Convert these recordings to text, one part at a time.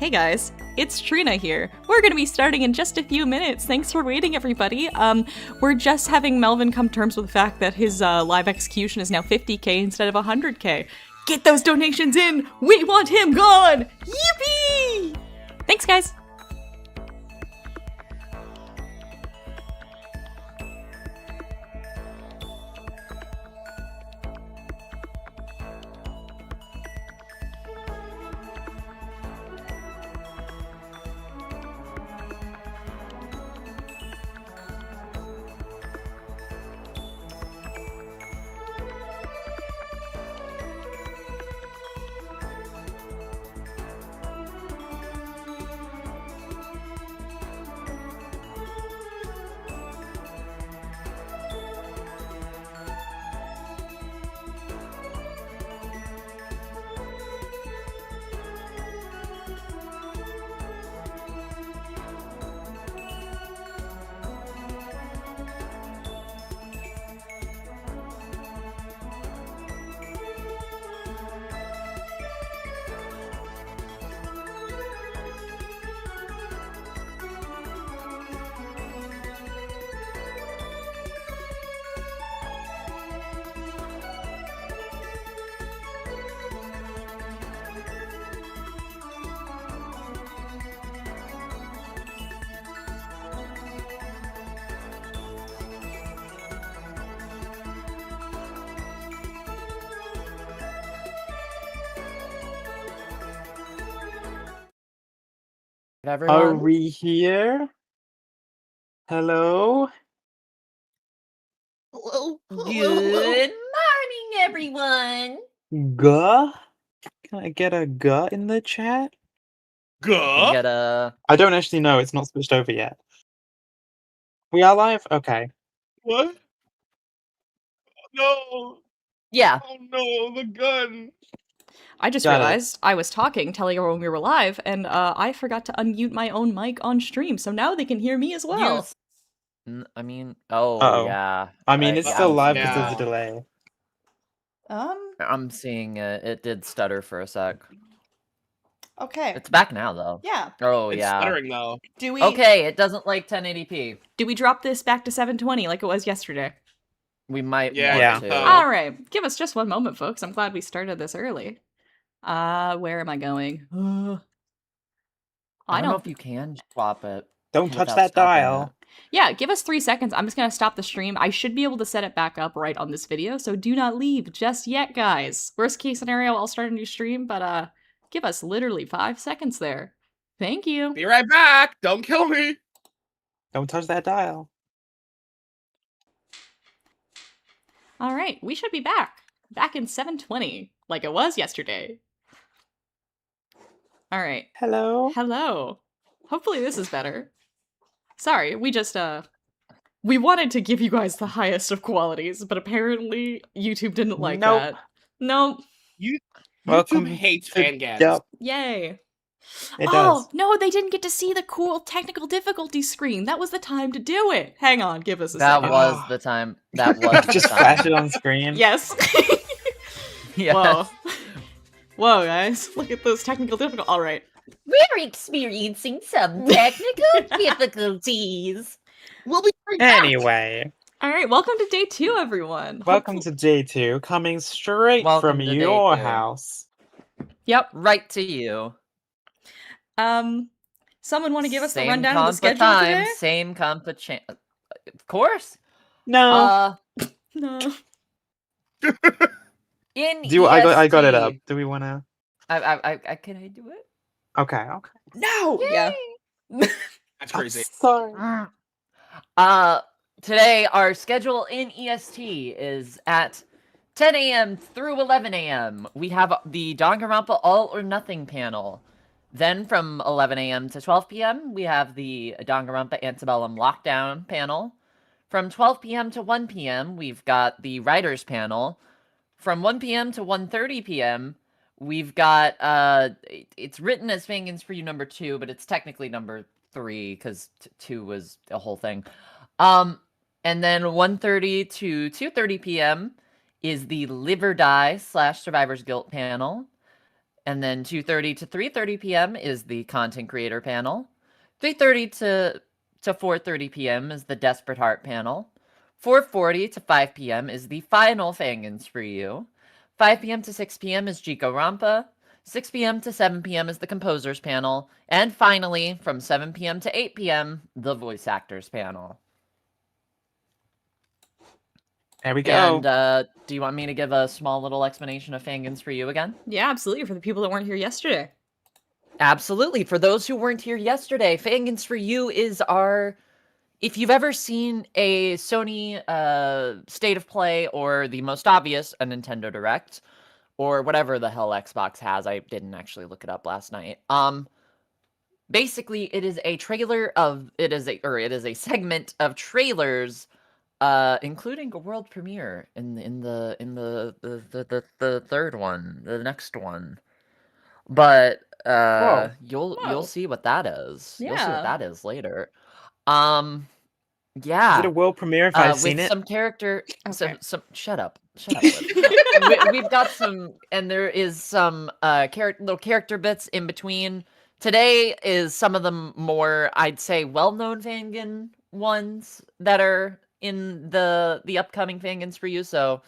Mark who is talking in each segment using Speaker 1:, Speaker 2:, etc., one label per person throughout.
Speaker 1: Hey guys, it's Trina here. We're gonna be starting in just a few minutes. Thanks for waiting, everybody. We're just having Melvin come to terms with the fact that his live execution is now 50k instead of 100k. Get those donations in! We want him gone! Yippee! Thanks, guys.
Speaker 2: Everyone?
Speaker 3: Are we here? Hello?
Speaker 2: Good morning, everyone.
Speaker 3: Guh? Can I get a guh in the chat?
Speaker 4: Guh?
Speaker 2: Get a...
Speaker 3: I don't actually know, it's not switched over yet. We are live? Okay.
Speaker 4: What? No!
Speaker 2: Yeah.
Speaker 4: Oh no, the gun!
Speaker 1: I just
Speaker 3: Got it.
Speaker 1: realized I was talking, telling everyone we were live, and I forgot to unmute my own mic on stream, so now they can hear me as well.
Speaker 2: I mean, oh,
Speaker 3: Uh-oh.
Speaker 2: yeah.
Speaker 3: I mean, it's
Speaker 2: yeah,
Speaker 3: still
Speaker 2: I'm
Speaker 3: live
Speaker 2: seeing
Speaker 3: because there's a
Speaker 2: it.
Speaker 3: delay.
Speaker 2: I'm seeing it. It did stutter for a sec.
Speaker 1: Okay.
Speaker 2: It's back now, though.
Speaker 1: Yeah.
Speaker 2: Oh,
Speaker 4: It's
Speaker 2: yeah.
Speaker 4: stuttering though.
Speaker 1: Do we
Speaker 2: Okay, it doesn't like 1080p.
Speaker 1: do we drop this back to 720 like it was yesterday?
Speaker 2: We might
Speaker 4: Yeah,
Speaker 2: want to.
Speaker 1: All right. Give us just one moment, folks. I'm glad we started this early. Where am I going?
Speaker 2: I don't know if you can swap it.
Speaker 3: Don't touch
Speaker 2: without
Speaker 3: that
Speaker 2: stopping
Speaker 3: dial.
Speaker 1: Yeah, give us 3 seconds. I'm just gonna stop the stream. I should be able to set it back up right on this video, so do not leave just yet, guys. Worst case scenario, I'll start a new stream, but give us literally 5 seconds there. Thank you.
Speaker 4: Be right back! Don't kill me!
Speaker 3: Don't touch that dial.
Speaker 1: All right, we should be back. Back in 720, like it was yesterday. All right.
Speaker 3: Hello?
Speaker 1: Hello. Hopefully this is better. Sorry, we just, we wanted to give you guys the highest of qualities, but apparently YouTube didn't like that. Nope.
Speaker 3: Welcome
Speaker 4: YouTube hates
Speaker 3: to-
Speaker 4: Fangans.
Speaker 3: Yep,
Speaker 1: Yay.
Speaker 3: it
Speaker 1: Oh,
Speaker 3: does.
Speaker 1: no, they didn't get to see the cool technical difficulty screen. That was the time to do it. Hang on, give us a
Speaker 2: That
Speaker 1: second.
Speaker 2: was the time. That was the
Speaker 3: Just
Speaker 2: time.
Speaker 3: flash it on screen.
Speaker 1: Yes.
Speaker 2: Yes.
Speaker 1: Whoa. Whoa, guys. Look at those technical difficulties. All right.
Speaker 5: We're experiencing some technical difficulties.
Speaker 4: We'll be right back!
Speaker 3: Anyway,
Speaker 1: All right, welcome to day 2, everyone.
Speaker 3: welcome to day 2, coming straight
Speaker 2: Welcome
Speaker 3: from
Speaker 2: to day
Speaker 3: your
Speaker 2: 2.
Speaker 3: house.
Speaker 1: Yep.
Speaker 2: Right to you.
Speaker 1: Someone want to give us the
Speaker 2: Same
Speaker 1: rundown of the
Speaker 2: compa
Speaker 1: schedule
Speaker 2: time,
Speaker 1: today?
Speaker 2: Same compa Of course.
Speaker 3: No.
Speaker 1: No.
Speaker 2: In
Speaker 3: I got it
Speaker 2: EST
Speaker 3: up. Do we want to?
Speaker 2: Can I do it?
Speaker 3: Okay.
Speaker 1: No. Yeah.
Speaker 4: That's crazy.
Speaker 3: Sorry.
Speaker 2: Today our schedule in EST is at 10 a.m. through 11 a.m. We have the Danganronpa All or Nothing panel. Then from 11 a.m. to 12 p.m. we have the Danganronpa Antebellum Lockdown panel. From 12 p.m. to 1 p.m. we've got the Writers panel. From 1 p.m. to 1:30 p.m. we've got it's written as Fangan's for You number 2, but it's technically number 3 because 2 was a whole thing. And then 1:30 to 2:30 p.m. is the Live or Die / Survivor's Guilt panel. And then 2:30 to 3:30 p.m. is the content creator panel. 3:30 to 4:30 p.m. is the Desperate Heart panel. 4:40 to 5 p.m. is the final Fangans for you. 5 p.m. to 6 p.m. is JIKORONPA. 6 p.m. to 7 p.m. is the Composers panel. And finally, from 7 p.m. to 8 p.m., the Voice Actors panel.
Speaker 3: There we go.
Speaker 2: And do you want me to give a small little explanation of Fangans for you again?
Speaker 1: Yeah, absolutely. For the people that weren't here yesterday.
Speaker 2: Absolutely. For those who weren't here yesterday, Fangans for You is our... If you've ever seen a Sony State of Play, or the most obvious, a Nintendo Direct, or whatever the hell Xbox has, I didn't actually look it up last night. Basically, it is a trailer of... It is a segment of trailers, including a world premiere in the third one, the next one. But you'll see what that is. You'll see what
Speaker 1: Yeah.
Speaker 2: that is later.
Speaker 3: Is
Speaker 2: Yeah.
Speaker 3: it a world premiere if I've seen
Speaker 2: With
Speaker 3: it?
Speaker 2: some character,
Speaker 1: Okay.
Speaker 2: some shut up, Liv. We've got some, and there is some little character bits in between. Today is some of the more, I'd say, well-known Fangan ones that are in the upcoming Fangans for you. So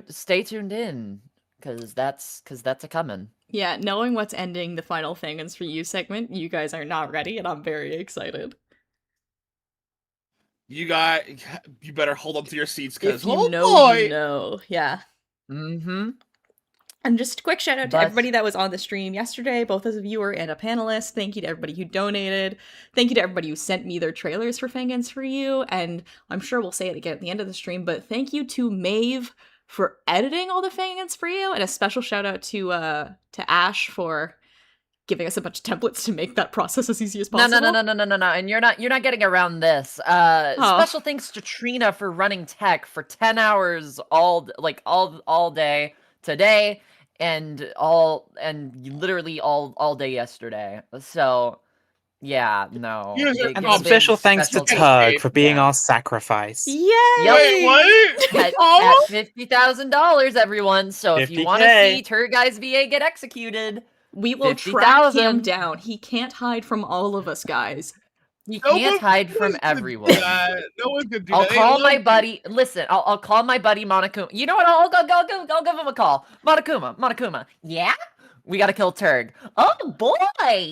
Speaker 2: stay tuned in, because that's a coming.
Speaker 1: Yeah, knowing what's ending the final Fangans for You segment, you guys are not ready, and I'm very excited.
Speaker 4: You better hold on to your seats, because
Speaker 1: If you
Speaker 4: oh
Speaker 1: know,
Speaker 4: boy,
Speaker 1: you know. Yeah.
Speaker 2: Mm-hmm.
Speaker 1: And just a quick shout out to
Speaker 2: But-
Speaker 1: everybody that was on the stream yesterday, both as a viewer and a panelist. Thank you to everybody who donated. Thank you to everybody who sent me their trailers for Fangans for You. And I'm sure we'll say it again at the end of the stream, but thank you to Maeve for editing all the Fangans for You. And a special shout out to Ash for giving us a bunch of templates to make that process as easy as possible.
Speaker 2: No. And you're not getting around this. Special thanks to Trina for running tech for 10 hours all day today, and literally all day yesterday. So yeah, no.
Speaker 4: Here's a-
Speaker 3: And
Speaker 4: Oh,
Speaker 3: special thanks to
Speaker 2: special
Speaker 3: Tug for being
Speaker 2: yeah.
Speaker 3: our sacrifice.
Speaker 1: Yay!
Speaker 4: wait, what?
Speaker 2: at
Speaker 4: Oh,
Speaker 2: $50,000, everyone. So if you want to
Speaker 3: 50K.
Speaker 2: see Turguy's VA get executed,
Speaker 1: We will track
Speaker 2: 50,000.
Speaker 1: him down. He can't hide from all of us, guys.
Speaker 2: you
Speaker 4: no
Speaker 2: can't
Speaker 4: one-
Speaker 2: hide
Speaker 4: no
Speaker 2: from
Speaker 4: one could do
Speaker 2: everyone.
Speaker 4: that. No one could do
Speaker 2: I'll
Speaker 4: that.
Speaker 2: call
Speaker 4: Hey,
Speaker 2: my
Speaker 4: look,
Speaker 2: buddy. Listen, I'll call my buddy Monokuma. You know what? I'll give him a call. Monokuma. Yeah, we gotta kill Turg.
Speaker 5: Oh boy!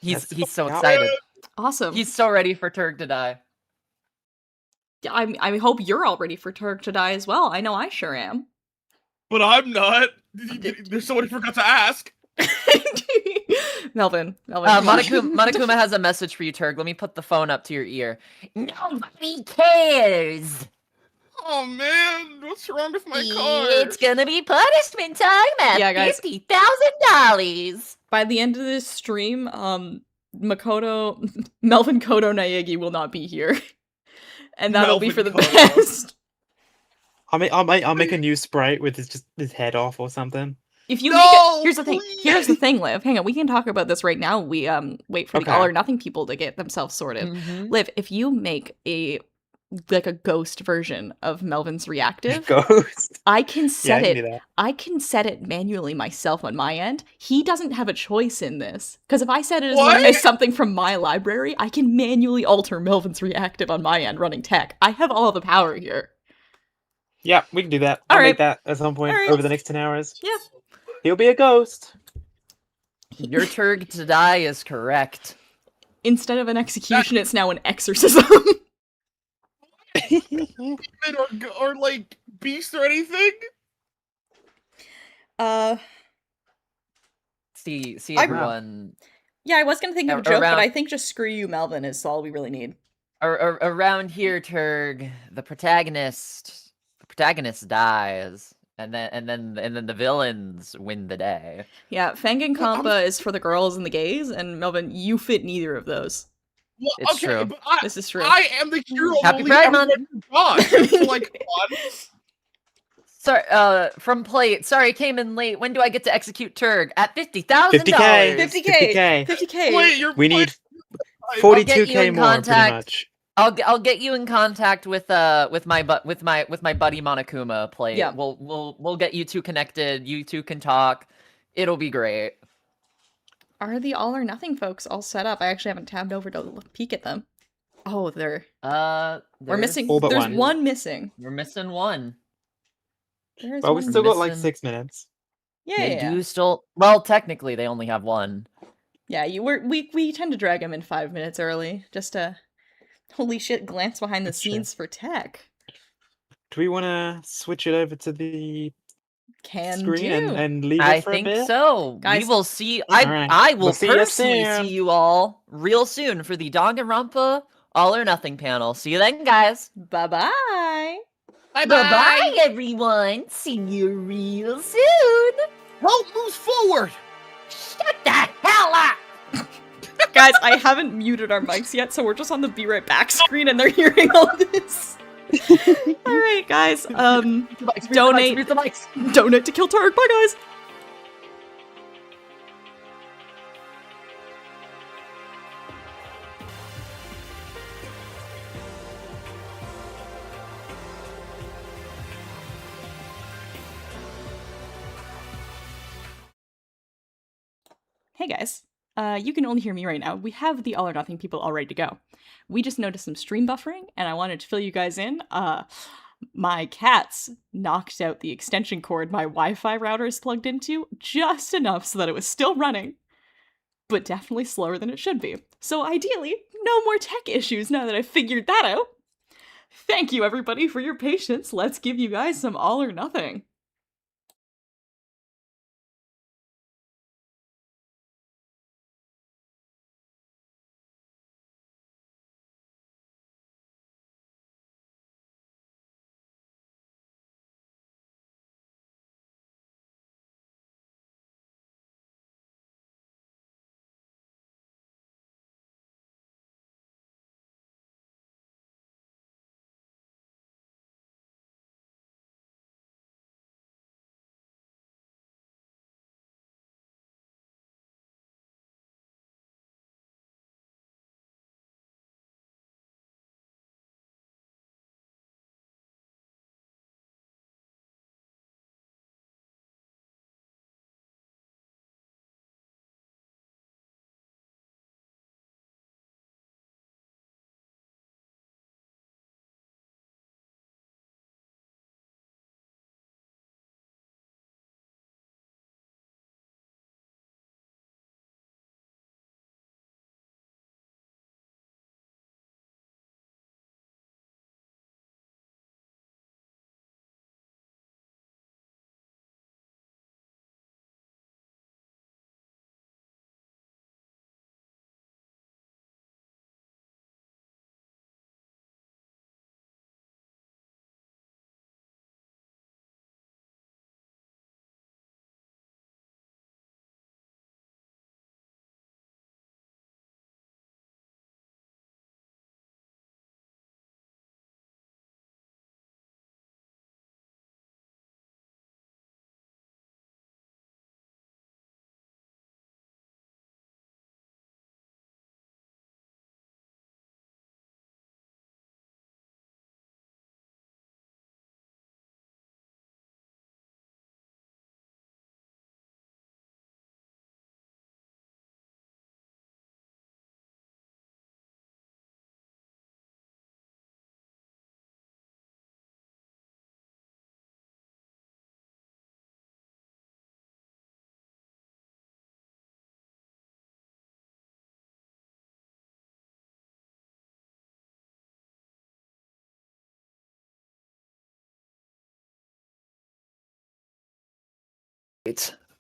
Speaker 2: He's
Speaker 3: That's
Speaker 2: so
Speaker 3: cool.
Speaker 2: excited.
Speaker 1: Awesome.
Speaker 2: He's so ready for Turg to die.
Speaker 1: I hope you're all ready for Turk to die as well. I know I sure am.
Speaker 4: But I'm not. There's someone who forgot to ask.
Speaker 1: Melvin. come on.
Speaker 2: Monokuma has a message for you, Turg. Let me put the phone up to your ear.
Speaker 5: Nobody cares.
Speaker 4: Oh man, what's wrong with my car?
Speaker 5: It's gonna be punishment time at
Speaker 1: Yeah, guys.
Speaker 5: $50,000.
Speaker 1: By the end of this stream, Melvin Kodo Naegi will not be here. And that'll be for the
Speaker 4: Melvin Kodo.
Speaker 1: best.
Speaker 3: I'll make a new sprite with his head off or something.
Speaker 1: If you
Speaker 4: No,
Speaker 1: make it, here's the thing.
Speaker 4: please.
Speaker 1: Here's the thing, Liv. Hang on, we can talk about this right now. We wait for the
Speaker 3: Okay.
Speaker 1: all or nothing people to get themselves sorted.
Speaker 2: Mhm.
Speaker 1: Liv, if you make a ghost version of Melvin's reactive,
Speaker 3: Ghost.
Speaker 1: I can
Speaker 3: Yeah,
Speaker 1: set
Speaker 3: I can do
Speaker 1: it.
Speaker 3: that.
Speaker 1: I can set it manually myself on my end. He doesn't have a choice in this. Because if I set it as,
Speaker 4: What?
Speaker 1: as something from my library, I can manually alter Melvin's reactive on my end running tech. I have all the power here.
Speaker 3: Yeah, we can do that.
Speaker 1: All
Speaker 3: I'll
Speaker 1: right.
Speaker 3: make that at some point
Speaker 1: All right.
Speaker 3: over the next 10 hours.
Speaker 1: Yeah.
Speaker 3: He'll be a ghost.
Speaker 2: Your Turg to die is correct.
Speaker 1: Instead of an execution, it's now an exorcism.
Speaker 4: or like beast or anything?
Speaker 2: See
Speaker 1: I-
Speaker 2: everyone
Speaker 1: Yeah, I was gonna think of a
Speaker 2: Ar-
Speaker 1: joke, but
Speaker 2: around-
Speaker 1: I think just screw you, Melvin, is all we really need.
Speaker 2: around here, Turg, the protagonist dies, and then the villains win the day.
Speaker 1: Yeah, Fanganconpa is for the girls and the gays, and Melvin, you fit neither of those.
Speaker 4: Well,
Speaker 2: It's
Speaker 4: okay,
Speaker 2: true.
Speaker 4: but
Speaker 1: This is true.
Speaker 4: I am the hero.
Speaker 2: Happy
Speaker 4: of
Speaker 2: Pride Month.
Speaker 4: God. So, like, come on.
Speaker 2: Sorry, from plate. Sorry, came in late. When do I get to execute Turg? At $50,000.
Speaker 3: 50K.
Speaker 1: 50K!
Speaker 3: 50K.
Speaker 1: 50K!
Speaker 4: Wait, you're
Speaker 3: We need
Speaker 4: I-
Speaker 2: I'll get you
Speaker 3: 42K
Speaker 2: in
Speaker 3: more, pretty
Speaker 2: contact.
Speaker 3: much.
Speaker 2: I'll get you in contact with my buddy Monokuma. Play.
Speaker 1: Yeah.
Speaker 2: We'll get you two connected. You two can talk. It'll be great.
Speaker 1: Are the all or nothing folks all set up? I actually haven't tabbed over to peek at them. Oh, they're we're missing.
Speaker 3: All but
Speaker 1: There's
Speaker 3: one.
Speaker 1: one missing.
Speaker 2: We're missing one.
Speaker 1: There's
Speaker 3: Well, we
Speaker 1: one
Speaker 3: still got like
Speaker 2: missing.
Speaker 3: 6 minutes.
Speaker 1: Yeah,
Speaker 2: They
Speaker 1: yeah.
Speaker 2: do still. Well, technically, they only have one.
Speaker 1: Yeah, we tend to drag them in 5 minutes early, just to holy shit glance behind the
Speaker 3: That's true.
Speaker 1: scenes for tech.
Speaker 3: Do we want to switch it over to the
Speaker 1: Can
Speaker 3: screen
Speaker 1: do.
Speaker 3: and leave it
Speaker 2: I
Speaker 3: for a
Speaker 2: think
Speaker 3: bit?
Speaker 2: so.
Speaker 1: Guys-
Speaker 2: We will see.
Speaker 3: Alright,
Speaker 2: I will
Speaker 3: we'll see you
Speaker 2: personally
Speaker 3: soon.
Speaker 2: see you all real soon for the Danganronpa All or Nothing panel. See you then, guys.
Speaker 1: Bye bye.
Speaker 5: Bye-bye, everyone. See you real soon.
Speaker 4: Rope moves forward.
Speaker 5: Shut the hell up.
Speaker 1: Guys, I haven't muted our mics yet, so we're just on the be right back screen and they're hearing all this. Alright, guys. Donate.
Speaker 2: Mute the mics.
Speaker 1: Donate to kill Targ. Bye, guys. Hey guys, you can only hear me right now. We have the all or nothing people all ready to go. We just noticed some stream buffering, and I wanted to fill you guys in. My cats knocked out the extension cord my Wi-Fi router is plugged into just enough so that it was still running, but definitely slower than it should be. So ideally, no more tech issues now that I've figured that out. Thank you everybody for your patience. Let's give you guys some all or nothing.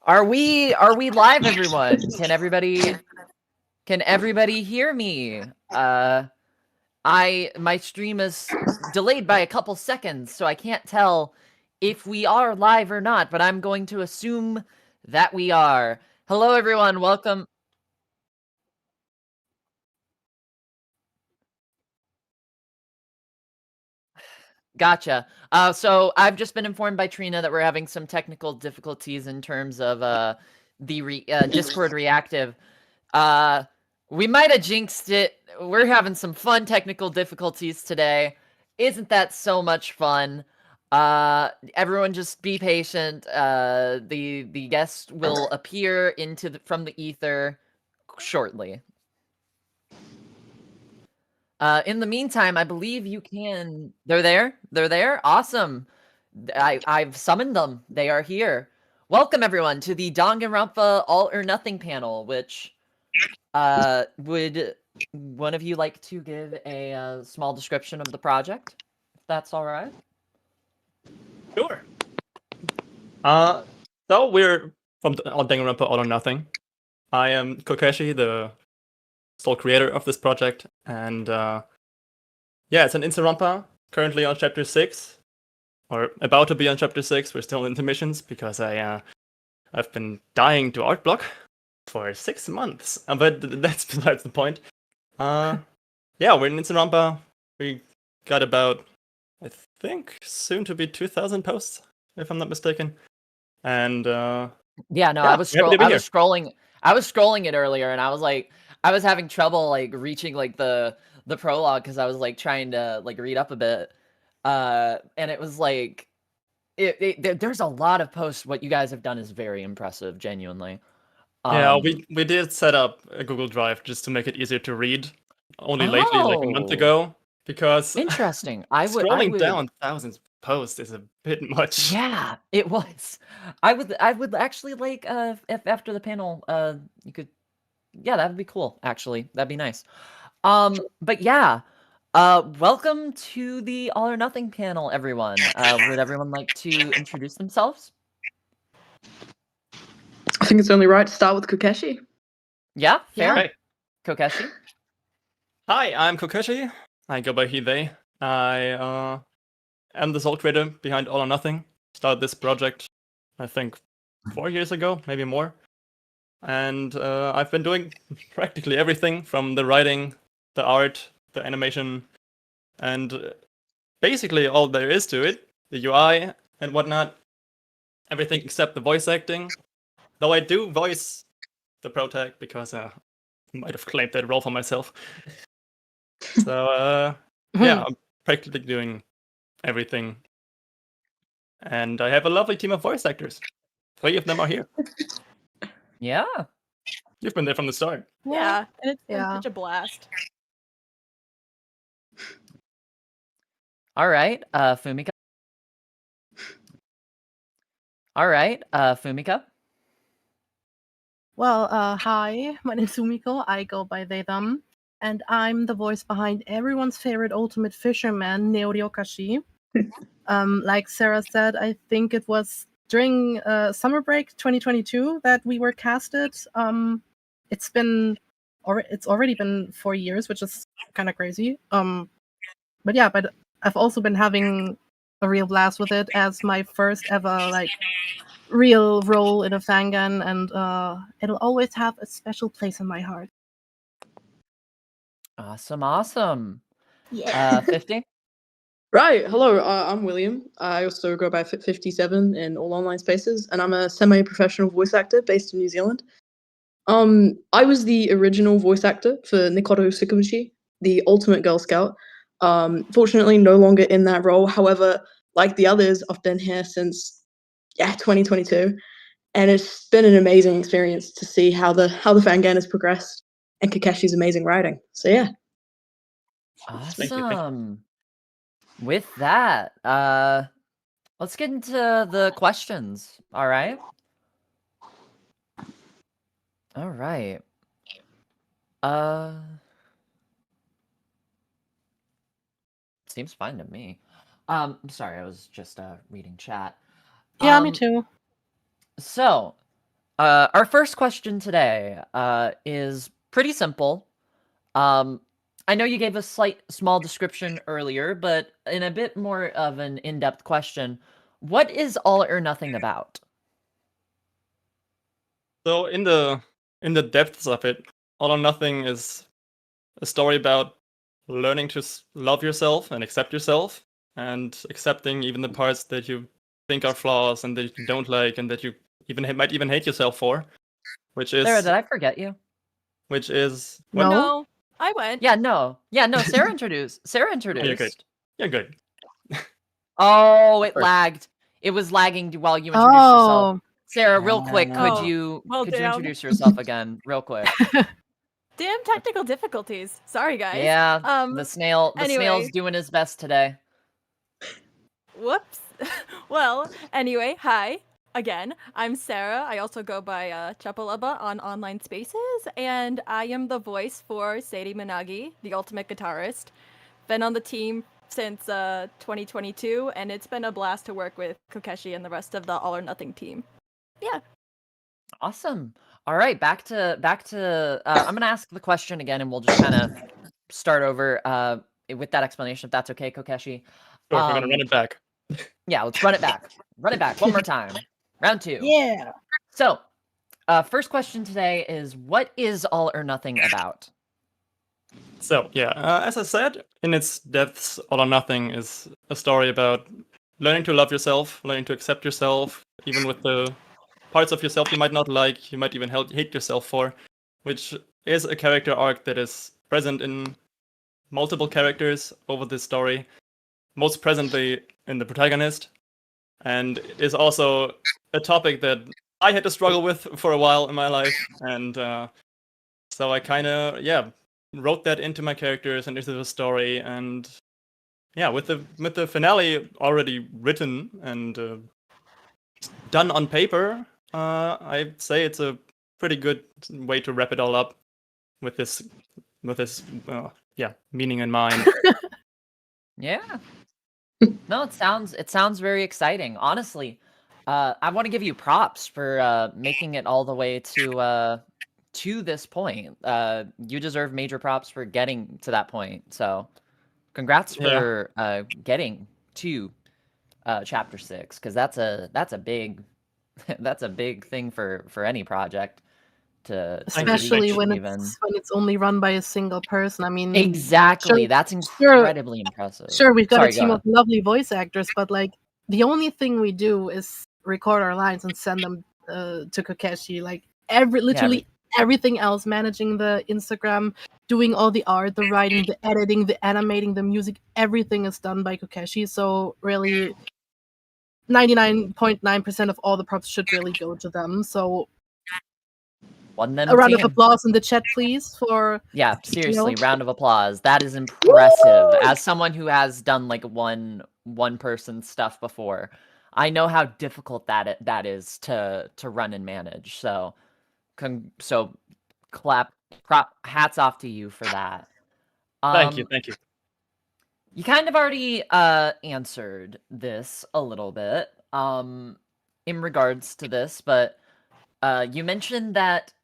Speaker 2: Are we live, everyone? Can everybody hear me? My stream is delayed by a couple seconds, so I can't tell if we are live or not, but I'm going to assume that we are. Hello everyone, welcome. Gotcha. So I've just been informed by Trina that we're having some technical difficulties in terms of the Discord reactive. We might have jinxed it. We're having some fun technical difficulties today. Isn't that so much fun? Everyone just be patient. The guest will appear from the ether shortly. In the meantime, I believe you can. They're there. They're there. Awesome. I've summoned them. They are here. Welcome everyone to the Danganronpa All or Nothing panel, which would one of you like to give a small description of the project, if that's all right?
Speaker 6: Sure. So we're from Danganronpa All or Nothing. I am Kokeshi, the sole creator of this project, and yeah, it's an Danganronpa, currently on chapter 6, or about to be on chapter 6. We're still in intermissions because I've been dying to art block for 6 months, but that's besides the point. Yeah, we're in Danganronpa. We got about, I think, soon to be 2,000 posts, if I'm not mistaken. And
Speaker 2: yeah, no, I was scrolling it earlier, and I was like, I was having trouble like reaching like the prologue because I was like trying to like read up a bit, and it was like, there's a lot of posts. What you guys have done is very impressive, genuinely.
Speaker 6: Yeah, we did set up a Google Drive just to make it easier to read. Only lately, like a month ago, because
Speaker 2: interesting.
Speaker 6: Scrolling down thousands of posts is a bit much.
Speaker 2: Yeah, it was. I would actually like if after the panel you could, yeah, that would be cool. Actually, that'd be nice. But yeah, welcome to the All or Nothing panel, everyone. Would everyone like to introduce themselves?
Speaker 7: I think it's only right to start with Kokeshi.
Speaker 2: Yeah, fair.
Speaker 6: Hey.
Speaker 2: Kokeshi.
Speaker 6: Hi, I'm Kokeshi. I go by he, they. I am the sole creator behind All or Nothing. Started this project, I think, 4 years ago, maybe more. And I've been doing practically everything from the writing, the art, the animation, and basically all there is to it, the UI and whatnot. Everything except the voice acting. Though I do voice the protag because I might have claimed that role for myself. So yeah, I'm practically doing everything. And I have a lovely team of voice actors. 3 of them are here.
Speaker 2: Yeah.
Speaker 6: You've been there from the start.
Speaker 1: Yeah, and it's been
Speaker 7: Yeah.
Speaker 1: such a blast.
Speaker 2: All right, Fumika. All right, Fumika.
Speaker 8: Well, hi, my name's Sumiko. I go by they, them, and I'm the voice behind everyone's favorite ultimate fisherman, Neoryokashi. Like Sarah said, I think it was during summer break 2022 that we were casted. It's already been 4 years, which is kind of crazy. But yeah, but I've also been having a real blast with it as my first ever like real role in a fangan, and it'll always have a special place in my heart.
Speaker 2: Awesome.
Speaker 8: Yeah.
Speaker 2: 50.
Speaker 7: Right, hello, I'm William. I also go by 57 in all online spaces, and I'm a semi-professional voice actor based in New Zealand. I was the original voice actor for Nikoro Sukumachi, the ultimate Girl Scout. Fortunately, no longer in that role. However, like the others, I've been here since 2022, and it's been an amazing experience to see how the Fangan has progressed and Kakeshi's amazing writing. So yeah.
Speaker 2: Awesome. With that, let's get into the questions. All right. Seems fine to me. I'm sorry, I was just reading chat.
Speaker 8: Yeah, me too.
Speaker 2: So, our first question today is pretty simple. I know you gave a small description earlier, but in a bit more of an in-depth question, what is All or Nothing about?
Speaker 6: So in the depths of it, All or Nothing is a story about learning to love yourself and accept yourself, and accepting even the parts that you think are flaws and that you don't like and that you might even hate yourself for, which is...
Speaker 2: Sarah, did I forget you?
Speaker 6: which is
Speaker 8: No.
Speaker 1: No, I went.
Speaker 2: Yeah, no. Sarah introduced. Sarah introduced.
Speaker 6: You're good. You're good.
Speaker 2: Oh, it
Speaker 6: First.
Speaker 2: lagged. It was lagging while you introduced yourself.
Speaker 8: Oh,
Speaker 2: Sarah, real quick, could
Speaker 1: Oh,
Speaker 2: you
Speaker 1: well,
Speaker 2: could you
Speaker 1: damn.
Speaker 2: introduce yourself again, real quick?
Speaker 1: Damn technical difficulties. Sorry, guys.
Speaker 2: Yeah,
Speaker 1: Um.
Speaker 2: the snail's
Speaker 1: anyway.
Speaker 2: doing his best today.
Speaker 1: Whoops. Well, anyway, hi. Again, I'm Sarah. I also go by Chapalaba on online spaces, and I am the voice for Sadie Minagi, the ultimate guitarist. Been on the team since 2022, and it's been a blast to work with Kokeshi and the rest of the All or Nothing team. Yeah.
Speaker 2: Awesome. All right, back to I'm gonna ask the question again, and we'll just kind of start over with that explanation, if that's okay, Kokeshi.
Speaker 6: Sure, we're gonna run it back.
Speaker 2: Yeah, let's run it back. Run it back one more time. Round 2.
Speaker 8: yeah.
Speaker 2: So, first question today is, what is All or Nothing about?
Speaker 6: So, yeah, as I said, in its depths, All or Nothing is a story about learning to love yourself, learning to accept yourself, even with the parts of yourself you might not like, you might even hate yourself for, which is a character arc that is present in multiple characters over this story, most presently in the protagonist, and is also a topic that I had to struggle with for a while in my life, and so I kind of, wrote that into my characters and into the story, and with the finale already written and done on paper, I'd say it's a pretty good way to wrap it all up with this meaning in mind.
Speaker 2: Yeah. No, it sounds very exciting. Honestly, I want to give you props for making it all the way to this point. You deserve major props for getting to that point. So, congrats for getting to chapter 6, because that's a big that's a big thing for any project to
Speaker 8: Especially
Speaker 2: reach,
Speaker 8: when
Speaker 2: even.
Speaker 8: it's only run by a single person. I mean,
Speaker 2: Exactly.
Speaker 8: Sure,
Speaker 2: That's
Speaker 8: sure.
Speaker 2: incredibly impressive.
Speaker 8: Sure, we've got
Speaker 2: Sorry,
Speaker 8: a team
Speaker 2: go
Speaker 8: of lovely voice actors, but like the only thing we do is record our lines and send them to Kokeshi. Like literally everything else, managing the Instagram, doing all the art, the writing, the editing, the animating, the music, everything is done by Kokeshi. So really, 99.9% of all the props should really go to them. So
Speaker 2: One them
Speaker 8: a round of
Speaker 2: team.
Speaker 8: applause in the chat, please, for
Speaker 2: Yeah, seriously, round of applause. That is impressive. As someone who has done like one person stuff before, I know how difficult that is to run and manage. So, hats off to you for that.
Speaker 6: Thank you.
Speaker 2: You kind of already answered this a little bit in regards to this, but you mentioned that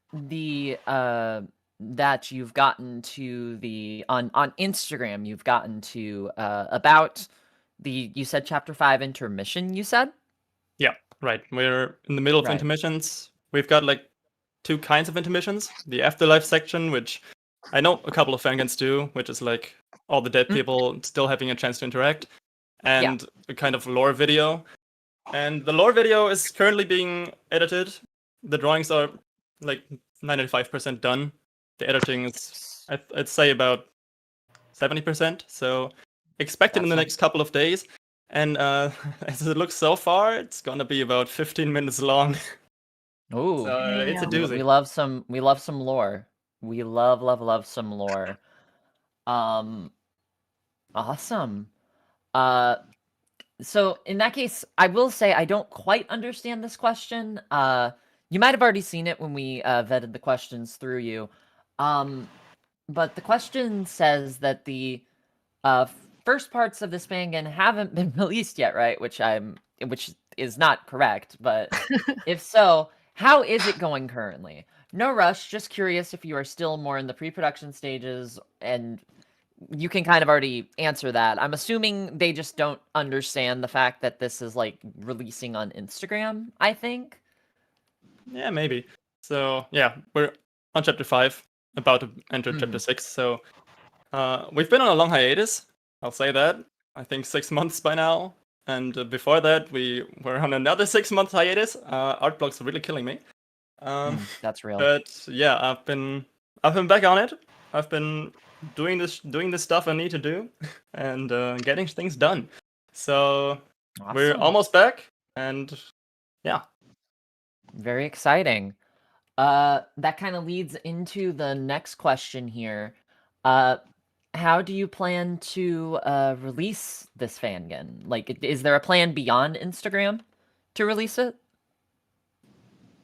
Speaker 2: that you've gotten to the on Instagram, you've gotten to about you said chapter 5 intermission, you said?
Speaker 6: Yeah, right. We're in the middle of
Speaker 2: Right.
Speaker 6: intermissions. We've got like 2 kinds of intermissions. The afterlife section, which I know a couple of Fangans do, which is like all the dead people still having a chance to interact, and a kind of lore video. And the lore video is currently being edited. The drawings are like 95% done. The editing is, I'd say, about 70%. So expect it in the next couple of days. And as it looks so far, it's gonna be about 15 minutes long.
Speaker 2: Ooh,
Speaker 6: So it's a doozy.
Speaker 2: we love some lore. We love some lore. Awesome. So in that case, I will say I don't quite understand this question. You might have already seen it when we vetted the questions through you. But the question says that the first parts of this Fangan haven't been released yet, right? Which is not correct, but if so, how is it going currently? No rush, just curious if you are still more in the pre-production stages, and you can kind of already answer that. I'm assuming they just don't understand the fact that this is like releasing on Instagram, I think.
Speaker 6: Yeah, maybe. So yeah, we're on chapter 5, about to enter chapter 6. So we've been on a long hiatus. I'll say that. I think 6 months by now. And before that, we were on another 6-month hiatus. Art blocks are really killing me.
Speaker 2: That's real.
Speaker 6: But yeah, I've been I've been back on it. I've been doing this stuff I need to do, and getting things done. So we're
Speaker 2: Awesome.
Speaker 6: almost back, and yeah.
Speaker 2: Very exciting. That kind of leads into the next question here. How do you plan to release this fangan? Like, is there a plan beyond Instagram to release it?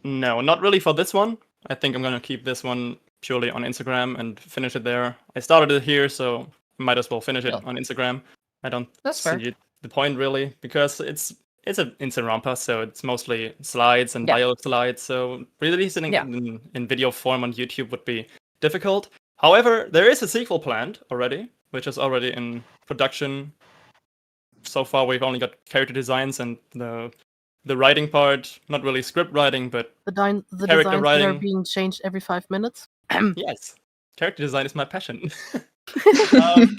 Speaker 6: No, not really for this one. I think I'm gonna keep this one purely on Instagram and finish it there. I started it here, so might as well finish it
Speaker 2: Yeah.
Speaker 6: on Instagram. I don't
Speaker 2: That's fair.
Speaker 6: see the point really, because it's an JIKORONPA, so it's mostly slides and
Speaker 2: Yeah.
Speaker 6: bio slides. So releasing
Speaker 2: Yeah.
Speaker 6: in video form on YouTube would be difficult. However, there is a sequel planned already, which is already in production. So far, we've only got character designs and the writing part, not really script writing, but
Speaker 8: The
Speaker 6: character
Speaker 8: designs that are
Speaker 6: writing.
Speaker 8: being changed every 5 minutes.
Speaker 6: Yes, character design is my passion.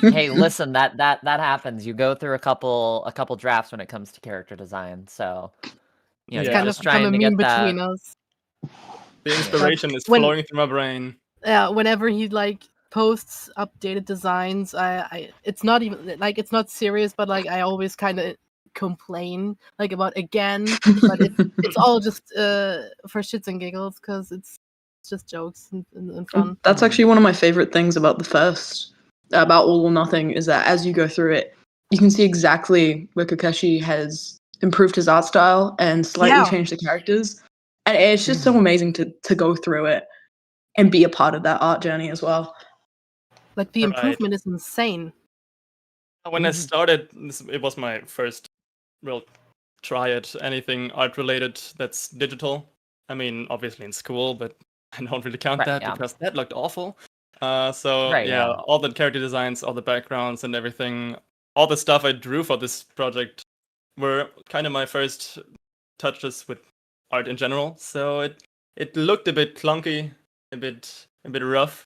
Speaker 2: Hey, listen, that happens. You go through a couple drafts when it comes to character design. So, you know,
Speaker 6: It's
Speaker 2: you're
Speaker 8: Kind
Speaker 2: just
Speaker 8: of become a
Speaker 2: trying to
Speaker 8: meme
Speaker 2: get that.
Speaker 8: between us.
Speaker 6: The inspiration is
Speaker 8: When-
Speaker 6: flowing through my brain.
Speaker 8: Yeah, whenever he like posts updated designs, I it's not even like it's not serious, but like I always kind of complain like about again, but it's all just for shits and giggles because it's just jokes and fun.
Speaker 7: That's actually one of my favorite things about the first, about All or Nothing, is that as you go through it, you can see exactly where Kokeshi has improved his art style and slightly
Speaker 8: Yeah.
Speaker 7: changed the characters. And it's just so amazing to go through it and be a part of that art journey as well.
Speaker 8: Like the
Speaker 6: Right.
Speaker 8: improvement is insane.
Speaker 6: When I started, it was my first real try at anything art related that's digital. I mean, obviously in school, but I don't really count
Speaker 2: Right,
Speaker 6: that
Speaker 2: yeah.
Speaker 6: because that looked awful. So
Speaker 2: Right,
Speaker 6: yeah,
Speaker 2: yeah.
Speaker 6: all the character designs, all the backgrounds and everything, all the stuff I drew for this project were kind of my first touches with art in general. So it looked a bit clunky, a bit rough.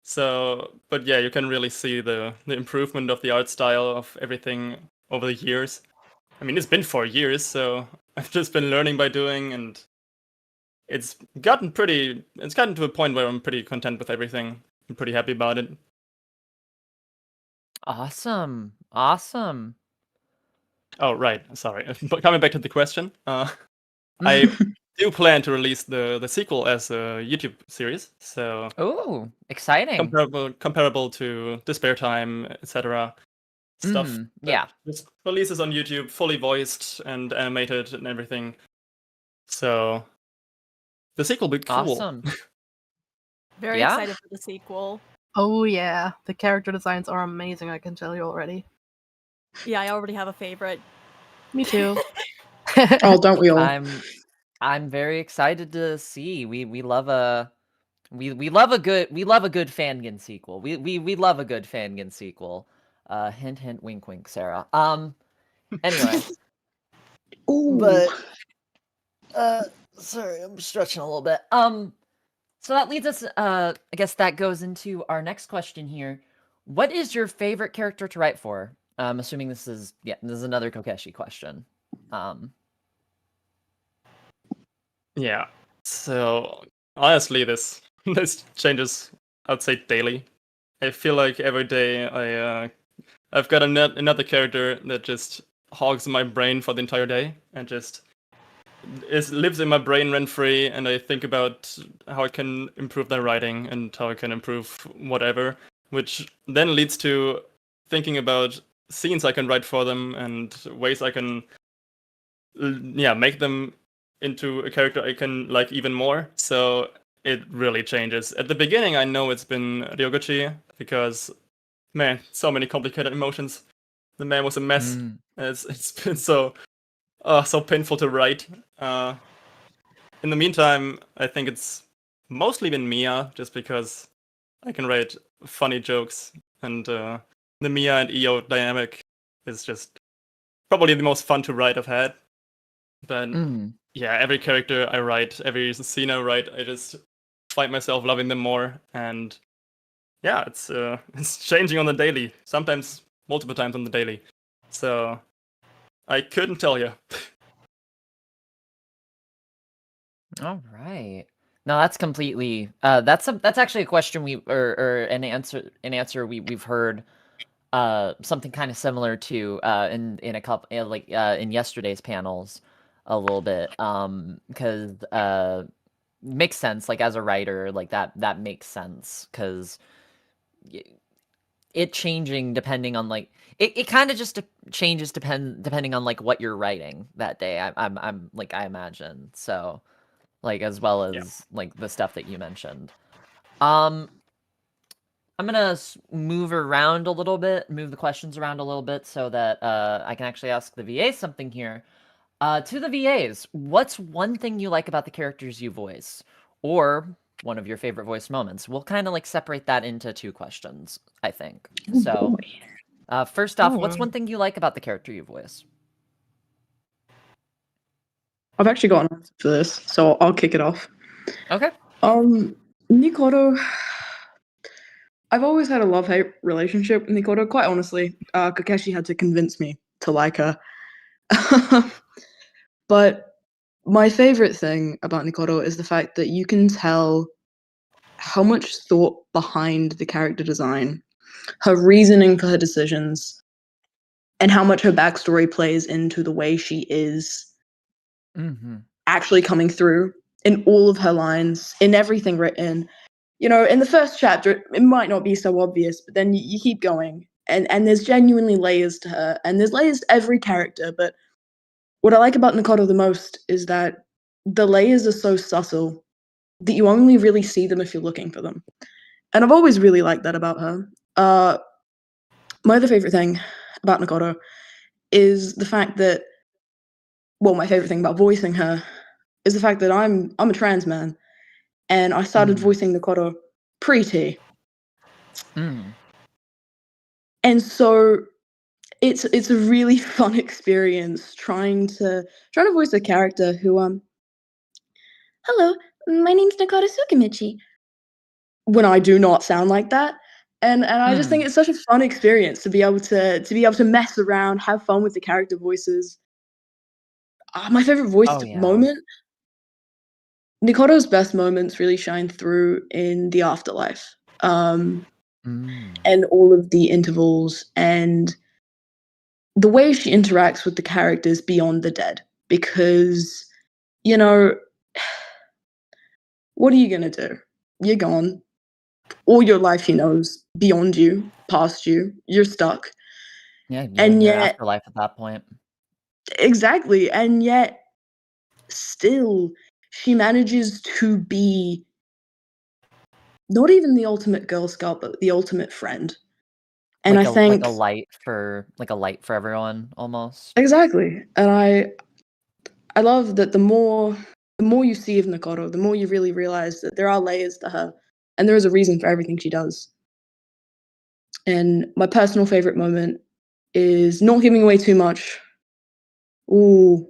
Speaker 6: So, but yeah, you can really see the improvement of the art style of everything over the years. I mean, it's been 4 years, so I've just been learning by doing, and it's gotten to a point where I'm pretty content with everything. I'm pretty happy about it.
Speaker 2: Awesome.
Speaker 6: Oh, right. Sorry. But coming back to the question, I do plan to release the sequel as a YouTube series. So
Speaker 2: Oh, exciting.
Speaker 6: comparable to Despair Time, etc. Stuff. that
Speaker 2: yeah.
Speaker 6: just releases on YouTube, fully voiced and animated and everything. So the sequel will be cool.
Speaker 2: Awesome.
Speaker 1: Very
Speaker 2: Yeah.
Speaker 1: excited for the sequel.
Speaker 8: Oh yeah, the character designs are amazing. I can tell you already.
Speaker 1: Yeah, I already have a favorite.
Speaker 8: Me too.
Speaker 7: Oh, don't we all?
Speaker 2: I'm very excited to see. We love a good Fangan sequel. We love a good Fangan sequel. Hint hint wink wink, Sarah. Anyway.
Speaker 7: Ooh.
Speaker 2: But sorry, I'm stretching a little bit. So that leads us I guess that goes into our next question here. What is your favorite character to write for? I'm assuming this is another Kokeshi question.
Speaker 6: Yeah. So honestly, this changes, I'd say, daily. I feel like every day I've got another character that just hogs my brain for the entire day and just lives in my brain rent free, and I think about how I can improve their writing and how I can improve whatever, which then leads to thinking about scenes I can write for them and ways I can make them into a character I can like even more. So it really changes. At the beginning, I know it's been Ryoguchi because, man, so many complicated emotions. The man was a mess. It's been so painful to write. In the meantime, I think it's mostly been Mia, just because I can write funny jokes, and the Mia and Io dynamic is just probably the most fun to write I've had. But yeah, every character I write, every scene I write, I just find myself loving them more, and yeah, it's changing on the daily. Sometimes multiple times on the daily. So I couldn't tell you.
Speaker 2: All right. No, that's completely. That's actually a question or an answer we've heard. Something kind of similar to in a couple in yesterday's panels a little bit. Because makes sense. Like as a writer, like that makes sense because it changing depending on like it kind of just changes depending on like what you're writing that day. I'm like I imagine so. Like as well as like the stuff that you mentioned. I'm gonna move around a little bit, move the questions around a little bit so that I can actually ask the VAs something here. To the VAs, what's one thing you like about the characters you voice, or one of your favorite voice moments? We'll kind of like separate that into two questions, I think. So, first off, what's one thing you like about the character you voice?
Speaker 7: I've actually got an answer for this, so I'll kick it off.
Speaker 2: Okay.
Speaker 7: Nikoro. I've always had a love-hate relationship with Nikoro, quite honestly. Kakeshi had to convince me to like her. But my favorite thing about Nikoro is the fact that you can tell how much thought behind the character design, her reasoning for her decisions, and how much her backstory plays into the way she is actually coming through in all of her lines, in everything written. You know, in the first chapter, it might not be so obvious, but then you keep going, and there's genuinely layers to her, and there's layers to every character. But what I like about Nikoro the most is that the layers are so subtle that you only really see them if you're looking for them. And I've always really liked that about her. My other favorite thing about Nikoro is the fact that, well, my favorite thing about voicing her is the fact that I'm a trans man, and I started voicing Nikoro pre-T. And so it's a really fun experience trying to voice a character who hello, my name's Nakata Sukamichi, when I do not sound like that. And I just think it's such a fun experience to be able to mess around, have fun with the character voices. My favorite voiced moment, Nikoro's best moments really shine through in the afterlife. And all of the intervals and the way she interacts with the characters beyond the dead. Because, you know, what are you gonna do? You're gone. All your life, you know, is beyond you, past you. You're stuck.
Speaker 2: Yeah,
Speaker 7: And
Speaker 2: your
Speaker 7: yet,
Speaker 2: afterlife at that point.
Speaker 7: exactly. And yet, still, she manages to be not even the ultimate Girl Scout, but the ultimate friend. And
Speaker 2: like
Speaker 7: I think
Speaker 2: like a light for everyone almost.
Speaker 7: exactly. And I love that the more you see of Nikoro, the more you really realize that there are layers to her, and there is a reason for everything she does. And my personal favorite moment is not giving away too much. Ooh.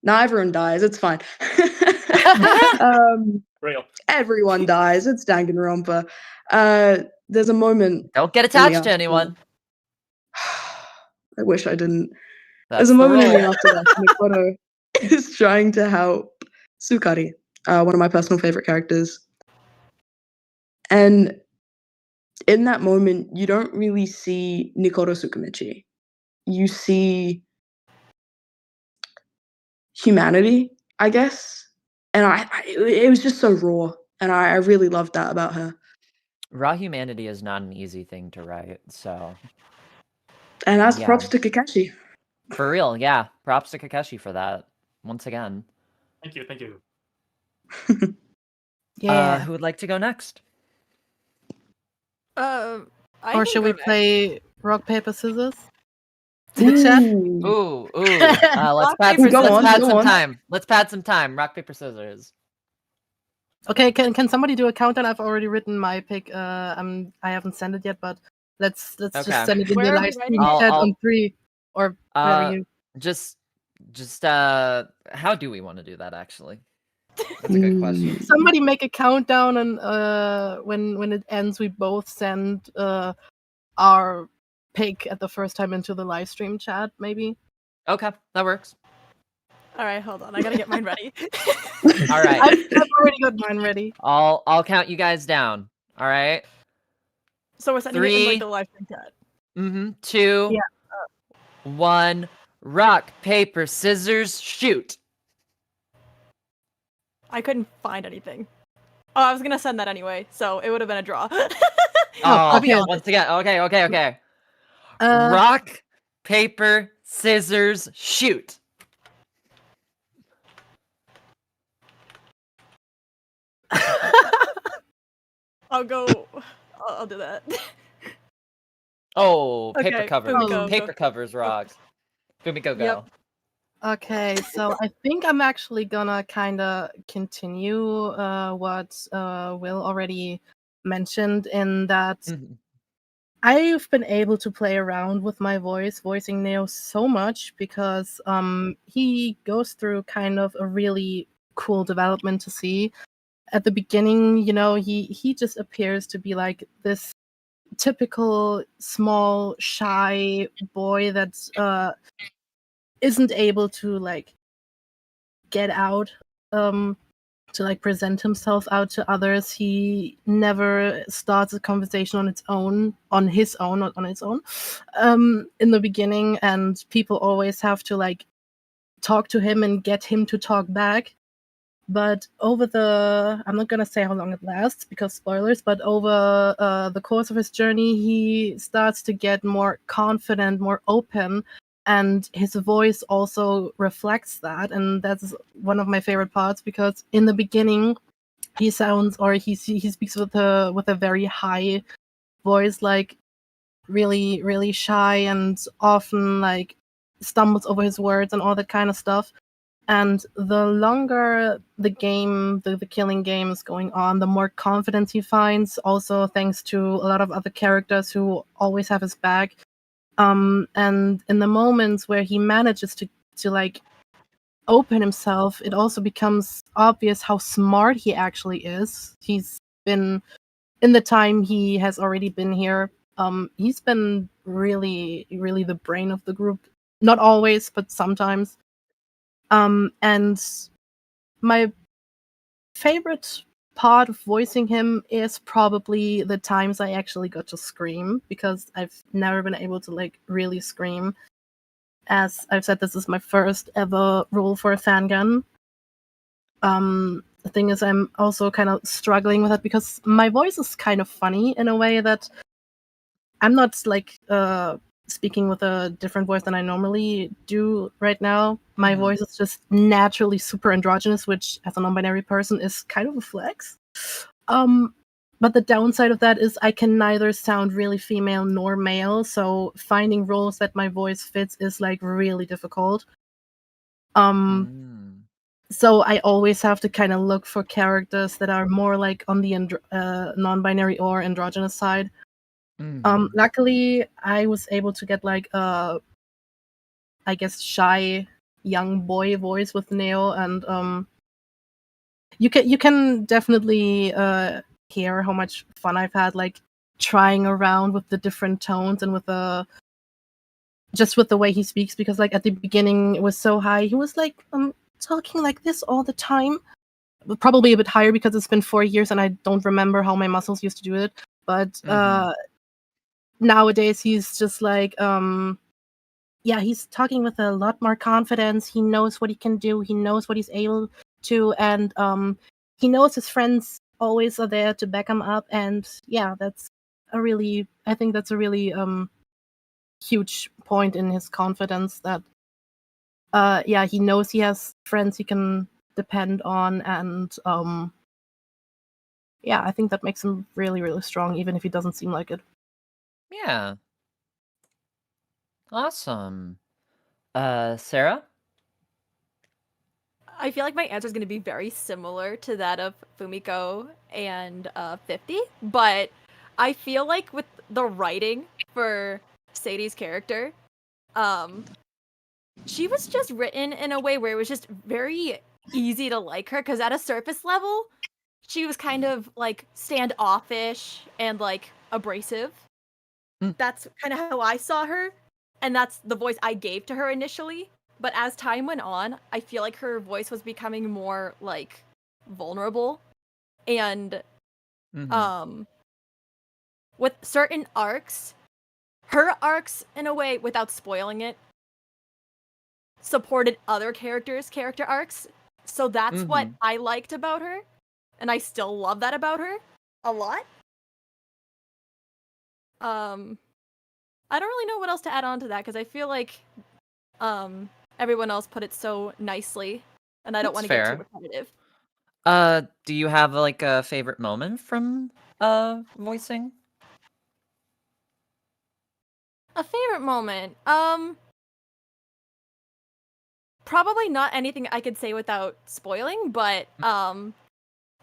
Speaker 7: Now everyone dies, it's fine.
Speaker 6: Real.
Speaker 7: Everyone dies, it's Danganronpa. There's a moment.
Speaker 2: Don't get attached to anyone.
Speaker 7: I wish I didn't.
Speaker 2: That's
Speaker 7: There's a
Speaker 2: the
Speaker 7: moment in
Speaker 2: rule.
Speaker 7: the afterlife Nikoro is trying to help Sukari, one of my personal favorite characters. And in that moment, you don't really see Nikoro Sukamichi. You see humanity, I guess. And it was just so raw, and I really loved that about her.
Speaker 2: Raw humanity is not an easy thing to write, so.
Speaker 7: And that's props to Kakashi.
Speaker 2: For real, yeah. Props to Kakashi for that. Once again.
Speaker 6: Thank you.
Speaker 8: Yeah.
Speaker 2: Who would like to go next?
Speaker 8: Or should we play rock, paper, scissors? In the chat?
Speaker 2: Ooh. Let's pad some time. Let's pad some time. Rock, paper, scissors.
Speaker 8: Okay, can somebody do a countdown? I've already written my pick. I haven't sent it yet, but let's just send it in the live stream chat on 3 or whatever you.
Speaker 2: Just how do we want to do that actually? That's a good question.
Speaker 8: Somebody make a countdown, and when it ends, we both send our pick at the first time into the live stream chat, maybe.
Speaker 2: Okay, that works.
Speaker 1: All right, hold on. I gotta get mine ready.
Speaker 2: All right.
Speaker 8: I've already got mine ready.
Speaker 2: I'll count you guys down. All right.
Speaker 1: So we're sending it in
Speaker 2: 3,
Speaker 1: like the live stream chat.
Speaker 2: 2,
Speaker 8: Yeah.
Speaker 2: 1. Rock, paper, scissors, shoot.
Speaker 1: I couldn't find anything. Oh, I was gonna send that anyway, so it would have been a draw.
Speaker 2: Oh,
Speaker 8: be honest.
Speaker 2: once again. Okay.
Speaker 8: Uh,
Speaker 2: Rock, paper, scissors, shoot.
Speaker 1: I'll go. I'll do that.
Speaker 2: Oh, paper
Speaker 1: Okay,
Speaker 2: cover.
Speaker 1: Fumiko,
Speaker 2: Paper
Speaker 1: go.
Speaker 2: covers rocks. Fumiko, go.
Speaker 1: Yep.
Speaker 8: Okay, so I think I'm actually gonna kind of continue what Will already mentioned in that
Speaker 2: Mhm.
Speaker 8: I've been able to play around with my voicing Neo so much because he goes through kind of a really cool development to see. At the beginning, he just appears to be like this typical small shy boy that isn't able to like get out to like present himself out to others. He never starts a conversation on his own, not on its own, in the beginning, and people always have to like talk to him and get him to talk back. But I'm not gonna say how long it lasts because spoilers, but over the course of his journey, he starts to get more confident, more open, and his voice also reflects that. And that's one of my favorite parts because in the beginning, he speaks with a very high voice, like really, really shy, and often like stumbles over his words and all that kind of stuff. And the longer the killing game is going on, the more confidence he finds, also thanks to a lot of other characters who always have his back. And in the moments where he manages to like open himself, it also becomes obvious how smart he actually is. He's been, in the time he has already been here, he's been really, really the brain of the group. Not always, but sometimes. And my favorite part of voicing him is probably the times I actually got to scream, because I've never been able to like really scream. As I've said, this is my first ever role for a fangun. The thing is, I'm also kind of struggling with it because my voice is kind of funny in a way that I'm not like speaking with a different voice than I normally do right now. My voice is just naturally super androgynous, which as a non-binary person is kind of a flex. But the downside of that is I can neither sound really female nor male, so finding roles that my voice fits is like really difficult. So I always have to kind of look for characters that are more like on the non-binary or androgynous side. Luckily, I was able to get like a, I guess, shy young boy voice with Neo, and you can definitely hear how much fun I've had like trying around with the different tones and with the way he speaks, because like at the beginning it was so high. He was like talking like this all the time. Probably a bit higher because it's been 4 years and I don't remember how my muscles used to do it. But nowadays he's just like he's talking with a lot more confidence. He knows what he can do, he knows what he's able to, and he knows his friends always are there to back him up. And I think that's a really huge point in his confidence, that he knows he has friends he can depend on, and I think that makes him really, really strong, even if he doesn't seem like it.
Speaker 2: Yeah. Awesome. Sarah?
Speaker 1: I feel like my answer is going to be very similar to that of Fumiko and 50, but I feel like with the writing for Sadie's character, she was just written in a way where it was just very easy to like her, because at a surface level, she was kind of like standoffish and like abrasive. That's kind of how I saw her, and that's the voice I gave to her initially. but as time went on, I feel like her voice was becoming more like vulnerable, and with certain arcs, her arcs in a way, without spoiling it, supported other characters' character arcs. So that's what I liked about her, and I still love that about her a lot. I don't really know what else to add on to that because I feel like everyone else put it so nicely, and I don't want to get too repetitive.
Speaker 2: Do you have like a favorite moment from voicing?
Speaker 1: A favorite moment? Probably not anything I could say without spoiling, but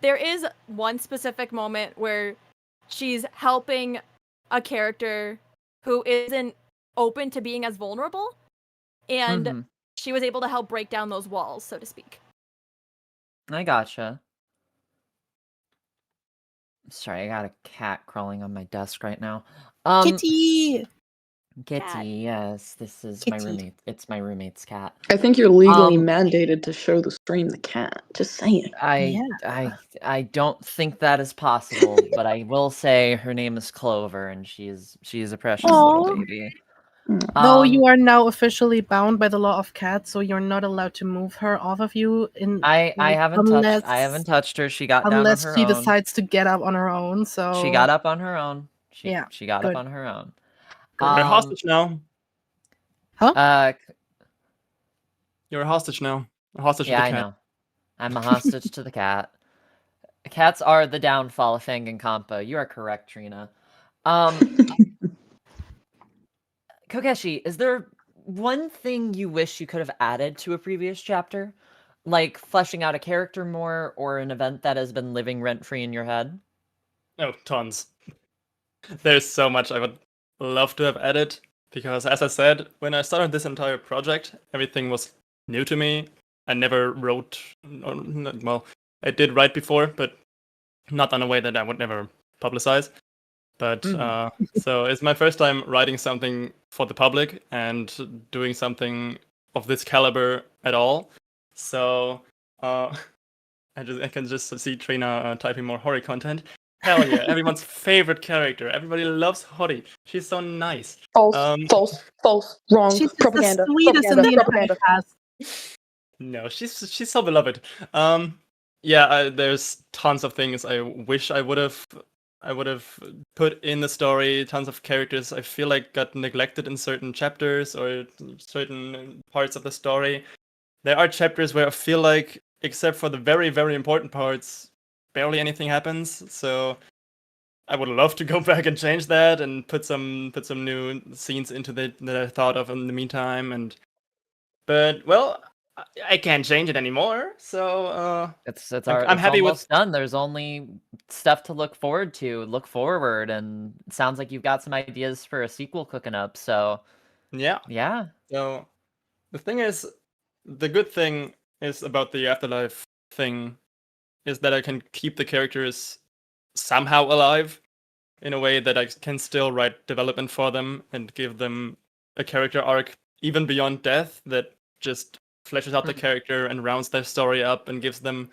Speaker 1: there is one specific moment where she's helping a character who isn't open to being as vulnerable, and she was able to help break down those walls, so to speak.
Speaker 2: I gotcha. Sorry, I got a cat crawling on my desk right now.
Speaker 8: Kitty!
Speaker 2: Kitty,
Speaker 1: Cat.
Speaker 2: yes, this is my
Speaker 8: Kitty.
Speaker 2: roommate. It's my roommate's cat.
Speaker 7: I think you're legally mandated to show the stream the cat. Just saying.
Speaker 2: I don't think that is possible, but I will say her name is Clover, and she is a precious little
Speaker 8: Aw.
Speaker 2: baby.
Speaker 8: Though you are now officially bound by the law of cats, so you're not allowed to move her off of you.
Speaker 2: I haven't touched her. She got down on
Speaker 8: unless
Speaker 2: her
Speaker 8: she
Speaker 2: own.
Speaker 8: decides to get up on her own. So
Speaker 2: She got up on her own. She got
Speaker 8: good.
Speaker 2: up on her own.
Speaker 6: You're hostage now.
Speaker 8: Huh?
Speaker 6: You're a hostage now. A hostage to the
Speaker 2: Yeah,
Speaker 6: cat.
Speaker 2: I know. I'm a hostage to the cat. Cats are the downfall of Fanganconpa. You are correct, Trina. Kokeshi, is there one thing you wish you could have added to a previous chapter? Like fleshing out a character more, or an event that has been living rent-free in your head?
Speaker 6: Oh, tons. There's so much I would love to have added, because as I said, when I started this entire project, everything was new to me. I never wrote, well, I did write before, but not in a way that I would never publicize. But so it's my first time writing something for the public and doing something of this caliber at all. So I can just see Trina typing more Hori content. Hell yeah, everyone's favorite character. Everybody loves Hori. She's so nice.
Speaker 7: False, wrong,
Speaker 8: She's
Speaker 7: propaganda.
Speaker 8: the sweetest in the entire
Speaker 7: propaganda.
Speaker 8: cast.
Speaker 6: No, she's so beloved. There's tons of things I wish I would have put in the story. Tons of characters I feel like got neglected in certain chapters or certain parts of the story. There are chapters where I feel like, except for the very, very important parts, barely anything happens. So I would love to go back and change that and put some new scenes into that I thought of in the meantime. But well, I can't change it anymore. So
Speaker 2: it's
Speaker 6: I'm happy
Speaker 2: almost done. There's only stuff to look forward to, look forward, and it sounds like you've got some ideas for a sequel cooking up. So yeah.
Speaker 6: So the thing is, the good thing is about the afterlife thing is that I can keep the characters somehow alive in a way that I can still write development for them and give them a character arc even beyond death that just fleshes out the character and rounds their story up and gives them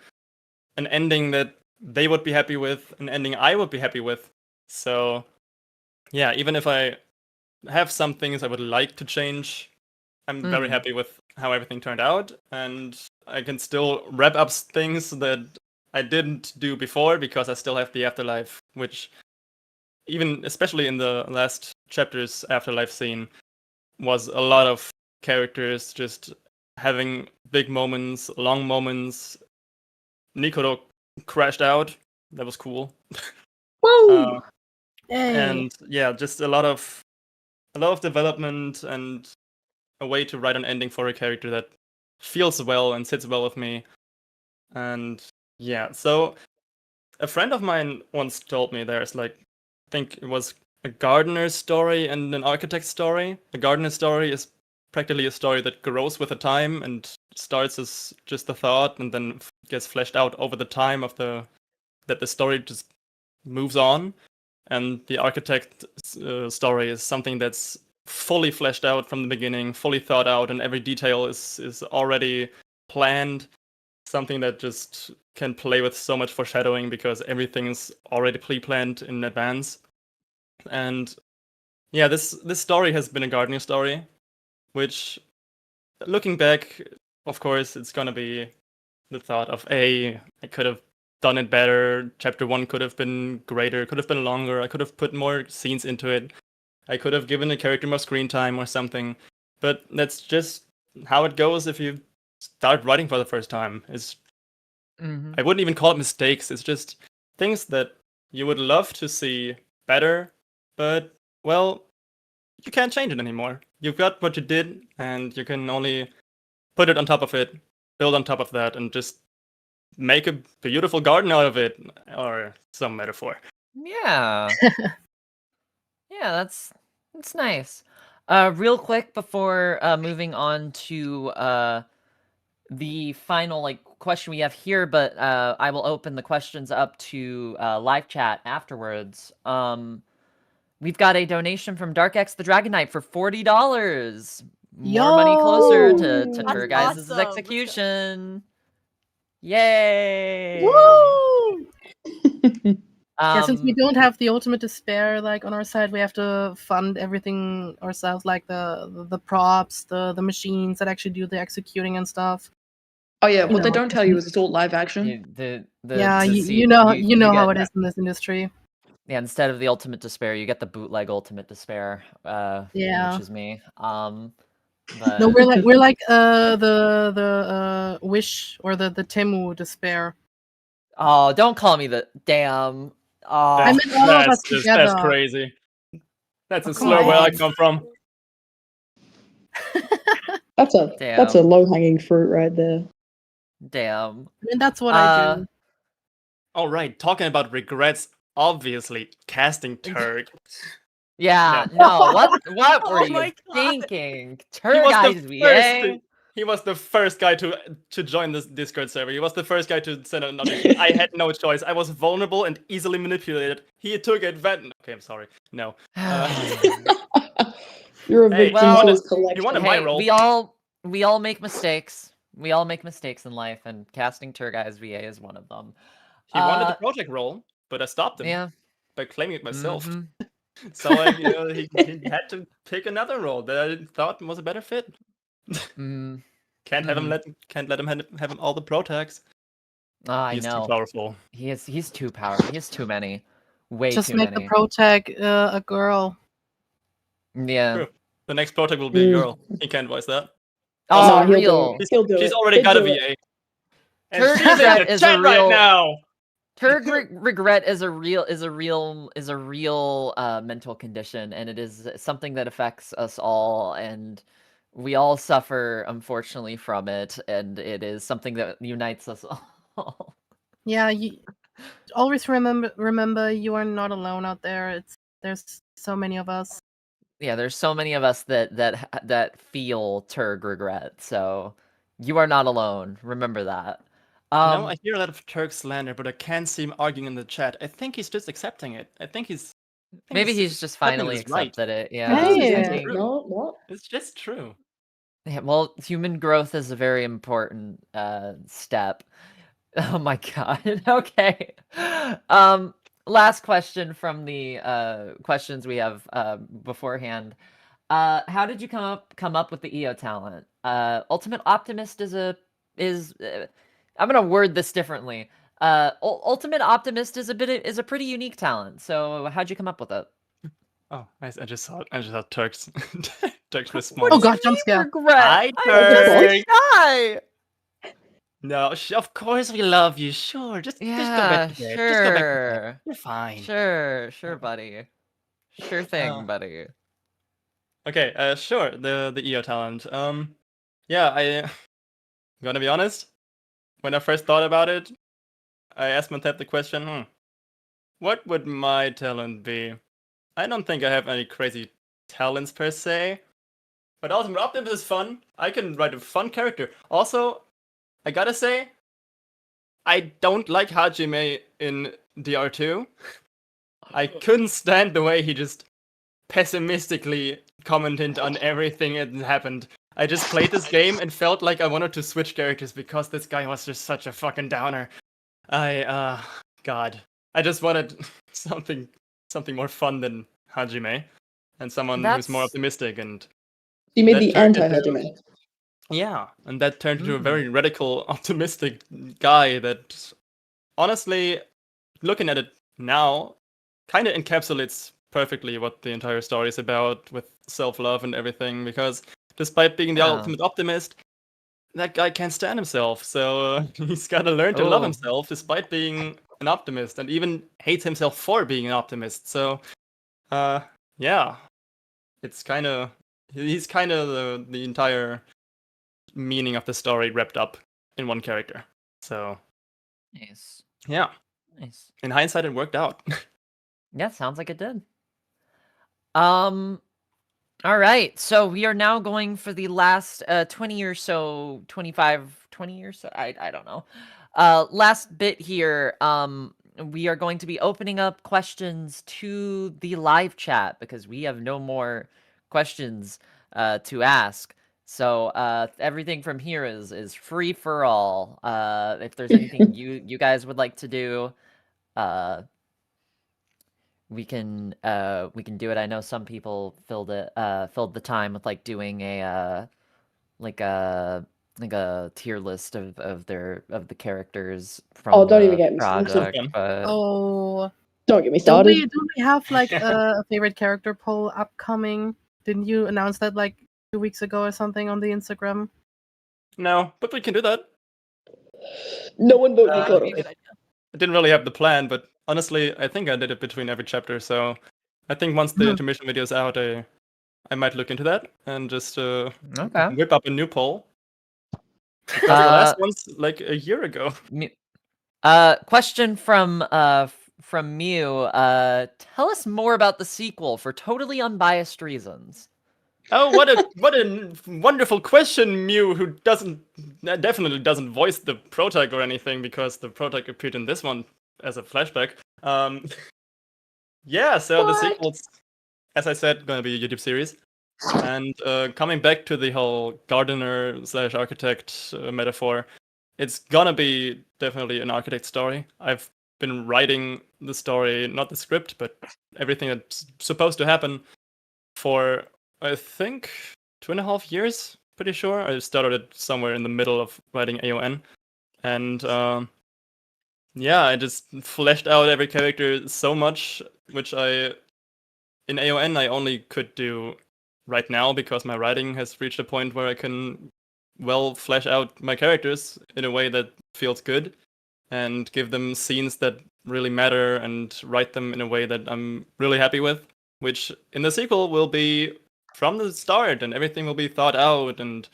Speaker 6: an ending that they would be happy with, an ending I would be happy with. So yeah, even if I have some things I would like to change, I'm very happy with how everything turned out, and I can still wrap up things that I didn't do before because I still have the afterlife, which even especially in the last chapter's afterlife scene was a lot of characters just having big moments, long moments. Nikoro crashed out. That was cool.
Speaker 7: Woo!
Speaker 6: And yeah, just a lot of development and a way to write an ending for a character that feels well and sits well with me. And yeah, so a friend of mine once told me there's like, I think it was a gardener's story and an architect's story. A gardener's story is practically a story that grows with the time and starts as just a thought and then gets fleshed out over the time of that the story just moves on. And the architect story is something that's fully fleshed out from the beginning, fully thought out, and every detail is already planned. Something that just can play with so much foreshadowing because everything is already pre-planned in advance. And yeah, this story has been a gardening story, which, looking back, of course, it's gonna be the thought of, I could have done it better. Chapter 1 could have been greater, could have been longer. I could have put more scenes into it. I could have given the character more screen time or something. But that's just how it goes if you start writing for the first time. I wouldn't even call it mistakes. It's just things that you would love to see better, but, well, you can't change it anymore. You've got what you did, and you can only put it on top of it, build on top of that, and just make a beautiful garden out of it, or some metaphor.
Speaker 2: Yeah. Yeah, that's nice. Real quick before moving on to the final question we have here, but I will open the questions up to live chat afterwards. We've got a donation from Dark X the Dragon Knight for $40. More money closer to
Speaker 8: Yo!
Speaker 2: Tur
Speaker 1: That's
Speaker 2: Guys'
Speaker 1: awesome. Let's go.
Speaker 2: execution. Yay!
Speaker 8: Woo! Yeah, since we
Speaker 2: Um,
Speaker 8: don't have the ultimate despair on our side, we have to fund everything ourselves, like the props, the machines that actually do the executing and stuff.
Speaker 7: Oh yeah, what they
Speaker 8: know,
Speaker 7: don't tell you is it's all live action.
Speaker 8: Yeah,
Speaker 2: the
Speaker 8: you
Speaker 2: seat-
Speaker 8: know how
Speaker 2: get-
Speaker 8: it is in this industry.
Speaker 2: Yeah, instead of the ultimate despair, you get the bootleg ultimate despair.
Speaker 8: Yeah.
Speaker 2: Which is me.
Speaker 8: No,
Speaker 2: But
Speaker 8: we're like the wish or the Temu despair.
Speaker 2: oh, don't call me the damn. Oh,
Speaker 8: I meant all of us
Speaker 6: That's
Speaker 8: together.
Speaker 6: crazy. That's a
Speaker 8: Oh, come
Speaker 6: slur where I
Speaker 8: on.
Speaker 6: come from.
Speaker 7: That's a
Speaker 2: Damn.
Speaker 7: low hanging fruit right there.
Speaker 2: damn.
Speaker 8: I mean, that's what I do.
Speaker 6: All right, talking about regrets, obviously casting Turk.
Speaker 2: Yeah, no. What were
Speaker 1: Oh
Speaker 2: you
Speaker 1: my God.
Speaker 2: thinking?
Speaker 6: He
Speaker 2: Tur
Speaker 6: was
Speaker 2: Guys
Speaker 6: the
Speaker 2: VA?
Speaker 6: first. He was the first guy to join this Discord server. He was the first guy to send an audition. I had no choice. I was vulnerable and easily manipulated. He took advantage. Okay, I'm sorry. No.
Speaker 7: You're a
Speaker 6: Hey,
Speaker 7: victim
Speaker 2: well,
Speaker 7: to his
Speaker 6: he
Speaker 7: collection.
Speaker 6: wanted my
Speaker 2: Hey,
Speaker 6: role.
Speaker 2: we all make mistakes. We all make mistakes in life, and casting Tur Guys VA is one of them.
Speaker 6: He wanted the project role, but I stopped him
Speaker 2: Yeah.
Speaker 6: by claiming it myself.
Speaker 2: Mhm.
Speaker 6: So he had to pick another role that I thought was a better fit.
Speaker 2: Mm.
Speaker 6: Can't have him have all the pro tags.
Speaker 2: Oh, I
Speaker 6: He's
Speaker 2: know.
Speaker 6: too powerful.
Speaker 2: He's too powerful. He has too many. Way
Speaker 8: Just
Speaker 2: too
Speaker 8: make
Speaker 2: many.
Speaker 8: the pro tag a girl.
Speaker 2: Yeah.
Speaker 6: True. The next project will be a girl. He can't voice that.
Speaker 2: Oh,
Speaker 6: Also,
Speaker 7: he'll
Speaker 2: real.
Speaker 7: do it. He'll do
Speaker 6: she's
Speaker 7: it.
Speaker 6: already
Speaker 7: He'll
Speaker 6: got a
Speaker 7: do it.
Speaker 6: VA. And
Speaker 2: Turd
Speaker 6: she's in
Speaker 2: regret
Speaker 6: the
Speaker 2: is a
Speaker 6: chat right
Speaker 2: real-
Speaker 6: now.
Speaker 2: Turd regret is a real mental condition, and it is something that affects us all, and we all suffer unfortunately from it, and it is something that unites us all.
Speaker 8: Yeah, you always remember you are not alone out there. There's so many of us.
Speaker 2: Yeah, there's so many of us that feel Turd regret, so you are not alone. Remember that.
Speaker 6: No, I hear a lot of Turk slander, but I can't see him arguing in the chat. I think he's just accepting it. I think
Speaker 2: maybe he's just
Speaker 6: accepting
Speaker 2: finally
Speaker 6: this right.
Speaker 2: accepted it. Yeah.
Speaker 8: Hey.
Speaker 7: No, what?
Speaker 6: It's just true.
Speaker 2: Yeah, well, human growth is a very important step. Oh my god. Okay. Last question from the questions we have beforehand. How did you come up with the EO talent? Ultimate Optimist is I'm gonna word this differently. Ultimate Optimist is a pretty unique talent. So how'd you come up with it?
Speaker 6: Oh, nice. I just saw Turk's Turk's response.
Speaker 8: Oh god, jump scare.
Speaker 6: Hi,
Speaker 2: I'm just
Speaker 6: Turk.
Speaker 2: shy.
Speaker 6: No, of course we love you. Sure, just go
Speaker 2: Yeah,
Speaker 6: back to bed. Just go back to bed.
Speaker 2: sure.
Speaker 6: You're fine.
Speaker 2: Sure, buddy. Sure thing, buddy.
Speaker 6: Okay, sure. The EO talent. Yeah, I'm gonna be honest. When I first thought about it, I asked myself the question, what would my talent be? I don't think I have any crazy talents per se. But Ultimate Optimist is fun. I can write a fun character. Also, I gotta say, I don't like Hajime in DR2. I couldn't stand the way he just pessimistically commented on everything that happened. I just played this game and felt like I wanted to switch characters because this guy was just such a fucking downer. God. I just wanted something more fun than Hajime, and someone who's more
Speaker 2: That's-
Speaker 6: optimistic, and
Speaker 7: You made
Speaker 6: that
Speaker 7: the
Speaker 6: turned
Speaker 7: anti-Hajime.
Speaker 6: yeah, and that turned into a very radical, optimistic guy that, honestly, looking at it now, kind of encapsulates perfectly what the entire story is about with self-love and everything, because despite being the
Speaker 2: Yeah.
Speaker 6: ultimate optimist, that guy can't stand himself, so he's gotta learn to love
Speaker 2: Oh.
Speaker 6: himself despite being an optimist, and even hates himself for being an optimist. So, yeah, it's he's kind of the entire meaning of the story wrapped up in one character. So,
Speaker 2: Nice.
Speaker 6: yeah,
Speaker 2: Nice.
Speaker 6: in hindsight, it worked out.
Speaker 2: Yeah, sounds like it did. All right, so we are now going for the last 20 or so, 25, 20 or so, I don't know. Last bit here, we are going to be opening up questions to the live chat because we have no more questions to ask. So everything from here is free for all. If there's anything you guys would like to do, we can do it. I know some people filled the time with like doing a like a tier list of the characters from
Speaker 7: Oh, don't even
Speaker 2: the
Speaker 7: get me started.
Speaker 2: project. But
Speaker 8: Oh,
Speaker 7: Don't get me
Speaker 8: don't
Speaker 7: started.
Speaker 8: we have like a favorite character poll upcoming? Didn't you announce that like 2 weeks ago or something on the Instagram?
Speaker 6: No, but we can do that.
Speaker 7: No one vote
Speaker 8: That'd be a
Speaker 7: Jikoro.
Speaker 8: good idea.
Speaker 6: I didn't really have the plan, but honestly, I think I did it between every chapter. So I think once the intermission video is out, I might look into that and just
Speaker 2: okay.
Speaker 6: whip up a new poll. Because the last one's like a year ago.
Speaker 2: Question from Mew. Tell us more about the sequel for totally unbiased reasons.
Speaker 6: Oh, what a wonderful question, Mew, who definitely doesn't voice the protag or anything, because the protag appeared in this one as a flashback. Yeah, so the sequel's, as I said, gonna be a YouTube series. And coming back to the whole gardener/architect metaphor, it's gonna be definitely an architect story. I've been writing the story, not the script, but everything that's supposed to happen for, I think, 2.5 years, pretty sure. I started it somewhere in the middle of writing AON. And yeah, I just fleshed out every character so much, which in AON I only could do right now because my writing has reached a point where I can well flesh out my characters in a way that feels good and give them scenes that really matter and write them in a way that I'm really happy with, which in the sequel will be from the start and everything will be thought out, and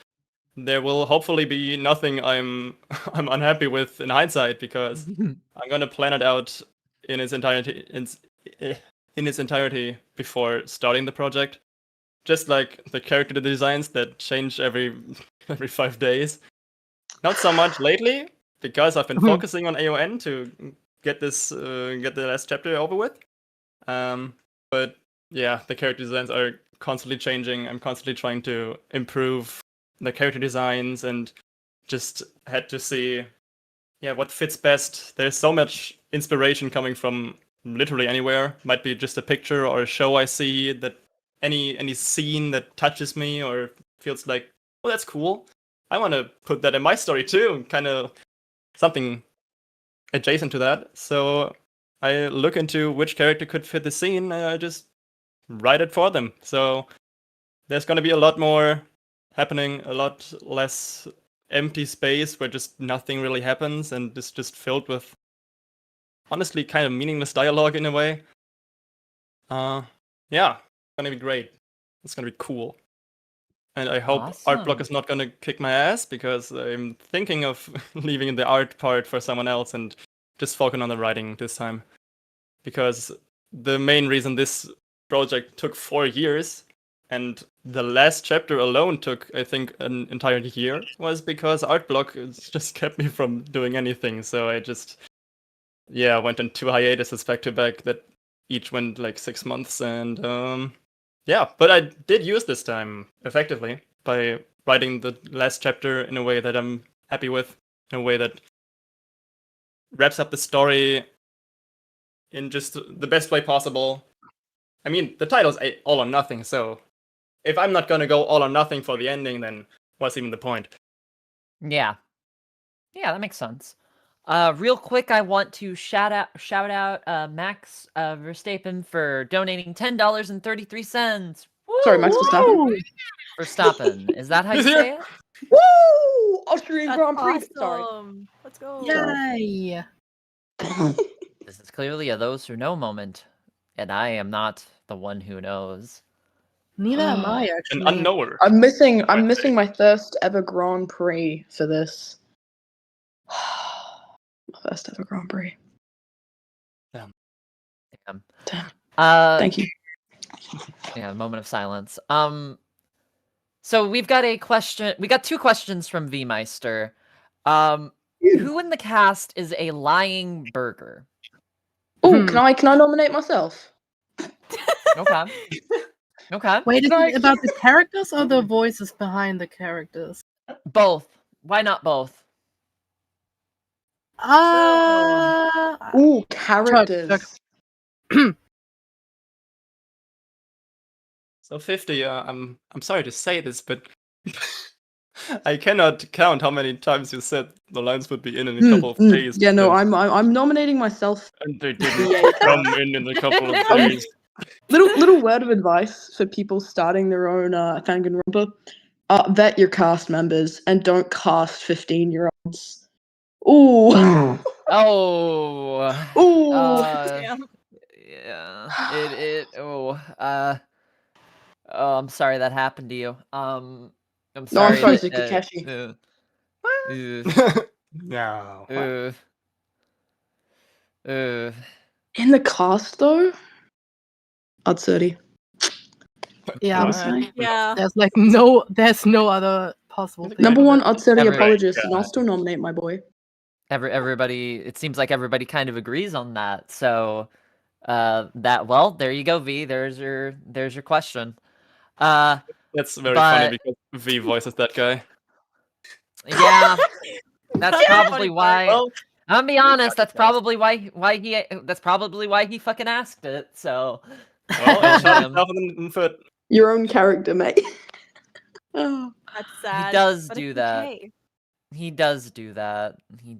Speaker 6: there will hopefully be nothing I'm unhappy with in hindsight, because I'm gonna plan it out in its entirety before starting the project. Just like the character designs that change every 5 days. Not so much lately, because I've been focusing on AON to get the last chapter over with. But yeah, the character designs are constantly changing. I'm constantly trying to improve the character designs and just had to see what fits best. There's so much inspiration coming from literally anywhere. Might be just a picture or a show I see, that any scene that touches me or feels like, oh, that's cool, I want to put that in my story too, kind of something adjacent to that. So I look into which character could fit the scene and I just write it for them. So there's going to be a lot more happening, a lot less empty space where just nothing really happens and it's just filled with honestly kind of meaningless dialogue in a way. Yeah, it's gonna be great. It's gonna be cool. And I hope art block is not gonna kick my ass, because I'm thinking of leaving the art part for someone else and just focusing on the writing this time. Because the main reason this project took 4 years and the last chapter alone took, I think, an entire year, was because art block just kept me from doing anything. So I just went on 2 hiatuses back to back that each went like 6 months, and Yeah, but I did use this time effectively by writing the last chapter in a way that I'm happy with, in a way that wraps up the story in just the best way possible. I mean, the title's all or nothing, so if I'm not gonna go all or nothing for the ending, then what's even the point?
Speaker 2: Yeah. Yeah, that makes sense. Real quick, I want to shout out Max Verstappen for donating $10.33.
Speaker 7: Sorry, Max Verstappen.
Speaker 2: Verstappen. Is that how you
Speaker 6: He's
Speaker 2: say
Speaker 6: here.
Speaker 2: it?
Speaker 7: Woo! Austrian
Speaker 1: That's
Speaker 7: Grand Prix.
Speaker 1: awesome. Let's go.
Speaker 8: Yay!
Speaker 7: Sorry.
Speaker 2: This is clearly a those who know moment, and I am not the one who knows.
Speaker 8: Neither am I
Speaker 6: An
Speaker 8: actually.
Speaker 6: unknower.
Speaker 7: I'm missing
Speaker 6: I'd say.
Speaker 7: my first ever Grand Prix for this. My first ever Grand Prix.
Speaker 2: Damn.
Speaker 7: Damn.
Speaker 2: Thank
Speaker 7: Thank you.
Speaker 2: Yeah, moment of silence. So we've got a question. We got 2 questions from V Meister. Who in the cast is a lying burger?
Speaker 7: Oh, can I nominate myself?
Speaker 2: Okay. Okay.
Speaker 8: Wait, is
Speaker 7: Can I-
Speaker 8: it about the characters or the voices behind the characters?
Speaker 2: Both. Why not both?
Speaker 7: Ooh, characters.
Speaker 6: So 50. I'm sorry to say this, but I cannot count how many times you said the lines would be in a couple of days.
Speaker 7: Yeah, no,
Speaker 6: because-
Speaker 7: I'm nominating myself.
Speaker 6: And they didn't come in a couple of days.
Speaker 7: Little word of advice for people starting their own Fanganconpa. Vet your cast members and don't cast 15-year-olds. Ooh.
Speaker 2: Oh.
Speaker 7: Ooh.
Speaker 1: Damn.
Speaker 2: Yeah. Oh, I'm sorry that happened to you. I'm sorry.
Speaker 7: No, I'm sorry,
Speaker 2: that,
Speaker 7: Zukakeshi.
Speaker 6: No.
Speaker 7: In the cast though? Odd30.
Speaker 8: Yeah,
Speaker 6: What?
Speaker 1: Yeah.
Speaker 8: there's no other possible thing.
Speaker 7: Number one,
Speaker 8: but-
Speaker 7: Odd30
Speaker 2: Every-
Speaker 7: apologist,
Speaker 6: God.
Speaker 7: and I'll still nominate my boy.
Speaker 2: Everybody, it seems like everybody kind of agrees on that. So, there you go, V. There's your question.
Speaker 6: That's very
Speaker 2: But-
Speaker 6: funny because V voices that guy.
Speaker 2: Yeah, that's
Speaker 1: Yeah.
Speaker 2: probably
Speaker 1: Funny
Speaker 2: why.
Speaker 6: Well,
Speaker 2: I'm gonna be honest. That's probably why he fucking asked it. So,
Speaker 6: well, shot himself in the foot.
Speaker 7: Your own character, mate. Oh.
Speaker 1: That's sad.
Speaker 2: does
Speaker 1: but
Speaker 2: do
Speaker 1: it's
Speaker 2: that.
Speaker 1: okay.
Speaker 2: he does do that.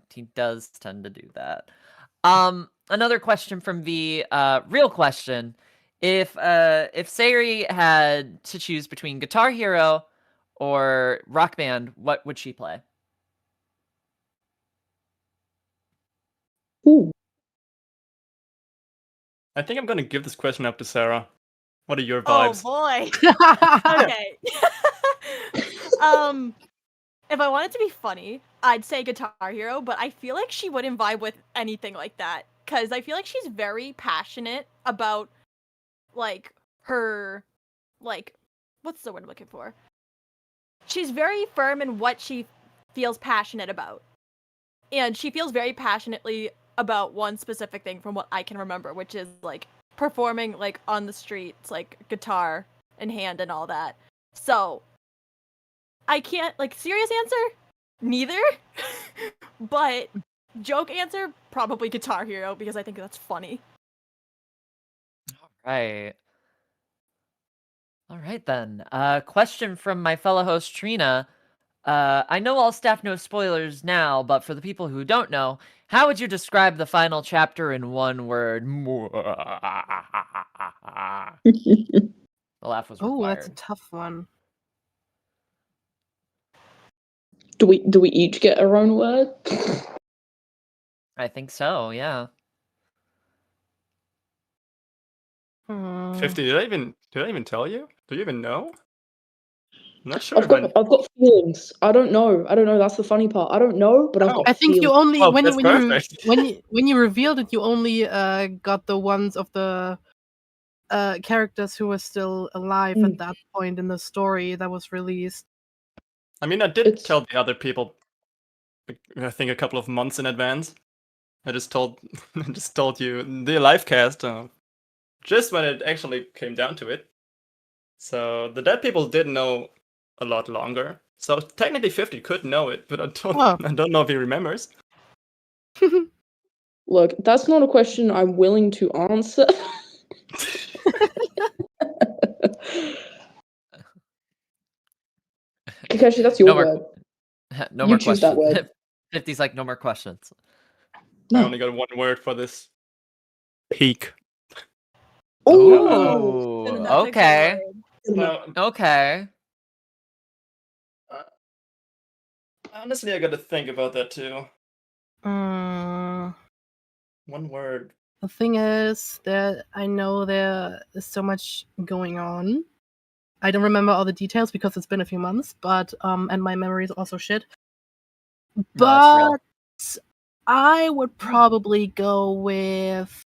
Speaker 2: He does tend to do that. Another question from V. Real question: if Sayuri had to choose between Guitar Hero or Rock Band, what would she play?
Speaker 7: Ooh.
Speaker 6: I think I'm gonna give this question up to Sarah. What are your
Speaker 1: Oh
Speaker 6: vibes?
Speaker 1: boy. Okay. If I wanted to be funny, I'd say Guitar Hero, but I feel like she wouldn't vibe with anything like that. Cause I feel like she's very passionate about like her what's the word I'm looking for? She's very firm in what she feels passionate about. And she feels very passionately about one specific thing from what I can remember, which is like performing like on the streets, like guitar in hand and all that. So I can't serious answer, neither. But joke answer, probably Guitar Hero because I think that's funny.
Speaker 2: Right. All right then. Question from my fellow host Trina. I know all staff know spoilers now, but for the people who don't know, how would you describe the final chapter in one word? The laugh was
Speaker 8: Oh,
Speaker 2: required.
Speaker 8: that's a tough one.
Speaker 7: Do we each get our own word?
Speaker 2: I think so. Yeah.
Speaker 6: 50. Did I even tell you? Do you even know? I'm not sure.
Speaker 7: I've got feelings. I don't know. That's the funny part. I don't know, but I've got
Speaker 8: I think you
Speaker 7: feelings.
Speaker 8: only
Speaker 6: Oh,
Speaker 8: when
Speaker 6: that's
Speaker 8: you
Speaker 6: perfect.
Speaker 8: when you revealed it, you only got the ones of the characters who were still alive at that point in the story that was released.
Speaker 6: I mean, I did
Speaker 7: It's-
Speaker 6: tell the other people. I think a couple of months in advance. I just told you the live cast just when it actually came down to it. So the dead people did know a lot longer. So technically 50 could know it, but
Speaker 8: Oh.
Speaker 6: I don't know if he remembers.
Speaker 7: Look, that's not a question I'm willing to answer. Kakashi, that's your
Speaker 2: No more,
Speaker 7: word.
Speaker 2: no
Speaker 7: You
Speaker 2: more
Speaker 7: choose that
Speaker 2: questions.
Speaker 7: word.
Speaker 2: 50's like, no more questions.
Speaker 6: I
Speaker 7: No.
Speaker 6: only got one word for this. Peak.
Speaker 2: Ooh,
Speaker 1: And that takes a
Speaker 2: okay.
Speaker 1: word.
Speaker 6: Now,
Speaker 2: Okay.
Speaker 6: honestly, I gotta think about that too.
Speaker 8: Mm,
Speaker 6: One word.
Speaker 8: the thing is that I know there is so much going on. I don't remember all the details because it's been a few months, but and my memory is also shit.
Speaker 2: No, that's real.
Speaker 8: But I would probably go with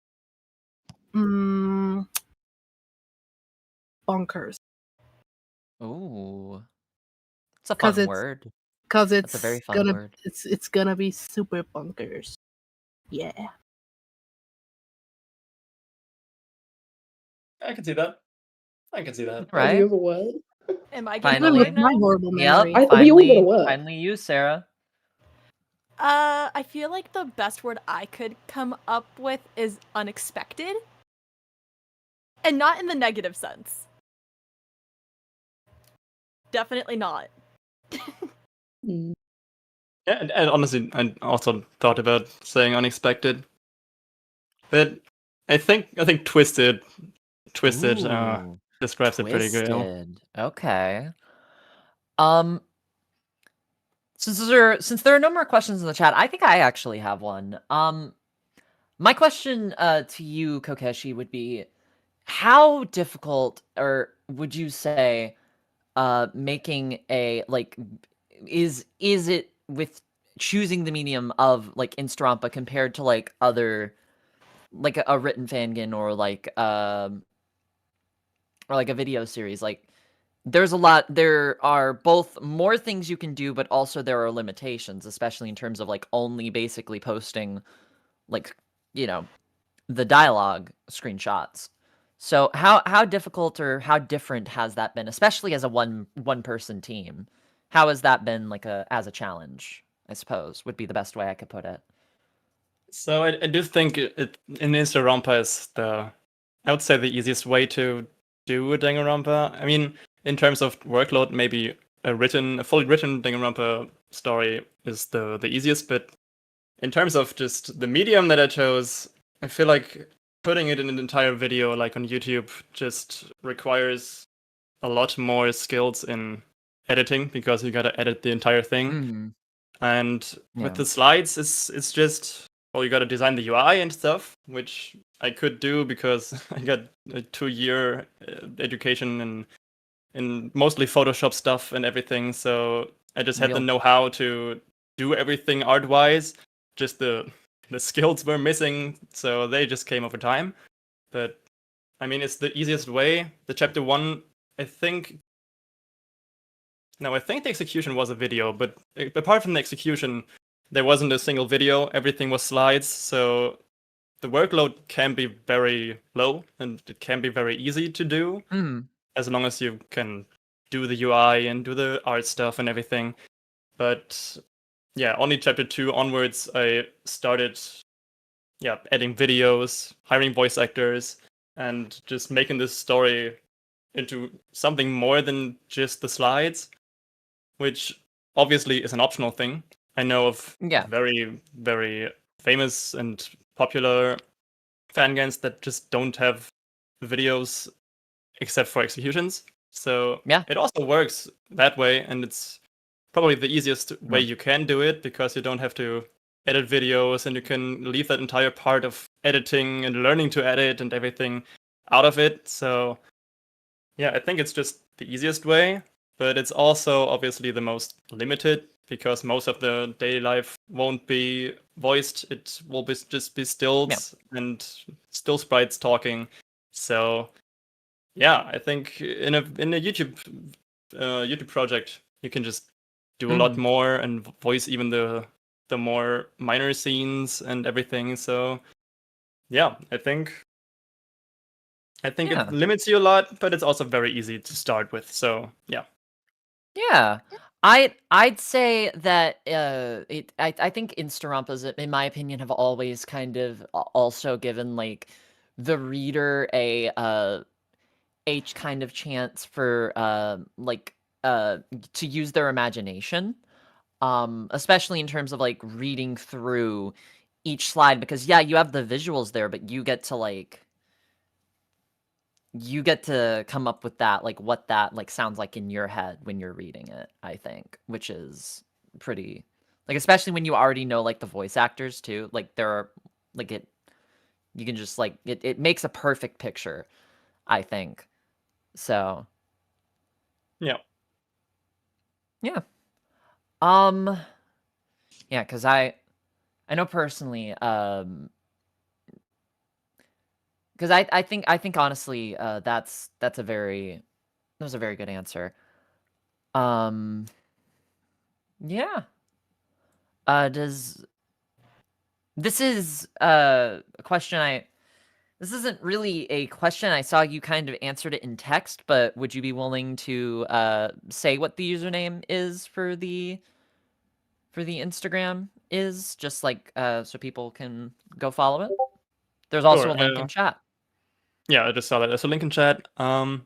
Speaker 8: bonkers.
Speaker 2: Ooh. It's a
Speaker 8: 'Cause
Speaker 2: fun
Speaker 8: it's-
Speaker 2: word.
Speaker 8: Because
Speaker 2: That's a very
Speaker 8: it's
Speaker 2: fun
Speaker 8: gonna
Speaker 2: word.
Speaker 8: it's gonna be super bonkers. Yeah.
Speaker 6: I can see that. I can see that.
Speaker 7: Do
Speaker 2: Right?
Speaker 7: you have a word?
Speaker 1: Am I getting
Speaker 2: Finally.
Speaker 1: one
Speaker 8: With my
Speaker 1: now?
Speaker 8: horrible
Speaker 2: Yep.
Speaker 8: memory.
Speaker 7: We all got a
Speaker 2: Finally,
Speaker 7: word.
Speaker 2: finally you, Sarah.
Speaker 1: I feel like the best word I could come up with is unexpected. And not in the negative sense. Definitely not.
Speaker 7: Mm.
Speaker 6: Yeah, and honestly, I also thought about saying unexpected, but I think twisted
Speaker 2: Ooh,
Speaker 6: describes it pretty good.
Speaker 2: twisted. Okay. Since there are no more questions in the chat, I think I actually have one. My question to you, Kokeshi, would be how difficult, or would you say, making a is it with choosing the medium of like Instarampa compared to like other like a written fangan or like a video series? Like there are both more things you can do, but also there are limitations, especially in terms of like only basically posting like, you know, the dialogue screenshots. So how difficult or how different has that been, especially as a one person team? How has that been like as a challenge, I suppose, would be the best way I could put it.
Speaker 6: So I do think it in Instarampa is I would say the easiest way to do a Danganronpa. I mean, in terms of workload, maybe a fully written Danganronpa story is the easiest, but in terms of just the medium that I chose, I feel like putting it in an entire video like on YouTube just requires a lot more skills in editing because you gotta edit the entire thing.
Speaker 2: Mm-hmm.
Speaker 6: And
Speaker 2: Yeah.
Speaker 6: with the slides, it's just, well, you gotta design the UI and stuff, which I could do because I got a 2-year education in mostly Photoshop stuff and everything. So I just had the
Speaker 2: Real.
Speaker 6: know-how to do everything art-wise. Just the skills were missing, so they just came over time. But I mean, it's the easiest way. The chapter 1, I think the execution was a video, but apart from the execution, there wasn't a single video. Everything was slides, so the workload can be very low and it can be very easy to do as long as you can do the UI and do the art stuff and everything. But yeah, only chapter 2 onwards, I started adding videos, hiring voice actors, and just making this story into something more than just the slides, which obviously is an optional thing. I know of very, very famous and popular fangans that just don't have videos except for executions. So it also works that way, and it's probably the easiest way you can do it because you don't have to edit videos and you can leave that entire part of editing and learning to edit and everything out of it. So yeah, I think it's just the easiest way, but it's also obviously the most limited because most of the daily life won't be voiced. It will just be stills and still sprites talking. So yeah, I think in a YouTube project you can just do a lot more and voice even the more minor scenes and everything. So yeah, I think I think
Speaker 2: Yeah.
Speaker 6: it limits you a lot, but it's also very easy to start with. So yeah.
Speaker 2: Yeah. I'd say that I think Instarampas, in my opinion, have always kind of also given like the reader a kind of chance for to use their imagination, especially in terms of like reading through each slide, because yeah, you have the visuals there, but you get to come up with that, like what that like sounds like in your head when you're reading it, I think, which is pretty, like, especially when you already know like the voice actors too, like there are like you can just like it makes a perfect picture, I think. So
Speaker 6: Yeah.
Speaker 2: yeah. Yeah, because I know personally, because I think honestly, that was a very good answer. Yeah. Does this is a question this isn't really a question. I saw you kind of answered it in text, but would you be willing to say what the username is for the Instagram is, just like so people can go follow it? There's also
Speaker 6: Sure.
Speaker 2: a link in chat.
Speaker 6: Yeah, I just saw that. There's a link in chat. The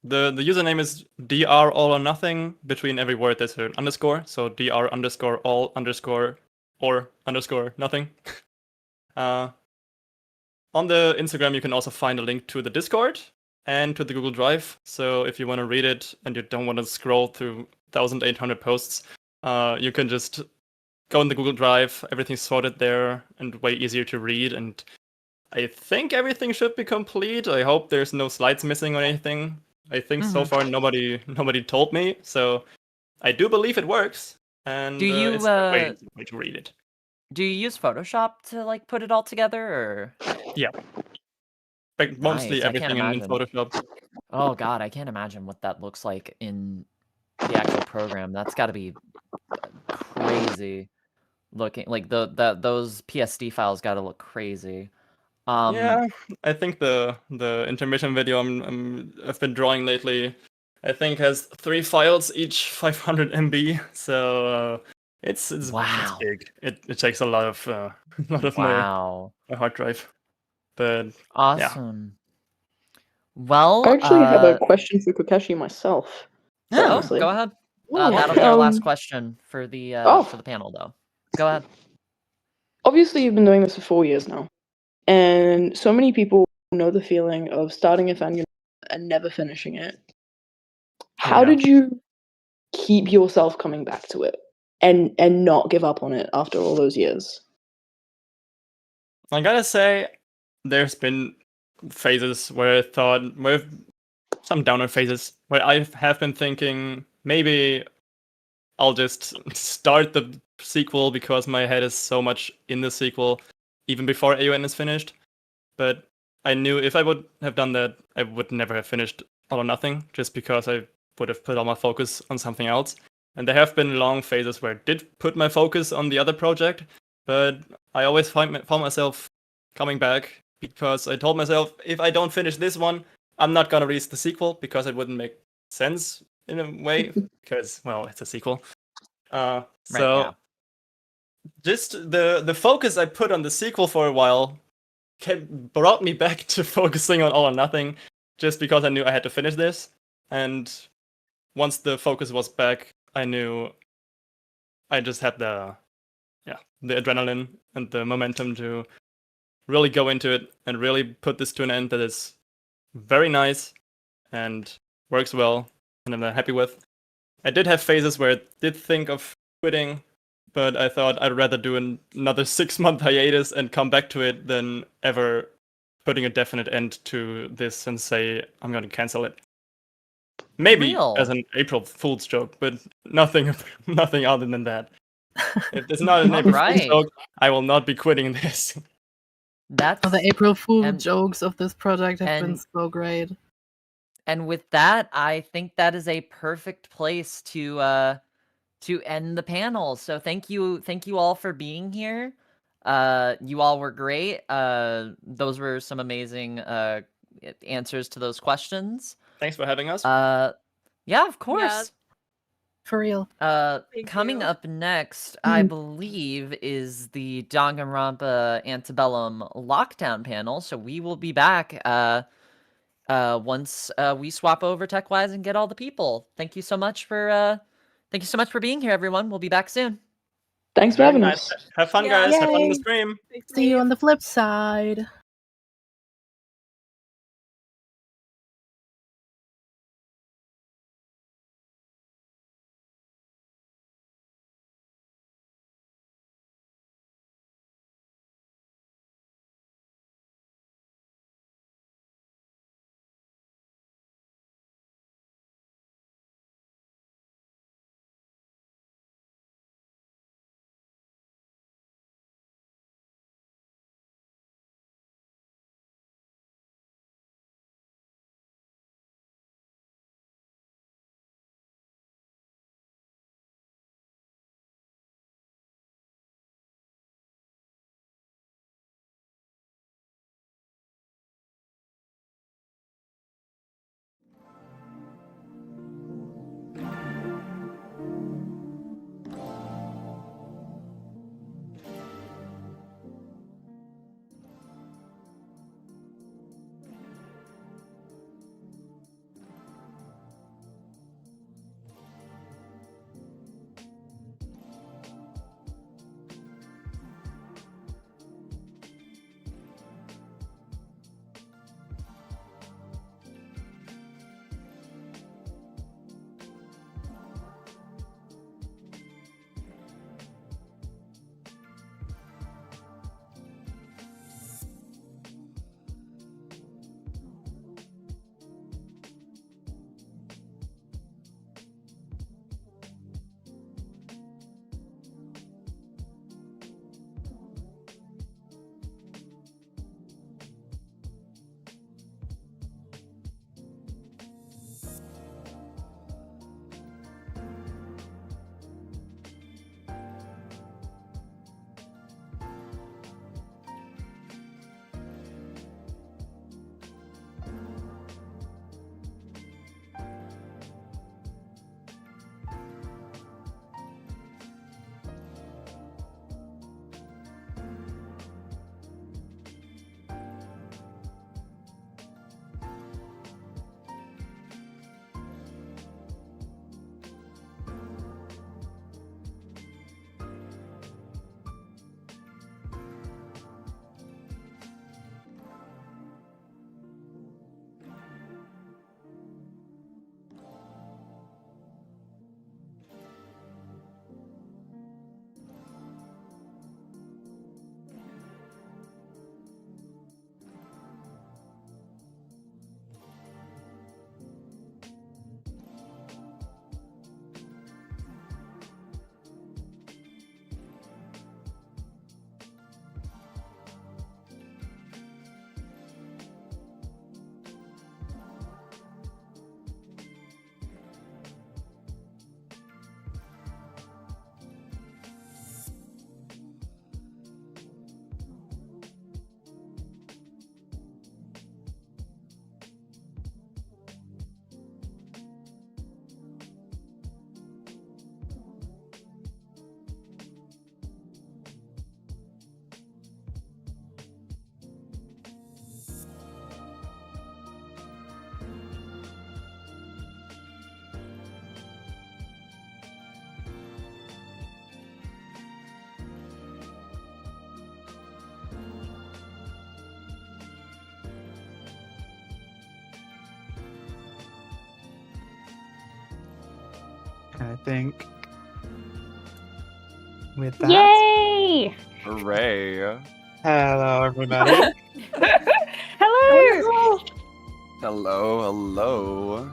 Speaker 6: username is dr all or nothing. Between every word there's an underscore, so dr underscore all underscore or underscore nothing. On the Instagram, you can also find a link to the Discord and to the Google Drive. So if you want to read it and you don't want to scroll through 1,800 posts, you can just go in the Google Drive. Everything's sorted there and way easier to read. And I think everything should be complete. I hope there's no slides missing or anything. I think so far nobody told me, so I do believe it works. And
Speaker 2: Do you
Speaker 6: it's a way to read it.
Speaker 2: do you use Photoshop to like put it all together, or?
Speaker 6: Yeah. Like mostly
Speaker 2: Nice, I can't
Speaker 6: everything in
Speaker 2: imagine.
Speaker 6: Photoshop.
Speaker 2: Oh god, I can't imagine what that looks like in the actual program. That's got to be crazy looking. Like those PSD files got to look crazy.
Speaker 6: Yeah, I think the intermission video I've been drawing lately, I think has 3 files, each 500 MB. So it's
Speaker 2: Wow.
Speaker 6: big. It takes a lot of
Speaker 2: Wow.
Speaker 6: my hard drive. But
Speaker 2: Awesome. Well,
Speaker 7: I actually have a question for Kokeshi myself.
Speaker 2: oh,
Speaker 7: honestly.
Speaker 2: go ahead.
Speaker 7: Oh,
Speaker 2: That'll be our last question for the panel, though. Go ahead.
Speaker 7: Obviously, you've been doing this for 4 years now, and so many people know the feeling of starting a Fangan and never finishing it. How
Speaker 6: Yeah.
Speaker 7: did you keep yourself coming back to it and not give up on it after all those years?
Speaker 6: I gotta say, there's been phases where I thought, with some downer phases, where I have been thinking maybe I'll just start the sequel because my head is so much in the sequel even before AON is finished. But I knew if I would have done that, I would never have finished All or Nothing, just because I would have put all my focus on something else. And there have been long phases where I did put my focus on the other project, but I always found myself coming back because I told myself, if I don't finish this one, I'm not gonna release the sequel because it wouldn't make sense in a way, because, well, it's a sequel. Just the focus I put on the sequel for a while brought me back to focusing on All or Nothing, just because I knew I had to finish this. And once the focus was back, I knew I just had the adrenaline and the momentum to really go into it and really put this to an end that is very nice and works well and I'm happy with. I did have phases where I did think of quitting, but I thought I'd rather do another 6-month hiatus and come back to it than ever putting a definite end to this and say I'm going to cancel it. Maybe as an April Fool's joke, but nothing other than that. If it's not an April Fool's joke, I will not be quitting this.
Speaker 8: The April Fool jokes of this project have been so great.
Speaker 2: And with that, I think that is a perfect place to end the panel. So thank you all for being here. You all were great. Those were some amazing answers to those questions.
Speaker 6: Thanks for having us.
Speaker 2: Yeah, of course.
Speaker 8: For real.
Speaker 2: Coming
Speaker 1: you.
Speaker 2: up next, I believe, is the Danganronpa Antebellum lockdown panel. So we will be back once we swap over tech-wise and get all the people. Thank you so much for being here, everyone. We'll be back soon.
Speaker 7: Thanks for
Speaker 6: Very
Speaker 7: having
Speaker 6: nice.
Speaker 7: us.
Speaker 6: Have fun,
Speaker 1: Yeah.
Speaker 6: guys. Have fun in the
Speaker 8: Yay.
Speaker 6: stream.
Speaker 8: See you on the flip side.
Speaker 3: I think with that,
Speaker 9: Yay!
Speaker 10: Hooray.
Speaker 3: hello everybody.
Speaker 9: Hello!
Speaker 10: Hello, hello.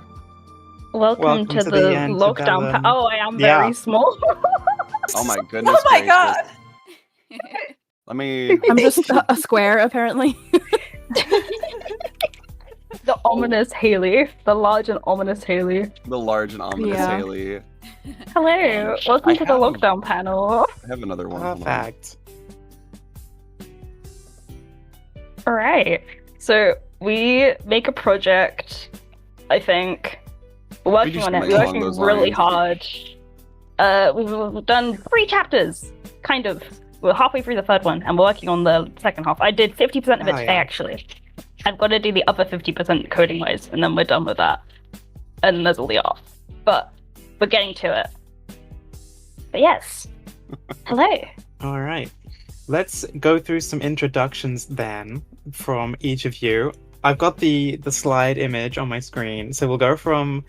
Speaker 9: Welcome to the lockdown.
Speaker 3: Antebellum.
Speaker 9: Oh, I am
Speaker 3: Yeah.
Speaker 9: very small.
Speaker 10: Oh my goodness.
Speaker 1: Oh my
Speaker 10: gracious.
Speaker 1: god!
Speaker 10: Let me.
Speaker 8: I'm just a square, apparently.
Speaker 9: The ominous Haley. The large and ominous Haley.
Speaker 10: The large and ominous
Speaker 8: Yeah.
Speaker 10: Haley.
Speaker 9: Hello! Welcome
Speaker 10: I
Speaker 9: to the
Speaker 10: have-
Speaker 9: lockdown panel.
Speaker 10: I have another one. hold on.
Speaker 3: Perfect.
Speaker 9: Alright. So, we make a project, I think. We're working
Speaker 10: just
Speaker 9: on it.
Speaker 10: like
Speaker 9: We're
Speaker 10: along
Speaker 9: working
Speaker 10: those
Speaker 9: really
Speaker 10: lines.
Speaker 9: hard. We've done 3 chapters, kind of. We're halfway through the 3rd one, and we're working on the 2nd half. I did 50% of it today, actually. I've got to do the other 50% coding-wise, and then we're done with that. And there's all the art. But we're getting to it. But yes. Hello.
Speaker 3: All right. Let's go through some introductions then from each of you. I've got the slide image on my screen, so we'll go from...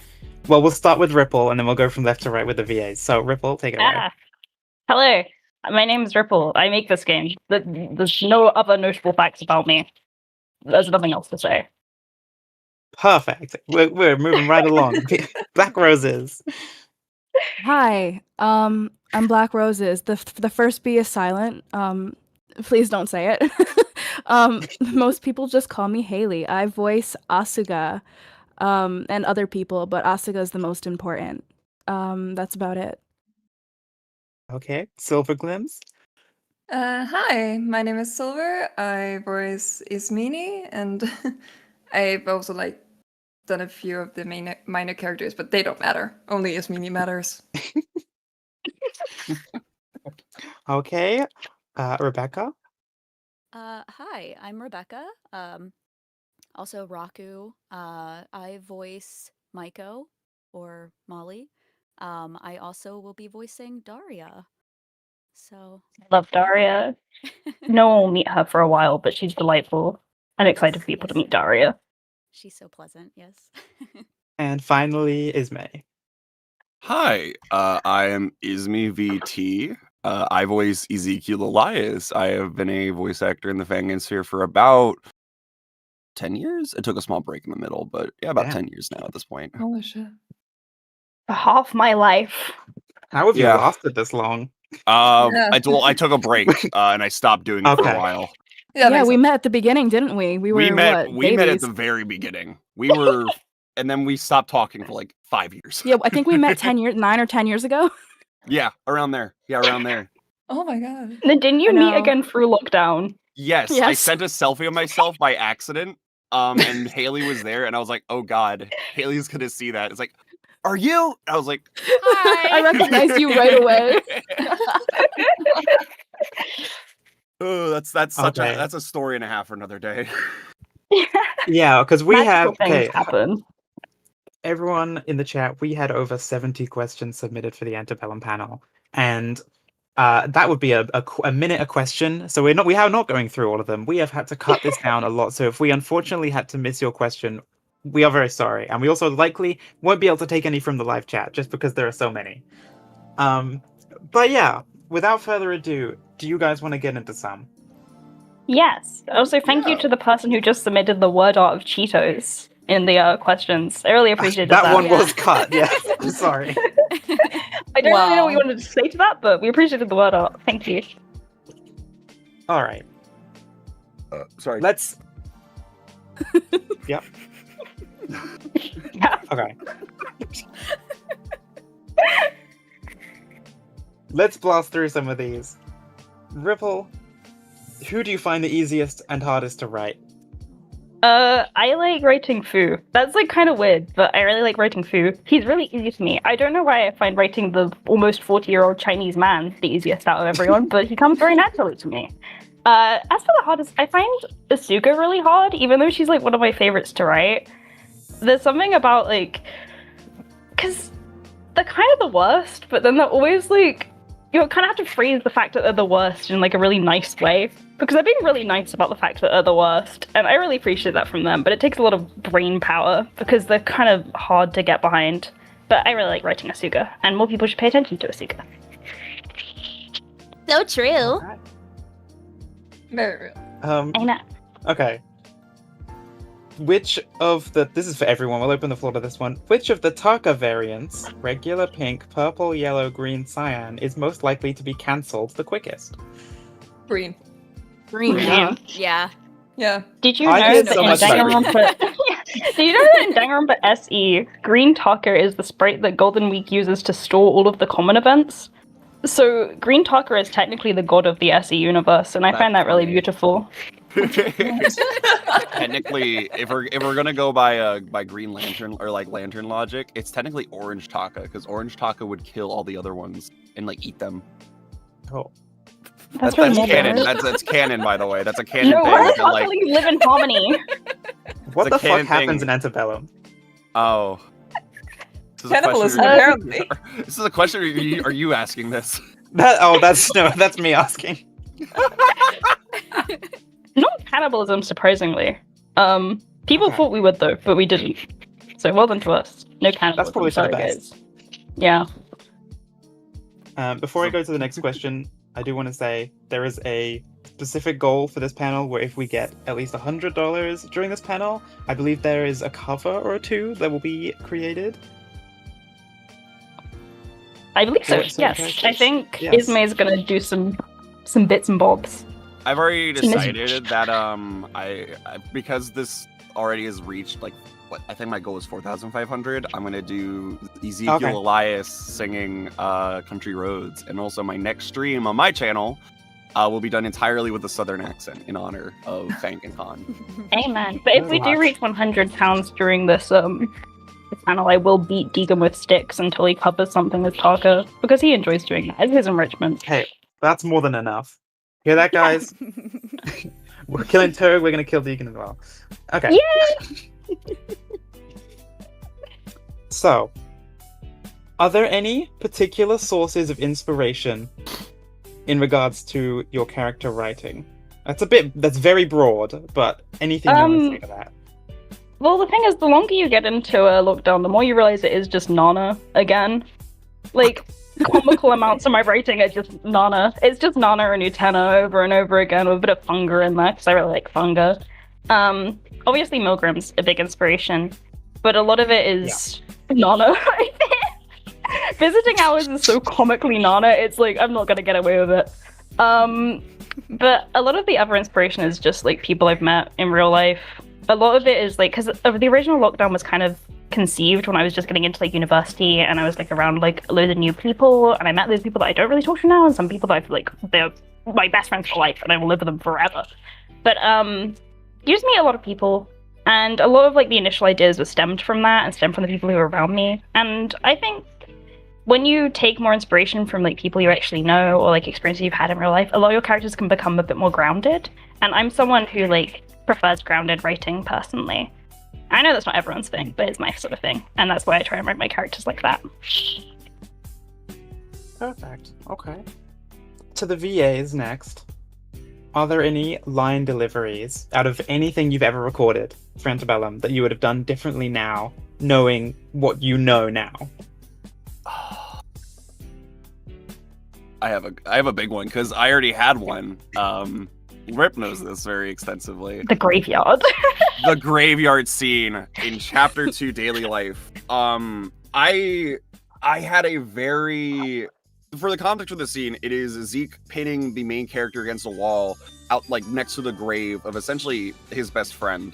Speaker 3: Well, we'll start with Ripple, and then we'll go from left to right with the VAs. So, Ripple, take it away.
Speaker 9: Hello. My name is Ripple. I make this game. There's no other notable facts about me. There's nothing else to say.
Speaker 3: Perfect. We're moving right along. Black Roses.
Speaker 11: Hi, I'm Black Roses. The first B is silent. Please don't say it. Most people just call me Haley. I voice Asuga, and other people, but Asuga is the most important. That's about it.
Speaker 3: Okay, Silver Glims.
Speaker 12: Hi, my name is Silver. I voice Ismini, and I've also done a few of the minor characters, but they don't matter. Only Ismini matters.
Speaker 3: Okay, Rebecca.
Speaker 13: Hi, I'm Rebecca. Also Raku. I voice Maiko, or Molly. I also will be voicing Daria. So
Speaker 9: Love Daria. No one will meet her for a while, but she's delightful. I'm excited for people to meet Daria.
Speaker 13: She's so pleasant, yes.
Speaker 3: And finally, Ismay.
Speaker 10: Hi, I am Ismi VT. I voice Ezekiel Elias. I have been a voice actor in the Fangans here for about 10 years. It took a small break in the middle, but yeah, about 10 years now at this point.
Speaker 12: Holy shit.
Speaker 9: For half my life.
Speaker 3: How have you lasted this long?
Speaker 10: I took a break and I stopped doing it for a while.
Speaker 11: Yeah, we met at the beginning, didn't we? We
Speaker 10: met at
Speaker 11: babies?
Speaker 10: the very beginning. We were, and then we stopped talking for 5 years.
Speaker 11: Yeah, I think we met 9 or 10 years ago.
Speaker 10: Yeah, around there. Yeah, around there.
Speaker 12: Oh my god.
Speaker 9: Then didn't you meet again through lockdown?
Speaker 10: Yes, I sent a selfie of myself by accident, and Haley was there, and I was like, oh god, Haley's gonna see that. It's like, are you? I was like, hi.
Speaker 11: I recognized you right away.
Speaker 10: Oh, that's such a story and a half for another day.
Speaker 3: Yeah, because we have
Speaker 9: happen.
Speaker 3: Everyone in the chat, we had over 70 questions submitted for the Antebellum panel, and that would be a minute a question. So we are not going through all of them. We have had to cut this down a lot. So if we unfortunately had to miss your question, we are very sorry, and we also likely won't be able to take any from the live chat just because there are so many. But yeah, without further ado, do you guys want to get into some?
Speaker 9: Yes. Also, thank you to the person who just submitted the word art of Cheetos in the questions. I really appreciated that.
Speaker 3: That one was cut, yeah. I'm sorry.
Speaker 9: I don't really know what you wanted to say to that, but we appreciated the word art. Thank you.
Speaker 3: All right.
Speaker 10: Sorry.
Speaker 3: Let's... Yep.
Speaker 9: Yeah.
Speaker 3: Okay. Let's blast through some of these. Ripple, who do you find the easiest and hardest to write?
Speaker 9: I like writing Fu. That's kind of weird, but I really like writing Fu. He's really easy to me. I don't know why I find writing the almost 40-year-old Chinese man the easiest out of everyone, but he comes very naturally to me. As for the hardest, I find Asuka really hard, even though she's one of my favorites to write. There's something about because they're kind of the worst, but then they're always you kind of have to phrase the fact that they're the worst in a really nice way, because they're being really nice about the fact that they're the worst, and I really appreciate that from them, but it takes a lot of brain power because they're kind of hard to get behind. But I really like writing Asuka, and more people should pay attention to Asuka.
Speaker 13: So true.
Speaker 12: Very real.
Speaker 9: I know.
Speaker 3: Okay. Which of the... This is for everyone, we'll open the floor to this one. Which of the Taka variants, regular, pink, purple, yellow, green, cyan, is most likely to be cancelled the quickest?
Speaker 12: Green.
Speaker 11: Green.
Speaker 13: Yeah.
Speaker 12: Yeah.
Speaker 9: Did you know that in Danganronpa... Did you know that in Danganronpa SE, Green Taka is the sprite that Golden Week uses to store all of the common events? So Green Taka is technically the god of the SE universe, and I find that really beautiful.
Speaker 10: Technically, if we're gonna go by Green Lantern or like Lantern logic, it's technically Orange Taka because Orange Taka would kill all the other ones and like eat them.
Speaker 3: Oh.
Speaker 10: That's
Speaker 9: really
Speaker 10: canon.
Speaker 9: morbid.
Speaker 10: That's canon, by the way. That's a canon
Speaker 9: No,
Speaker 10: thing.
Speaker 9: we're
Speaker 10: that, like,
Speaker 9: constantly live in harmony.
Speaker 3: What
Speaker 10: It's a
Speaker 3: the fuck
Speaker 10: canon
Speaker 3: happens
Speaker 10: thing.
Speaker 3: in Antebellum?
Speaker 10: Oh. This is a
Speaker 12: Cannibalism,
Speaker 10: question-
Speaker 12: apparently.
Speaker 10: This is a question. Are you asking this?
Speaker 3: That's me asking.
Speaker 9: Not cannibalism, surprisingly. People
Speaker 3: Okay.
Speaker 9: thought we would though, but we didn't. So well done to us. No cannibalism.
Speaker 3: probably for the
Speaker 9: sorry,
Speaker 3: best.
Speaker 9: guys. Yeah.
Speaker 3: Before I go to the next question, I do want to say there is a specific goal for this panel where if we get at least $100 during this panel, I believe there is a cover or two that will be created.
Speaker 9: I believe so.
Speaker 3: So
Speaker 9: Yes.
Speaker 3: characters?
Speaker 9: I think
Speaker 3: Yes.
Speaker 9: Ismay's gonna do some bits and bobs.
Speaker 10: I've already
Speaker 9: Some
Speaker 10: decided that I because this already has reached like what I think my goal is 4,500. I'm gonna do Ezekiel
Speaker 3: Okay.
Speaker 10: Elias singing "Country Roads," and also my next stream on my channel will be done entirely with a Southern accent in honor of Fangancon.
Speaker 9: Amen. But if we do
Speaker 3: Relax.
Speaker 9: reach 100 pounds during this panel, I will beat Deacon with sticks until he covers something with Taka because he enjoys doing that. It's his enrichment.
Speaker 3: Hey, that's more than enough. Hear that, guys? We're killing Turg, we're gonna kill Deacon as well. Okay.
Speaker 9: Yay!
Speaker 3: So, are there any particular sources of inspiration in regards to your character writing? That's very broad, but anything you want to say to that?
Speaker 9: Well, the thing is, the longer you get into Lockdown, the more you realize it is just Nana again. Like, comical amounts of my writing are just Nana. It's just Nana and Utena over and over again with a bit of Funga in there, because I really like Funga. Obviously, Milgram's a big inspiration, but a lot of it is Nana. Visiting hours is so comically Nana, it's like, I'm not gonna get away with it. But a lot of the other inspiration is just like people I've met in real life. A lot of it is like, because the original Lockdown was kind of conceived when I was just getting into like university and I was like around like loads of new people and I met those people that I don't really talk to now and some people that I've like, they're my best friends for life and I will live with them forever. But you just meet a lot of people and a lot of like the initial ideas were stemmed from that and stemmed from the people who were around me. And I think when you take more inspiration from like people you actually know or like experiences you've had in real life, a lot of your characters can become a bit more grounded. And I'm someone who like prefers grounded writing personally. I know that's not everyone's thing, but it's my sort of thing. And that's why I try and write my characters like that.
Speaker 3: Perfect. Okay. To the VAs next. Are there any line deliveries out of anything you've ever recorded for Antebellum that you would have done differently now, knowing what you know now?
Speaker 10: I have a big one because I already had one. Rip knows this very extensively.
Speaker 9: The graveyard.
Speaker 10: The graveyard scene in Chapter 2 Daily Life. I had a very, for the context of the scene, it is Zeke pinning the main character against a wall out like next to the grave of essentially his best friend.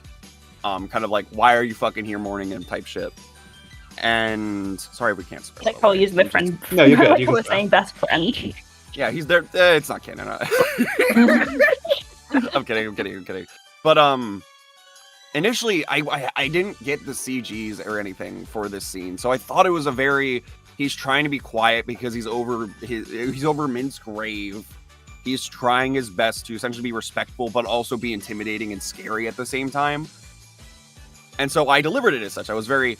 Speaker 10: Kind of like, why are you fucking here mourning him type shit. And sorry, we can't spoil.
Speaker 9: Like I'll use the friend.
Speaker 3: No, you're good.
Speaker 9: Like
Speaker 3: You're
Speaker 9: I was
Speaker 3: good.
Speaker 9: saying best friend.
Speaker 10: Yeah, he's there. It's not canon. I'm kidding. But initially, I didn't get the CGs or anything for this scene, so I thought it was a very. He's trying to be quiet because he's over Mint's grave. He's trying his best to essentially be respectful, but also be intimidating and scary at the same time. And so I delivered it as such. I was very,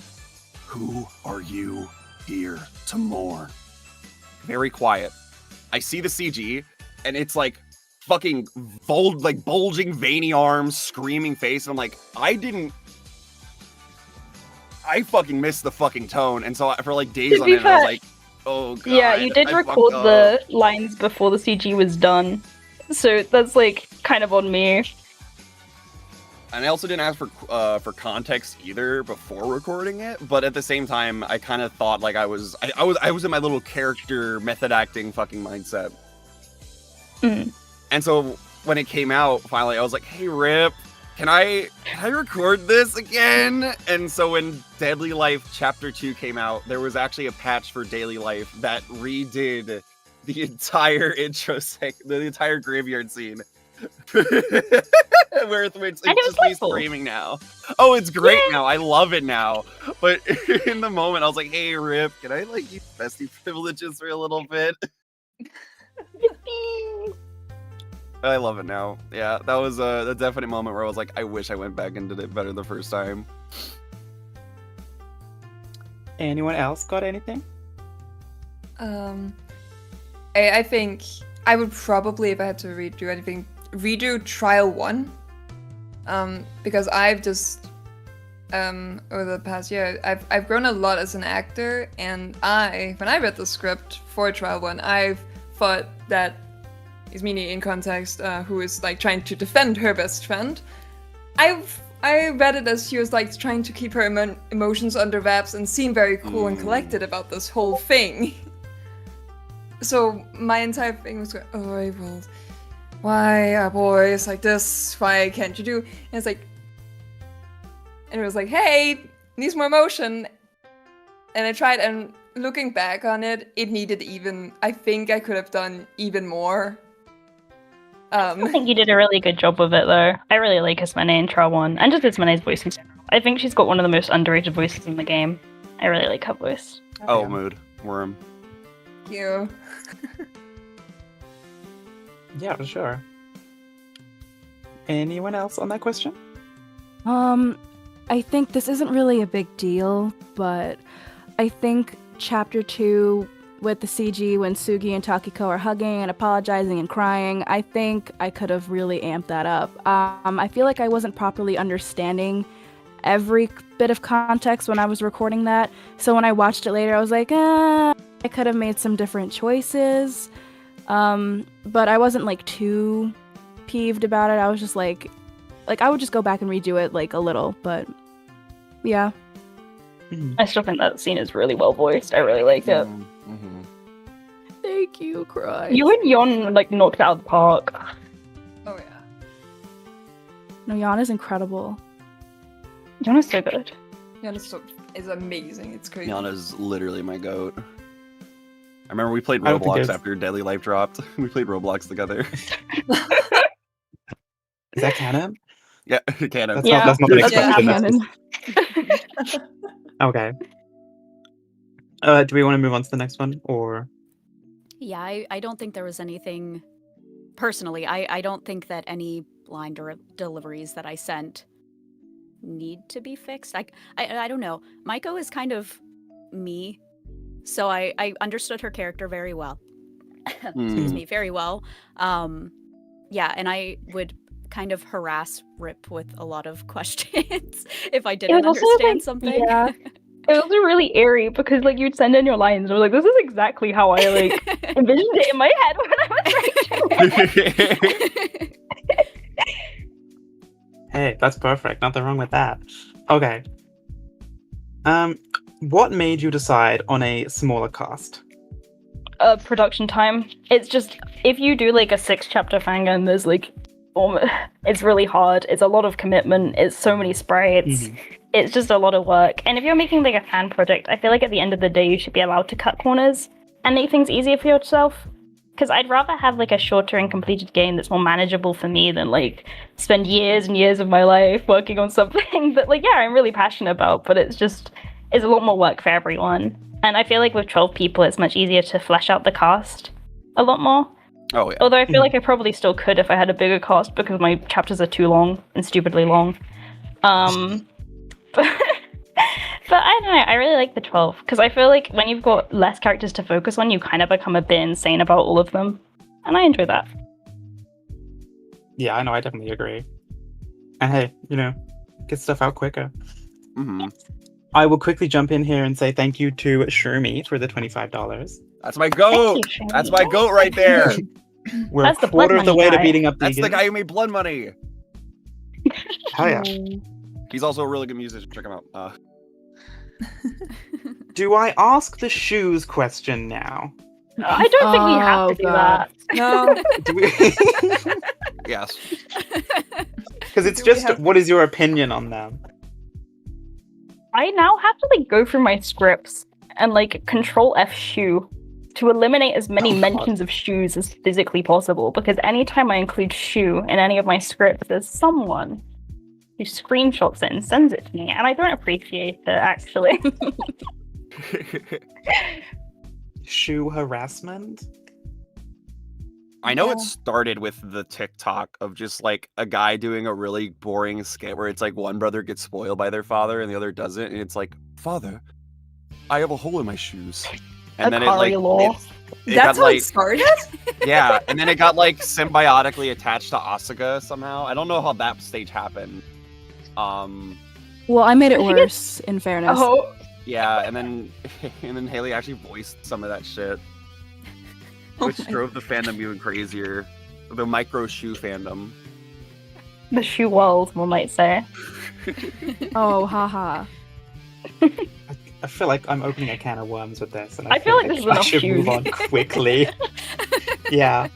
Speaker 10: who are you here to mourn? Very quiet. I see the CG, and it's like fucking bulging veiny arms, screaming face, and I'm like, I fucking missed the fucking tone, and so for like days
Speaker 9: To
Speaker 10: on
Speaker 9: be
Speaker 10: end, I was
Speaker 9: fair-
Speaker 10: like, oh god.
Speaker 9: Yeah, you did
Speaker 10: I
Speaker 9: record
Speaker 10: fucked
Speaker 9: the
Speaker 10: up.
Speaker 9: lines before the CG was done. So that's like kind of on me.
Speaker 10: And I also didn't ask for context either before recording it, but at the same time, I kind of thought like I was in my little character method acting fucking mindset.
Speaker 9: Mm.
Speaker 10: And so when it came out, finally, I was like, "Hey, Rip, can I record this again?" And so when Deadly Life Chapter 2 came out, there was actually a patch for Daily Life that redid the entire intro, the entire graveyard scene, Where it's
Speaker 9: And it
Speaker 10: just
Speaker 9: was
Speaker 10: me
Speaker 9: playful.
Speaker 10: screaming now. Oh, it's great now. I love it now. But in the moment, I was like, "Hey, Rip, can I like use bestie privileges for a little bit?" I love it now. Yeah, that was a definite moment where I was like, I wish I went back and did it better the first time.
Speaker 3: Anyone else got anything?
Speaker 12: I think I would probably, if I had to redo anything, redo Trial 1. Because I've just, over the past year, I've grown a lot as an actor, and when I read the script for Trial 1, I've thought that Ismini in context, who is like trying to defend her best friend, I read it as she was like trying to keep her emotions under wraps and seem very cool and collected about this whole thing. So my entire thing was, oh, well, why are boys like this? Why can't you do? And it's like, and it was like, hey, needs more emotion. And I tried, and looking back on it, it needed I think I could have done even more.
Speaker 9: I think you did a really good job with it, though. I really like Ismene in Trial 1, and just Ismene's voice in general. I think she's got one of the most underrated voices in the game. I really like her voice.
Speaker 10: Oh, mood. Worm.
Speaker 12: Thank you.
Speaker 3: Yeah, for sure. Anyone else on that question?
Speaker 11: I think this isn't really a big deal, but I think Chapter 2 with the CG when Sugi and Takiko are hugging and apologizing and crying, I think I could have really amped that up. I feel like I wasn't properly understanding every bit of context when I was recording that, so when I watched it later, I was like, I could have made some different choices, but I wasn't like too peeved about it. I was just like I would just go back and redo it like a little, but yeah.
Speaker 9: I still think that scene is really well voiced. I really like it.
Speaker 11: Thank you, Cry.
Speaker 9: You and Yon like knocked it out of the park.
Speaker 12: Oh yeah.
Speaker 11: No, Yana's incredible.
Speaker 9: Yana's so good.
Speaker 12: Yana's is amazing. It's crazy.
Speaker 10: Yana's literally my goat. I remember we played
Speaker 3: I don't think
Speaker 10: Roblox
Speaker 3: it's-
Speaker 10: after Deadly Life dropped. We played Roblox together.
Speaker 3: Is that canon?
Speaker 10: Yeah, canon.
Speaker 3: That's not an exception.
Speaker 11: Yeah.
Speaker 3: That's just... Okay. Do we want to move on to the next one, or?
Speaker 13: Yeah, I don't think there was anything. Personally, I don't think that any line deliveries that I sent need to be fixed. I don't know. Maiko is kind of me, so I understood her character very well. Excuse me, very well. Yeah, and I would kind of harass Rip with a lot of questions if I didn't understand something.
Speaker 9: Yeah. It was really eerie because like you'd send in your lines and I was like, this is exactly how I like envisioned it in my head when I was writing.
Speaker 3: Hey, that's perfect. Nothing wrong with that. Okay. What made you decide on a smaller cast?
Speaker 9: Production time. It's just if you do like a 6-chapter fangan, there's like it's really hard. It's a lot of commitment. It's so many sprites. It's just a lot of work. And if you're making like a fan project, I feel like at the end of the day you should be allowed to cut corners and make things easier for yourself. Because I'd rather have like a shorter and completed game that's more manageable for me than like spend years and years of my life working on something that like, yeah, I'm really passionate about, but it's a lot more work for everyone. And I feel like with 12 people, it's much easier to flesh out the cast a lot more.
Speaker 10: Oh, yeah.
Speaker 9: Although I feel like I probably still could if I had a bigger cast because my chapters are too long and stupidly long. But I don't know, I really like the 12 because I feel like when you've got less characters to focus on, you kind of become a bit insane about all of them. And I enjoy that.
Speaker 3: Yeah, I know, I definitely agree. And hey, get stuff out quicker. I will quickly jump in here and say thank you to Shroomy for the $25.
Speaker 10: That's my goat. That's my goat right there.
Speaker 3: We're a quarter of the way to beating up
Speaker 10: That's the
Speaker 3: Negan.
Speaker 10: guy who made Blood Money.
Speaker 3: Hell yeah.
Speaker 10: He's also a really good musician. Check him out.
Speaker 3: Do I ask the shoes question now?
Speaker 9: I don't think we have to do that.
Speaker 12: No.
Speaker 3: Do we...
Speaker 10: Yes.
Speaker 3: Because it's just, what is your opinion on them?
Speaker 9: I now have to like go through my scripts and like Control F shoe to eliminate as many
Speaker 3: Oh, God.
Speaker 9: mentions of shoes as physically possible, because anytime I include shoe in any of my scripts, there's someone who screenshots it and sends it to me, and I don't appreciate it, actually.
Speaker 3: Shoe harassment?
Speaker 10: I know
Speaker 9: Yeah.
Speaker 10: it started with the TikTok of just like a guy doing a really boring skit where it's like one brother gets spoiled by their father and the other doesn't, and it's like, "Father, I have a hole in my shoes." And then it like
Speaker 9: law.
Speaker 10: it
Speaker 12: That's
Speaker 10: got
Speaker 12: how it
Speaker 10: like
Speaker 12: started?
Speaker 10: yeah, and then it got like symbiotically attached to Asuka somehow. I don't know how that stage happened.
Speaker 11: Well, I made it worse, in fairness.
Speaker 9: Oh,
Speaker 10: Yeah, and then Haley actually voiced some of that shit, which drove the fandom even crazier. The micro shoe fandom.
Speaker 9: the shoe world, one might say.
Speaker 11: Oh, haha.
Speaker 3: I feel like I'm opening a can of worms with this, and
Speaker 9: I feel like this is
Speaker 3: I
Speaker 9: enough
Speaker 3: should
Speaker 9: shoes.
Speaker 3: move on quickly. Yeah.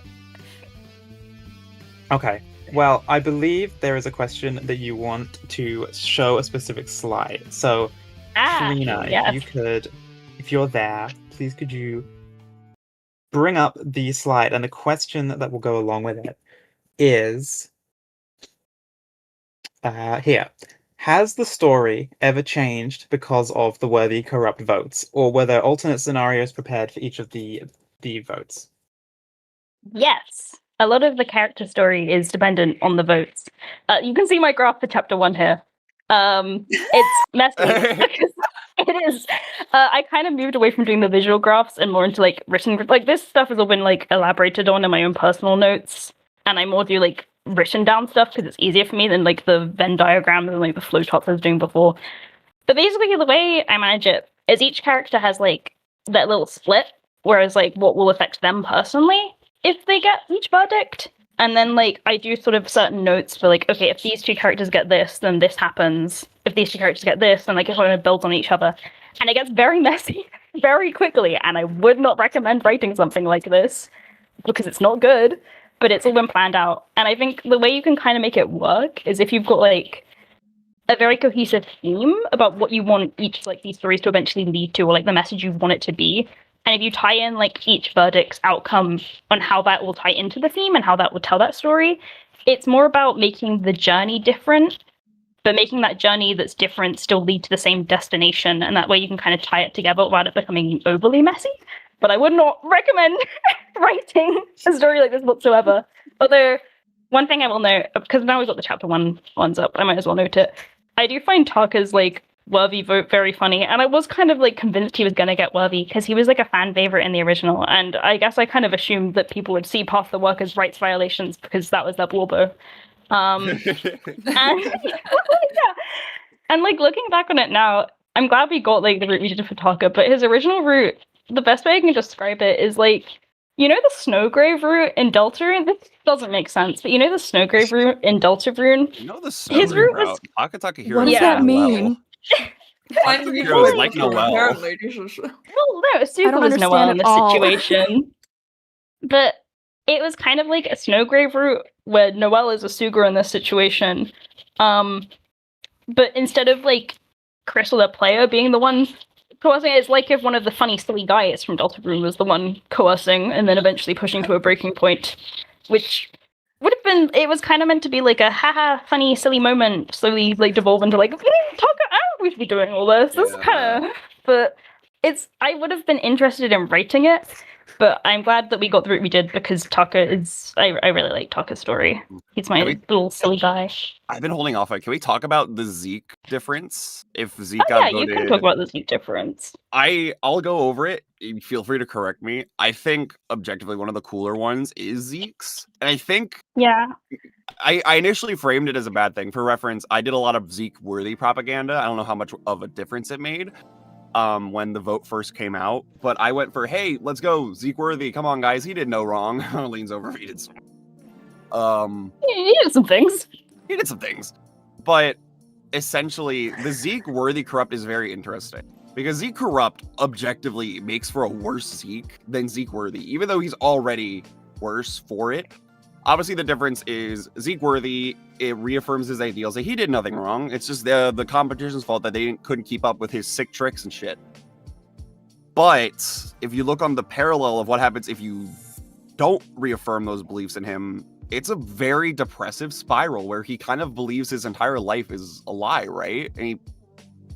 Speaker 3: Okay. Well, I believe there is a question that you want to show a specific slide. So, Karina,
Speaker 9: yes.
Speaker 3: if you could, if you're there, please could you bring up the slide? And the question that will go along with it is here. Has the story ever changed because of the worthy corrupt votes, or were there alternate scenarios prepared for each of the votes?
Speaker 9: Yes. A lot of the character story is dependent on the votes. You can see my graph for chapter 1 here. It's messy because it is. I kind of moved away from doing the visual graphs and more into like written. Like this stuff has all been like elaborated on in my own personal notes, and I more do like written down stuff because it's easier for me than like the Venn diagrams and like the flowcharts I was doing before. But basically, the way I manage it is each character has like that little split, whereas like what will affect them personally if they get each verdict. And then like I do sort of certain notes for like, okay, if these two characters get this, then this happens. If these two characters get this, then like it kind of builds on each other. And it gets very messy very quickly. And I would not recommend writing something like this because it's not good, but it's all been planned out. And I think the way you can kind of make it work is if you've got like a very cohesive theme about what you want each like these stories to eventually lead to, or like the message you want it to be. And if you tie in like each verdict's outcome on how that will tie into the theme and how that will tell that story, it's more about making the journey different, but making that journey that's different still lead to the same destination. And that way you can kind of tie it together without it becoming overly messy. But I would not recommend writing a story like this whatsoever. Although, one thing I will note, because now we've got the chapter 1 ones up, I might as well note it. I do find Taka's like worthy vote very funny, and I was kind of like convinced he was gonna get worthy because he was like a fan favorite in the original, and I guess I kind of assumed that people would see past the workers' rights violations because that was their warbo. And yeah. And like looking back on it now, I'm glad we got like the route we did for Taka, but his original route, the best way I can describe it is like, you know the Snowgrave route in Deltarune? This doesn't make sense, but you know the Snowgrave route in Deltarune?
Speaker 10: You know the
Speaker 9: His route was...
Speaker 10: Taka Hero.
Speaker 11: What does that mean?
Speaker 12: I'm
Speaker 10: Heroes like Noel.
Speaker 12: apparently.
Speaker 9: Well, no, Asuka
Speaker 11: don't
Speaker 9: was Noel
Speaker 11: understand
Speaker 9: in
Speaker 11: at
Speaker 9: this
Speaker 11: all.
Speaker 9: situation. But it was kind of like a Snowgrave route where Noel is Asuka in this situation. But instead of like Crystal the player being the one coercing, it's like if one of the funny silly guys from Deltarune was the one coercing and then eventually pushing to a breaking point, which would have been, it was kind of meant to be like a haha funny silly moment, slowly like devolve into like, Taka, we should be doing all this. This is kind of, but it's, I would have been interested in writing it, but I'm glad that we got the route we did because Taka is, I really like Taka's story. He's my little silly guy.
Speaker 10: I've been holding off. Can we talk about the Zeke difference? If Zeke
Speaker 9: Oh
Speaker 10: got
Speaker 9: yeah,
Speaker 10: voted,
Speaker 9: you can talk about the Zeke difference.
Speaker 10: I'll go over it. Feel free to correct me. I think objectively one of the cooler ones is Zeke's, and I think I initially framed it as a bad thing. For reference, I did a lot of Zeke-worthy propaganda. I don't know how much of a difference it made when the vote first came out, but I went for, hey, let's go Zeke-worthy. Come on, guys, he did no wrong. Leans over, he did some.
Speaker 9: He did some things.
Speaker 10: He did some things, but essentially, the Zeke worthy corrupt is very interesting because Zeke corrupt objectively makes for a worse Zeke than Zeke worthy, even though he's already worse for it. Obviously, the difference is Zeke worthy, it reaffirms his ideals that he did nothing wrong. It's just the competition's fault that they couldn't keep up with his sick tricks and shit. But if you look on the parallel of what happens if you don't reaffirm those beliefs in him, it's a very depressive spiral where he kind of believes his entire life is a lie, right? And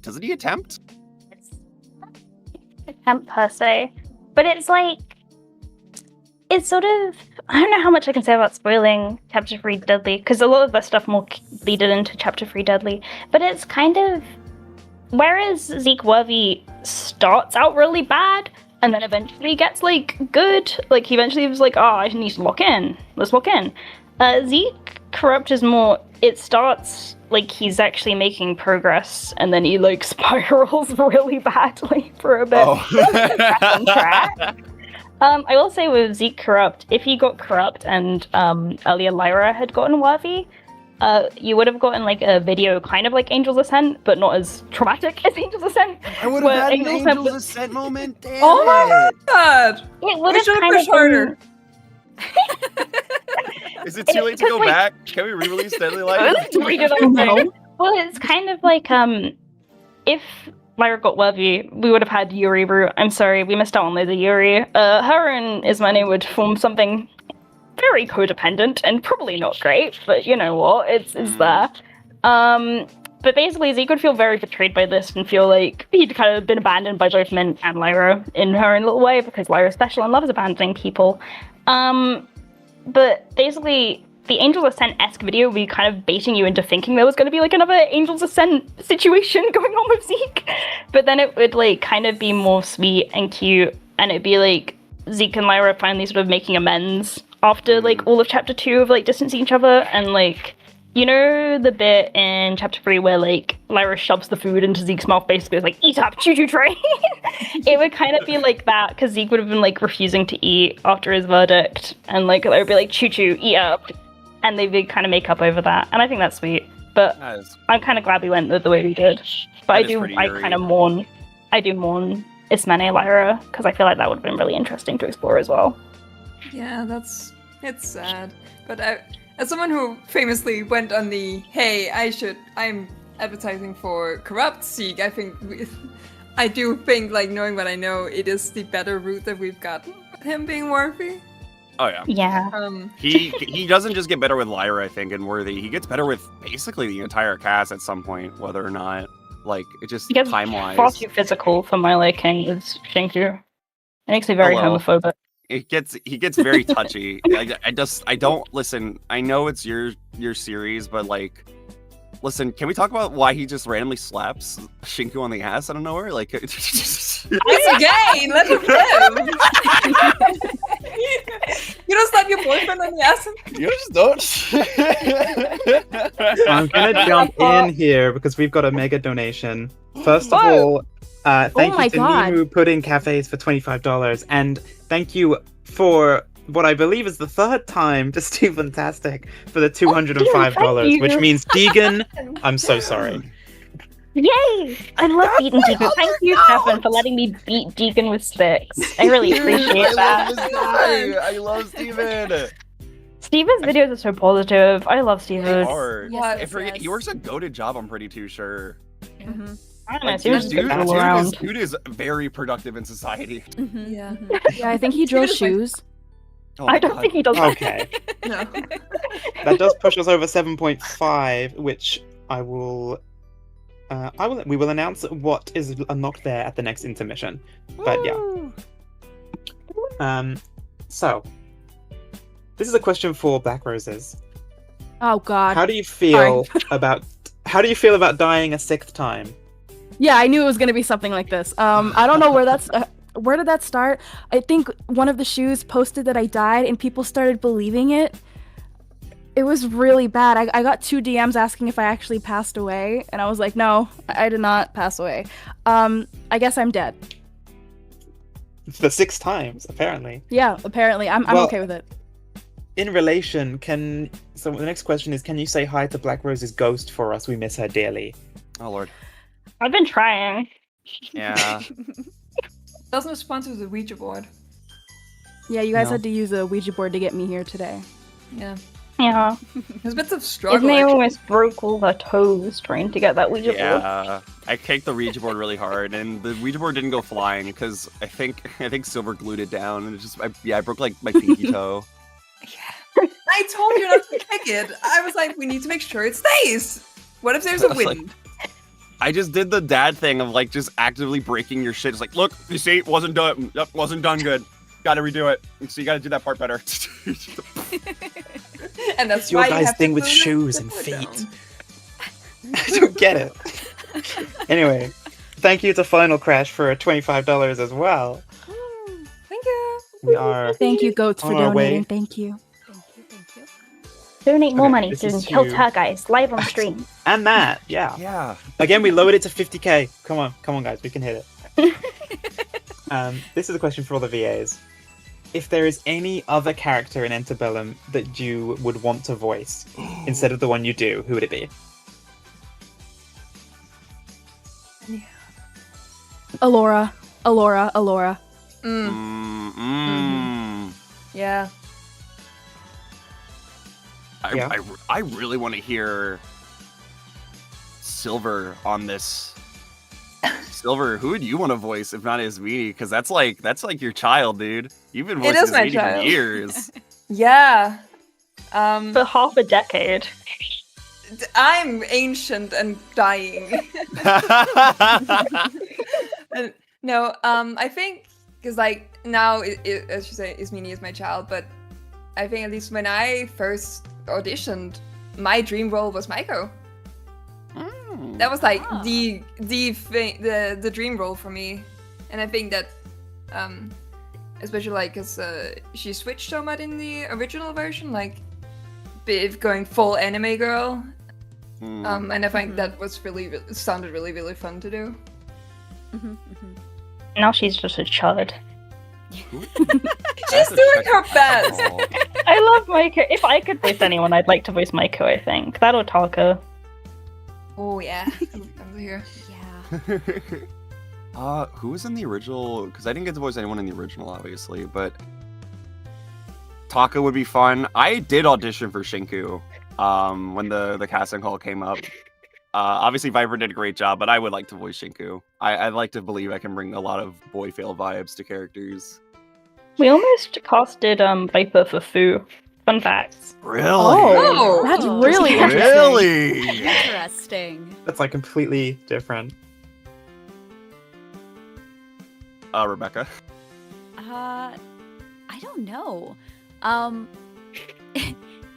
Speaker 10: doesn't he attempt?
Speaker 9: Attempt per se, but it's like, it's sort of, I don't know how much I can say about spoiling Chapter 3 Deadly, because a lot of the stuff more leaded into Chapter 3 Deadly, but it's kind of, whereas Zeke Worthy starts out really bad, and then eventually gets, like, good, like, he eventually was like, oh, I need to lock in, let's lock in. Zeke Corrupt is more, it starts like he's actually making progress, and then he, like, spirals really badly for a bit. On track. I will say with Zeke Corrupt, if he got Corrupt and earlier Lyra had gotten Worthy, you would have gotten like a video kind of like Angel's Ascent, but not as traumatic as Angel's Ascent.
Speaker 10: I would have had an Angel's Ascent moment. Damn
Speaker 12: Oh my god!
Speaker 9: It would
Speaker 12: We
Speaker 9: have
Speaker 12: should
Speaker 9: kind
Speaker 12: push
Speaker 9: of
Speaker 12: harder.
Speaker 10: Is it too late to go back? Can we re-release Deadly Light?
Speaker 9: Well, it's kind of like if Lyra got Worthy, we would have had Yuri route. I'm sorry, we missed out on Lady Yuri. Her and Ismane would form something very codependent and probably not great, but you know what, it's there. But basically, Zeke would feel very betrayed by this and feel like he'd kind of been abandoned by both Mint and Lyra in her own little way, because Lyra's special and loves abandoning people. But basically, the Angel's Ascent-esque video would be kind of baiting you into thinking there was going to be like another Angel's Ascent situation going on with Zeke. But then it would like kind of be more sweet and cute, and it'd be like Zeke and Lyra finally sort of making amends after like all of Chapter 2 of like distancing each other, and like, you know the bit in Chapter 3 where like Lyra shoves the food into Zeke's mouth, basically like, eat up, choo-choo train. It would kind of be like that, because Zeke would have been like refusing to eat after his verdict, and like Lyra would be like, choo-choo, eat up. And they would kind of make up over that, and I think that's sweet. But I'm kind of glad we went the way we did. But I kind of mourn Ismane Lyra, because I feel like that would have been really interesting to explore as well.
Speaker 12: Yeah, it's sad. But as someone who famously went on the, hey, I'm advertising for Corrupt Zeke, I do think, like, knowing what I know, it is the better route that we've gotten with him being Worthy.
Speaker 10: Oh yeah.
Speaker 9: Yeah.
Speaker 10: He doesn't just get better with Lyra, I think, and Worthy. He gets better with basically the entire cast at some point, whether or not, like, it just time-wise.
Speaker 9: Far too physical for my liking with Shinku. It makes me very homophobic.
Speaker 10: He gets very touchy. I don't listen. I know it's your series, but like, listen, can we talk about why he just randomly slaps Shinku on the ass out of nowhere? Like,
Speaker 12: it's gay. Let him live. You don't slap your boyfriend on the ass.
Speaker 10: You just don't.
Speaker 3: I'm gonna jump in here because we've got a mega donation. First of all, thank you to Nimu Pudding Cafes for $25, and thank you for what I believe is the third time to Stu Fantastic for the $205, which means Deegan, I'm so sorry.
Speaker 9: Yay! I love beating Deegan. Thank you, Stefan, for letting me beat Deegan with sticks. I really appreciate that.
Speaker 10: I love Steven.
Speaker 9: Steven's videos are so positive. I love Steven.
Speaker 10: He works a goated job, I'm pretty too sure.
Speaker 9: Mm-hmm. I don't know,
Speaker 10: dude is very productive in society.
Speaker 11: Mm-hmm. Yeah, I think he draws shoes.
Speaker 10: Oh
Speaker 9: I don't think he does.
Speaker 3: Okay.
Speaker 12: No.
Speaker 3: That does push us over 7.5, which we will announce what is unlocked there at the next intermission. But yeah. So this is a question for Black Roses.
Speaker 11: Oh God.
Speaker 3: How do you feel about dying a sixth time?
Speaker 11: Yeah, I knew it was gonna be something like this. I don't know where that's. Where did that start? I think one of the shoes posted that I died, and people started believing it. It was really bad. I got 2 DMs asking if I actually passed away, and I was like, no, I did not pass away. I guess I'm dead.
Speaker 3: For 6 times, apparently.
Speaker 11: Yeah, apparently. I'm okay with it.
Speaker 3: In relation, so the next question is, can you say hi to Black Rose's ghost for us? We miss her dearly.
Speaker 10: Oh Lord.
Speaker 9: I've been trying.
Speaker 10: Yeah.
Speaker 12: Doesn't respond to the Ouija board.
Speaker 11: Yeah, you guys had to use a Ouija board to get me here today.
Speaker 12: Yeah.
Speaker 9: Yeah.
Speaker 12: There's bits of struggle.
Speaker 9: Ismay almost broke all her toes trying to get that Ouija board.
Speaker 10: Yeah. I kicked the Ouija board really hard, and the Ouija board didn't go flying because I think Silver glued it down, and it just I broke like my pinky toe.
Speaker 12: I told you not to kick it. I was like, we need to make sure it stays. What if there's a wind?
Speaker 10: I just did the dad thing of like just actively breaking your shit. It's like, look, you see, wasn't done. Yep, wasn't done good. Got to redo it. So you got to do that part better.
Speaker 12: And that's
Speaker 3: It's your
Speaker 12: why you
Speaker 3: guys'
Speaker 12: have to
Speaker 3: thing with
Speaker 12: glue
Speaker 3: shoes
Speaker 12: the
Speaker 3: and
Speaker 12: wood
Speaker 3: feet.
Speaker 12: down.
Speaker 3: I don't get it. Anyway, thank you to Final Crash for $25 as well.
Speaker 12: Thank you.
Speaker 3: We are
Speaker 11: Thank you, Goats, for
Speaker 3: on our way.
Speaker 11: donating. Thank you.
Speaker 9: Donate more
Speaker 3: Okay,
Speaker 9: money
Speaker 3: this
Speaker 9: so we
Speaker 3: is
Speaker 9: can kill
Speaker 3: to-
Speaker 9: Tur guys live on stream.
Speaker 3: And that, yeah.
Speaker 10: Yeah.
Speaker 3: Again, we lowered it to 50k. Come on, guys, we can hit it. This is a question for all the VAs. If there is any other character in Antebellum that you would want to voice instead of the one you do, who would it be?
Speaker 11: Alora.
Speaker 12: Yeah.
Speaker 10: I really want to hear Silver on this. Silver, who would you want to voice if not Ismini? Because that's like your child, dude. You've been
Speaker 12: It
Speaker 10: voicing
Speaker 12: is my
Speaker 10: Ismini for
Speaker 12: child.
Speaker 10: years.
Speaker 12: Yeah.
Speaker 9: For half a decade.
Speaker 12: I'm ancient and dying. No, I think because like now, as you say, Ismini is my child, but I think at least when I first auditioned, my dream role was Maiko. That was like the dream role for me, and I think that especially like because she switched so much in the original version, like going full anime girl, and I think that was sounded really fun to do.
Speaker 9: Now she's just a chud.
Speaker 12: She's doing her best.
Speaker 9: I love Maiko. If I could voice anyone, I'd like to voice Maiko, I think. That or Taka.
Speaker 12: Oh yeah, I'm here.
Speaker 10: Who was in the original? Because I didn't get to voice anyone in the original, obviously, but Taka would be fun. I did audition for Shinku when the casting call came up. Obviously, Viper did a great job, but I would like to voice Shinku. I'd like to believe I can bring a lot of boy fail vibes to characters.
Speaker 9: We almost casted Viper for Fu. Fun facts.
Speaker 10: Really?
Speaker 11: Oh, that's really interesting.
Speaker 10: Really?
Speaker 13: Interesting.
Speaker 3: That's like completely different.
Speaker 10: Rebecca.
Speaker 13: I don't know.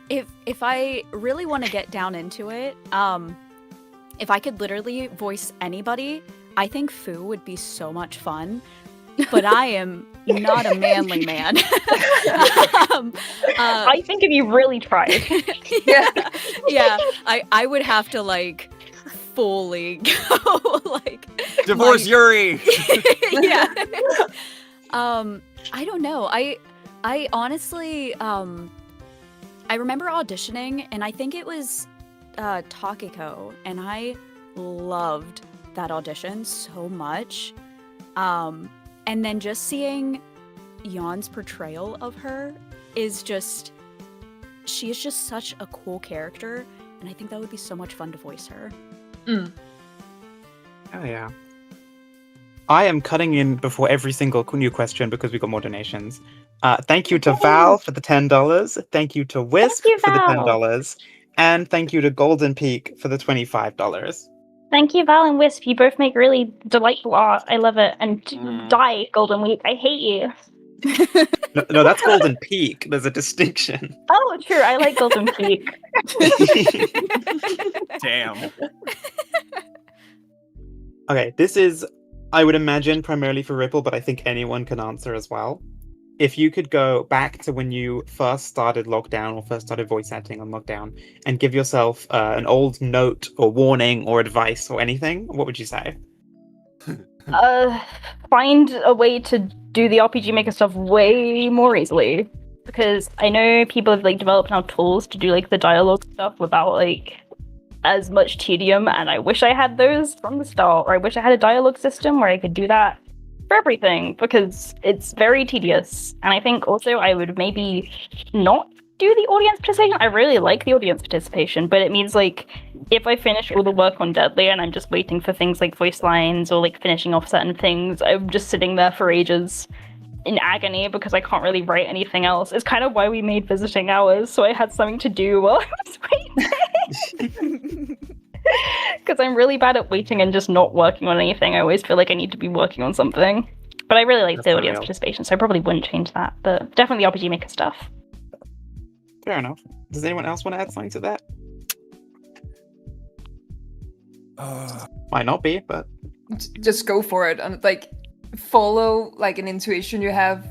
Speaker 13: If I really want to get down into it, if I could literally voice anybody, I think Fu would be so much fun. But I am not a manly man.
Speaker 9: I think if you really tried.
Speaker 13: yeah. I would have to like fully go like
Speaker 10: Divorce Yuri.
Speaker 13: yeah. I don't know. I honestly I remember auditioning and I think it was Takiko, and I loved that audition so much. And then just seeing Yon's portrayal of her is just, she is just such a cool character, and I think that would be so much fun to voice her.
Speaker 3: Oh yeah. I am cutting in before every single new question because we got more donations. Thank you to Val for the $10. Thank you to Wisp for the $10. And thank you to Golden Peak for the $25.
Speaker 9: Thank you, Val and Wisp. You both make really delightful art. I love it. And die, Golden Week. I hate you.
Speaker 3: No, that's Golden Peak. There's a distinction.
Speaker 9: Oh, true. I like Golden Peak.
Speaker 10: Damn.
Speaker 3: Okay, this is, I would imagine, primarily for Ripple, but I think anyone can answer as well. If you could go back to when you first started Lockdown or first started voice acting on Lockdown and give yourself an old note or warning or advice or anything, what would you say?
Speaker 9: Find a way to do the RPG Maker stuff way more easily. Because I know people have like developed now tools to do like the dialogue stuff without like as much tedium, and I wish I had those from the start, or I wish I had a dialogue system where I could do that for everything, because it's very tedious. And I think also I would maybe not do the audience participation. I really like the audience participation, but it means like if I finish all the work on Deadly and I'm just waiting for things like voice lines or like finishing off certain things, I'm just sitting there for ages in agony because I can't really write anything else. It's kind of why we made visiting hours, so I had something to do while I was waiting. Because I'm really bad at waiting and just not working on anything. I always feel like I need to be working on something. But I really like the audience participation, so I probably wouldn't change that. But definitely the RPG Maker stuff.
Speaker 3: Fair enough. Does anyone else want to add something to that? Might not be, but
Speaker 12: Just go for it and like follow like an intuition you have.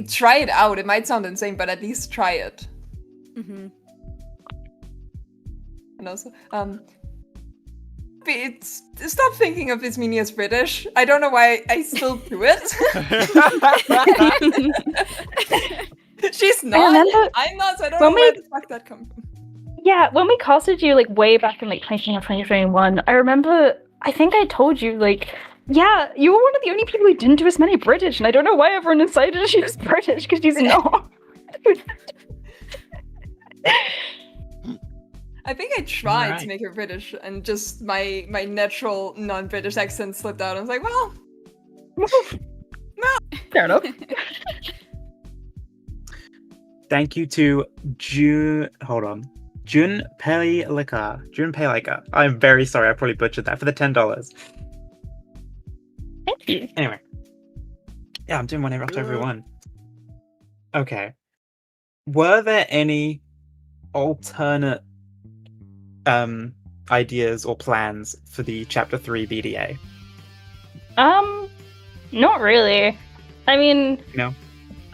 Speaker 12: Try it out. It might sound insane, but at least try it.
Speaker 13: Mm-hmm.
Speaker 12: And also, stop thinking of Ismini as British. I don't know why I still do it. She's not. I'm not, so I don't know where the fuck that comes from.
Speaker 9: Yeah, when we casted you like way back in like 2020 or 2021, I remember, I think I told you like, yeah, you were one of the only people who didn't do as many British, and I don't know why everyone decided she was British, because she's not.
Speaker 12: I think I tried to make her British, and just my natural non-British accent slipped out. I was like, well, no.
Speaker 9: Fair enough.
Speaker 3: thank you to Jun Pelika. I'm very sorry, I probably butchered that, for the $10.
Speaker 9: Thank you.
Speaker 3: Anyway. Yeah, I'm doing one after everyone. Okay. Were there any alternate ideas or plans for the Chapter 3 BDA?
Speaker 9: Not really. I mean...
Speaker 3: No?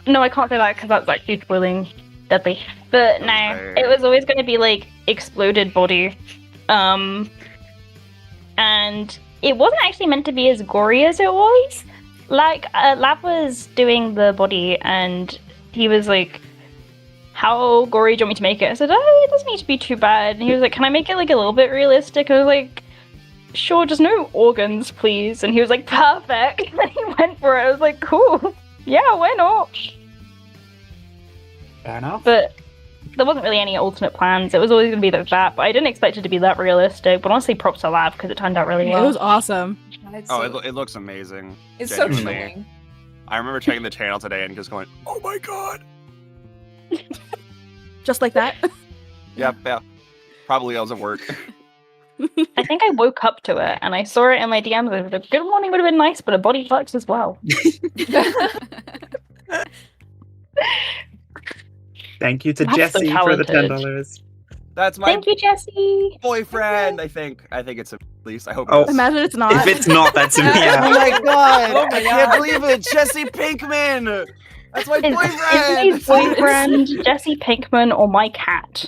Speaker 9: No, I can't say that because that's actually spoiling Deadly. But no, it was always going to be like exploded body. And it wasn't actually meant to be as gory as it was. Like, Lab was doing the body and he was like, how gory do you want me to make it? I said, oh, it doesn't need to be too bad. And he was like, can I make it like a little bit realistic? I was like, sure, just no organs, please. And he was like, perfect. And he went for it. I was like, cool. Yeah, why not?
Speaker 3: Fair enough.
Speaker 9: But there wasn't really any alternate plans. It was always going to be like that, but I didn't expect it to be that realistic. But honestly, props to Lab because it turned out really well.
Speaker 11: It was awesome.
Speaker 10: It looks amazing.
Speaker 12: It's so
Speaker 10: genuinely.
Speaker 12: chilling.
Speaker 10: I remember checking the channel today and just going, oh my god.
Speaker 11: Just like that?
Speaker 10: Yeah. Probably doesn't work.
Speaker 9: I think I woke up to it and I saw it in my DMs. I was like, good morning would have been nice, but a body fucks as well.
Speaker 3: Thank you to
Speaker 9: That's so
Speaker 3: Jesse for the
Speaker 9: talented.
Speaker 3: $10.
Speaker 10: That's my
Speaker 9: Thank you, Jesse.
Speaker 10: boyfriend. I think it's at least. I hope.
Speaker 3: Oh,
Speaker 10: it is.
Speaker 11: Imagine it's not.
Speaker 3: If it's not, that's
Speaker 10: Oh
Speaker 3: yeah.
Speaker 10: my god!
Speaker 12: Oh my
Speaker 10: I can't
Speaker 12: God.
Speaker 10: believe it, Jesse Pinkman. That's my
Speaker 9: Is
Speaker 10: boyfriend.
Speaker 9: his boyfriend Jesse Pinkman or my cat?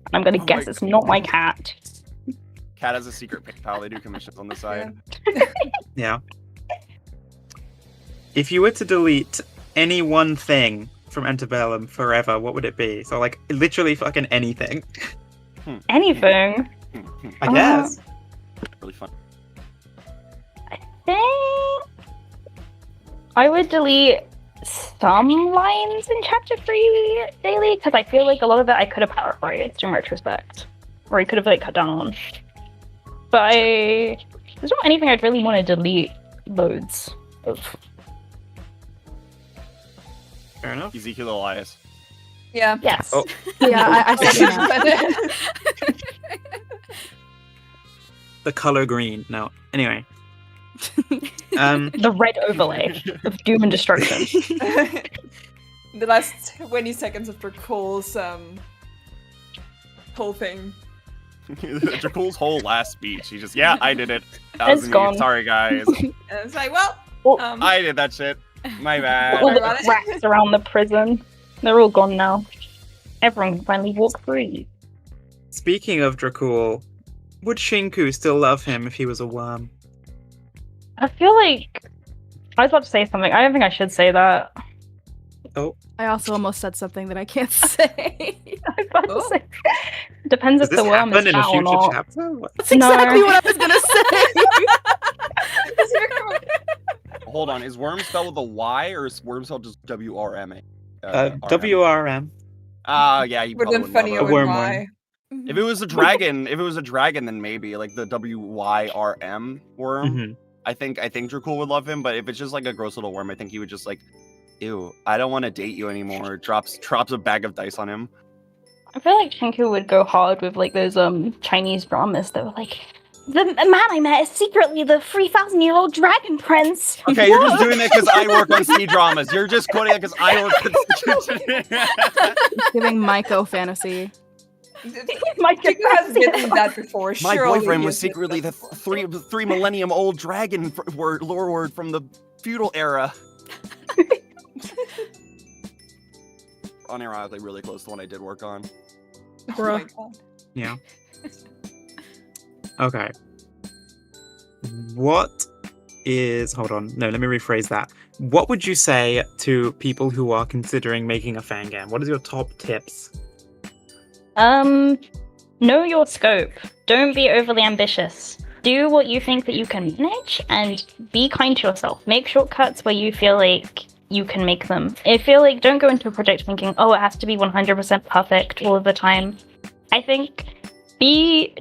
Speaker 9: And I'm gonna
Speaker 10: Oh
Speaker 9: guess
Speaker 10: my
Speaker 9: it's not my cat.
Speaker 10: Cat has a secret PayPal. They do commissions on the side.
Speaker 3: Yeah. If you were to delete any one thing from Antebellum forever, what would it be? So, like, literally fucking anything.
Speaker 9: Anything.
Speaker 3: I guess.
Speaker 10: Really fun.
Speaker 9: I think I would delete some lines in Chapter 3 daily because I feel like a lot of it I could have paraphrased in retrospect, or I could have like cut down on. But there's not anything I'd really want to delete loads of.
Speaker 3: Fair enough.
Speaker 10: Ezekiel Elias.
Speaker 12: Yeah.
Speaker 9: Yes.
Speaker 3: Oh.
Speaker 11: Yeah, I second that.
Speaker 3: The color green. No. Anyway.
Speaker 9: The red overlay of doom and destruction.
Speaker 12: The last 20 seconds of Dracul's whole thing.
Speaker 10: Dracul's whole last speech. He just, I did it. That
Speaker 9: It's
Speaker 10: was me.
Speaker 9: gone.
Speaker 10: Sorry, guys.
Speaker 12: And it's like, well,
Speaker 10: I did that shit. My bad.
Speaker 9: All the rats around the prison. They're all gone now. Everyone can finally walk free.
Speaker 3: Speaking of Dracul, would Shinku still love him if he was a worm?
Speaker 9: I feel like I was about to say something. I don't think I should say that.
Speaker 3: Oh.
Speaker 11: I also almost said something that I can't say.
Speaker 9: I was about to say. Depends
Speaker 3: Does
Speaker 9: if
Speaker 3: this
Speaker 9: the worm
Speaker 3: happen
Speaker 9: is
Speaker 3: in a
Speaker 9: fat or
Speaker 3: future
Speaker 9: not.
Speaker 3: chapter? What?
Speaker 11: That's exactly what I was gonna say.
Speaker 10: Hold on. Is worm spelled with a Y or is worm spelled just WRM?
Speaker 3: WRM.
Speaker 10: Yeah, you
Speaker 12: But
Speaker 10: probably
Speaker 12: then
Speaker 10: wouldn't
Speaker 12: funnier
Speaker 10: love
Speaker 3: A
Speaker 10: it.
Speaker 12: with
Speaker 3: worm
Speaker 12: Y.
Speaker 10: If it was a dragon, then maybe like the WYRM worm.
Speaker 3: Mhm.
Speaker 10: I think Dracul would love him, but if it's just like a gross little worm, I think he would just like, ew, I don't want to date you anymore. Drops a bag of dice on him.
Speaker 9: I feel like Shinku would go hard with like those Chinese dramas that were like, the man I met is secretly the 3,000-year-old dragon prince.
Speaker 10: Okay, you're just doing that because I work on C dramas. You're just quoting it because I work on
Speaker 11: Giving Maiko fantasy.
Speaker 12: Chico has written that before.
Speaker 10: My
Speaker 12: surely
Speaker 10: boyfriend
Speaker 12: he
Speaker 10: was
Speaker 12: has
Speaker 10: secretly the three millennium old dragon lore word from the feudal era. Unironically, really close to one I did work on.
Speaker 12: Bruh.
Speaker 3: Yeah. Okay. What is... Hold on. No, let me rephrase that. What would you say to people who are considering making a Fangan? What is your top tips?
Speaker 9: Know your scope. Don't be overly ambitious. Do what you think that you can manage and be kind to yourself. Make shortcuts where you feel like you can make them. I feel like don't go into a project thinking, oh, it has to be 100% perfect all of the time. I think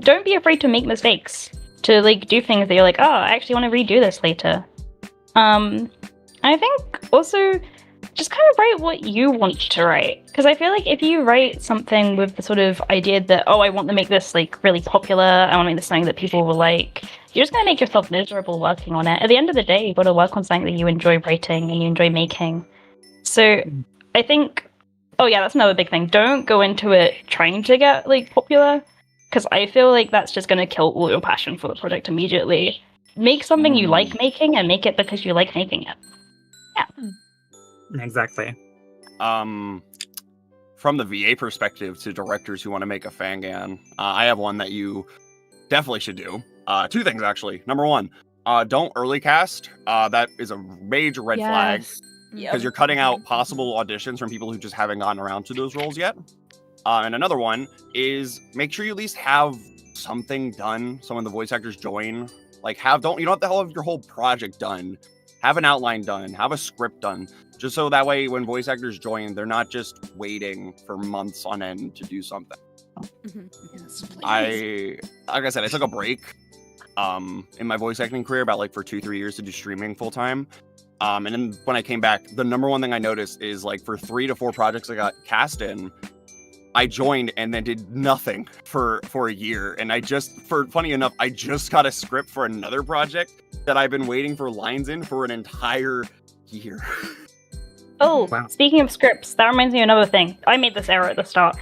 Speaker 9: don't be afraid to make mistakes. To like do things that you're like, oh, I actually want to redo this later. I think also just kind of write what you want to write. Because I feel like if you write something with the sort of idea that, oh, I want to make this like really popular, I want to make this something that people will like, you're just going to make yourself miserable working on it. At the end of the day, you've got to work on something that you enjoy writing and you enjoy making. So I think, oh yeah, that's another big thing. Don't go into it trying to get like popular. Because I feel like that's just going to kill all your passion for the project immediately. Make something you like making and make it because you like making it. Yeah.
Speaker 3: Exactly.
Speaker 10: From the VA perspective to directors who want to make a Fangan, I have one that you definitely should do. Two things, actually. Number one, don't early cast. That is a major red flag. Because you're cutting out possible auditions from people who just haven't gotten around to those roles yet. And another one is make sure you at least have something done. So when the voice actors join, like you don't have to have your whole project done. Have an outline done. Have a script done. Just so that way when voice actors join, they're not just waiting for months on end to do something.
Speaker 13: Yes,
Speaker 10: Like I said, I took a break in my voice acting career about like for 2-3 years to do streaming full time. And then when I came back, the number one thing I noticed is like for 3 to 4 projects I got cast in, I joined and then did nothing for a year. And funny enough, I just got a script for another project that I've been waiting for lines in for an entire year.
Speaker 9: Oh, wow. Speaking of scripts, that reminds me of another thing. I made this error at the start.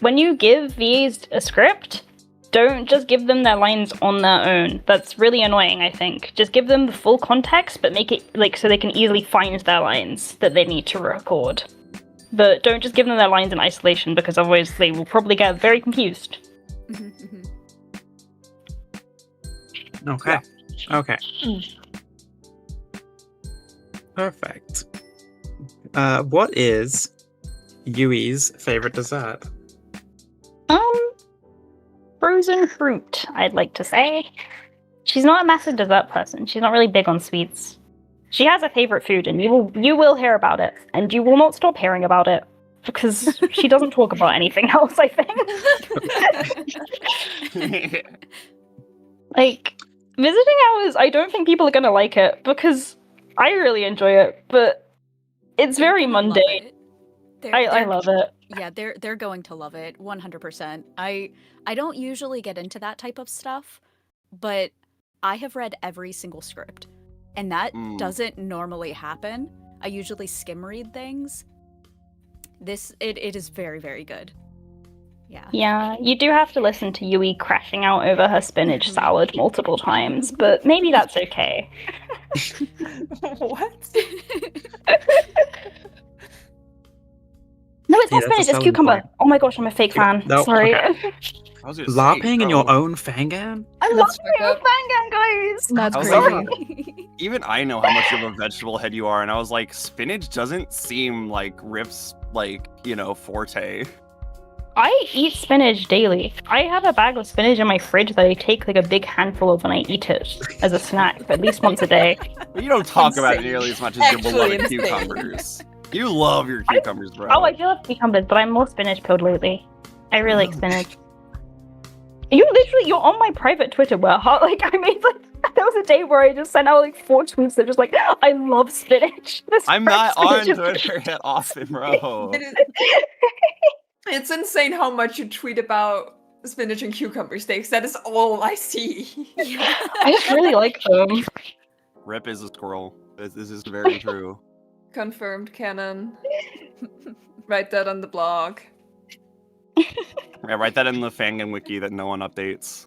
Speaker 9: When you give VAs a script, don't just give them their lines on their own. That's really annoying, I think. Just give them the full context, but make it like so they can easily find their lines that they need to record. But don't just give them their lines in isolation, because otherwise they will probably get very confused.
Speaker 3: Okay. Okay. Perfect. What is Yui's favorite dessert?
Speaker 9: Frozen fruit, I'd like to say. She's not a massive dessert person. She's not really big on sweets. She has a favorite food, and you will hear about it, and you will not stop hearing about it, because she doesn't talk about anything else, I think. Like, visiting hours, I don't think people are gonna like it, because I really enjoy it, but it's very mundane. I love it.
Speaker 13: Yeah, they're going to love it 100%. I don't usually get into that type of stuff, but I have read every single script, and that doesn't normally happen. I usually skim read things. It is very, very good. Yeah.
Speaker 9: Yeah, you do have to listen to Yui crashing out over her spinach salad multiple times, but maybe that's okay.
Speaker 12: What?
Speaker 9: No, it's not
Speaker 3: Yeah, that's a
Speaker 9: spinach, it's
Speaker 3: selling
Speaker 9: cucumber.
Speaker 3: point.
Speaker 9: Oh my gosh, I'm a fake fan.
Speaker 3: Nope,
Speaker 9: Sorry.
Speaker 3: okay. LARPing in your own Fangan?
Speaker 9: I'm not a Fangan, guys!
Speaker 11: That's
Speaker 10: I was
Speaker 11: crazy.
Speaker 10: like, even I know how much of a vegetable head you are, and I was like, spinach doesn't seem like Riff's, forte.
Speaker 9: I eat spinach daily. I have a bag of spinach in my fridge that I take like a big handful of when I eat it as a snack, at least once a day.
Speaker 10: But you don't talk about it
Speaker 12: Insane.
Speaker 10: nearly as much as your
Speaker 12: Actually
Speaker 10: beloved
Speaker 12: insane.
Speaker 10: cucumbers. You love your cucumbers, bro.
Speaker 9: Oh, I do love cucumbers, but I'm more spinach pilled lately. I really like spinach. You're on my private Twitter, where like I made like there was a day where I just sent out like 4 tweets that just like I love spinach.
Speaker 10: I'm not on Twitter that often, bro.
Speaker 12: It's insane how much you tweet about spinach and cucumber steaks. That is all I see.
Speaker 9: I just really like them.
Speaker 10: Rip is a squirrel. This is very true.
Speaker 12: Confirmed canon. Write that on the blog.
Speaker 10: Yeah, write that in the Fangan wiki that no one updates.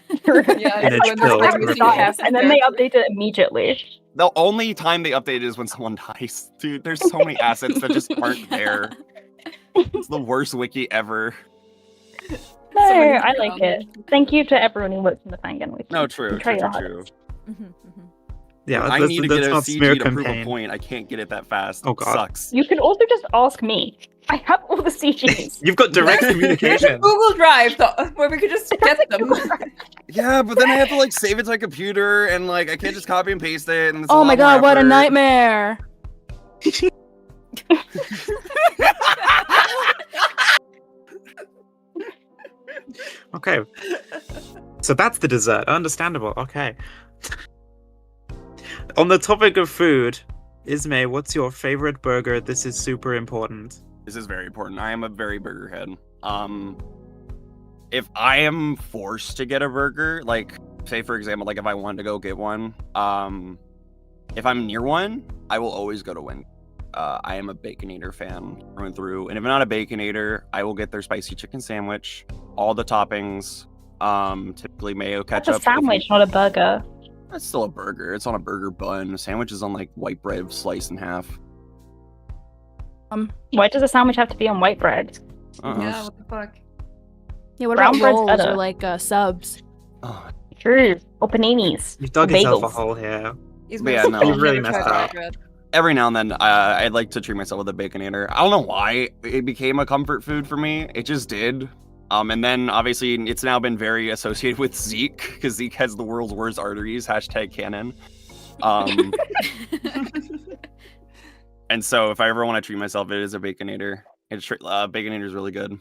Speaker 12: Yeah,
Speaker 3: And it's killed.
Speaker 9: And then they update it immediately.
Speaker 10: The only time they update it is when someone dies. Dude, there's so many assets that just aren't there. It's the worst wiki ever.
Speaker 9: No, I like it. Thank you to everyone who works in the Fangan wiki.
Speaker 10: No, true.
Speaker 9: You try your
Speaker 10: True.
Speaker 3: Yeah,
Speaker 10: I need to
Speaker 3: that's
Speaker 10: get a
Speaker 3: not
Speaker 10: CG
Speaker 3: smear
Speaker 10: to prove a
Speaker 3: campaign.
Speaker 10: point. I can't get it that fast.
Speaker 3: Oh, God.
Speaker 10: Sucks.
Speaker 9: You can also just ask me. I have all the CGs.
Speaker 3: You've got direct
Speaker 12: There's a
Speaker 3: communication.
Speaker 12: Google Drive where we could just get them.
Speaker 10: Yeah, but then I have to like save it to my computer and like I can't just copy and paste it. And it's
Speaker 11: Oh my god, what a
Speaker 10: effort.
Speaker 11: nightmare!
Speaker 3: Okay. So that's the dessert. Understandable. Okay. On the topic of food, Ismay, what's your favorite burger? This is super important.
Speaker 10: This is very important. I am a very burger head. If I am forced to get a burger, like say for example, like if I wanted to go get one, if I'm near one, I will always go to Wendy's. I am a Baconator fan through and through, and if I'm not a Baconator, I will get their spicy chicken sandwich, all the toppings, typically mayo, ketchup.
Speaker 9: That's a sandwich, not a burger.
Speaker 10: That's still a burger. It's on a burger bun. A sandwich is on like white bread sliced in half.
Speaker 9: Why does a sandwich have to be on white bread?
Speaker 12: Yeah, what the fuck?
Speaker 11: Yeah, what
Speaker 9: Brown
Speaker 11: about
Speaker 9: bread's
Speaker 11: rolls
Speaker 9: better.
Speaker 11: or like subs?
Speaker 10: Oh,
Speaker 9: True. Or paninis.
Speaker 3: You've dug
Speaker 9: Or
Speaker 3: yourself a
Speaker 9: bagels.
Speaker 3: hole here.
Speaker 10: But yeah, no.
Speaker 3: You've really messed up.
Speaker 10: Every now and then, I'd like to treat myself with a Baconator. I don't know why it became a comfort food for me. It just did. And then obviously it's now been very associated with Zeke because Zeke has the world's worst arteries. #canon. And so if I ever want to treat myself, it is a Baconator. Baconator is really good.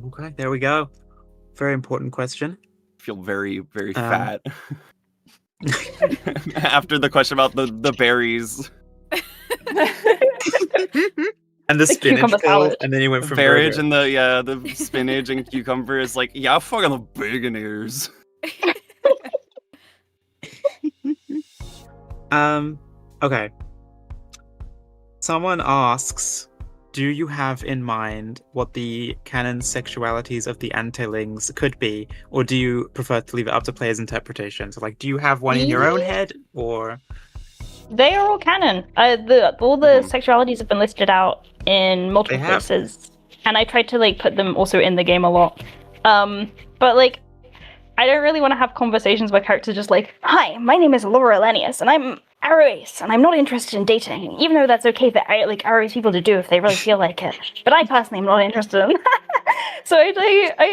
Speaker 3: Okay, there we go. Very important question.
Speaker 10: I feel very, very fat. After the question about the berries.
Speaker 3: And the spinach
Speaker 9: cucumber
Speaker 3: pill,
Speaker 9: salad.
Speaker 3: and then you went from
Speaker 10: Berries
Speaker 3: burger.
Speaker 10: and the spinach and cucumber is like, yeah, fucking the Baconators.
Speaker 3: Okay. Someone asks, do you have in mind what the canon sexualities of the Antelings could be, or do you prefer to leave it up to players' interpretation? So, like, do you have one in your own head, or?
Speaker 9: They are all canon. All the sexualities have been listed out in multiple
Speaker 3: They have.
Speaker 9: places, and I tried to like put them also in the game a lot. But like, I don't really want to have conversations where characters just like, "Hi, my name is Laura Elenius, and I'm Aroace, and I'm not interested in dating, even though that's okay for like Aroace people to do if they really feel like it. But I personally am not interested." So I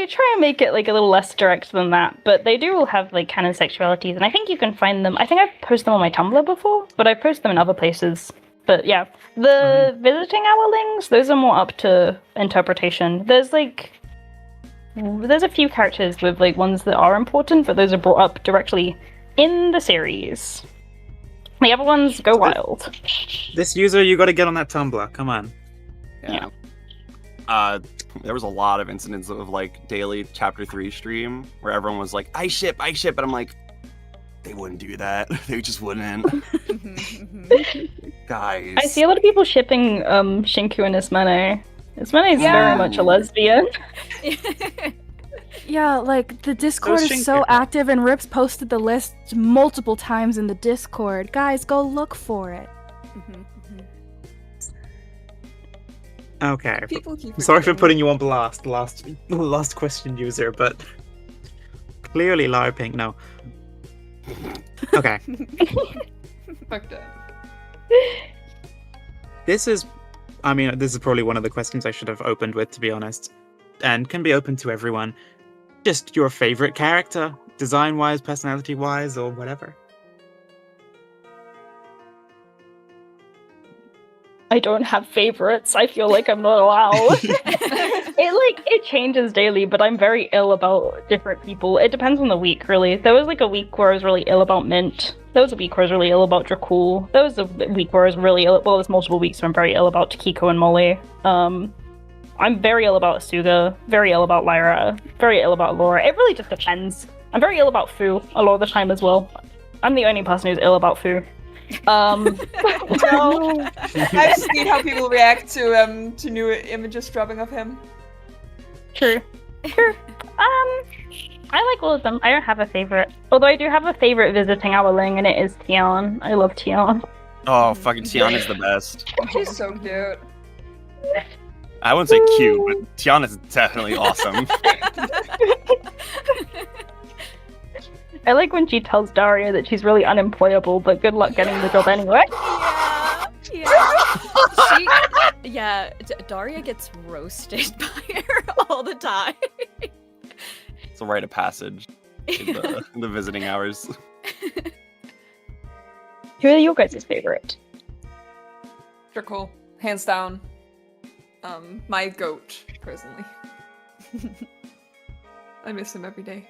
Speaker 9: try and make it like a little less direct than that. But they do all have like canon sexualities, and I think you can find them. I think I've posted them on my Tumblr before, but I've posted them in other places. But yeah, the visiting hourlings, those are more up to interpretation. There's a few characters with like ones that are important, but those are brought up directly in the series. The other ones go wild.
Speaker 3: This user, you gotta get on that Tumblr. Come on.
Speaker 10: Yeah. There was a lot of incidents of like daily chapter 3 stream where everyone was like, I ship, but I'm like, they wouldn't do that. They just wouldn't. Guys.
Speaker 9: I see a lot of people shipping Shinku and Ismene. Ismene is very much a lesbian.
Speaker 11: Yeah, like the Discord
Speaker 3: is
Speaker 11: is so
Speaker 3: Shinku.
Speaker 11: active, and Rips posted the list multiple times in the Discord. Guys, go look for it.
Speaker 3: Okay.
Speaker 12: People keep
Speaker 3: I'm sorry for
Speaker 12: forgetting.
Speaker 3: putting you on blast, last question user, but clearly LARPing. No. Okay.
Speaker 12: Fuck that.
Speaker 3: This is probably one of the questions I should have opened with, to be honest, and can be open to everyone. Just your favorite character, design-wise, personality-wise, or whatever.
Speaker 9: I don't have favorites. I feel like I'm not allowed. It changes daily, but I'm very ill about different people. It depends on the week, really. There was like a week where I was really ill about Mint. There was a week where I was really ill about Dracul. There was a week where I was really ill. Well, there's multiple weeks where I'm very ill about Kiko and Molly. I'm very ill about Asuga. Very ill about Lyra. Very ill about Laura. It really just depends. I'm very ill about Fu a lot of the time as well. I'm the only person who's ill about Fu.
Speaker 12: No. I've seen how people react to new images dropping of him.
Speaker 9: True. I like all of them. I don't have a favorite. Although I do have a favorite visiting Owling, and it is Tian. I love Tian.
Speaker 10: Oh, fucking Tian is the best.
Speaker 12: She's so cute.
Speaker 10: I wouldn't say cute, but Tian is definitely awesome.
Speaker 9: I like when she tells Daria that she's really unemployable, but good luck getting the job anyway.
Speaker 13: Daria gets roasted by her all the time.
Speaker 10: It's a rite of passage in the visiting hours.
Speaker 9: Who are your guys' favorite?
Speaker 12: Dracul, hands down. My goat, personally. I miss him every day.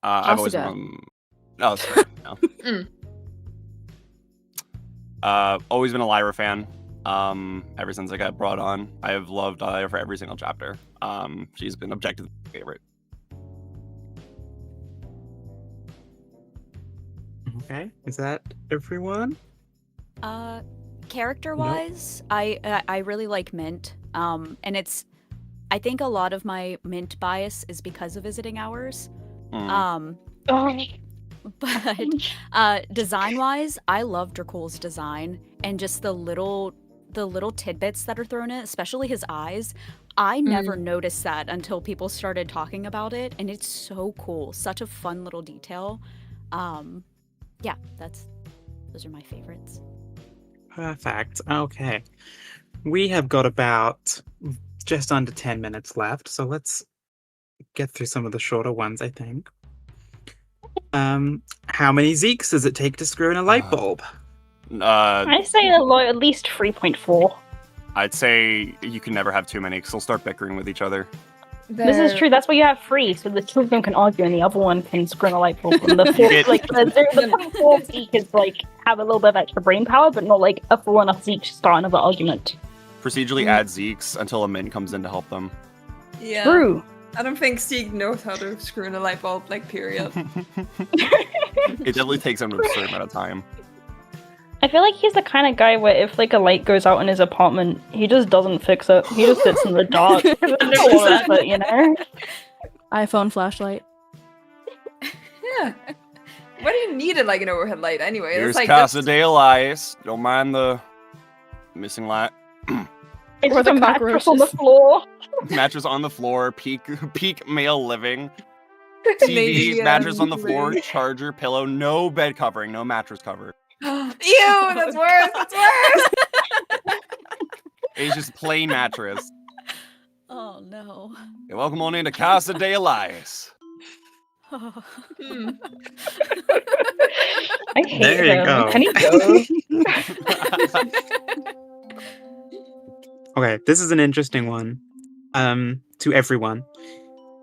Speaker 10: I've always been sorry. No. Always been a Lyra fan. Ever since I got brought on, I have loved Lyra for every single chapter. She's been objectively my favorite.
Speaker 3: Okay, is that everyone?
Speaker 13: Character-wise, I really like Mint. And I think a lot of my Mint bias is because of visiting hours. But design-wise, I love Dracul's design and just the little tidbits that are thrown in, especially his eyes. I never noticed that until people started talking about it, and it's so cool. Such a fun little detail. Yeah, those are my favorites.
Speaker 3: Perfect. Okay. We have got about just under 10 minutes left, so let's get through some of the shorter ones, I think. How many Zeeks does it take to screw in a light bulb?
Speaker 9: I say at least 3.4.
Speaker 10: I'd say you can never have too many, because they'll start bickering with each other.
Speaker 9: This is true. That's why you have 3, so the 2 of them can argue, and the other one can screw in a light bulb. And the 0.4 Zeke is have a little bit of extra brain power, but not a full enough Zeke to start another argument.
Speaker 10: Procedurally add Zeeks until a min comes in to help them.
Speaker 12: Yeah.
Speaker 9: True.
Speaker 12: I don't think Zeke knows how to screw in a light bulb, period.
Speaker 10: It definitely takes him an absurd amount of time.
Speaker 9: I feel like he's the kind of guy where if a light goes out in his apartment, he just doesn't fix it. He just sits in the dark. But,
Speaker 11: iPhone flashlight.
Speaker 12: Yeah. Why do you need an overhead light anyway?
Speaker 10: Here's Casa de Elias. Don't mind the missing light.
Speaker 9: It's the mattress on the floor.
Speaker 10: Mattress on the floor. Peak male living. TV, mattress on the floor, charger, pillow, no bed covering, no mattress cover.
Speaker 12: Ew, that's worse. That's worse.
Speaker 10: It's just plain mattress.
Speaker 13: Oh no.
Speaker 10: Hey, welcome on into Casa de Elias.
Speaker 9: I hate
Speaker 3: there you
Speaker 9: him.
Speaker 3: go.
Speaker 9: Can he go?
Speaker 3: Okay, this is an interesting one. To everyone,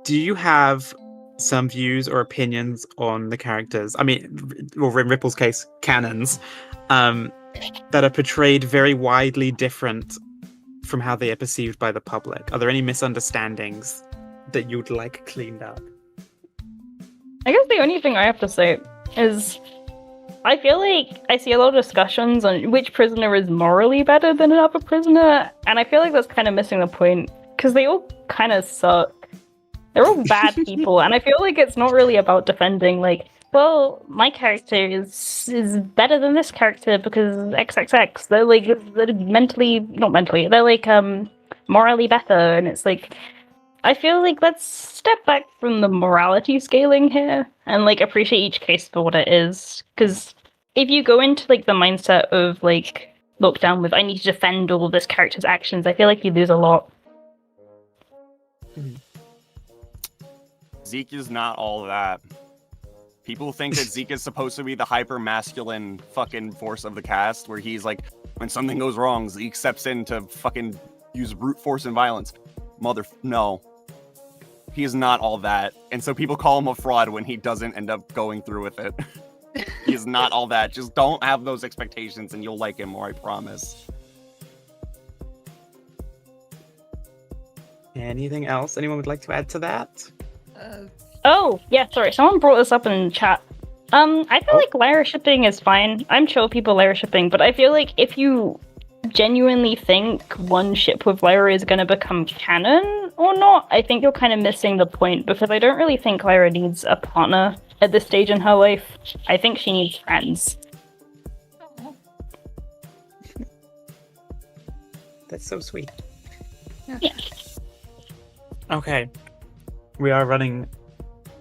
Speaker 3: do you have some views or opinions on the characters? I mean, or in Ripple's case, canons, that are portrayed very widely different from how they are perceived by the public. Are there any misunderstandings that you'd like cleaned up?
Speaker 9: I guess the only thing I have to say is I feel like I see a lot of discussions on which prisoner is morally better than another prisoner, and I feel like that's kind of missing the point, because they all kind of suck. They're all bad people, and I feel like it's not really about defending, well, my character is better than this character because XXX. They're morally better, and it's I feel like let's step back from the morality scaling here and appreciate each case for what it is. Because if you go into the mindset of lockdown with I need to defend all of this character's actions, I feel like you lose a lot.
Speaker 10: Zeke is not all that. People think that Zeke is supposed to be the hyper masculine fucking force of the cast, where he's like, when something goes wrong, Zeke steps in to fucking use brute force and violence. No. He is not all that. And so people call him a fraud when he doesn't end up going through with it. He is not all that. Just don't have those expectations and you'll like him more, I promise.
Speaker 3: Anything else anyone would like to add to that?
Speaker 9: Oh, yeah, sorry. Someone brought this up in chat. I feel like Lyra shipping is fine. I'm chill with people Lyra shipping, but I feel like if you genuinely think one ship with Lyra is going to become canon or not, I think you're kind of missing the point, because I don't really think Lyra needs a partner at this stage in her life. I think she needs friends.
Speaker 3: That's so sweet.
Speaker 9: Yeah.
Speaker 3: Okay. We are running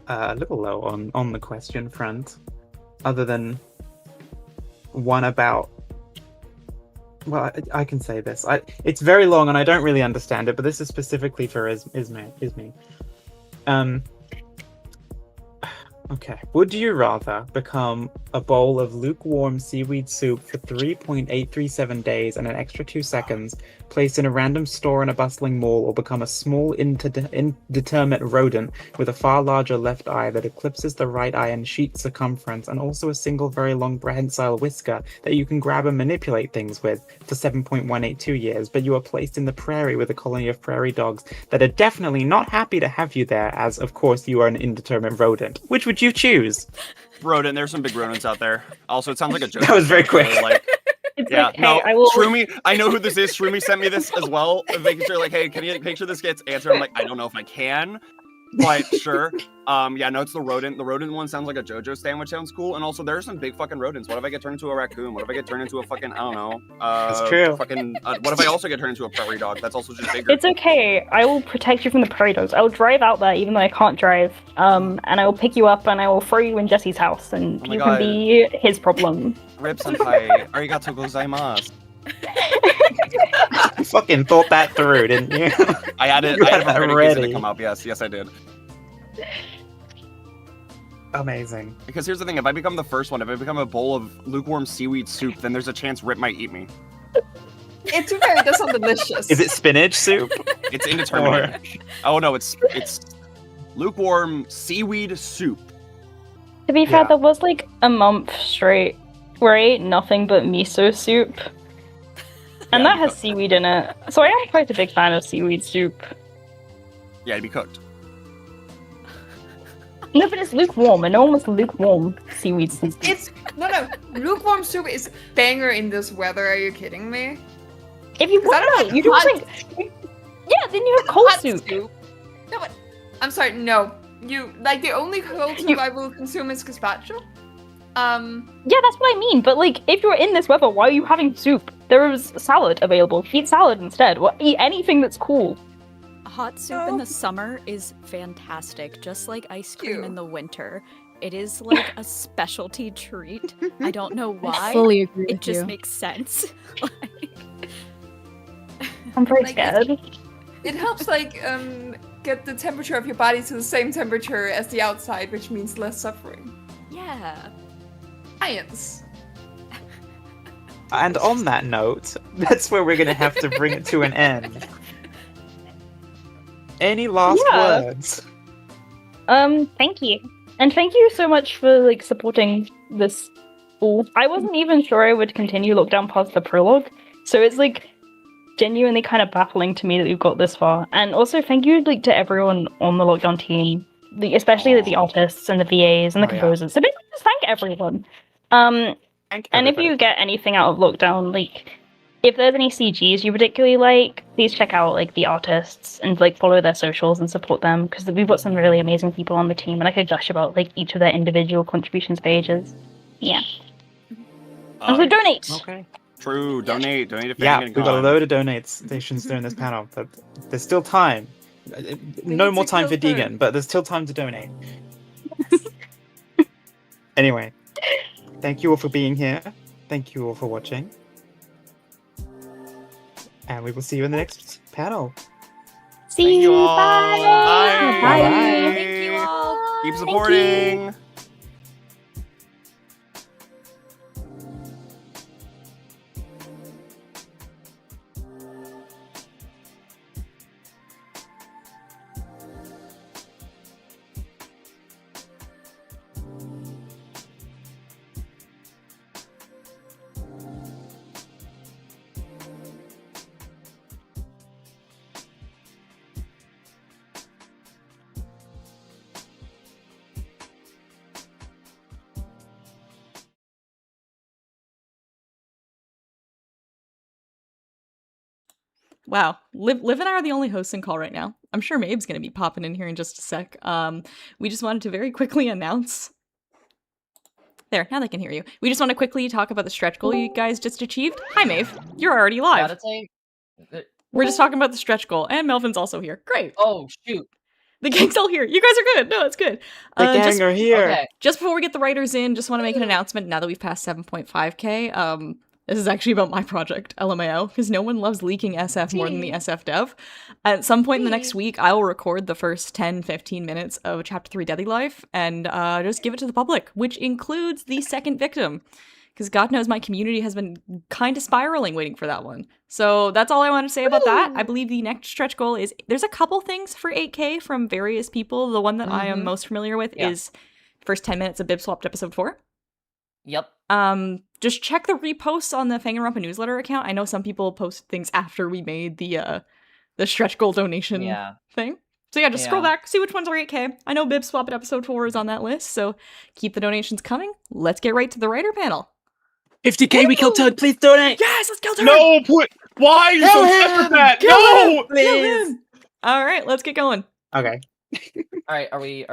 Speaker 3: a little low on the question front, other than one about... Well, I can say this. It's very long and I don't really understand it, but this is specifically for Isme. Okay. Would you rather become a bowl of lukewarm seaweed soup for 3.837 days and an extra 2 seconds, placed in a random store in a bustling mall, or become a small, indeterminate rodent with a far larger left eye that eclipses the right eye in sheet circumference, and also a single very long prehensile whisker that you can grab and manipulate things with, for 7.182 years, but you are placed in the prairie with a colony of prairie dogs that are definitely not happy to have you there, as, of course, you are an indeterminate rodent. Which would you choose?
Speaker 10: Rodent, there's some big rodents out there. Also, it sounds like a joke.
Speaker 3: That was very quick.
Speaker 10: Yeah,
Speaker 9: okay,
Speaker 10: no,
Speaker 9: I will...
Speaker 10: Shroomy, I know who this is. Shroomy sent me this as well, making sure, like, hey, can you make sure this gets answered? I'm like, I don't know if I can, but sure. Yeah, no, it's the rodent. The rodent one sounds like a JoJo stand, which sounds cool. And also, there are some big fucking rodents. What if I get turned into a raccoon? What if I get turned into a fucking, I don't know.
Speaker 3: That's true.
Speaker 10: Fucking, what if I also get turned into a prairie dog? That's also just bigger.
Speaker 9: It's okay. I will protect you from the prairie dogs. I will drive out there, even though I can't drive. And I will pick you up and I will throw you in Jesse's house, and you can be his problem.
Speaker 10: Rip senpai, arigatou gozaimasu.
Speaker 3: You fucking thought that through, didn't you?
Speaker 10: I had it.
Speaker 3: You
Speaker 10: I had
Speaker 3: had
Speaker 10: it
Speaker 3: that
Speaker 10: ready to
Speaker 3: ready.
Speaker 10: come up. Yes, I did.
Speaker 3: Amazing.
Speaker 10: Because here's the thing: if I become the first one, if I become a bowl of lukewarm seaweed soup, then there's a chance Rip might eat me.
Speaker 12: It's very, that sounds delicious.
Speaker 3: Is it spinach soup?
Speaker 10: It's indeterminate. Oh no, it's lukewarm seaweed soup.
Speaker 9: To be fair, there was like a month straight where I ate nothing but miso soup. And that has seaweed in it. So I am quite a big fan of seaweed soup.
Speaker 10: Yeah, it'd be cooked.
Speaker 9: No, but it's lukewarm, and no one wants lukewarm seaweed soup.
Speaker 12: It's no. Lukewarm soup is banger in this weather. Are you kidding me?
Speaker 9: If you want to, you don't think. Yeah, then you have cold soup.
Speaker 12: No, but I'm sorry. No, you like the only cold soup I will consume is gazpacho.
Speaker 9: Yeah, that's what I mean. But like, if you're in this weather, why are you having soup? There is salad available. Eat salad instead. Or eat anything that's cool.
Speaker 13: Hot soup in the summer is fantastic, just like ice cream in the winter. It is like a specialty treat. I don't know why.
Speaker 11: I fully agree
Speaker 13: It
Speaker 11: with
Speaker 13: just
Speaker 11: you.
Speaker 13: makes sense.
Speaker 9: I'm very scared.
Speaker 12: It helps like get the temperature of your body to the same temperature as the outside, which means less suffering.
Speaker 13: Yeah.
Speaker 12: Science.
Speaker 3: And on that note, that's where we're going to have to bring it to an end. Any last words?
Speaker 9: Thank you. And thank you so much for like supporting this all. I wasn't even sure I would continue lockdown past the prologue. So it's like genuinely kind of baffling to me that we've got this far. And also thank you like to everyone on the lockdown team, especially the artists and the VAs and the composers. So basically just thank everyone. And if you get anything out of lockdown, like if there's any CGs you particularly like, please check out like the artists and like follow their socials and support them, because we've got some really amazing people on the team, and I could gush about like each of their individual contributions pages. Yeah. Also donate.
Speaker 3: Okay.
Speaker 10: True. Donate to
Speaker 3: Yeah,
Speaker 10: Fangan
Speaker 3: we've got a load of donate stations during this panel, but there's still time. No more time for Deegan, but there's still time to donate. Anyway, thank you all for being here. Thank you all for watching. And we will see you in the next panel.
Speaker 9: See you. Bye.
Speaker 10: Bye.
Speaker 13: Thank you all.
Speaker 10: Keep supporting.
Speaker 1: Wow. Liv and I are the only hosts in call right now. I'm sure Maeve's going to be popping in here in just a sec. We just wanted to very quickly announce. There, now they can hear you. We just want to quickly talk about the stretch goal you guys just achieved. Hi, Maeve. You're already live.
Speaker 2: Gotta say,
Speaker 1: We're just talking about the stretch goal, and Melvin's also here. Great.
Speaker 2: oh shoot.
Speaker 1: The gang's all here. You guys are good. No, it's good.
Speaker 3: The gang are here.
Speaker 2: Okay.
Speaker 1: Just before we get the writers in, just want to make an announcement now that we've passed 7.5k. This is actually about my project, LMAO, because no one loves leaking SF more than the SF dev. At some point in the next week, I will record the first 10-15 minutes of Chapter 3 Deadly Life and just give it to the public, which includes the second victim. Because God knows my community has been kind of spiraling waiting for that one. So that's all I want to say about that. I believe the next stretch goal is, there's a couple things for 8k from various people. The one that I am most familiar with is first 10 minutes of Bib Swapped episode 4.
Speaker 2: Yep.
Speaker 1: Just check the reposts on the Fanganconpa newsletter account. I know some people post things after we made the stretch goal donation thing. So yeah, just scroll back, see which ones are 8k. I know Bib Swapped episode 4 is on that list, so keep the donations coming. Let's get right to the writer panel.
Speaker 3: 50k, we kill Toad. Please donate.
Speaker 1: Yes, let's kill Toad.
Speaker 4: No, why are you so obsessed with that? No,
Speaker 3: please.
Speaker 1: All right, let's get going.
Speaker 3: Okay.
Speaker 2: All right, are we?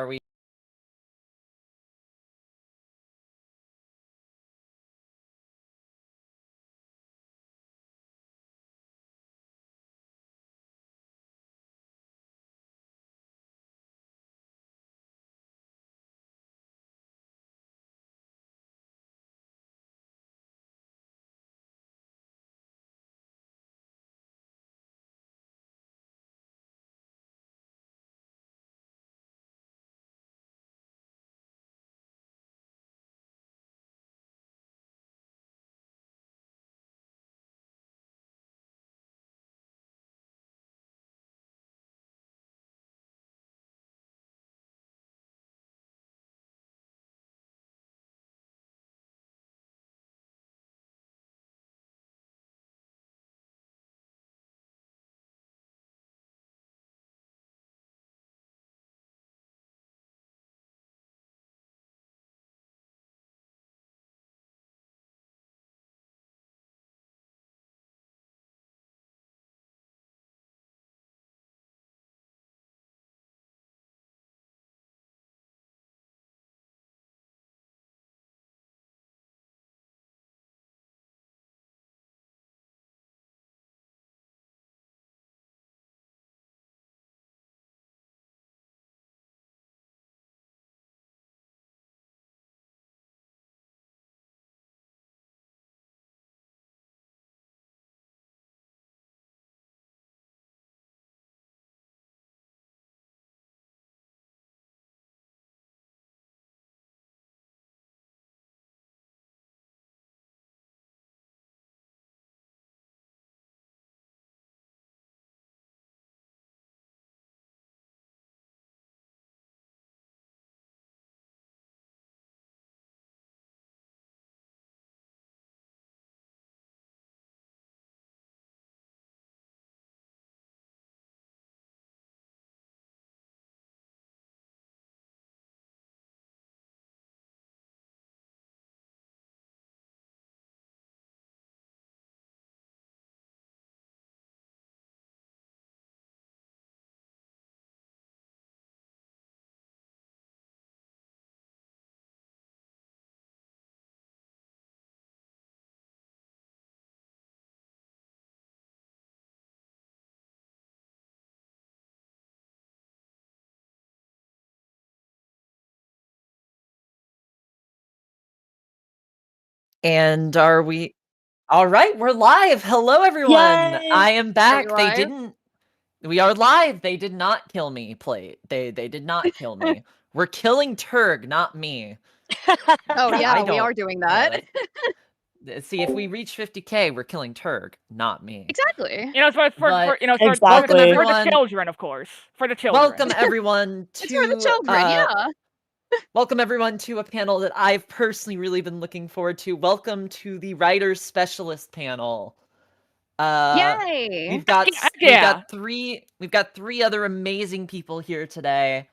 Speaker 2: And are we? All right, we're live. Hello, everyone.
Speaker 14: Yay!
Speaker 2: I am back.
Speaker 14: Are we
Speaker 2: They
Speaker 14: live?
Speaker 2: didn't. We are live. They did not kill me. They did not kill me. We're killing Turg, not me.
Speaker 14: Oh yeah,
Speaker 2: I
Speaker 14: we
Speaker 2: don't-
Speaker 14: are doing that.
Speaker 2: See, if we reach 50k, we're killing Turg, not me.
Speaker 14: Exactly.
Speaker 15: You know, for
Speaker 2: But-
Speaker 15: for the
Speaker 2: everyone.
Speaker 15: children, of course. For the children.
Speaker 2: Welcome everyone to
Speaker 14: It's for the children, yeah.
Speaker 2: Welcome everyone to a panel that I've personally really been looking forward to. Welcome to the Writers Specialist panel.
Speaker 14: Yay!
Speaker 2: We've got
Speaker 15: Yeah.
Speaker 2: we've got three other amazing people here today.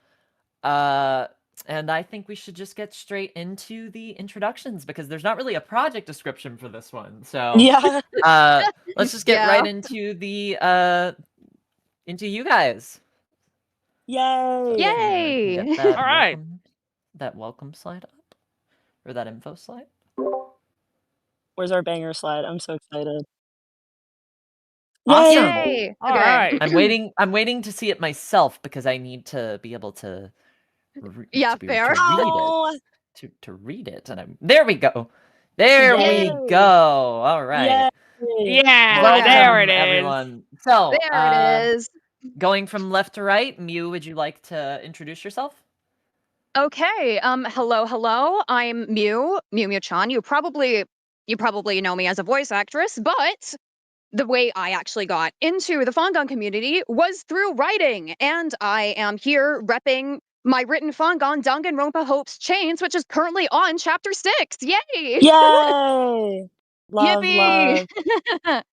Speaker 2: And I think we should just get straight into the introductions because there's not really a project description for this one. So
Speaker 16: Yeah.
Speaker 2: let's just get right
Speaker 14: Yeah.
Speaker 2: into you guys.
Speaker 16: Yay!
Speaker 14: Yay!
Speaker 2: Get that
Speaker 15: All right.
Speaker 2: welcome slide up, or that info slide.
Speaker 16: Where's our banger slide? I'm so excited.
Speaker 2: Awesome.
Speaker 14: Yay!
Speaker 15: All
Speaker 14: Okay.
Speaker 15: right.
Speaker 2: I'm waiting to see it myself because I need to be able to
Speaker 14: Yeah, fair.
Speaker 2: to read it. And there we go. There
Speaker 16: Yay.
Speaker 2: we go. All right.
Speaker 16: Yay!
Speaker 15: Yeah,
Speaker 2: Welcome,
Speaker 15: there it is.
Speaker 2: everyone. So,
Speaker 14: There it is.
Speaker 2: going from left to right, Mew, would you like to introduce yourself?
Speaker 14: Okay. Hello. I'm Mew Chan. You probably know me as a voice actress, but the way I actually got into the Fangan community was through writing, and I am here repping my written Fangan Danganronpa Hope's Chains, which is currently on chapter 6. Yay!
Speaker 16: Yay! Love,
Speaker 14: Yippee!
Speaker 16: love.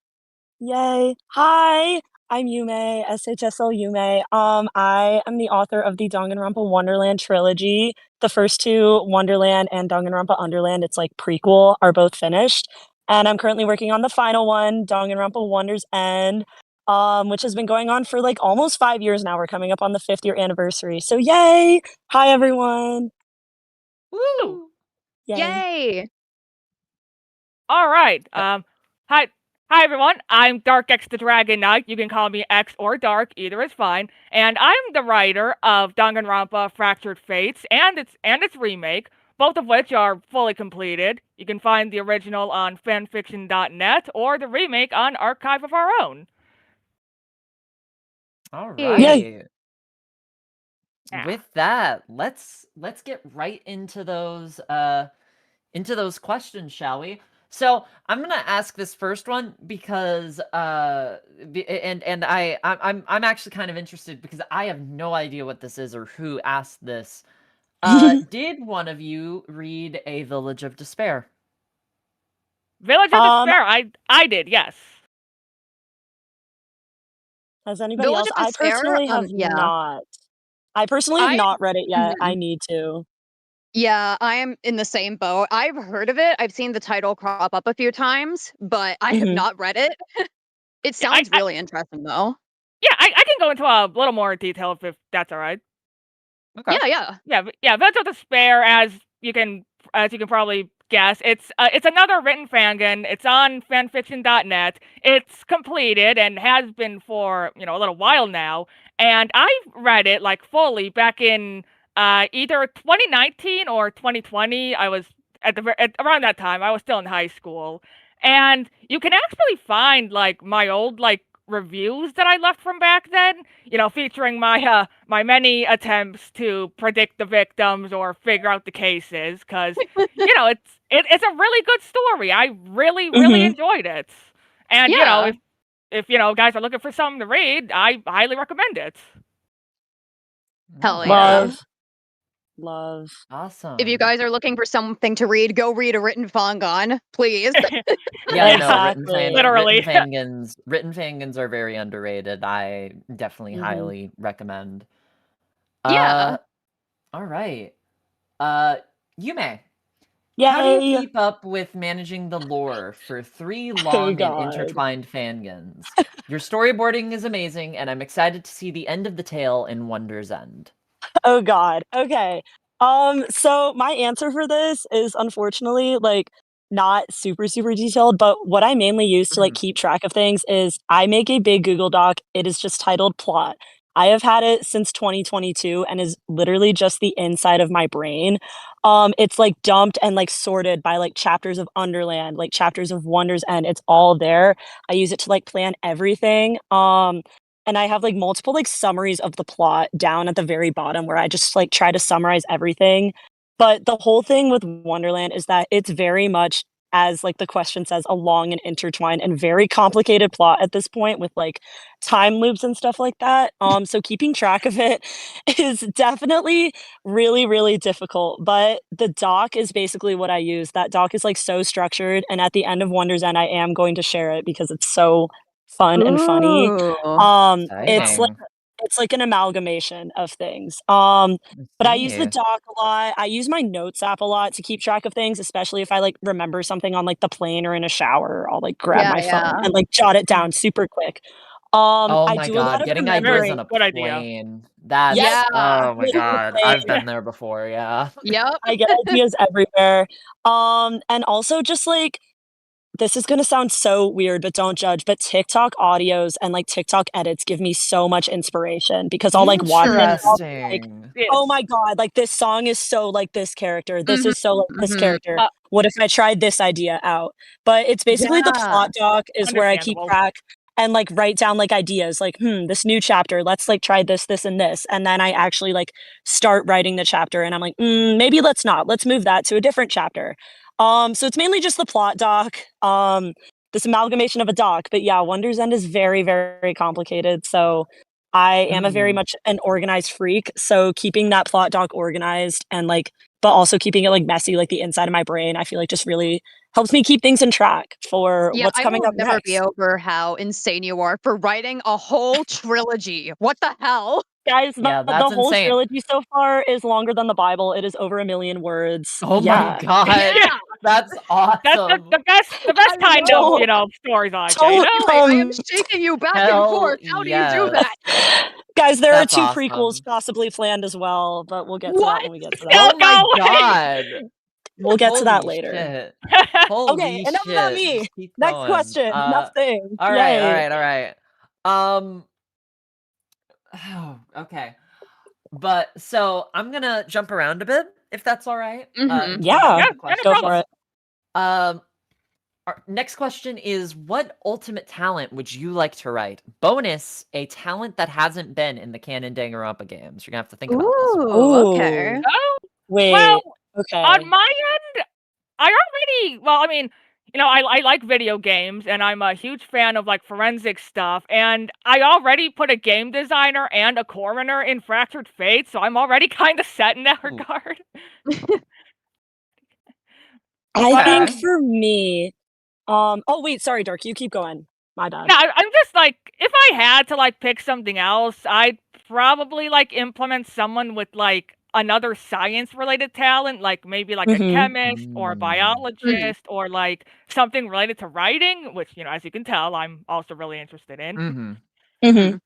Speaker 16: Yay. Hi, I'm Yume, SHSL Yume. I am the author of the Danganronpa Wonderland trilogy. The first two, Wonderland and Danganronpa Underland, it's like prequel, are both finished. And I'm currently working on the final one, Danganronpa Wonder's End, which has been going on for like almost 5 years now. We're coming up on the 5th year anniversary. So yay! Hi, everyone.
Speaker 14: Woo! Yay!
Speaker 15: All right. Hi everyone. I'm Dark X the Dragon Knight. You can call me X or Dark, either is fine. And I'm the writer of Danganronpa Fractured Fates and its remake, both of which are fully completed. You can find the original on fanfiction.net or the remake on Archive of Our Own.
Speaker 2: All right.
Speaker 16: Yay.
Speaker 2: With that, let's get right into those questions, shall we? So I'm gonna ask this first one because I'm actually kind of interested because I have no idea what this is or who asked this. Did one of you read A Village of Despair?
Speaker 15: Village of Despair, I did, yes.
Speaker 16: Has anybody
Speaker 14: Village
Speaker 16: else?
Speaker 14: of
Speaker 16: I
Speaker 14: Despair,
Speaker 16: personally have
Speaker 14: yeah.
Speaker 16: not. I personally have not read it yet. I need to.
Speaker 14: Yeah, I am in the same boat. I've heard of it. I've seen the title crop up a few times, but I have not read it. It sounds really interesting, though.
Speaker 15: Yeah, I can go into a little more detail if that's all right.
Speaker 2: Okay.
Speaker 14: Yeah.
Speaker 15: Village of Despair, as you can probably guess, it's another written fangan. It's on fanfiction.net. It's completed and has been for a little while now. And I read it like fully back in either 2019 or 2020. I was around that time. I was still in high school, and you can actually find like my old reviews that I left from back then, featuring my my many attempts to predict the victims or figure out the cases, because it's a really good story. I really enjoyed it, and if guys are looking for something to read, I highly recommend it.
Speaker 14: Hell yeah.
Speaker 16: Love.
Speaker 2: Awesome.
Speaker 14: If you guys are looking for something to read, go read a written Fangan, please.
Speaker 2: Yeah,
Speaker 16: Exactly.
Speaker 15: Literally.
Speaker 2: Written fangans are very underrated. I definitely highly recommend.
Speaker 14: Yeah.
Speaker 2: All right. Yume.
Speaker 16: Yay.
Speaker 2: How do you keep up with managing the lore for 3 long
Speaker 16: God.
Speaker 2: and intertwined fangans? Your storyboarding is amazing, and I'm excited to see the end of the tale in Wonder's End.
Speaker 16: Oh God. Okay. So my answer for this is unfortunately not super detailed, but what I mainly use to keep track of things is I make a big Google Doc. It is just titled plot. I have had it since 2022 and is literally just the inside of my brain. It's dumped and sorted by chapters of Underland, chapters of Wonder's End. It's all there. I use it to plan everything. And I have multiple summaries of the plot down at the very bottom where I just try to summarize everything. But the whole thing with Wonderland is that it's very much, as the question says, a long and intertwined and very complicated plot at this point with time loops and stuff like that. So keeping track of it is definitely really difficult. But the doc is basically what I use. That doc is so structured, and at the end of Wonder's End, I am going to share it because it's so fun and funny. It's it's like an amalgamation of things. But I use the
Speaker 2: see.
Speaker 16: doc a lot. I use my notes app a lot to keep track of things, especially if I like remember something on like the plane or in a shower. I'll like grab
Speaker 14: Yeah,
Speaker 16: my phone
Speaker 14: yeah.
Speaker 16: and like jot it down super quick.
Speaker 2: Oh
Speaker 16: I
Speaker 2: my
Speaker 16: do a lot
Speaker 2: god,
Speaker 16: of
Speaker 2: getting ideas
Speaker 16: remembering.
Speaker 2: on a
Speaker 15: Good idea.
Speaker 2: plane. That's
Speaker 16: Yes,
Speaker 2: oh my
Speaker 16: like on the
Speaker 2: god. I've
Speaker 16: plane.
Speaker 2: been there before, yeah.
Speaker 14: Yep.
Speaker 16: I get ideas everywhere. And also just like this is gonna sound so weird, but don't judge. But TikTok audios and like TikTok edits give me so much inspiration because I'll like watch it and I'll be like,
Speaker 2: Interesting.
Speaker 16: oh my god, like this song is so like this character. This
Speaker 14: Mhm,
Speaker 16: is so like this
Speaker 14: mhm.
Speaker 16: character. What if I tried this idea out? But it's basically the
Speaker 14: Yeah.
Speaker 16: plot doc is where I keep
Speaker 15: Understandable.
Speaker 16: track and like write down like ideas like, this new chapter, let's like try this, this, and this. And then I actually like start writing the chapter and I'm like, maybe let's not. Let's move that to a different chapter. So it's mainly just the plot doc, this amalgamation of a doc. But yeah, Wonder's End is very, very complicated. So I am a very much an organized freak. So keeping that plot doc organized and like, but also keeping it like messy, like the inside of my brain, I feel like just really helps me keep things in track for
Speaker 14: Yeah,
Speaker 16: what's
Speaker 14: I
Speaker 16: coming
Speaker 14: will
Speaker 16: up
Speaker 14: never be
Speaker 16: next.
Speaker 14: over how insane you are for writing a whole trilogy. What the hell?
Speaker 16: Guys,
Speaker 2: Yeah,
Speaker 16: the
Speaker 2: that's
Speaker 16: whole
Speaker 2: insane.
Speaker 16: trilogy so far is longer than the Bible. It is over 1 million words.
Speaker 2: Oh my
Speaker 16: Yeah.
Speaker 2: god.
Speaker 14: Yeah.
Speaker 2: That's
Speaker 15: That's
Speaker 2: awesome.
Speaker 15: the best
Speaker 14: I
Speaker 15: kind of,
Speaker 14: know.
Speaker 15: stories I like that, you
Speaker 16: Don't,
Speaker 15: know?
Speaker 14: I am shaking you back and
Speaker 2: Hell
Speaker 14: forth. How do you do
Speaker 2: yes.
Speaker 14: that?
Speaker 16: Guys, there are
Speaker 2: That's
Speaker 16: 2
Speaker 2: awesome.
Speaker 16: prequels possibly planned as well, but we'll get to that
Speaker 14: What?
Speaker 16: when we get to
Speaker 15: No,
Speaker 16: that.
Speaker 2: Oh my
Speaker 15: go away!
Speaker 2: god.
Speaker 16: We'll get to that
Speaker 2: Holy
Speaker 16: later.
Speaker 2: shit.
Speaker 16: Okay,
Speaker 2: Holy
Speaker 16: enough about
Speaker 2: shit.
Speaker 16: me.
Speaker 2: Just keep
Speaker 16: Next
Speaker 2: going.
Speaker 16: question. Nothing.
Speaker 2: All right, all
Speaker 16: Yay.
Speaker 2: right, all right. Oh, okay. But so I'm gonna jump around a bit, if that's all right.
Speaker 14: Mhm.
Speaker 2: In terms of
Speaker 16: Yeah,
Speaker 15: Yeah,
Speaker 2: the
Speaker 15: no
Speaker 16: go
Speaker 2: questions.
Speaker 16: for it.
Speaker 2: Our next question is, what ultimate talent would you like to write? Bonus, a talent that hasn't been in the canon Danganronpa games. You're gonna have to think about this one.
Speaker 14: Ooh, okay.
Speaker 16: Ooh.
Speaker 15: Oh,
Speaker 16: Wait.
Speaker 15: well,
Speaker 16: Okay.
Speaker 15: on my end, I mean, I like video games, and I'm a huge fan of, like, forensic stuff, and I already put a game designer and a coroner in Fractured Fate, so I'm already kinda set in that
Speaker 2: Ooh.
Speaker 15: regard.
Speaker 16: I think
Speaker 2: Okay.
Speaker 16: for me, oh wait, sorry, Dark, you keep going. My bad.
Speaker 15: Yeah, I'm just like, if I had to like pick something else, I'd probably like implement someone with like another science related talent, like maybe like a
Speaker 16: Mhm.
Speaker 15: chemist or a
Speaker 14: Mhm.
Speaker 15: biologist or like something related to writing, which, as you can tell, I'm also really interested in.
Speaker 2: Mm-hmm.
Speaker 16: Mhm.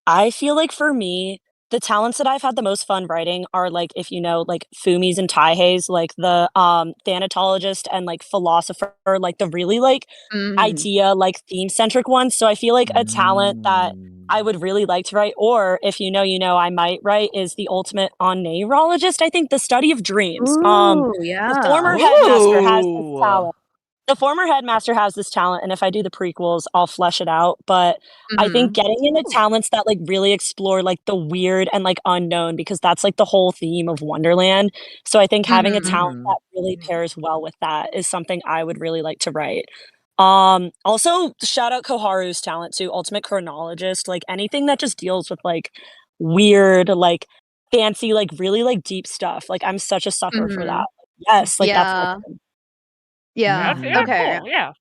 Speaker 16: I feel like for me, the talents that I've had the most fun writing are like if you know like Fumi's and Taihe's, like the thanatologist and like philosopher, like the really like
Speaker 14: Mhm.
Speaker 16: idea like theme centric ones. So I feel like a talent that I would really like to write, or if you know, I might write is the ultimate on neurologist. I think the study of dreams.
Speaker 14: Ooh,
Speaker 16: The
Speaker 14: yeah.
Speaker 16: former headmaster has this
Speaker 2: Ooh.
Speaker 16: talent. The former headmaster has this talent, and if I do the prequels, I'll flesh it out. But I think
Speaker 14: Mhm.
Speaker 16: getting into talents that like really explore like the weird and like unknown, because that's like the whole theme of Wonderland. So I think having a
Speaker 14: Mhm.
Speaker 16: talent
Speaker 2: Mm-hmm.
Speaker 16: that really pairs well with that is something I would really like to write. Also shout out Koharu's talent too, ultimate chronologist, like anything that just deals with like weird, like fancy, like really like deep stuff. Like I'm such a sucker for that.
Speaker 14: Mhm.
Speaker 16: Yes, like that's
Speaker 14: Yeah.
Speaker 16: ultimate.
Speaker 14: Yeah.
Speaker 15: Yeah,
Speaker 14: Okay.
Speaker 15: cool, yeah.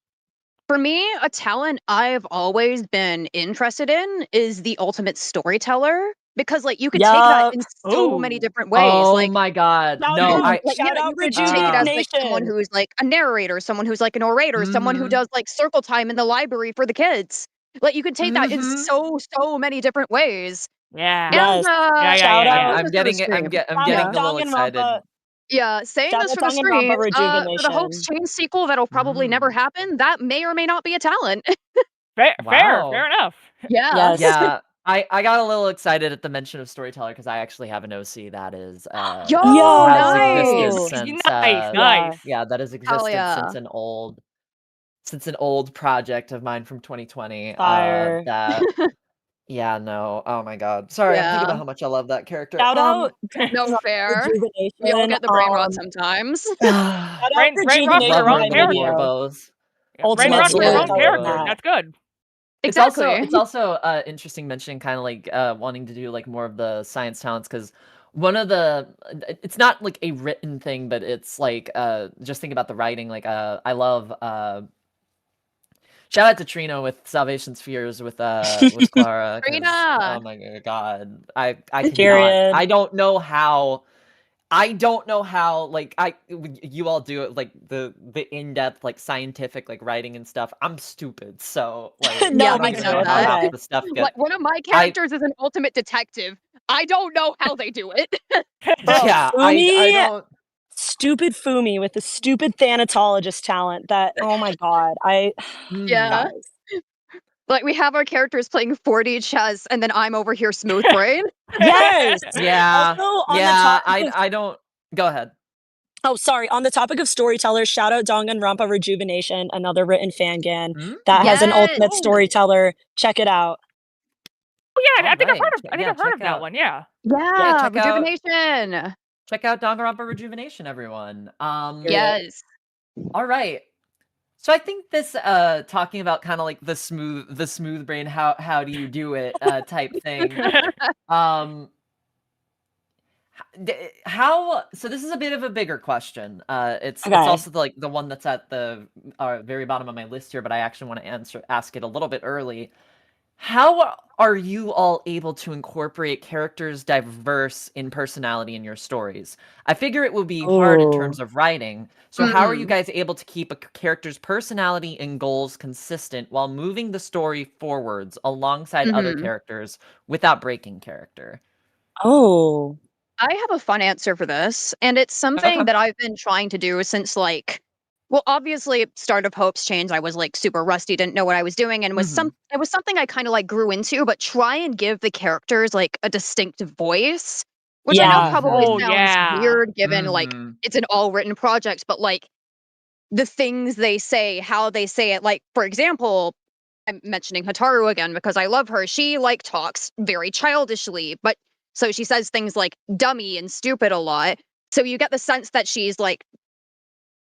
Speaker 14: For me, a talent I've always been interested in is the ultimate storyteller because, like, you could take that
Speaker 16: Yup.
Speaker 14: in so many
Speaker 15: Ooh.
Speaker 14: different ways.
Speaker 2: Oh
Speaker 14: Like,
Speaker 2: my god.
Speaker 16: Shout
Speaker 2: No,
Speaker 16: out
Speaker 14: you
Speaker 2: I
Speaker 14: like,
Speaker 16: shout out
Speaker 14: you could take it as like someone
Speaker 16: Rejuvenation.
Speaker 14: who's like a narrator, someone who's like an orator, someone who
Speaker 2: mm-hmm.
Speaker 14: does like circle time in the library for the kids. Like, you could take that in
Speaker 2: Mm-hmm.
Speaker 14: so many different ways.
Speaker 15: Yeah.
Speaker 14: And
Speaker 16: Yes.
Speaker 15: Yeah, yeah,
Speaker 16: Shout
Speaker 15: yeah,
Speaker 2: I'm
Speaker 15: yeah.
Speaker 16: out
Speaker 2: I'm
Speaker 14: this for the
Speaker 2: getting it.
Speaker 14: stream.
Speaker 2: I'm
Speaker 16: shout
Speaker 14: Yeah.
Speaker 2: getting
Speaker 16: out
Speaker 2: a little excited.
Speaker 16: Danganronpa.
Speaker 14: Yeah, saying
Speaker 16: Shout
Speaker 14: this
Speaker 16: out
Speaker 14: for the stream,
Speaker 16: Danganronpa
Speaker 14: the Hope's
Speaker 16: Rejuvenation.
Speaker 14: Chain sequel that'll probably never happen, that may or may not be a talent.
Speaker 15: Fair
Speaker 2: Wow.
Speaker 15: enough.
Speaker 14: Yeah.
Speaker 16: Yes.
Speaker 2: Yeah, I got a little excited at the mention of storyteller because I actually have an OC that is
Speaker 14: Yo,
Speaker 2: has existed
Speaker 14: nice!
Speaker 2: since
Speaker 15: Nice,
Speaker 16: Yeah.
Speaker 15: nice.
Speaker 2: yeah, that has
Speaker 14: Hell
Speaker 2: existed
Speaker 14: yeah.
Speaker 2: since an old project of mine from 2020.
Speaker 16: Fire.
Speaker 2: That yeah, no. Oh my god. Sorry, I'm thinking
Speaker 14: Yeah.
Speaker 2: about how much I love that character.
Speaker 16: Shout out
Speaker 14: No, fair. We all
Speaker 16: Rejuvenation.
Speaker 14: get the brain rot sometimes.
Speaker 16: Shout out
Speaker 15: Brain rot's
Speaker 2: love
Speaker 15: their
Speaker 16: Rejuvenation
Speaker 15: own
Speaker 2: her
Speaker 16: by
Speaker 2: little
Speaker 15: character.
Speaker 16: video.
Speaker 2: Morbos.
Speaker 15: Yeah, brain
Speaker 16: Ultimate
Speaker 15: rot's their own
Speaker 2: Love
Speaker 16: storyteller
Speaker 15: character.
Speaker 2: her.
Speaker 16: Matt.
Speaker 15: That's good.
Speaker 14: Exactly.
Speaker 2: It's also interesting mentioning kind of like wanting to do like more of the science talents because one of the it's not like a written thing, but it's like just think about the writing. Like I love Shout out to Trina with Salvation Spheres with Clara. 'Cause,
Speaker 14: Trina!
Speaker 2: oh my god, I cannot.
Speaker 16: Period.
Speaker 2: I don't know how. Like you all do it, like the in-depth like scientific like writing and stuff. I'm stupid, so like
Speaker 16: No,
Speaker 2: I
Speaker 16: me
Speaker 2: don't even
Speaker 16: too.
Speaker 2: know how half
Speaker 16: Okay.
Speaker 2: the stuff
Speaker 14: Like,
Speaker 2: gets.
Speaker 14: one of my characters is an ultimate detective. I don't know how they do it.
Speaker 16: Bro,
Speaker 2: Yeah, I
Speaker 16: Fumi,
Speaker 2: don't.
Speaker 16: stupid Fumi with the stupid thanatologist talent that, oh my god,
Speaker 14: Yeah.
Speaker 16: guys.
Speaker 14: Like, we have our characters playing 4D chess, and then I'm over here smooth brain.
Speaker 16: Yes!
Speaker 2: Yeah,
Speaker 16: Also, on the
Speaker 2: yeah.
Speaker 16: topic of
Speaker 2: I don't. Go ahead.
Speaker 16: Oh, sorry. On the topic of storytellers, shout out Danganronpa Rejuvenation, another written fangan that has an
Speaker 14: Yes!
Speaker 16: ultimate storyteller. Check it out.
Speaker 15: Oh yeah, I think I've
Speaker 2: Alright,
Speaker 15: heard of. I think I've heard of that one. Yeah.
Speaker 14: Yeah,
Speaker 2: check out
Speaker 14: Rejuvenation!
Speaker 2: check out Danganronpa Rejuvenation, everyone.
Speaker 14: Yes.
Speaker 2: All right. So I think this talking about kind of like the smooth brain, how do you do it type thing. How so this is a bit of a bigger question. It's
Speaker 16: Okay.
Speaker 2: also the one that's at the very bottom of my list here, but I actually want to ask it a little bit early. How are you all able to incorporate characters diverse in personality in your stories? I figure it will be hard in terms of writing. So how are you guys able to keep a character's personality and goals consistent while moving the story forwards alongside other characters without breaking character?
Speaker 16: Oh.
Speaker 14: I have a fun answer for this, and it's something that I've been trying to do since, like, well, obviously, Start of Hope's Chains, I was, like, super rusty, didn't know what I was doing, and it was something I kinda, like, grew into, but try and give the characters, like, a distinctive voice, which I know
Speaker 16: Yeah.
Speaker 14: probably
Speaker 15: Oh,
Speaker 14: sounds
Speaker 15: yeah.
Speaker 14: weird given, like, it's an all-written project, but, like, the things they say, how they say it, like, for example, I'm mentioning Hataru again because I love her, she, like, talks very childishly, but so she says things like dummy and stupid a lot, so you get the sense that she's, like,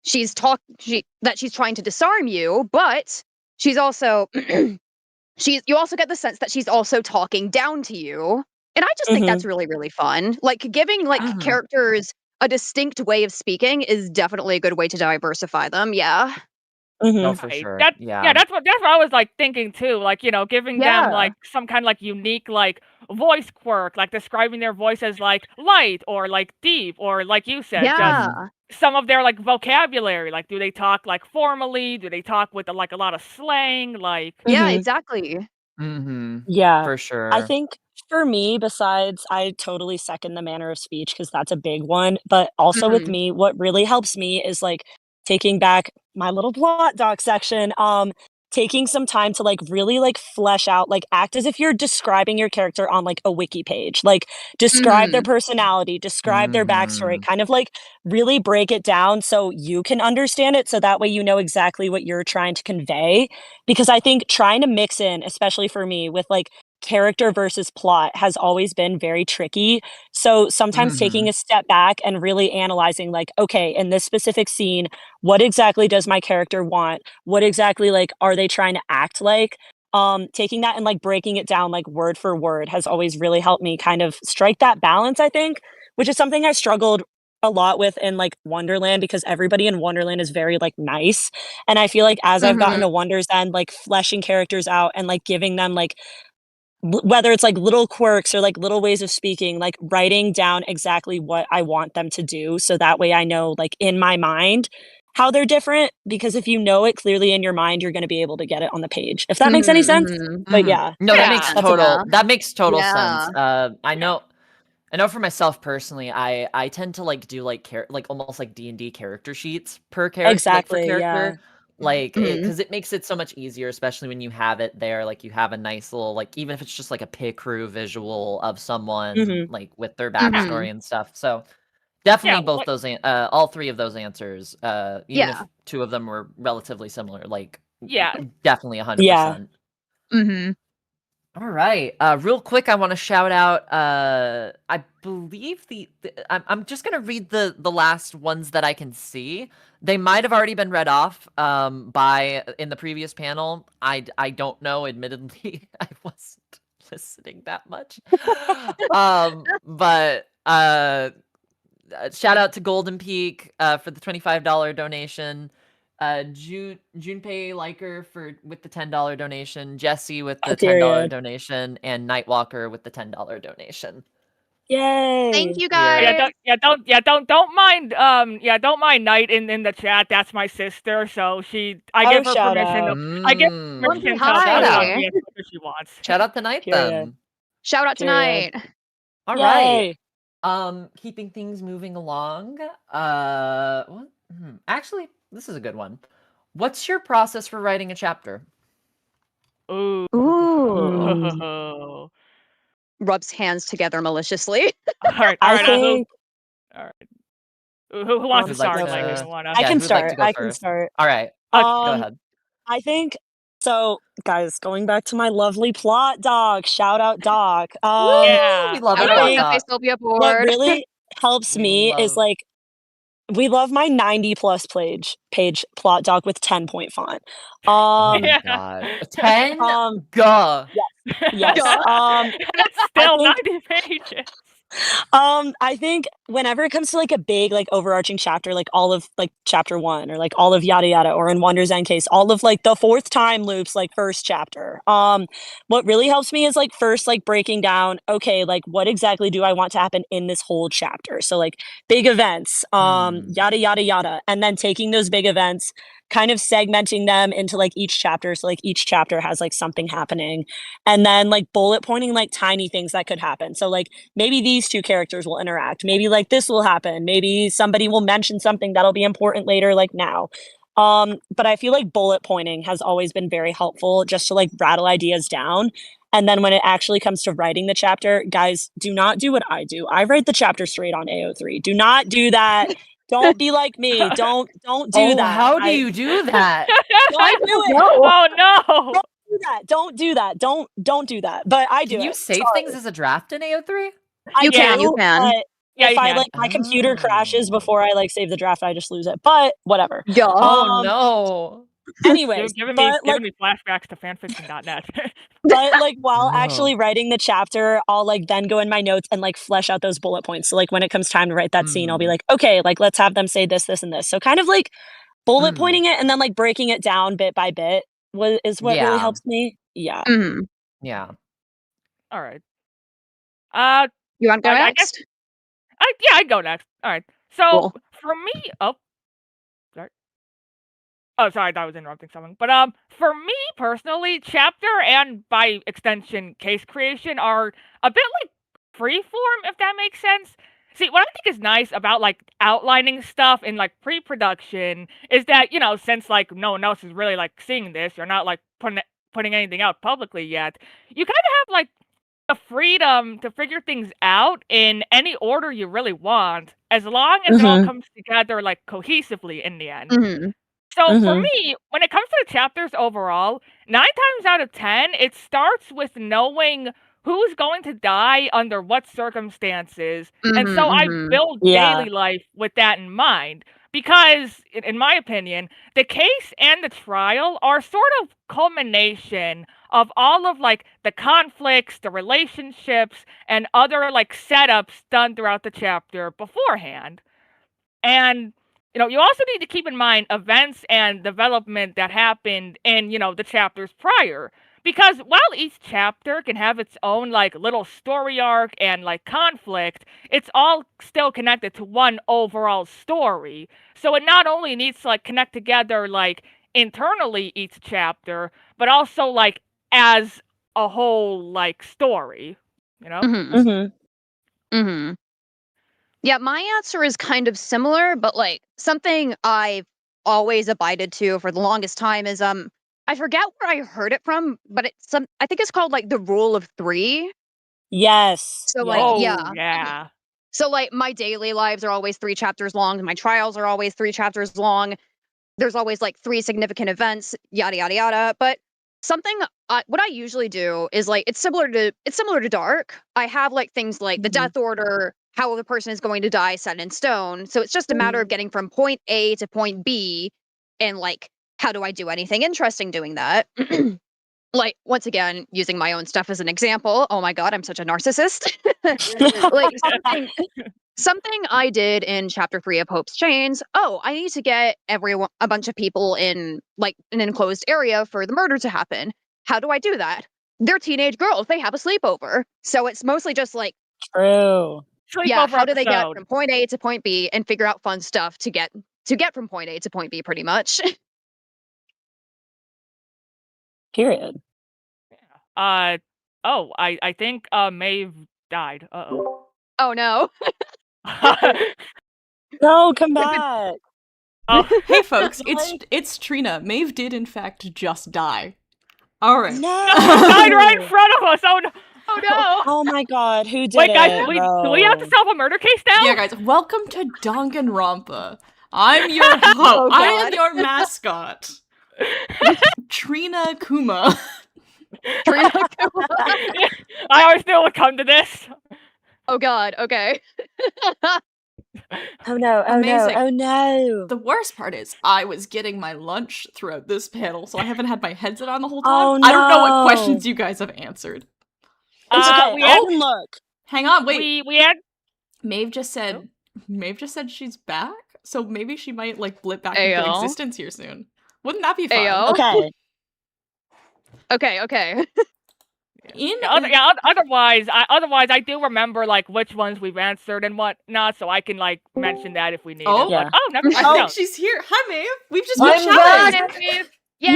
Speaker 14: that she's trying to disarm you, but she's also you also get the sense that she's also talking down to you, and I just think that's really, really fun. Like, giving, like, characters a distinct way of speaking is definitely a good way to diversify them, yeah.
Speaker 2: No, for
Speaker 15: Right.
Speaker 2: sure.
Speaker 15: Yeah, that's what I was like thinking too. Like, giving them
Speaker 14: Yeah.
Speaker 15: like some kind of like unique like voice quirk, like describing their voice as like light or like deep or like you said, just
Speaker 14: Yeah.
Speaker 15: some of their like vocabulary. Like, do they talk like formally? Do they talk with like a lot of slang? Like,
Speaker 14: Yeah, exactly.
Speaker 16: Yeah.
Speaker 2: For
Speaker 16: I
Speaker 2: sure.
Speaker 16: think for me, besides, I totally second the manner of speech because that's a big one. But also with me, what really helps me is like taking back my little plot doc section, taking some time to like really like flesh out, like act as if you're describing your character on like a wiki page, like describe their personality, describe their backstory, kind of like really break it down so you can understand it. So that way you know exactly what you're trying to convey. Because I think trying to mix in, especially for me, with like character versus plot has always been very tricky. So sometimes taking a step back and really analyzing, like, okay, in this specific scene, what exactly does my character want? What exactly like are they trying to act like? Taking that and like breaking it down like word for word has always really helped me kind of strike that balance, I think, which is something I struggled a lot with in like Wonderland because everybody in Wonderland is very like nice. And I feel like as I've gotten to Wonder's End, like fleshing characters out and like giving them like whether it's like little quirks or like little ways of speaking, like writing down exactly what I want them to do. So that way I know like in my mind how they're different. Because if you know it clearly in your mind, you're going to be able to get it on the page. If that makes any sense. But yeah.
Speaker 2: No, that makes
Speaker 15: Yeah.
Speaker 2: total sense.
Speaker 14: Yeah.
Speaker 2: I know for myself personally, I tend to like do like like almost like D&D character sheets per character, like for
Speaker 16: Exactly.
Speaker 2: character.
Speaker 16: Yeah.
Speaker 2: Like, because it makes it so much easier, especially when you have it there. Like, you have a nice little, like, even if it's just like a pic crew visual of someone, like, with their backstory and stuff. So, definitely both
Speaker 15: like,
Speaker 2: those, all three of those answers, even if
Speaker 14: Yeah.
Speaker 2: two of them were relatively similar, like,
Speaker 15: yeah.
Speaker 2: definitely
Speaker 16: Yeah.
Speaker 2: 100%. All right. Real quick, I want to shout out. I believe I'm just gonna read the last ones that I can see. They might have already been read off by in the previous panel. I don't know. Admittedly, I wasn't listening that much. But shout out to Golden Peak for the $25 donation. Junpei Liker with the $10 donation, Jesse with the
Speaker 16: Period.
Speaker 2: $10 donation, and Nightwalker with the $10 donation.
Speaker 16: Yay!
Speaker 14: Thank you
Speaker 15: Yeah,
Speaker 14: guys.
Speaker 15: don't mind Knight in the chat. That's my sister, so I give her
Speaker 16: shout
Speaker 15: permission.
Speaker 16: out.
Speaker 15: I give her permission to talk to me as much as she wants.
Speaker 2: Shout out to Night
Speaker 16: Period.
Speaker 2: then.
Speaker 14: Shout out
Speaker 16: Period.
Speaker 14: tonight.
Speaker 2: All
Speaker 16: Yay.
Speaker 2: right. Keeping things moving along. Actually, this is a good one. What's your process for writing a chapter?
Speaker 15: Ooh.
Speaker 14: Rubs hands together maliciously.
Speaker 15: All right.
Speaker 16: I think.
Speaker 15: All right. Who wants to
Speaker 2: Who'd like
Speaker 15: start?
Speaker 2: to-
Speaker 15: Like, who wanna...
Speaker 16: I can
Speaker 2: who'd like
Speaker 16: start.
Speaker 2: to go
Speaker 16: I can
Speaker 2: first?
Speaker 16: start.
Speaker 2: All right.
Speaker 15: Okay,
Speaker 2: go ahead.
Speaker 16: I think so, guys. Going back to my lovely plot doc. Shout out doc.
Speaker 15: Yeah,
Speaker 2: we love
Speaker 14: I
Speaker 2: it.
Speaker 14: don't know
Speaker 2: Doc.
Speaker 14: if still be aboard.
Speaker 16: What really helps me is
Speaker 2: love-
Speaker 16: like we love my 90+ page plot doc with 10-point font.
Speaker 2: Oh my god. 10? Gah.
Speaker 16: Yes.
Speaker 15: That's still 90 pages.
Speaker 16: I think whenever it comes to like a big like overarching chapter, like all of like chapter 1 or like all of yada yada, or in Wonder's End case, all of like the 4th time loops, like first chapter. What really helps me is like first like breaking down, okay, like what exactly do I want to happen in this whole chapter? So like big events, yada yada yada, and then taking those big events, kind of segmenting them into like each chapter, so like each chapter has like something happening, and then like bullet pointing like tiny things that could happen. So like maybe these two characters will interact, maybe like this will happen, maybe somebody will mention something that'll be important later, like now. But I feel like bullet pointing has always been very helpful just to like rattle ideas down. And then when it actually comes to writing the chapter, guys, do not do what I do. I write the chapter straight on AO3. Do not do that. Don't be like me. Don't do that.
Speaker 2: How do you do that?
Speaker 16: I do it.
Speaker 15: Oh no!
Speaker 16: Don't do that. Don't do that. But I do.
Speaker 2: Can you
Speaker 16: it.
Speaker 2: save
Speaker 16: Sorry.
Speaker 2: things as a draft in AO3?
Speaker 16: I
Speaker 14: You can.
Speaker 16: But
Speaker 15: Yeah,
Speaker 16: if
Speaker 15: you
Speaker 16: I
Speaker 15: can.
Speaker 16: like my computer crashes before I like save the draft, I just lose it. But whatever.
Speaker 2: Oh no.
Speaker 16: Anyways,
Speaker 15: giving
Speaker 16: but like
Speaker 15: me flashbacks to fanfiction.net.
Speaker 16: but like while
Speaker 2: No.
Speaker 16: actually writing the chapter, I'll like then go in my notes and like flesh out those bullet points. So like when it comes time to write that scene, I'll be like, okay, like let's have them say this, this, and this. So kind of like bullet pointing it and then like breaking it down bit by bit is what really
Speaker 2: Yeah.
Speaker 16: helps me. Yeah.
Speaker 2: Yeah.
Speaker 15: All right.
Speaker 14: You want to go
Speaker 15: I
Speaker 14: next?
Speaker 15: guess, I'd go next. All right. So
Speaker 14: Cool.
Speaker 15: for me, sorry. Oh, sorry, I thought I was interrupting someone. But for me personally, chapter and by extension case creation are a bit like freeform, if that makes sense. See, what I think is nice about like outlining stuff in like pre-production is that, you know, since like no one else is really like seeing this, you're not like putting anything out publicly yet. You kind of have like the freedom to figure things out in any order you really want, as long as it all comes together like cohesively in the end. So for me, when it comes to the chapters overall, 9 times out of 10, it starts with knowing who's going to die under what circumstances. And so I build daily life with that in mind. Because, in my opinion, the case and the trial are sort of culmination of all of like the conflicts, the relationships, and other like setups done throughout the chapter beforehand. And you know, you also need to keep in mind events and development that happened in, you know, the chapters prior. Because while each chapter can have its own like little story arc and like conflict, it's all still connected to one overall story. So it not only needs to like connect together like internally each chapter, but also like as a whole like story, you know?
Speaker 14: Yeah, my answer is kind of similar, but like something I've always abided to for the longest time is I forget where I heard it from, but it's I think it's called like the rule of 3.
Speaker 16: Yes.
Speaker 14: So like yeah.
Speaker 15: Yeah.
Speaker 14: So like my daily lives are always 3 chapters long, my trials are always 3 chapters long. There's always like 3 significant events, yada yada yada, but something what I usually do is like it's similar to Dark. I have like things like the death order, how the person is going to die set in stone. So it's just a matter of getting from point A to point B, and like how do I do anything interesting doing that? Like once again, using my own stuff as an example. Oh my god, I'm such a narcissist. Like Something I did in chapter 3 of Hope's Chains. Oh, I need to get a bunch of people in like an enclosed area for the murder to happen. How do I do that? They're teenage girls. They have a sleepover. So it's mostly just like,
Speaker 16: True.
Speaker 14: yeah,
Speaker 15: Sleepover
Speaker 14: how do they get
Speaker 15: episode.
Speaker 14: from point A to point B and figure out fun stuff to get from point A to point B, pretty much.
Speaker 16: Period.
Speaker 15: Oh, I think Maeve died. Uh-oh.
Speaker 14: Oh no.
Speaker 16: No, come back.
Speaker 15: Oh,
Speaker 1: Hey folks, it's Trina. Maeve did in fact just die. All right.
Speaker 16: No.
Speaker 15: died right in front of us. Oh no.
Speaker 14: Oh no.
Speaker 16: Oh my god, who did
Speaker 15: Wait, guys,
Speaker 16: it?
Speaker 15: do we have to solve a murder case now?
Speaker 1: Yeah, guys, welcome to Danganronpa. I'm your
Speaker 14: Oh,
Speaker 1: I am
Speaker 14: God.
Speaker 1: your mascot, Trina Kuma.
Speaker 14: Trina Kuma.
Speaker 15: I always knew it would come to this.
Speaker 14: Oh god, okay.
Speaker 16: Oh no, oh
Speaker 1: Amazing.
Speaker 16: no, oh no.
Speaker 1: The worst part is I was getting my lunch throughout this panel, so I haven't had my headset on the whole time.
Speaker 16: Oh,
Speaker 1: I don't know what
Speaker 16: no.
Speaker 1: questions you guys have answered.
Speaker 16: It's okay.
Speaker 15: We
Speaker 16: I
Speaker 15: had-
Speaker 16: can look.
Speaker 1: Hang on, wait.
Speaker 15: We had
Speaker 1: Maeve just said she's back, so maybe she might like blip back into
Speaker 14: Ayo.
Speaker 1: existence here soon. Wouldn't that be fun?
Speaker 14: Ayo.
Speaker 16: Okay.
Speaker 14: Okay.
Speaker 15: Otherwise, I do remember like which ones we've answered and whatnot, so I can like mention that if we need
Speaker 1: Oh.
Speaker 15: it. Like,
Speaker 16: Yeah.
Speaker 15: oh, never mind.
Speaker 1: I
Speaker 15: no.
Speaker 1: think she's here. Hi, Maeve. We've just been
Speaker 2: I'm
Speaker 1: chatting.
Speaker 2: back!
Speaker 14: Yay!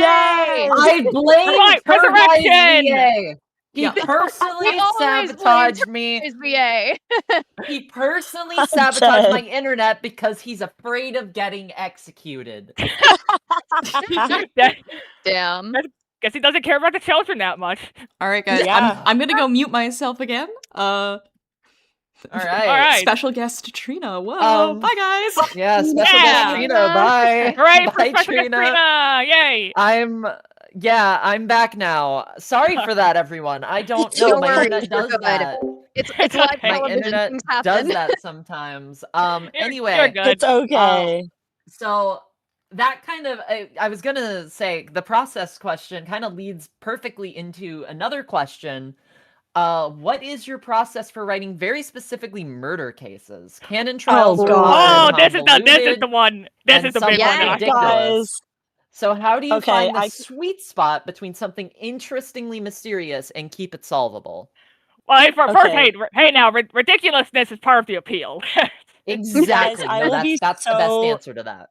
Speaker 2: I blame
Speaker 15: Right,
Speaker 2: her guy's
Speaker 15: resurrection!
Speaker 2: VA. He
Speaker 1: Yeah.
Speaker 2: personally
Speaker 14: He always
Speaker 2: sabotaged me.
Speaker 14: His VA.
Speaker 2: He personally
Speaker 16: I'm
Speaker 2: sabotaged
Speaker 16: dead.
Speaker 2: my internet because he's afraid of getting executed.
Speaker 14: Damn.
Speaker 15: Guess he doesn't care about the children that much.
Speaker 1: All right, guys.
Speaker 16: Yeah.
Speaker 1: I'm gonna go mute myself again.
Speaker 2: All right.
Speaker 15: All right.
Speaker 1: Special guest Trina. Whoa. Bye, guys.
Speaker 2: Yeah, special
Speaker 15: Yeah.
Speaker 2: guest Trina. Bye.
Speaker 15: Hooray for
Speaker 2: Bye,
Speaker 15: special guest Trina! Yay!
Speaker 2: I'm back now. Sorry for that, everyone. I don't know.
Speaker 14: Don't
Speaker 2: My
Speaker 14: worry,
Speaker 2: internet
Speaker 14: you're
Speaker 2: does
Speaker 14: good.
Speaker 2: that.
Speaker 14: It's live
Speaker 15: My
Speaker 2: My
Speaker 14: television.
Speaker 2: internet
Speaker 14: Things
Speaker 2: does
Speaker 14: happen.
Speaker 2: that sometimes.
Speaker 15: You're
Speaker 2: Anyway,
Speaker 15: good.
Speaker 16: It's okay.
Speaker 2: so that kind of I was gonna say the process question kind of leads perfectly into another question. What is your process for writing very specifically murder cases? Canon trials are
Speaker 16: God.
Speaker 15: Oh, this is the
Speaker 2: convoluted
Speaker 15: one. This
Speaker 2: and
Speaker 15: is the big
Speaker 2: somewhat
Speaker 15: one.
Speaker 14: Yeah.
Speaker 2: ridiculous.
Speaker 16: Guys.
Speaker 2: So how do you
Speaker 16: Okay,
Speaker 2: find the
Speaker 16: I-
Speaker 2: sweet spot between something interestingly mysterious and keep it solvable?
Speaker 15: Well, hey, first,
Speaker 16: Okay.
Speaker 15: hey, now ridiculousness is part of the appeal.
Speaker 2: Exactly.
Speaker 16: I
Speaker 2: No,
Speaker 16: will be
Speaker 2: that's the best
Speaker 16: so-
Speaker 2: answer to that.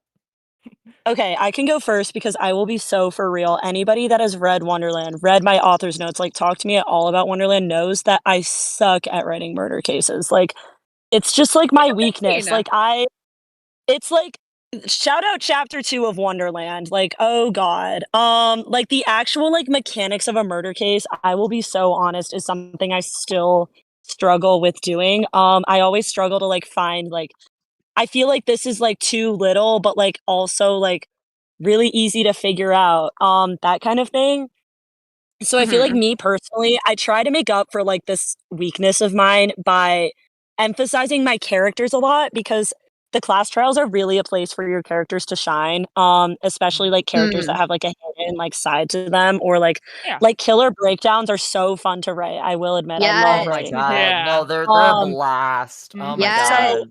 Speaker 16: Okay, I can go first because I will be so for real. Anybody that has read Wonderland, read my author's notes, like talked to me at all about Wonderland, knows that I suck at writing murder cases. Like, it's just like my weakness.
Speaker 14: mean?
Speaker 16: Like, it's like, shout out chapter 2 of Wonderland. Like, oh god. Like the actual like mechanics of a murder case, I will be so honest, is something I still struggle with doing. I always struggle to like find like I feel like this is like too little, but like also like really easy to figure out. That kind of thing. So I feel like me personally, I try to make up for like this weakness of mine by emphasizing my characters a lot because the class trials are really a place for your characters to shine. Especially like characters that have like a hidden like side to them or like
Speaker 15: Yeah.
Speaker 16: like killer breakdowns are so fun to write. I will admit, I
Speaker 14: Yes.
Speaker 16: love
Speaker 2: Oh my
Speaker 16: writing.
Speaker 2: god.
Speaker 15: Yeah.
Speaker 2: No, they're a
Speaker 16: Um,
Speaker 2: blast. Oh my
Speaker 14: Yes.
Speaker 2: god.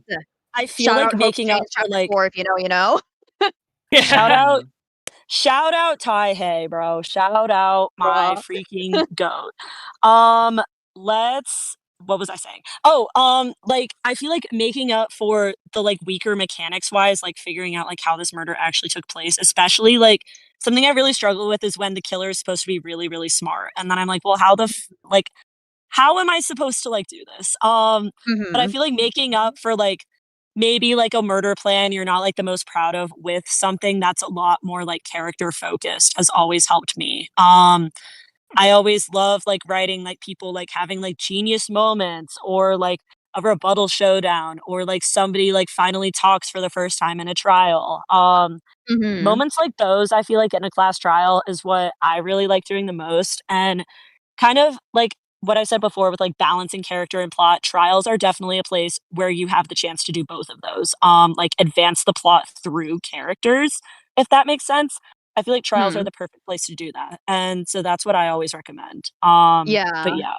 Speaker 16: I feel
Speaker 14: Shout
Speaker 16: like
Speaker 14: out Hope
Speaker 16: making up
Speaker 14: Chains
Speaker 16: for
Speaker 14: chapter
Speaker 16: like
Speaker 14: 4 if you know, you know.
Speaker 16: Shout out Tai Hey, bro. Shout out my
Speaker 14: Bruh.
Speaker 16: freaking goat. What was I saying? Oh, like I feel like making up for the like weaker mechanics wise, like figuring out like how this murder actually took place, especially like something I really struggle with is when the killer is supposed to be really, really smart. And then I'm like, well, how am I supposed to like do this? But I feel like making up for like maybe like a murder plan you're not like the most proud of with something that's a lot more like character focused has always helped me. I always love like writing like people like having like genius moments or like a rebuttal showdown or like somebody like finally talks for the first time in a trial. Moments like those I feel like in a class trial is what I really like doing the most. And kind of like what I said before with like balancing character and plot, trials are definitely a place where you have the chance to do both of those. Like advance the plot through characters, if that makes sense. I feel like trials are the perfect place to do that. And so that's what I always recommend. But
Speaker 14: Yeah.
Speaker 16: yeah.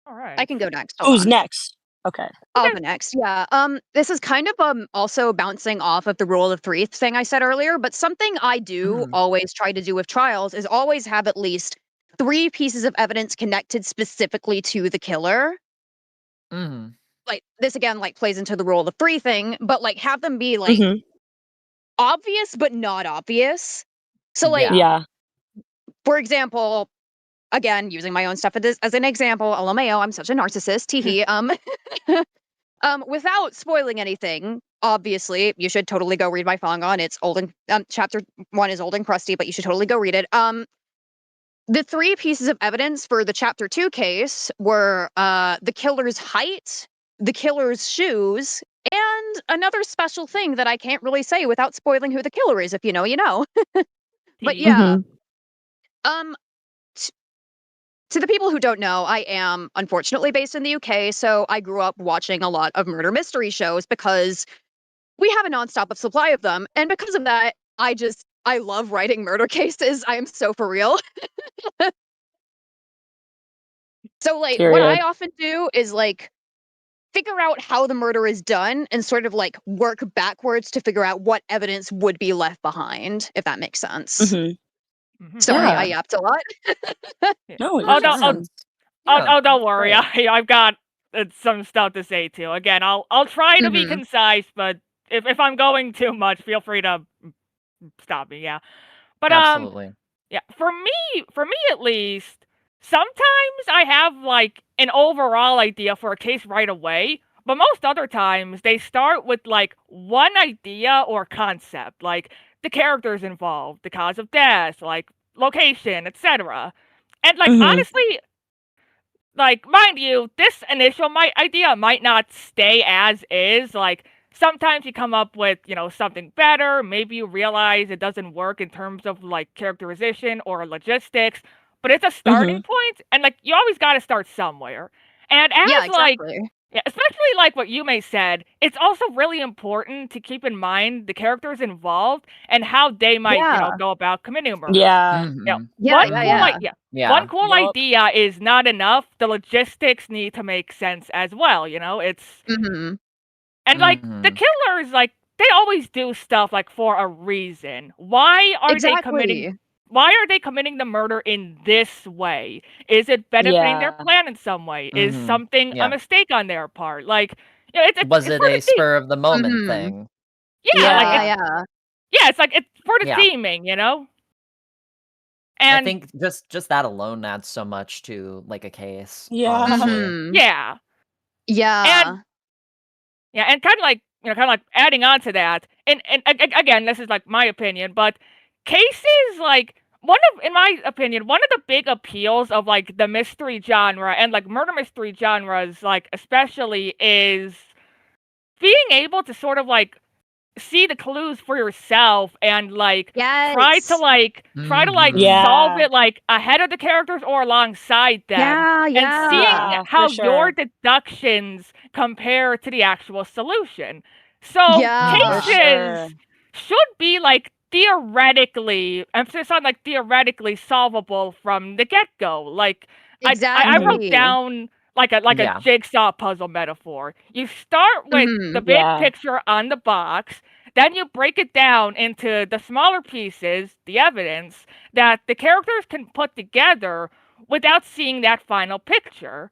Speaker 15: All right.
Speaker 14: I can go next.
Speaker 16: Who's next? Okay.
Speaker 14: I'll go next. Yeah. This is kind of also bouncing off of the rule of three thing I said earlier, but something I do always try to do with trials is always have at least 3 pieces of evidence connected specifically to the killer. Like this again, like plays into the rule of three thing, but like have them be like obvious but not obvious. So like,
Speaker 16: Yeah.
Speaker 14: for example, again using my own stuff as an example, LMAO, I'm such a narcissist. Teehee. Without spoiling anything, obviously, you should totally go read my Fangan. It's old and chapter 1 is old and crusty, but you should totally go read it. The 3 pieces of evidence for the chapter 2 case were the killer's height, the killer's shoes, and another special thing that I can't really say without spoiling who the killer is. If you know, you know. But yeah. To the people who don't know, I am unfortunately based in the UK, so I grew up watching a lot of murder mystery shows because we have a nonstop of supply of them. And because of that, I love writing murder cases. I am so for real. So like what I often do is like figure out how the murder is done and sort of like work backwards to figure out what evidence would be left behind, if that makes sense. Sorry, I yapped a lot.
Speaker 16: No,
Speaker 15: don't worry. I've got some stuff to say too. Again, I'll try to be concise, but if I'm going too much, feel free to stop me. Yeah, but
Speaker 2: Absolutely.
Speaker 15: yeah. For me at least, sometimes I have like an overall idea for a case right away, but most other times they start with like one idea or concept, like the characters involved, the cause of death, like location, etc. And like honestly, like mind you, this initial idea might not stay as is. Like sometimes you come up with, something better, maybe you realize it doesn't work in terms of like characterization or logistics, but it's a starting point, and like you always got to start somewhere. And as especially like what you may said, it's also really important to keep in mind the characters involved and how they might, go about committing murder. One cool idea is not enough. The logistics need to make sense as well. It's and like the killers, like they always do stuff like for a reason. Why are they committing? Why are they committing the murder in this way? Is it benefiting their plan in some way? Is something a mistake on their part? Like,
Speaker 2: was it a spur of the moment thing?
Speaker 15: Yeah, it's like it's for the theming, And
Speaker 2: I think just that alone adds so much to like a case.
Speaker 15: Yeah, and kind of like adding on to that, and again, this is like my opinion, but cases like in my opinion, one of the big appeals of like the mystery genre and like murder mystery genres, like especially, is being able to sort of like see the clues for yourself and like try to solve it like ahead of the characters or alongside them, and seeing how your deductions compare to the actual solution. So cases should be like theoretically, emphasis on like theoretically solvable from the get-go. Like I wrote down like a jigsaw puzzle metaphor. You start with the big picture on the box, then you break it down into the smaller pieces, the evidence that the characters can put together without seeing that final picture.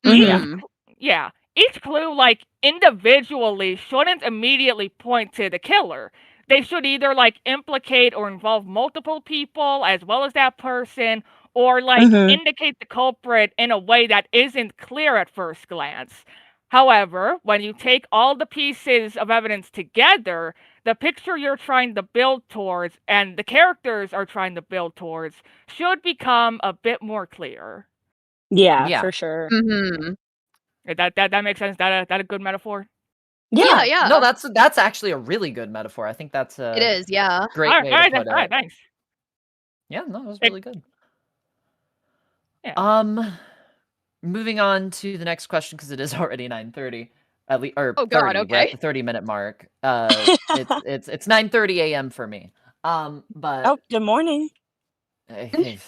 Speaker 15: Each clue, like individually, shouldn't immediately point to the killer. They should either like implicate or involve multiple people as well as that person, or like indicate the culprit in a way that isn't clear at first glance. However, when you take all the pieces of evidence together, the picture you're trying to build towards and the characters are trying to build towards should become a bit more clear.
Speaker 16: Yeah, for sure.
Speaker 15: That makes sense. That a good metaphor?
Speaker 14: Yeah.
Speaker 2: No, that's actually a really good metaphor. I think that's
Speaker 14: it is. Yeah.
Speaker 2: Great way to put it.
Speaker 15: All right, thanks.
Speaker 2: Yeah, no, it was really good. Yeah. Moving on to the next question because it is already 9:30. At least, or 30.
Speaker 14: Okay.
Speaker 2: We're at the 30-minute mark. It's 9:30 a.m. for me. But
Speaker 16: good morning.
Speaker 2: Sorry.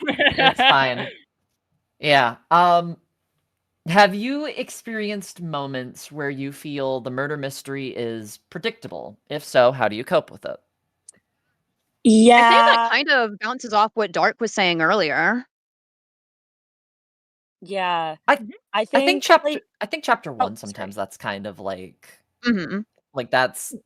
Speaker 2: It's fine. Yeah. Have you experienced moments where you feel the murder mystery is predictable? If so, how do you cope with it?
Speaker 14: I think that
Speaker 16: Yeah.
Speaker 14: kind of bounces off what Dark was saying earlier.
Speaker 16: Yeah.
Speaker 2: I
Speaker 16: I
Speaker 2: I think
Speaker 16: think
Speaker 2: chapter
Speaker 16: like
Speaker 2: I think chapter
Speaker 16: oh,
Speaker 2: 1
Speaker 16: sorry.
Speaker 2: sometimes that's kind of
Speaker 14: Mhm.
Speaker 2: like that's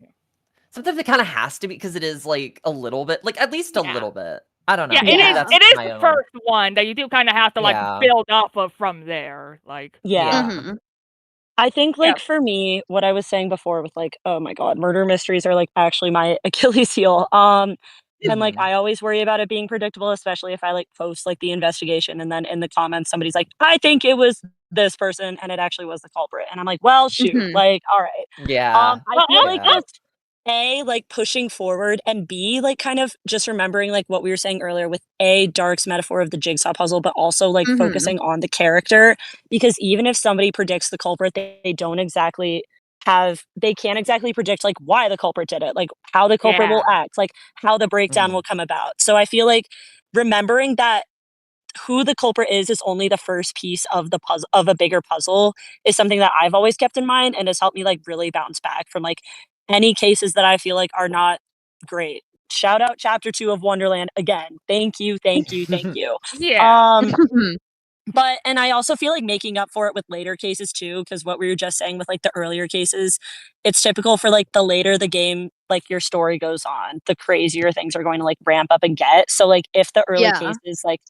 Speaker 2: sometimes it kind of has to be because it is like a little bit, like at least a
Speaker 15: Yeah.
Speaker 2: little bit. I don't
Speaker 15: Yeah,
Speaker 2: know.
Speaker 15: it
Speaker 2: Maybe
Speaker 15: is.
Speaker 2: that's
Speaker 15: It is
Speaker 2: my
Speaker 15: the
Speaker 2: own.
Speaker 15: first one that you do kind of have to like
Speaker 2: Yeah.
Speaker 15: build off of from there. Like,
Speaker 16: Yeah.
Speaker 14: Mhm.
Speaker 16: I think,
Speaker 15: yeah.
Speaker 16: like, for me, what I was saying before with, like, oh my god, murder mysteries are, like, actually my Achilles heel, and, like,
Speaker 2: Mhm.
Speaker 16: I always worry about it being predictable, especially if I, like, post, like, the investigation, and then in the comments, somebody's like, "I think it was this person," and it actually was the culprit, and I'm like, "Well, shoot,
Speaker 14: Mhm.
Speaker 16: like, alright."
Speaker 2: Yeah.
Speaker 16: I
Speaker 15: Well,
Speaker 16: feel like
Speaker 2: Yeah.
Speaker 16: just, A, like, pushing forward, and B, like, kind of just remembering, like, what we were saying earlier with, A, Dark's metaphor of the jigsaw puzzle, but also, like,
Speaker 14: Mhm.
Speaker 16: focusing on the character, because even if somebody predicts the culprit, they don't exactly they can't exactly predict, like, why the culprit did it, like, how the culprit
Speaker 15: Yeah.
Speaker 16: will act, like, how the breakdown
Speaker 2: Mhm.
Speaker 16: will come about. So I feel like remembering that who the culprit is only the first piece of the puzzle of a bigger puzzle is something that I've always kept in mind and has helped me, like, really bounce back from, like, any cases that I feel like are not great. Shout out chapter 2 of Wonderland again. Thank you, thank you, thank you.
Speaker 15: Yeah.
Speaker 16: Um, but and I also feel like making up for it with later cases too, because what we were just saying with, like, the earlier cases, it's typical for, like, the later the game, like, your story goes on, the crazier things are going to, like, ramp up and get. So, like, if the early
Speaker 14: Yeah.
Speaker 16: cases, like,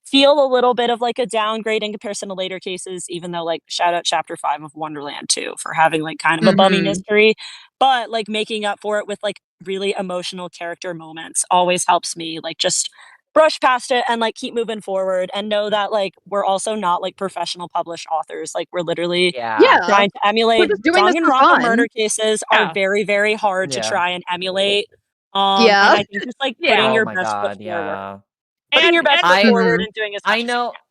Speaker 16: feel a little bit of, like, a downgrade in comparison to later cases, even though, like, shout out chapter 5 of Wonderland too for having, like, kind of a bummy
Speaker 14: Mhm.
Speaker 16: mystery, but, like, making up for it with, like, really emotional character moments always helps me, like, just brush past it and, like, keep moving forward and know that, like, we're also not, like, professional published authors, like, we're literally
Speaker 2: Yeah.
Speaker 14: Yeah.
Speaker 16: trying to
Speaker 14: We're
Speaker 16: emulate
Speaker 14: just doing this for
Speaker 16: Danganronpa
Speaker 14: fun.
Speaker 16: murder cases are
Speaker 15: Yeah.
Speaker 16: very, very hard to
Speaker 2: Yeah.
Speaker 16: try and emulate, and
Speaker 14: Yeah.
Speaker 16: I think just, like, putting
Speaker 15: Yeah.
Speaker 2: Oh
Speaker 16: your
Speaker 2: my
Speaker 16: best foot
Speaker 2: god,
Speaker 16: forward.
Speaker 2: yeah.
Speaker 16: Putting your best foot
Speaker 2: I
Speaker 16: forward
Speaker 14: Mhm.
Speaker 16: and doing as much
Speaker 2: I
Speaker 16: as you
Speaker 2: know
Speaker 16: can.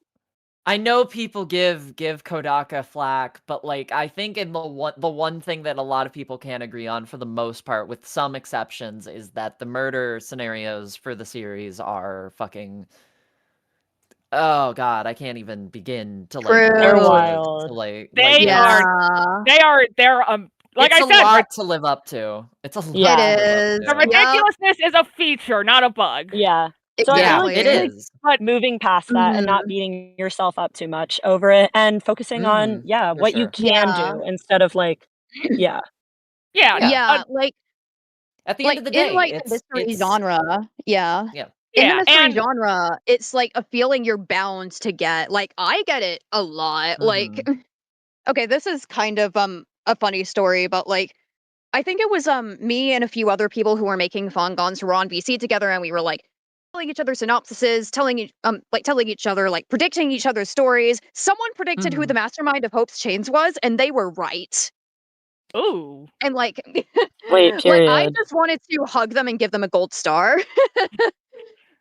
Speaker 2: I know people give Kodaka flack, but, like, I think in the one thing that a lot of people can agree on for the most part, with some exceptions, is that the murder scenarios for the series are fucking oh god, I can't even begin to, like,
Speaker 16: They're
Speaker 14: True.
Speaker 16: wild.
Speaker 15: They
Speaker 2: it's
Speaker 15: are.
Speaker 14: Yeah.
Speaker 15: They're. Like
Speaker 2: it's
Speaker 15: I
Speaker 2: a
Speaker 15: said,
Speaker 2: lot to live up to. It's a
Speaker 14: It
Speaker 2: lot
Speaker 16: Yeah.
Speaker 2: to live up
Speaker 14: is.
Speaker 15: the
Speaker 2: to.
Speaker 14: Yep.
Speaker 15: ridiculously is a feature, not a bug.
Speaker 16: Yeah. So I feel
Speaker 2: Yeah,
Speaker 16: like
Speaker 2: it
Speaker 16: just,
Speaker 14: Exactly.
Speaker 16: like,
Speaker 2: is.
Speaker 15: But
Speaker 16: moving past that and not
Speaker 14: Mhm.
Speaker 16: beating yourself up too much over it and focusing on,
Speaker 2: Mhm.
Speaker 16: yeah,
Speaker 2: For
Speaker 16: what you
Speaker 2: sure.
Speaker 16: can
Speaker 14: Yeah.
Speaker 16: do instead of, like yeah.
Speaker 15: yeah,
Speaker 2: Yeah.
Speaker 14: Yeah,
Speaker 2: At the end
Speaker 14: like,
Speaker 2: of the
Speaker 14: in,
Speaker 2: day,
Speaker 14: like, the mystery genre yeah.
Speaker 2: yeah.
Speaker 14: In the
Speaker 15: yeah,
Speaker 14: mystery
Speaker 15: and
Speaker 14: genre, it's, like, a feeling you're bound to get. Like, I get it a lot. Like
Speaker 2: Mhm.
Speaker 14: okay, this is kind of, a funny story, but, like, I think it was, me and a few other people who were making Fangans who were on VC together, and we were, like, telling each other synopsises, telling each other, like, predicting each other's stories. Someone predicted who the
Speaker 2: Mhm.
Speaker 14: mastermind of Hope's Chains was, and they were right.
Speaker 15: ooh.
Speaker 14: And, like
Speaker 16: Wait,
Speaker 14: like, I
Speaker 16: period.
Speaker 14: just wanted to hug them and give them a gold star.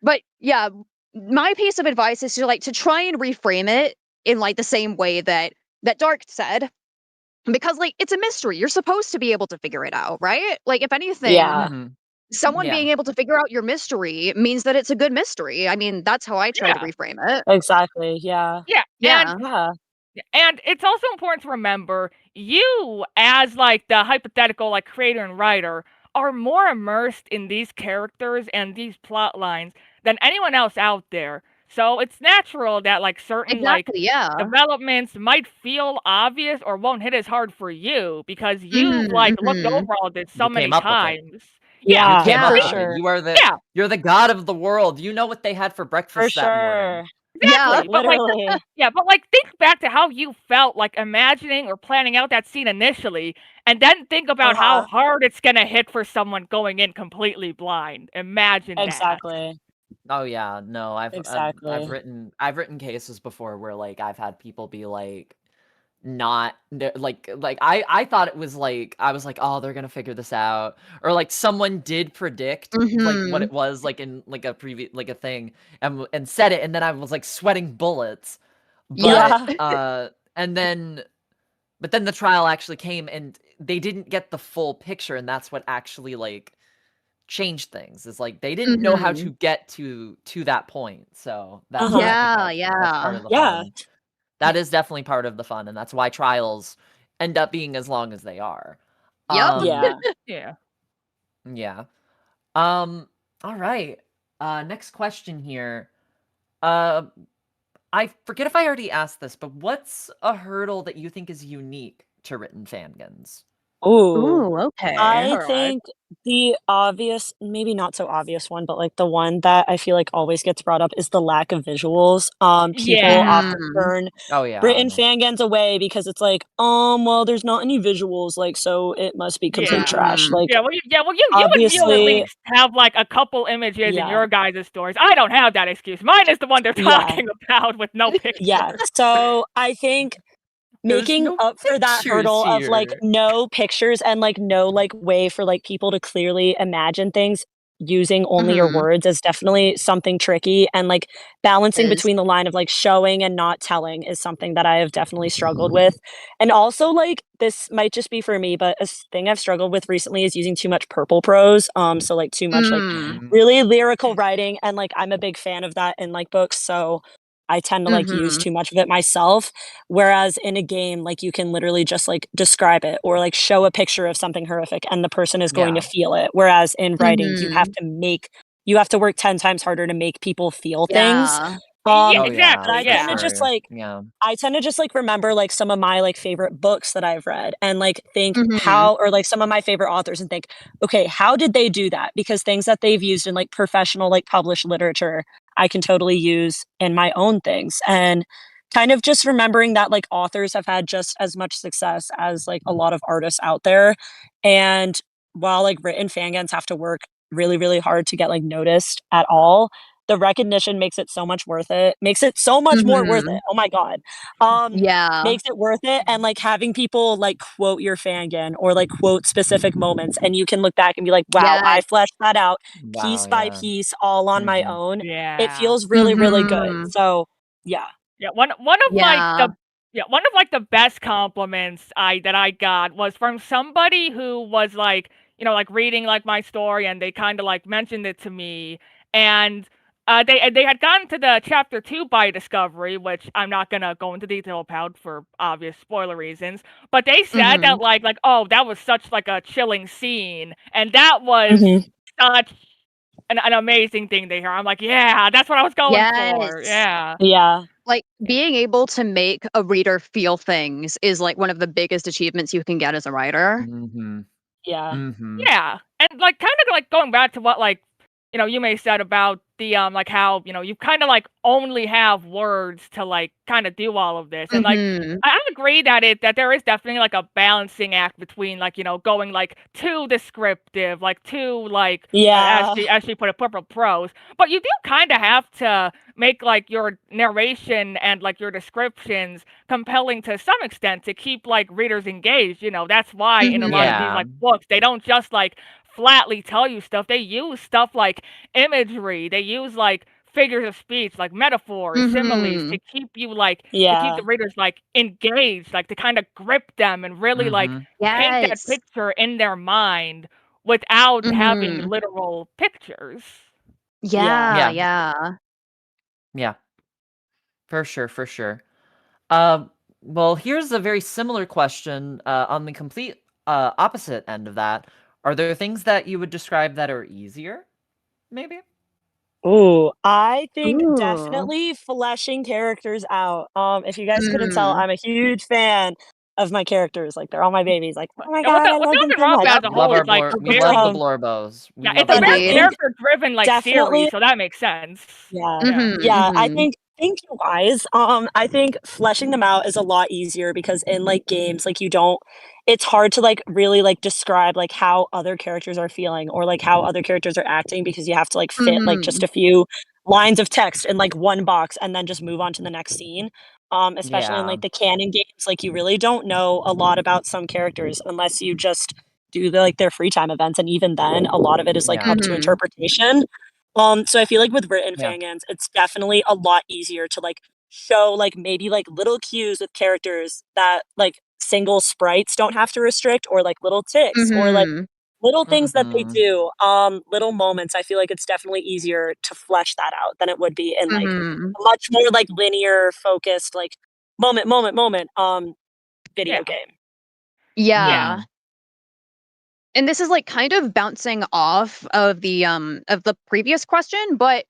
Speaker 14: But, yeah, my piece of advice is to, like, to try and reframe it in, like, the same way that Dark said, because, like, it's a mystery, you're supposed to be able to figure it out, right? Like, if anything,
Speaker 16: Yeah.
Speaker 2: Mhm.
Speaker 14: someone
Speaker 2: Yeah.
Speaker 14: being able to figure out your mystery means that it's a good mystery. I mean, that's how I try to
Speaker 15: Yeah.
Speaker 14: reframe it.
Speaker 16: Exactly, yeah.
Speaker 15: Yeah,
Speaker 14: Yeah.
Speaker 16: Yeah.
Speaker 15: and it's also important to remember you as like the hypothetical like creator and writer are more immersed in these characters and these plot lines than anyone else out there. So it's natural that like certain like
Speaker 14: Exactly, yeah.
Speaker 15: developments might feel obvious or won't hit as hard for you because you've
Speaker 14: Mhm,
Speaker 15: like looked
Speaker 14: mhm.
Speaker 15: over all this so
Speaker 2: You
Speaker 15: many
Speaker 2: came up with it.
Speaker 15: times. Yeah.
Speaker 2: You
Speaker 16: Yeah,
Speaker 2: came
Speaker 16: for
Speaker 2: up
Speaker 14: Yeah.
Speaker 2: with it.
Speaker 16: sure.
Speaker 15: Yeah,
Speaker 2: You're the god of the world. You know what they had for
Speaker 16: For
Speaker 2: breakfast that morning.
Speaker 16: sure.
Speaker 14: Yeah.
Speaker 15: exactly. But like
Speaker 16: Literally.
Speaker 15: yeah, but like think back to how you felt like imagining or planning out that scene initially, and then think about how
Speaker 16: Uh-huh.
Speaker 15: hard it's gonna hit for someone going in completely blind. Imagine that.
Speaker 16: Exactly.
Speaker 2: Oh yeah, no,
Speaker 16: Exactly.
Speaker 2: I've written cases before where like I've had people be like not like I thought it was like I was like, oh, they're gonna figure this out, or like someone did predict like what
Speaker 14: Mhm.
Speaker 2: it was like in like a previous like a thing and said it, and then I was like sweating bullets,
Speaker 14: Yep.
Speaker 2: but
Speaker 16: Yeah.
Speaker 2: and then but then the trial actually came and they didn't get the full picture, and that's what actually like changed things. Is like they didn't know how to
Speaker 14: Mhm.
Speaker 2: get to that point. So that's
Speaker 16: Uh-huh.
Speaker 2: I think
Speaker 14: Yeah,
Speaker 2: that's part
Speaker 14: yeah.
Speaker 2: of the
Speaker 16: Yeah.
Speaker 2: fun. That is definitely part of the fun, and that's why trials end up being as long as they are.
Speaker 14: Yep.
Speaker 16: Yeah.
Speaker 15: Yeah.
Speaker 2: Yeah. All right. Next question here. I forget if I already asked this, but what's a hurdle that you think is unique to written fangans?
Speaker 16: Ooh.
Speaker 14: Ooh, okay.
Speaker 16: I
Speaker 15: Alright.
Speaker 16: think the obvious, maybe not so obvious one, but like the one that I feel like always gets brought up is the lack of visuals. People often
Speaker 14: Mhm.
Speaker 16: turn
Speaker 2: Oh, yeah.
Speaker 16: written fangans away because it's like, well, there's not any visuals, like, so it must be complete
Speaker 15: Yeah.
Speaker 16: trash.
Speaker 14: Mhm.
Speaker 16: Like,
Speaker 15: Yeah, well, you and you at
Speaker 16: obviously,
Speaker 15: least have, like, a couple images in
Speaker 16: yeah,
Speaker 15: your guys' stories. I don't have that excuse. Mine is the one they're
Speaker 16: yeah,
Speaker 15: talking about with no pictures.
Speaker 16: yeah. So I think
Speaker 2: There's
Speaker 16: making
Speaker 2: no
Speaker 16: up for that
Speaker 2: pictures
Speaker 16: hurdle of like
Speaker 2: here.
Speaker 16: no pictures and like no like way for like people to clearly imagine things using only your
Speaker 14: Mhm.
Speaker 16: words is definitely something tricky, and like balancing
Speaker 14: Is
Speaker 16: between the line of like showing and not telling is something that I have definitely struggled with. And also like this might just be for me, but thing I've struggled with recently is using too much purple prose, so like too much like
Speaker 14: Mm.
Speaker 16: really lyrical writing, and like I'm a big fan of that in like books, so I tend to like use
Speaker 14: Mhm.
Speaker 16: too much of it myself. Whereas in a game, like you can literally just like describe it or like show a picture of something horrific and the person is going to
Speaker 2: Yeah.
Speaker 16: feel it. Whereas in writing,
Speaker 14: Mhm.
Speaker 16: you have to work 10 times harder to make people feel things.
Speaker 14: Yeah.
Speaker 15: Yeah,
Speaker 2: Oh, yeah,
Speaker 16: But
Speaker 15: exactly,
Speaker 16: I
Speaker 2: for
Speaker 16: tend
Speaker 15: yeah.
Speaker 16: to just
Speaker 2: sure.
Speaker 16: like
Speaker 2: Yeah.
Speaker 16: I tend to just like remember like some of my like favorite books that I've read and like think
Speaker 14: Mhm.
Speaker 16: how, or like some of my favorite authors and think, okay, how did they do that? Because things that they've used in like professional like published literature, I can totally use in my own things. And kind of just remembering that like authors have had just as much success as like a lot of artists out there. And while like written fangans have to work really, really hard to get like noticed at all, the recognition makes it so much worth it. Makes it so much more worth it.
Speaker 14: Mhm.
Speaker 16: Oh my god.
Speaker 14: Yeah.
Speaker 16: Makes it worth it, and like having people like quote your fangan or like quote specific moments, and you can look back and be like, "Wow, I
Speaker 14: Yes.
Speaker 16: fleshed that out
Speaker 2: Wow,
Speaker 16: piece by
Speaker 2: yeah.
Speaker 16: piece all on my
Speaker 2: Mhm.
Speaker 16: own." It
Speaker 15: Yeah.
Speaker 16: feels really, really good.
Speaker 14: Mhm.
Speaker 16: So, yeah.
Speaker 15: Yeah, one of like
Speaker 14: Yeah.
Speaker 15: the one of like the best compliments I got was from somebody who was like, like reading like my story and they kind of like mentioned it to me and they had gotten to the chapter 2 by discovery, which I'm not going to go into detail about for obvious spoiler reasons, but they said that
Speaker 14: Mhm.
Speaker 15: like oh, that was such like a chilling scene and that was
Speaker 16: Mhm.
Speaker 15: such an amazing thing to hear. I'm like, yeah, that's what I was going for.
Speaker 14: Yes.
Speaker 15: Yeah.
Speaker 16: Yeah.
Speaker 14: Like, being able to make a reader feel things is, like, one of the biggest achievements you can get as a writer.
Speaker 2: Mhm.
Speaker 16: Yeah.
Speaker 2: Mhm.
Speaker 15: Yeah, and, like, kinda, like, going back to what, like, you may said about the, like, how, you kinda, like, only have words to, like, kinda do all of this, and, like,
Speaker 14: Mhm.
Speaker 15: I agree that there is definitely, like, a balancing act between, like, going, like, too descriptive, like, too, like,
Speaker 16: Yeah.
Speaker 15: as she put it, purple prose, but you do kinda have to make, like, your narration and, like, your descriptions compelling to some extent to keep, like, readers engaged, that's why in a lot of
Speaker 14: Mhm.
Speaker 15: these,
Speaker 2: Yeah.
Speaker 15: like, books, they don't just, like, flatly tell you stuff, they use stuff like imagery, they use, like, figures of speech, like metaphors, similes, to
Speaker 14: Mhm.
Speaker 15: keep you, like to keep
Speaker 16: Yeah.
Speaker 15: the readers, like, engaged, like, to kinda grip them and really, like,
Speaker 2: Mhm.
Speaker 15: paint that
Speaker 14: Yes.
Speaker 15: picture in their mind without having
Speaker 14: Mhm.
Speaker 15: literal pictures.
Speaker 16: Yeah.
Speaker 14: Yeah,
Speaker 2: Yeah.
Speaker 14: yeah.
Speaker 2: Yeah. For sure, for sure. Um, well, here's a very similar question, on the complete, opposite end of that. Are there things that you would describe that are easier? Maybe?
Speaker 16: Ooh, I think
Speaker 14: Ooh.
Speaker 16: definitely fleshing characters out. If you guys couldn't tell,
Speaker 14: Mhm.
Speaker 16: I'm a huge fan of my characters. Like they're all my babies. Like, oh my
Speaker 15: Yeah, with
Speaker 16: god,
Speaker 15: the
Speaker 16: I
Speaker 15: with
Speaker 16: love them so much.
Speaker 15: Danganronpa as
Speaker 2: Yep,
Speaker 15: a
Speaker 2: we love
Speaker 15: whole
Speaker 2: our
Speaker 15: is, like,
Speaker 2: blor we love the
Speaker 15: very
Speaker 16: Um,
Speaker 2: Blorbos. We
Speaker 15: yeah, it's
Speaker 2: love
Speaker 15: a
Speaker 2: the
Speaker 16: and I
Speaker 15: very
Speaker 16: think
Speaker 2: Blorbos.
Speaker 15: character-driven, like,
Speaker 16: definitely,
Speaker 15: series, so that makes sense.
Speaker 16: yeah,
Speaker 15: Yeah.
Speaker 14: Mhm,
Speaker 16: yeah. I
Speaker 14: mhm.
Speaker 16: think wise. I think fleshing them out is a lot easier because in like games, like you don't. It's hard to like really like describe like how other characters are feeling or like how other characters are acting because you have to like fit like just
Speaker 14: Mhm.
Speaker 16: a few lines of text in like one box and then just move on to the next scene. Especially in
Speaker 2: Yeah.
Speaker 16: like the canon games, like you really don't know a lot about some characters unless you just do like their free time events, and even then, a lot of it is like
Speaker 2: Yeah.
Speaker 16: up to
Speaker 14: Mhm.
Speaker 16: interpretation. So I feel like with written
Speaker 2: Yeah.
Speaker 16: fangans, it's definitely a lot easier to like show like maybe like little cues with characters that like single sprites don't have to restrict, or like little ticks or like
Speaker 14: Mhm.
Speaker 16: little things that they
Speaker 2: Mhm.
Speaker 16: do, little moments. I feel like it's definitely easier to flesh that out than it would be in like
Speaker 14: Mhm.
Speaker 16: a much more like linear focused, like moment. Video
Speaker 15: Yeah.
Speaker 16: game.
Speaker 14: Yeah. And this is like kind of bouncing off of the previous question, but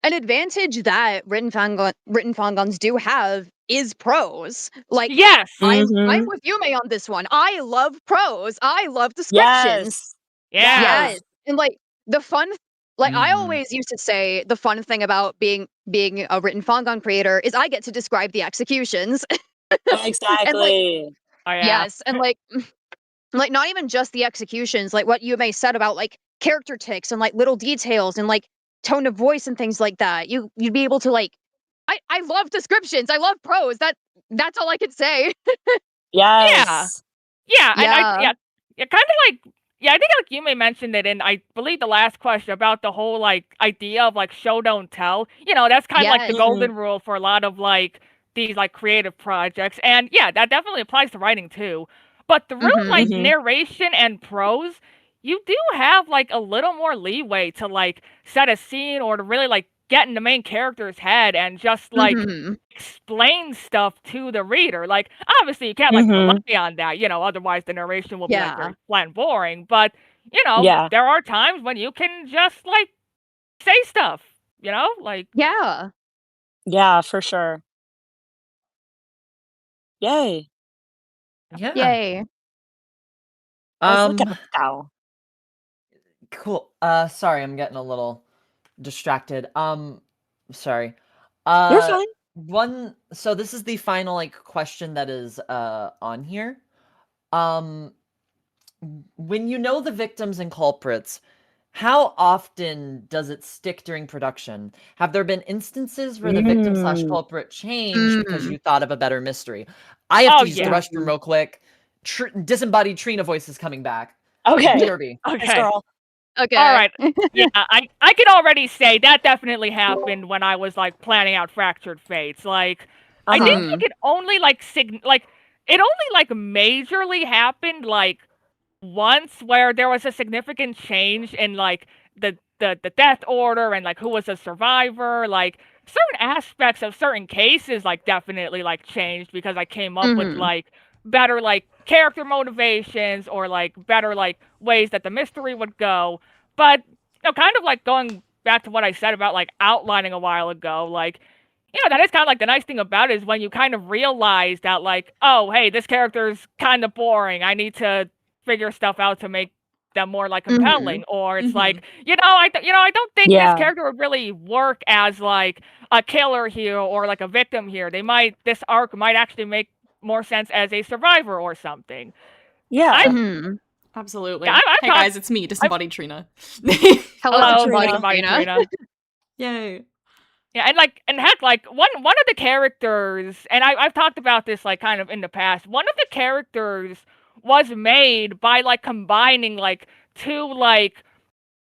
Speaker 14: an advantage that written fangans do have is prose. Like,
Speaker 15: Yes,
Speaker 14: I'm
Speaker 16: Mhm.
Speaker 14: with Yume on this one. I love prose. I love descriptions.
Speaker 16: Yes.
Speaker 15: yeah,
Speaker 14: Yes, and like the fun, like I
Speaker 2: Mhm.
Speaker 14: always used to say, the fun thing about being a written fangan creator is I get to describe the executions. And like,
Speaker 16: Exactly.
Speaker 15: oh yeah,
Speaker 14: yes, and like not even just the executions, like what you may said about like character ticks and like little details and like tone of voice and things like that. You'd be able to like, I love descriptions. I love prose. That's all I can say.
Speaker 15: yeah,
Speaker 16: Yes.
Speaker 15: yeah, and
Speaker 14: Yeah.
Speaker 15: kind of like. Yeah, I think like you may mentioned it in I believe the last question about the whole like idea of like show don't tell. You know, that's kind of like the
Speaker 14: Yes.
Speaker 15: golden rule for a lot of like these like creative projects. And yeah, that definitely applies to writing too. But through like
Speaker 16: Mhm.
Speaker 15: narration and prose, you do have like a little more leeway to like set a scene or to really like get in the main character's head and just like
Speaker 14: Mhm.
Speaker 15: explain stuff to the reader. Like, obviously, you can't like rely
Speaker 16: Mhm.
Speaker 15: on that, you know, otherwise the narration will be like
Speaker 14: Yeah.
Speaker 15: very flat and boring. But you know,
Speaker 16: Yeah.
Speaker 15: there are times when you can just like say stuff, you know, like
Speaker 14: Yeah.
Speaker 16: Yeah, for sure. Yay.
Speaker 2: Yeah.
Speaker 14: Yay.
Speaker 16: Guys, look at
Speaker 2: Um.
Speaker 16: us go.
Speaker 2: Cool. Sorry, I'm getting a little distracted. Sorry.
Speaker 16: You're fine.
Speaker 2: So this is the final like question that is on here. Um, when you know the victims and culprits, how often does it stick during production? Have there been instances where the victim slash
Speaker 16: Mm.
Speaker 2: culprit changed because you thought of a better mystery? I have
Speaker 15: oh
Speaker 2: to use the
Speaker 15: yeah,
Speaker 2: restroom real quick. Disembodied Trina voice is coming back.
Speaker 16: Okay.
Speaker 2: BRB.
Speaker 16: Yes,
Speaker 15: okay.
Speaker 16: girl.
Speaker 14: Okay.
Speaker 15: All right. Yeah, I can already say that definitely happened when I was like planning out Fractured Fates. Like, I think
Speaker 14: Uh-huh.
Speaker 15: it could only like like it only like majorly happened like once where there was a significant change in like the death order and like who was a survivor. Like certain aspects of certain cases like definitely like changed because I came up with
Speaker 14: Mhm.
Speaker 15: like better like character motivations or like better like ways that the mystery would go. But you know, kind of like going back to what I said about like outlining a while ago, like you know, that is kind of like the nice thing about it is when you kind of realize that like, oh, hey, this character's kind of boring. I need to figure stuff out to make them more like
Speaker 14: Mhm.
Speaker 15: compelling. Or it's
Speaker 1: Mhm.
Speaker 15: like, I don't think this
Speaker 16: Yeah.
Speaker 15: character would really work as like a killer here or like a victim here. This arc might actually make more sense as a survivor or something.
Speaker 16: Yeah.
Speaker 14: Mhm.
Speaker 1: Absolutely.
Speaker 15: I've
Speaker 1: Hey
Speaker 15: talked.
Speaker 1: guys, it's me, Disembodied Trina.
Speaker 14: Hello,
Speaker 16: Hi,
Speaker 14: disembodied
Speaker 16: Trina.
Speaker 15: Disembodied
Speaker 14: Trina.
Speaker 15: Trina.
Speaker 1: Yay.
Speaker 15: Yeah, and heck, like one of the characters, and I've talked about this like kind of in the past. One of the characters was made by like combining like two like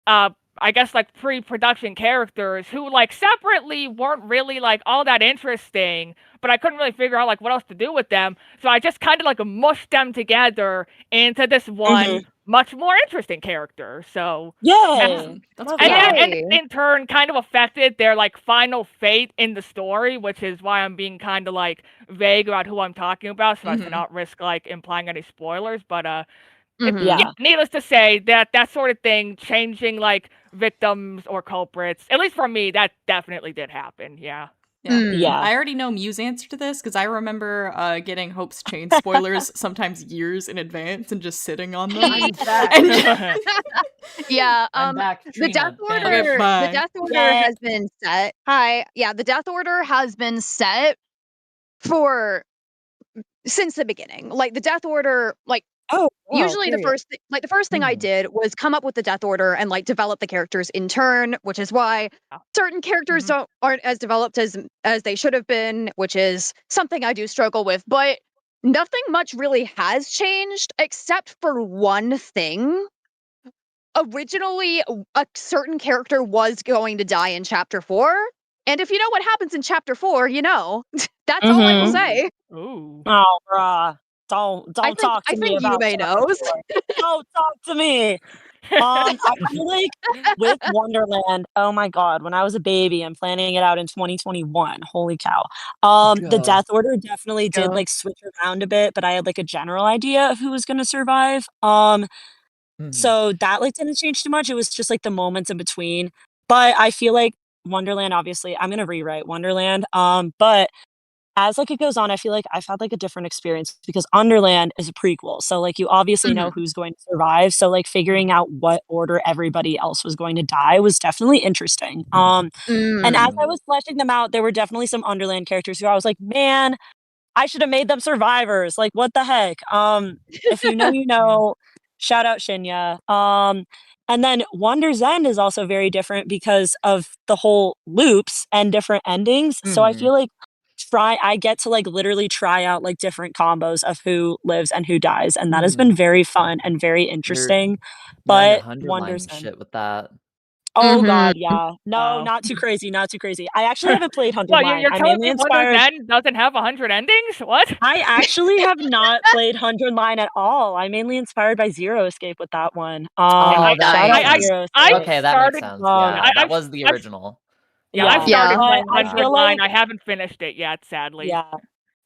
Speaker 15: uh I guess like pre-production characters who like separately weren't really like all that interesting, but I couldn't really figure out like what else to do with them. So I just kind of like mushed them together into this one
Speaker 16: Mhm.
Speaker 15: much more interesting character. So
Speaker 16: Yay.
Speaker 1: Awesome. That's
Speaker 15: and
Speaker 1: cool.
Speaker 15: then, and
Speaker 14: Yay.
Speaker 15: in turn, kind of affected their like final fate in the story, which is why I'm being kind of like vague about who I'm talking about, so as to
Speaker 1: Mhm.
Speaker 15: not risk like implying any spoilers. But
Speaker 14: Mhm.
Speaker 15: yeah,
Speaker 16: Yeah.
Speaker 15: needless to say, that sort of thing, changing like victims or culprits, at least for me, that definitely did happen. Yeah.
Speaker 1: Yeah.
Speaker 16: Yeah.
Speaker 1: I already know Mew's answer to this because I remember getting Hope's Chain spoilers sometimes years in advance and just sitting on them.
Speaker 2: I'm back.
Speaker 1: And
Speaker 14: Yeah,
Speaker 2: I'm back.
Speaker 14: the death
Speaker 2: Trina,
Speaker 14: order
Speaker 2: bam.
Speaker 1: Okay, bye.
Speaker 14: the death order
Speaker 16: Yay.
Speaker 14: has been set. Hi. Yeah, the death order has been set for since the beginning. Like the death order, like
Speaker 16: Oh, wow,
Speaker 14: usually the
Speaker 16: period.
Speaker 14: first thing I
Speaker 2: Mhm.
Speaker 14: did was come up with the death order and like develop the characters in turn, which is why certain characters aren't as developed as they should have been, which is something I do struggle with. But nothing much really has changed except for one thing. Originally, a certain character was going to die in chapter 4, and if you know what happens in chapter 4, you know. That's all I will
Speaker 16: Mhm.
Speaker 14: say.
Speaker 15: Ooh.
Speaker 16: Oh, bruh. Don't
Speaker 14: I
Speaker 16: talk to me
Speaker 14: think
Speaker 16: about
Speaker 14: Yume
Speaker 16: chapter
Speaker 14: knows.
Speaker 16: 4. Don't talk to me. I feel like with Wonderland, oh my god, when I was a baby and planning it out in 2021, holy cow. The
Speaker 2: Go.
Speaker 16: death order definitely did
Speaker 7: Yeah.
Speaker 16: like switch around a bit, but I had like a general idea of who was gonna survive. So that like didn't change too much. It was just like the moments in between. But I feel like Wonderland, obviously, I'm gonna rewrite Wonderland. But as like it goes on, I feel like I've had like a different experience because Underland is a prequel. So like you obviously know who's going to survive. So like figuring out what order everybody else was going to die was definitely interesting. And as I was fleshing them out, there were definitely some Underland characters who I was like, man, I should have made them survivors. Like, what the heck? If you know, you know. Shout out Shinya. And then Wonder's End is also very different because of the whole loops and different endings. So I feel like I get to like literally try out like different combos of who lives and who dies, and that has been very fun and very interesting.
Speaker 2: You're on your
Speaker 16: But
Speaker 2: 100
Speaker 16: Wonder's
Speaker 2: line
Speaker 16: End.
Speaker 2: shit with that.
Speaker 16: Oh god, yeah. No,
Speaker 15: Wow.
Speaker 16: not too crazy, not too crazy. I actually haven't played 100
Speaker 15: What,
Speaker 16: Line.
Speaker 15: you're
Speaker 16: I'm
Speaker 15: telling
Speaker 16: mainly
Speaker 15: me Wonder's
Speaker 16: inspired.
Speaker 15: End doesn't have 100 endings? What?
Speaker 16: I actually have not played 100 Line at all. I'm mainly inspired by Zero Escape with that one.
Speaker 2: Oh, that
Speaker 16: Shout out
Speaker 2: makes
Speaker 16: Zero
Speaker 2: sense.
Speaker 16: Escape.
Speaker 2: Okay, that makes sense. Yeah, that
Speaker 15: I've
Speaker 2: was the original.
Speaker 15: Yeah, I've
Speaker 16: Yeah,
Speaker 15: started
Speaker 16: but I
Speaker 15: 100
Speaker 16: feel
Speaker 15: Line.
Speaker 16: like
Speaker 15: I haven't finished it yet, sadly.
Speaker 16: yeah.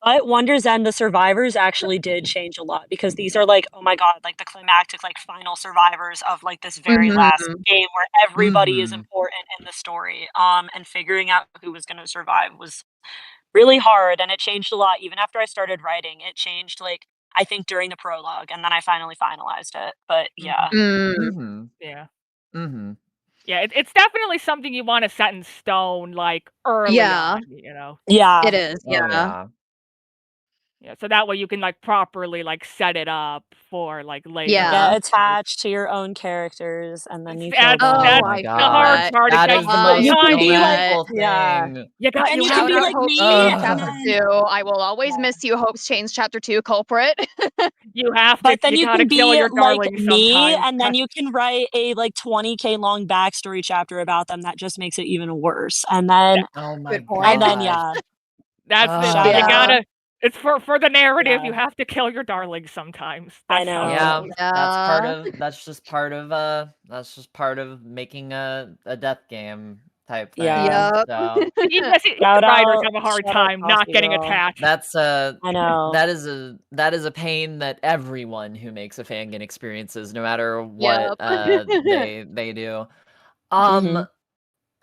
Speaker 16: But Wonder's End, the survivors actually did change a lot because these are like, oh my god, like the climactic, like final survivors of like this very last game where everybody is important in the story. And figuring out who was gonna survive was really hard, and it changed a lot. Even after I started writing, it changed like I think during the prologue, and then I finally finalized it. But yeah.
Speaker 15: Yeah.
Speaker 2: Mm-hmm.
Speaker 15: Yeah, it's definitely something you want to set in stone, like, early
Speaker 14: Yeah.
Speaker 15: on, you know?
Speaker 16: Yeah.
Speaker 14: It is, yeah.
Speaker 15: Yeah, so that way you can, like, properly, like, set it up for, like, later.
Speaker 16: Get attached to your own characters, and then you kill
Speaker 15: That's
Speaker 16: them.
Speaker 15: that's
Speaker 2: my
Speaker 15: the hard
Speaker 2: god.
Speaker 15: part.
Speaker 2: That
Speaker 15: It
Speaker 2: is
Speaker 15: takes
Speaker 2: the most
Speaker 16: You can
Speaker 15: time.
Speaker 16: be like,
Speaker 2: painful
Speaker 16: yeah.
Speaker 2: thing.
Speaker 16: And you
Speaker 14: Shout
Speaker 16: can be
Speaker 14: out
Speaker 16: like
Speaker 14: Hope's
Speaker 16: me,
Speaker 14: Chains
Speaker 16: and
Speaker 14: Chapter
Speaker 16: then
Speaker 14: 2. I will always miss you, Hope's Chains Chapter 2 culprit.
Speaker 15: You have to,
Speaker 16: But then
Speaker 15: you
Speaker 16: you
Speaker 15: gotta
Speaker 16: can
Speaker 15: kill
Speaker 16: be
Speaker 15: your
Speaker 16: like
Speaker 15: darlings
Speaker 16: me,
Speaker 15: sometimes.
Speaker 16: and then you can write a like 20K long backstory chapter about them that just makes it even worse. And then
Speaker 2: Oh my
Speaker 16: and then
Speaker 2: god.
Speaker 16: yeah.
Speaker 15: That's it.
Speaker 16: Shout
Speaker 15: You
Speaker 16: out.
Speaker 15: gotta. It's for the narrative.
Speaker 16: Yeah.
Speaker 15: You have to kill your darlings sometimes.
Speaker 16: I
Speaker 15: That's how it
Speaker 16: know.
Speaker 15: goes.
Speaker 2: That's just part of making a death game type thing.
Speaker 16: Yeah.
Speaker 2: So
Speaker 15: Even
Speaker 16: Shout
Speaker 15: writers
Speaker 16: out
Speaker 15: have a hard
Speaker 16: shout out
Speaker 15: time not
Speaker 16: Coffee
Speaker 15: getting
Speaker 16: Girl.
Speaker 15: attached.
Speaker 2: that's
Speaker 16: I know.
Speaker 2: that is a pain that everyone who makes a fangin experiences, no matter what they do.
Speaker 16: Mhm.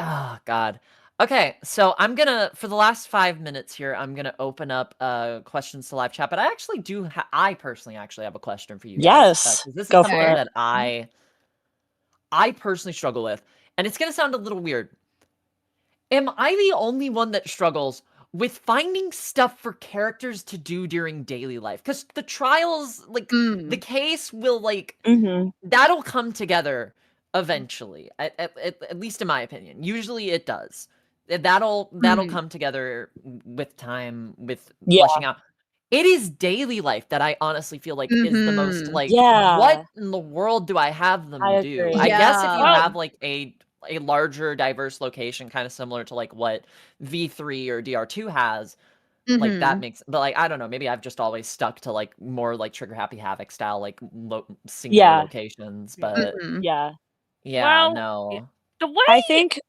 Speaker 2: Oh god. Okay, so I'm gonna for the last 5 minutes here, I'm gonna open up questions to live chat. But I actually I personally actually have a question for you guys.
Speaker 16: Yes.
Speaker 2: 'Cause this is
Speaker 16: Go for
Speaker 2: something
Speaker 16: it.
Speaker 2: that I personally struggle with, and it's gonna sound a little weird. Am I the only one that struggles with finding stuff for characters to do during daily life? Because the trials, like the case will like that'll come together eventually. At least in my opinion. Usually it does. That'll come together with time, with fleshing out. It is daily life that I honestly feel like is the most like, what in the world do I have them
Speaker 16: I
Speaker 2: do?
Speaker 16: agree.
Speaker 2: I guess if you
Speaker 15: Well-
Speaker 2: have like a larger diverse location, kind of similar to like what V3 or DR2 has, like that makes, but like, I don't know, maybe I've just always stuck to like more like Trigger Happy Havoc style, like singular
Speaker 16: Yeah.
Speaker 2: locations, but
Speaker 16: Yeah.
Speaker 2: yeah,
Speaker 15: Well,
Speaker 2: no.
Speaker 15: The way
Speaker 16: I think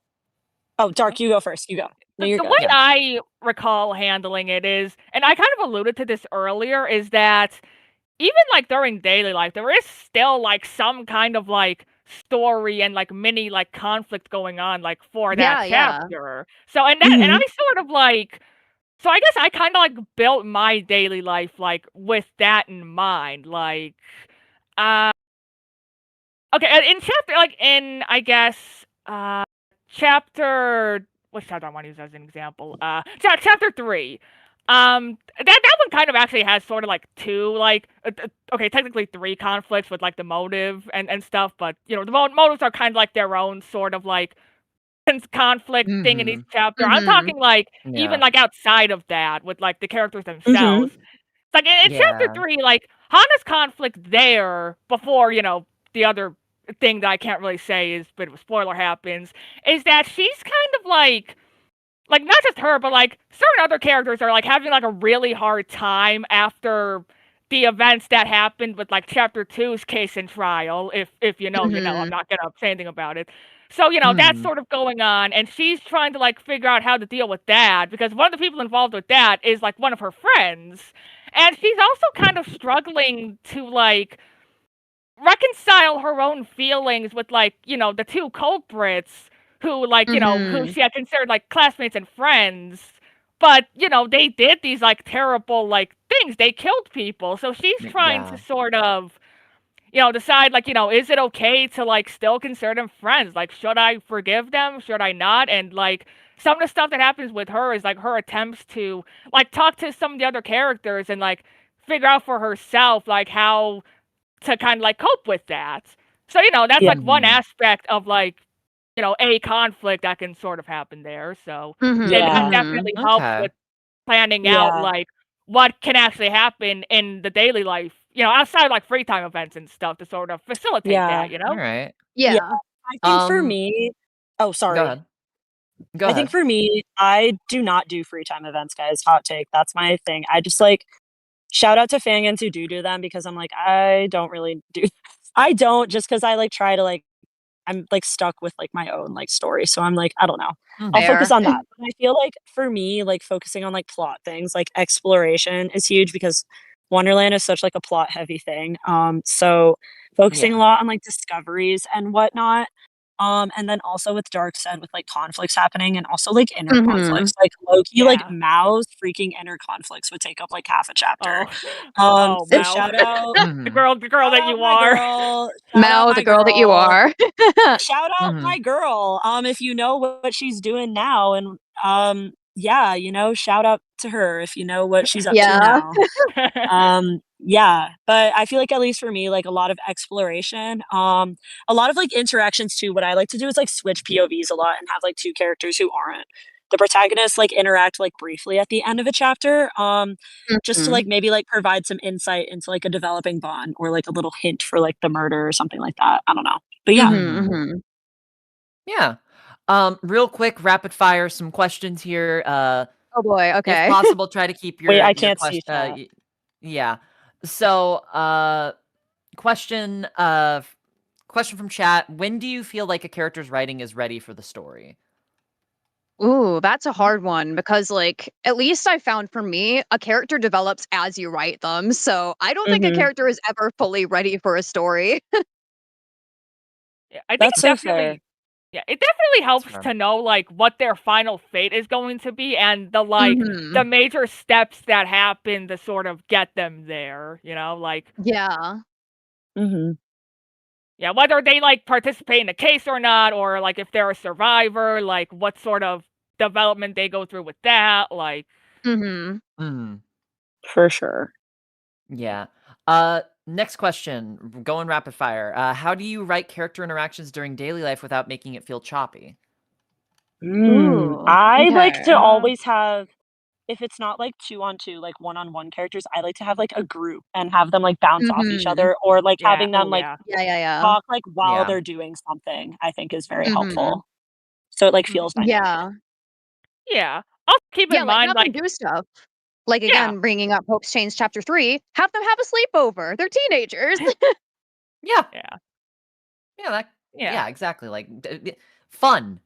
Speaker 16: Oh, Dark, you go first. You go. No, you're
Speaker 15: the
Speaker 16: good.
Speaker 15: way I recall handling it is, and I kind of alluded to this earlier, is that even like during daily life, there is still like some kind of like story and like mini like conflict going on like for that chapter. So and that and I sort of like, so I guess I kind of like built my daily life like with that in mind, like okay, in chapter like in I guess chapter, which chapter I want to use as an example? Chapter 3. That one kind of actually has sort of like two, like, okay, technically 3 conflicts with like the motive and stuff, but you know, the motives are kind of like their own sort of like conflict thing in each chapter. I'm talking like even like outside of that with like the characters themselves. It's like in chapter 3, like Hana's conflict there before, you know, the other thing that I can't really say is a bit of a spoiler happens, is that she's kind of like not just her, but like certain other characters are like having like a really hard time after the events that happened with like chapter 2's case and trial. If you know, you know. I'm not gonna say anything about it. So, you know, that's sort of going on, and she's trying to like figure out how to deal with that because one of the people involved with that is like one of her friends. And she's also kind of struggling to like reconcile her own feelings with like, you know, the two culprits who like, you know, who she had considered like classmates and friends. But, you know, they did these like terrible like things. They killed people. So she's trying to sort of, you know, decide like, you know, is it okay to like still consider them friends? Like, should I forgive them? Should I not? And like some of the stuff that happens with her is like her attempts to like talk to some of the other characters and like figure out for herself like how to kind of like cope with that. So, you know, that's like one aspect of like, you know, a conflict that can sort of happen there. So it definitely helps with planning out like what can actually happen in the daily life, you know, outside of, like free time events and stuff to sort of facilitate that, you know?
Speaker 2: All right.
Speaker 7: Yeah.
Speaker 16: I think for me, oh, sorry.
Speaker 2: Go ahead. Go
Speaker 16: I
Speaker 2: ahead.
Speaker 16: think for me, I do not do free time events, guys. Hot take. That's my thing. I just like shout out to Fangans who do them because I'm like, I don't really do. I don't just because I like try to like, I'm like stuck with like my own like story. So I'm like, I don't know. I'll focus on that. But I feel like for me, like focusing on like plot things, like exploration is huge because Wonderland is such like a plot heavy thing. So focusing a lot on like discoveries and whatnot. And then also with Dark said with like conflicts happening and also like inner conflicts. Like Loki, like Mao's freaking inner conflicts would take up like half a chapter. So
Speaker 15: Mao.
Speaker 16: shout out
Speaker 15: the girl that you are.
Speaker 14: Mao, the girl that you are.
Speaker 16: Shout out my girl. If you know what she's doing now and yeah, you know, shout out to her if you know what she's up to now. Yeah, but I feel like at least for me, like a lot of exploration, a lot of like interactions too. What I like to do is like switch POVs a lot and have like two characters who aren't the protagonists like interact like briefly at the end of a chapter, just to like maybe like provide some insight into like a developing bond or like a little hint for like the murder or something like that. I don't know, but yeah.
Speaker 2: Yeah. Real quick, rapid fire, some questions here.
Speaker 14: Oh boy, okay.
Speaker 2: If possible, try to keep your
Speaker 16: Wait, I
Speaker 2: your
Speaker 16: can't see chat.
Speaker 2: yeah. So, question from chat. When do you feel like a character's writing is ready for the story?
Speaker 14: Ooh, that's a hard one because, like, at least I found for me, a character develops as you write them. So I don't think a character is ever fully ready for a story.
Speaker 15: Yeah, I think
Speaker 16: That's
Speaker 15: it
Speaker 16: so
Speaker 15: definitely.
Speaker 16: fair.
Speaker 15: Yeah, it definitely helps to know like what their final fate is going to be and the like the major steps that happen to sort of get them there. You know, like
Speaker 14: Yeah.
Speaker 15: yeah, whether they like participate in the case or not, or like if they're a survivor, like what sort of development they go through with that, like.
Speaker 16: For sure.
Speaker 2: Yeah. Next question, going rapid fire. How do you write character interactions during daily life without making it feel choppy?
Speaker 16: I like to always have, if it's not like 2-on-2, like 1-on-1 characters, I like to have like a group and have them like bounce off each other or like having them like talk like while they're doing something, I think is very helpful. So it like feels dynamic.
Speaker 15: Yeah. Also keep in
Speaker 14: like,
Speaker 15: mind
Speaker 14: have
Speaker 15: like
Speaker 14: them do stuff. Like again, bringing up Hope's Chains chapter 3, have them have a sleepover. They're teenagers.
Speaker 2: Yeah.
Speaker 15: Yeah.
Speaker 2: Yeah, exactly. Like fun.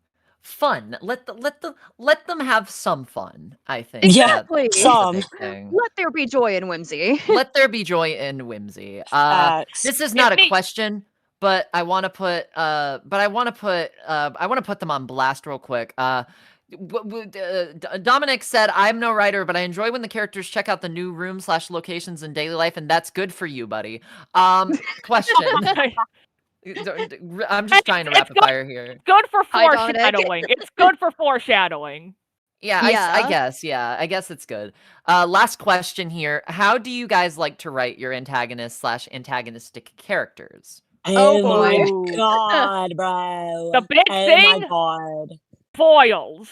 Speaker 2: Let them have some fun, I think.
Speaker 14: Exactly.
Speaker 2: That's the big thing.
Speaker 14: Let there be joy and whimsy.
Speaker 2: Let there be joy and whimsy. This is not a question, but I want to put them on blast real quick. Dominic said, "I'm no writer, but I enjoy when the characters check out the new room/locations in daily life, and that's good for you, buddy." Question. I'm just trying to rapid fire here.
Speaker 15: Good for foreshadowing. It's good for foreshadowing.
Speaker 2: Yeah, I guess. Yeah, I guess it's good. Last question here. How do you guys like to write your antagonist/antagonistic characters?
Speaker 16: Oh my god, bro.
Speaker 15: The big thing.
Speaker 16: Oh my god.
Speaker 15: Foils.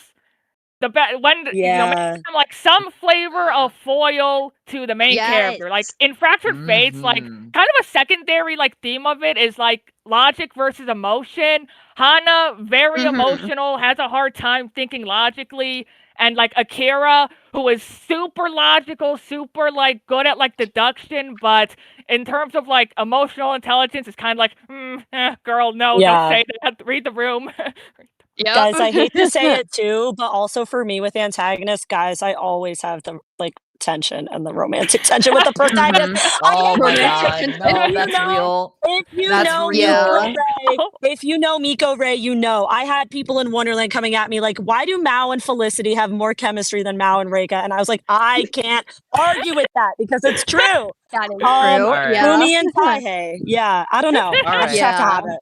Speaker 15: When you know, make some, like some flavor of foil to the main character. Like in Fractured Fates, like kind of a secondary like theme of it is like logic versus emotion. Hana, very emotional, has a hard time thinking logically, and like Akira, who is super logical, super like good at like deduction, but in terms of like emotional intelligence, it's kind of like, girl, no, don't
Speaker 16: Yeah.
Speaker 15: say that. Read the room.
Speaker 16: Guys, I hate to say it too, but also for me with antagonists, guys, I always have the like tension and the romantic tension with the protagonist.
Speaker 2: Oh my
Speaker 14: Romantic
Speaker 2: god, no,
Speaker 16: If you
Speaker 2: that's
Speaker 16: know-
Speaker 2: real.
Speaker 16: If you
Speaker 2: That's
Speaker 16: know
Speaker 2: real.
Speaker 16: Miko Ray, if you know Miko Ray, you know. I had people in Wonderland coming at me like, why do Mao and Felicity have more chemistry than Mao and Reika? And I was like, I can't argue with that because it's true.
Speaker 14: That is true.
Speaker 2: Alright.
Speaker 14: Yeah.
Speaker 16: Fumi and Taihei. Yeah, I don't know. I just have to have it.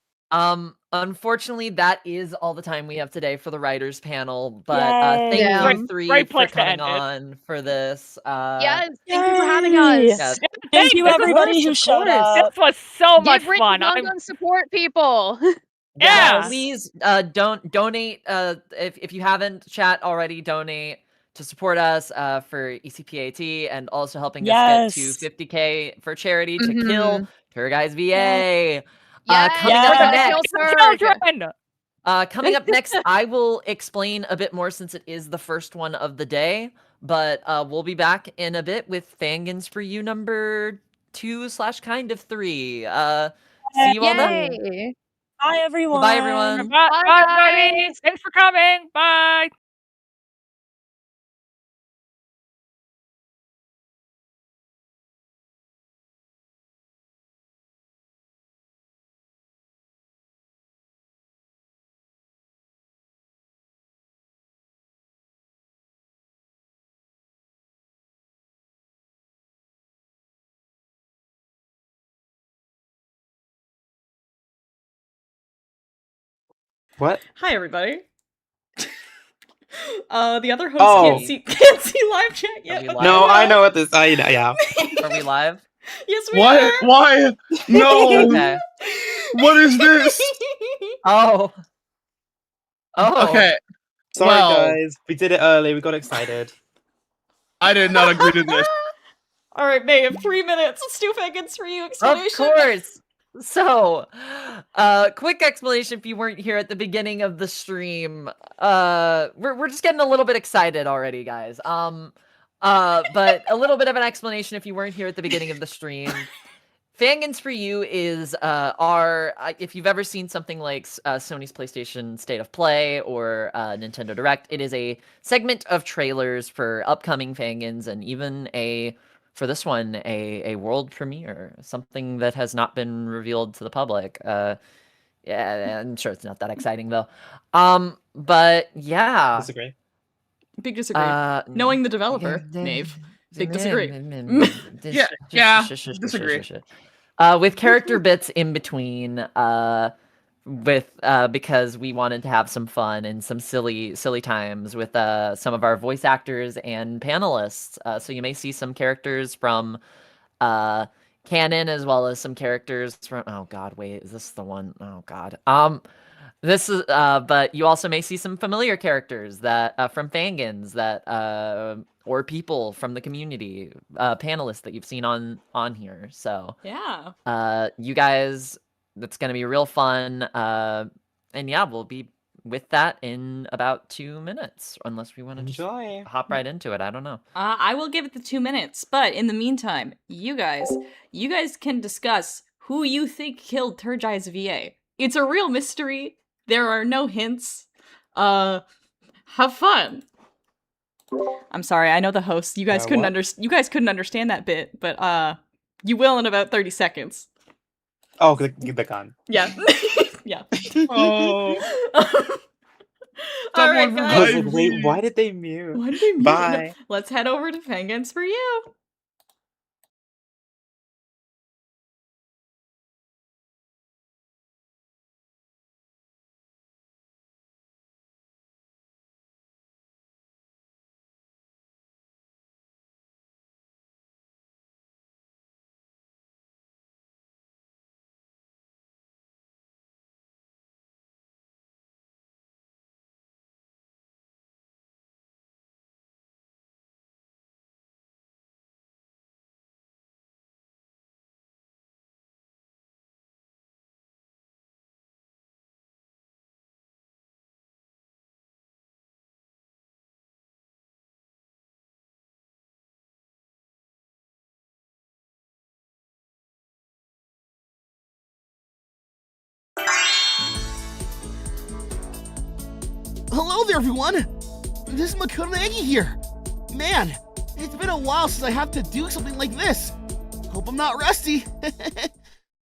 Speaker 2: Unfortunately, that is all the time we have today for the writers panel. But
Speaker 16: Yay.
Speaker 2: thank
Speaker 14: Yeah.
Speaker 2: you three
Speaker 15: Great
Speaker 2: for
Speaker 15: place to
Speaker 2: coming
Speaker 15: end it.
Speaker 2: on for this.
Speaker 14: Yes, thank you for having us.
Speaker 2: Yeah.
Speaker 16: Thank you,
Speaker 15: this was-
Speaker 16: everybody who
Speaker 14: of
Speaker 16: showed
Speaker 14: course.
Speaker 16: up.
Speaker 15: This was so much
Speaker 14: Give Rich
Speaker 15: fun.
Speaker 14: Fangan support people.
Speaker 15: Yeah.
Speaker 2: Please don't donate if you haven't chat already, donate to support us for ECPAT and also helping us get to
Speaker 16: Yes.
Speaker 2: 50K for charity to kill Tour Guys VA.
Speaker 14: Yes,
Speaker 2: Coming
Speaker 14: we're
Speaker 2: up
Speaker 14: gonna
Speaker 2: next.
Speaker 14: kill Serg.
Speaker 15: Children!
Speaker 2: Coming up next, I will explain a bit more since it is the first one of the day. But we'll be back in a bit with Fangans for You number 2/3. See you all then.
Speaker 14: Yay.
Speaker 16: Bye, everyone.
Speaker 2: Bye, everyone.
Speaker 15: Bye,
Speaker 14: Bye,
Speaker 15: buddy.
Speaker 14: guys.
Speaker 15: Thanks for coming. Bye.
Speaker 3: What?
Speaker 1: Hi, everybody. The other host
Speaker 3: Oh.
Speaker 1: can't see live chat yet.
Speaker 2: we
Speaker 1: But
Speaker 2: live?
Speaker 3: No,
Speaker 1: they
Speaker 3: I
Speaker 1: will.
Speaker 3: know what this. Yeah.
Speaker 2: Are we live?
Speaker 1: Yes, we
Speaker 4: What?
Speaker 1: are.
Speaker 4: Why? No.
Speaker 2: Okay.
Speaker 4: What is this?
Speaker 2: Oh.
Speaker 4: Okay.
Speaker 3: Sorry,
Speaker 4: Well,
Speaker 3: guys. We did it early. We got excited.
Speaker 4: I did not agree to this.
Speaker 1: All right, May, have 3 minutes. Let's do Fangans for You
Speaker 2: Of
Speaker 1: explanation.
Speaker 2: course. So, quick explanation if you weren't here at the beginning of the stream. We're just getting a little bit excited already, guys. But a little bit of an explanation if you weren't here at the beginning of the stream. Fangans for You is if you've ever seen something like Sony's PlayStation State of Play or Nintendo Direct, it is a segment of trailers for upcoming Fangans and even for this one, a world premiere, something that has not been revealed to the public. Yeah, I'm sure it's not that exciting though. But yeah.
Speaker 3: Disagree.
Speaker 1: Big disagree. Knowing the developer, Nave. Big disagree.
Speaker 4: Yeah, disagree.
Speaker 2: With character bits in between, because we wanted to have some fun and some silly times with some of our voice actors and panelists. So you may see some characters from canon as well as some characters from. Oh God, wait, is this the one? Oh God. This is, but you also may see some familiar characters that from Fangans that or people from the community, panelists that you've seen on here. So
Speaker 1: yeah,
Speaker 2: you guys, that's gonna be real fun. And yeah, we'll be with that in about 2 minutes, unless we want to just hop right into it. I don't know.
Speaker 1: I will give it the 2 minutes, but in the meantime, you guys can discuss who you think killed Turgai's VA. It's a real mystery. There are no hints. Have fun. I'm sorry, I know the host. You guys couldn't understand that bit, but you will in about 30 seconds.
Speaker 3: Oh, the gun.
Speaker 1: Yeah. Yeah.
Speaker 4: Oh.
Speaker 1: All right,
Speaker 3: I was
Speaker 1: guys.
Speaker 3: like, wait, why did they mute?
Speaker 1: Why did they mute?
Speaker 3: Bye.
Speaker 1: Let's head over to Fangans for You.
Speaker 4: Hello there, everyone! This is Makoto Egi here. Man, it's been a while since I have to do something like this. Hope I'm not rusty.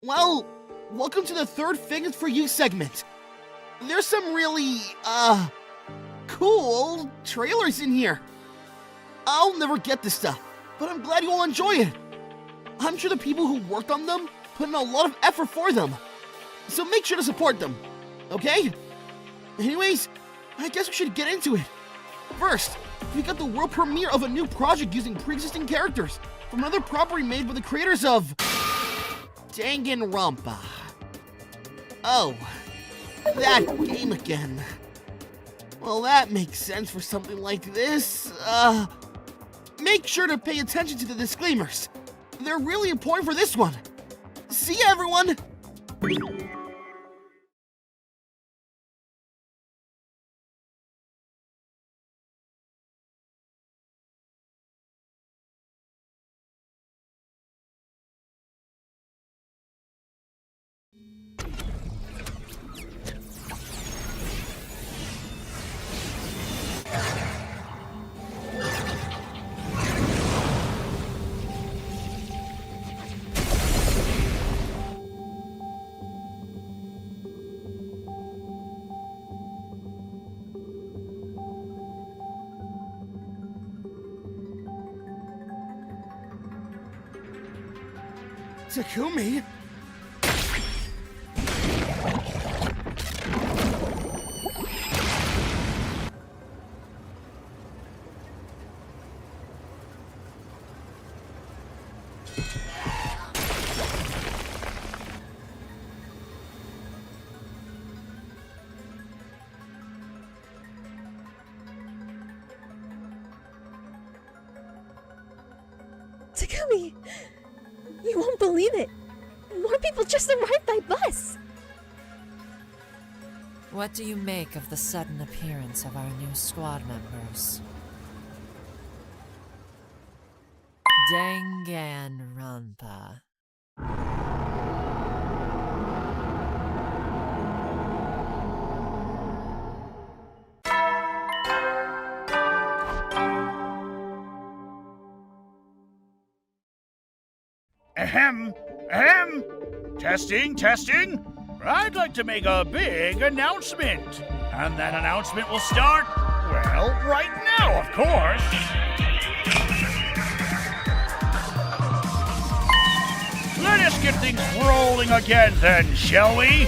Speaker 4: Well, welcome to the third Fangans for You segment. There's some really, cool trailers in here. I'll never get this stuff, but I'm glad you all enjoy it. I'm sure the people who worked on them put in a lot of effort for them. So make sure to support them, okay? Anyways, I guess we should get into it. First, we got the world premiere of a new project using pre-existing characters from another property made by the creators of Fanganconpa. Oh, that game again. Well, that makes sense for something like this. Make sure to pay attention to the disclaimers. They're really important for this one. See ya, everyone! Takumi?
Speaker 17: Takumi! You won't believe it! More people just arrived by bus!
Speaker 18: What do you make of the sudden appearance of our new squad members? Fanganconpa.
Speaker 19: Ahem, ahem. Testing, testing. I'd like to make a big announcement. And that announcement will start, well, right now, of course. Let us get things rolling again then, shall we?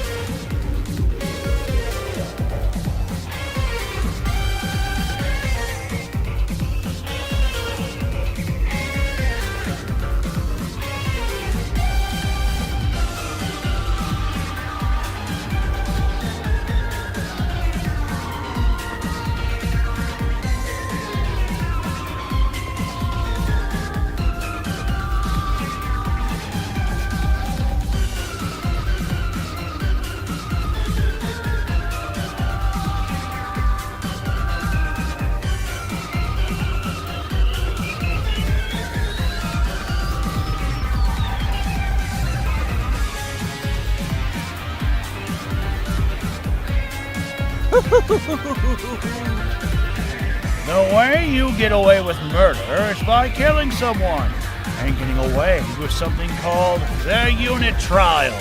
Speaker 19: The way you get away with murder is by killing someone and getting away with something called the unit trial.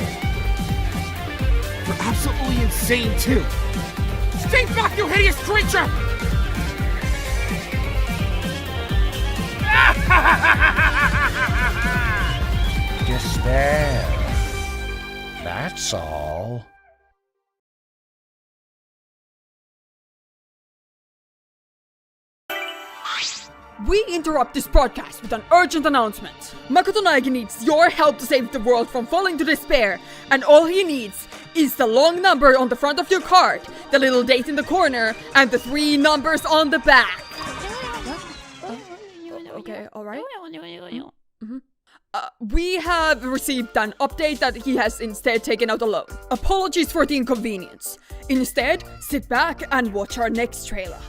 Speaker 4: You're absolutely insane, too. Stay back, you hideous creature!
Speaker 19: Despair. That's all.
Speaker 20: We interrupt this broadcast with an urgent announcement. Makoto Naegi needs your help to save the world from falling to despair, and all he needs is the long number on the front of your card, the little date in the corner, and the 3 numbers on the back. Okay, alright. We have received an update that he has instead taken out a loan. Apologies for the inconvenience. Instead, sit back and watch our next trailer.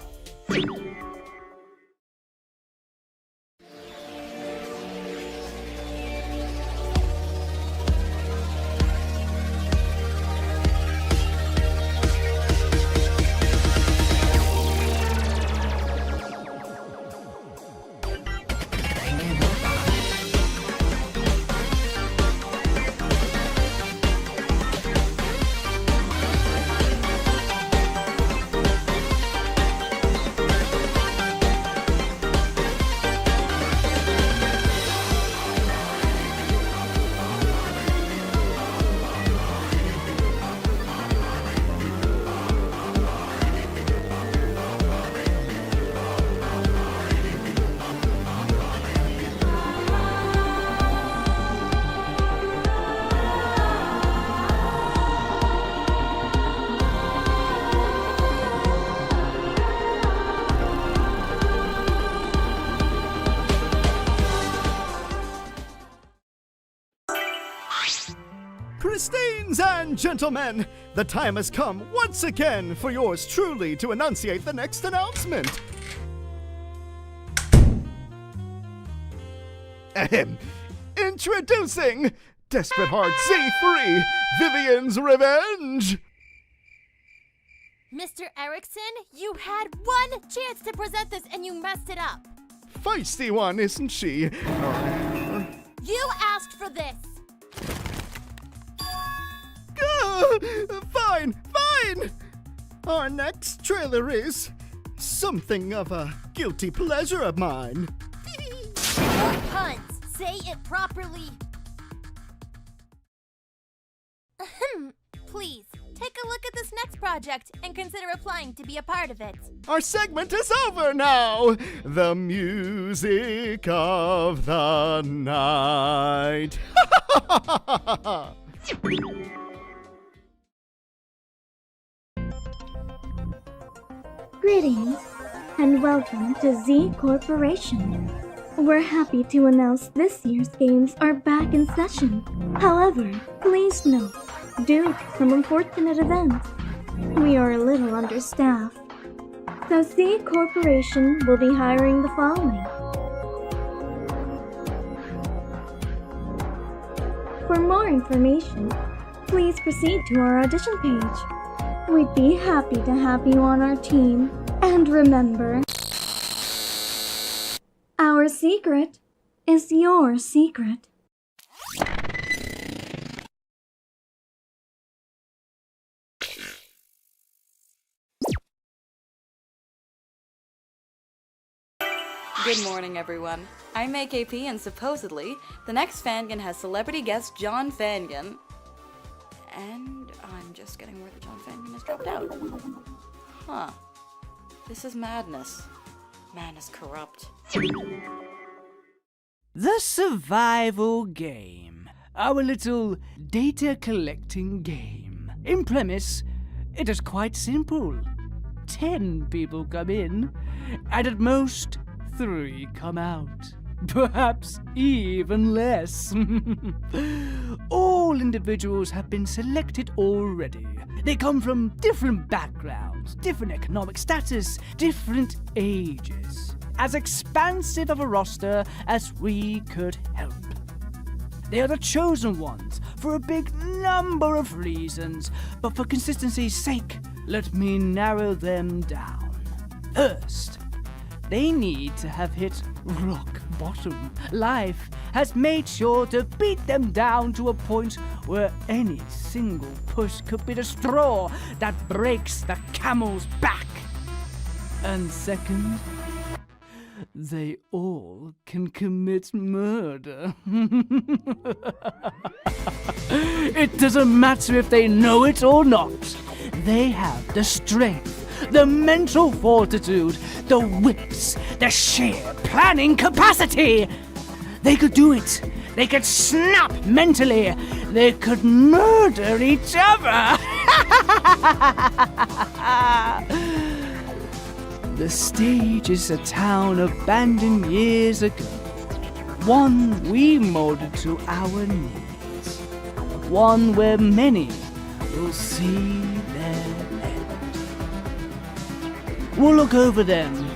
Speaker 21: Christines and gentlemen, the time has come once again for yours truly to enunciate the next announcement. Ahem. Introducing Desperate Heart Z3, Vivian's Revenge!
Speaker 17: Mr. Erickson, you had one chance to present this and you messed it up.
Speaker 21: Feisty one, isn't she?
Speaker 17: You asked for this.
Speaker 21: Fine! Our next trailer is something of a guilty pleasure of mine.
Speaker 17: More puns. Say it properly. Please, take a look at this next project and consider applying to be a part of it.
Speaker 21: Our segment is over now. The music of the night.
Speaker 22: Greetings, and welcome to Z Corporation. We're happy to announce this year's games are back in session. However, please note, due to some unfortunate events, we are a little understaffed. So Z Corporation will be hiring the following. For more information, please proceed to our audition page. We'd be happy to have you on our team. And remember, our secret is your secret.
Speaker 23: Good morning, everyone. I'm AKP, and supposedly, the next Fangan has celebrity guest John Fangan. And I'm just getting word that John Fangan has dropped out. Huh. This is madness. Man is corrupt.
Speaker 24: The survival game. Our little data collecting game. In premise, it is quite simple. 10 people come in, and at most 3 come out. Perhaps even less. All individuals have been selected already. They come from different backgrounds, different economic status, different ages. As expansive of a roster as we could help. They are the chosen ones for a big number of reasons, but for consistency's sake, let me narrow them down. First, they need to have hit rock bottom. Life has made sure to beat them down to a point where any single push could be the straw that breaks the camel's back. And second, they all can commit murder. It doesn't matter if they know it or not. They have the strength, the mental fortitude, the wits, the sheer planning capacity. They could do it. They could snap mentally. They could murder each other. The stage is a town abandoned years ago. One we molded to our needs. One where many will see their end. We'll look over them.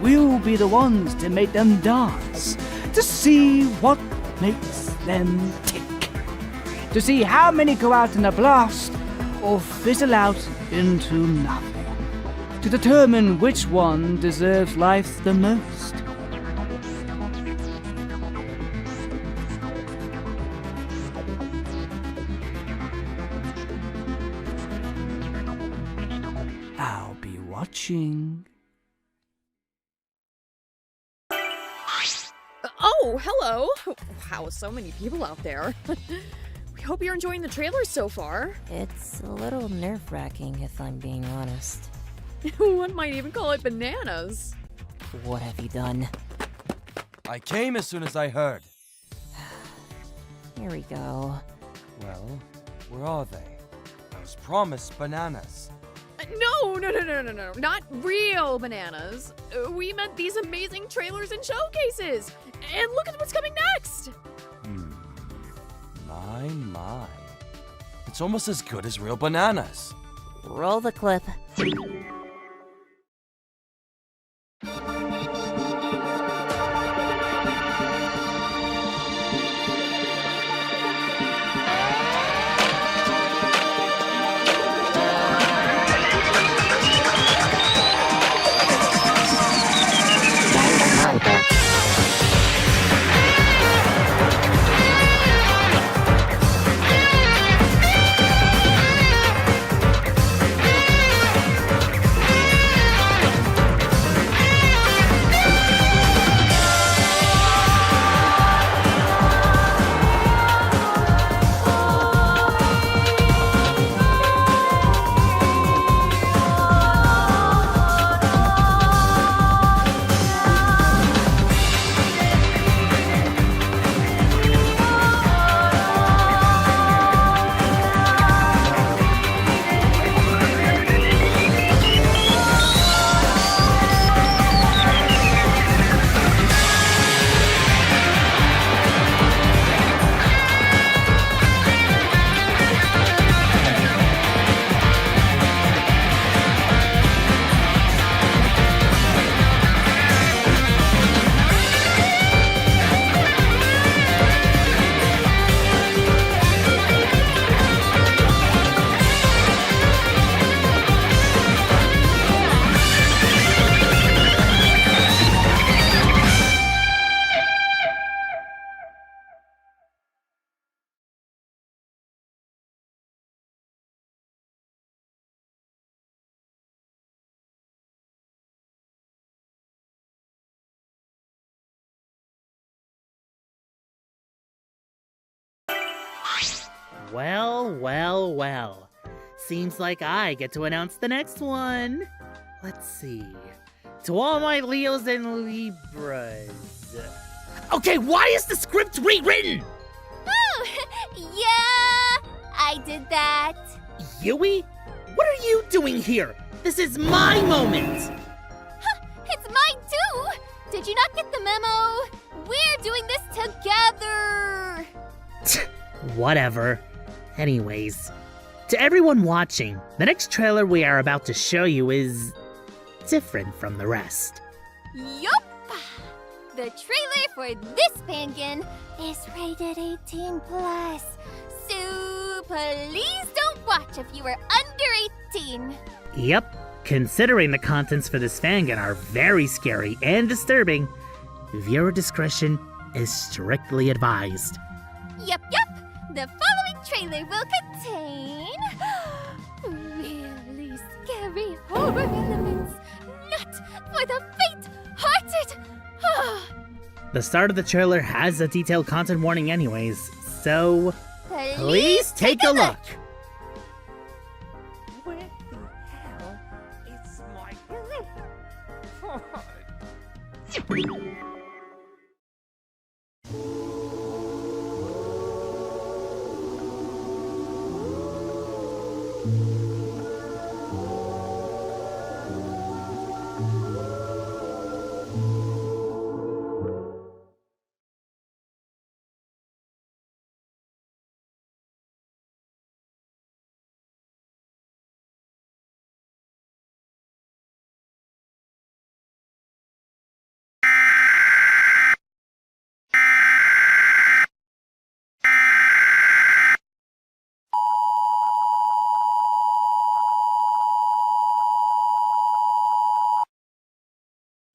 Speaker 24: We'll be the ones to make them dance. To see what makes them tick. To see how many go out in a blast or fizzle out into nothing. To determine which one deserves life the most. I'll be watching.
Speaker 25: Oh, hello! Wow, so many people out there. We hope you're enjoying the trailer so far.
Speaker 18: It's a little nerve-wracking, if I'm being honest.
Speaker 25: One might even call it bananas.
Speaker 18: What have you done?
Speaker 26: I came as soon as I heard.
Speaker 18: Here we go.
Speaker 26: Well, where are they? I was promised bananas.
Speaker 25: No, not real bananas. We meant these amazing trailers and showcases. And look at what's coming next.
Speaker 26: My. It's almost as good as real bananas.
Speaker 5: Roll the clip.
Speaker 6: Well, well, well. Seems like I get to announce the next one. Let's see. To all my Leos and Libras. Okay, why is the script rewritten?
Speaker 8: Oh, yeah, I did that.
Speaker 6: Yui? What are you doing here? This is my moment!
Speaker 8: It's mine too. Did you not get the memo? We're doing this together.
Speaker 6: Whatever. Anyways, to everyone watching, the next trailer we are about to show you is different from the rest.
Speaker 8: Yup. The trailer for this Fangan is rated 18 plus. So please don't watch if you are under 18.
Speaker 6: Yep, considering the contents for this Fangan are very scary and disturbing, viewer discretion is strictly advised.
Speaker 8: Yup. The following trailer will contain really scary horror elements, not for the faint-hearted.
Speaker 6: The start of the trailer has a detailed content warning anyways, so please take a look.
Speaker 8: Where the hell is my...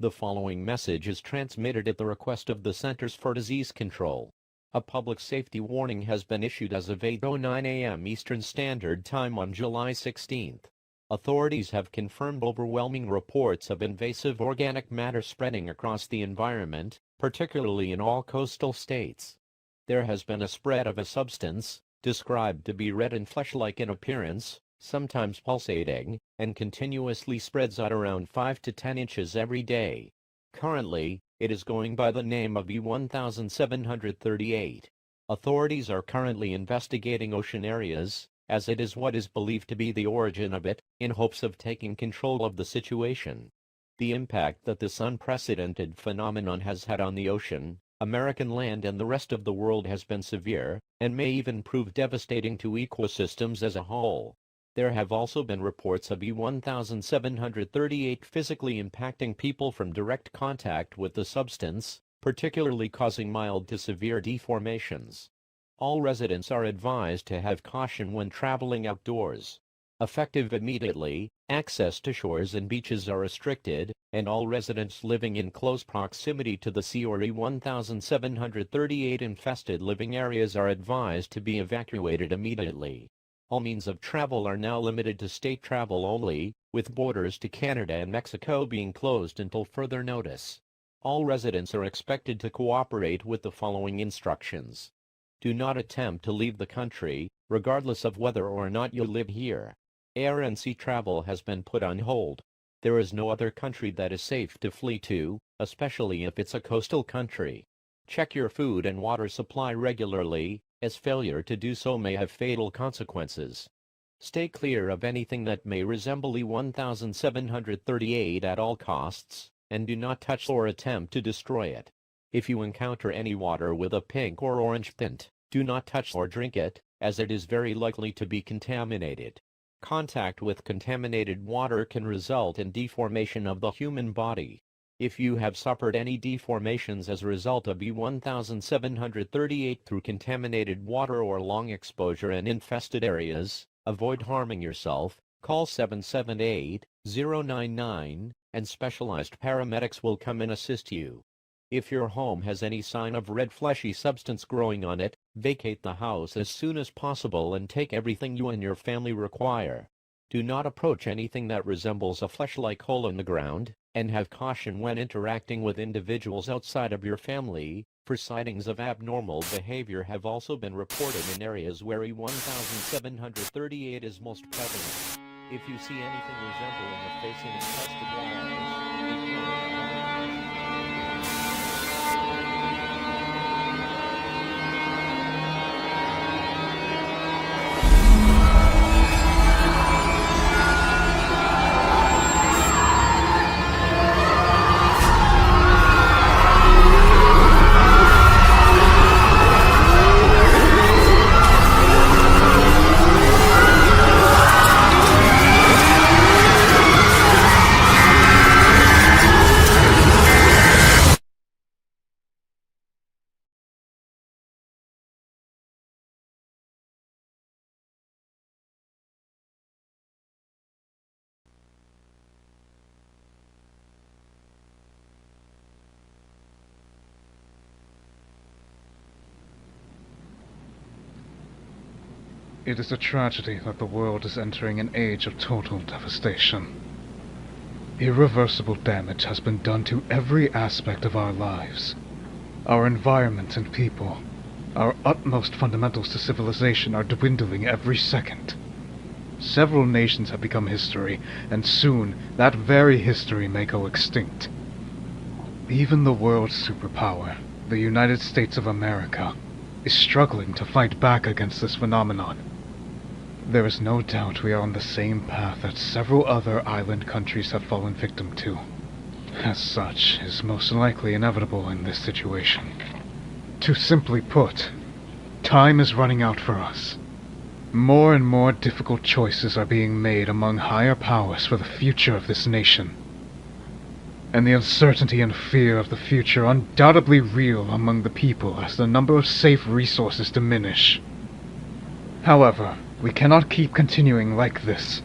Speaker 9: The following message is transmitted at the request of the Centers for Disease Control. A public safety warning has been issued as of 8:09 a.m. Eastern Standard Time on July 16th. Authorities have confirmed overwhelming reports of invasive organic matter spreading across the environment, particularly in all coastal states. There has been a spread of a substance, described to be red and flesh-like in appearance, sometimes pulsating, and continuously spreads out around 5 to 10 inches every day. Currently, it is going by the name of E1738. Authorities are currently investigating ocean areas, as it is what is believed to be the origin of it, in hopes of taking control of the situation. The impact that this unprecedented phenomenon has had on the ocean, American land and the rest of the world has been severe, and may even prove devastating to ecosystems as a whole. There have also been reports of E1738 physically impacting people from direct contact with the substance, particularly causing mild to severe deformations. All residents are advised to have caution when traveling outdoors. Effective immediately, access to shores and beaches are restricted, and all residents living in close proximity to the sea or E1738 infested living areas are advised to be evacuated immediately. All means of travel are now limited to state travel only, with borders to Canada and Mexico being closed until further notice. All residents are expected to cooperate with the following instructions. Do not attempt to leave the country, regardless of whether or not you live here. Air and sea travel has been put on hold. There is no other country that is safe to flee to, especially if it's a coastal country. Check your food and water supply regularly, as failure to do so may have fatal consequences. Stay clear of anything that may resemble E1738 at all costs, and do not touch or attempt to destroy it. If you encounter any water with a pink or orange tint, do not touch or drink it, as it is very likely to be contaminated. Contact with contaminated water can result in deformation of the human body. If you have suffered any deformations as a result of E1738 through contaminated water or long exposure in infested areas, avoid harming yourself, call 778-099, and specialized paramedics will come and assist you. If your home has any sign of red fleshy substance growing on it, vacate the house as soon as possible and take everything you and your family require. Do not approach anything that resembles a flesh-like hole in the ground, and have caution when interacting with individuals outside of your family, for sightings of abnormal behavior have also been reported in areas where E1738 is most prevalent. If you see anything resembling a face in infested walls,
Speaker 5: It is a tragedy that the world is entering an age of total devastation. Irreversible damage has been done to every aspect of our lives. Our environment and people, our utmost fundamentals to civilization are dwindling every second. Several nations have become history, and soon that very history may go extinct. Even the world's superpower, the United States of America, is struggling to fight back against this phenomenon. There is no doubt we are on the same path that several other island countries have fallen victim to. As such, is most likely inevitable in this situation. To simply put, time is running out for us. More and more difficult choices are being made among higher powers for the future of this nation. And the uncertainty and fear of the future are undoubtedly real among the people as the number of safe resources diminish. However, we cannot keep continuing like this.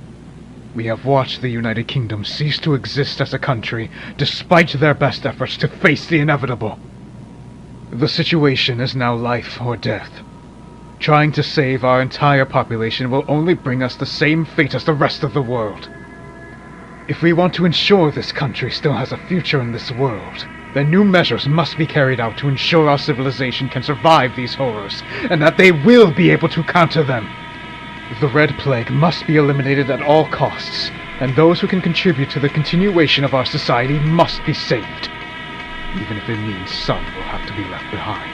Speaker 5: We have watched the United Kingdom cease to exist as a country, despite their best efforts to face the inevitable. The situation is now life or death. Trying to save our entire population will only bring us the same fate as the rest of the world. If we want to ensure this country still has a future in this world, then new measures must be carried out to ensure our civilization can survive these horrors, and that they will be able to counter them. The Red Plague must be eliminated at all costs, and those who can contribute to the continuation of our society must be saved, even if it means some will have to be left behind.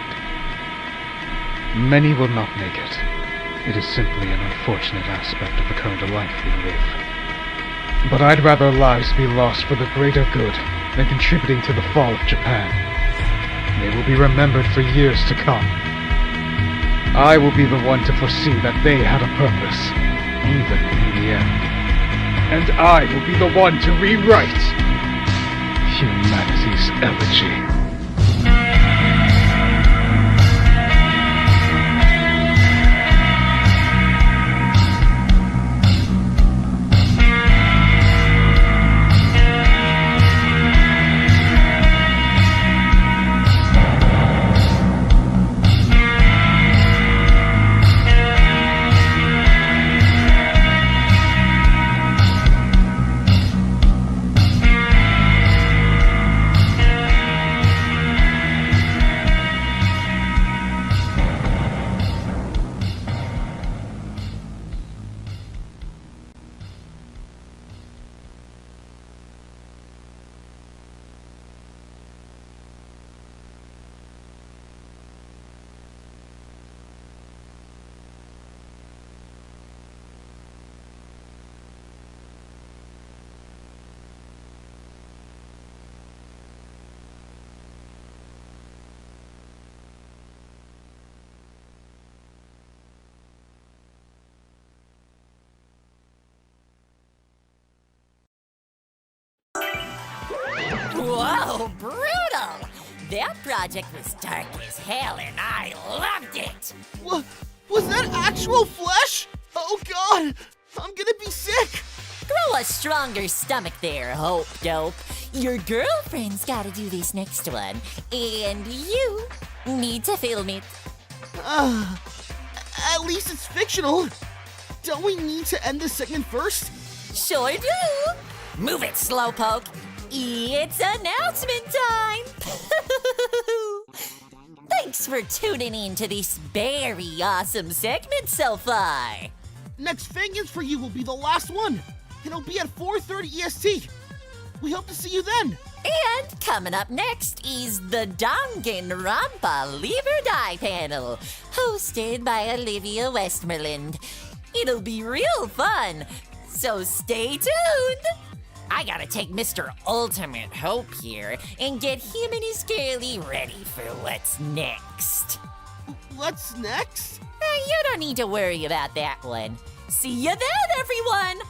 Speaker 5: Many will not make it. It is simply an unfortunate aspect of the current life we live. But I'd rather lives be lost for the greater good than contributing to the fall of Japan. They will be remembered for years to come. I will be the one to foresee that they had a purpose, even in the end. And I will be the one to rewrite humanity's elegy.
Speaker 7: Whoa, brutal! That project was dark as hell and I loved it!
Speaker 4: Was that actual flesh? Oh god! I'm gonna be sick!
Speaker 7: Grow a stronger stomach there, Hope Dope. Your girlfriend's gotta do this next one, and you need to film it.
Speaker 4: At least it's fictional. Don't we need to end this segment first?
Speaker 7: Sure do! Move it, Slowpoke! It's announcement time! Thanks for tuning in to this very awesome segment so far.
Speaker 4: Next Fangans for you will be the last one. It'll be at 4:30 EST. We hope to see you then.
Speaker 7: And coming up next is the Danganronpa Live or Die panel, hosted by Olivia Westmoreland. It'll be real fun, so stay tuned. I gotta take Mr. Ultimate Hope here and get him and his girlie ready for what's next.
Speaker 4: What's next?
Speaker 7: You don't need to worry about that one. See you then, everyone!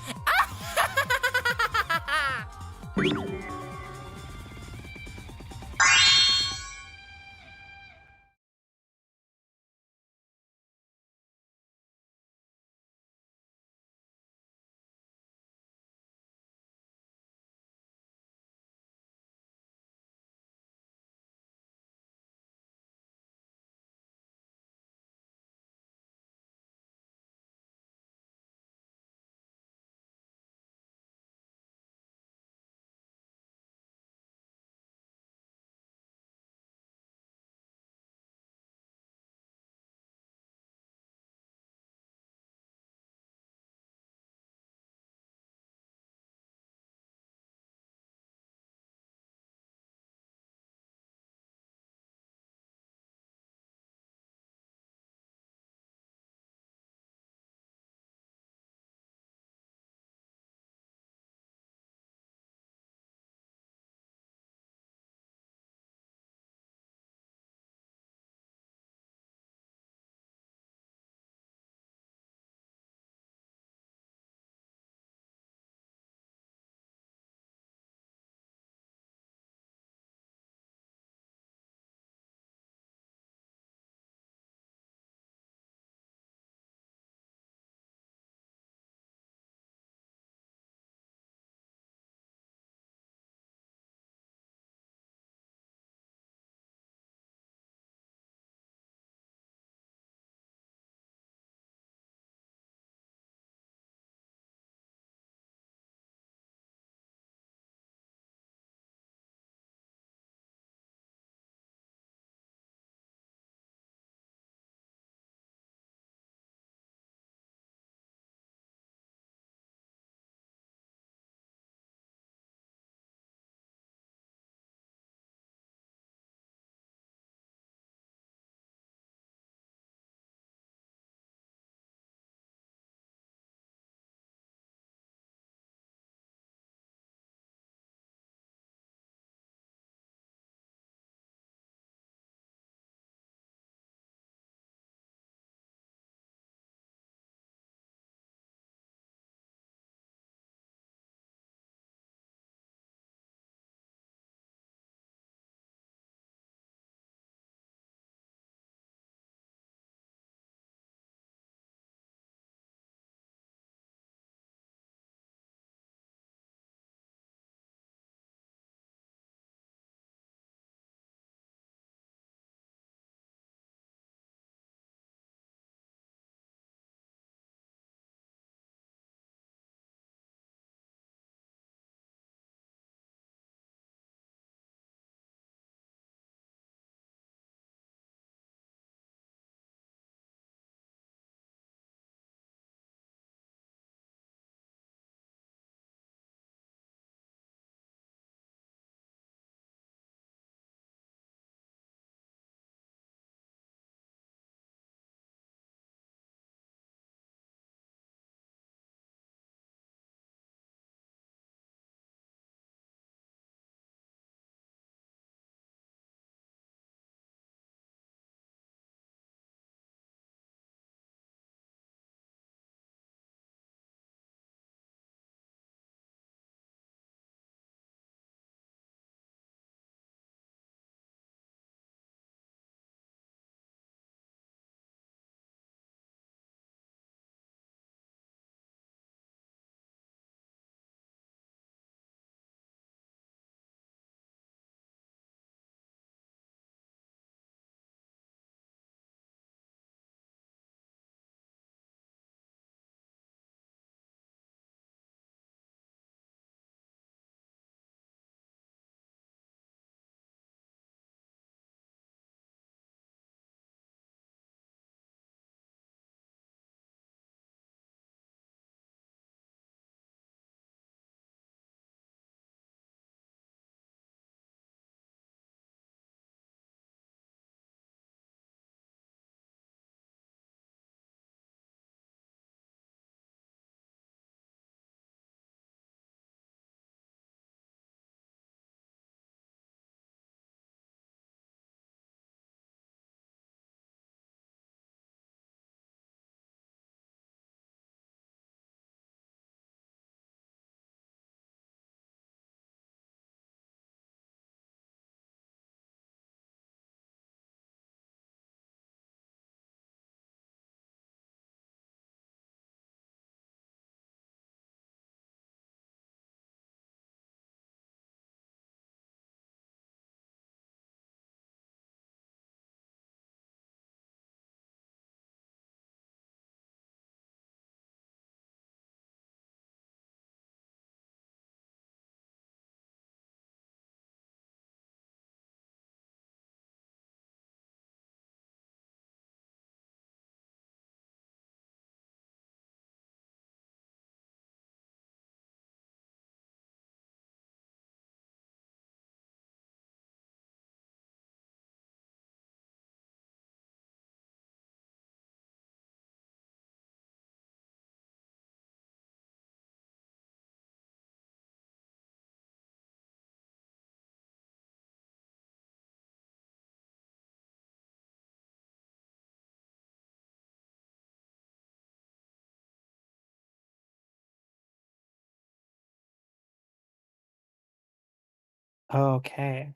Speaker 3: Okay.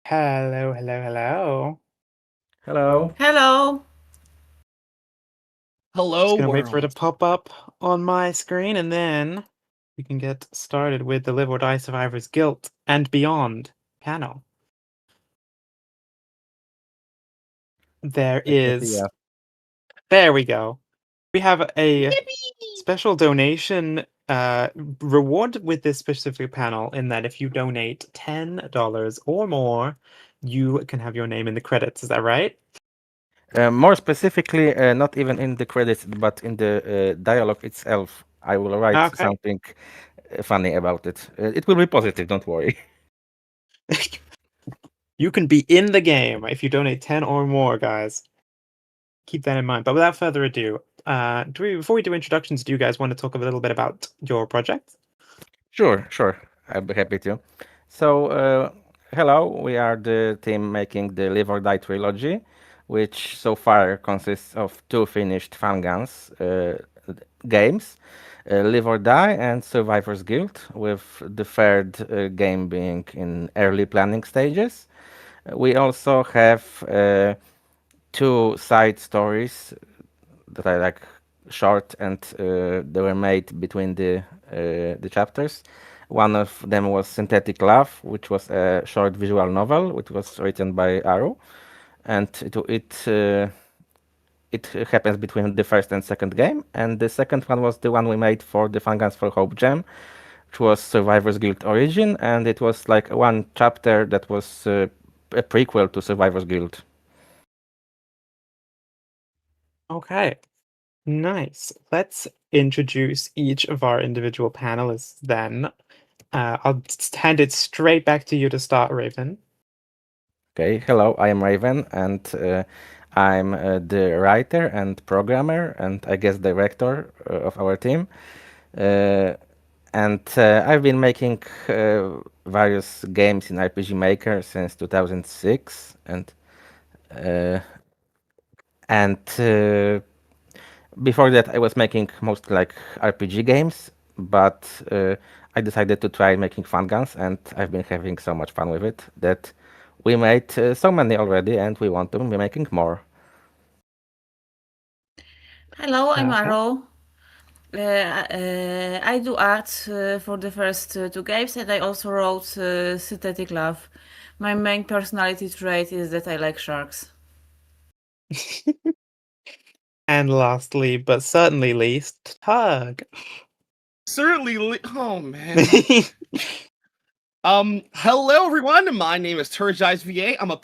Speaker 3: Hello, hello, hello.
Speaker 10: Hello.
Speaker 11: Hello.
Speaker 4: Hello,
Speaker 3: Just gonna wait for it to
Speaker 4: world.
Speaker 3: pop up on my screen, and then we can get started with the Live or Die Survivors Guilt and Beyond panel. There is. There we go. We have a special donation reward with this specific panel in that if you donate $10 or more, you can have your name in the credits. Is that right?
Speaker 10: More specifically, not even in the credits, but in the dialogue itself. I will write
Speaker 3: Okay.
Speaker 10: something funny about it. It will be positive, don't worry.
Speaker 3: You can be in the game if you donate 10 or more, guys. Keep that in mind. But without further ado, before we do introductions, do you guys want to talk a little bit about your project?
Speaker 10: Sure. I'll be happy to. So, hello, we are the team making the Live or Die trilogy, which so far consists of 2 finished Fangans games, Live or Die and Survivor's Guild, with the third game being in early planning stages. We also have 2 side stories that are like short and they were made between the chapters. One of them was Synthetic Love, which was a short visual novel, which was written by Aru, and it happens between the first and second game. And the second one was the one we made for the Fangans for Hope Jam, which was Survivor's Guild Origin, and it was like one chapter that was a prequel to Survivor's Guild.
Speaker 3: Okay, nice. Let's introduce each of our individual panelists then. I'll hand it straight back to you to start, Raven.
Speaker 10: Okay, hello, I am Raven, and I'm the writer and programmer, and I guess director of our team. And I've been making various games in RPG Maker since 2006, and before that I was making mostly like RPG games, but I decided to try making Fangans, and I've been having so much fun with it that we made so many already, and we want to be making more.
Speaker 11: Hello, I'm
Speaker 3: Okay.
Speaker 11: Aro. I do art for the first 2 games, and I also wrote Synthetic Love. My main personality trait is that I like sharks.
Speaker 3: And lastly, but certainly least, Tug.
Speaker 4: Oh man. Hello everyone. My name is Turgize VA. I'm a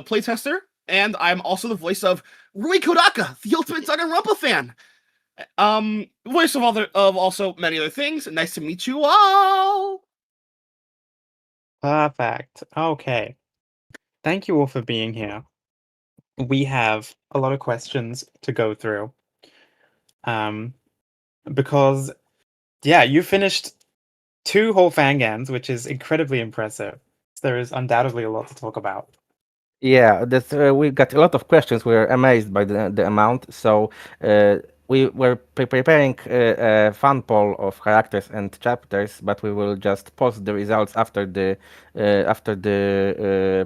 Speaker 4: playtester, and I'm also the voice of Rui Kodaka, the ultimate Danganronpa fan. Voice of also many other things. Nice to meet you all.
Speaker 3: Perfect. Okay. Thank you all for being here. We have a lot of questions to go through. Because you finished 2 whole Fangans, which is incredibly impressive. There is undoubtedly a lot to talk about.
Speaker 10: Yeah, we got a lot of questions. We were amazed by the amount. So we were preparing a fun poll of characters and chapters, but we will just post the results after the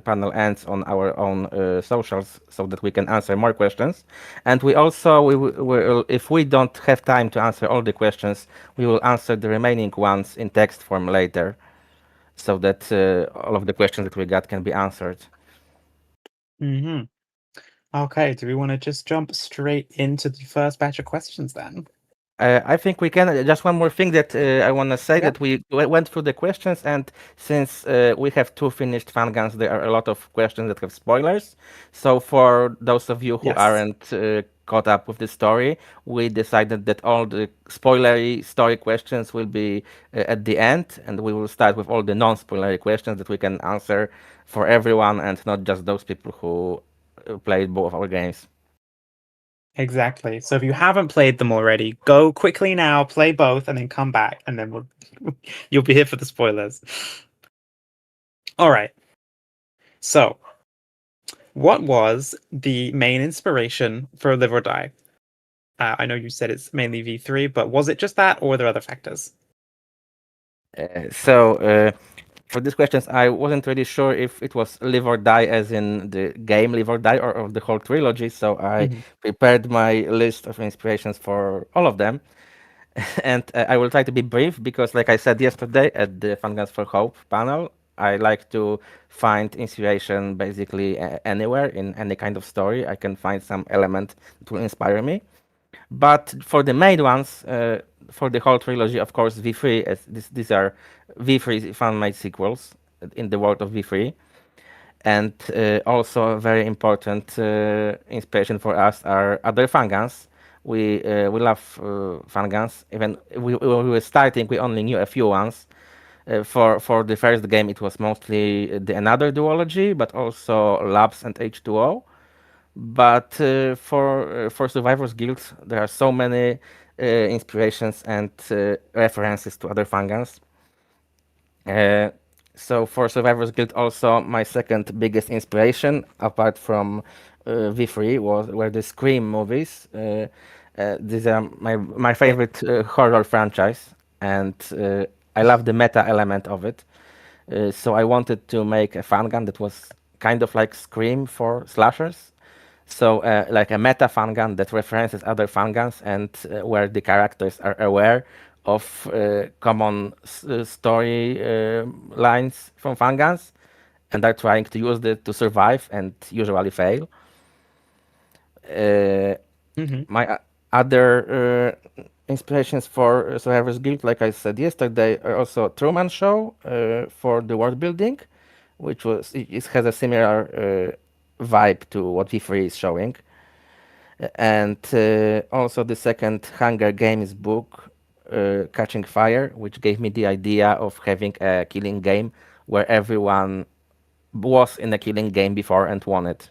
Speaker 10: panel ends on our own socials, so that we can answer more questions. And we also, if we don't have time to answer all the questions, we will answer the remaining ones in text form later, so that all of the questions that we got can be answered.
Speaker 3: Mm-hmm. Okay, do we want to just jump straight into the first batch of questions then?
Speaker 10: I think we can. Just one more thing that I want to say, that we went through the questions, and since we have 2 finished Fangans, there are a lot of questions that have spoilers. So for those of you who aren't caught up with the story, we decided that all the spoilery story questions will be at the end, and we will start with all the non-spoilery questions that we can answer for everyone, and not just those people who played both of our games.
Speaker 3: Exactly. So if you haven't played them already, go quickly now, play both, and then come back, and then you'll be here for the spoilers. All right. So, what was the main inspiration for Live or Die? I know you said it's mainly V3, but was it just that, or were there other factors?
Speaker 10: For these questions, I wasn't really sure if it was Live or Die, as in the game Live or Die, or of the whole trilogy. So I prepared my list of inspirations for all of them. And I will try to be brief because, like I said yesterday at the Fangans for Hope panel, I like to find inspiration basically anywhere in any kind of story. I can find some element that will inspire me. But for the main ones, for the whole trilogy, of course, V3, as these are V3 fan-made sequels in the world of V3. And also a very important inspiration for us are other Fangans. We love Fangans. Even when we were starting, we only knew a few ones. For the first game, it was mostly the Another duology, but also Labs and H2O. But for Survivors Guild, there are so many inspirations and references to other Fangans. So for Survivors Guild, also my second biggest inspiration, apart from V3, were the Scream movies. These are my favorite horror franchise, and I love the meta element of it. So I wanted to make a Fangan that was kind of like Scream for slashers. So like a meta Fangan that references other Fangans, and where the characters are aware of common story lines from Fangans, and are trying to use it to survive and usually fail. My other inspirations for Survivors Guild, like I said yesterday, are also Truman Show for the world building, which it has a similar vibe to what V3 is showing. And also the second Hunger Games book, Catching Fire, which gave me the idea of having a killing game where everyone was in a killing game before and won it.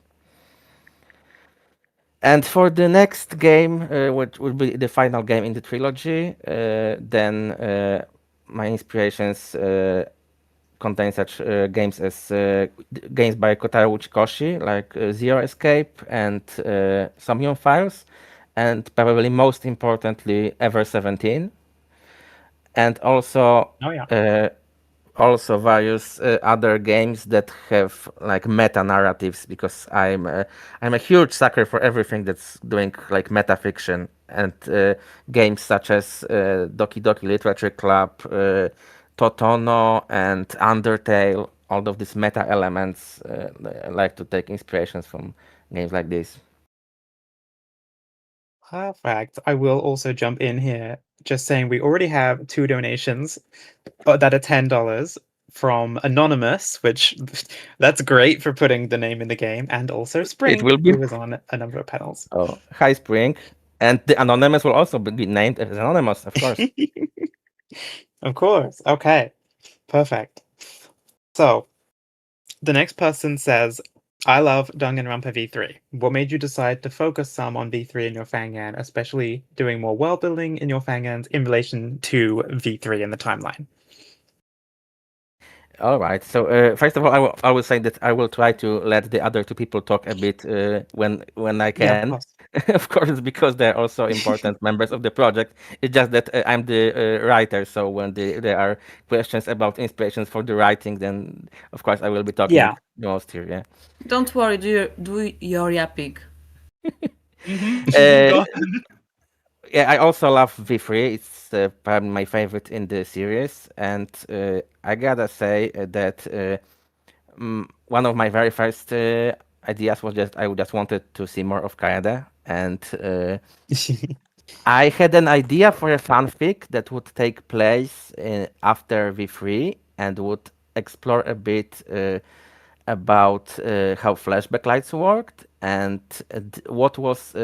Speaker 10: And for the next game, which will be the final game in the trilogy, then my inspirations contain such games as games by Kotaro Uchikoshi, like Zero Escape and Somnium Files, and probably most importantly, Ever 17. And also, also various other games that have like meta narratives, because I'm a huge sucker for everything that's doing like meta fiction, and games such as Doki Doki Literature Club, Totono, and Undertale. All of these meta elements, I like to take inspirations from games like this.
Speaker 3: Perfect. I will also jump in here, just saying we already have 2 donations that are $10 from Anonymous, which that's great for putting the name in the game, and also Spring,
Speaker 10: It will be.
Speaker 3: who was on a number of panels.
Speaker 10: Oh, hi Spring. And the Anonymous will also be named as Anonymous, of course.
Speaker 3: Of course. Okay. Perfect. So, the next person says, I love Danganronpa V3. What made you decide to focus some on V3 in your Fangan, especially doing more world building in your Fangans in relation to V3 in the timeline?
Speaker 10: All right. So first of all, I will say that I will try to let the other two people talk a bit when I can.
Speaker 3: Yeah,
Speaker 10: of course, because they're also important members of the project. It's just that I'm the writer, so when there are questions about inspirations for the writing, then of course I will be talking most here. Yeah.
Speaker 11: Don't worry, do your yapping.
Speaker 10: Yeah, I also love V3. It's probably my favorite in the series, and I gotta say that one of my very first ideas was just I just wanted to see more of Canada, and I had an idea for a fanfic that would take place after V3 and would explore a bit about how flashback lights worked, and what was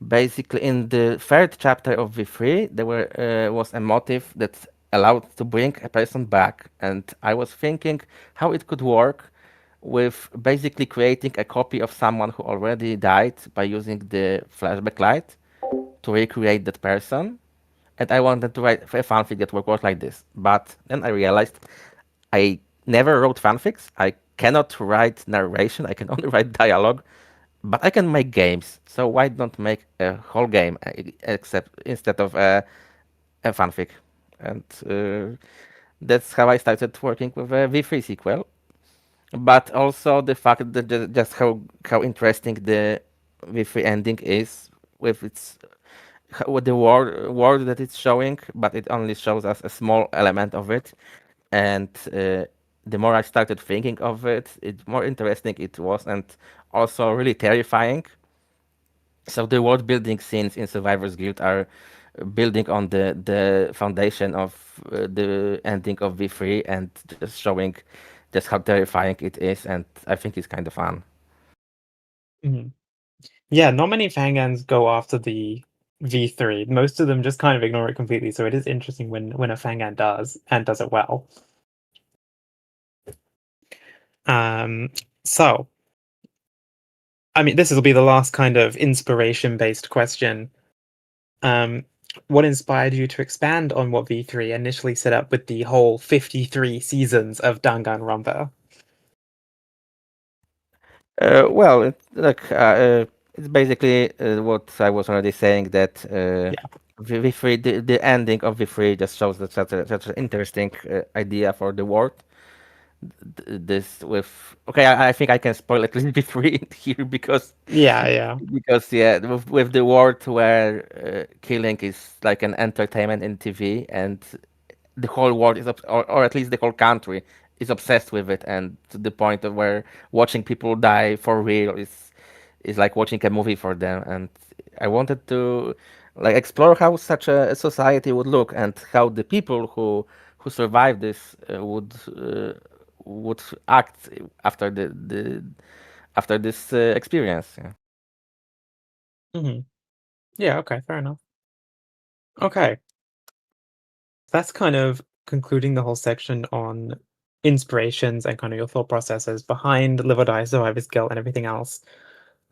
Speaker 10: basically in the third chapter of V3 there was a motive that allowed to bring a person back, and I was thinking how it could work with basically creating a copy of someone who already died by using the flashback light to recreate that person. And I wanted to write a fanfic that would work like this. But then I realized I never wrote fanfics. I cannot write narration. I can only write dialogue. But I can make games. So why not make a whole game except instead of a fanfic? And That's how I started working with a V3 sequel. But also the fact that just how interesting the V3 ending is with its with the world that it's showing, but it only shows us a small element of it. And the more I started thinking of it, the more interesting it was, and also really terrifying. So the world building scenes in Survivor's Guild are building on the foundation of the ending of V3 and just showing just how terrifying it is, and I think it's kind of fun.
Speaker 3: Mhm. Yeah, not many Fangans go after the V3. Most of them just kind of ignore it completely, so it is interesting when a Fangan does, and does it well. So, I mean, this will be the last kind of inspiration-based question. What inspired you to expand on what V3 initially set up with the whole 53 seasons of Danganronpa?
Speaker 10: It's basically what I was already saying, that V3, the ending of V3 just shows that such an interesting idea for the world. This with okay, I think I can spoil at least V3 here because
Speaker 3: Yeah.
Speaker 10: with the world where killing is like an entertainment in TV, and the whole world is or at least the whole country is obsessed with it, and to the point of where watching people die for real is like watching a movie for them. And I wanted to like explore how such a society would look, and how the people who survive this would act after the after this experience. Yeah.
Speaker 3: Yeah, okay, fair enough. Okay. That's kind of concluding the whole section on inspirations and kind of your thought processes behind Live or Die, Survivor's Guilt, and everything else.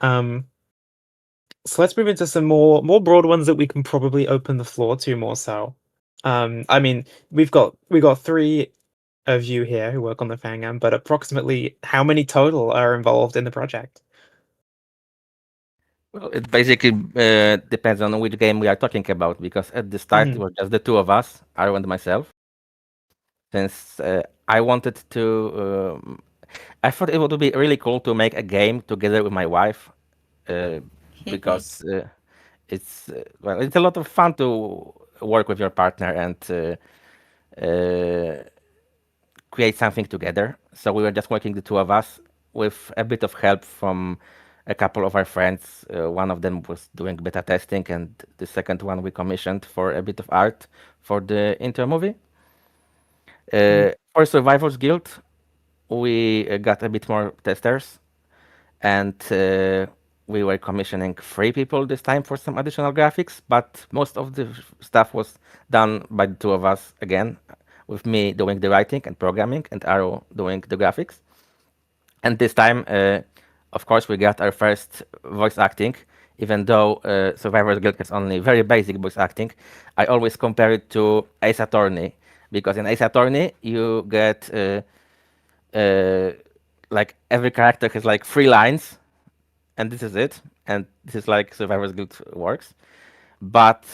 Speaker 3: So let's move into some more broad ones that we can probably open the floor to more so. I mean, we got 3 of you here who work on the Fangan, but approximately how many total are involved in the project?
Speaker 10: Well, it basically depends on which game we are talking about, because at the start it was just the two of us, Aro and myself. Since I wanted to, I thought it would be really cool to make a game together with my wife, because it's well, it's a lot of fun to work with your partner and create something together. So we were just working the two of us with a bit of help from a couple of our friends. One of them was doing beta testing, and the second one we commissioned for a bit of art for the intro movie. For Survivors Guild, we got a bit more testers, and we were commissioning 3 people this time for some additional graphics, but most of the stuff was done by the two of us again, with me doing the writing and programming and Aro doing the graphics. And this time, of course, we got our first voice acting, even though Survivor Guild has only very basic voice acting. I always compare it to Ace Attorney, because in Ace Attorney, you get like every character has like 3 lines, and this is it. And this is like Survivor's Guild works. But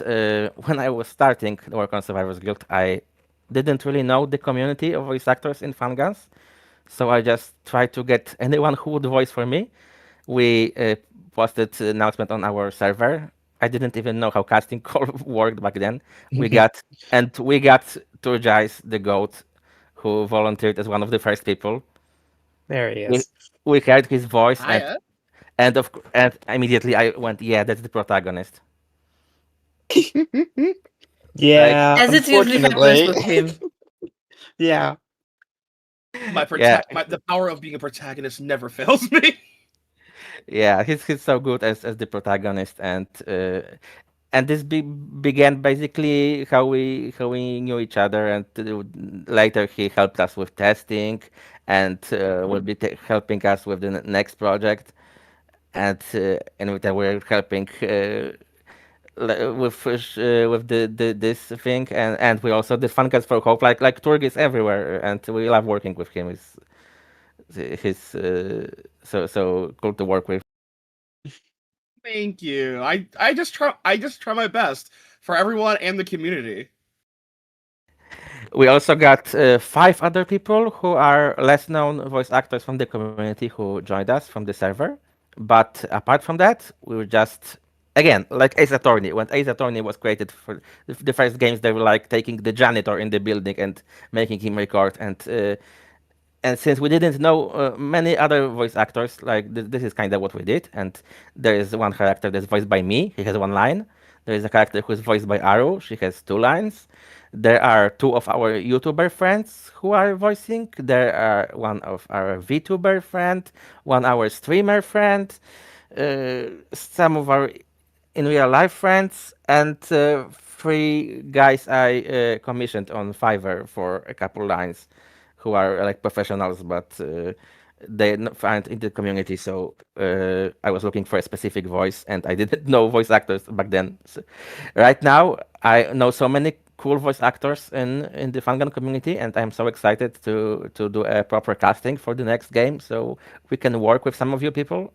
Speaker 10: when I was starting to work on Survivor's Guild, I didn't really know the community of voice actors in Fangans. So I just tried to get anyone who would voice for me. We posted an announcement on our server. I didn't even know how casting call worked back then. We got Turjais the goat, who volunteered as one of the first people.
Speaker 3: There he is.
Speaker 10: We heard his voice,
Speaker 4: Hiya.
Speaker 10: and immediately I went, yeah, that's the protagonist.
Speaker 3: Yeah,
Speaker 11: As it usually happens with him.
Speaker 3: Yeah.
Speaker 4: The power of being a protagonist never fails me.
Speaker 10: Yeah, he's so good as the protagonist, and this began basically how we knew each other, and later he helped us with testing, and will be helping us with the next project, and we're helping with this thing, and we also did Fangas for Hope. Like Turg is everywhere, and we love working with him. He's so cool to work with.
Speaker 4: Thank you. I just try my best for everyone and the community.
Speaker 10: We also got 5 other people who are less known voice actors from the community who joined us from the server. But apart from that, we were just, again, like Ace Attorney. When Ace Attorney was created for the first games, they were like taking the janitor in the building and making him record. And since we didn't know many other voice actors, like this is kind of what we did. And there is one character that's voiced by me. He has 1 line. There is a character who is voiced by Aru. She has 2 lines. There are 2 of our YouTuber friends who are voicing. There are 1 of our VTuber friend, 1 our streamer friend, some of our in real life friends, and 3 guys I commissioned on Fiverr for a couple lines, who are like professionals, but they not found in the community. So I was looking for a specific voice, and I didn't know voice actors back then. So right now, I know so many cool voice actors in the Fangan community, and I'm so excited to do a proper casting for the next game, so we can work with some of you people.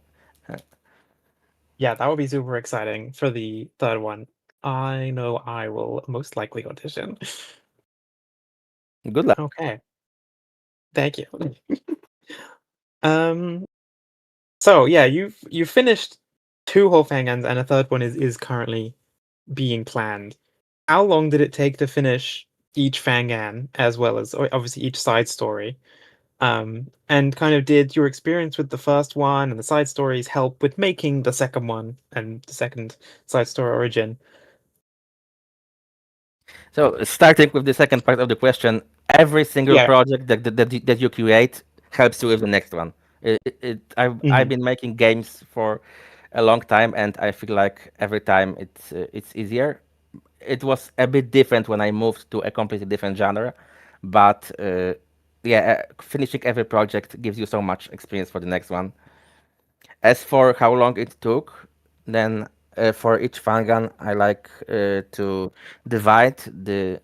Speaker 3: Yeah, that would be super exciting for the 3rd one. I know I will most likely audition.
Speaker 10: Good luck.
Speaker 3: Okay. Thank you. So yeah, you've finished 2 whole Fangans, and a 3rd one is currently being planned. How long did it take to finish each Fangan, as well as obviously each side story? And kind of did your experience with the first one and the side stories help with making the second one and the second side story origin?
Speaker 10: So starting with the second part of the question, every single project that you create helps you with the next one. I've been making games for a long time, and I feel like every time it's easier. It was a bit different when I moved to a completely different genre, but finishing every project gives you so much experience for the next one. As for how long it took, then for each Fangan, I like to divide the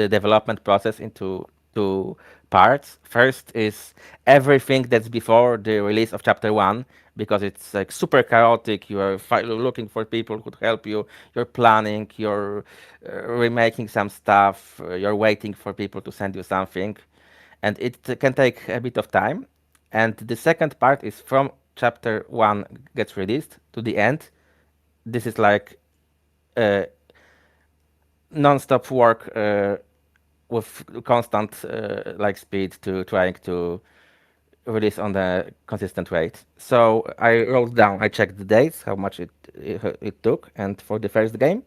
Speaker 10: development process into 2 parts. First is everything that's before the release of chapter 1, because it's like super chaotic. You are looking for people who could help you. You're planning. You're remaking some stuff. You're waiting for people to send you something, and it can take a bit of time. And the second part is from chapter 1 gets released to the end. This is like non-stop work with constant like speed to trying to release on the consistent rate. So I wrote down, I checked the dates, how much it took, and for the first game,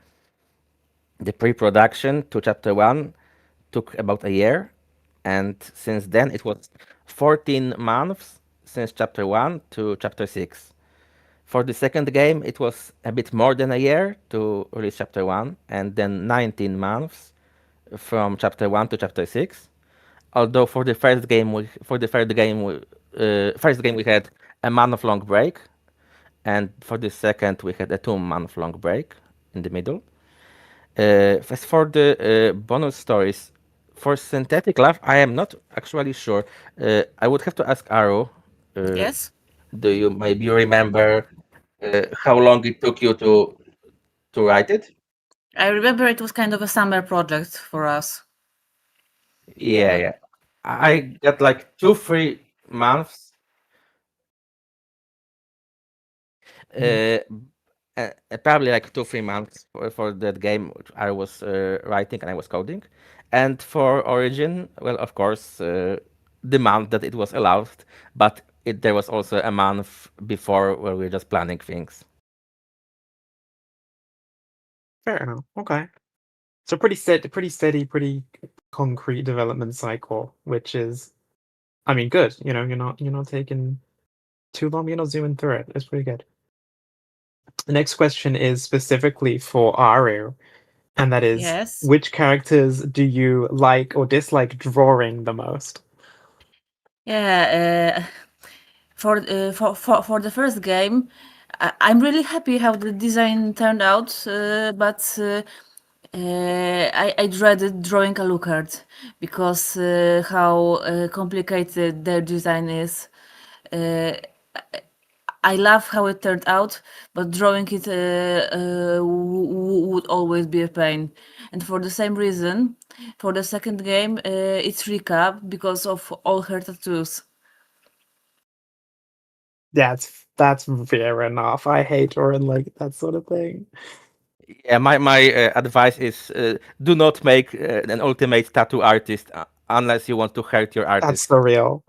Speaker 10: the pre-production to chapter 1 took about a year, and since then it was 14 months since chapter 1 to chapter 6. For the second game, it was a bit more than a year to release chapter 1, and then 19 months from chapter 1 to chapter 6. Although for the first game, we had a month-long break, and for the second, we had a 2-month-long break in the middle. As for the bonus stories, for Synthetic Love, I am not actually sure. I would have to ask Aru.
Speaker 11: Yes?
Speaker 10: Do you maybe remember how long it took you to write it?
Speaker 11: I remember it was kind of a summer project for us.
Speaker 10: Yeah. I got like 2-3 months. Probably like 2-3 months for that game which I was writing and I was coding. And for Origin, well, of course, the month that it was allowed, but there was also a month before where we were just planning things.
Speaker 3: Fair enough. Okay. So pretty steady, pretty concrete development cycle, which is, I mean, good. You know, you're not taking too long. You're not zooming through it. It's pretty good. The next question is specifically for Aru, and that is,
Speaker 11: Yes.
Speaker 3: which characters do you like or dislike drawing the most?
Speaker 11: Yeah, for the first game, I'm really happy how the design turned out, but I dreaded drawing Alucard because how complicated their design is. I love how it turned out, but drawing it would always be a pain. And for the same reason, for the second game, it's Rika because of all her tattoos.
Speaker 3: That's fair enough. I hate drawing like that sort of thing.
Speaker 10: Yeah, my advice is do not make an ultimate tattoo artist unless you want to hurt your artist.
Speaker 3: That's the real.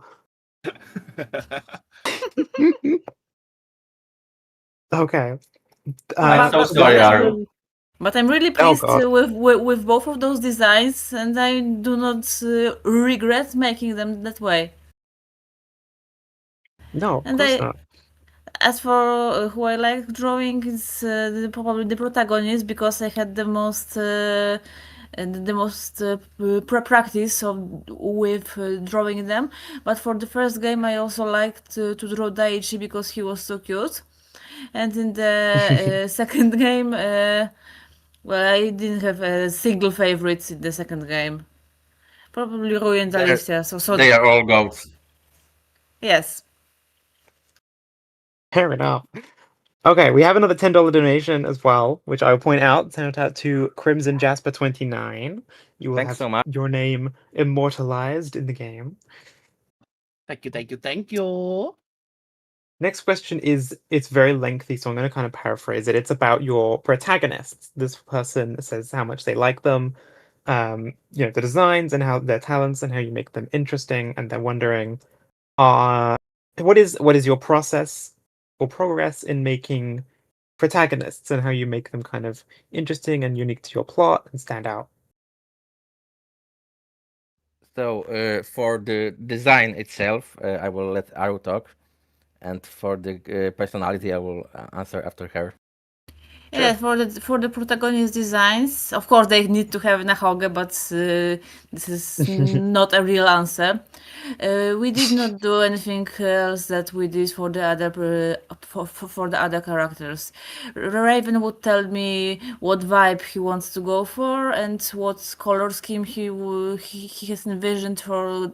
Speaker 3: Okay.
Speaker 10: I'm so sorry, Aaron.
Speaker 11: But I'm really
Speaker 3: Oh,
Speaker 11: pleased
Speaker 3: God.
Speaker 11: with both of those designs, and I do not regret making them that way.
Speaker 3: No, of
Speaker 11: And
Speaker 3: course not.
Speaker 11: as for who I like drawing, it's probably the protagonist because I had the most practice with drawing them. But for the first game, I also liked to draw Daichi because he was so cute. And in the second game, well, I didn't have a single favorite in the second game. Probably Rui and Alicia. So
Speaker 10: They are all goats.
Speaker 11: Yes.
Speaker 3: Fair enough. Okay, we have another $10 donation as well, which I will point out. Sent out to Crimson Jasper 29. You will
Speaker 10: Thanks
Speaker 3: have
Speaker 10: so much.
Speaker 3: your name immortalized in the game.
Speaker 4: Thank you, thank you, thank you.
Speaker 3: Next question is, it's very lengthy, so I'm going to kind of paraphrase it. It's about your protagonists. This person says how much they like them, the designs and how their talents and how you make them interesting, and they're wondering, what is your process or progress in making protagonists and how you make them kind of interesting and unique to your plot and stand out?
Speaker 10: So for the design itself, I will let Aru talk, and for the personality, I will answer after her.
Speaker 11: Yeah, for the protagonist designs, of course they need to have Nahoge, but this is not a real answer. We did not do anything else that we did for the other for the other characters. Raven would tell me what vibe he wants to go for and what color scheme he has envisioned for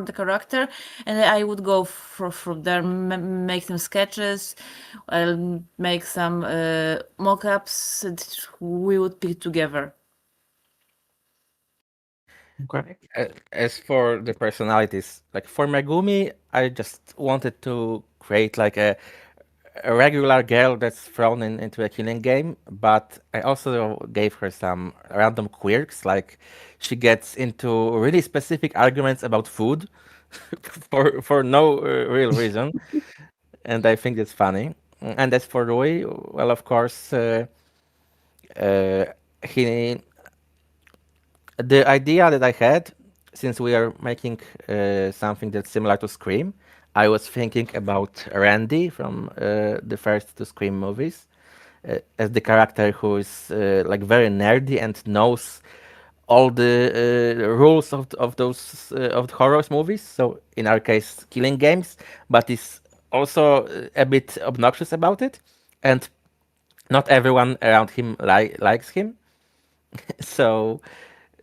Speaker 11: the character, and I would go from there, make some sketches. I'll make some mock-ups that we would pick together.
Speaker 3: Okay.
Speaker 10: As for the personalities, like for Megumi, I just wanted to create like a regular girl that's thrown into a killing game, but I also gave her some random quirks, like she gets into really specific arguments about food for no real reason, and I think it's funny. And as for Rui, well, of course, he. The idea that I had, since we are making something that's similar to Scream, I was thinking about Randy from the first two Scream movies as the character who is like very nerdy and knows all the rules of those of horror movies. So in our case, killing games, but is also a bit obnoxious about it, and not everyone around him likes him. So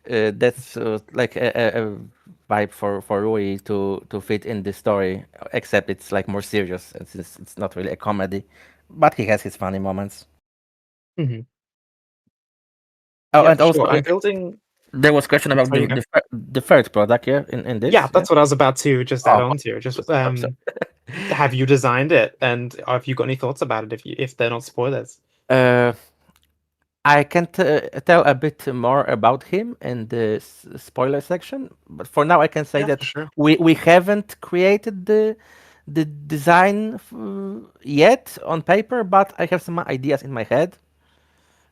Speaker 10: that's like a vibe for Rui to fit in this story, except it's like more serious. It's not really a comedy, but he has his funny moments.
Speaker 3: Mm-hmm.
Speaker 10: Oh,
Speaker 3: Yeah,
Speaker 10: and also
Speaker 3: sure. I'm building.
Speaker 10: there was a question about
Speaker 3: Sorry, you go.
Speaker 10: the third product, yeah, in this.
Speaker 3: Yeah, that's what I was about to just add
Speaker 10: Oh,
Speaker 3: on to. Just have you designed it, and have you got any thoughts about it? If they're not spoilers.
Speaker 10: I can tell a bit more about him in the spoiler section, but for now I can say that
Speaker 3: sure.
Speaker 10: we haven't created the design yet on paper, but I have some ideas in my head,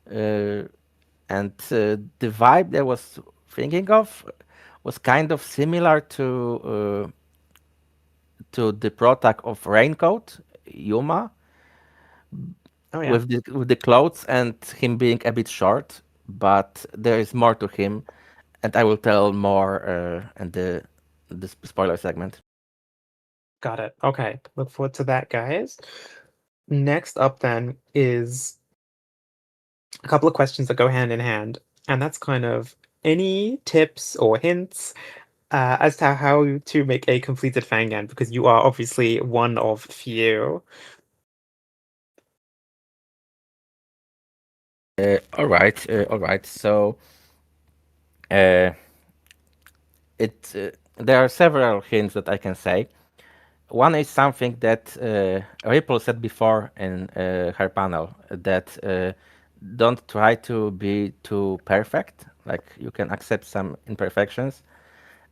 Speaker 10: and the vibe that I was thinking of was kind of similar to the protag of Raincoat, Yuma.
Speaker 3: Oh, yeah.
Speaker 10: With the clothes and him being a bit short, but there is more to him, and I will tell more in the spoiler segment.
Speaker 3: Got it. Okay, look forward to that, guys. Next up, then, is a couple of questions that go hand in hand, and that's kind of any tips or hints as to how to make a completed Fangan, because you are obviously one of few.
Speaker 10: All right, all right. So, uh, there are several hints that I can say. One is something that Ripple said before in her panel, that don't try to be too perfect. Like, you can accept some imperfections,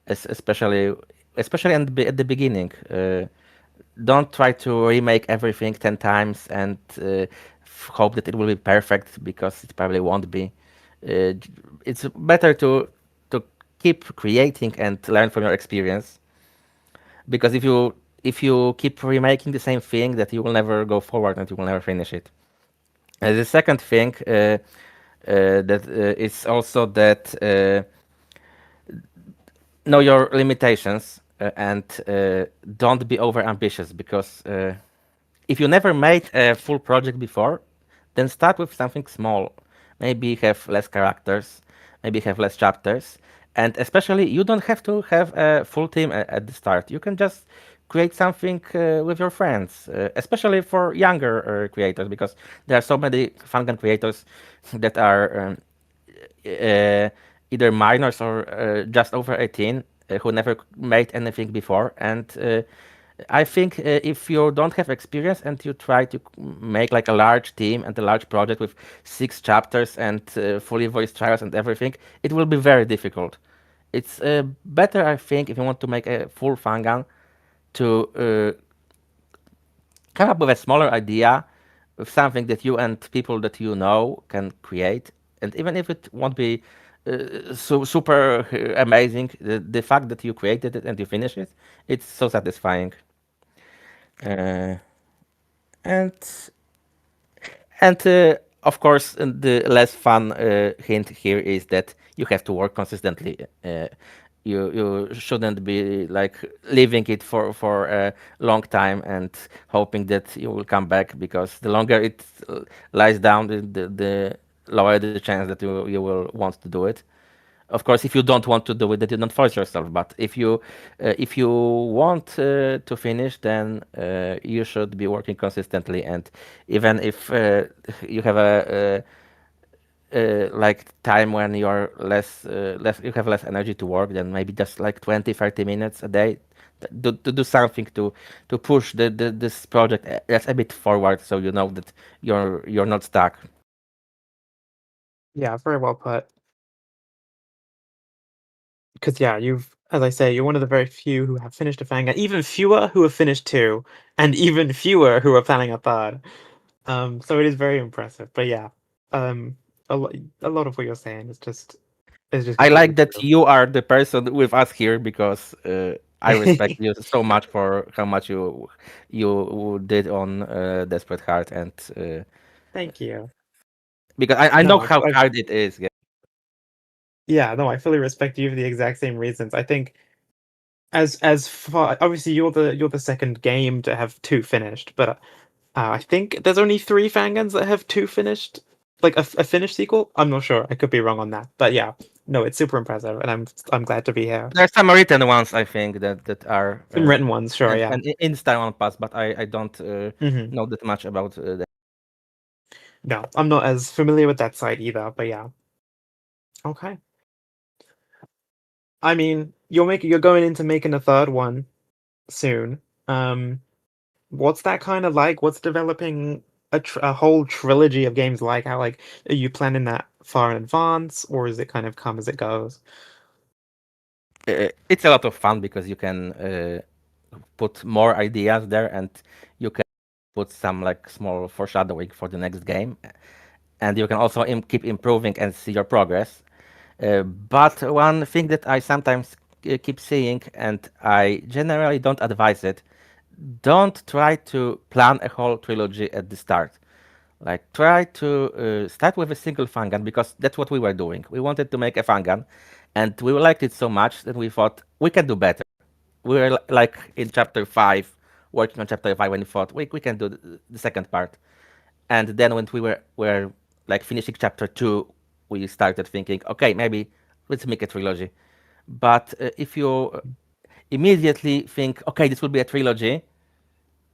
Speaker 10: especially at the beginning. Don't try to remake everything 10 times and hope that it will be perfect, because it probably won't be. It's better to keep creating and learn from your experience, because if you keep remaking the same thing, that you will never go forward and you will never finish it. The second thing that is also that know your limitations, and don't be over ambitious, because if you never made a full project before, then start with something small. Maybe have less characters, maybe have less chapters, and especially you don't have to have a full team at the start. You can just create something with your friends, especially for younger creators, because there are so many Fangan creators that are either minors or just over 18, who never made anything before. And I think if you don't have experience and you try to make like a large team and a large project with 6 chapters and fully voiced trials and everything, it will be very difficult. It's better, I think, if you want to make a full Fangan, to come up with a smaller idea, with something that you and people that you know can create. And even if it won't be super amazing, the fact that you created it and you finish it, it's so satisfying. Uh, and of course, the less fun hint here is that you have to work consistently. You shouldn't be like leaving it for a long time and hoping that you will come back, because the longer it lies down, the lower the chance that you will want to do it. Of course, if you don't want to do it, then you don't force yourself. But if you want to finish, then you should be working consistently. And even if you have a like time when you're less you have less energy to work, then maybe just like 20-30 minutes a day to do something to push this project that's a bit forward, so you know that you're not stuck.
Speaker 3: Yeah, very well put. Because yeah, as I say, you're one of the very few who have finished a Fangan, even fewer who have finished 2, and even fewer who are planning a third. So it is very impressive. But yeah, um, a lot of what you're saying is just
Speaker 10: I like
Speaker 3: completely
Speaker 10: that
Speaker 3: true.
Speaker 10: you are the person with us here, because I respect you so much for how much you did on Desperate Heart, and
Speaker 3: Thank you.
Speaker 10: because I know
Speaker 3: No,
Speaker 10: how hard it is.
Speaker 3: yeah, no, I fully respect you for the exact same reasons. I think as far obviously you're the second game to have 2 finished, but I think there's only 3 Fangans that have 2 finished, like a finished sequel. I'm not sure. I could be wrong on that, but yeah, no, it's super impressive, and I'm glad to be here.
Speaker 10: There's some written ones, I think, that are
Speaker 3: Some written ones, sure, yeah.
Speaker 10: and in Star One Pass, but I don't
Speaker 3: Mhm.
Speaker 10: know that much about that.
Speaker 3: No, I'm not as familiar with that side either, but yeah. Okay. I mean, you're going into making a third one soon. What's that kind of like? What's developing a whole trilogy of games like? How like are you planning that far in advance, or is it kind of come as it goes?
Speaker 10: It's a lot of fun, because you can put more ideas there, and you can put some like small foreshadowing for the next game, and you can also keep improving and see your progress. But one thing that I sometimes keep seeing, and I generally don't advise it, don't try to plan a whole trilogy at the start. Like, try to start with a single Fangan, because that's what we were doing. We wanted to make a Fangan, and we liked it so much that we thought we can do better. We were like in chapter 5, working on chapter 5, when we thought we can do the second part. And then when we were like finishing chapter 2, we started thinking, okay, maybe let's make a trilogy. But if you immediately think, okay, this will be a trilogy,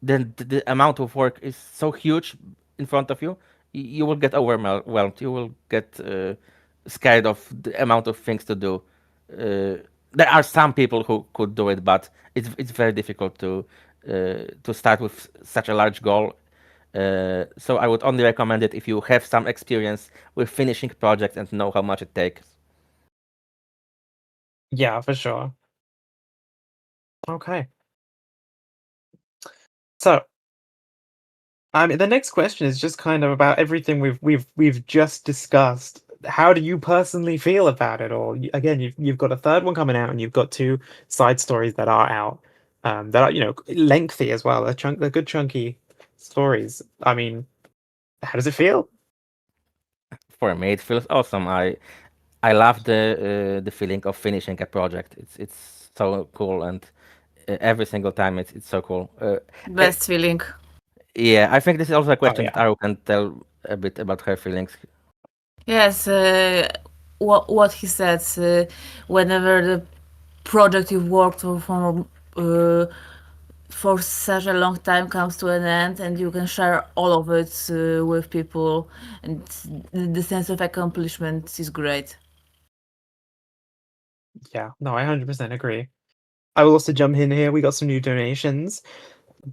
Speaker 10: then the amount of work is so huge in front of you, you will get overwhelmed. You will get scared of the amount of things to do. There are some people who could do it, but it's very difficult to start with such a large goal. So I would only recommend it if you have some experience with finishing projects and know how much it takes.
Speaker 3: Yeah, for sure. Okay. So, the next question is just kind of about everything we've just discussed. How do you personally feel about it all? Again, you've got a third one coming out, and you've got 2 side stories that are out, that are lengthy as well. They're good chunky stories. I mean, how does it feel?
Speaker 10: For me, it feels awesome. I love the feeling of finishing a project. It's so cool, and every single time it's so cool.
Speaker 11: Best feeling.
Speaker 10: Yeah, I think this is also a question
Speaker 3: yeah.
Speaker 10: that Aru can tell a bit about her feelings.
Speaker 11: Yes, what he said. Whenever the project you've worked for such a long time comes to an end, and you can share all of it with people, and the sense of accomplishment is great.
Speaker 3: Yeah, no, I 100% agree. I will also jump in here. We got some new donations,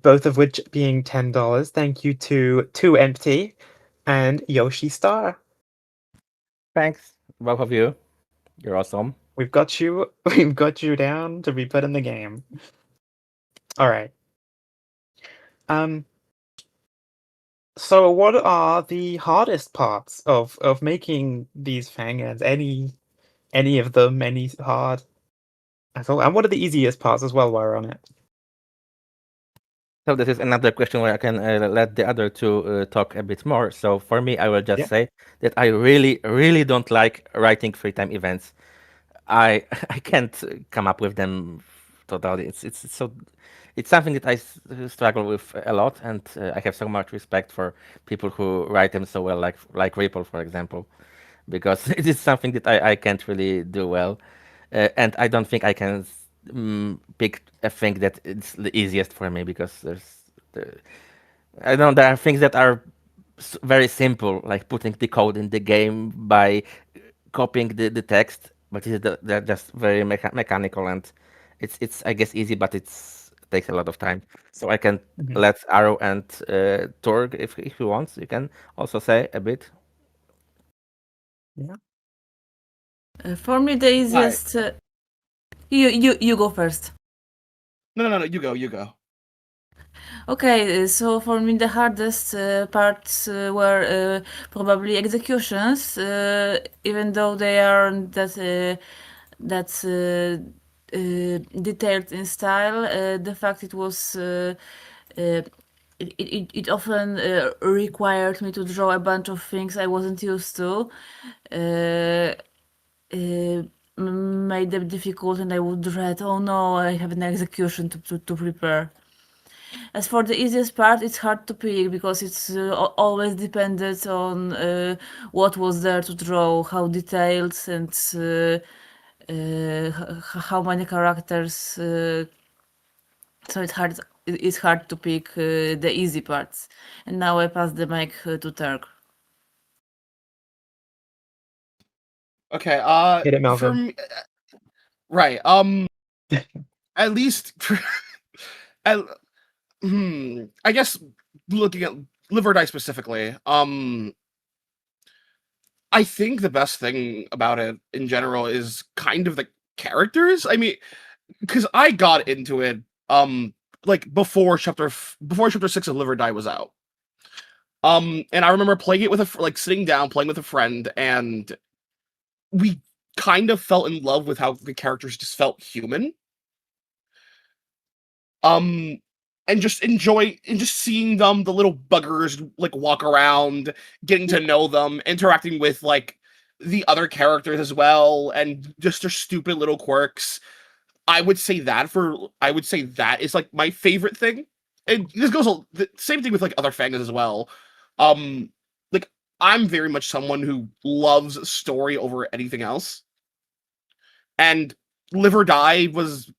Speaker 3: both of which being $10. Thank you to 2Empty and Yoshi Star.
Speaker 10: Thanks, both of you. You're awesome.
Speaker 3: We've got you down to be put in the game. All right. So what are the hardest parts of making these fangans? Any of them? Any hard? And what are the easiest parts as well while we're on it?
Speaker 10: So this is another question where I can let the other two talk a bit more. So for me, I will just say that I really, really don't like writing free time events. I can't come up with them totally. It's something that I struggle with a lot, and I have so much respect for people who write them so well, like Ripple, for example, because it is something that I can't really do well, and I don't think I can pick a thing that it's the easiest for me, because I don't know, there are things that are very simple, like putting the code in the game by copying the text, but they're just very mechanical, and it's I guess easy, but it takes a lot of time. So I can let Arrow and Torg, if he wants, you can also say a bit.
Speaker 3: Yeah.
Speaker 11: For me, the easiest. You go first.
Speaker 4: No. You go.
Speaker 11: Okay, so for me the hardest parts were probably executions, even though they aren't that detailed in style. The fact it was it often required me to draw a bunch of things I wasn't used to. Made them difficult, and I would dread, oh no, I have an execution to prepare. As for the easiest part, it's hard to pick because it's always dependent on what was there to draw, how detailed, and how many characters. So it's hard to pick the easy parts. And now I pass the mic to Turk.
Speaker 4: Okay.
Speaker 3: Hit it, Melvin.
Speaker 4: For me, right. At least. I guess looking at Live or Die specifically, I think the best thing about it in general is kind of the characters. I mean, because I got into it like before chapter 6 of Live or Die was out. And I remember playing it with sitting down playing with a friend, and we kind of fell in love with how the characters just felt human. And just seeing them, the little buggers, like walk around, getting to know them, interacting with like the other characters as well, and just their stupid little quirks. I would say that is like my favorite thing. And this goes the same thing with like other fangans as well. Like I'm very much someone who loves story over anything else. And
Speaker 2: Live or Die was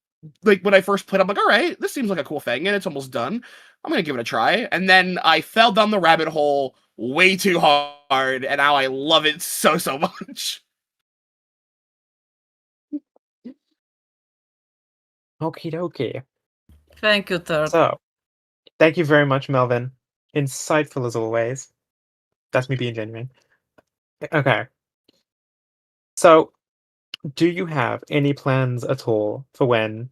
Speaker 2: like when I first played, I'm like, all right, this seems like a cool thing, and it's almost done. I'm gonna give it a try. And then I fell down the rabbit hole way too hard, and now I love it so much.
Speaker 3: Okie dokie.
Speaker 11: Thank you, Third.
Speaker 3: So, thank you very much, Melvin. Insightful as always. That's me being genuine. Okay. So, do you have any plans at all for when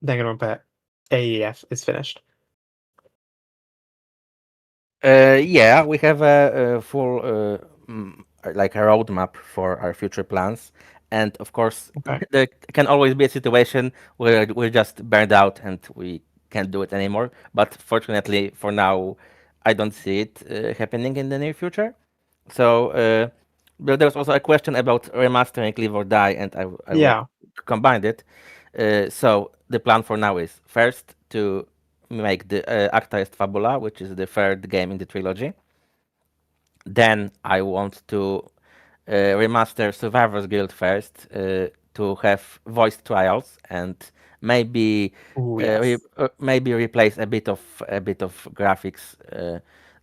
Speaker 3: Danganronpa AEF is finished?
Speaker 10: Yeah, we have a full like a roadmap for our future plans, and of course,
Speaker 3: Okay.
Speaker 10: there can always be a situation where we're just burned out and we can't do it anymore. But fortunately, for now, I don't see it happening in the near future. So, but there was also a question about remastering Live or Die, and I
Speaker 3: Yeah.
Speaker 10: combined it. So the plan for now is first to make the Acta Est Fabula, which is the third game in the trilogy. Then I want to remaster Survivor's Guild first to have voice trials and maybe
Speaker 3: Ooh, yes.
Speaker 10: maybe replace a bit of graphics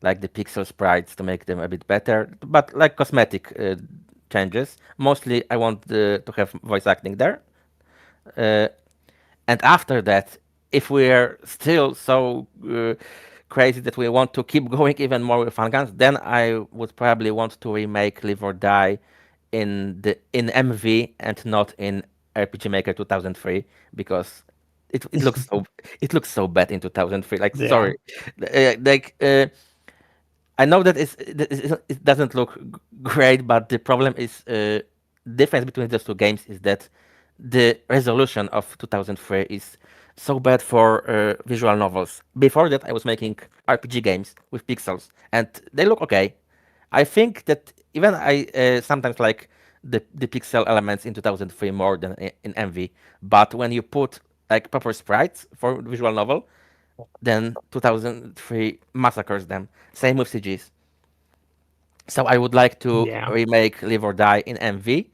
Speaker 10: like the pixel sprites to make them a bit better, but like cosmetic changes. Mostly, I want to have voice acting there. And after that, if we're still so crazy that we want to keep going even more with Fangans, then I would probably want to remake Live or Die in MV and not in RPG Maker 2003 because it looks so bad in 2003. Like
Speaker 3: Yeah.
Speaker 10: sorry, I know that it doesn't look great, but the problem is difference between those two games is that the resolution of 2003 is so bad for visual novels. Before that, I was making RPG games with pixels, and they look okay. I think that even I sometimes like the pixel elements in 2003 more than in MV. But when you put like proper sprites for visual novel, then 2003 massacres them. Same with CGs. So I would like to
Speaker 3: Yeah.
Speaker 10: remake Live or Die in MV,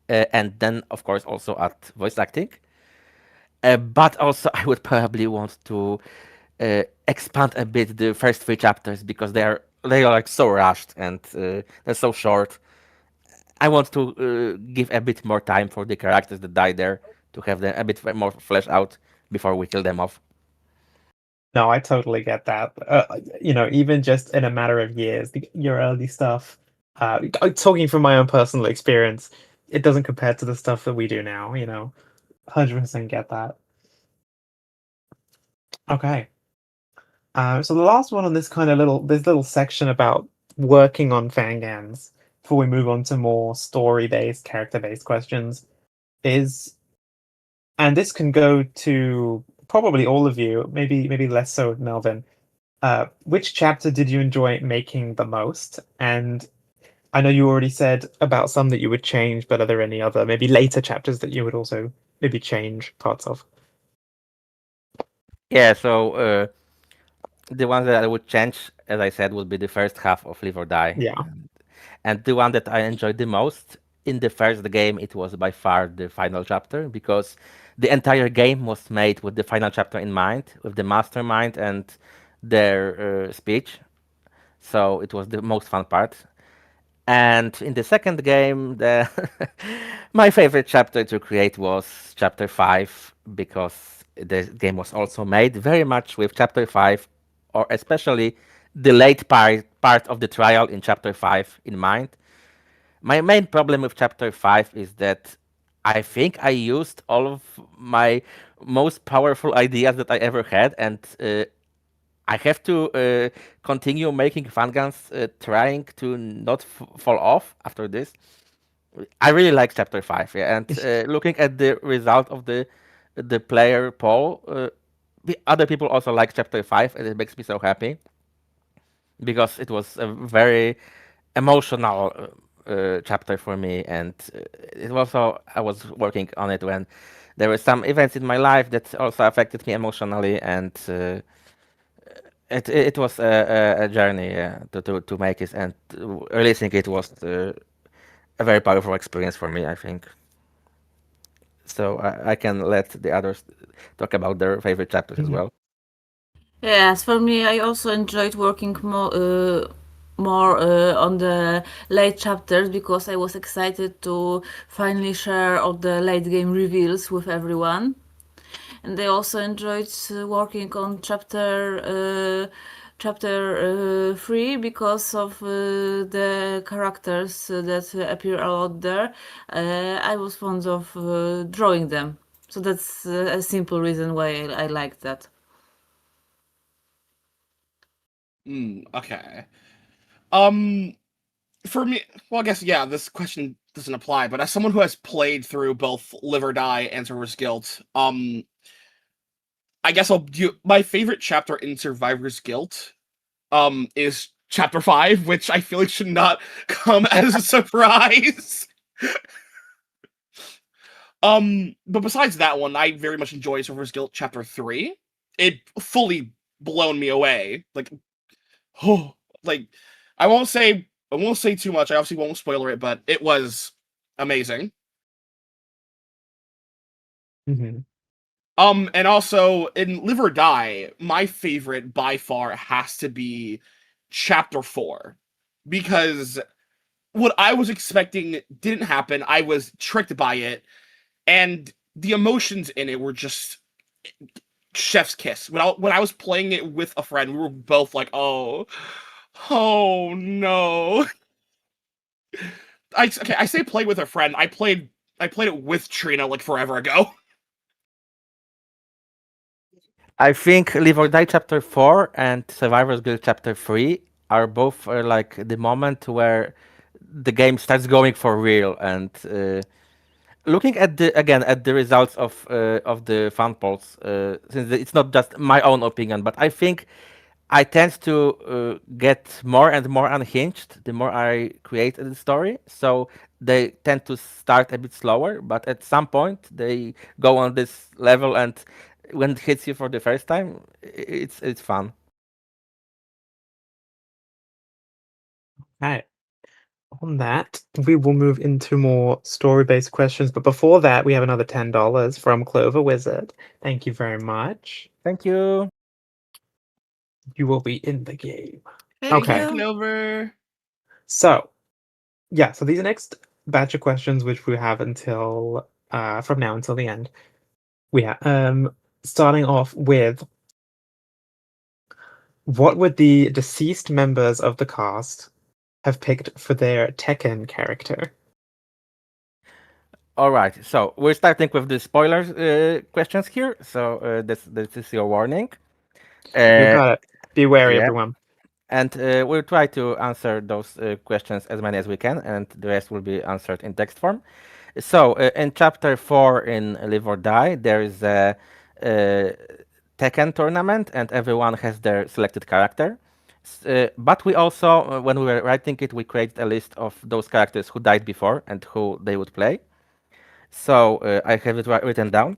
Speaker 10: and then of course also add voice acting. But also I would probably want to expand a bit the first three chapters because they are like so rushed and they're so short. I want to give a bit more time for the characters that die there to have them a bit more fleshed out before we kill them off.
Speaker 3: No, I totally get that. Even just in a matter of years, your early stuff, talking from my own personal experience, it doesn't compare to the stuff that we do now, 100% get that. Okay. So the last one on this this little section about working on Fangans before we move on to more story-based, character-based questions is, and this can go to probably all of you, maybe less so Melvin. Which chapter did you enjoy making the most? And I know you already said about some that you would change, but are there any other maybe later chapters that you would also maybe change parts of?
Speaker 10: Yeah, so the one that I would change, as I said, would be the first half of Live or Die.
Speaker 3: Yeah.
Speaker 10: And the one that I enjoyed the most in the first game, it was by far the final chapter because the entire game was made with the final chapter in mind, with the mastermind and their speech. So it was the most fun part. And in the second game, my favorite chapter to create was chapter 5 because the game was also made very much with chapter 5, or especially the late part of the trial in chapter 5 in mind. My main problem with chapter 5 is that I think I used all of my most powerful ideas that I ever had, and I have to continue making Fangans, trying to not fall off after this. I really like chapter 5, yeah, and looking at the result of the player poll, other people also like chapter 5, and it makes me so happy because it was a very emotional chapter for me, and it also I was working on it when there were some events in my life that also affected me emotionally, and it was a journey to make it, and releasing it was a very powerful experience for me, I think. so I can let the others talk about their favorite chapters as well.
Speaker 11: Yes, for me, I also enjoyed working more on the late chapters because I was excited to finally share all the late game reveals with everyone. And I also enjoyed working on chapter 3 because of the characters that appear a lot there. I was fond of drawing them, so that's a simple reason why I liked that.
Speaker 2: Okay. For me, well, I guess yeah, this question doesn't apply. But as someone who has played through both Live or Die and Survivor's Guilt, I guess I'll do my favorite chapter in Survivor's Guilt. Is chapter 5, which I feel like should not come as a surprise. But besides that one, I very much enjoy Survivor's Guilt chapter 3. It fully blown me away. Like, oh, like I won't say too much. I obviously won't spoiler it, but it was amazing.
Speaker 3: Mm-hmm.
Speaker 2: And also in Live or Die, my favorite by far has to be chapter 4, because what I was expecting didn't happen. I was tricked by it, and the emotions in it were just chef's kiss. When I was playing it with a friend, we were both like, "Oh no." I say play with a friend. I played it with Trina like forever ago.
Speaker 10: I think Live or Die Chapter 4 and Survivor's Guild Chapter 3 are both like the moment where the game starts going for real. And looking at the results of the fan polls, since it's not just my own opinion, but I think I tend to get more and more unhinged the more I create the story. So they tend to start a bit slower, but at some point they go on this level, and when it hits you for the first time, it's fun.
Speaker 3: Okay. On that, we will move into more story-based questions. But before that, we have another $10 from Clover Wizard. Thank you very much.
Speaker 10: Thank you.
Speaker 3: You will be in the game.
Speaker 11: Thank
Speaker 3: Okay.
Speaker 11: you.
Speaker 2: Clover.
Speaker 3: So, yeah. So these next batch of questions, which we have until from now until the end, we have starting off with, what would the deceased members of the cast have picked for their Tekken character?
Speaker 10: All right, so we're starting with the spoilers questions here. So this is your warning.
Speaker 3: You got it. Be wary,
Speaker 10: yeah.
Speaker 3: everyone.
Speaker 10: And we'll try to answer those questions, as many as we can, and the rest will be answered in text form. So in chapter 4 in Live or Die, there is a Tekken tournament, and everyone has their selected character. But we also, when we were writing it, we created a list of those characters who died before and who they would play. So I have it written down.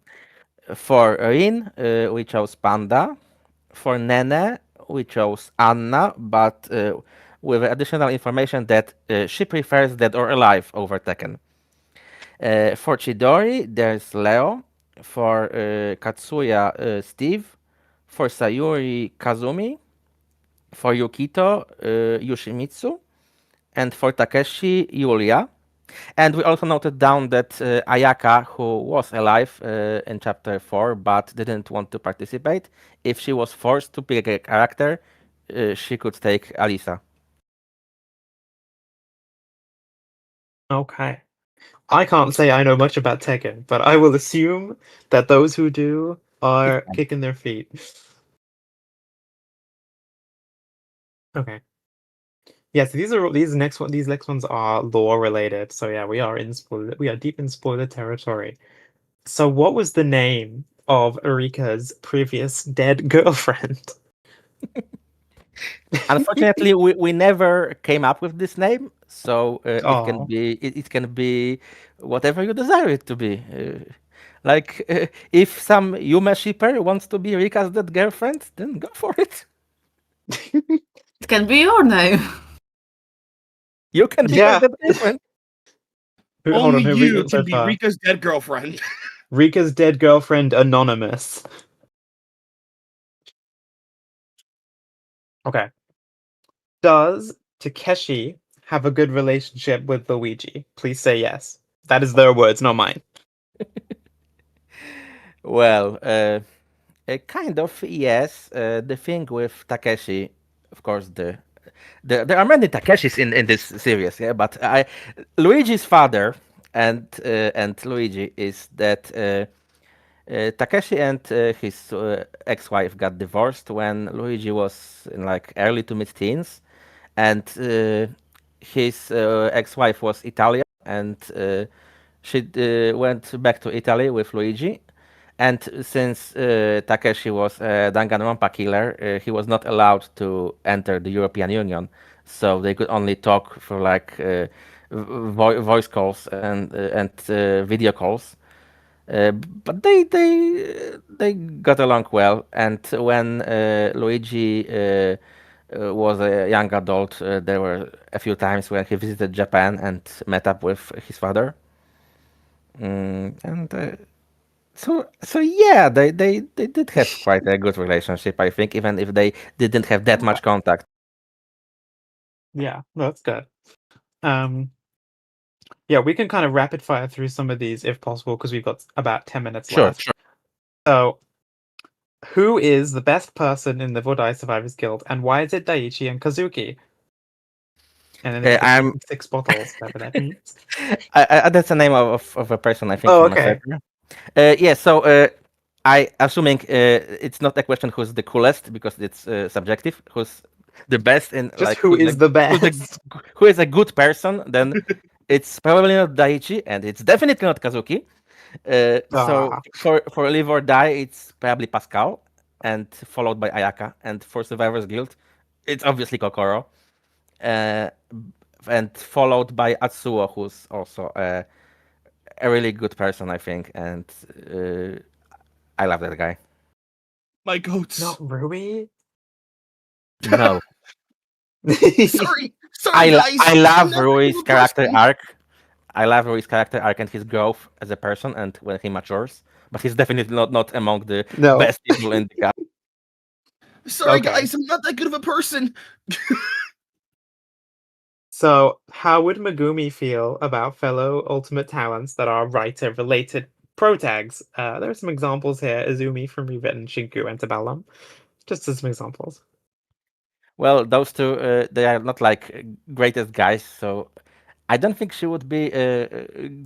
Speaker 10: For Rin, we chose Panda. For Nene, we chose Anna, but with additional information that she prefers Dead or Alive over Tekken. For Chidori, there's Leo. For Katsuya, Steve. For Sayuri, Kazumi. For Yukito, Yoshimitsu. And for Takeshi, Yulia. And we also noted down that Ayaka, who was alive in chapter 4 but didn't want to participate, if she was forced to pick a character, she could take Alisa.
Speaker 3: Okay. I can't say I know much about Tekken, but I will assume that those who do are kicking their feet. Okay. Yes, these next ones are lore related. So yeah, we are deep in spoiler territory. So what was the name of Erika's previous dead girlfriend?
Speaker 10: Unfortunately, we never came up with this name, so it can be whatever you desire it to be. Like if some Yume shipper wants to be Rika's dead girlfriend, then go for it.
Speaker 11: It can be your name.
Speaker 10: You can be her dead girlfriend.
Speaker 2: Only you can be Rika's dead girlfriend.
Speaker 3: Rika's dead girlfriend, Anonymous. Okay. Does Takeshi have a good relationship with Luigi? Please say yes. That is their words, not mine.
Speaker 10: Well, kind of yes. The thing with Takeshi, of course, there are many Takeshis in this series, yeah. But Luigi's father and Luigi is that Takeshi and his ex-wife got divorced when Luigi was in like early to mid-teens, and his ex-wife was Italian, and she went back to Italy with Luigi. And since Takeshi was a Danganronpa killer, he was not allowed to enter the European Union, so they could only talk for like voice calls and video calls. But they got along well, and when Luigi was a young adult, there were a few times when he visited Japan and met up with his father. So yeah, they did have quite a good relationship, I think, even if they didn't have that much contact.
Speaker 3: Yeah, that's good. Yeah, we can kind of rapid fire through some of these if possible, because we've got about 10 minutes
Speaker 10: Sure,
Speaker 3: left.
Speaker 10: sure.
Speaker 3: So, who is the best person in the Vodai Survivors Guild, and why is it Daiichi and Kazuki? And then it's
Speaker 10: I'm
Speaker 3: 6 bottles, whatever that means.
Speaker 10: that's the name of a person, I think,
Speaker 3: Oh,
Speaker 10: from a
Speaker 3: okay.
Speaker 10: server. Yeah, so I assuming it's not a question who's the coolest because it's subjective. Who's the best in
Speaker 3: Just
Speaker 10: like
Speaker 3: who is the best?
Speaker 10: who is a good person? Then it's probably not Daiichi, and it's definitely not Kazuki. So
Speaker 3: Ah.
Speaker 10: for Live or Die, it's probably Pascal, and followed by Ayaka, and for Survivors Guild, it's obviously Kokoro, and followed by Atsuo, who's also a really good person, I think, and I love that guy.
Speaker 2: My goats.
Speaker 3: Not Rui?
Speaker 10: No.
Speaker 2: Sorry, guys.
Speaker 10: I love
Speaker 2: Never
Speaker 10: Rui's
Speaker 2: knew a
Speaker 10: character
Speaker 2: person.
Speaker 10: arc. I love Rui's character arc and his growth as a person and when he matures. But he's definitely not among the
Speaker 3: No.
Speaker 10: best people in the cast.
Speaker 2: Sorry,
Speaker 3: Okay.
Speaker 2: guys. I'm not that good of a person.
Speaker 3: So, how would Megumi feel about fellow Ultimate Talents that are writer-related protags? There are some examples here. Izumi from Rewritten, Shinku, Antebellum. Just as some examples.
Speaker 10: Well, those two, they are not like greatest guys, so I don't think she would be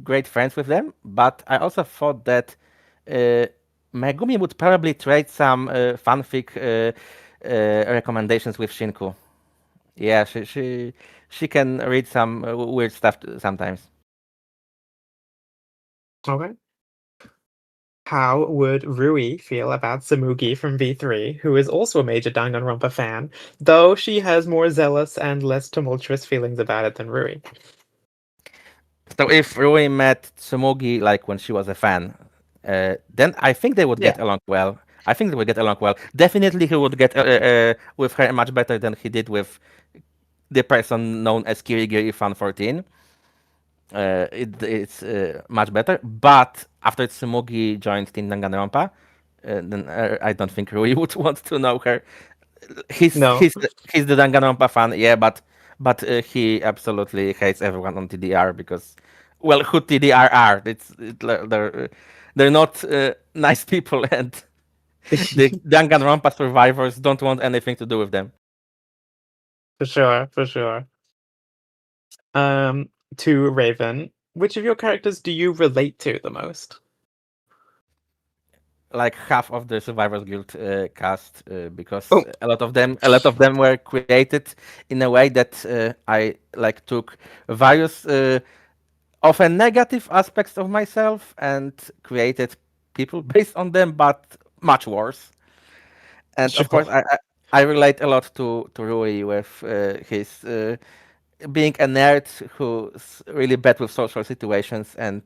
Speaker 10: great friends with them. But I also thought that Megumi would probably trade some fanfic recommendations with Shinku. Yeah, she can read some weird stuff sometimes.
Speaker 3: Okay. How would Rui feel about Samugi from V3, who is also a major Danganronpa fan, though she has more zealous and less tumultuous feelings about it than Rui?
Speaker 10: So if Rui met Tsumugi like when she was a fan, then I think they would get along well. I think they would get along well. Definitely, he would get with her much better than he did with the person known as Kirigiri Fan 14. It's much better. But after Tsumugi joined Team Danganronpa, then I don't think Rui would want to know her. He's the Danganronpa fan, yeah, but he absolutely hates everyone on TDR because, well, who TDR are? They're not nice people, and the Danganronpa survivors don't want anything to do with them.
Speaker 3: For sure, for sure. To Raven, which of your characters do you relate to the most?
Speaker 10: Like half of the Survivors Guild cast, because a lot of them were created in a way that I like took various often negative aspects of myself and created people based on them, but much worse. And of course, I relate a lot to Rui with his being a nerd who's really bad with social situations and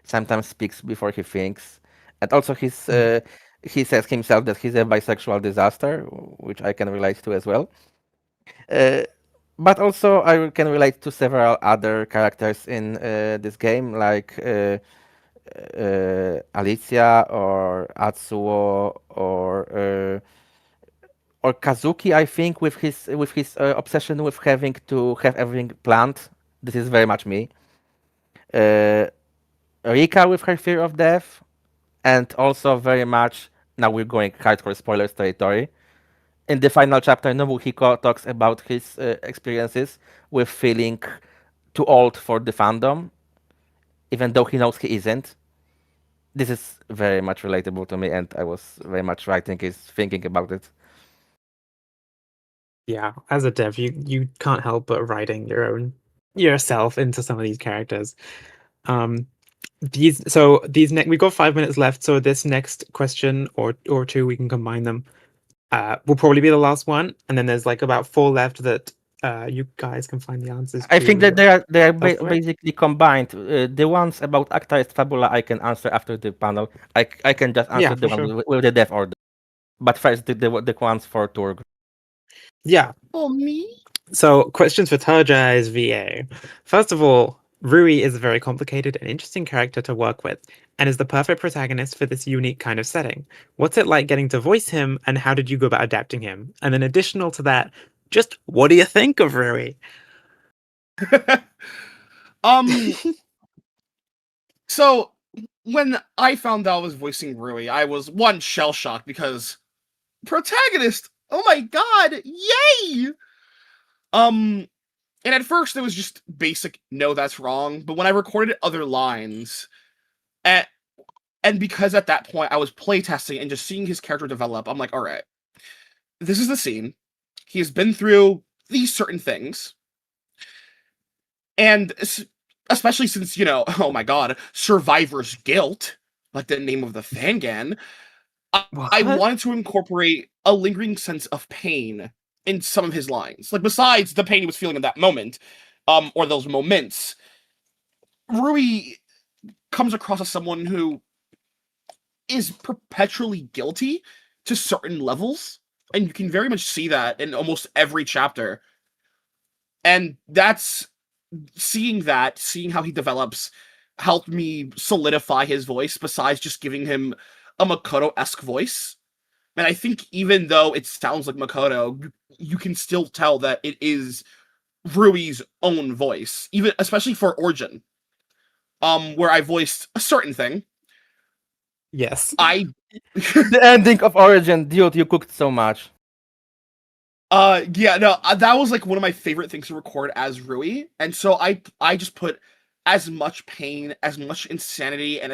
Speaker 10: sometimes speaks before he thinks. And also he says himself that he's a bisexual disaster, which I can relate to as well. But also I can relate to several other characters in this game, like Alicia or Atsuo or Kazuki, I think, with his obsession with having to have everything planned. This is very much me. Rika with her fear of death, and also very much, now we're going hardcore spoilers territory. In the final chapter, Nobuhiko talks about his experiences with feeling too old for the fandom, even though he knows he isn't. This is very much relatable to me, and I was very much thinking about it.
Speaker 3: Yeah, as a dev, you can't help but writing yourself into some of these characters. These we've got 5 minutes left, so this next question or two, we can combine them. Will probably be the last one, and then there's like about 4 left that you guys can find the answers to.
Speaker 10: I think that they are basically combined. The ones about Acta est Fabula I can answer after the panel. I can just answer the one with the death order. But first the ones for Turg.
Speaker 3: Yeah.
Speaker 2: Oh, me?
Speaker 3: So, questions for Tarjai's VA. First of all, Rui is a very complicated and interesting character to work with, and is the perfect protagonist for this unique kind of setting. What's it like getting to voice him, and how did you go about adapting him? And then additional to that, just what do you think of Rui?
Speaker 2: So when I found out I was voicing Rui, I was one shell-shocked because protagonist, oh my god, yay! And at first it was just basic, no, that's wrong. But when I recorded other lines, and because at that point I was playtesting and just seeing his character develop, I'm like, all right, this is the scene. He has been through these certain things. And especially since, oh my god, survivor's guilt, like the name of the Fangan, I wanted to incorporate a lingering sense of pain in some of his lines. Like, besides the pain he was feeling in that moment, or those moments, Rui comes across as someone who is perpetually guilty to certain levels, and you can very much see that in almost every chapter. And seeing how he develops helped me solidify his voice, besides just giving him a Makoto-esque voice. And I think even though it sounds like Makoto, you can still tell that it is Rui's own voice, even especially for Origin, where I voiced a certain thing.
Speaker 3: Yes.
Speaker 10: The ending of Origin, dude, you cooked so much.
Speaker 2: Yeah, no, that was like one of my favorite things to record as Rui, and so I just put as much pain, as much insanity, and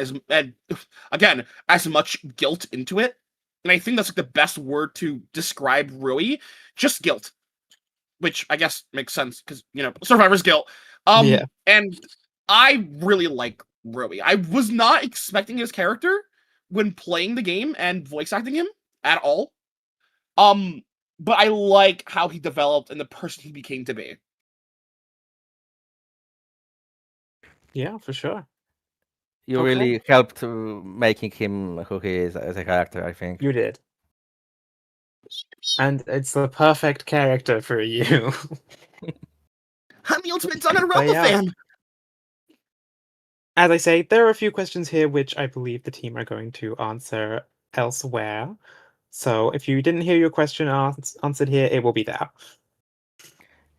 Speaker 2: again, as much guilt into it. And I think that's like the best word to describe Rui, just guilt. Which I guess makes sense, because, survivor's guilt.
Speaker 3: Yeah.
Speaker 2: And I really like Rui. I was not expecting his character when playing the game and voice acting him at all. But I like how he developed and the person he became to be.
Speaker 3: Yeah, for sure.
Speaker 10: You really helped making him who he is as a character, I think.
Speaker 3: You did. And it's the perfect character for you.
Speaker 2: I'm the ultimate Danganronpa fan!
Speaker 3: As I say, there are a few questions here which I believe the team are going to answer elsewhere. So if you didn't hear your question answered here, it will be there.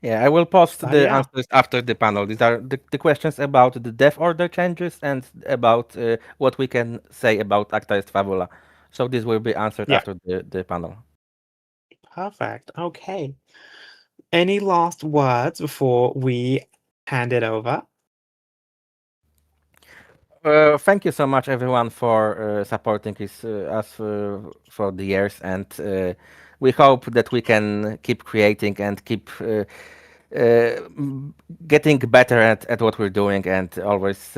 Speaker 10: Yeah, I will post the answers after the panel. These are the questions about the death order changes and about what we can say about Acta est Fabula. So this will be answered after the panel.
Speaker 3: Perfect. Okay. Any last words before we hand it over?
Speaker 10: Thank you so much, everyone, for supporting us for the years, and we hope that we can keep creating and keep getting better at what we're doing, and always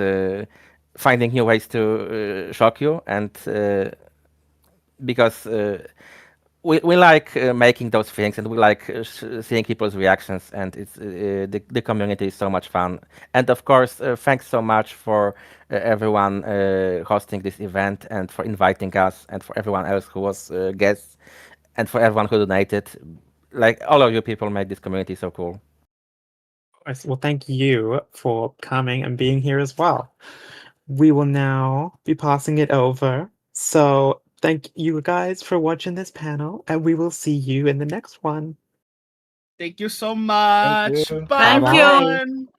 Speaker 10: finding new ways to shock you. And because we like making those things, and we like seeing people's reactions, and it's the community is so much fun. And of course, thanks so much for everyone hosting this event, and for inviting us, and for everyone else who was guests, and for everyone who donated. Like, all of you people made this community so cool.
Speaker 3: Well, thank you for coming and being here as well. we will now be passing it over. So thank you guys for watching this panel, and we will see you in the next one.
Speaker 2: Thank you so much.
Speaker 10: you.
Speaker 2: Bye,
Speaker 11: Thank you.
Speaker 2: everyone.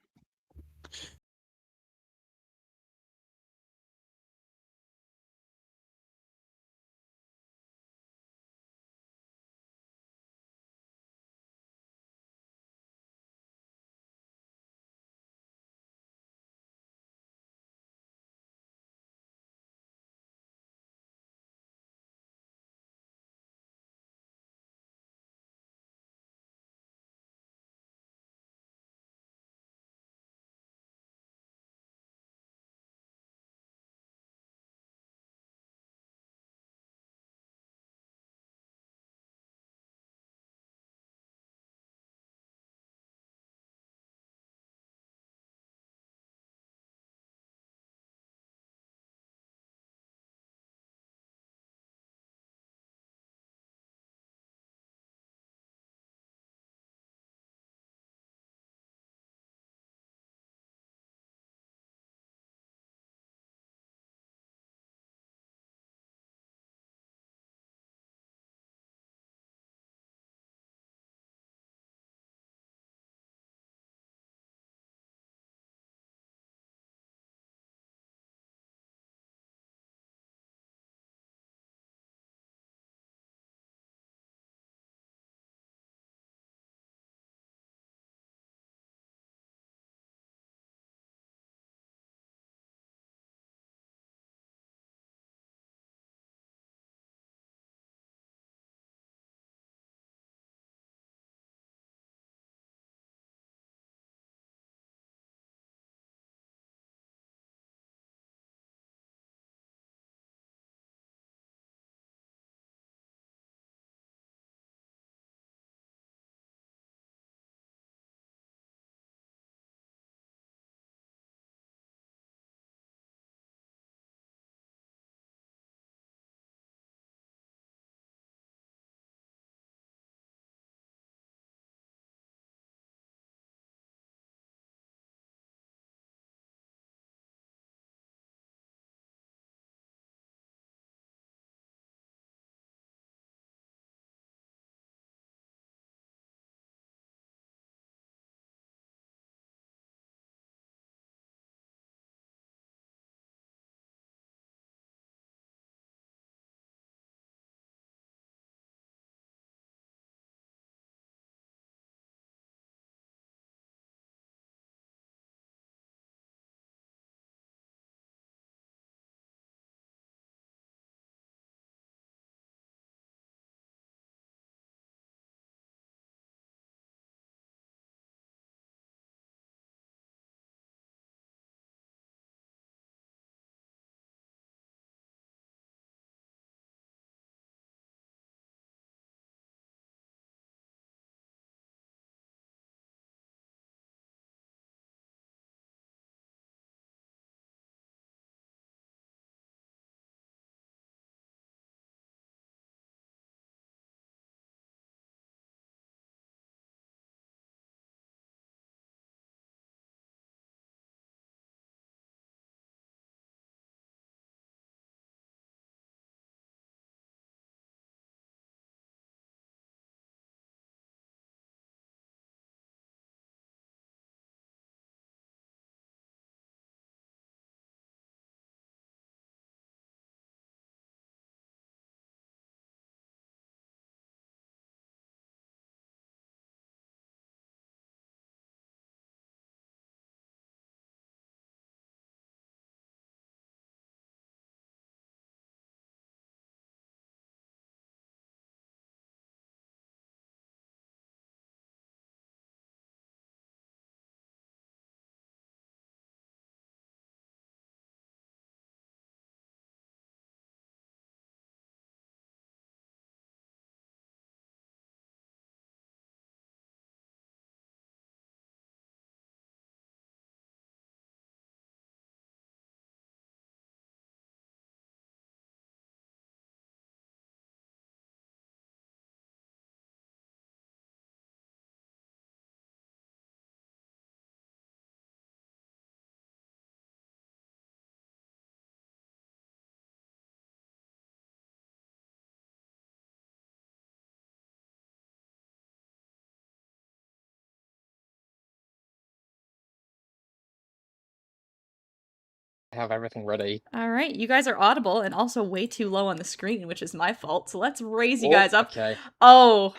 Speaker 1: have everything ready.
Speaker 12: All right, you guys are audible and also way too low on the screen, which is my fault. So let's raise you
Speaker 1: Oh,
Speaker 12: guys up.
Speaker 1: okay.
Speaker 12: Oh,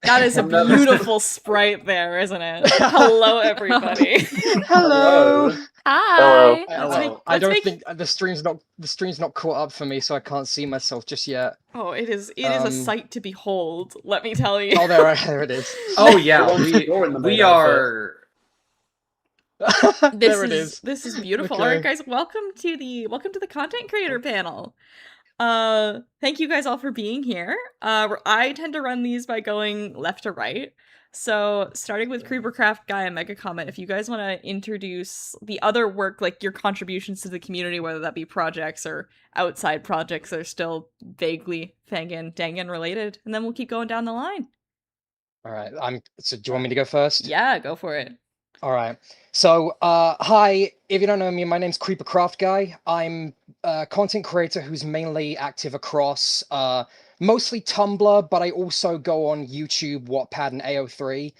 Speaker 12: that is a
Speaker 1: I'm nervous.
Speaker 12: beautiful sprite there, isn't it? Hello, everybody.
Speaker 1: Hello.
Speaker 12: Hi.
Speaker 1: I don't think the stream's not caught up for me, so I can't see myself just yet.
Speaker 12: Oh, it is a sight to behold. Let me tell you.
Speaker 1: Oh, there it is.
Speaker 13: Oh yeah, we are.
Speaker 1: There it is.
Speaker 12: This is beautiful.
Speaker 1: Okay.
Speaker 12: All right, guys, welcome to the content creator panel. Thank you guys all for being here. I tend to run these by going left to right. So starting with Creepercraft Guy and Mega Comment, if you guys want to introduce the other work, like your contributions to the community, whether that be projects or outside projects that are still vaguely Dangan related, and then we'll keep going down the line.
Speaker 1: All right. So do you want me to go first?
Speaker 12: Yeah, go for it.
Speaker 1: All right. So, hi. If you don't know me, my name's Creepercraft Guy. I'm a content creator who's mainly active across mostly Tumblr, but I also go on YouTube, Wattpad, and AO3.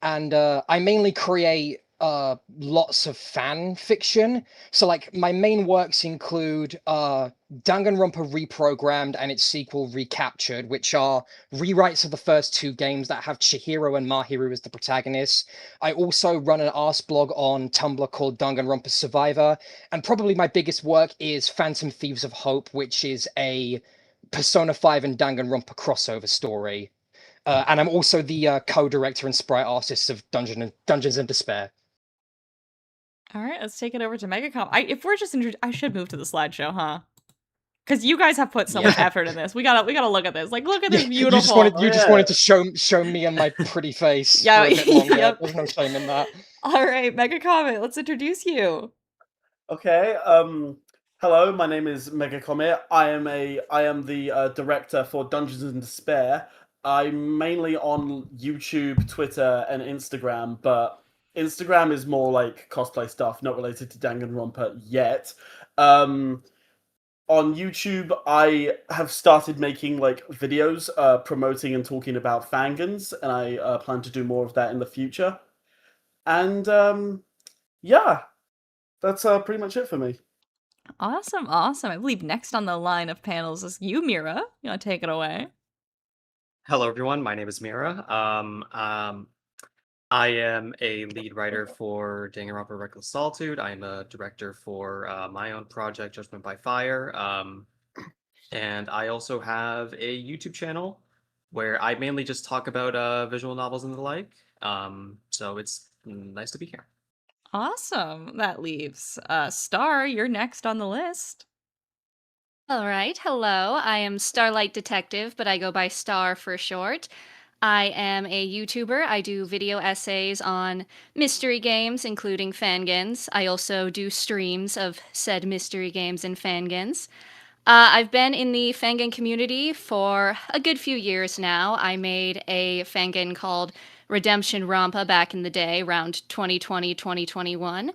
Speaker 1: And I mainly create lots of fan fiction. So, like, my main works include Danganronpa Reprogrammed and its sequel Recaptured, which are rewrites of the first two games that have Chihiro and Mahiru as the protagonists. I also run an arse blog on Tumblr called Danganronpa Survivor, and probably my biggest work is Phantom Thieves of Hope, which is a Persona 5 and Danganronpa crossover story. And I'm also the co-director and sprite artist of Dungeons and Despair.
Speaker 12: All right, let's take it over to Megacom. If we're just I should move to the slideshow, huh? Because you guys have put so much effort in this. We gotta look at this. Like, look at this beautiful.
Speaker 1: You just wanted to show me and my pretty face.
Speaker 12: Yeah,
Speaker 1: for a bit longer.
Speaker 12: yep.
Speaker 1: There's no shame in that.
Speaker 12: All right, Mega Comet, let's introduce you.
Speaker 14: Okay. Hello, my name is Mega Comet. I am the director for Dungeons and Despair. I'm mainly on YouTube, Twitter, and Instagram, but Instagram is more like cosplay stuff, not related to Danganronpa yet. On YouTube, I have started making like videos promoting and talking about Fangans, and I plan to do more of that in the future. And yeah, that's pretty much it for me.
Speaker 12: Awesome. I believe next on the line of panels is you, Mira. You want to take it away?
Speaker 13: Hello, everyone. My name is Mira. I am a lead writer for Danganronpa Reckless Solitude. I'm a director for my own project, Judgment by Fire. And I also have a YouTube channel where I mainly just talk about visual novels and the like. So it's nice to be here.
Speaker 12: Awesome. That leaves Star. You're next on the list.
Speaker 15: All right. Hello. I am Starlight Detective, but I go by Star for short. I am a YouTuber. I do video essays on mystery games, including Fangans. I also do streams of said mystery games and Fangans. I've been in the Fangan community for a good few years now. I made a Fangan called Redemption Rampa back in the day, around 2020-2021.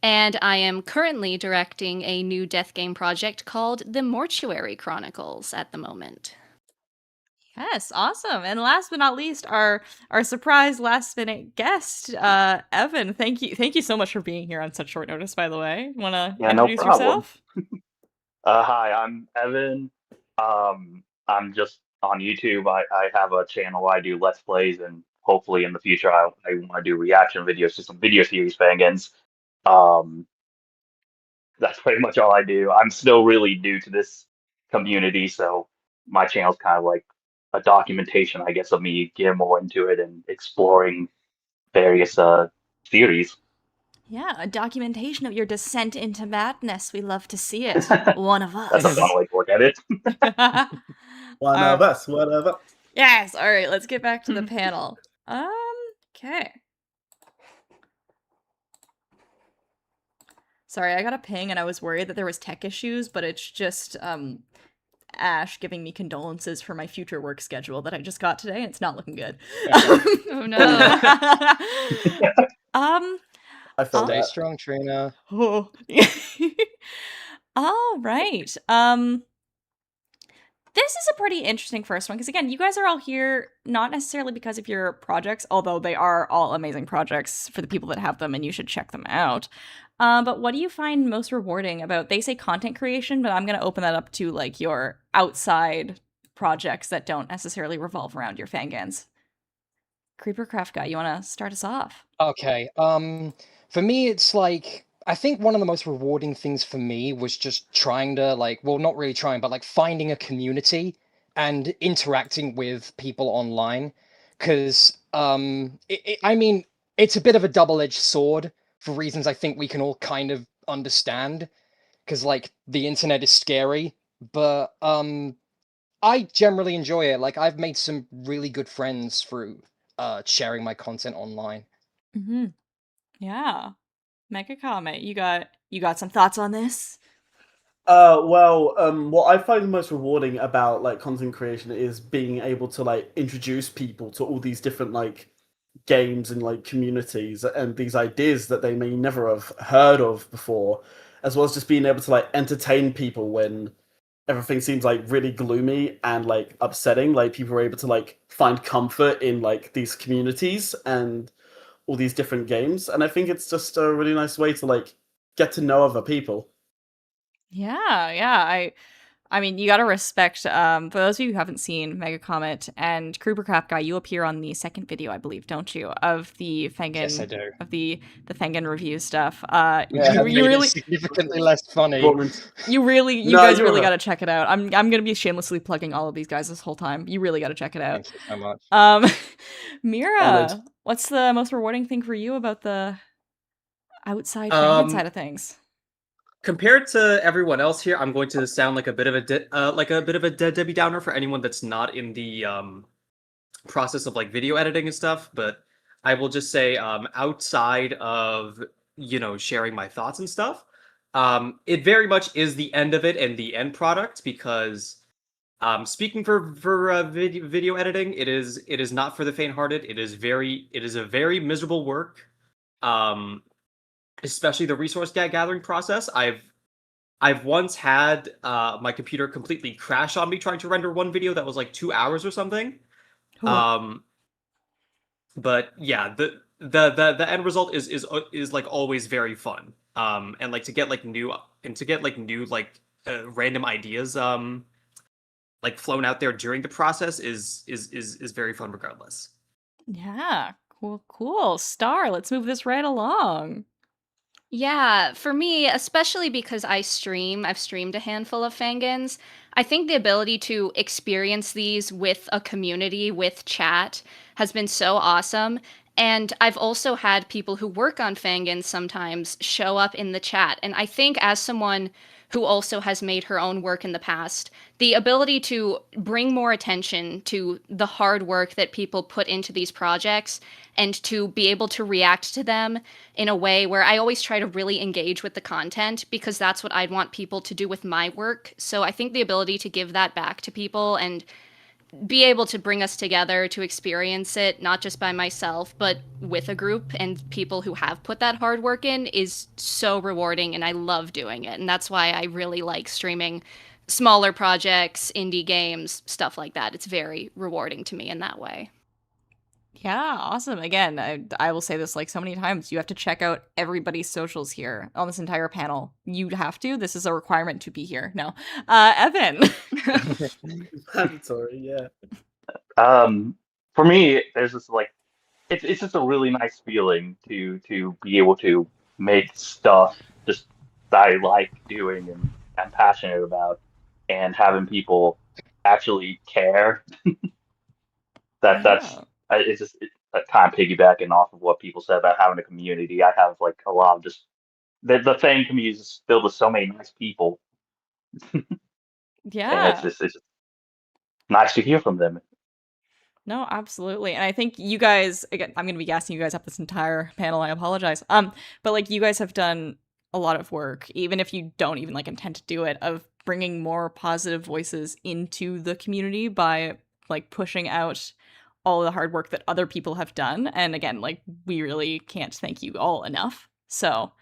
Speaker 15: And I am currently directing a new death game project called The Mortuary Chronicles at the moment.
Speaker 12: Yes, awesome. And last but not least, our surprise last minute guest, Evan. Thank you so much for being here on such short notice, by the way. Wanna introduce yourself?
Speaker 16: Hi, I'm Evan. I'm just on YouTube. I have a channel. I do Let's Plays, and hopefully in the future I want to do reaction videos to some video series Fangans. That's pretty much all I do. I'm still really new to this community, so my channel's kind of like a documentation, I guess, of me getting more into it and exploring various theories.
Speaker 12: Yeah, a documentation of your descent into madness. We love to see it. One of us.
Speaker 16: That's a fun way to look at it.
Speaker 14: One of us.
Speaker 12: Yes. All right. Let's get back to the panel. Okay. Sorry, I got a ping and I was worried that there was tech issues, but it's just Ash giving me condolences for my future work schedule that I just got today, and it's not looking good.
Speaker 15: Oh no.
Speaker 14: I feel
Speaker 1: Stay
Speaker 14: that.
Speaker 1: strong, Trina.
Speaker 12: Oh. All right. This is a pretty interesting first one, because again, you guys are all here not necessarily because of your projects, although they are all amazing projects for the people that have them, and you should check them out. But what do you find most rewarding about, they say content creation, but I'm going to open that up to like your outside projects that don't necessarily revolve around your Fangans. Creepercraft guy, you want to start us off?
Speaker 1: Okay. For me, it's like I think one of the most rewarding things for me was just trying to well, not really trying, but like finding a community and interacting with people online. Because I mean, it's a bit of a double-edged sword for reasons I think we can all kind of understand. Because like the internet is scary, but I generally enjoy it. Like I've made some really good friends through sharing my content online.
Speaker 12: Mm-hmm. Yeah. Mega Comet, you got some thoughts on this?
Speaker 14: What I find most rewarding about like content creation is being able to like introduce people to all these different like games and like communities and these ideas that they may never have heard of before, as well as just being able to like entertain people when everything seems like really gloomy and like upsetting. Like people are able to like find comfort in like these communities and all these different games, and I think it's just a really nice way to like get to know other people.
Speaker 12: Yeah. I mean, you gotta respect, for those of you who haven't seen Mega Comet and Creepercraft guy, you appear on the second video, I believe, don't you? Of the Fangan,
Speaker 1: Yes, I do.
Speaker 12: Of the Fangan review stuff.
Speaker 1: Yeah,
Speaker 12: You really
Speaker 1: significantly less funny.
Speaker 12: You
Speaker 14: No,
Speaker 12: guys
Speaker 14: you're
Speaker 12: really
Speaker 14: right.
Speaker 12: gotta check it out. I'm gonna be shamelessly plugging all of these guys this whole time. You really gotta check it out.
Speaker 1: Thank you so much.
Speaker 12: Mira, what's the most rewarding thing for you about the outside Fangan side of things?
Speaker 13: Compared to everyone else here, I'm going to sound like a bit of a Debbie Downer for anyone that's not in the process of like video editing and stuff. But I will just say, outside of sharing my thoughts and stuff, it very much is the end of it and the end product because speaking for video editing, it is not for the faint-hearted. It is a very miserable work. Especially the resource gathering process. I've once had my computer completely crash on me trying to render one video that was like 2 hours or something. But yeah, the end result is like always very fun. And like to get like new random ideas like flown out there during the process is very fun regardless.
Speaker 12: Yeah, cool. Star, let's move this right along.
Speaker 15: Yeah, for me, especially because I've streamed a handful of Fangans, I think the ability to experience these with a community, with chat, has been so awesome. And I've also had people who work on Fangans sometimes show up in the chat. And I think as someone who also has made her own work in the past, the ability to bring more attention to the hard work that people put into these projects and to be able to react to them in a way where I always try to really engage with the content because that's what I'd want people to do with my work. So I think the ability to give that back to people and be able to bring us together to experience it, not just by myself, but with a group and people who have put that hard work in is so rewarding, and I love doing it. And that's why I really like streaming smaller projects, indie games, stuff like that. It's very rewarding to me in that way.
Speaker 12: Yeah, awesome. Again, I will say this like so many times. You have to check out everybody's socials here on this entire panel. You have to. This is a requirement to be here. No. Evan.
Speaker 14: Mandatory, yeah.
Speaker 16: For me, there's this like, it's just a really nice feeling to be able to make stuff just that I like doing and I'm passionate about, and having people actually care. That's it's just kind of piggybacking off of what people said about having a community. I have like a lot of just the Fang community is filled with so many nice people.
Speaker 12: Yeah.
Speaker 16: And it's just nice to hear from them.
Speaker 12: No, absolutely. And I think you guys, again, I'm going to be gassing you guys up this entire panel. I apologize. But like you guys have done a lot of work, even if you don't even like intend to do it, of bringing more positive voices into the community by like pushing out all the hard work that other people have done. And again, like we really can't thank you all enough. So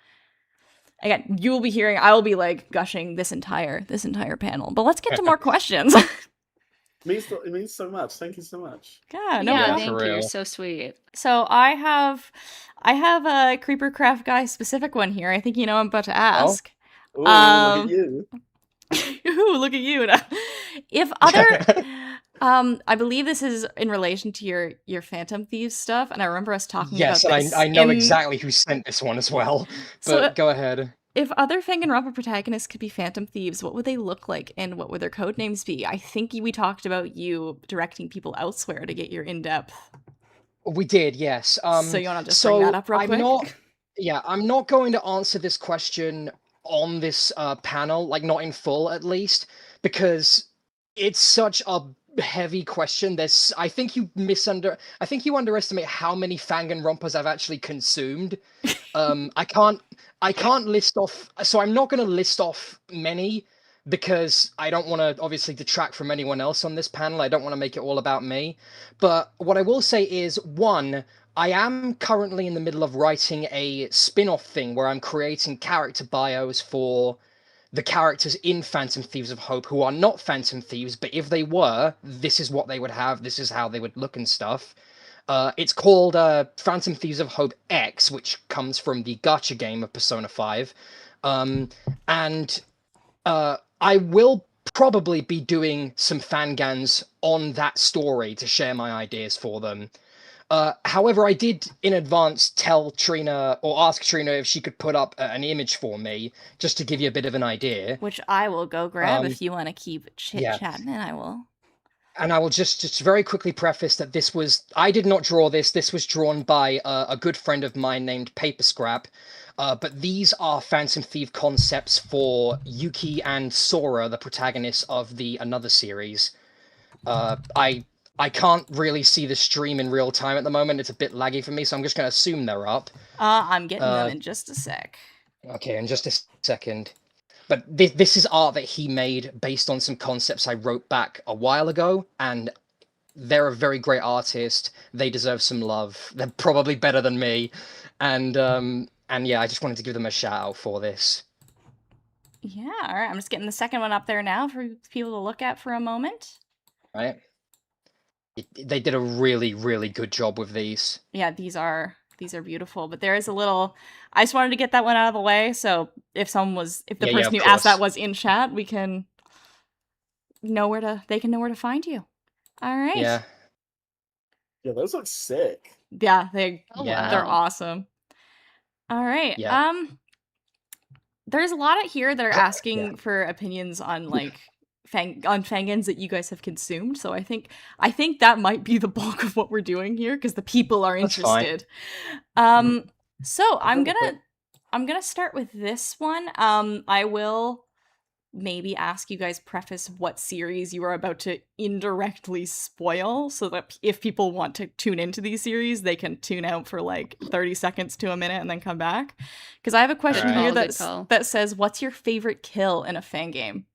Speaker 12: again, you will be hearing, I will be like gushing this entire panel, but let's get to more questions.
Speaker 14: It means so much. Thank you so much.
Speaker 12: Yeah, no
Speaker 15: yeah,
Speaker 12: problem.
Speaker 15: thank you. So sweet.
Speaker 12: So I have I have a Creeper Craft Guy specific one here. I think you know what I'm about to ask.
Speaker 14: Ooh, look at you.
Speaker 12: Ooh, look at you. If other I believe this is in relation to your Phantom Thieves stuff, and I remember us talking
Speaker 1: Yes,
Speaker 12: about
Speaker 1: and
Speaker 12: this
Speaker 1: I know
Speaker 12: in...
Speaker 1: exactly who sent this one as well.
Speaker 12: So,
Speaker 1: But go ahead.
Speaker 12: If other Fanganconpa protagonists could be Phantom Thieves, what would they look like, and what would their code names be? I think we talked about you directing people elsewhere to get your in-depth.
Speaker 1: We did, yes.
Speaker 12: So you want to just bring that up real quick?
Speaker 1: I'm not going to answer this question on this panel, like not in full at least, because it's such a heavy question. I think you underestimate how many Fanganronpas I've actually consumed. I can't list off, so I'm not going to list off many because I don't want to obviously detract from anyone else on this panel. I don't want to make it all about me. But what I will say is, one, I am currently in the middle of writing a spin-off thing where I'm creating character bios for the characters in Phantom Thieves of Hope who are not Phantom Thieves, but if they were, this is what they would have, this is how they would look and stuff. It's called Phantom Thieves of Hope X, which comes from the gacha game of Persona 5. I will probably be doing some fangans on that story to share my ideas for them. However, I did in advance tell Trina, or ask Trina if she could put up an image for me, just to give you a bit of an idea.
Speaker 12: Which I will go grab if you want to keep chit-chatting, and I will.
Speaker 1: And I will just very quickly preface that I did not draw this. This was drawn by a good friend of mine named Paper Scrap. But these are Phantom Thief concepts for Yuki and Sora, the protagonists of the Another series. I can't really see the stream in real time at the moment. It's a bit laggy for me, so I'm just going to assume they're up.
Speaker 12: I'm getting them in just a sec.
Speaker 1: Okay, in just a second. But this is art that he made based on some concepts I wrote back a while ago, and they're a very great artist. They deserve some love. They're probably better than me. And yeah, I just wanted to give them a shout out for this.
Speaker 12: Yeah, all right. I'm just getting the second one up there now for people to look at for a moment.
Speaker 1: Right. They did a really, really good job with these.
Speaker 12: Yeah, these are beautiful, but there is a little... I just wanted to get that one out of the way, so if the person who asked that was in chat, we can know where to find you. All right.
Speaker 1: Yeah.
Speaker 14: Yeah, those look sick.
Speaker 12: Yeah, they're awesome. All right.
Speaker 1: Yeah.
Speaker 12: There's a lot of here that are asking for opinions on like Fangans that you guys have consumed. So I think that might be the bulk of what we're doing here because the people are interested. So I'm gonna start with this one. I will maybe ask you guys preface what series you are about to indirectly spoil so that if people want to tune into these series, they can tune out for like 30 seconds to a minute and then come back. Because I have a question here that says, what's your favorite kill in a Fang game?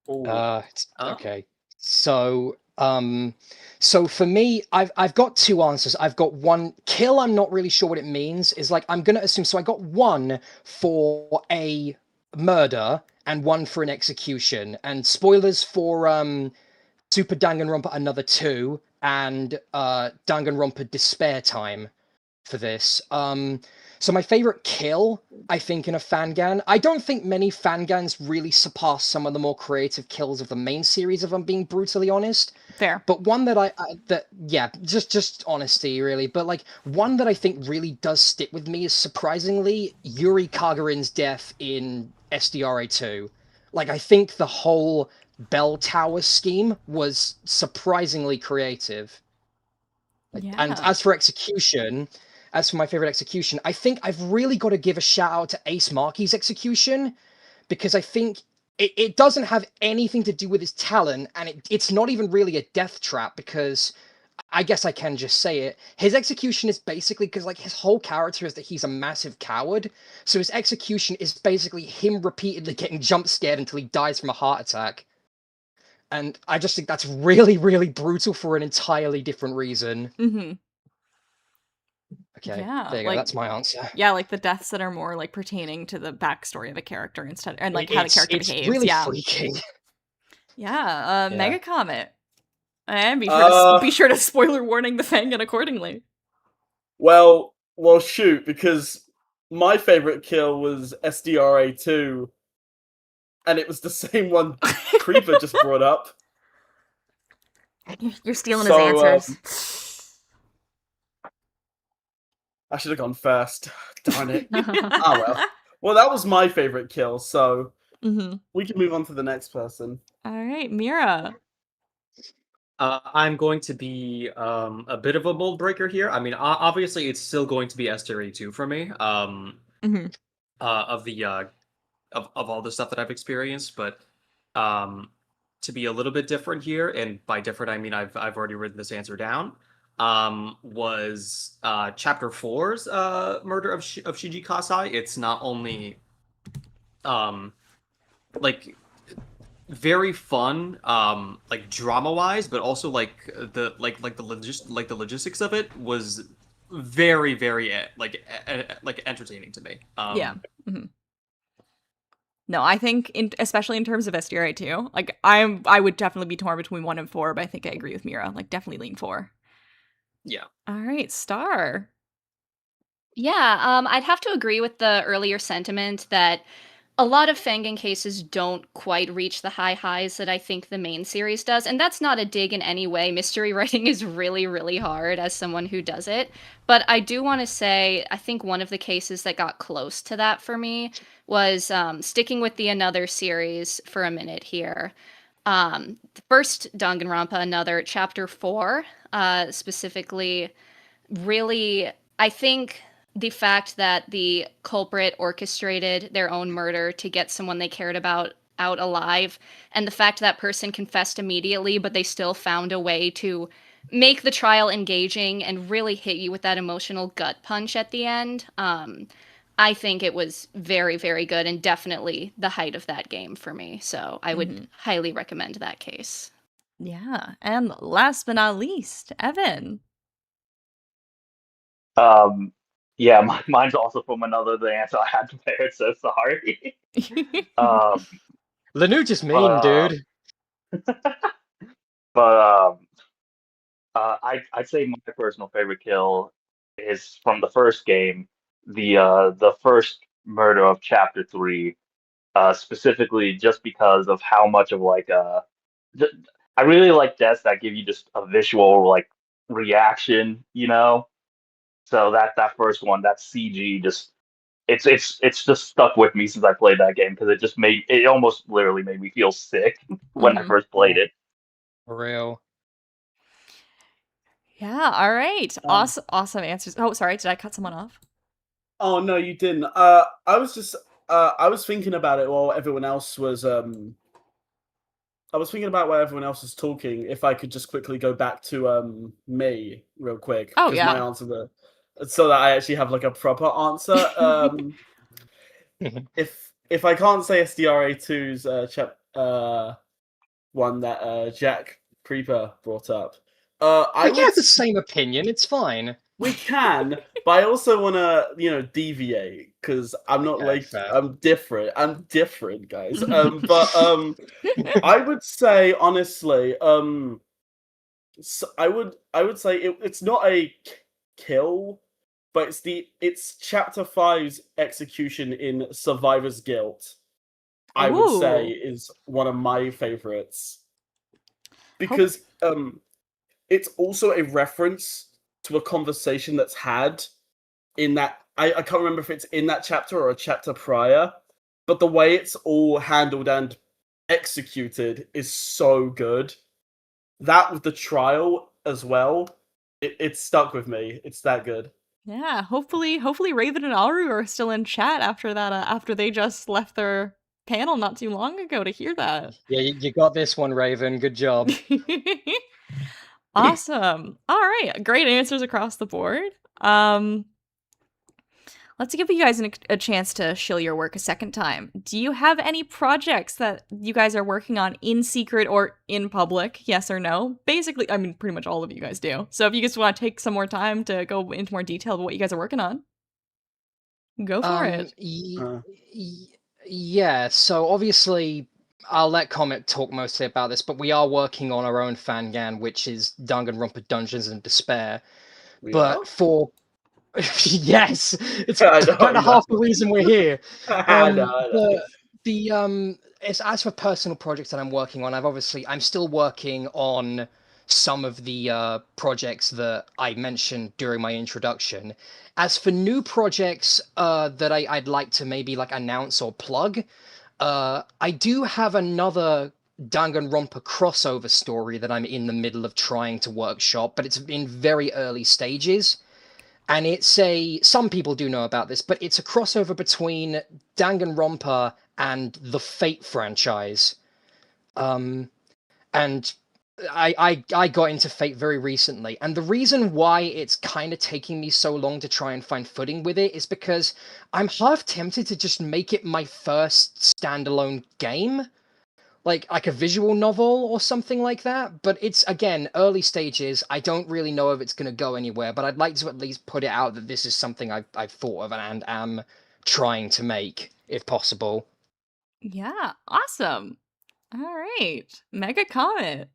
Speaker 1: Okay. So for me, I've got two answers. I've got one kill. I'm not really sure what it means. Is like I'm gonna assume. So I got one for a murder and one for an execution. And spoilers for Super Danganronpa Another 2 and Danganronpa Despair Time for this. So my favorite kill, I think, in a Fangan, I don't think many Fangans really surpass some of the more creative kills of the main series, if I'm being brutally honest.
Speaker 12: Fair.
Speaker 1: But one that just honesty, really. But like one that I think really does stick with me is surprisingly Yuri Kagarin's death in SDRA 2. Like I think the whole bell tower scheme was surprisingly creative.
Speaker 12: Yeah.
Speaker 1: And as for my favorite execution, I think I've really got to give a shout out to Ace Markey's execution, because I think it doesn't have anything to do with his talent, and it's not even really a death trap, because I guess I can just say it. His execution is basically, because like his whole character is that he's a massive coward, so his execution is basically him repeatedly getting jump scared until he dies from a heart attack. And I just think that's really, really brutal for an entirely different reason.
Speaker 12: Mm-hmm.
Speaker 1: Okay,
Speaker 12: yeah,
Speaker 1: there you go. That's my answer.
Speaker 12: Yeah, like the deaths that are more like pertaining to the backstory of a character instead, and like how the character behaves.
Speaker 1: It's really freaking.
Speaker 12: Yeah, Mega Comet. And be sure to spoiler warning the Fangan accordingly.
Speaker 14: Well, shoot, because my favorite kill was SDRA2, and it was the same one Creeper just brought up.
Speaker 12: You're stealing his answers.
Speaker 14: I should have gone first. Darn it. Oh well. Well, that was my favorite kill, so we can move on to the next person.
Speaker 12: All right, Mira.
Speaker 13: I'm going to be a bit of a mold breaker here. I mean, obviously, it's still going to be SDRA2 for me. Of the of all the stuff that I've experienced, but to be a little bit different here, and by different I mean I've already written this answer down. Was Chapter 4's murder of Shiji Kasai. It's not only like very fun, like drama wise, but also like the logistics of it was very like entertaining to me.
Speaker 12: Yeah. No, I think especially in terms of SDRA too, like I would definitely be torn between 1 and 4, but I think I agree with Mira. Like definitely lean 4.
Speaker 13: Yeah.
Speaker 12: All right, Star.
Speaker 15: Yeah, I'd have to agree with the earlier sentiment that a lot of Fangan cases don't quite reach the high highs that I think the main series does, and that's not a dig in any way. Mystery writing is really, really hard as someone who does it, but I do want to say I think one of the cases that got close to that for me was sticking with the Another series for a minute here. The first Danganronpa, Another, Chapter 4, specifically, really, I think the fact that the culprit orchestrated their own murder to get someone they cared about out alive, and the fact that person confessed immediately, but they still found a way to make the trial engaging and really hit you with that emotional gut punch at the end. I think it was very, very good and definitely the height of that game for me. So I would highly recommend that case.
Speaker 12: Yeah. And last but not least, Evan.
Speaker 16: Yeah, mine's also from Another. The answer I had prepared, so sorry.
Speaker 1: Lanuch is mean, dude.
Speaker 16: But I'd say my personal favorite kill is from the first game, the first murder of Chapter 3, specifically just because of how much of like I really like deaths that give you just a visual like reaction, you know. So that first one, that CG, just it's just stuck with me since I played that game because it almost literally made me feel sick when I first played it.
Speaker 1: For real.
Speaker 12: Yeah, all right. Awesome answers. Oh, sorry, did I cut someone off?
Speaker 14: Oh no, you didn't. I was thinking about it while everyone else was talking. If I could just quickly go back to me real quick.
Speaker 12: Oh,
Speaker 14: 'cause
Speaker 12: yeah.
Speaker 14: My answer so that I actually have like a proper answer. If I can't say SDRA2's one that Jack Creeper brought up,
Speaker 1: We have the same opinion. It's fine.
Speaker 14: We can, but I also want to, deviate because I'm not
Speaker 1: fair.
Speaker 14: I'm different. I'm different, guys. I would say honestly, so I would say it's not a kill, but it's Chapter 5's execution in Survivor's Guilt. I would say is one of my favorites because it's also a reference to a conversation that's had in that I can't remember if it's in that chapter or a chapter prior, but the way it's all handled and executed is so good. That with the trial as well, it stuck with me. It's that good.
Speaker 12: Yeah, hopefully Raven and Aru are still in chat after that, after they just left their panel not too long ago to hear that.
Speaker 1: Yeah, you got this one, Raven. Good job.
Speaker 12: Awesome. All right, great answers across the board. Let's give you guys a chance to show your work a second time. Do you have any projects that you guys are working on in secret or in public? Yes or no? Basically, I mean, pretty much all of you guys do. So if you just want to take some more time to go into more detail of what you guys are working on, go for it.
Speaker 1: Yeah, so obviously I'll let Comet talk mostly about this, but we are working on our own Fangan, which is Danganronpa Dungeons and Despair. For Yes, it's
Speaker 14: I know,
Speaker 1: kind of
Speaker 14: yeah.
Speaker 1: half the reason we're here.
Speaker 14: I know, I know.
Speaker 1: As for personal projects that I'm working on, I'm still working on some of the projects that I mentioned during my introduction. As for new projects that I'd like to maybe like announce or plug, I do have another Danganronpa crossover story that I'm in the middle of trying to workshop, but it's in very early stages. And some people do know about this, but it's a crossover between Danganronpa and the Fate franchise. And I got into Fate very recently, and the reason why it's kind of taking me so long to try and find footing with it is because I'm half tempted to just make it my first standalone game, like a visual novel or something like that. But it's, again, early stages. I don't really know if it's going to go anywhere, but I'd like to at least put it out that this is something I've thought of and am trying to make, if possible.
Speaker 12: Yeah, awesome. All right, mega comment.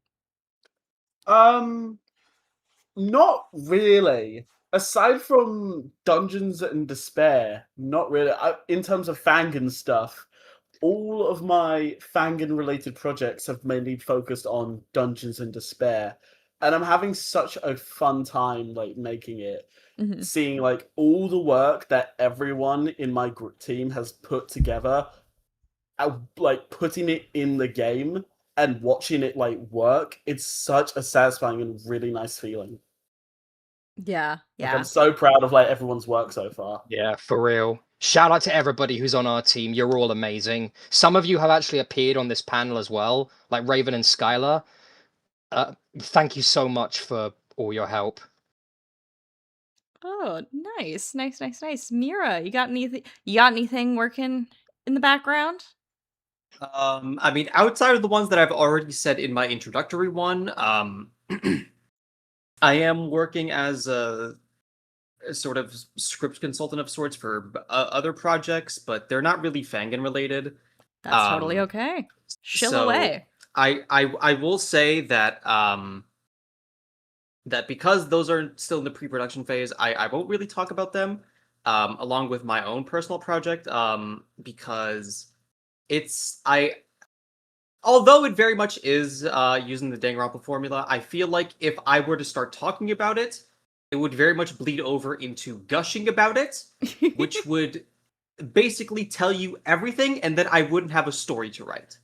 Speaker 14: Not really. Aside from Dungeons and Despair, not really. In terms of Fangan stuff, all of my Fangan related projects have mainly focused on Dungeons and Despair, and I'm having such a fun time like making it, seeing like all the work that everyone in my team has put together, like putting it in the game and watching it like work. It's such a satisfying and really nice feeling.
Speaker 12: Yeah,
Speaker 14: Like,
Speaker 12: yeah.
Speaker 14: I'm so proud of like everyone's work so far.
Speaker 1: Yeah, for real. Shout out to everybody who's on our team. You're all amazing. Some of you have actually appeared on this panel as well, like Raven and Skylar. Thank you so much for all your help.
Speaker 12: Oh, nice, nice, nice, nice. Mira, you got anything? You got anything working in the background?
Speaker 13: I mean, outside of the ones that I've already said in my introductory one, I am working as a sort of script consultant of sorts for other projects, but they're not really Fangan related.
Speaker 12: That's totally okay. Chill
Speaker 13: so
Speaker 12: away.
Speaker 13: I will say that that because those are still in the pre-production phase, I won't really talk about them along with my own personal project because although it very much is using the Danganronpa formula, I feel like if I were to start talking about it, it would very much bleed over into gushing about it, which would basically tell you everything, and then I wouldn't have a story to write.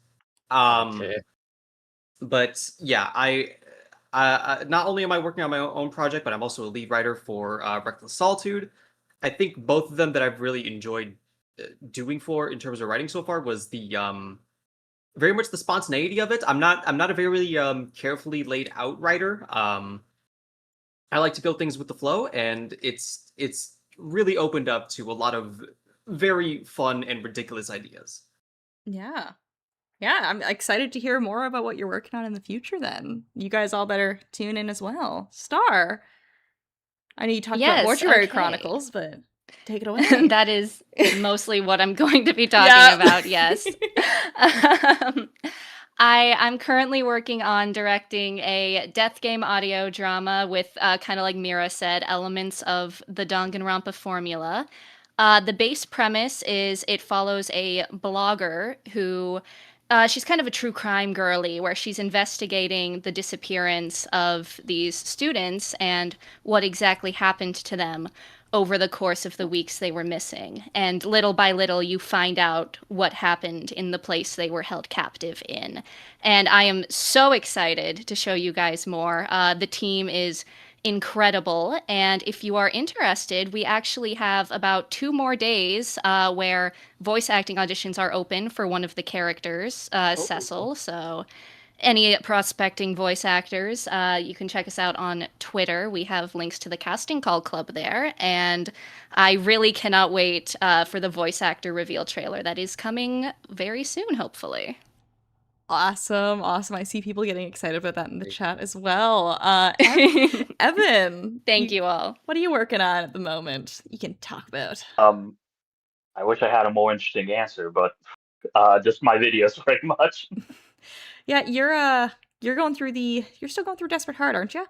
Speaker 1: Okay.
Speaker 13: But yeah, I not only am I working on my own project, but I'm also a lead writer for Reckless Solitude. I think both of them that I've really enjoyed doing for in terms of writing so far was the very much the spontaneity of it. I'm not a very carefully laid out writer. I like to build things with the flow, and it's really opened up to a lot of very fun and ridiculous ideas.
Speaker 12: Yeah. Yeah, I'm excited to hear more about what you're working on in the future then. You guys all better tune in as well. Star, I know you talked about
Speaker 15: Yes,
Speaker 12: Mortuary
Speaker 15: okay.
Speaker 12: Chronicles, but take it away.
Speaker 15: That is mostly what I'm going to be talking about, yes. I'm currently working on directing a death game audio drama with, kind of like Mira said, elements of the Danganronpa formula. The base premise is it follows a blogger who she's kind of a true crime girly where she's investigating the disappearance of these students and what exactly happened to them over the course of the weeks they were missing. And little by little, you find out what happened in the place they were held captive in. And I am so excited to show you guys more. The team is incredible. And if you are interested, we actually have about 2 more days where voice acting auditions are open for one of the characters, Cecil. So any prospecting voice actors, you can check us out on Twitter. We have links to the casting call club there. And I really cannot wait for the voice actor reveal trailer that is coming very soon, hopefully.
Speaker 12: Awesome, awesome. I see people getting excited about that in the chat as well. Evan,
Speaker 15: thank you all.
Speaker 12: What are you working on at the moment? You can talk about.
Speaker 16: I wish I had a more interesting answer, but just my videos pretty much.
Speaker 12: Yeah, you're still going through Desperate Heart, aren't you?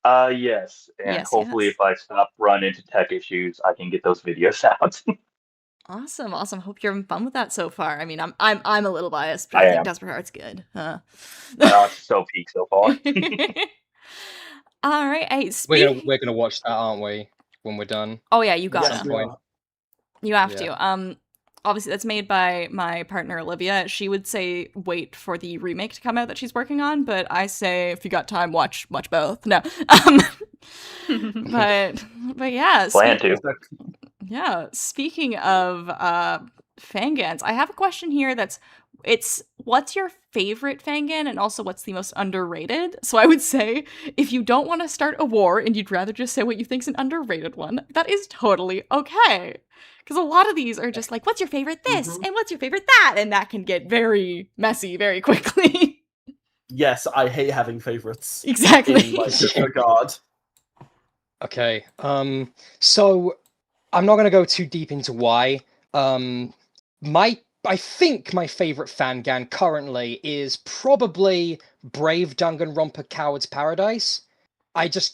Speaker 16: Yes, and
Speaker 12: Yes,
Speaker 16: hopefully
Speaker 12: yes.
Speaker 16: if I stop running into tech issues, I can get those videos out.
Speaker 12: Awesome, awesome. Hope you're having fun with that so far. I mean, I'm a little biased, but I
Speaker 16: I
Speaker 12: think
Speaker 16: am.
Speaker 12: Desperate Heart's good.
Speaker 16: It's so peak so far.
Speaker 12: All right. Hey,
Speaker 1: We're gonna watch that, aren't we? When we're done.
Speaker 12: Oh yeah, you
Speaker 1: At
Speaker 12: gotta.
Speaker 1: some point.
Speaker 12: You have
Speaker 1: Yeah.
Speaker 12: to. Obviously that's made by my partner Olivia. She would say wait for the remake to come out that she's working on, but I say if you got time, watch both. No. But yeah.
Speaker 16: Plan to.
Speaker 12: Yeah. Speaking of Fangans, I have a question here it's what's your favorite Fangan and also what's the most underrated? So I would say if you don't want to start a war and you'd rather just say what you think's an underrated one, that is totally okay. Because a lot of these are just like, what's your favorite this? And what's your favorite that? And that can get very messy very quickly.
Speaker 14: Yes, I hate having favorites.
Speaker 12: Exactly.
Speaker 14: In, like, this regard.
Speaker 1: Okay. So I'm not gonna go too deep into why. I think my favorite Fangan currently is probably Brave Danganronpa Coward's Paradise.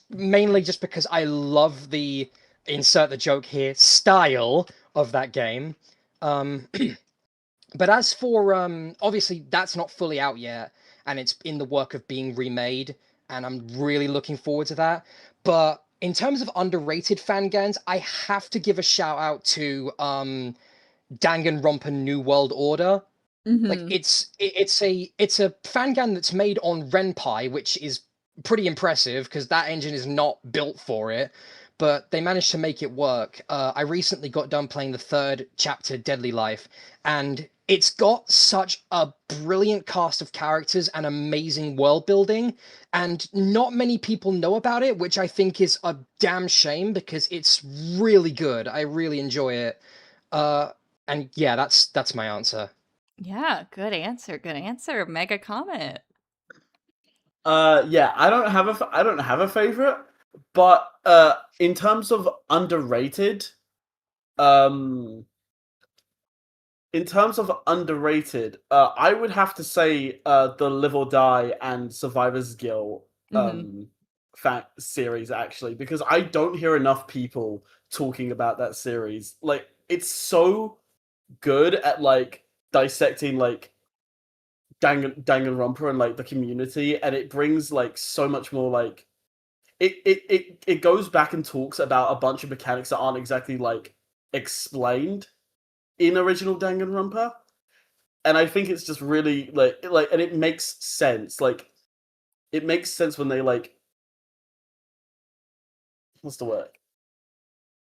Speaker 1: Mainly just because I love the, insert the joke here, style of that game. But as for obviously that's not fully out yet, and it's in the work of being remade, and I'm really looking forward to that. But in terms of underrated Fangans, I have to give a shout out to Danganronpa New World Order. Like it's a Fangan that's made on Ren'Py, which is pretty impressive because that engine is not built for it, but they managed to make it work. I recently got done playing the 3rd chapter, Deadly Life, and it's got such a brilliant cast of characters and amazing world building, and not many people know about it, which I think is a damn shame because it's really good. I really enjoy it. And yeah, that's my answer.
Speaker 12: Yeah, good answer. Good answer. Mega comment.
Speaker 14: Yeah, I don't have a favorite, but in terms of underrated, I would have to say the Live or Die and Survivor's Guild series actually, because I don't hear enough people talking about that series. Like, it's so good at like dissecting like Danganronpa and like the community, and it brings like so much more like it goes back and talks about a bunch of mechanics that aren't exactly like explained in original Danganronpa, and I think it's just really like and it makes sense. Like, it makes sense when they like, what's the word?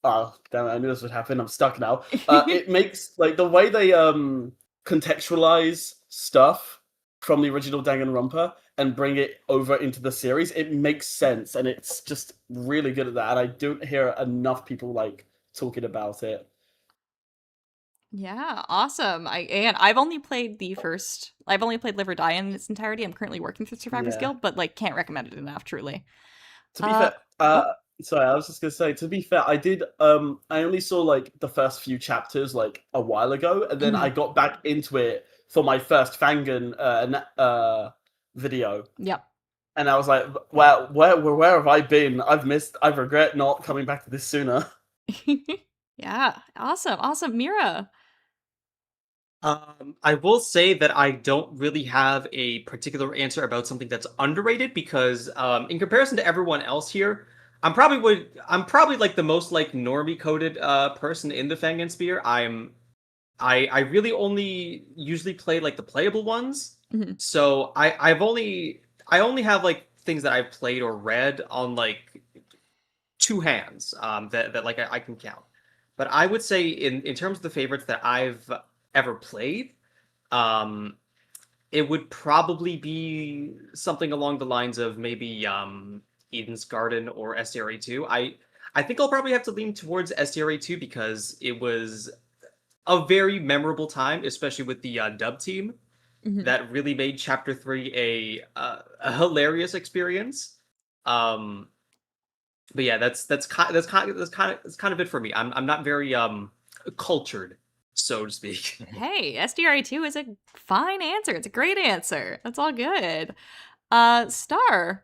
Speaker 14: Oh, damn it, I knew this would happen. I'm stuck now. It makes like the way they contextualize stuff from the original Danganronpa and bring it over into the series. It makes sense, and it's just really good at that. And I don't hear enough people like talking about it.
Speaker 12: Yeah, awesome. I've only played Live or Die in its entirety. I'm currently working through Survivor's
Speaker 14: Yeah.
Speaker 12: Guild, but like can't recommend it enough, truly.
Speaker 14: To be fair, sorry, I was just gonna say, to be fair, I did I only saw like the first few chapters like a while ago, and then I got back into it for my first Fangan video.
Speaker 12: Yep.
Speaker 14: And I was like, wow, where have I been? I regret not coming back to this sooner.
Speaker 12: Yeah, awesome. Mira.
Speaker 13: I will say that I don't really have a particular answer about something that's underrated because, in comparison to everyone else here, I'm probably like the most like normie coded person in the Fangan sphere. I really only usually play like the playable ones, so I only have like things that I've played or read on like 2 hands that like I can count. But I would say in terms of the favorites that I've ever played, it would probably be something along the lines of maybe Eden's Garden or SDRA 2. I think I'll probably have to lean towards SDRA 2 because it was a very memorable time, especially with the dub team, that really made Chapter 3 a hilarious experience. But yeah, that's kind of it for me. I'm not very cultured, so to speak.
Speaker 12: Hey, SDRA 2 is a fine answer. It's a great answer. That's all good. Star.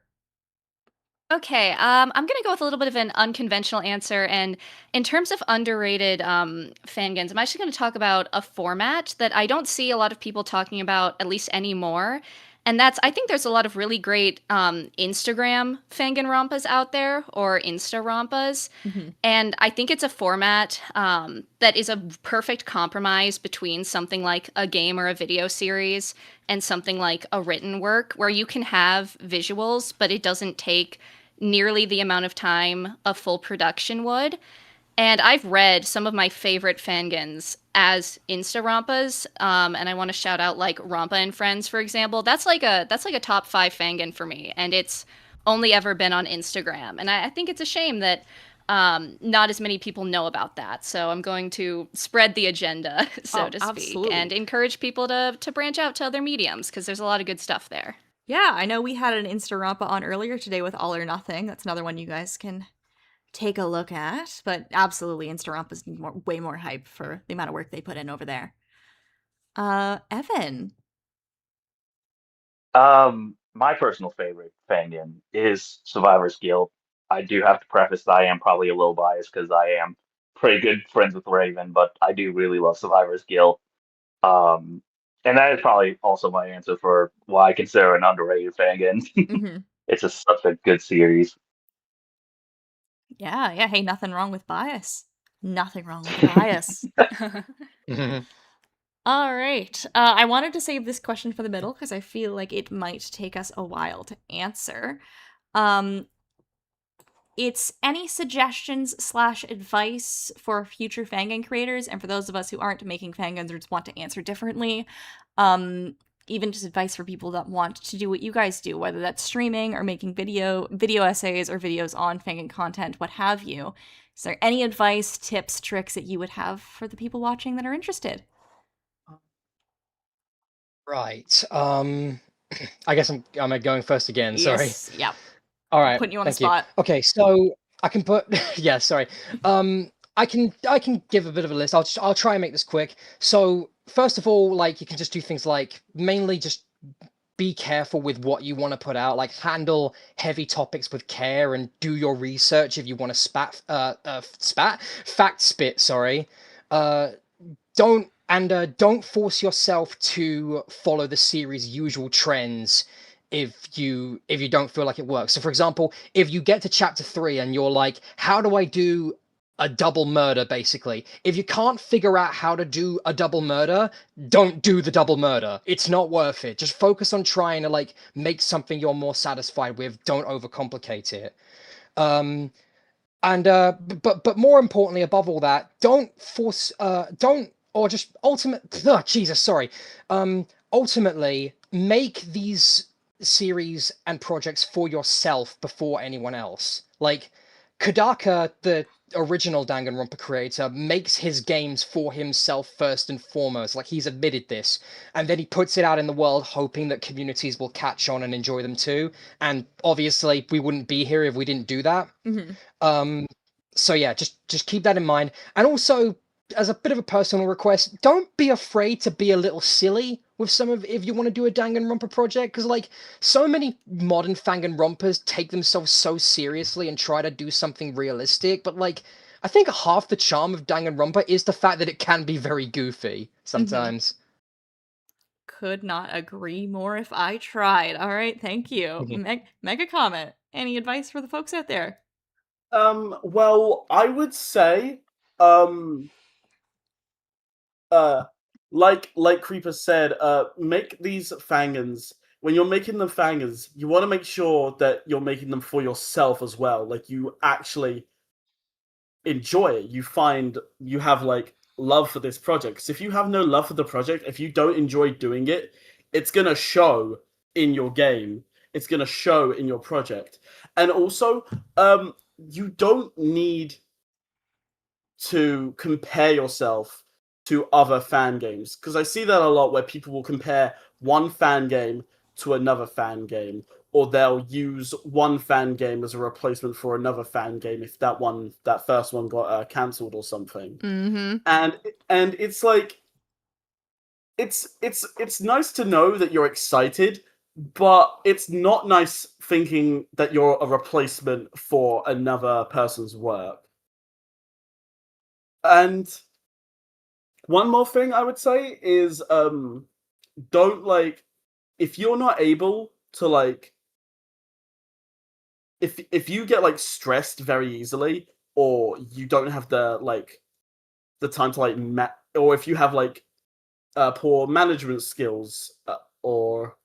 Speaker 15: Okay, I'm gonna go with a little bit of an unconventional answer, and in terms of underrated fangans, I'm actually gonna talk about a format that I don't see a lot of people talking about, at least anymore, and that's I think there's a lot of really great Instagram Fanganronpas out there, or Insta-rompas, and I think it's a format that is a perfect compromise between something like a game or a video series and something like a written work, where you can have visuals, but it doesn't take nearly the amount of time a full production would. And I've read some of my favorite fangans as Insta rompas, and I want to shout out like Rompa and Friends, for example. That's like a top 5 fangan for me, and it's only ever been on Instagram. And I think it's a shame that not as many people know about that. So I'm going to spread the agenda, so to speak,
Speaker 12: absolutely.
Speaker 15: and encourage people to branch out to other mediums, because there's a lot of good stuff there.
Speaker 12: Yeah, I know we had an Insta-Rampa on earlier today with All or Nothing. That's another one you guys can take a look at. But absolutely, Insta-Rampas need way more hype for the amount of work they put in over there. Evan.
Speaker 16: My personal favorite Fangan is Survivor's Guild. I do have to preface that I am probably a little biased because I am pretty good friends with Raven, but I do really love Survivor's Guild. Um, and that is probably also my answer for why I consider an underrated Fangan. It's just such a good series.
Speaker 12: Yeah, hey, nothing wrong with bias. Nothing wrong with bias. All right. I wanted to save this question for the middle because I feel like it might take us a while to answer. It's any suggestions / advice for future Fangan creators, and for those of us who aren't making Fangans or just want to answer differently. Even just advice for people that want to do what you guys do, whether that's streaming or making video essays or videos on Fangan content, what have you. Is there any advice, tips, tricks that you would have for the people watching that are interested?
Speaker 1: Right. I guess I'm going first again. Sorry.
Speaker 12: Yes. Yeah.
Speaker 1: All right.
Speaker 12: Putting you on the
Speaker 1: thank you.
Speaker 12: spot.
Speaker 1: Okay, so I can put. Yeah. Sorry. I can give a bit of a list. I'll try and make this quick. So first of all, like you can just do things like mainly just be careful with what you want to put out. Like handle heavy topics with care and do your research if you want to fact spit. Sorry. Don't force yourself to follow the series' usual trends if you don't feel like it works. So for example, if you get to chapter 3 and you're like, how do I do a double murder, basically? If you can't figure out how to do a double murder, don't do the double murder. It's not worth it. Just focus on trying to like make something you're more satisfied with. Don't overcomplicate it. But more importantly, above all that, don't force or just ultimately make these series and projects for yourself before anyone else. Like Kodaka, the original Danganronpa creator, makes his games for himself first and foremost. Like he's admitted this, and then he puts it out in the world hoping that communities will catch on and enjoy them too. And obviously we wouldn't be here if we didn't do that. So yeah, just keep that in mind. And also, as a bit of a personal request, don't be afraid to be a little silly with some of if you want to do a Danganronpa project, because like so many modern Fanganronpas take themselves so seriously and try to do something realistic, but like I think half the charm of Danganronpa is the fact that it can be very goofy sometimes.
Speaker 12: Could not agree more if I tried. All right, thank you. Mega comment. Any advice for the folks out there?
Speaker 14: Well, I would say, like Creeper said, make these Fangans. When you're making them Fangans, you want to make sure that you're making them for yourself as well. Like you actually enjoy it. You have like love for this project. Because if you have no love for the project, if you don't enjoy doing it, it's gonna show in your game. It's gonna show in your project. And also, you don't need to compare yourself to other fan games, because I see that a lot where people will compare one fan game to another fan game, or they'll use one fan game as a replacement for another fan game if that first one got cancelled or something. And it's like it's nice to know that you're excited but it's not nice thinking that you're a replacement for another person's work. And one more thing I would say is don't like if you're not able to like if you get like stressed very easily, or you don't have the time to like or if you have like poor management skills, or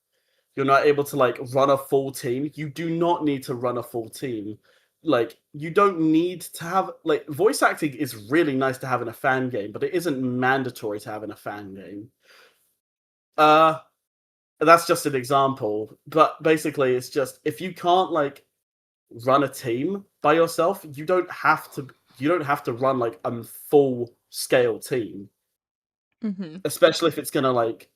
Speaker 14: you're not able to like run a full team, you do not need to run a full team. Like you don't need to have like voice acting is really nice to have in a fan game, but it isn't mandatory to have in a fan game. That's just an example, but basically it's just if you can't like run a team by yourself, you don't have to run like a full scale team. Especially if it's gonna like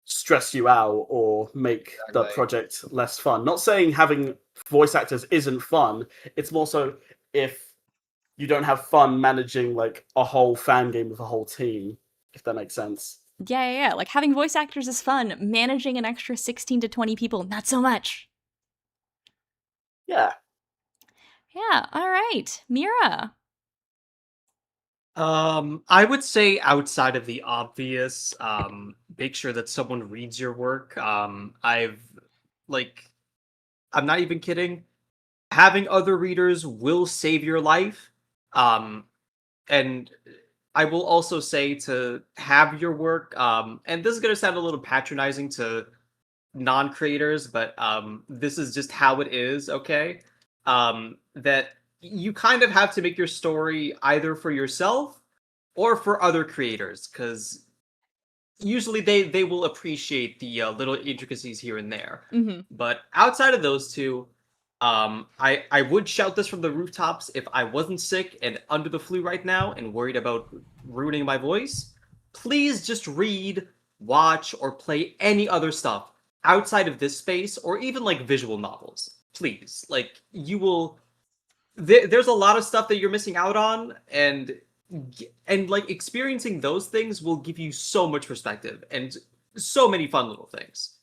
Speaker 14: stress you out or make the project less fun. Not saying having voice actors isn't fun, it's more so if you don't have fun managing like a whole fan game with a whole team, if that makes sense.
Speaker 12: Yeah. Like having voice actors is fun. Managing an extra 16 to 20 people, not so much.
Speaker 14: Yeah.
Speaker 12: Yeah, all right. Mira.
Speaker 13: I would say outside of the obvious, make sure that someone reads your work. I'm not even kidding. Having other readers will save your life. And I will also say to have your work, and this is going to sound a little patronizing to non-creators, but this is just how it is, okay? That you kind of have to make your story either for yourself or for other creators, because usually they will appreciate the little intricacies here and there. But outside of those two, I would shout this from the rooftops if I wasn't sick and under the flu right now and worried about ruining my voice. Please just read, watch, or play any other stuff outside of this space, or even like visual novels. Please, like you will. There's a lot of stuff that you're missing out on, and like experiencing those things will give you so much perspective and so many fun little things.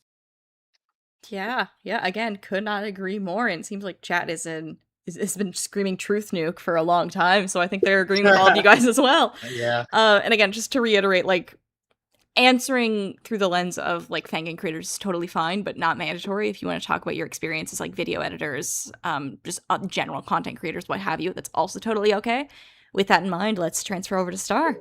Speaker 12: Yeah. Again, could not agree more. And it seems like chat has been screaming truth nuke for a long time, so I think they're agreeing with all of you guys as well.
Speaker 2: Yeah.
Speaker 12: And again, just to reiterate, like answering through the lens of like Fangan creators is totally fine, but not mandatory. If you want to talk about your experiences like video editors, just general content creators, what have you, that's also totally okay. With that in mind, let's transfer over to Star.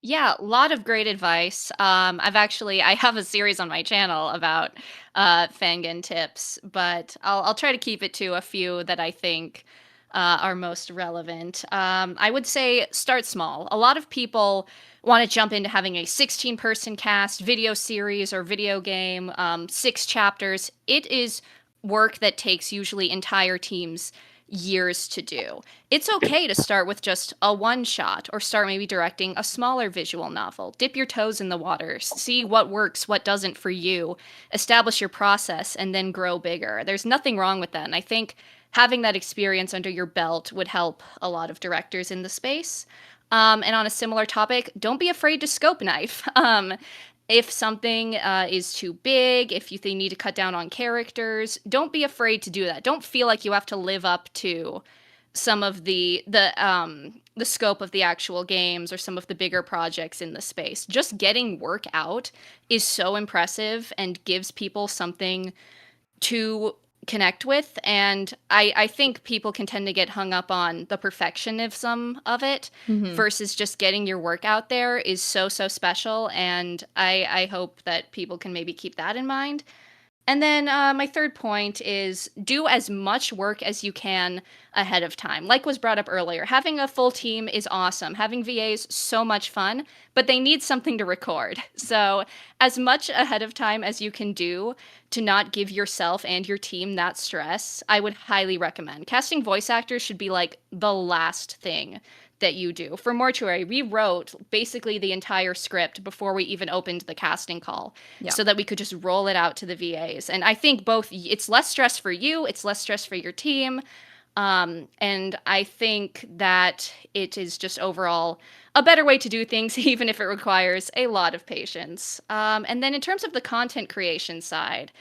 Speaker 15: Yeah, a lot of great advice. I have a series on my channel about Fangan tips, but I'll try to keep it to a few that I think are most relevant. I would say start small. A lot of people want to jump into having a 16-person cast, video series, or video game, 6 chapters. It is work that takes usually entire teams years to do. It's okay to start with just a one-shot, or start maybe directing a smaller visual novel. Dip your toes in the water, see what works, what doesn't for you, establish your process, and then grow bigger. There's nothing wrong with that, and I think having that experience under your belt would help a lot of directors in the space. And on a similar topic, don't be afraid to scope knife. If something is too big, if they need to cut down on characters, don't be afraid to do that. Don't feel like you have to live up to some of the scope of the actual games or some of the bigger projects in the space. Just getting work out is so impressive and gives people something to connect with, and I think people can tend to get hung up on the perfectionism of it versus just getting your work out there is so special, and I hope that people can maybe keep that in mind. And then my third point is do as much work as you can ahead of time. Like was brought up earlier, having a full team is awesome. Having VAs, so much fun, but they need something to record. So as much ahead of time as you can do to not give yourself and your team that stress, I would highly recommend. Casting voice actors should be like the last thing that you do. For Mortuary, we wrote basically the entire script before we even opened the casting call so that we could just roll it out to the VAs. And I think both, it's less stress for you, it's less stress for your team. And I think that it is just overall a better way to do things, even if it requires a lot of patience. And then in terms of the content creation side,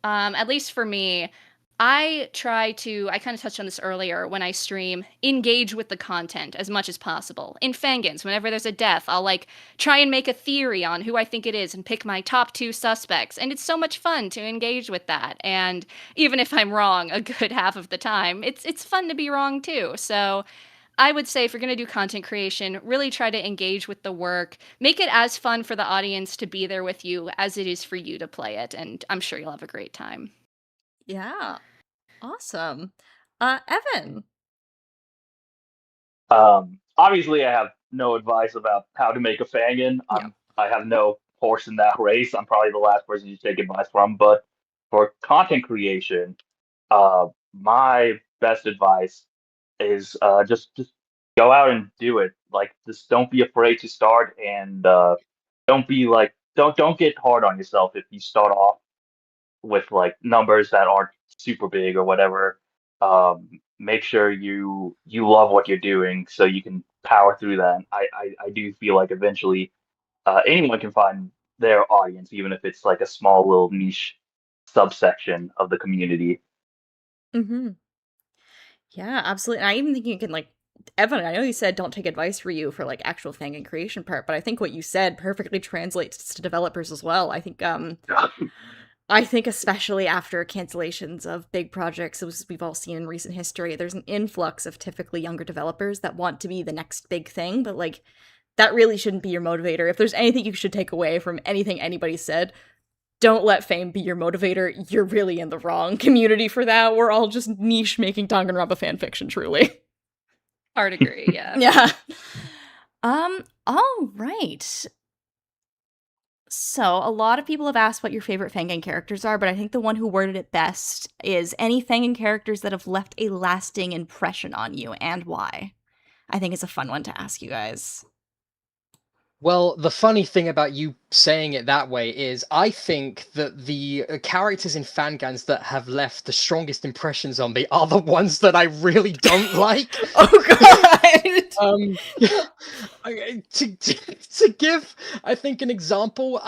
Speaker 15: at least for me, I kind of touched on this earlier when I stream, engage with the content as much as possible. In Fangans, whenever there's a death, I'll like try and make a theory on who I think it is and pick my top 2 suspects. And it's so much fun to engage with that. And even if I'm wrong a good half of the time, it's fun to be wrong too. So I would say if you're going to do content creation, really try to engage with the work. Make it as fun for the audience to be there with you as it is for you to play it. And I'm sure you'll have a great time.
Speaker 12: Yeah. Awesome. Evan.
Speaker 16: Obviously, I have no advice about how to make a Fangan. I have no horse in that race. I'm probably the last person you take advice from. But for content creation, my best advice is just go out and do it. Like, just don't be afraid to start, and don't be like don't get hard on yourself if you start off with like numbers that aren't super big or whatever. Make sure you love what you're doing so you can power through that. I do feel like eventually anyone can find their audience, even if it's like a small little niche subsection of the community.
Speaker 12: Mm-hmm. Yeah, absolutely. And I even think you can like Evan, I know you said don't take advice for you for like actual Fangan creation part, but I think what you said perfectly translates to developers as well. I think especially after cancellations of big projects, as we've all seen in recent history, there's an influx of typically younger developers that want to be the next big thing, but like that really shouldn't be your motivator. If there's anything you should take away from anything anybody said, don't let fame be your motivator. You're really in the wrong community for that. We're all just niche making Danganronpa fanfiction, truly.
Speaker 15: Hard agree, yeah.
Speaker 12: Yeah. All right. So, a lot of people have asked what your favorite Fangan characters are, but I think the one who worded it best is any Fangan characters that have left a lasting impression on you and why. I think it's a fun one to ask you guys.
Speaker 1: Well, the funny thing about you saying it that way is I think that the characters in Fangans that have left the strongest impressions on me are the ones that I really don't like.
Speaker 12: Oh, God!
Speaker 1: To give, I think, an example,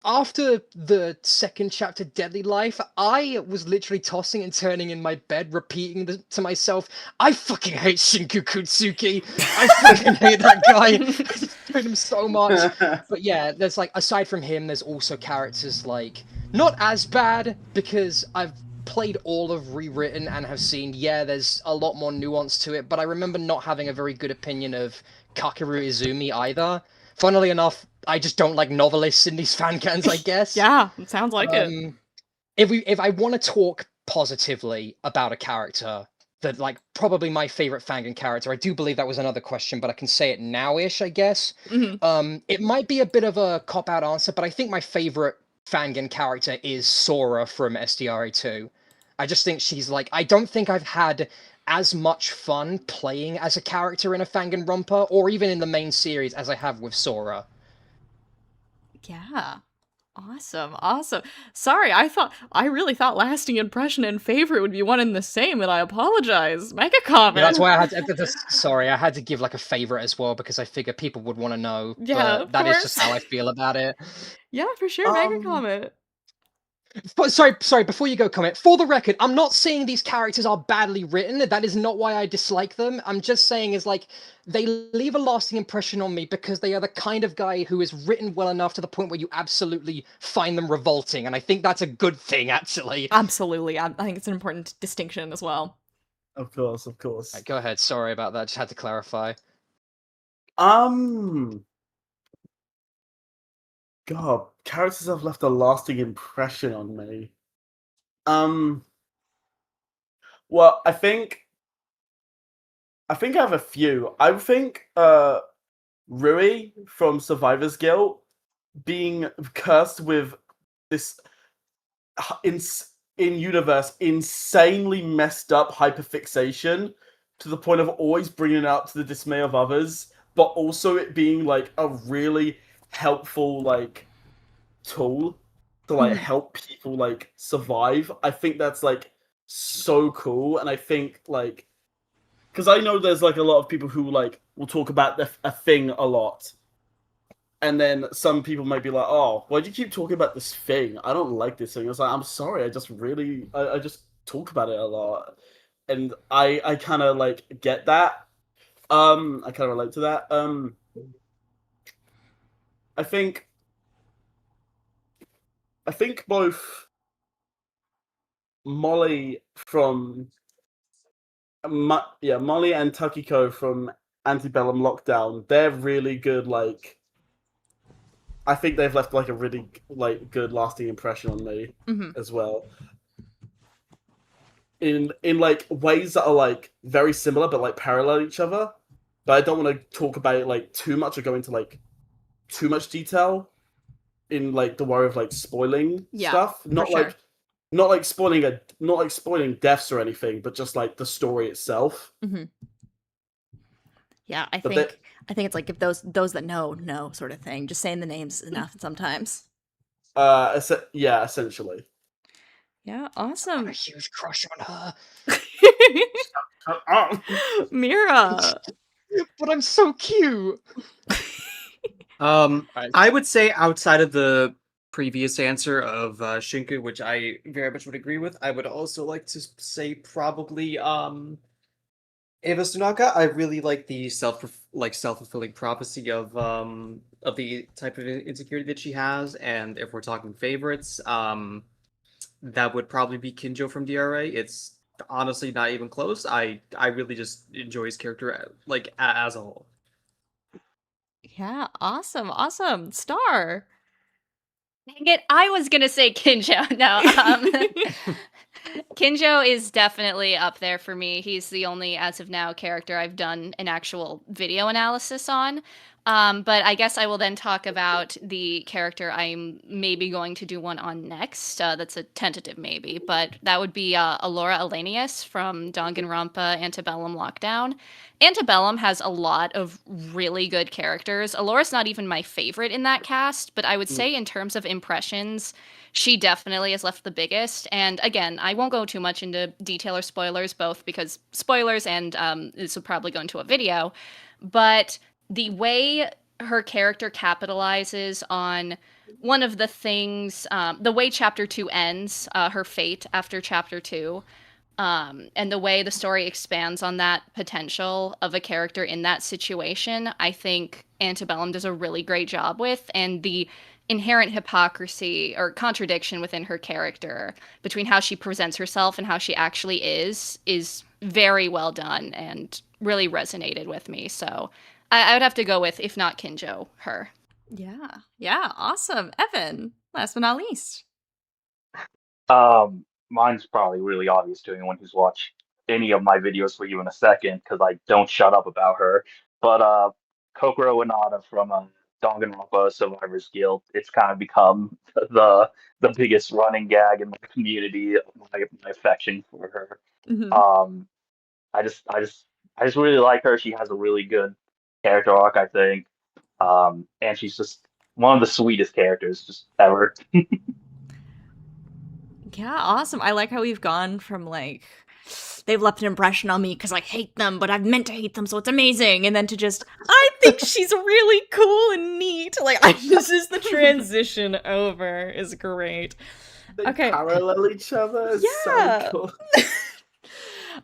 Speaker 1: after the second chapter, Deadly Life, I was literally tossing and turning in my bed, repeating to myself, I fucking hate Shinku Kutsuki. I fucking hate that guy. I just hate him so much. But yeah, there's like, aside from him, there's also characters like, not as bad, because I've played all of Rewritten and have seen, yeah, there's a lot more nuance to it, but I remember not having a very good opinion of Kakeru Izumi either. Funnily enough, I just don't like novelists in these Fangans, I guess.
Speaker 12: Yeah, it sounds like it.
Speaker 1: If I want to talk positively about a character, that like probably my favorite Fangan character, I do believe that was another question, but I can say it now-ish, I guess.
Speaker 12: Mm-hmm.
Speaker 1: It might be a bit of a cop-out answer, but I think my favorite Fangan character is Sora from SDRA2. I just think she's like, I don't think I've had as much fun playing as a character in a Fanganronpa, or even in the main series, as I have with Sora.
Speaker 12: Yeah. Awesome. Sorry, I really thought lasting impression and favorite would be one and the same, and I apologize. Mega comment.
Speaker 1: Yeah, that's why I had to, sorry, I had to give like a favorite as well, because I figure people would want to know.
Speaker 12: Yeah,
Speaker 1: but that is just how I feel about it.
Speaker 12: Yeah, for sure. Mega comment.
Speaker 1: But sorry, before you go, comment. For the record, I'm not saying these characters are badly written. That is not why I dislike them. I'm just saying is like, they leave a lasting impression on me because they are the kind of guy who is written well enough to the point where you absolutely find them revolting. And I think that's a good thing, actually.
Speaker 12: Absolutely. I think it's an important distinction as well.
Speaker 14: Of course.
Speaker 1: Right, go ahead. Sorry about that. Just had to clarify.
Speaker 14: God, characters have left a lasting impression on me. Well, I think I have a few. I think Rui from Survivor's Guild being cursed with this in-universe insanely messed up hyperfixation to the point of always bringing it out to the dismay of others, but also it being like a really helpful like tool to like help people like survive. I think that's like so cool, and I think like, because I know there's like a lot of people who like will talk about a thing a lot, and then some people might be like, "Oh, why do you keep talking about this thing? I don't like this thing." I was like, "I'm sorry, I just really, I just talk about it a lot," and I kind of like get that. I kind of relate to that. I think both Molly from Molly and Takiko from Antebellum Lockdown, they're really good. Like, I think they've left like a really like good lasting impression on me as well. In like ways that are like very similar but like parallel each other. But I don't want to talk about it like too much or go into like too much detail in like the worry of like spoiling stuff. Not like not like spoiling deaths or anything, but just like the story itself.
Speaker 12: Yeah, I
Speaker 14: But
Speaker 12: think it's like if those that know sort of thing. Just saying the names is enough sometimes.
Speaker 14: Yeah, essentially.
Speaker 12: Yeah, awesome.
Speaker 1: A huge crush on her.
Speaker 12: Mira.
Speaker 1: But I'm so cute.
Speaker 13: I would say outside of the previous answer of Shinku, which I very much would agree with, I would also like to say probably Ava Sunaka. I really like the self-fulfilling prophecy of the type of insecurity that she has, and if we're talking favorites, that would probably be Kinjo from DRA. It's honestly not even close. I really just enjoy his character like as a whole.
Speaker 12: Yeah, awesome. Star.
Speaker 15: Dang it, I was gonna say Kinjo. No, Kinjo is definitely up there for me. He's the only, as of now, character I've done an actual video analysis on. But I guess I will then talk about the character I'm maybe going to do one on next. That's a tentative maybe, but that would be Alora Elenius from Danganronpa Antebellum Lockdown. Antebellum has a lot of really good characters. Alora's not even my favorite in that cast, but I would say in terms of impressions, she definitely has left the biggest. And again, I won't go too much into detail or spoilers, both because spoilers and this will probably go into a video. But the way her character capitalizes on one of the things, the way Chapter 2 ends, her fate after Chapter 2, and the way the story expands on that potential of a character in that situation, I think Antebellum does a really great job with, and the inherent hypocrisy or contradiction within her character between how she presents herself and how she actually is very well done and really resonated with me. So I would have to go with, if not Kinjo, her.
Speaker 12: Yeah, awesome. Evan, last but not least.
Speaker 16: Mine's probably really obvious to anyone who's watched any of my videos for you in a second, because I don't shut up about her. But Kokoro Inada from Danganronpa Survivors Guild, it's kind of become the biggest running gag in my community, my affection for her. I just really like her. She has a really good character arc, I think. And she's just one of the sweetest characters just ever.
Speaker 12: Yeah, awesome. I like how we've gone from like they've left an impression on me because I hate them, but I've meant to hate them, so it's amazing. And then to just, I think she's really cool and neat. Like, this is the transition over is great.
Speaker 14: They parallel each other. It's so cool.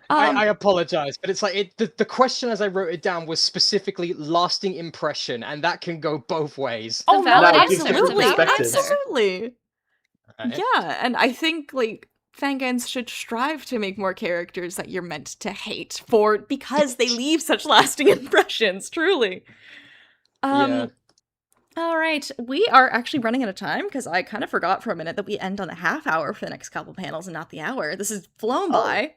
Speaker 1: I apologize, but it's like the question as I wrote it down was specifically lasting impression, and that can go both ways.
Speaker 12: Oh, no,
Speaker 14: absolutely.
Speaker 12: Absolutely.
Speaker 1: Right.
Speaker 12: Yeah, and I think like Fangans should strive to make more characters that you're meant to hate because they leave such lasting impressions, truly.
Speaker 1: Yeah.
Speaker 12: All right, we are actually running out of time because I kind of forgot for a minute that we end on a half hour for the next couple panels and not the hour. This has flown by.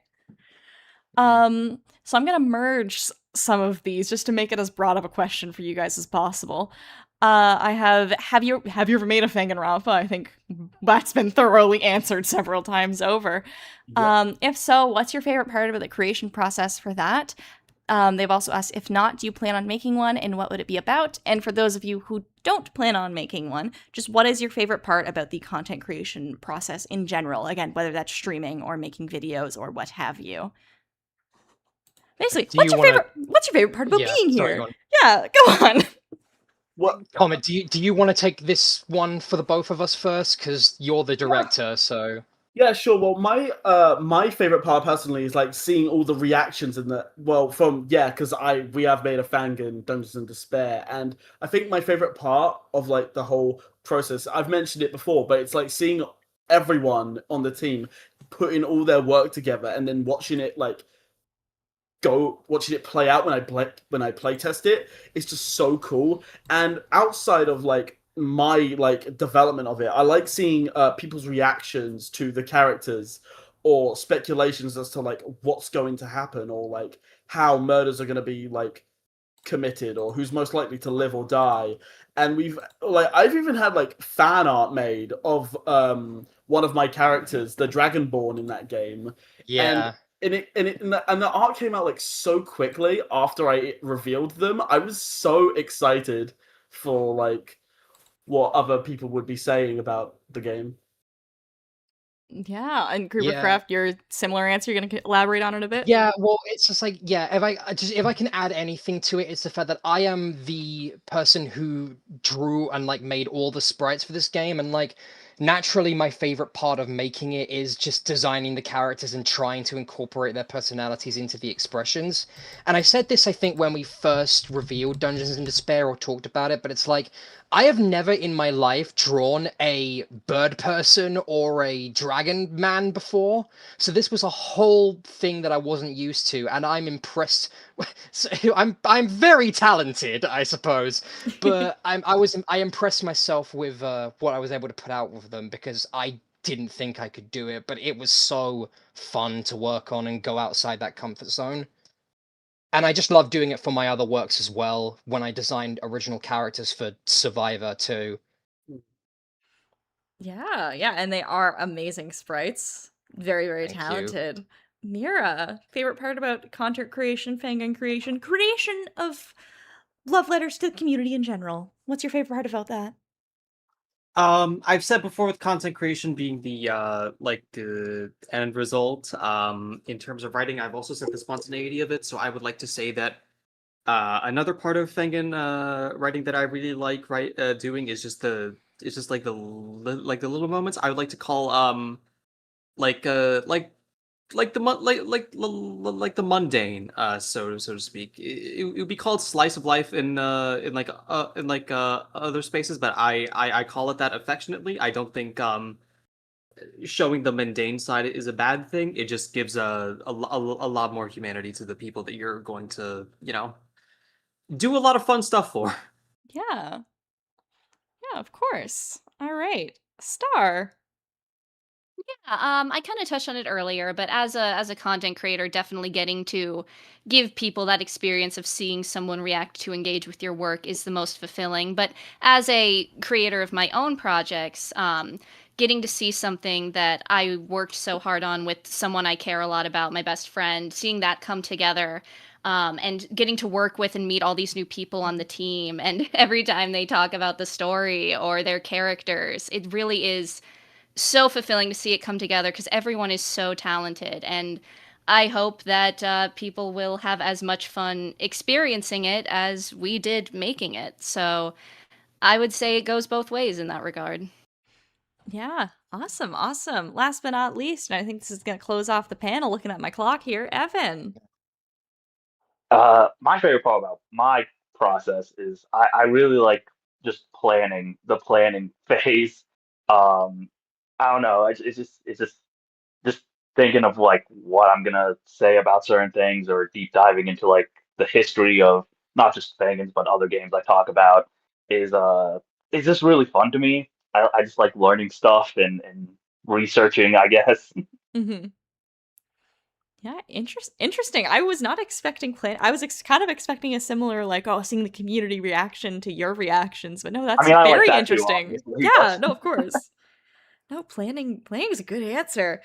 Speaker 12: So I'm gonna merge some of these just to make it as broad of a question for you guys as possible. I have you ever made a Fanganconpa? I think that's been thoroughly answered several times over. If so, what's your favorite part of the creation process for that?
Speaker 17: They've also asked, if not, do you plan on making one, and what would it be about? And for those of you who don't plan on making one, just what is your favorite part about the content creation process in general? Again, whether that's streaming or making videos or what have you. Basically, what's your favorite part about being
Speaker 1: sorry,
Speaker 17: here?
Speaker 1: go on.
Speaker 17: Yeah, go on.
Speaker 14: What
Speaker 1: comment? Do you want to take this one for the both of us first? Because you're the director, so.
Speaker 14: Yeah, sure. Well, my favorite part personally is like seeing all the reactions in the because we have made a Fangan Dungeons and Despair, and I think my favorite part of like the whole process, I've mentioned it before, but it's like seeing everyone on the team putting all their work together and then watching it play out when I play test it. It's just so cool. And outside of like my like development of it, I like seeing people's reactions to the characters or speculations as to like what's going to happen or like how murders are going to be like committed or who's most likely to live or die. And I've even had like fan art made of one of my characters, the Dragonborn in that game.
Speaker 1: Yeah.
Speaker 14: And the art came out like so quickly after I revealed them. I was so excited for like what other people would be saying about the game.
Speaker 12: Yeah, and Creepercraft, your similar answer, you're gonna elaborate on it a bit?
Speaker 1: Yeah, well, it's just like, if I can add anything to it, it's the fact that I am the person who drew and like made all the sprites for this game, and like naturally my favorite part of making it is just designing the characters and trying to incorporate their personalities into the expressions. And I said this, I think, when we first revealed Dungeons and Despair or talked about it, but it's like, I have never in my life drawn a bird person or a dragon man before, so this was a whole thing that I wasn't used to, and I'm impressed. So I'm very talented, I suppose, but I impressed myself with what I was able to put out with them, because I didn't think I could do it, but it was so fun to work on and go outside that comfort zone. And I just love doing it for my other works as well, when I designed original characters for Survivor too.
Speaker 12: Yeah, and they are amazing sprites. Very, very
Speaker 1: Thank you.
Speaker 12: talented. Mira, favorite part about content creation, Fangan creation of love letters to the community in general. What's your favorite part about that?
Speaker 13: I've said before, with content creation being the end result. In terms of writing, I've also said the spontaneity of it. So I would like to say that another part of Fangan writing that I really like doing is just the little moments. I would like to call the mundane, so to speak. It would be called slice of life in other spaces, but I call it that affectionately. I don't think showing the mundane side is a bad thing. It just gives a lot more humanity to the people that you're going to do a lot of fun stuff for.
Speaker 12: Yeah, of course. All right, Star.
Speaker 15: Yeah, I kind of touched on it earlier, but as a content creator, definitely getting to give people that experience of seeing someone react to engage with your work is the most fulfilling. But as a creator of my own projects, getting to see something that I worked so hard on with someone I care a lot about, my best friend, seeing that come together, and getting to work with and meet all these new people on the team, and every time they talk about the story or their characters, it really is so fulfilling to see it come together, because everyone is so talented, and I hope that people will have as much fun experiencing it as we did making it. So I would say it goes both ways in that regard.
Speaker 12: Yeah, awesome. Last but not least, and I think this is going to close off the panel, looking at my clock here, Evan.
Speaker 16: My favorite part about my process is I really like just the planning phase. I don't know. It's just thinking of like what I'm gonna say about certain things, or deep diving into like the history of not just Fangans but other games I talk about is it's just really fun to me. I just like learning stuff and researching, I guess.
Speaker 12: Mm-hmm. Yeah, interesting. I was not expecting I was kind of expecting a similar, like, seeing the community reaction to your reactions, but no, that's
Speaker 16: I
Speaker 12: very
Speaker 16: like that too,
Speaker 12: interesting.
Speaker 16: obviously,
Speaker 12: Yeah,
Speaker 16: but-
Speaker 12: no, of course. No, planning is a good answer.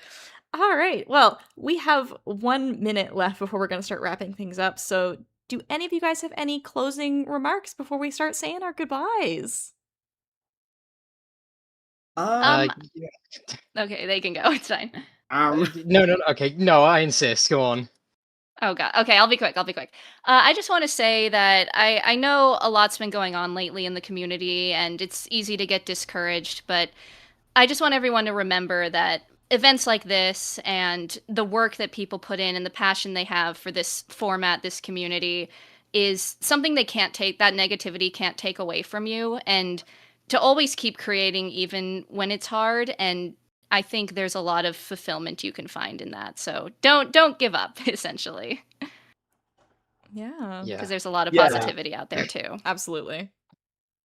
Speaker 12: All right. Well, we have 1 minute left before we're going to start wrapping things up. So, do any of you guys have any closing remarks before we start saying our goodbyes?
Speaker 1: Yeah.
Speaker 15: Okay, they can go. It's fine.
Speaker 1: No. Okay, no, I insist. Go on.
Speaker 15: Oh god. Okay, I'll be quick. I just want to say that I know a lot's been going on lately in the community, and it's easy to get discouraged. But I just want everyone to remember that events like this and the work that people put in and the passion they have for this format, this community, is something they can't take. That negativity can't take away from you, and to always keep creating even when it's hard. And I think there's a lot of fulfillment you can find in that. So don't give up, essentially.
Speaker 12: Yeah.
Speaker 15: Because there's a lot of
Speaker 14: Yeah.
Speaker 15: positivity out there too.
Speaker 12: Absolutely.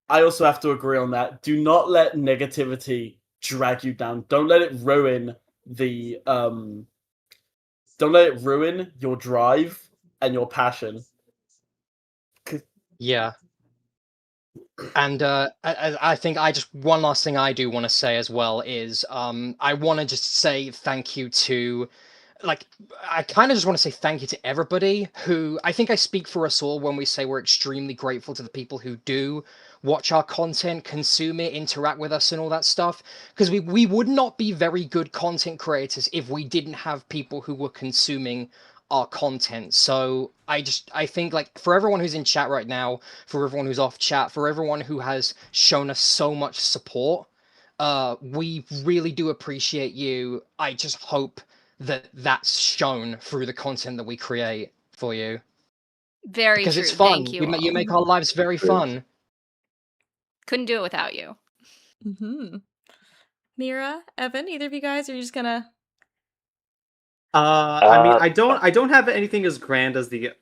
Speaker 14: I also have to agree on that. Do not let negativity drag you down. Don't let it ruin the don't let it ruin your drive and your passion.
Speaker 1: Yeah. And I think one last thing I do want to say as well is I want to just say thank you to, like, I kind of just want to say thank you to everybody who, I think I speak for us all when we say we're extremely grateful to the people who do watch our content, consume it, interact with us and all that stuff. Because we would not be very good content creators if we didn't have people who were consuming our content. So I think, like, for everyone who's in chat right now, for everyone who's off chat, for everyone who has shown us so much support, we really do appreciate you. I just hope that that's shown through the content that we create for you.
Speaker 15: Very
Speaker 1: Because
Speaker 15: true.
Speaker 1: it's fun.
Speaker 15: Thank you.
Speaker 1: You
Speaker 15: all.
Speaker 1: make our lives very fun.
Speaker 15: Couldn't do it without you.
Speaker 12: Mm-hmm. Mira, Evan, either of you guys, are you just gonna?
Speaker 13: I mean, I don't have anything as grand as the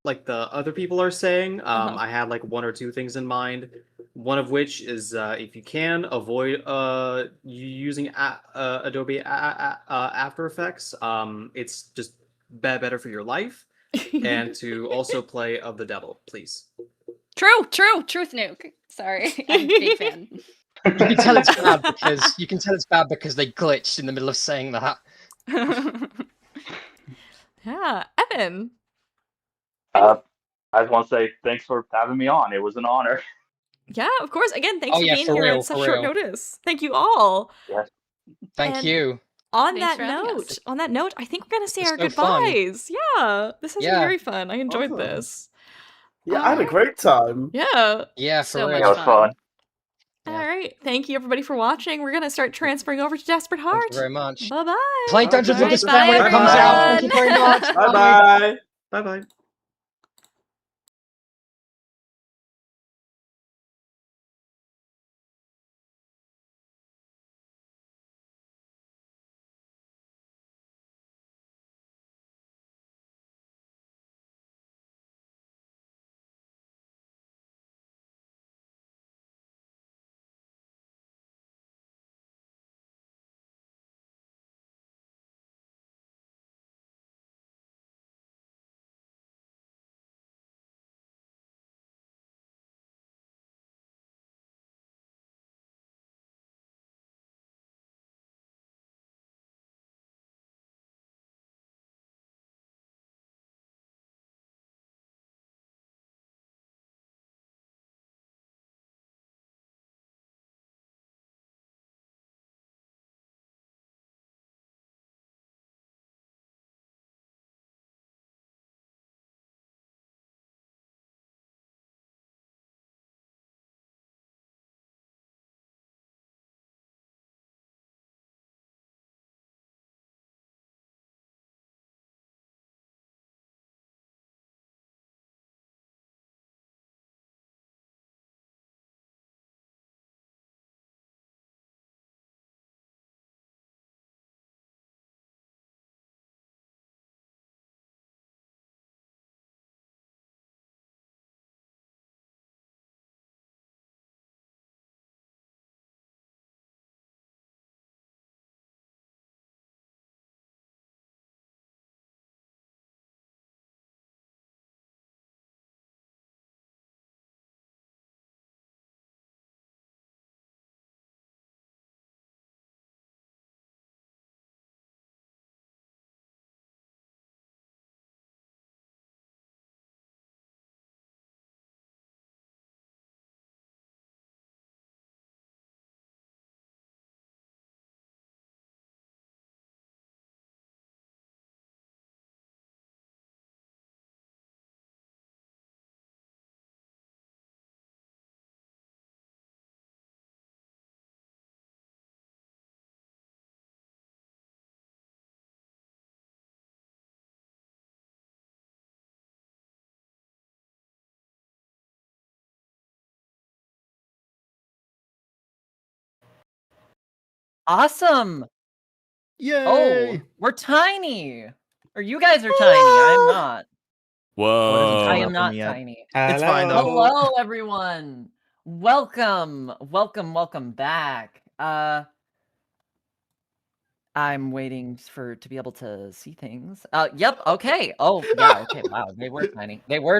Speaker 13: like the other people are saying. I had like one or two things in mind. One of which is if you can avoid using Adobe After Effects. It's just better for your life, and to also play Of the Devil, please.
Speaker 15: Truth nuke. Sorry, I'm a big fan.
Speaker 1: You can tell it's bad because they glitched in the middle of saying that.
Speaker 12: Yeah, Evan.
Speaker 16: I just want to say thanks for having me on. It was an honor.
Speaker 12: Yeah, of course. Again, thanks
Speaker 1: Oh,
Speaker 12: for
Speaker 1: yeah,
Speaker 12: being
Speaker 1: for
Speaker 12: here
Speaker 1: real,
Speaker 12: at such
Speaker 1: for
Speaker 12: short
Speaker 1: real.
Speaker 12: notice. Thank you all.
Speaker 16: Yes.
Speaker 1: Thank
Speaker 12: And
Speaker 1: you.
Speaker 12: On
Speaker 15: Thanks
Speaker 12: that
Speaker 15: for having us.
Speaker 12: note, I think we're gonna say
Speaker 1: It's
Speaker 12: our
Speaker 1: so fun.
Speaker 12: goodbyes. Yeah, this has been
Speaker 1: Yeah.
Speaker 12: very fun. I enjoyed
Speaker 14: Awesome.
Speaker 12: this.
Speaker 14: Yeah, I had a great time.
Speaker 12: Yeah.
Speaker 1: Yeah, for
Speaker 15: So
Speaker 1: real.
Speaker 15: much
Speaker 16: It was fun.
Speaker 12: All right. Thank you everybody for watching. We're gonna start transferring over to Desperate
Speaker 1: Thank
Speaker 12: Heart.
Speaker 1: you very much.
Speaker 12: Bye bye.
Speaker 1: Play Dungeons
Speaker 12: Okay.
Speaker 1: of Despair when it
Speaker 12: Bye,
Speaker 1: comes out. Thank you
Speaker 12: everyone.
Speaker 1: very much.
Speaker 14: Bye bye.
Speaker 13: Bye bye.
Speaker 19: Awesome.
Speaker 20: Yay!
Speaker 19: Oh, we're tiny. Or you guys are tiny. I'm not.
Speaker 21: Whoa.
Speaker 19: I am not tiny.
Speaker 21: It's fine though.
Speaker 19: Hello, everyone. Welcome back. I'm waiting to be able to see things. Yep. Okay. Oh, yeah. Okay. Wow. They were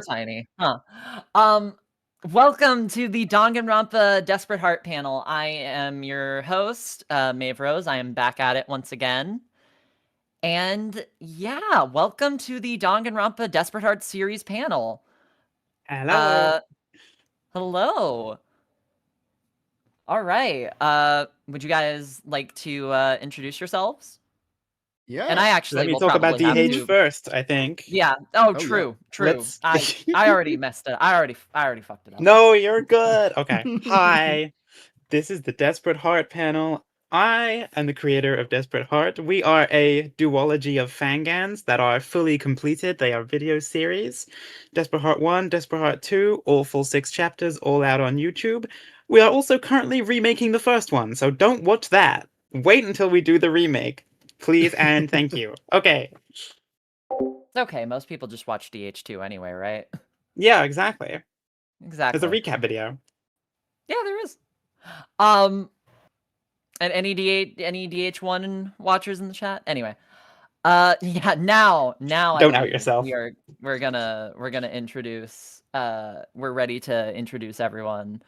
Speaker 19: tiny. Huh. Welcome to the Danganronpa Desperate Heart panel. I am your host, Maeve Rose. I am back at it once again. And yeah, welcome to the Danganronpa Desperate Heart series panel.
Speaker 3: Hello.
Speaker 19: Hello. All right. Would you guys like to introduce yourselves?
Speaker 20: Yeah.
Speaker 19: And I actually
Speaker 3: Let me
Speaker 19: will
Speaker 3: talk about
Speaker 19: probably have
Speaker 3: DH
Speaker 19: to-
Speaker 3: first, I think.
Speaker 19: Yeah. Oh,
Speaker 3: yeah.
Speaker 19: true.
Speaker 3: Let's-
Speaker 19: I already messed it. I already fucked it up.
Speaker 3: No, you're good. Okay. Hi. This is the Desperate Heart panel. I am the creator of Desperate Heart. We are a duology of Fangans that are fully completed. They are video series. Desperate Heart 1, Desperate Heart 2, all full 6 chapters, all out on YouTube. We are also currently remaking the first one, so don't watch that. Wait until we do the remake. Please and thank you. Okay.
Speaker 19: It's okay. Most people just watch DH2 anyway, right?
Speaker 3: Yeah, exactly.
Speaker 19: Exactly.
Speaker 3: There's a recap video.
Speaker 19: Yeah, there is. And any DH1 watchers in the chat? Anyway. Yeah, now
Speaker 3: Don't out yourself.
Speaker 19: We're gonna introduce we're ready to introduce everyone.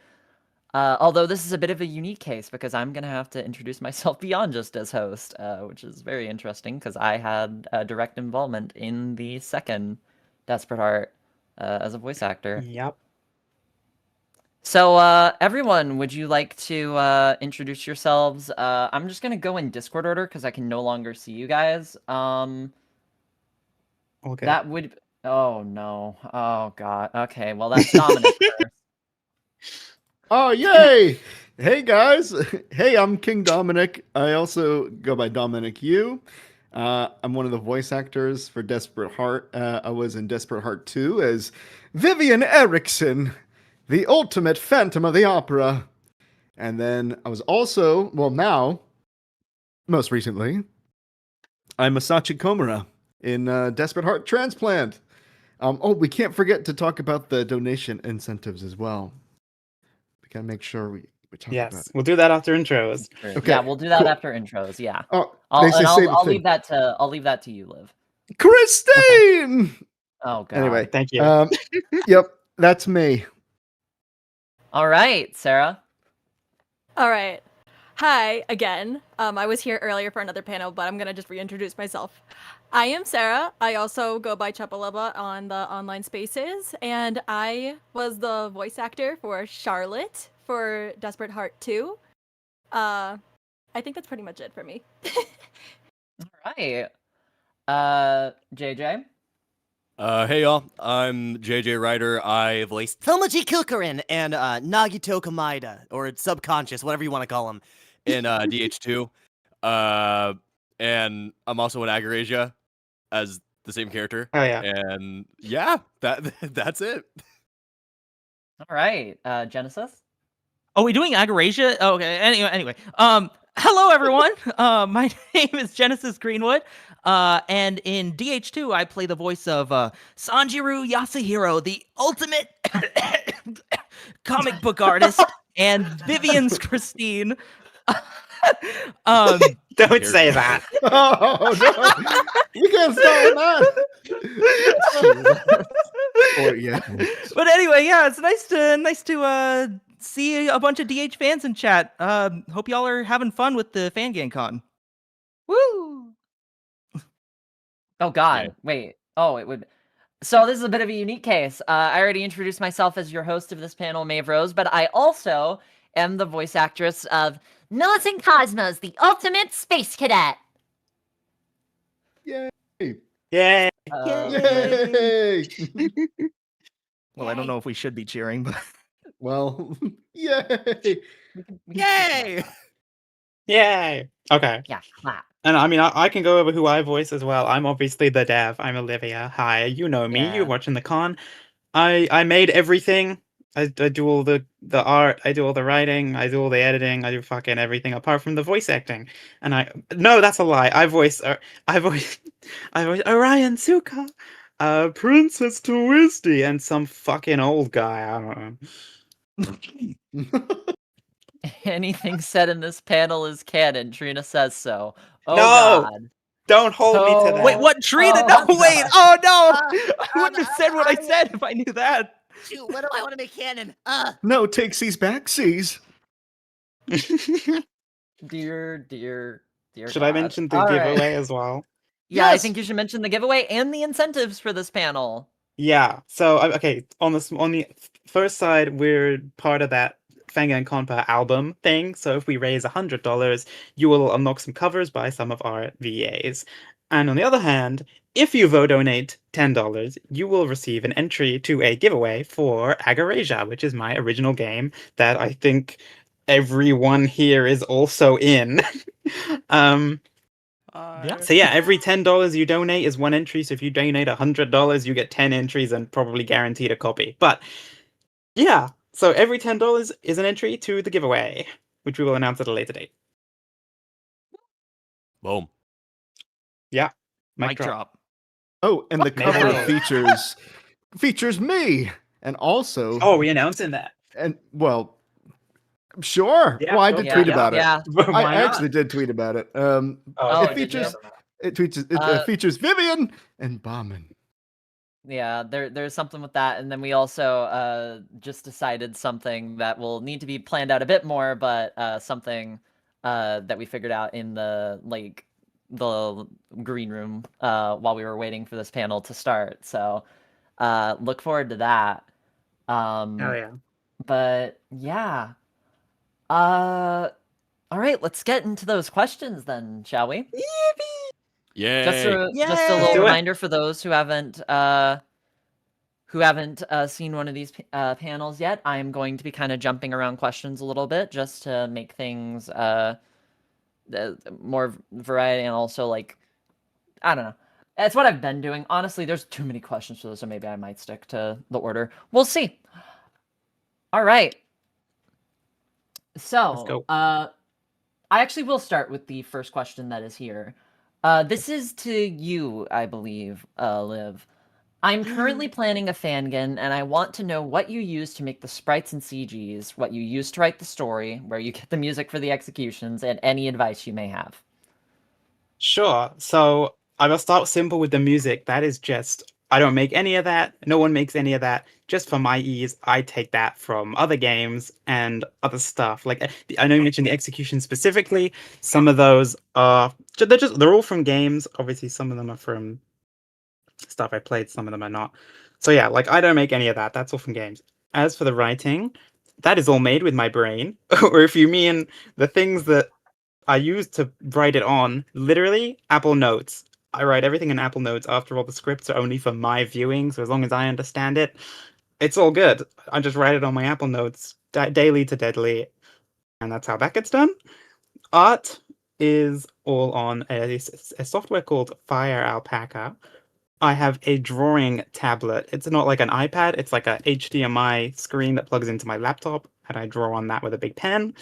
Speaker 19: Although this is a bit of a unique case because I'm gonna have to introduce myself beyond just as host, which is very interesting because I had direct involvement in the second Desperate Heart as a voice actor.
Speaker 3: Yep.
Speaker 19: So, everyone, would you like to introduce yourselves? I'm just gonna go in Discord order because I can no longer see you guys.
Speaker 3: Okay.
Speaker 19: That would. Oh no. Oh god. Okay. Well, that's Dominic first.
Speaker 20: Oh, yay! Hey, guys. Hey, I'm King Dominic. I also go by Dominic Yu. I'm one of the voice actors for Desperate Heart. I was in Desperate Heart 2 as Vivian Erickson, the ultimate Phantom of the Opera. And then I was also, well, now, most recently, I'm Masachi Komura in Desperate Heart Transplant. Oh, we can't forget to talk about the donation incentives as well. We gotta make sure we talk about
Speaker 3: Yes,
Speaker 20: it.
Speaker 3: we'll do that after intros.
Speaker 20: Okay,
Speaker 19: Yeah, we'll do that
Speaker 20: cool.
Speaker 19: after intros. Yeah.
Speaker 20: Oh,
Speaker 19: I'll
Speaker 20: they say save a
Speaker 19: I'll
Speaker 20: thing.
Speaker 19: leave that to you, Liv.
Speaker 20: Christine!
Speaker 19: Oh god.
Speaker 20: Anyway,
Speaker 3: thank you.
Speaker 20: Yep, that's me.
Speaker 19: All right, Sarah.
Speaker 22: All right. Hi again. I was here earlier for another panel, but I'm gonna just reintroduce myself. I am Sarah. I also go by Chapalaba on the online spaces, and I was the voice actor for Charlotte for Desperate Heart 2. I think that's pretty much it for me.
Speaker 19: All right. JJ.
Speaker 26: Hey y'all, I'm JJ Ryder. I voiced
Speaker 23: Tomoji Kukurin and Nagito Kamaida, or Subconscious, whatever you want to call him,
Speaker 26: in DH2. And I'm also in Agarasia as the same character.
Speaker 3: Oh yeah.
Speaker 26: And yeah, that's it.
Speaker 19: All right. Genesis.
Speaker 6: Oh, we doing Agarasia? Oh, okay. Anyway. Hello everyone. My name is Genesis Greenwood. And in DH2, I play the voice of Sanjiro Yasuhiro, the ultimate comic book artist, and Vivian's Christine.
Speaker 3: Don't say that.
Speaker 20: Oh no! You can't stop that. Oh yeah.
Speaker 6: But anyway, yeah, it's nice to see a bunch of DH fans in chat. Hope y'all are having fun with the FanganCon.
Speaker 19: Woo! Oh god.
Speaker 26: Yeah.
Speaker 19: Wait. Oh, it would. So this is a bit of a unique case. I already introduced myself as your host of this panel, Maeve Rose, but I also am the voice actress of
Speaker 7: Militant Cosmos, the ultimate space cadet.
Speaker 20: Yay!
Speaker 3: Yay!
Speaker 20: Yay!
Speaker 6: Well, I don't know if we should be cheering, but
Speaker 20: Well, yay!
Speaker 23: Yay!
Speaker 3: Yay! Okay.
Speaker 19: Yeah, clap.
Speaker 3: And I mean, I can go over who I voice as well. I'm obviously the dev. I'm Olivia. Hi, you know me.
Speaker 19: Yeah.
Speaker 3: You're watching the con. I made everything. I do all the art, I do all the writing, I do all the editing, I do fucking everything apart from the voice acting. And no, that's a lie. I voice Orion Suka, Princess Twisty, and some fucking old guy. I don't know.
Speaker 19: Anything said in this panel is canon. Trina says so. Oh
Speaker 3: No!
Speaker 19: God.
Speaker 3: Don't hold me to that.
Speaker 2: Wait, what? Trina?
Speaker 19: Oh,
Speaker 2: No, wait.
Speaker 19: God.
Speaker 2: Oh no! I wouldn't have said what I said if I knew that.
Speaker 7: Shoot, what do I want to make canon?
Speaker 20: No takesies backsies.
Speaker 19: Dear
Speaker 3: Should
Speaker 19: God.
Speaker 3: I mention the
Speaker 19: All right.
Speaker 3: giveaway as well?
Speaker 19: Yeah, I
Speaker 3: Yes.
Speaker 19: think you should mention the giveaway and the incentives for this panel.
Speaker 3: Yeah. So okay, on the first side, we're part of that Fanganconpa album thing. So if we raise $100, you will unlock some covers by some of our VAs. And on the other hand, if you donate $10, you will receive an entry to a giveaway for Agarasia, which is my original game that I think everyone here is also in. So yeah, every $10 you donate is one entry. So if you donate $100, you get 10 entries and probably guaranteed a copy. But yeah, so every $10 is an entry to the giveaway, which we will announce at a later date.
Speaker 2: Boom.
Speaker 3: Yeah.
Speaker 2: Mic drop.
Speaker 20: Oh, and the cover
Speaker 3: Nailed it.
Speaker 20: features me, and also.
Speaker 3: Oh, we announcing that?
Speaker 20: And well, sure.
Speaker 3: Yeah,
Speaker 20: well, I did tweet about it.
Speaker 19: yeah.
Speaker 3: Why
Speaker 20: I
Speaker 3: not?
Speaker 20: actually did tweet about it.
Speaker 19: Oh,
Speaker 20: It features. It features Vivian and Bauman.
Speaker 19: Yeah, there's something with that, and then we also just decided something that will need to be planned out a bit more, but something that we figured out in the green room while we were waiting for this panel to start. So look forward to that.
Speaker 3: Oh yeah.
Speaker 19: But yeah. All right, let's get into those questions then, shall we?
Speaker 2: Yay.
Speaker 19: Just a
Speaker 3: Let's
Speaker 19: little
Speaker 3: do it.
Speaker 19: reminder for those who haven't seen one of these panels yet. I'm going to be kind of jumping around questions a little bit just to make things more variety, and also like, I don't know. That's what I've been doing. Honestly, there's too many questions for this, so maybe I might stick to the order. We'll see. All right. So,
Speaker 3: Let's go.
Speaker 19: I actually will start with the first question that is here. This is to you, I believe, Liv. I'm currently planning a fangan, and I want to know what you use to make the sprites and CGs, what you use to write the story, where you get the music for the executions, and any advice you may have.
Speaker 3: Sure. So I will start simple with the music. That is just, I don't make any of that. No one makes any of that. Just for my ease, I take that from other games and other stuff. Like I know you mentioned the execution specifically. Some of those are they're all from games. Obviously, some of them are from stuff I played. Some of them are not. So yeah, like I don't make any of that. That's all from games. As for the writing, that is all made with my brain. Or if you mean the things that I use to write it on, literally Apple Notes. I write everything in Apple Notes. After all, the scripts are only for my viewing, so as long as I understand it, it's all good. I just write it on my Apple Notes daily to deadly, and that's how that gets done. Art is all on a software called Fire Alpaca. I have a drawing tablet. It's not like an iPad. It's like a HDMI screen that plugs into my laptop, and I draw on that with a big pen.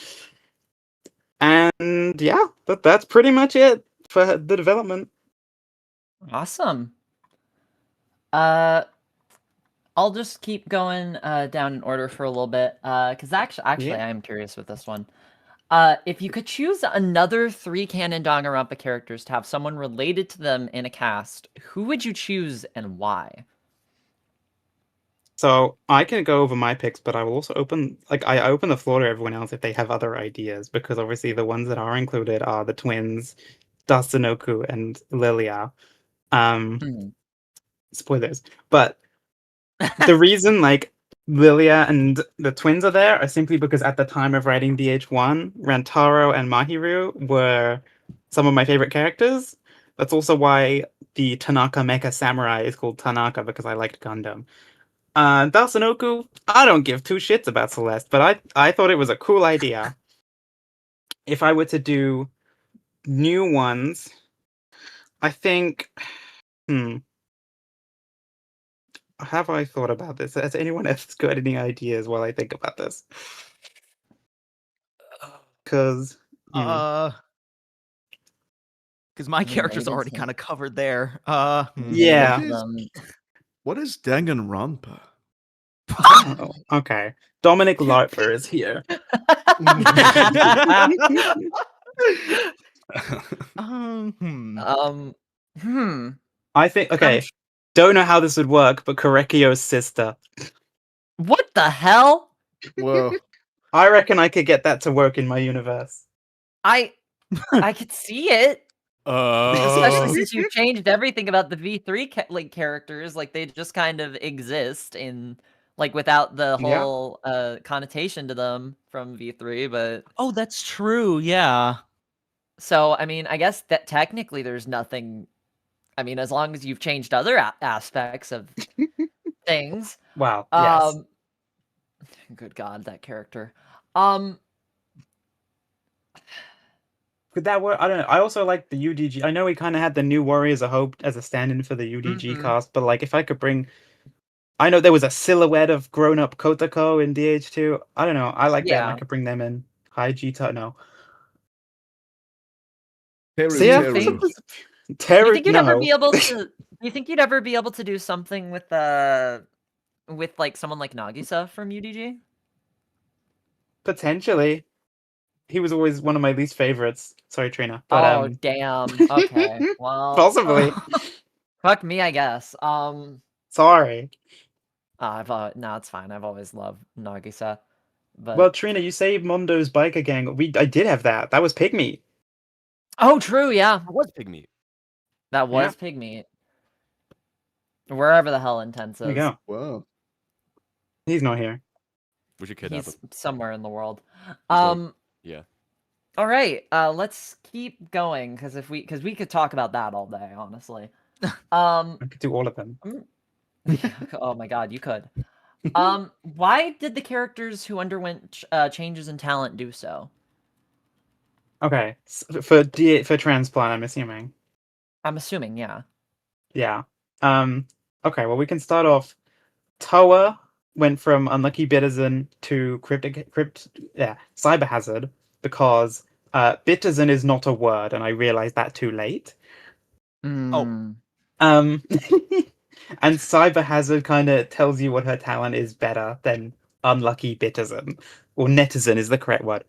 Speaker 3: And yeah, that's pretty much it for the development.
Speaker 19: Awesome. I'll just keep going down in order for a little bit, because actually
Speaker 3: Yeah.
Speaker 19: I am curious with this one. If you could choose another 3 canon Danganronpa characters to have someone related to them in a cast, who would you choose and why?
Speaker 3: So I can go over my picks, but I will also open the floor to everyone else if they have other ideas, because obviously the ones that are included are the twins, Dasunoku and Lilia. Spoilers. But the reason like Lilia and the twins are there are simply because at the time of writing DH1, Rantaro and Mahiru were some of my favorite characters. That's also why the Tanaka Mecha Samurai is called Tanaka, because I liked Gundam. Dasunoku, I don't give 2 shits about Celeste, but I thought it was a cool idea. If I were to do new ones, I think have I thought about this? Has anyone else got any ideas while I think about this? Because
Speaker 5: Because my
Speaker 19: mean,
Speaker 5: character's
Speaker 19: Maiden's
Speaker 5: already
Speaker 19: name.
Speaker 5: kind of covered there.
Speaker 3: Yeah.
Speaker 20: What is Danganronpa?
Speaker 3: Oh, okay. Dominic Larper is here. I think okay. Don't know how this would work, but Korekio's sister.
Speaker 19: What the hell?
Speaker 20: Whoa.
Speaker 3: I reckon I could get that to work in my universe.
Speaker 19: I could see it. Especially since you've changed everything about the V3 characters, like they just kind of exist in like without the
Speaker 3: Yeah.
Speaker 19: whole connotation to them from V3, but
Speaker 5: Oh, that's true. Yeah.
Speaker 19: so I mean, I guess that technically there's nothing. I mean, as long as you've changed other aspects of things.
Speaker 3: Wow. Yes.
Speaker 19: Good God, that character.
Speaker 3: Could that work? I don't know. I also like the UDG. I know we kind of had the New Warriors of Hope as a stand-in for the UDG cast, but like if I could bring, I know there was a silhouette of grown-up Kotako in DH2. I don't know. I like that. And I
Speaker 19: Yeah.
Speaker 3: could bring them in. Hi, Gita. No.
Speaker 20: Teru,
Speaker 3: So yeah,
Speaker 20: Teru.
Speaker 19: Do you
Speaker 3: Teru.
Speaker 19: think you'd ever
Speaker 3: No.
Speaker 19: be able to? Do you think you'd ever be able to do something with like someone like Nagisa from UDG?
Speaker 3: Potentially. He was always one of my least favorites. Sorry, Trina. But
Speaker 19: Oh damn. Okay. Well.
Speaker 3: possibly.
Speaker 19: Fuck me, I guess.
Speaker 3: Sorry.
Speaker 19: No, it's fine. I've always loved Nagisa. But
Speaker 3: Well, Trina, you saved Mondo's biker gang. I did have that. That was Pygmeat.
Speaker 19: oh, true. Yeah,
Speaker 5: That was Pygmeat.
Speaker 19: that was Pygmeat. Wherever the hell Intense
Speaker 3: There you
Speaker 19: is.
Speaker 3: go.
Speaker 20: Wow.
Speaker 3: He's not here.
Speaker 8: We should kidnap
Speaker 19: He's
Speaker 8: him.
Speaker 19: somewhere in the world.
Speaker 8: Yeah.
Speaker 19: All right. Let's keep going because we could talk about that all day, honestly.
Speaker 3: I could do all of them.
Speaker 19: Oh my God, you could. Why did the characters who underwent changes in talent do so?
Speaker 3: Okay, for transplant, I'm assuming.
Speaker 19: I'm assuming, yeah.
Speaker 3: Yeah. Okay. Well, we can start off. Toa went from Unlucky Bitterzen to Cyber Hazard because Bitterzen is not a word, and I realized that too late.
Speaker 19: Oh.
Speaker 3: And Cyber Hazard kind of tells you what her talent is better than Unlucky Bitterzen, or Netizen is the correct word.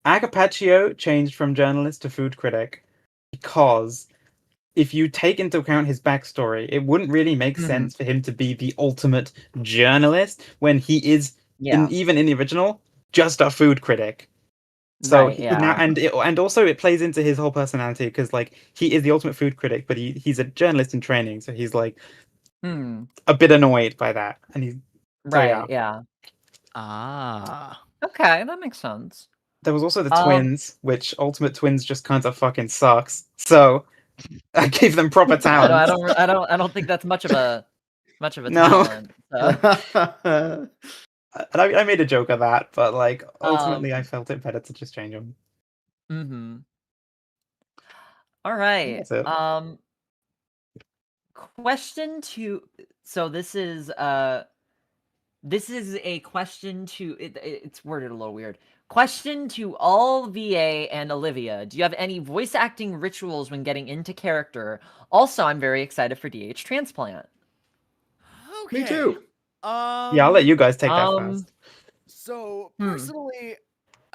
Speaker 3: Agapaccio changed from journalist to food critic because if you take into account his backstory, it wouldn't really make sense for him to be the ultimate journalist when he is, even in the original, just a food critic. So
Speaker 19: Right, yeah.
Speaker 3: and also it plays into his whole personality because like he is the ultimate food critic, but he's a journalist in training, so he's like a bit annoyed by that, and he's
Speaker 19: Right, yeah. Okay, that makes sense.
Speaker 3: There was also the twins, which Ultimate Twins just kind of fucking sucks. So I gave them proper talent.
Speaker 19: I don't think that's much of a
Speaker 3: No.
Speaker 19: talent. So.
Speaker 3: And I made a joke of that, but like ultimately I felt it better to just change them.
Speaker 19: Mm-hmm. All right.
Speaker 3: That's it.
Speaker 19: Question to so this is a question to it's worded a little weird. Question to all VA and Olivia. Do you have any voice acting rituals when getting into character? Also, I'm very excited for DH Transplant.
Speaker 5: Okay.
Speaker 20: Me too.
Speaker 3: Yeah, I'll let you guys take that first.
Speaker 5: So personally,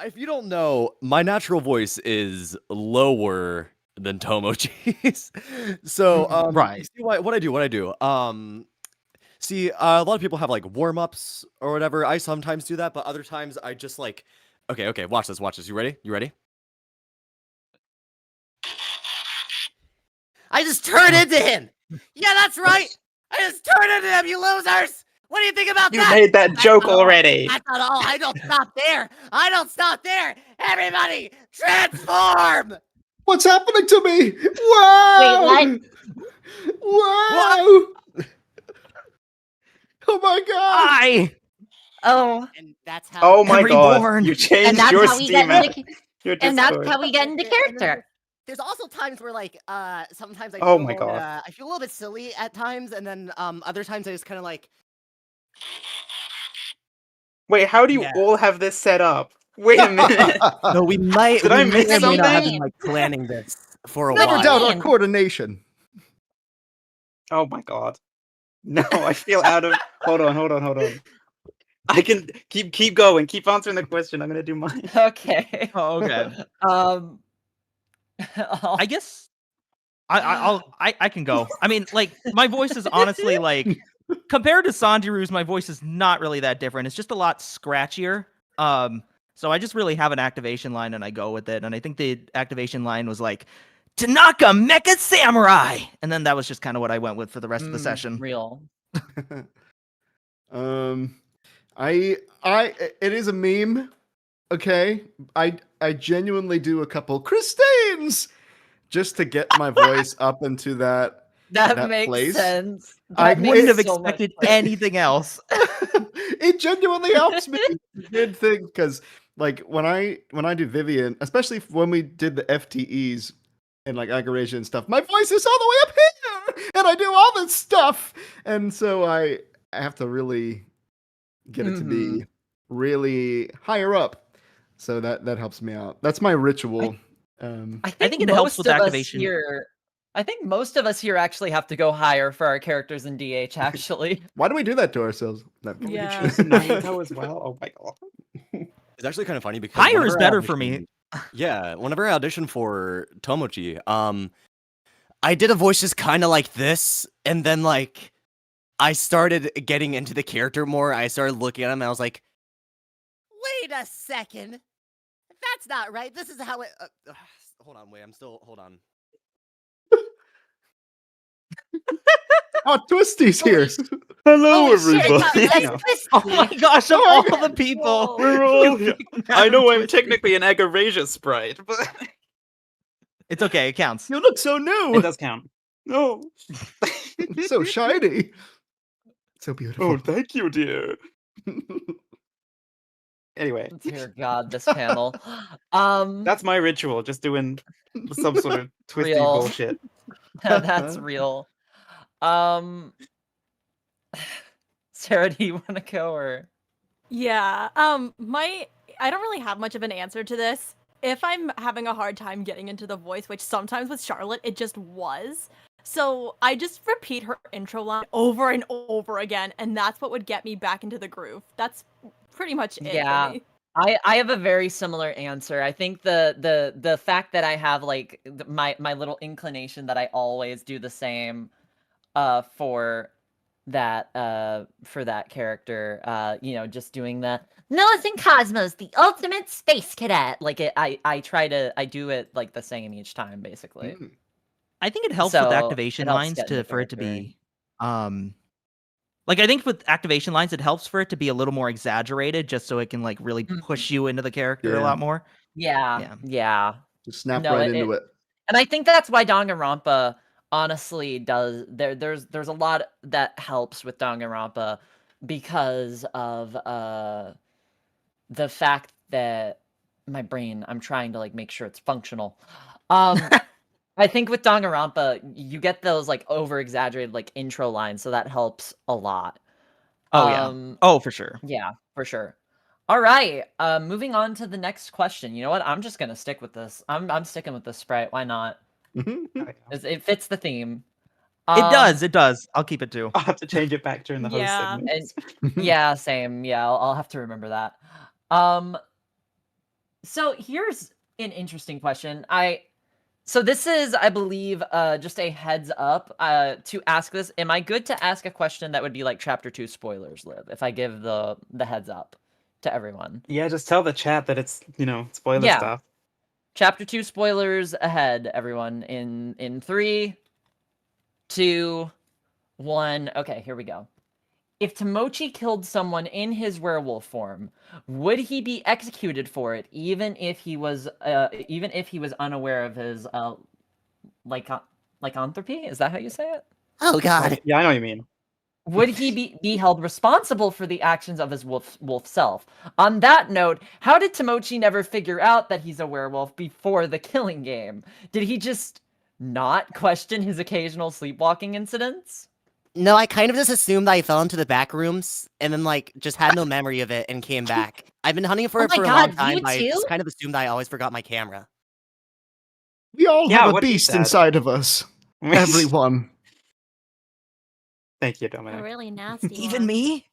Speaker 5: if you don't know, my natural voice is lower than Tomochi's. So
Speaker 8: Right.
Speaker 5: see what I do. See, a lot of people have like warm-ups or whatever. I sometimes do that, but other times I just like, okay, watch this. You ready?
Speaker 23: I just turned into him. Yeah, that's right. I just turned into him, you losers. What do you think about
Speaker 3: You
Speaker 23: that?
Speaker 3: made that joke already.
Speaker 23: That's not all. I don't stop there. Everybody, transform.
Speaker 20: What's happening to me? Wow!
Speaker 23: Wait,
Speaker 20: Wow! Oh my god!
Speaker 23: And that's how.
Speaker 3: Oh my god! You changed your Steam app. Your
Speaker 7: and that's
Speaker 3: Discord.
Speaker 7: how we get into character.
Speaker 23: there's also times where like sometimes I
Speaker 3: Oh
Speaker 23: feel
Speaker 3: my God.
Speaker 23: I feel a little bit silly at times, and then other times I just kind of like.
Speaker 3: Wait, how do you all have this set up? Wait a minute.
Speaker 5: No, we might.
Speaker 3: Did
Speaker 5: we
Speaker 3: I
Speaker 5: may
Speaker 3: miss
Speaker 5: or may not have
Speaker 3: something?
Speaker 5: been like planning this for a
Speaker 20: Never
Speaker 5: while.
Speaker 20: doubt our coordination.
Speaker 3: Oh my God. No, I feel out of. Hold on. I can keep going. Keep answering the question. I'm gonna do mine.
Speaker 19: Okay.
Speaker 4: Oh, okay.
Speaker 19: I
Speaker 4: guess I can go. I mean, like, my voice is honestly like compared to Sanjiru's, my voice is not really that different. It's just a lot scratchier. So I just really have an activation line and I go with it. And I think the activation line was like Tanaka Mecha Samurai, and then that was just kind of what I went with for the rest of the session.
Speaker 19: Real.
Speaker 20: It is a meme. Okay, I genuinely do a couple Christines just to get my voice up into that
Speaker 19: makes
Speaker 20: place.
Speaker 19: sense.
Speaker 20: I
Speaker 4: wouldn't have expected anything else.
Speaker 20: It genuinely helps me. It's a good thing because, like, when I do Vivian, especially when we did the FTEs and like aggravation and stuff, my voice is all the way up here, and I do all this stuff, and so I have to really get it to be really higher up. So that helps me out. That's my ritual.
Speaker 19: I think it helps with activation. I think most of us here actually have to go higher for our characters in DH, actually.
Speaker 20: Why do we do that to ourselves? No,
Speaker 3: Yeah. Naruto as well. Oh my God.
Speaker 5: It's actually kind of funny because
Speaker 4: Higher is
Speaker 5: whenever I
Speaker 4: better for me.
Speaker 5: Yeah, whenever I auditioned for Tomochi, I did a voice just kind of like this, and then like I started getting into the character more. I started looking at him, and I was like,
Speaker 23: Wait a second. That's not right. This is how it.
Speaker 5: Hold on, wait. Hold on.
Speaker 20: Oh, Twisty's here.
Speaker 3: Hello,
Speaker 23: shit,
Speaker 3: everybody.
Speaker 23: it's
Speaker 4: Oh my gosh, of all the people.
Speaker 3: We're all here. I know I'm technically an Agarasia sprite, but
Speaker 4: It's okay, it counts.
Speaker 20: You look so new.
Speaker 3: it does count. No.
Speaker 20: So shiny. So beautiful.
Speaker 3: Oh, thank you, dear. Anyway,
Speaker 19: Dear God, this panel.
Speaker 3: that's my ritual. Just doing some sort of twisty
Speaker 19: Real.
Speaker 3: bullshit.
Speaker 19: That's real. Sarah, do you want to go or?
Speaker 22: Yeah. I don't really have much of an answer to this. If I'm having a hard time getting into the voice, which sometimes with Charlotte it just was, so I just repeat her intro line over and over again, and that's what would get me back into the groove. That's pretty much it for me.
Speaker 19: I have a very similar answer. I think the fact that I have like my little inclination that I always do the same for that character, you know, just doing the
Speaker 7: Noah's and Cosmos, the ultimate space cadet.
Speaker 19: like I do it like the same each time basically.
Speaker 4: I think it helps
Speaker 19: So,
Speaker 4: with activation
Speaker 19: it helps
Speaker 4: lines
Speaker 19: get in the
Speaker 4: for it to
Speaker 19: character.
Speaker 4: be like I think with activation lines it helps for it to be a little more exaggerated just so it can like really push you into the character a
Speaker 20: Yeah.
Speaker 4: lot more.
Speaker 19: Yeah.
Speaker 20: Just snap
Speaker 19: No,
Speaker 20: right into it.
Speaker 19: And I think that's why Danganronpa honestly does there's a lot that helps with Danganronpa because of the fact that my brain, I'm trying to like make sure it's functional. I think with Danganronpa you get those like over exaggerated like intro lines, so that helps a lot.
Speaker 4: Oh yeah. Oh, for sure.
Speaker 19: Yeah, for sure. All right. Moving on to the next question. You know what? I'm just gonna stick with this. I'm sticking with this sprite. Why not? It fits the theme.
Speaker 4: It does. I'll keep it too.
Speaker 3: I'll have to change it back during the host
Speaker 22: Yeah.
Speaker 3: segment.
Speaker 19: Yeah, same. Yeah, I'll have to remember that. So here's an interesting question. So this is, I believe, just a heads up to ask this. Am I good to ask a question that would be like Chapter 2 spoilers, Liv, if I give the heads up to everyone?
Speaker 3: Yeah, just tell the chat that it's, you know, spoiler
Speaker 19: Yeah.
Speaker 3: stuff.
Speaker 19: Chapter 2 spoilers ahead, everyone. In 3, 2, 1. Okay, here we go. If Tomochi killed someone in his werewolf form, would he be executed for it, even if he was unaware of his lycanthropy? Is that how you say it?
Speaker 23: Oh God.
Speaker 3: Yeah, I know what you mean.
Speaker 19: would he be held responsible for the actions of his wolf self? On that note, how did Tomochi never figure out that he's a werewolf before the killing game? Did he just not question his occasional sleepwalking incidents?
Speaker 23: No, I kind of just assumed I fell into the back rooms and then like just had no memory of it and came back. I've been hunting for
Speaker 19: Oh
Speaker 23: it
Speaker 19: my
Speaker 23: for a
Speaker 19: God,
Speaker 23: long time,
Speaker 19: you
Speaker 23: but I
Speaker 19: too?
Speaker 23: just kind of assumed I always forgot my camera.
Speaker 20: We all
Speaker 3: Yeah,
Speaker 20: have a
Speaker 3: what he
Speaker 20: beast
Speaker 3: said.
Speaker 20: inside of us. Everyone.
Speaker 3: Thank you,
Speaker 9: A
Speaker 3: Dominic.
Speaker 9: really nasty
Speaker 4: Even
Speaker 9: one.
Speaker 4: me?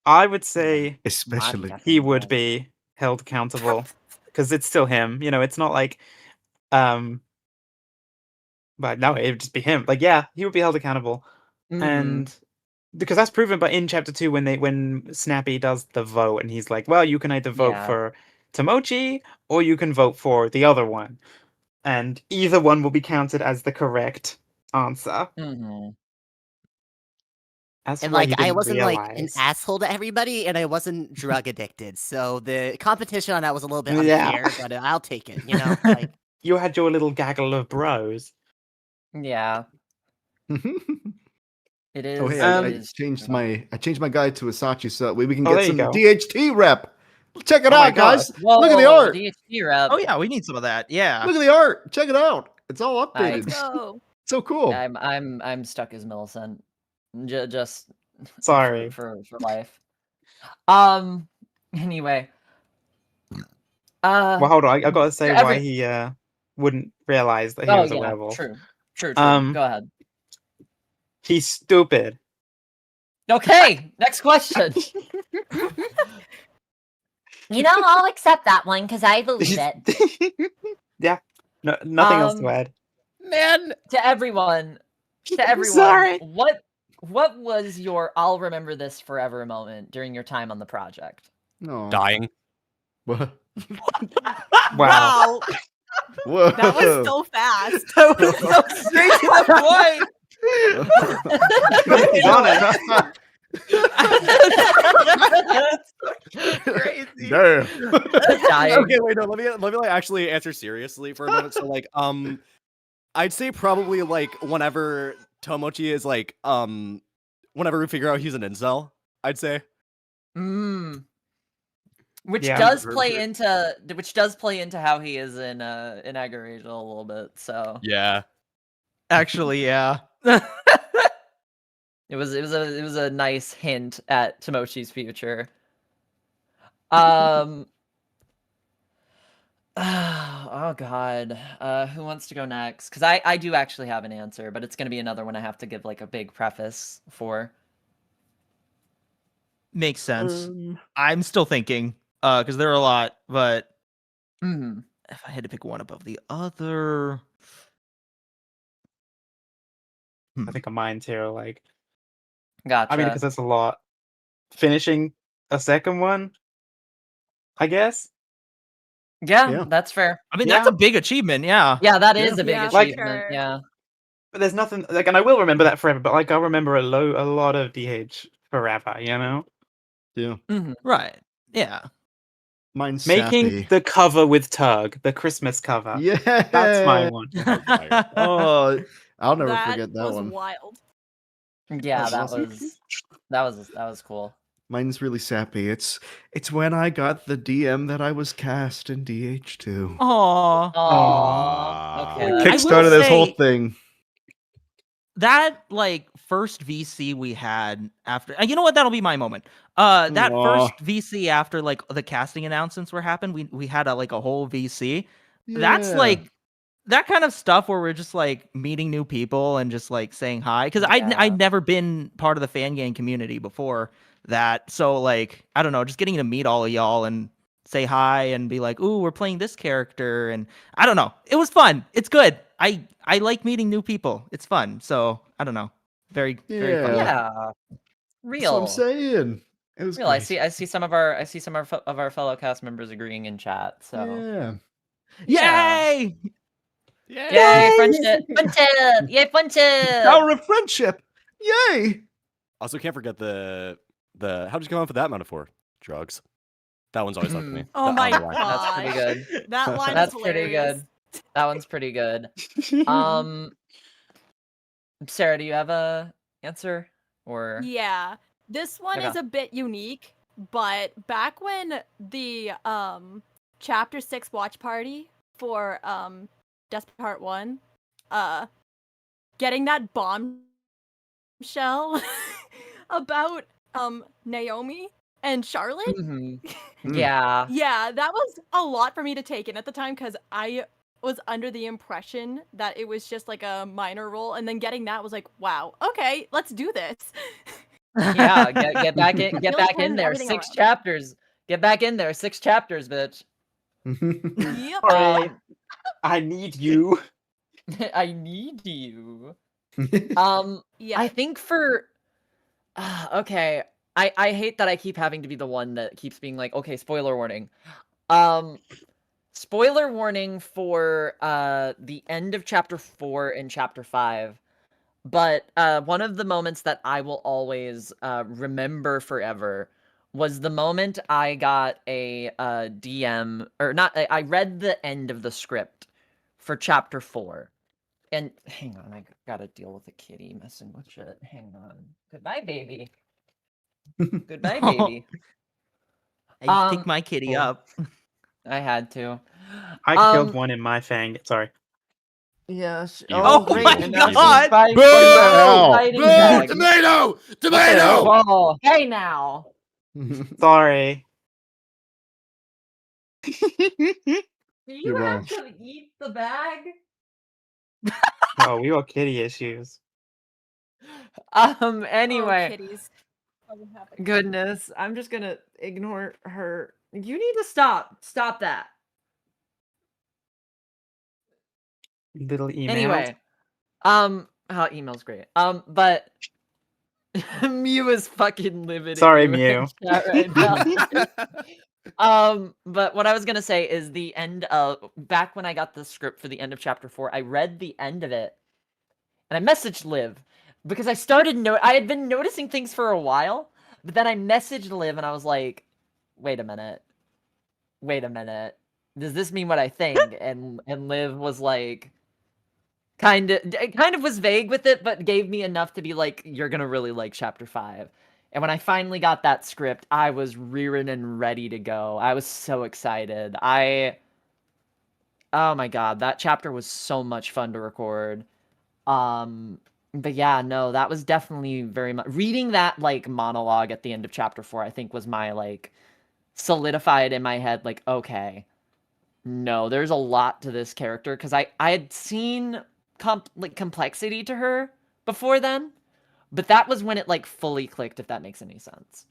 Speaker 3: I would say
Speaker 20: Especially.
Speaker 3: he would be held accountable because it's still him. You know, it's not like, but no, it would just be him. Like, yeah, he would be held accountable, and because that's proven. But in chapter 2, when Snappy does the vote, and he's like, "Well, you can either vote
Speaker 19: Yeah.
Speaker 3: for Tomochi or you can vote for the other one, and either one will be counted as the correct answer." That's
Speaker 23: And
Speaker 3: why
Speaker 23: like
Speaker 3: he
Speaker 23: I
Speaker 3: didn't
Speaker 23: wasn't like an
Speaker 3: realize.
Speaker 23: asshole to everybody, and I wasn't drug addicted, so the competition on that was a little bit
Speaker 3: Yeah.
Speaker 23: unfair. But I'll take it. You know, like
Speaker 3: You had your little gaggle of bros.
Speaker 19: Yeah. It is.
Speaker 20: Oh hey,
Speaker 19: it
Speaker 20: I
Speaker 19: is
Speaker 20: changed
Speaker 19: true.
Speaker 20: my guide to Asachi so that way we can
Speaker 3: Oh,
Speaker 20: get
Speaker 3: there you
Speaker 20: some
Speaker 3: go.
Speaker 20: DHT rep. Check it
Speaker 3: Oh my
Speaker 20: out, guys.
Speaker 19: Whoa,
Speaker 20: Look at the art.
Speaker 19: DHT rep.
Speaker 4: Oh yeah, we need some of that. Yeah.
Speaker 20: Look at the art. Check it out. It's all updated.
Speaker 9: Let's go.
Speaker 20: So cool.
Speaker 19: I'm stuck as Millicent. Just
Speaker 3: Sorry.
Speaker 19: for life. Anyway.
Speaker 3: Well, hold on. I gotta say
Speaker 19: every-
Speaker 3: why he wouldn't realize that he
Speaker 19: Oh
Speaker 3: was a
Speaker 19: yeah,
Speaker 3: werewolf.
Speaker 19: true. Go ahead.
Speaker 3: He's stupid.
Speaker 19: Okay, next question.
Speaker 7: You know, I'll accept that one because I believe it.
Speaker 3: Yeah. No, nothing else to
Speaker 19: Um,
Speaker 3: add.
Speaker 19: Man, to everyone,
Speaker 3: Sorry.
Speaker 19: what was your "I'll remember this forever" moment during your time on the project?
Speaker 20: No.
Speaker 8: Dying.
Speaker 20: What?
Speaker 3: Wow.
Speaker 20: Whoa.
Speaker 17: That was so fast.
Speaker 4: That was so straight to the point.
Speaker 3: He's on it.
Speaker 4: Crazy.
Speaker 20: Damn.
Speaker 8: Okay, wait, no, let me like actually answer seriously for a moment. So like, I'd say probably like whenever Tomochi is like, whenever we figure out he's an incel, I'd say.
Speaker 19: Which
Speaker 3: Yeah,
Speaker 19: does
Speaker 3: I've
Speaker 19: play
Speaker 3: heard
Speaker 19: into how he is in Agarasia a little bit. So
Speaker 8: Yeah.
Speaker 4: Actually, yeah.
Speaker 19: it was a nice hint at Tomochi's future. Oh god. Who wants to go next? Because I do actually have an answer, but it's gonna be another one I have to give like a big preface for.
Speaker 4: Makes sense. I'm still thinking, because there are a lot, but if I had to pick one above the other,
Speaker 3: I think of mine too. Like,
Speaker 19: Gotcha.
Speaker 3: I mean, because that's a lot. Finishing a second one, I guess.
Speaker 19: Yeah, that's fair.
Speaker 4: I mean, that's a big achievement. Yeah.
Speaker 19: Yeah, that is a big
Speaker 3: Yeah.
Speaker 19: achievement. Yeah.
Speaker 3: But there's nothing like, and I will remember that forever. But like, I'll remember a lot of DH forever. You know,
Speaker 20: Yeah.
Speaker 4: Right. Yeah.
Speaker 20: Mine's
Speaker 3: making
Speaker 20: sappy.
Speaker 3: the cover with Tug, the Christmas cover.
Speaker 20: Yeah.
Speaker 3: That's my one.
Speaker 20: Oh, I'll never
Speaker 17: That
Speaker 20: forget that
Speaker 17: was
Speaker 20: one.
Speaker 17: wild.
Speaker 19: Yeah,
Speaker 20: That's
Speaker 19: that
Speaker 20: awesome.
Speaker 19: was cool.
Speaker 20: Mine's really sappy. It's when I got the DM that I was cast in DH2.
Speaker 4: Aww.
Speaker 19: Okay.
Speaker 20: It
Speaker 4: I will
Speaker 20: kickstarted this whole
Speaker 4: say-
Speaker 20: thing.
Speaker 4: That like first VC we had after, you know what? That'll be my moment. That
Speaker 20: Aw.
Speaker 4: first VC after like the casting announcements were happened, we had a whole VC. That's
Speaker 20: Yeah.
Speaker 4: like that kind of stuff where we're just like meeting new people and just like saying hi. Because I'd never been part of the fan game community before that, so like I don't know, just getting to meet all of y'all and say hi and be like, ooh, we're playing this character, and I don't know, it was fun. It's good. I like meeting new people. It's fun. So I don't know, very fun.
Speaker 19: Yeah. Real.
Speaker 20: That's what I'm saying. It was
Speaker 19: real. I
Speaker 20: great.
Speaker 19: see some of our fellow cast members agreeing in chat. So
Speaker 20: Yeah.
Speaker 4: Yay!
Speaker 19: Yay, friendship! Friendship! Yay, friendship!
Speaker 20: Power of friendship! Yay!
Speaker 8: Also, can't forget the how'd you come up with that metaphor? Drugs. That one's always stuck to me.
Speaker 17: Oh
Speaker 8: I
Speaker 17: my
Speaker 8: don't know why.
Speaker 19: That's pretty good.
Speaker 17: That line
Speaker 19: That's
Speaker 17: is
Speaker 19: pretty
Speaker 17: hilarious.
Speaker 19: good. That one's pretty good. Sarah, do you have a answer? Or
Speaker 22: Yeah, this one is
Speaker 19: Okay.
Speaker 22: a bit unique, but back when the chapter 6 watch party for Desperate Heart 1, getting that bombshell about Naomi and Charlotte.
Speaker 19: Yeah.
Speaker 22: Yeah, that was a lot for me to take in at the time because I was under the impression that it was just like a minor role, and then getting that was like, wow, okay, let's do this.
Speaker 19: Yeah, get back in, get
Speaker 22: Really
Speaker 19: back in
Speaker 22: turned
Speaker 19: there.
Speaker 22: everything
Speaker 19: 6
Speaker 22: around.
Speaker 19: chapters. Get back in there. 6 chapters, bitch.
Speaker 22: Yep.
Speaker 3: Sorry, I need you.
Speaker 19: I need you.
Speaker 22: Yeah.
Speaker 19: I think for okay, I hate that I keep having to be the one that keeps being like, okay, spoiler warning. Spoiler warning for the end of chapter 4 and chapter 5. But one of the moments that I will always remember forever was the moment I got a DM, or not, I read the end of the script for chapter 4. And hang on, I gotta deal with a kitty messing with shit. Hang on. Goodbye, baby. Goodbye, baby.
Speaker 4: I pick my kitty up.
Speaker 19: I had to.
Speaker 3: I killed one in my fang. Sorry.
Speaker 19: Yes.
Speaker 3: You
Speaker 19: Oh,
Speaker 3: fucking
Speaker 19: great.
Speaker 3: evil.
Speaker 19: Now she's
Speaker 3: Boo!
Speaker 19: fighting.
Speaker 3: Boo!
Speaker 19: Fighting
Speaker 3: Boo!
Speaker 19: back.
Speaker 2: Tomato!
Speaker 3: Tomato!
Speaker 19: Whoa. Hey now.
Speaker 3: Sorry.
Speaker 19: Do you
Speaker 20: You're
Speaker 19: have
Speaker 20: wrong.
Speaker 19: to eat the bag?
Speaker 3: Oh, we got kitty issues.
Speaker 19: Anyway.
Speaker 22: Oh, kitties.
Speaker 19: Goodness. I'm just gonna ignore her. You need to stop. Stop that.
Speaker 3: Little email.
Speaker 19: Anyway. Email's great. But Mew is fucking livid.
Speaker 3: Sorry,
Speaker 19: at you in
Speaker 3: Mew.
Speaker 19: chat right now. But what I was gonna say is the end of back when I got the script for the end of chapter 4, I read the end of it, and I messaged Liv because I had been noticing things for a while, but then I messaged Liv and I was like, wait a minute. Does this mean what I think? and Liv was like, kind of was vague with it, but gave me enough to be like, you're gonna really like chapter 5. And when I finally got that script, I was rearing and ready to go. I was so excited. Oh my god, that chapter was so much fun to record. But yeah, no, that was definitely very much reading that like monologue at the end of chapter 4, I think was my like solidified in my head, like, okay, no, there's a lot to this character, because I had seen complexity to her before then, but that was when it like fully clicked, if that makes any sense.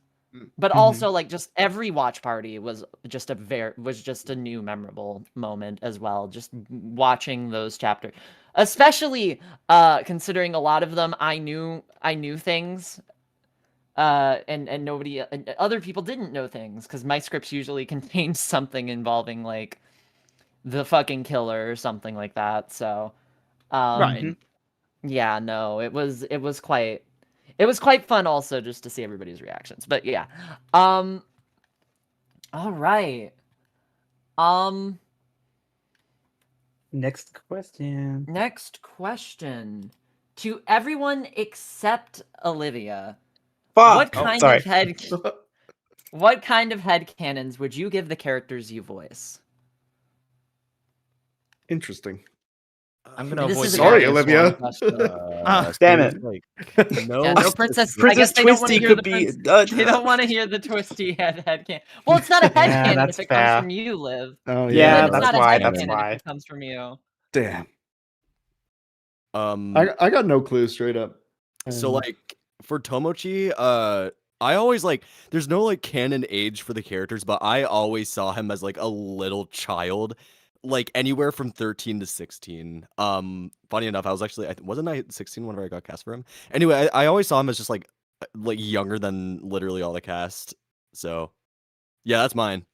Speaker 19: But also like just every watch party was just a new memorable moment as well, just watching those chapters, especially considering a lot of them I knew things, and nobody other people didn't know things, because my scripts usually contain something involving like the fucking killer or something like that. So
Speaker 4: Right.
Speaker 19: yeah, no, it was quite fun also just to see everybody's reactions. But yeah. All right.
Speaker 3: Next question.
Speaker 19: To everyone except Olivia.
Speaker 3: Fuck!
Speaker 19: What
Speaker 3: Oh,
Speaker 19: kind
Speaker 3: sorry.
Speaker 19: of what kind of headcanons would you give the characters you voice?
Speaker 20: Interesting.
Speaker 4: I'm gonna
Speaker 19: This
Speaker 4: avoid.
Speaker 19: is a
Speaker 20: Sorry,
Speaker 19: very
Speaker 20: Olivia.
Speaker 19: strong question.
Speaker 3: Damn it.
Speaker 8: Like,
Speaker 19: Yeah, no princess. I
Speaker 3: Princess
Speaker 19: guess they don't want to
Speaker 3: Twisty
Speaker 19: hear
Speaker 3: could
Speaker 19: the
Speaker 3: be.
Speaker 19: they don't want to hear the twisty headcanon. Well, it's not a
Speaker 3: Yeah,
Speaker 19: headcanon
Speaker 3: that's
Speaker 19: if it comes
Speaker 3: fair.
Speaker 19: from you, Liv.
Speaker 20: Oh
Speaker 3: Yeah,
Speaker 19: Liv, it's
Speaker 3: that's
Speaker 19: not a
Speaker 3: why.
Speaker 19: headcanon
Speaker 3: That's
Speaker 19: if
Speaker 3: why.
Speaker 19: it comes from you.
Speaker 20: Damn.
Speaker 8: Um,
Speaker 20: I got no clue straight up.
Speaker 8: So like for Tomochi, I always like there's no like canon age for the characters, but I always saw him as like a little child, like anywhere from 13 to 16. Funny enough, I was actually wasn't I 16 whenever I got cast for him? Anyway, I always saw him as just like younger than literally all the cast. So yeah, that's mine.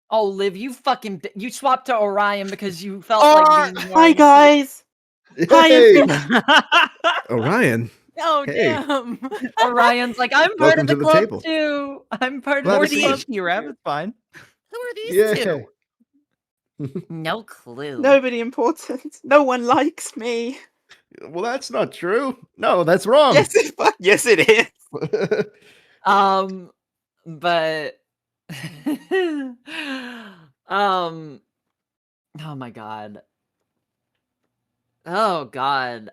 Speaker 19: Oh, Liv, you swapped to Orion because you felt like being
Speaker 3: Hi guys.
Speaker 20: Hey! Orion.
Speaker 22: Oh,
Speaker 20: Hey.
Speaker 22: damn.
Speaker 19: Orion's like, I'm part
Speaker 20: Welcome
Speaker 19: of the
Speaker 20: to the
Speaker 19: club
Speaker 20: table.
Speaker 19: too. I'm part
Speaker 20: Glad
Speaker 19: of
Speaker 20: to
Speaker 19: the
Speaker 20: see
Speaker 19: club.
Speaker 20: you.
Speaker 4: Rabbit's fine.
Speaker 23: Who are these
Speaker 20: Yeah.
Speaker 23: two?
Speaker 19: No clue.
Speaker 3: Nobody important. No one likes me.
Speaker 20: Well, that's not true. No, that's wrong.
Speaker 3: Yes, it is.
Speaker 19: But oh my god. Oh god.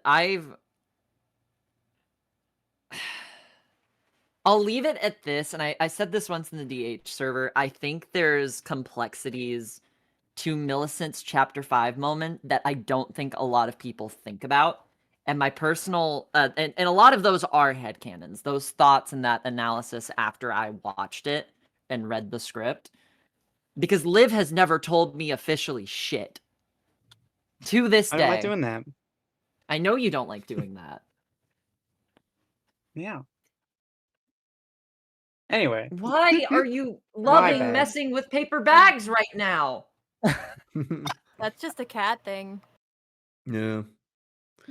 Speaker 19: I'll leave it at this, and I said this once in the DH server. I think there's complexities to Millicent's Chapter 5 moment that I don't think a lot of people think about. And my personal, and a lot of those are headcanons, those thoughts and that analysis after I watched it and read the script. Because Liv has never told me officially shit. To this
Speaker 3: I
Speaker 19: day.
Speaker 3: don't like doing that.
Speaker 19: I know you don't like doing that.
Speaker 3: Yeah. Anyway.
Speaker 19: Why are you
Speaker 3: My
Speaker 19: loving
Speaker 3: bad.
Speaker 19: messing with paper bags right now?
Speaker 22: That's just a cat thing.
Speaker 20: Yeah.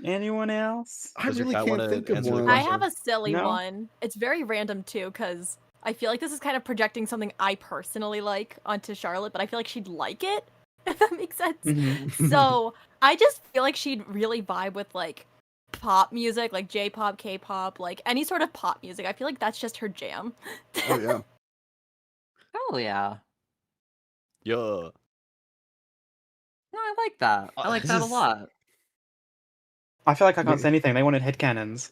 Speaker 3: Anyone else?
Speaker 20: I
Speaker 8: Does your
Speaker 20: really
Speaker 8: cat
Speaker 20: can't
Speaker 8: wanna
Speaker 20: think of
Speaker 8: answer the
Speaker 20: one.
Speaker 22: I have a
Speaker 8: question?
Speaker 22: silly
Speaker 3: No?
Speaker 22: one. It's very random too, because I feel like this is kind of projecting something I personally like onto Charlotte, but I feel like she'd like it, if that makes sense.
Speaker 3: Mhm.
Speaker 22: So I just feel like she'd really vibe with like pop music, like J-pop, K-pop, like any sort of pop music. I feel like that's just her jam.
Speaker 20: Oh yeah.
Speaker 19: Hell yeah.
Speaker 8: Yeah.
Speaker 19: No, I like that. I like
Speaker 4: this
Speaker 19: that a
Speaker 4: is-
Speaker 19: lot.
Speaker 3: I feel like I can't say anything. They wanted headcanons.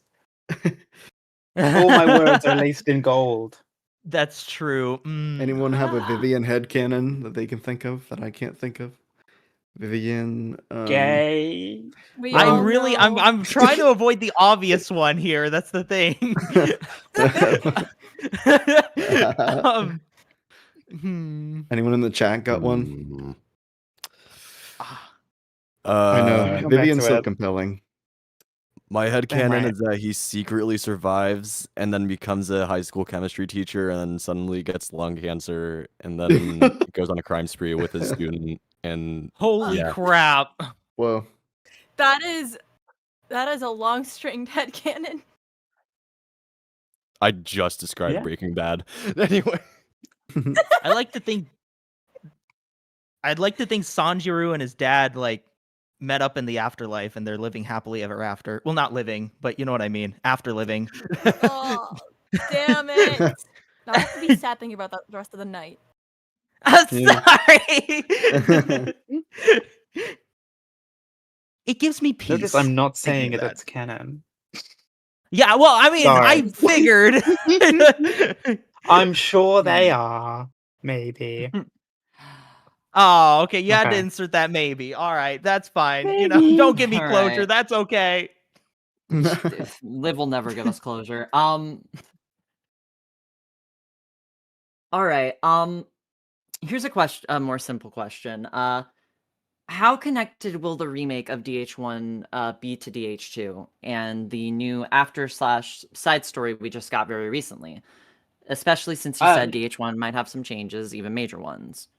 Speaker 3: All my words are laced in gold.
Speaker 4: That's true.
Speaker 20: Anyone have a Vivian headcanon that they can think of that I can't think of? Vivian.
Speaker 3: Gay.
Speaker 22: We all
Speaker 4: I'm really,
Speaker 22: know.
Speaker 4: I'm trying to avoid the obvious one here. That's the thing.
Speaker 20: Anyone in the chat got one?
Speaker 8: Mm.
Speaker 20: I know.
Speaker 3: Come back
Speaker 20: Vivian's
Speaker 3: to
Speaker 20: so
Speaker 3: it.
Speaker 20: compelling.
Speaker 8: My headcanon
Speaker 3: right.
Speaker 8: is that he secretly survives and then becomes a high school chemistry teacher and then suddenly gets lung cancer and then goes on a crime spree with his student and
Speaker 4: Holy
Speaker 8: yeah.
Speaker 4: crap.
Speaker 20: Whoa.
Speaker 22: That is a long stringed headcanon.
Speaker 8: I just described
Speaker 3: Yeah.
Speaker 8: Breaking Bad. Anyway.
Speaker 4: I'd like to think Sanjiru and his dad like met up in the afterlife and they're living happily ever after. Well, not living, but you know what I mean. After living.
Speaker 22: Oh, damn it! Now I have to be sad thinking about that the rest of the night.
Speaker 4: I'm
Speaker 20: Yeah.
Speaker 4: sorry. It gives me peace.
Speaker 3: Notice I'm not
Speaker 4: thinking
Speaker 3: saying
Speaker 4: of
Speaker 3: it.
Speaker 4: that.
Speaker 3: That's canon.
Speaker 4: Yeah, well, I mean, I
Speaker 3: Sorry.
Speaker 4: figured.
Speaker 3: I'm sure they are. Maybe.
Speaker 4: Oh, okay. You had to
Speaker 3: Okay.
Speaker 4: insert that maybe. All right, that's fine. You know, don't give me
Speaker 19: All
Speaker 4: closure.
Speaker 19: right.
Speaker 4: That's okay.
Speaker 19: Liv will never give us closure. All right. Here's a question. A more simple question. How connected will the remake of DH1 be to DH2 and the new after/side story we just got very recently? Especially since you said DH1 might have some changes, even major ones.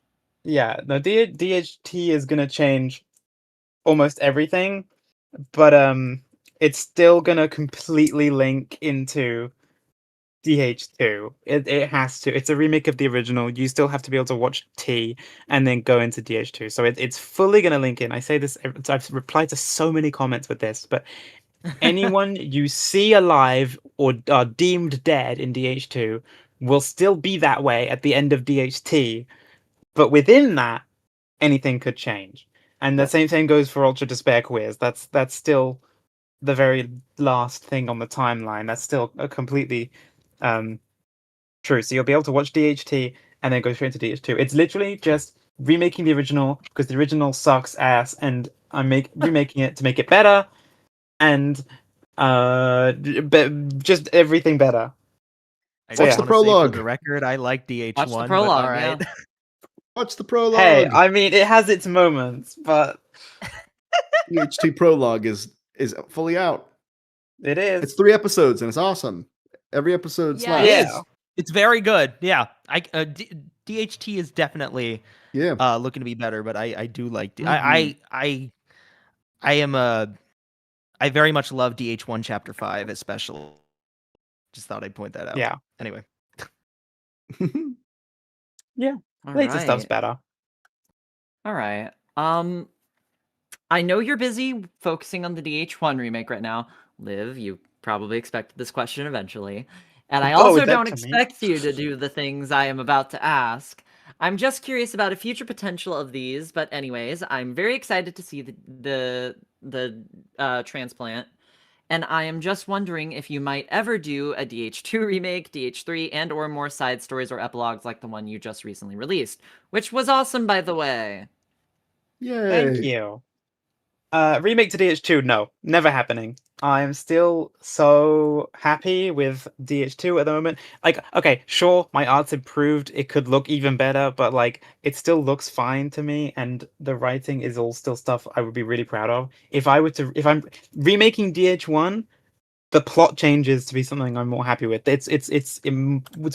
Speaker 3: Yeah, no, DHT is gonna change almost everything, but it's still gonna completely link into DH2. It has to. It's a remake of the original. You still have to be able to watch T and then go into DH2. So it's fully gonna link in. I say this. I've replied to so many comments with this, but anyone you see alive or are deemed dead in DH2 will still be that way at the end of DHT. But within that, anything could change. And the same thing goes for Ultra Despair Queers. That's still the very last thing on the timeline. That's still a completely true. So you'll be able to watch DHT and then go straight into DH2. It's literally just remaking the original because the original sucks ass, and I'm remaking it to make it better, and just everything better.
Speaker 4: I
Speaker 20: Watch
Speaker 4: just
Speaker 20: the
Speaker 4: wanna say
Speaker 20: prologue.
Speaker 4: For the record, I like DH1.
Speaker 19: Watch the
Speaker 4: but
Speaker 19: prologue,
Speaker 4: all right.
Speaker 19: yeah.
Speaker 20: Watch the prologue.
Speaker 3: Hey, I mean, it has its moments, but
Speaker 20: DH2 prologue is fully out.
Speaker 3: It is.
Speaker 20: It's 3 episodes and it's awesome. Every episode
Speaker 22: Yeah.
Speaker 20: slaps.
Speaker 4: It is. It's very good. Yeah. DHT is definitely looking to be better, but I do like I very much love DH1 Chapter 5 especially. Just thought I'd point that out.
Speaker 3: Yeah.
Speaker 4: Anyway.
Speaker 3: Yeah.
Speaker 19: All
Speaker 3: Later stuff's
Speaker 19: right.
Speaker 3: better.
Speaker 19: All right. I know you're busy focusing on the DH1 remake right now. Liv, you probably expected this question eventually. And I
Speaker 3: Oh,
Speaker 19: also
Speaker 3: is that
Speaker 19: don't
Speaker 3: to me?
Speaker 19: expect you to do the things I am about to ask. I'm just curious about a future potential of these, but anyways, I'm very excited to see the transplant. And I am just wondering if you might ever do a DH2 remake, DH3, and or more side stories or epilogues like the one you just recently released, which was awesome, by the way.
Speaker 3: Thank you. Remake to DH2, no, never happening. I'm still so happy with DH2 at the moment. Like, okay, sure, my art's improved. It could look even better, but like, it still looks fine to me, and the writing is all still stuff I would be really proud of. If I'm remaking DH1, the plot changes to be something I'm more happy with. It's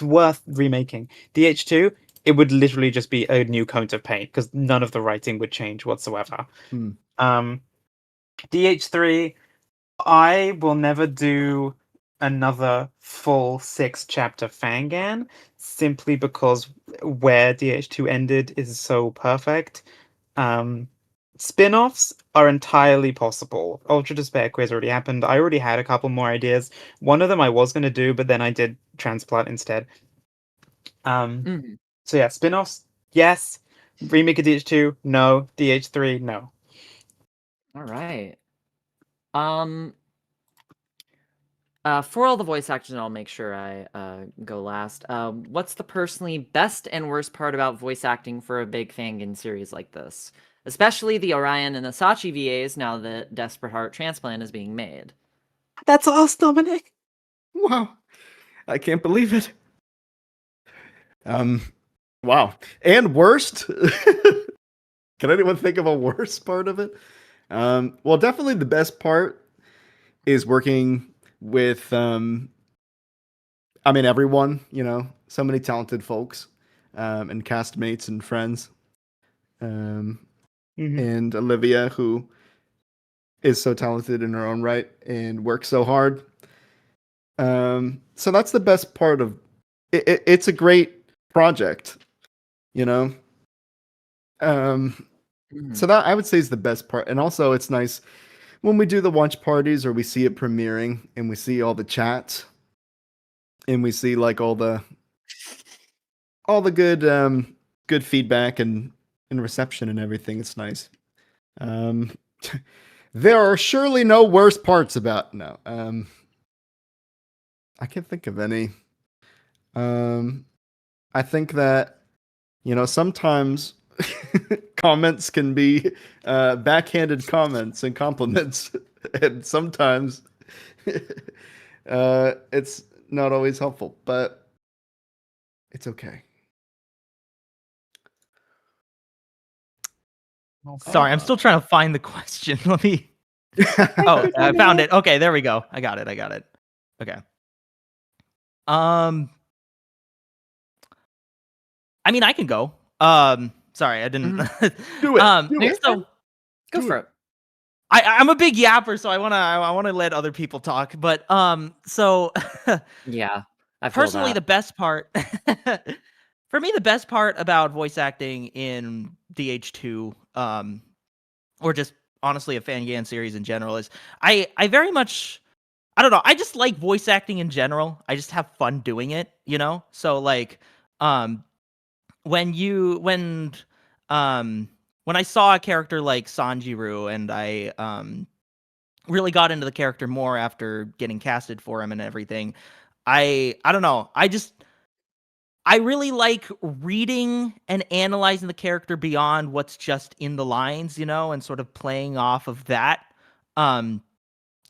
Speaker 3: worth remaking. DH2, it would literally just be a new coat of paint because none of the writing would change whatsoever. DH3, I will never do another full 6-chapter Fangan simply because where DH2 ended is so perfect. Spin-offs are entirely possible. Ultra Despair Quiz already happened. I already had a couple more ideas. One of them I was going to do, but then I did Transplant instead. So yeah, spin-offs, yes. Remake of DH2, no. DH3, no.
Speaker 19: All right. For all the voice actors, I'll make sure I go last. What's the personally best and worst part about voice acting for a big Fangan series like this? Especially the Orion and Asachi VAs now that Desperate Heart Transplant is being made.
Speaker 3: That's us, Dominic.
Speaker 20: Wow. I can't believe it. Wow. And worst? Can anyone think of a worst part of it? Well, definitely the best part is working with everyone, so many talented folks, and castmates and friends. And Olivia, who is so talented in her own right and works so hard. So that's the best part of it. It's a great project, So that I would say is the best part. And also it's nice when we do the watch parties or we see it premiering and we see all the chats and we see like all the good feedback and reception and everything. It's nice. There are surely no worse parts about I can't think of any. I think that sometimes comments can be backhanded comments and compliments, and sometimes it's not always helpful, but it's okay.
Speaker 4: Sorry, I'm still trying to find the question. Let me. Oh, I found it. Okay, there we go. I got it. Okay. I mean, I can go. Sorry, I didn't.
Speaker 20: Do it.
Speaker 19: Do it. Go for it.
Speaker 4: I'm a big yapper, so I wanna let other people talk. But so
Speaker 19: yeah, I feel
Speaker 4: personally,
Speaker 19: that.
Speaker 4: the best part for me, the best part about voice acting in DH2, or just honestly a Fangan series in general, is I very much, I don't know, I just like voice acting in general. I just have fun doing it, So like, when I saw a character like Sanjiru and I really got into the character more after getting casted for him and everything, I don't know, I really like reading and analyzing the character beyond what's just in the lines, and sort of playing off of that. And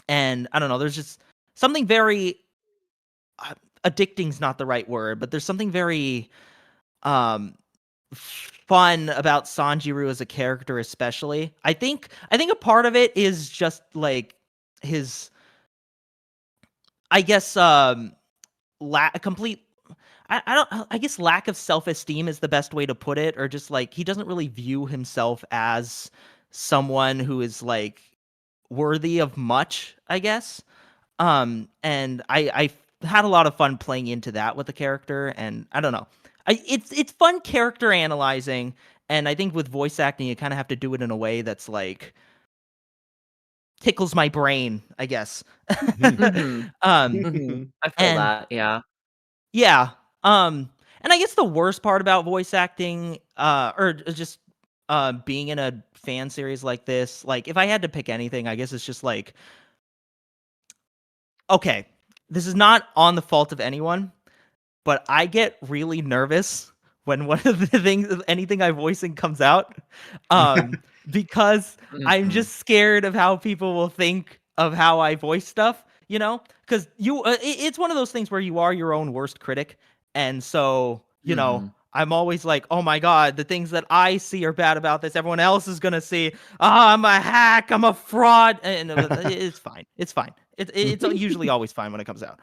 Speaker 4: I don't know, there's just something very addicting's not the right word, but there's something very fun about Sanjiru as a character, especially. I think a part of it is just like his, I guess, complete. I guess lack of self-esteem is the best way to put it, or just like he doesn't really view himself as someone who is like worthy of much, I guess. And I had a lot of fun playing into that with the character, and I don't know. It's fun character analyzing, and I think with voice acting, you kind of have to do it in a way that's like tickles my brain, I guess.
Speaker 19: Mhm.
Speaker 4: Um,
Speaker 19: Mhm. I feel
Speaker 4: and
Speaker 19: that, yeah.
Speaker 4: yeah. And I guess the worst part about voice acting, or just being in a fan series like this, like if I had to pick anything, I guess it's just like, okay, this is not on the fault of anyone, but I get really nervous when one of the things, anything I voicing comes out, because I'm
Speaker 19: Mhm.
Speaker 4: just scared of how people will think of how I voice stuff, you know? Because it's one of those things where you are your own worst critic, and so
Speaker 19: Mhm.
Speaker 4: I'm always like, oh my god, the things that I see are bad about this, everyone else is gonna see. Ah, I'm a hack, I'm a fraud, and it's fine, it's fine. It's usually always fine when it comes out.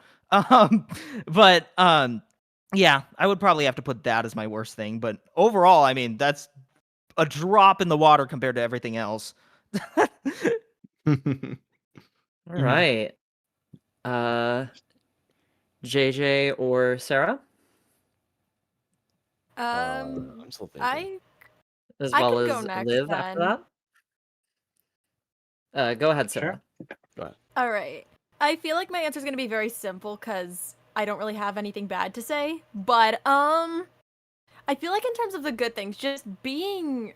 Speaker 4: But yeah, I would probably have to put that as my worst thing. But overall, I mean, that's a drop in the water compared to everything else.
Speaker 19: All right. JJ or Sarah?
Speaker 8: I'm still thinking.
Speaker 19: As
Speaker 22: I
Speaker 19: well
Speaker 22: can go
Speaker 19: as
Speaker 22: next
Speaker 19: Liv after
Speaker 22: then.
Speaker 19: that? Go ahead, Sarah.
Speaker 8: Go ahead.
Speaker 22: All right. I feel like my answer is going to be very simple cuz I don't really have anything bad to say, but I feel like in terms of the good things, just being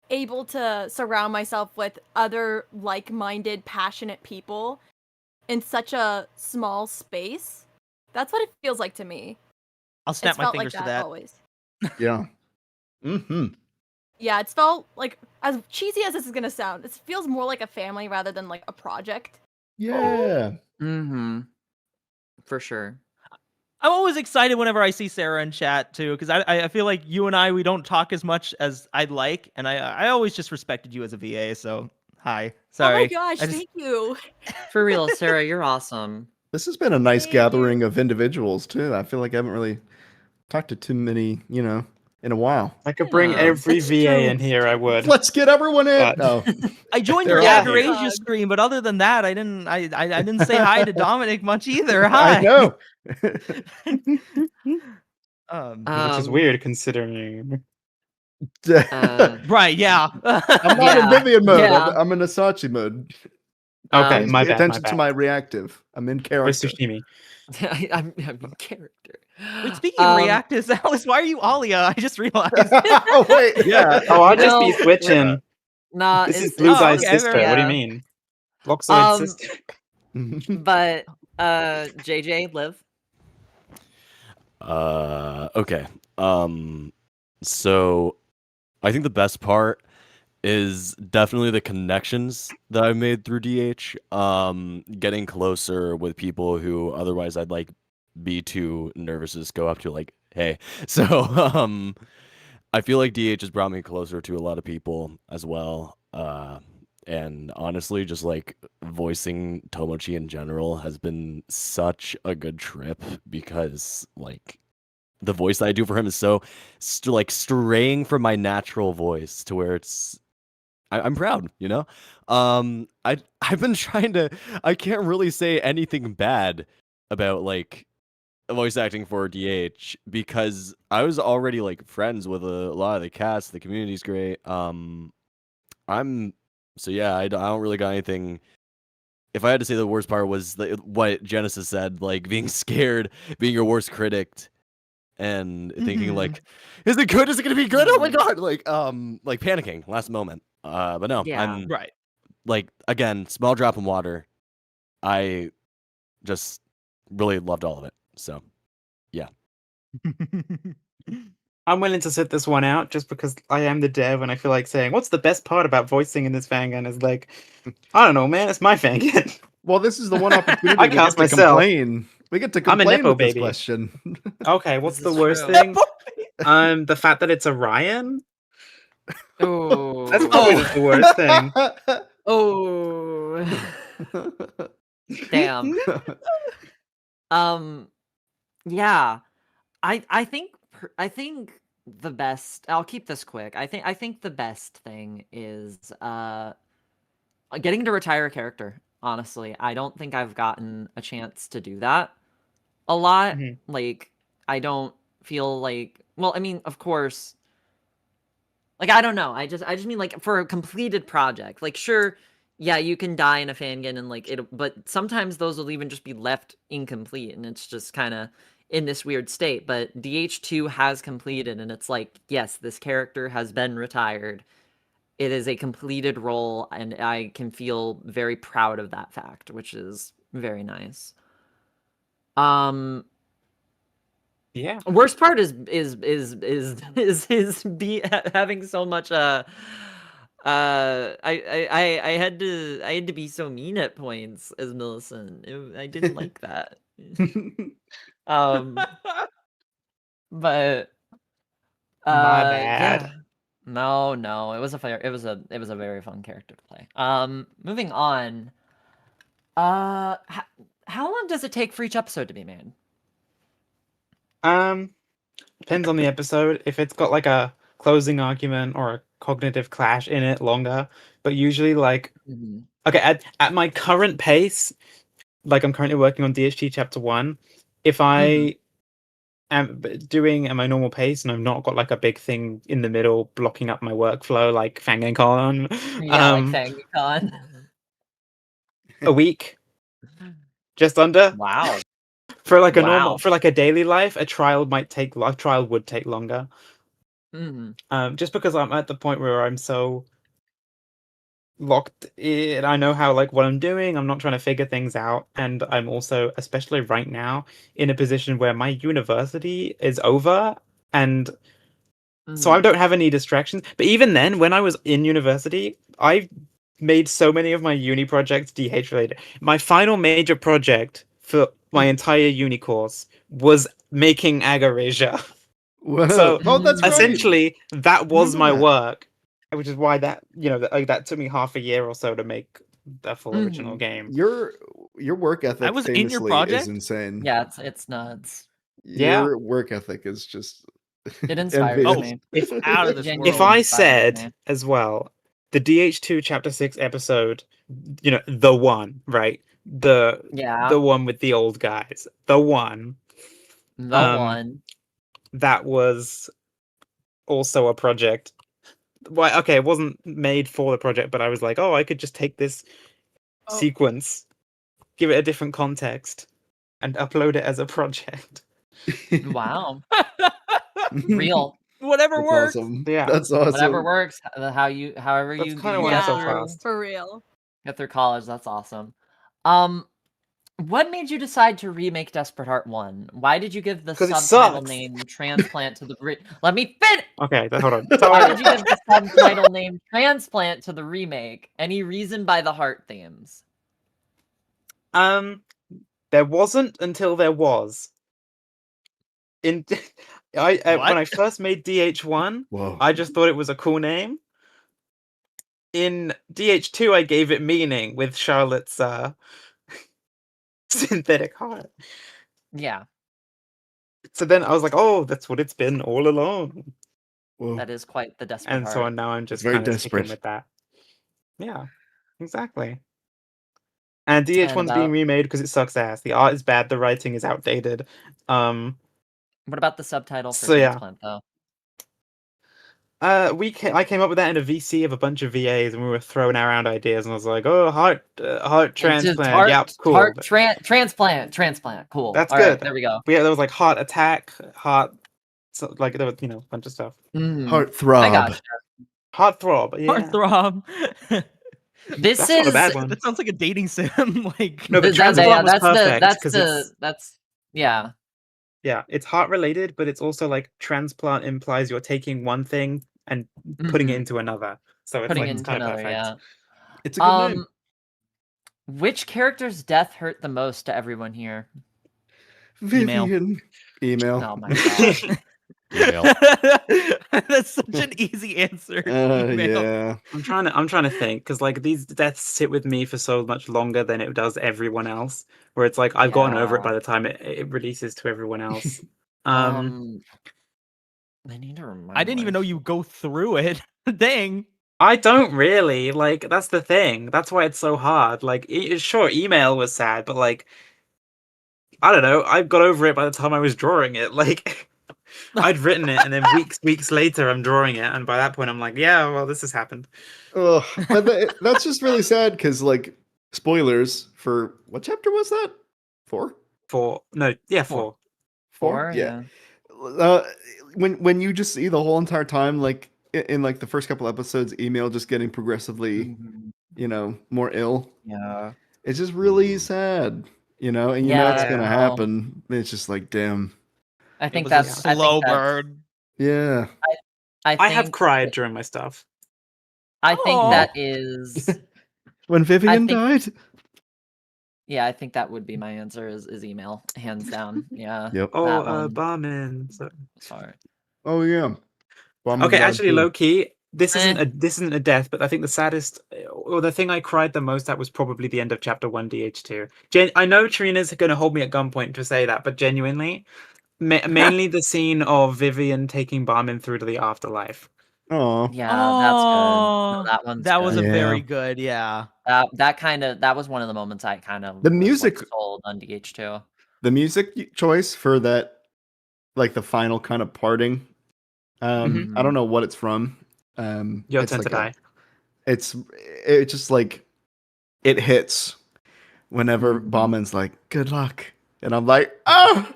Speaker 22: able to surround myself with other like-minded, passionate people in such a small space, that's what it feels like to me.
Speaker 4: I'll snap
Speaker 22: It's
Speaker 4: my
Speaker 22: felt
Speaker 4: fingers
Speaker 22: like
Speaker 4: to
Speaker 22: that
Speaker 4: that.
Speaker 22: always.
Speaker 20: Yeah. Mm-hmm.
Speaker 22: Yeah, it's felt like, as cheesy as this is gonna sound, it feels more like a family rather than like a project.
Speaker 20: Yeah.
Speaker 19: Mm-hmm. For sure.
Speaker 4: I'm always excited whenever I see Sarah in chat too, because I feel like you and we don't talk as much as I'd like, and I always just respected you as a VA. So hi,
Speaker 22: Oh my
Speaker 4: sorry.
Speaker 22: gosh, thank you.
Speaker 19: For real, Sarah, you're awesome.
Speaker 20: This has been a nice
Speaker 22: Thank
Speaker 20: gathering of individuals too. I feel like I haven't really talked to too many, in a while.
Speaker 3: I could bring every
Speaker 4: It's
Speaker 3: VA
Speaker 4: true.
Speaker 3: in here. I would.
Speaker 20: Let's get everyone in.
Speaker 3: But-
Speaker 20: Oh,
Speaker 4: I joined
Speaker 20: They're
Speaker 4: your
Speaker 20: all
Speaker 4: Dagger
Speaker 20: here.
Speaker 4: Asia stream, but other than that, I didn't say hi to Dominic much either. Hi.
Speaker 20: I know.
Speaker 3: Which is weird considering.
Speaker 4: Right, yeah.
Speaker 20: I'm not in Vivian mode.
Speaker 19: Yeah.
Speaker 20: I'm in Asachi mode.
Speaker 3: Okay,
Speaker 20: Please
Speaker 3: my
Speaker 20: pay
Speaker 3: bad, my
Speaker 20: attention to
Speaker 3: bad.
Speaker 20: my reactive. I'm in character.
Speaker 3: Sushimi.
Speaker 19: I'm in character.
Speaker 4: Wait, speaking of reactives, Alice, why are you Alia? I just realized.
Speaker 20: Oh wait,
Speaker 3: Yeah. Oh, I'll just be
Speaker 19: No,
Speaker 3: switching.
Speaker 19: Nah,
Speaker 3: This is
Speaker 19: it's
Speaker 3: Blue Guy's
Speaker 4: okay,
Speaker 3: sister.
Speaker 4: fair
Speaker 3: What do you
Speaker 19: enough.
Speaker 3: mean? Bloxoid's
Speaker 19: Um,
Speaker 3: sister.
Speaker 19: But JJ, Liv.
Speaker 8: Okay. So I think the best part is definitely the connections that I've made through DH. Getting closer with people who otherwise I'd like be too nervous to just go up to, like, hey. So I feel like DH has brought me closer to a lot of people as well. And honestly, just like voicing Tomochi in general has been such a good trip because like the voice that I do for him is so like straying from my natural voice to where it's I'm proud, you know? I've been trying to I can't really say anything bad about like voice acting for DH because I was already like friends with a lot of the cast. The community's great. So yeah, I don't really got anything. If I had to say the worst part was what Genesis said, like being scared, being your worst critic, and thinking like, is it good? Is it gonna be good? Oh my god! Like panicking last moment. But no,
Speaker 19: Yeah.
Speaker 8: I'm
Speaker 4: Right.
Speaker 8: like again, small drop in water. I just really loved all of it. So yeah.
Speaker 3: I'm willing to sit this one out just because I am the dev and I feel like saying, what's the best part about voicing in this Fangan? Is like, I don't know, man, it's my Fangan.
Speaker 20: Well, this is the one opportunity
Speaker 3: I
Speaker 20: we get
Speaker 3: cast
Speaker 20: to
Speaker 3: myself.
Speaker 20: complain. We get to
Speaker 3: I'm a
Speaker 20: complain
Speaker 3: Nepo
Speaker 20: with this
Speaker 3: baby.
Speaker 20: question.
Speaker 3: Okay, what's
Speaker 19: This
Speaker 3: the
Speaker 19: is
Speaker 3: worst
Speaker 19: true.
Speaker 3: thing? The fact that it's a Ryan?
Speaker 19: Oh.
Speaker 3: That's probably the worst thing.
Speaker 19: Oh. Damn. Yeah. I think the best. I'll keep this quick. I think the best thing is getting to retire a character. Honestly, I don't think I've gotten a chance to do that a lot. Like, I don't feel like. Well, I mean, of course. Like, I don't know. I just mean like for a completed project. Like, sure, yeah, you can die in a Fangan and like it, but sometimes those will even just be left incomplete, and it's just kind of in this weird state. But DH2 has completed, and it's like, yes, this character has been retired. It is a completed role, and I can feel very proud of that fact, which is very nice.
Speaker 3: Yeah.
Speaker 19: Worst part is having so much I had to be so mean at points as Millicent. I didn't like that. But
Speaker 3: My bad.
Speaker 19: yeah. No, it was a very fun character to play. Moving on. How long does it take for each episode to be made?
Speaker 3: Depends on the episode. If it's got like a closing argument or a cognitive clash in it, longer. But usually, like, okay, at my current pace, like I'm currently working on DHT Chapter 1. If I am doing at my normal pace and I've not got like a big thing in the middle blocking up my workflow, like Fangancon,
Speaker 19: Yeah, like Fangancon.
Speaker 3: a week, just under.
Speaker 19: Wow.
Speaker 3: For like a normal, for like a daily life, a trial would take longer. Just because I'm at the point where I'm so locked in, I know how like what I'm doing. I'm not trying to figure things out, and I'm also, especially right now, in a position where my university is over, and so I don't have any distractions. But even then, when I was in university, I made so many of my uni projects DH related. My final major project for my entire uni course was making Agarasia.
Speaker 20: Whoa.
Speaker 3: So
Speaker 20: That's right.
Speaker 3: essentially that was
Speaker 20: Remember
Speaker 3: my
Speaker 20: that.
Speaker 3: work, which is why that that took me half a year or so to make the full original game.
Speaker 20: Your work ethic
Speaker 4: was in your
Speaker 20: famously
Speaker 4: project?
Speaker 20: is insane.
Speaker 19: Yeah, it's nuts.
Speaker 20: Your work ethic is just
Speaker 19: It inspires
Speaker 20: envious.
Speaker 19: me.
Speaker 3: If
Speaker 4: out of this world.
Speaker 3: if I
Speaker 19: inspires
Speaker 3: said
Speaker 19: me.
Speaker 3: as well, the DH2 Chapter 6 episode, the one, right? The one with the old guys. The one.
Speaker 19: One.
Speaker 3: That was also a project. Well, okay, it wasn't made for the project, but I was like, oh, I could just take this sequence, give it a different context, and upload it as a project.
Speaker 19: Wow. Real.
Speaker 4: Whatever
Speaker 20: That's
Speaker 4: works.
Speaker 20: awesome.
Speaker 3: Yeah.
Speaker 20: That's awesome.
Speaker 19: Whatever works. However
Speaker 3: That's
Speaker 19: you
Speaker 3: kinda why
Speaker 19: get
Speaker 3: I'm so
Speaker 19: through,
Speaker 3: fast.
Speaker 22: For real.
Speaker 19: get through college. That's awesome. What made you decide to remake Desperate Heart 1? Why did you give the
Speaker 3: 'Cause it
Speaker 19: subtitle
Speaker 3: sucks.
Speaker 19: name Transplant to the Let me fit.
Speaker 3: Okay, hold on.
Speaker 19: Why did you give the subtitle name Transplant to the remake? Any reason by the heart themes?
Speaker 3: There wasn't until there was. When I first made DH1,
Speaker 20: Whoa.
Speaker 3: I just thought it was a cool name. In DH2, I gave it meaning with Charlotte's synthetic heart.
Speaker 19: Yeah.
Speaker 3: So then I was like, oh, that's what it's been all along.
Speaker 20: Whoa.
Speaker 19: That is quite the Desperate
Speaker 3: And
Speaker 19: Heart.
Speaker 3: so now I'm just
Speaker 20: Very
Speaker 3: kind of sticking
Speaker 20: desperate.
Speaker 3: with that. Yeah, exactly. And DH1's being remade because it sucks ass. The art is bad, the writing is outdated.
Speaker 19: What about the subtitle for
Speaker 3: So, yeah.
Speaker 19: Transplant, though?
Speaker 3: I came up with that in a VC of a bunch of VAs, and we were throwing around ideas, and I was like, "Oh, heart transplant, yep, cool."
Speaker 19: Heart transplant, cool.
Speaker 3: That's
Speaker 19: All
Speaker 3: good.
Speaker 19: right, there we go.
Speaker 3: But yeah, there was like heart attack, heart, so, like there was a bunch of stuff.
Speaker 20: Heart throb.
Speaker 19: I gotcha.
Speaker 3: Heart throb, yeah.
Speaker 4: Heart throb.
Speaker 19: This
Speaker 3: That's
Speaker 19: is
Speaker 3: not a bad one.
Speaker 4: That sounds like a dating sim. Like
Speaker 3: No, but transplant was perfect because
Speaker 19: yeah.
Speaker 3: Yeah, it's heart related, but it's also like transplant implies you're taking one thing and putting it into another. So it's
Speaker 19: Putting
Speaker 3: like
Speaker 19: it
Speaker 3: it's
Speaker 19: into
Speaker 3: kind of
Speaker 19: another,
Speaker 3: perfect.
Speaker 19: yeah.
Speaker 20: It's a good name.
Speaker 19: Which character's death hurt the most to everyone here?
Speaker 20: Vivian. Email.
Speaker 19: Oh my gosh.
Speaker 8: Email.
Speaker 4: That's such an easy answer. Email.
Speaker 20: Yeah.
Speaker 3: I'm trying to think because like these deaths sit with me for so much longer than it does everyone else. Where it's like I've gotten over it by the time it releases to everyone else.
Speaker 19: I need to remind.
Speaker 4: I didn't even know you go through it. Dang.
Speaker 3: I don't really like. That's the thing. That's why it's so hard. Like, sure, email was sad, but like, I don't know. I got over it by the time I was drawing it. Like, I'd written it, and then weeks later, I'm drawing it, and by that point, I'm like, yeah, well, this has happened.
Speaker 20: Ugh, but that's just really sad because, like, spoilers for what chapter was that? 4?
Speaker 3: 4? No, yeah, 4.
Speaker 20: 4? Yeah. When you just see the whole entire time, like in like the first couple episodes, email just getting progressively, more ill.
Speaker 19: Yeah.
Speaker 20: It's just really sad, and you know it's gonna happen. It's just like, damn.
Speaker 19: I think
Speaker 4: was
Speaker 19: that's
Speaker 4: a slow burn.
Speaker 20: Yeah.
Speaker 3: I have cried during my stuff.
Speaker 19: I think that is
Speaker 20: When Vivian
Speaker 19: think-
Speaker 20: died.
Speaker 19: Yeah, I think that would be my answer is email, hands down. Yeah.
Speaker 20: Yep.
Speaker 3: Oh, Barman.
Speaker 19: Sorry.
Speaker 20: Oh yeah. Barman
Speaker 3: Okay,
Speaker 20: died
Speaker 3: actually,
Speaker 20: too.
Speaker 3: low key, this isn't a death, but I think the saddest, or the thing I cried the most at was probably the end of chapter 1 DH2. I know Trina's going to hold me at gunpoint to say that, but genuinely, mainly the scene of Vivian taking Barman through to the afterlife.
Speaker 20: Oh.
Speaker 19: Yeah, that's good. No, that one's
Speaker 4: That was a
Speaker 19: good.
Speaker 4: very good, yeah.
Speaker 19: That was one of the moments I kind of
Speaker 20: The music
Speaker 19: sold on DH2.
Speaker 20: The music choice for that, like the final kind of parting. I don't know what it's from.
Speaker 3: Your
Speaker 20: it's
Speaker 3: Turn
Speaker 20: like
Speaker 3: to Die.
Speaker 20: It's just like it hits whenever Bauman's like, "Good luck," and I'm like, "Oh,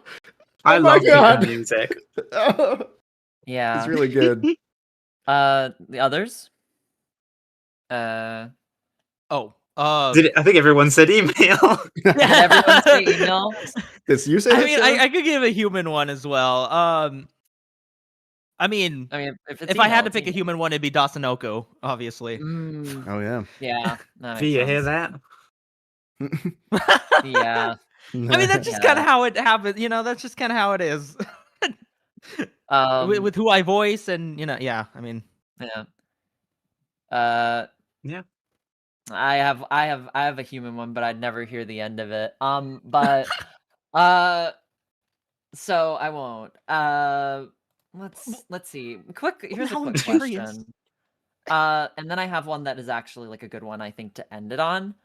Speaker 3: I
Speaker 20: my
Speaker 3: love
Speaker 20: God."
Speaker 3: the music.
Speaker 19: Yeah.
Speaker 20: It's really good.
Speaker 19: The others?
Speaker 3: I think everyone said email.
Speaker 19: Did everyone say email?
Speaker 20: Does you say
Speaker 4: I
Speaker 20: that,
Speaker 4: mean,
Speaker 20: Sarah?
Speaker 4: I could give a human one as well. I mean,
Speaker 19: if
Speaker 4: I had
Speaker 19: email,
Speaker 4: to
Speaker 19: it's
Speaker 4: pick a human one, it'd be Dasanoku, obviously.
Speaker 20: Oh yeah.
Speaker 19: Yeah.
Speaker 3: Do you hear that?
Speaker 19: Yeah.
Speaker 4: I mean, that's just kind of how it happens. That's just kind of how it is. With who I voice, and yeah. I mean,
Speaker 19: yeah.
Speaker 3: Yeah.
Speaker 19: I have a human one, but I'd never hear the end of it. But so I won't. Let's see. Here's a
Speaker 4: Now I'm
Speaker 19: quick
Speaker 4: curious.
Speaker 19: question. And then I have one that is actually like a good one, I think, to end it on.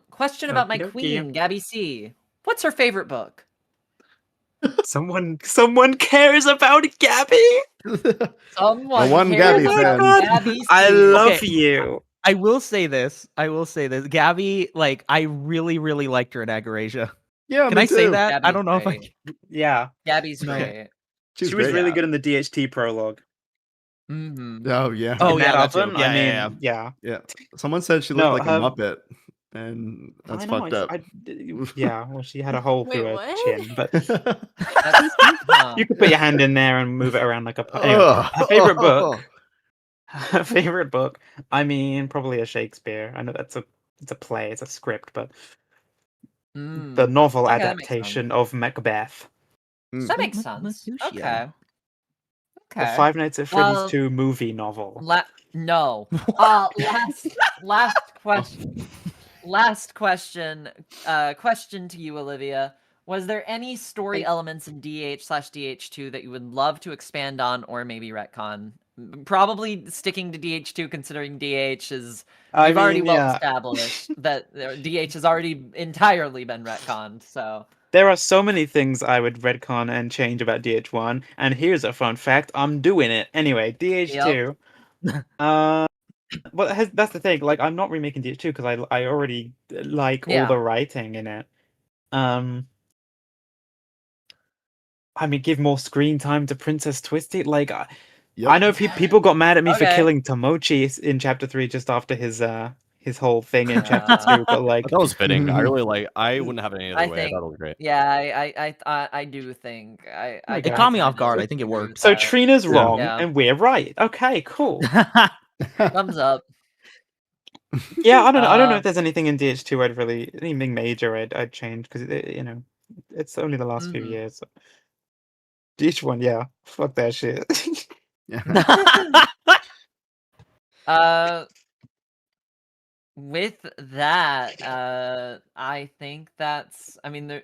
Speaker 19: Question about my
Speaker 3: Okey-dokey.
Speaker 19: queen, Gabby C. What's her favorite book?
Speaker 3: Someone cares about Gabby.
Speaker 19: Someone
Speaker 20: one
Speaker 19: cares
Speaker 20: Gabby
Speaker 19: about
Speaker 20: fan.
Speaker 19: Gabby C.
Speaker 3: I love
Speaker 4: Okay.
Speaker 3: you.
Speaker 4: I will say this. Gabby, like, I really, really liked her in Agarasia.
Speaker 20: Yeah,
Speaker 4: Can
Speaker 20: me
Speaker 4: I say
Speaker 20: too.
Speaker 4: that? I
Speaker 19: Gabby's
Speaker 4: don't know if I
Speaker 19: great.
Speaker 3: Yeah.
Speaker 19: Gabby's
Speaker 3: No.
Speaker 19: great.
Speaker 3: She was
Speaker 20: great.
Speaker 3: really good in the DHT prologue.
Speaker 19: Mm-hmm.
Speaker 20: Oh yeah.
Speaker 4: Oh,
Speaker 3: In
Speaker 4: yeah,
Speaker 3: that
Speaker 4: that too.
Speaker 3: oven,
Speaker 4: Yeah,
Speaker 3: I mean,
Speaker 4: yeah.
Speaker 3: yeah.
Speaker 20: Someone said she
Speaker 3: No,
Speaker 20: looked like
Speaker 3: her-
Speaker 20: a Muppet, and that's
Speaker 3: I know,
Speaker 20: fucked up.
Speaker 3: yeah, well, she had a hole through her
Speaker 22: what?
Speaker 3: chin, but
Speaker 19: Huh.
Speaker 3: you could put your hand in there and move it around like a. Anyway, her favorite book. Her favorite book. I mean, probably a Shakespeare. I know it's a play, it's a script, but the novel
Speaker 19: Okay, that makes
Speaker 3: adaptation of Macbeth.
Speaker 19: That makes sense. Okay.
Speaker 3: The Five Nights at Freddy's 2 movie novel.
Speaker 19: No. Last question. Last question. Question to you, Olivia. Was there any story elements in DH/DH2 that you would love to expand on or maybe retcon? Probably sticking to DH2, considering DH is we've already well established that DH has already entirely been retconned. So
Speaker 3: There are so many things I would retcon and change about DH1, and here's a fun fact: I'm doing it anyway. DH2. Well, that's the thing. Like, I'm not remaking DH2 because I already like all the writing in it. I mean, give more screen time to Princess Twisty. Like, I know people got mad at me for killing Tomochi in Chapter 3 just after his whole thing in Chapter 2, but like
Speaker 8: That was fitting. I really like. I wouldn't have it any other way.
Speaker 19: think,
Speaker 8: I thought it was great.
Speaker 19: Yeah, I do think
Speaker 4: It caught me off guard. I think it worked.
Speaker 3: So Trina's wrong
Speaker 19: Yeah.
Speaker 3: and we're right. Okay, cool.
Speaker 19: Thumbs up.
Speaker 3: Yeah, I don't know. I don't know if there's anything in DH2 anything major I'd change because it's only the last few years. So. DH1, yeah, fuck that shit.
Speaker 19: With that, I think that's. I mean, there.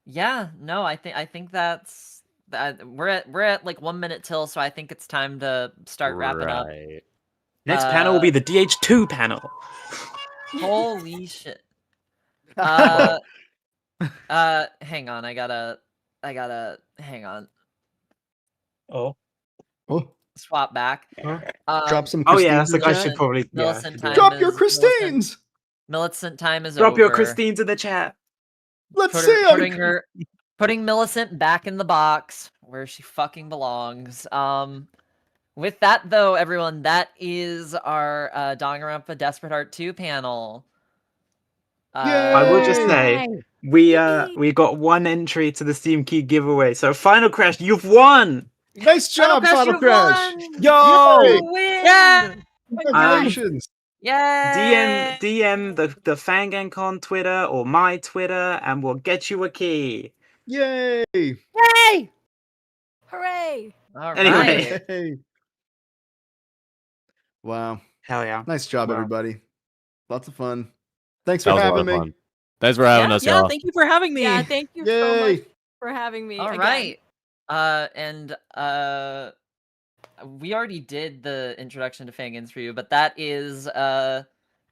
Speaker 19: Yeah, no, I think that's. We're at like 1 minute till, so I think it's time to start wrapping up.
Speaker 3: Next panel will be the DH2 panel.
Speaker 19: Holy shit. Hang on, I gotta hang on.
Speaker 3: Oh.
Speaker 20: Oh.
Speaker 19: Swap back.
Speaker 20: Drop some
Speaker 3: Oh yeah,
Speaker 20: Christines
Speaker 3: that's
Speaker 20: in
Speaker 3: like
Speaker 20: the
Speaker 3: I
Speaker 20: chat.
Speaker 3: should probably
Speaker 19: Millicent time
Speaker 20: Drop your
Speaker 19: is
Speaker 20: Christines.
Speaker 19: Millicent time is
Speaker 3: Drop your
Speaker 19: over.
Speaker 3: Christines in the chat.
Speaker 20: Let's see 'em.
Speaker 19: Putting Millicent back in the box where she fucking belongs. With that though, everyone, that is our Danganronpa Desperate Heart 2 panel.
Speaker 3: I will just say we got one entry to the Steam Key giveaway. So Final Crash, you've won.
Speaker 20: Nice job, Final Crash.
Speaker 3: Yo!
Speaker 19: You win!
Speaker 3: Yeah!
Speaker 20: Congratulations.
Speaker 19: Yay!
Speaker 3: DM the Fangancon Twitter or my Twitter, and we'll get you a key.
Speaker 20: Yay!
Speaker 23: Yay!
Speaker 22: Hooray!
Speaker 19: All
Speaker 3: Anyway.
Speaker 19: right.
Speaker 20: Hey. Wow.
Speaker 3: Hell yeah.
Speaker 20: Nice job,
Speaker 3: Wow.
Speaker 20: everybody. Lots of fun. Thanks
Speaker 8: That
Speaker 20: for
Speaker 8: was a lot
Speaker 20: having
Speaker 8: of
Speaker 20: me.
Speaker 8: fun. Thanks for having us, y'all.
Speaker 4: Thank you for having me.
Speaker 22: Yeah, thank you so much for having me.
Speaker 19: All
Speaker 22: again.
Speaker 19: right. And we already did the introduction to Fangans for you, but that is the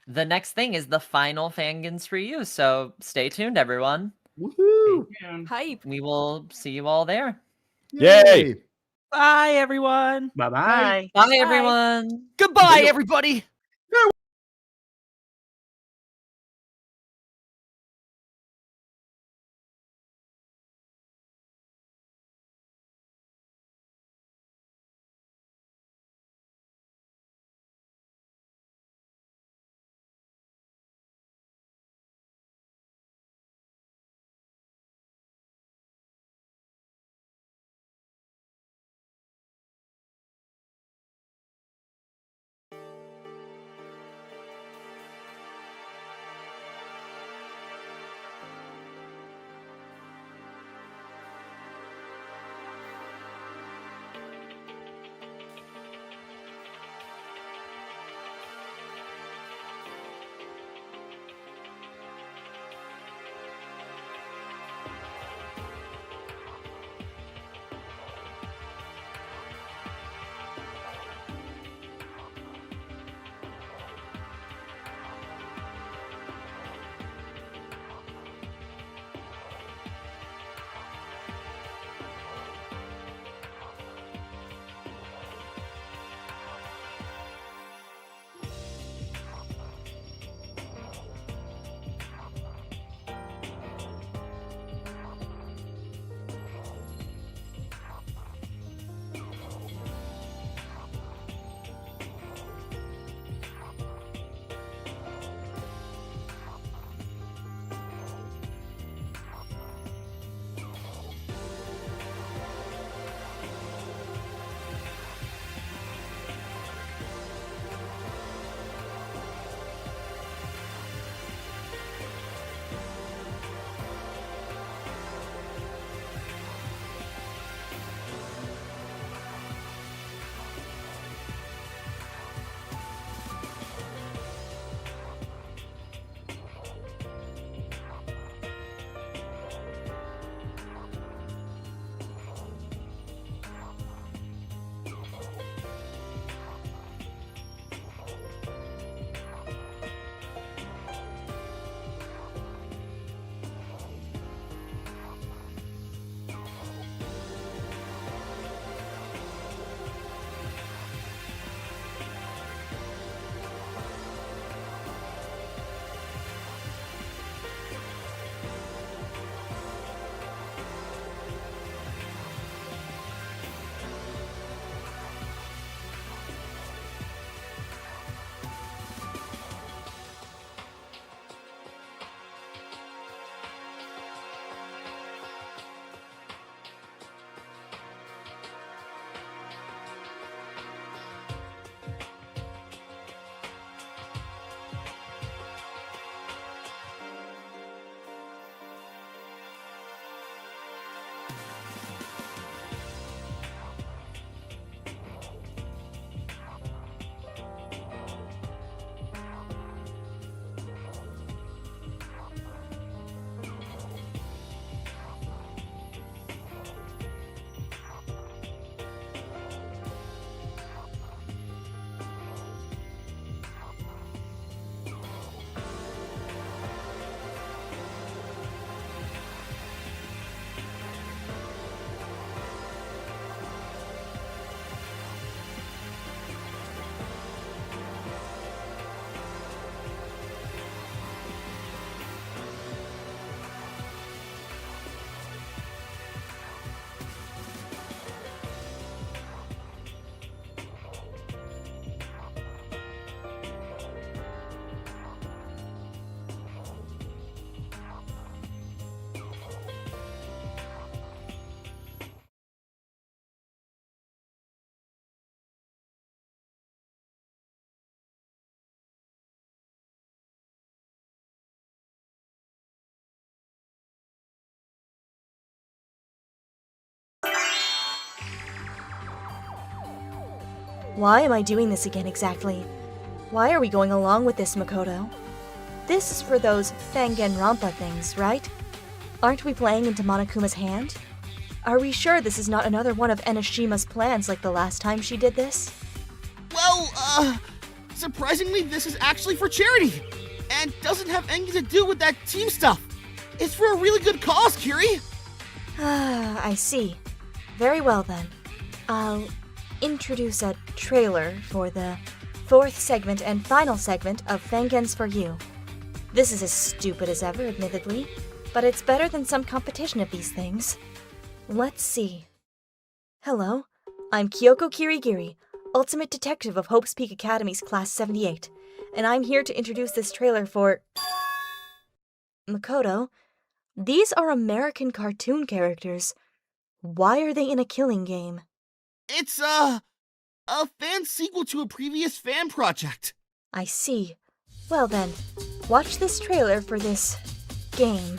Speaker 19: next thing is the final Fangans for you. So stay tuned, everyone.
Speaker 20: Woohoo!
Speaker 22: Hype.
Speaker 19: We will see you all there.
Speaker 8: Yay!
Speaker 4: Bye, everyone.
Speaker 3: Bye-bye.
Speaker 19: Bye, everyone.
Speaker 5: Goodbye, everybody.
Speaker 9: Why am I doing this again exactly? Why are we going along with this, Makoto? This is for those Fanganconpa things, right? Aren't we playing into Monokuma's hand? Are we sure this is not another one of Enoshima's plans like the last time she did this?
Speaker 2: Well, surprisingly, this is actually for charity, and doesn't have anything to do with that team stuff. It's for a really good cause, Kiri.
Speaker 9: Ah, I see. Very well then. I'll introduce a trailer for the 4th segment and final segment of Fangan's for You. This is as stupid as ever, admittedly, but it's better than some competition of these things. Let's see. Hello, I'm Kyoko Kirigiri, Ultimate Detective of Hope's Peak Academy's Class 78, and I'm here to introduce this trailer for... Makoto, these are American cartoon characters. Why are they in a killing game?
Speaker 2: It's, a fan sequel to a previous fan project.
Speaker 9: I see. Well then, watch this trailer for this... game.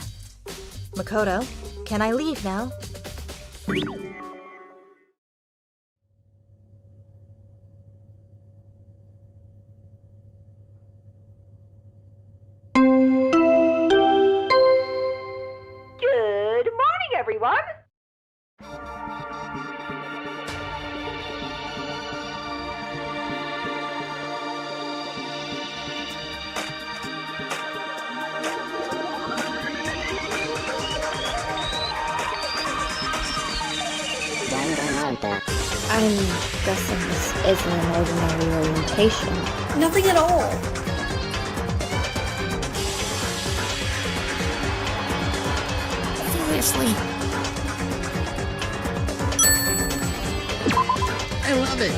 Speaker 9: Makoto, can I leave now?
Speaker 10: Good morning, everyone!
Speaker 11: I'm guessing this isn't an ordinary orientation.
Speaker 10: Nothing at all.
Speaker 2: Seriously. I love it.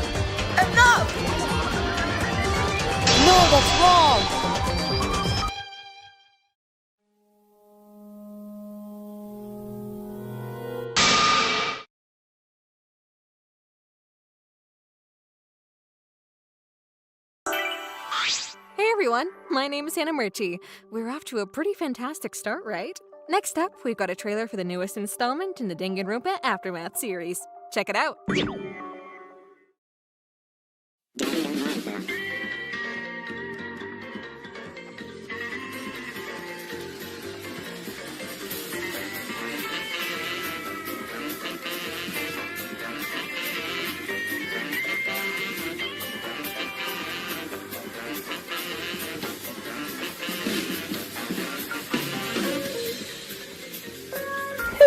Speaker 10: Enough!
Speaker 2: No, that's wrong!
Speaker 18: Hey everyone, my name is Hannah Murchie. We're off to a pretty fantastic start, right? Next up, we've got a trailer for the newest installment in the Danganronpa Aftermath series. Check it out!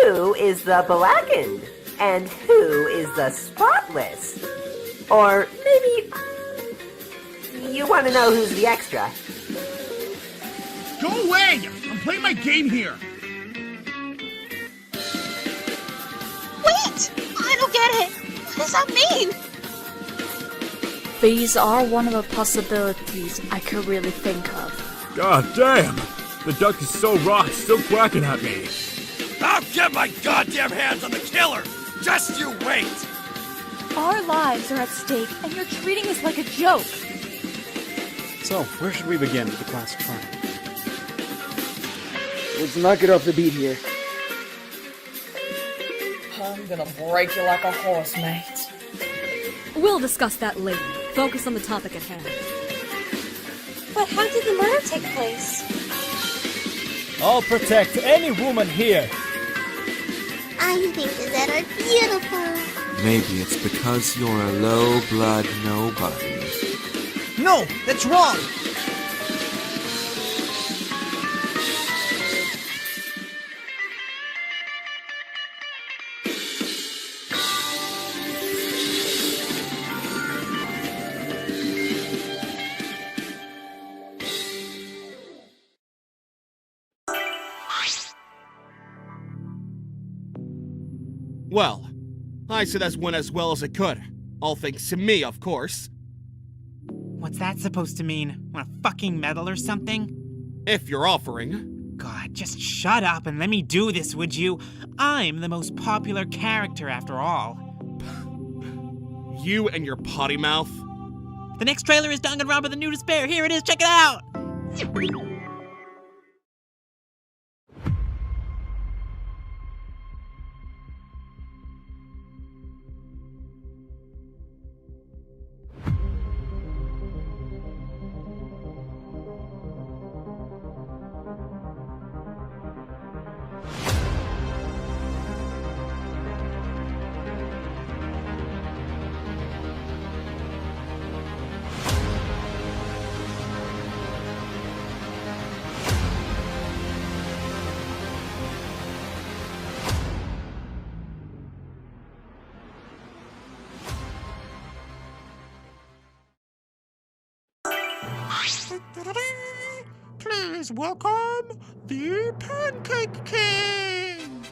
Speaker 10: Who is the blackened? And who is the spotless? Or maybe you want to know who's the extra?
Speaker 2: Go away! I'm playing my game here!
Speaker 24: Wait! I don't get it! What does that mean?
Speaker 25: These are one of the possibilities I could really think of.
Speaker 27: God damn! The duck is so raw, it's still quacking at me.
Speaker 28: I'll get my goddamn hands on the killer! Just you wait!
Speaker 24: Our lives are at stake, and you're treating us like a joke.
Speaker 29: So, where should we begin with the classic crime?
Speaker 30: Let's knock it off the beat here.
Speaker 31: I'm gonna break you like a horse, mate.
Speaker 18: We'll discuss that later. Focus on the topic at hand.
Speaker 24: But how did the murder take place?
Speaker 27: I'll protect any woman here.
Speaker 24: I think that are beautiful.
Speaker 32: Maybe it's because you're a low-blood nobody.
Speaker 33: No, that's wrong!
Speaker 2: Well, I said as went as well as it could. All thanks to me, of course.
Speaker 34: What's that supposed to mean? Want a fucking medal or something?
Speaker 2: If you're offering.
Speaker 34: God, just shut up and let me do this, would you? I'm the most popular character after all.
Speaker 2: You and your potty mouth.
Speaker 34: The next trailer is Danganronpa the New Despair. Here it is, check it out! Please welcome the Pancake King!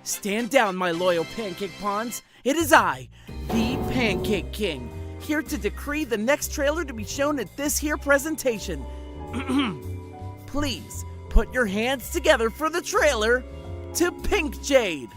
Speaker 1: Stand down, my loyal pancake pawns. It is I, the Pancake King, here to decree the next trailer to be shown at this here presentation. Please put your hands together for the trailer to Pink Jade.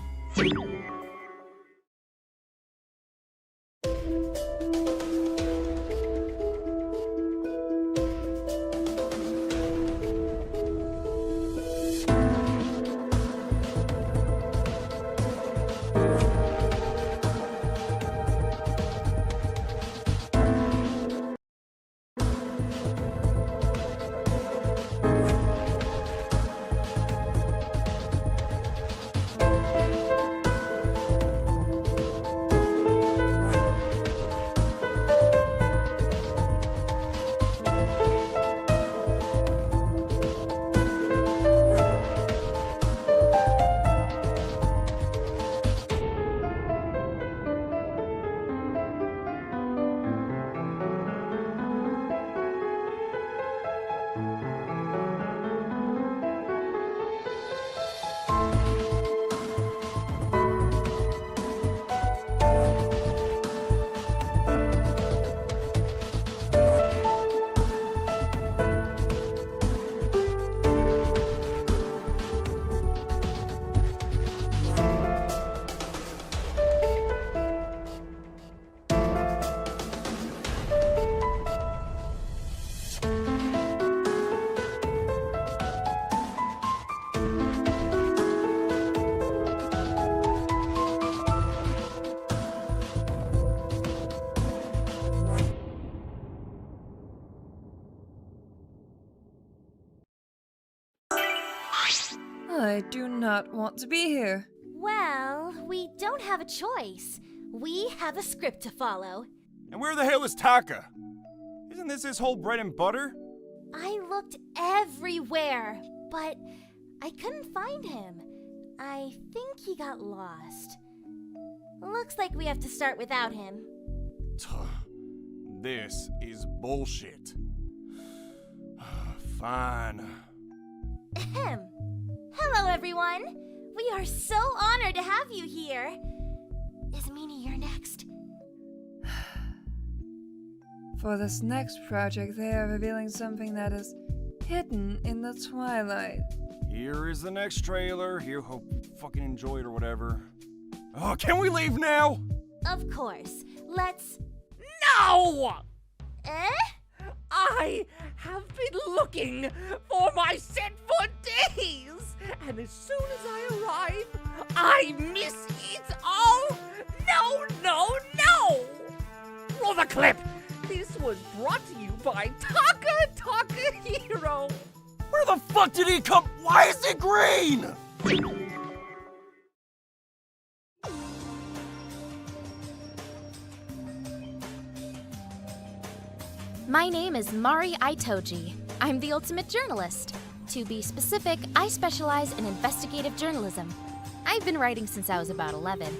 Speaker 6: I do not want to be here.
Speaker 7: Well, we don't have a choice. We have a script to follow.
Speaker 27: And where the hell is Taka? Isn't this his whole bread and butter?
Speaker 7: I looked everywhere, but I couldn't find him. I think he got lost. Looks like we have to start without him.
Speaker 27: This is bullshit. Fine.
Speaker 7: Ahem. Hello, everyone. We are so honored to have you here. Is Meanie you're next?
Speaker 6: For this next project, they are revealing something that is hidden in the twilight.
Speaker 27: Here is the next trailer. Here, hope you fucking enjoy it or whatever. Oh, can we leave now?
Speaker 7: Of course. Let's...
Speaker 12: No!
Speaker 7: Eh?
Speaker 12: I have been looking for my set for days, and as soon as I arrive, I miss it. Oh, no, no, no! Roll the clip. This was brought to you by Taka Hero.
Speaker 28: Where the fuck did he come? Why is he green?
Speaker 13: My name is Mari Itoji. I'm the ultimate journalist. To be specific, I specialize in investigative journalism. I've been writing since I was about 11.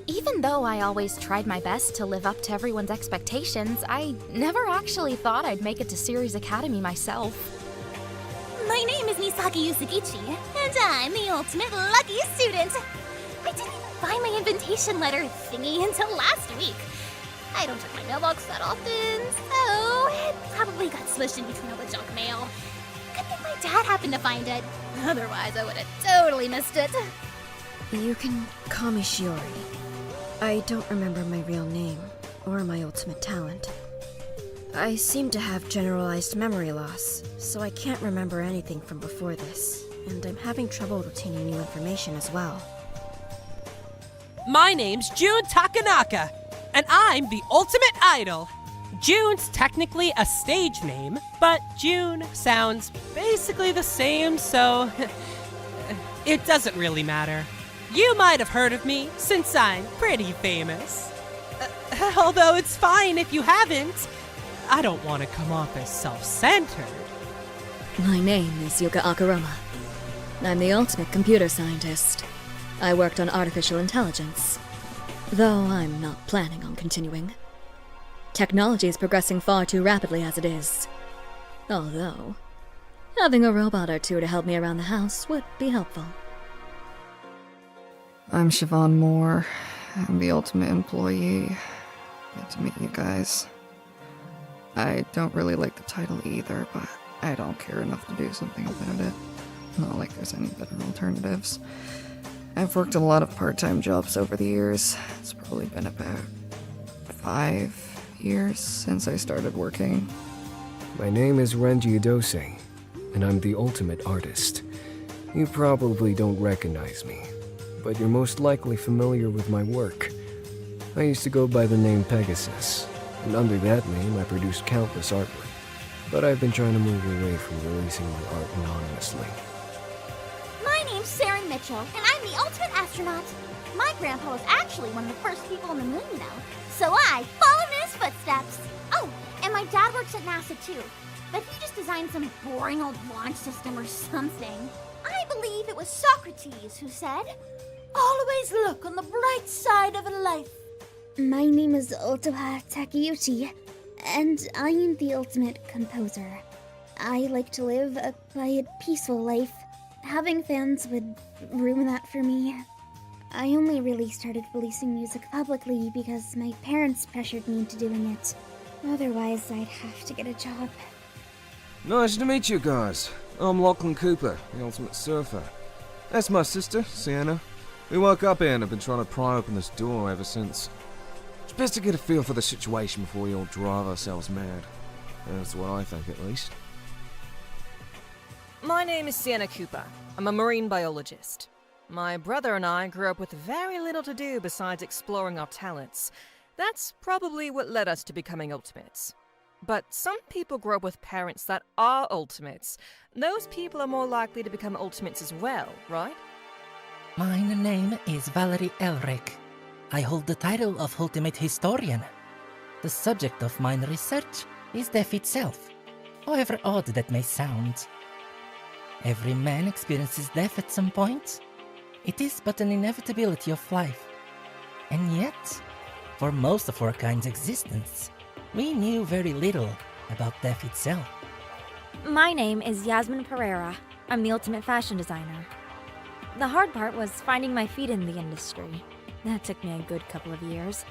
Speaker 13: Even though I always tried my best to live up to everyone's expectations, I never actually thought I'd make it to Series Academy myself.
Speaker 7: My name is Misaki Yusugichi, and I'm the ultimate lucky student. I didn't even find my invitation letter thingy until last week. I don't check my mailbox that often, so it probably got smushed in between all the junk mail. Good thing my dad happened to find it. Otherwise, I would have totally missed it.
Speaker 14: You can call me Shiori. I don't remember my real name, or my ultimate talent. I seem to have generalized memory loss, so I can't remember anything from before this, and I'm having trouble retaining new information as well.
Speaker 15: My name's Jun Takanaka, and I'm the ultimate idol. June's technically a stage name, but June sounds basically the same, so it doesn't really matter. You might have heard of me, since I'm pretty famous. Although it's fine if you haven't. I don't want to come off as self-centered.
Speaker 16: My name is Yuka Akarama. I'm the ultimate computer scientist. I worked on artificial intelligence, though I'm not planning on continuing. Technology is progressing far too rapidly as it is. Although, having a robot or two to help me around the house would be helpful.
Speaker 6: I'm Siobhan Moore. I'm the ultimate employee. Good to meet you guys. I don't really like the title either, but I don't care enough to do something about it. Not like there's any better alternatives. I've worked a lot of part-time jobs over the years. It's probably been about 5 years since I started working.
Speaker 3: My name is Renji Adose, and I'm the ultimate artist. You probably don't recognize me, but you're most likely familiar with my work. I used to go by the name Pegasus, and under that name I produced countless artwork, but I've been trying to move away from releasing my art anonymously.
Speaker 7: My name's Sarah Mitchell, and I'm the ultimate astronaut. My grandpa was actually one of the first people on the moon, you know, so I followed in his footsteps. Oh, and my dad works at NASA too, but he just designed some boring old launch system or something. I believe it was Socrates who said, "Always look on the bright side of life."
Speaker 4: My name is Otoha Takeuchi, and I am the ultimate composer. I like to live a quiet, peaceful life. Having fans would ruin that for me. I only really started releasing music publicly because my parents pressured me into doing it. Otherwise, I'd have to get a job.
Speaker 5: Nice to meet you guys. I'm Lachlan Cooper, the ultimate surfer. That's my sister, Sienna. We woke up here and have been trying to pry open this door ever since. It's best to get a feel for the situation before we all drive ourselves mad. That's what I think, at least.
Speaker 18: My name is Sienna Cooper. I'm a marine biologist. My brother and I grew up with very little to do besides exploring our talents. That's probably what led us to becoming ultimates. But some people grow up with parents that are ultimates. Those people are more likely to become ultimates as well, right?
Speaker 8: My name is Valerie Elric. I hold the title of Ultimate Historian. The subject of my research is death itself, however odd that may sound. Every man experiences death at some point. It is but an inevitability of life. And yet, for most of our kind's existence, we knew very little about death itself.
Speaker 13: My name is Yasmin Pereira. I'm the ultimate fashion designer. The hard part was finding my feet in the industry. That took me a good couple of years.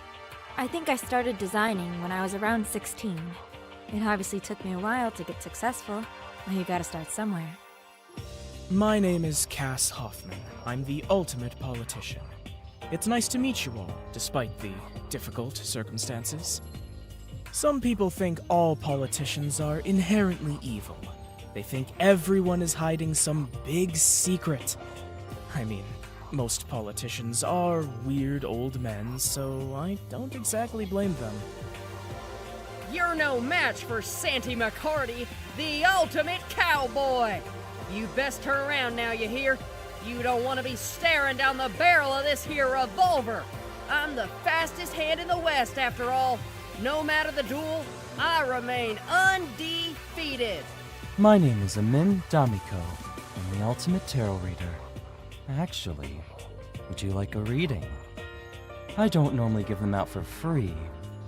Speaker 13: I think I started designing when I was around 16. It obviously took me a while to get successful. Well, you gotta start somewhere.
Speaker 34: My name is Cass Hoffman. I'm the ultimate politician. It's nice to meet you all, despite the difficult circumstances. Some people think all politicians are inherently evil. They think everyone is hiding some big secret. I mean, most politicians are weird old men, so I don't exactly blame them.
Speaker 12: You're no match for Santy McCarty, the ultimate cowboy! You best turn around now, you hear? You don't want to be staring down the barrel of this here revolver. I'm the fastest hand in the West, after all. No matter the duel, I remain undefeated.
Speaker 9: My name is Amin Damiko. I'm the ultimate tarot reader. Actually, would you like a reading? I don't normally give them out for free,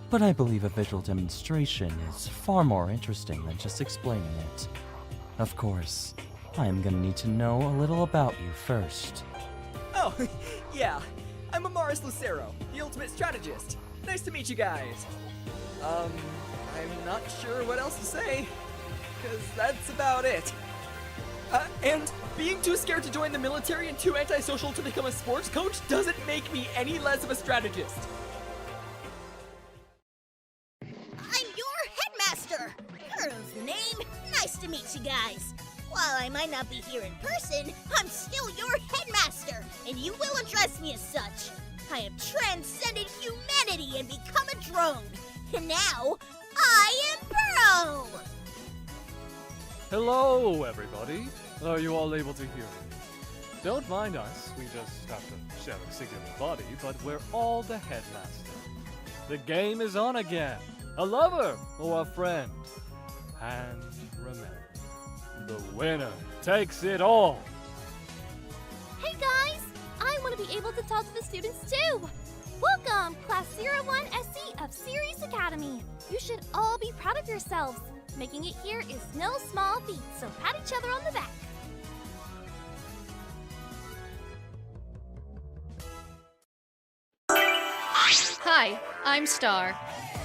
Speaker 9: but I believe a visual demonstration is far more interesting than just explaining it. Of course, I am gonna need to know a little about you first.
Speaker 10: Oh, yeah. I'm Amaris Lucero, the ultimate strategist. Nice to meet you guys. I'm not sure what else to say, because that's about it. And being too scared to join the military and too antisocial to become a sports coach doesn't make me any less of a strategist.
Speaker 7: I'm your headmaster! Colonel's the name. Nice to meet you guys. While I might not be here in person, I'm still your headmaster, and you will address me as such. I have transcended humanity and become a drone, and now I am Pro!
Speaker 11: Hello, everybody. Are you all able to hear me? Don't mind us, we just have to share a singular body, but we're all the headmaster. The game is on again. A lover or a friend. And remember, the winner takes it all.
Speaker 7: Hey guys! I want to be able to talk to the students too! Welcome, Class 01 SC of Sirius Academy! You should all be proud of yourselves. Making it here is no small feat, so pat each other on the back.
Speaker 17: Hi, I'm Star.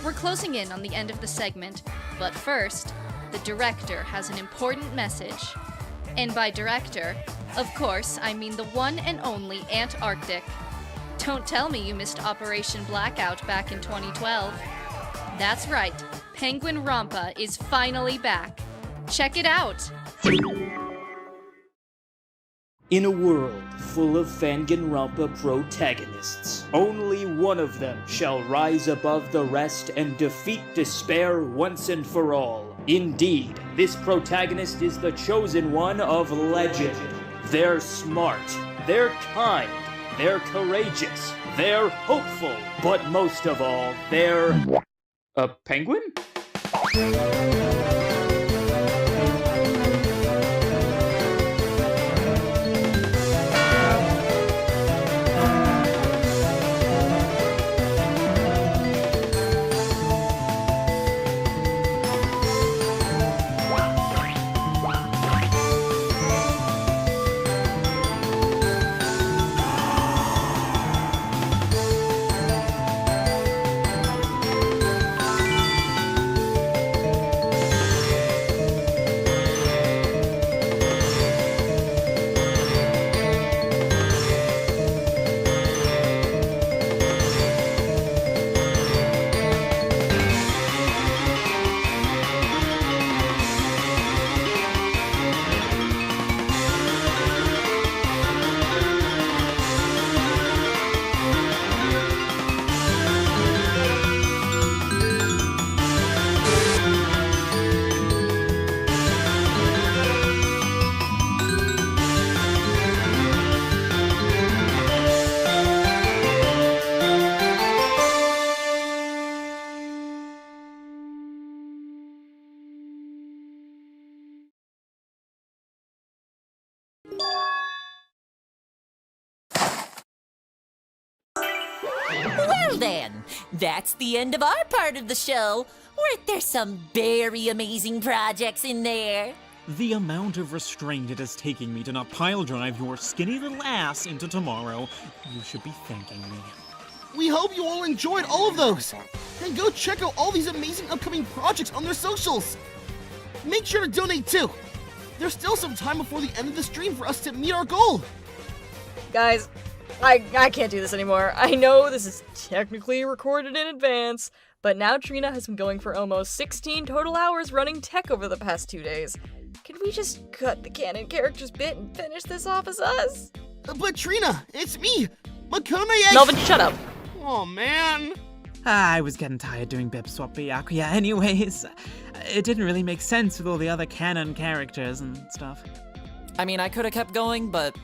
Speaker 17: We're closing in on the end of the segment, but first, the director has an important message. And by director, of course, I mean the one and only Antarctic. Don't tell me you missed Operation Blackout back in 2012. That's right, Fanganconpa is finally back. Check it out!
Speaker 19: In a world full of Fanganconpa protagonists, only one of them shall rise above the rest and defeat despair once and for all. Indeed, this protagonist is the chosen one of legend. They're smart, they're kind, they're courageous, they're hopeful, but most of all, they're... a penguin?
Speaker 20: Well then, that's the end of our part of the show. Weren't there some very amazing projects in there?
Speaker 21: The amount of restraint it is taking me to not pile drive your skinny little ass into tomorrow, you should be thanking me.
Speaker 2: We hope you all enjoyed all of those. And go check out all these amazing upcoming projects on their socials. Make sure to donate too. There's still some time before the end of the stream for us to meet our goal.
Speaker 18: Guys, I can't do this anymore. I know this is technically recorded in advance, but now Trina has been going for almost 16 total hours running tech over the past 2 days. Can we just cut the canon characters bit and finish this off as us?
Speaker 2: But Trina, it's me, Makone.
Speaker 18: Melvin, shut up.
Speaker 2: Oh man.
Speaker 34: I was getting tired doing Bip Swap Byakuya anyways. It didn't really make sense with all the other canon characters and stuff.
Speaker 18: I mean, I could have kept going, but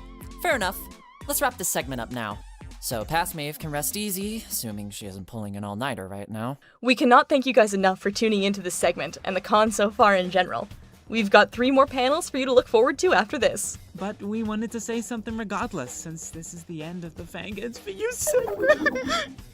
Speaker 18: fair enough. Let's wrap this segment up now. So Past Maeve can rest easy, assuming she isn't pulling an all-nighter right now. We cannot thank you guys enough for tuning into this segment, and the con so far in general. We've got 3 more panels for you to look forward to after this.
Speaker 34: But we wanted to say something regardless, since this is the end of the Fangans for you.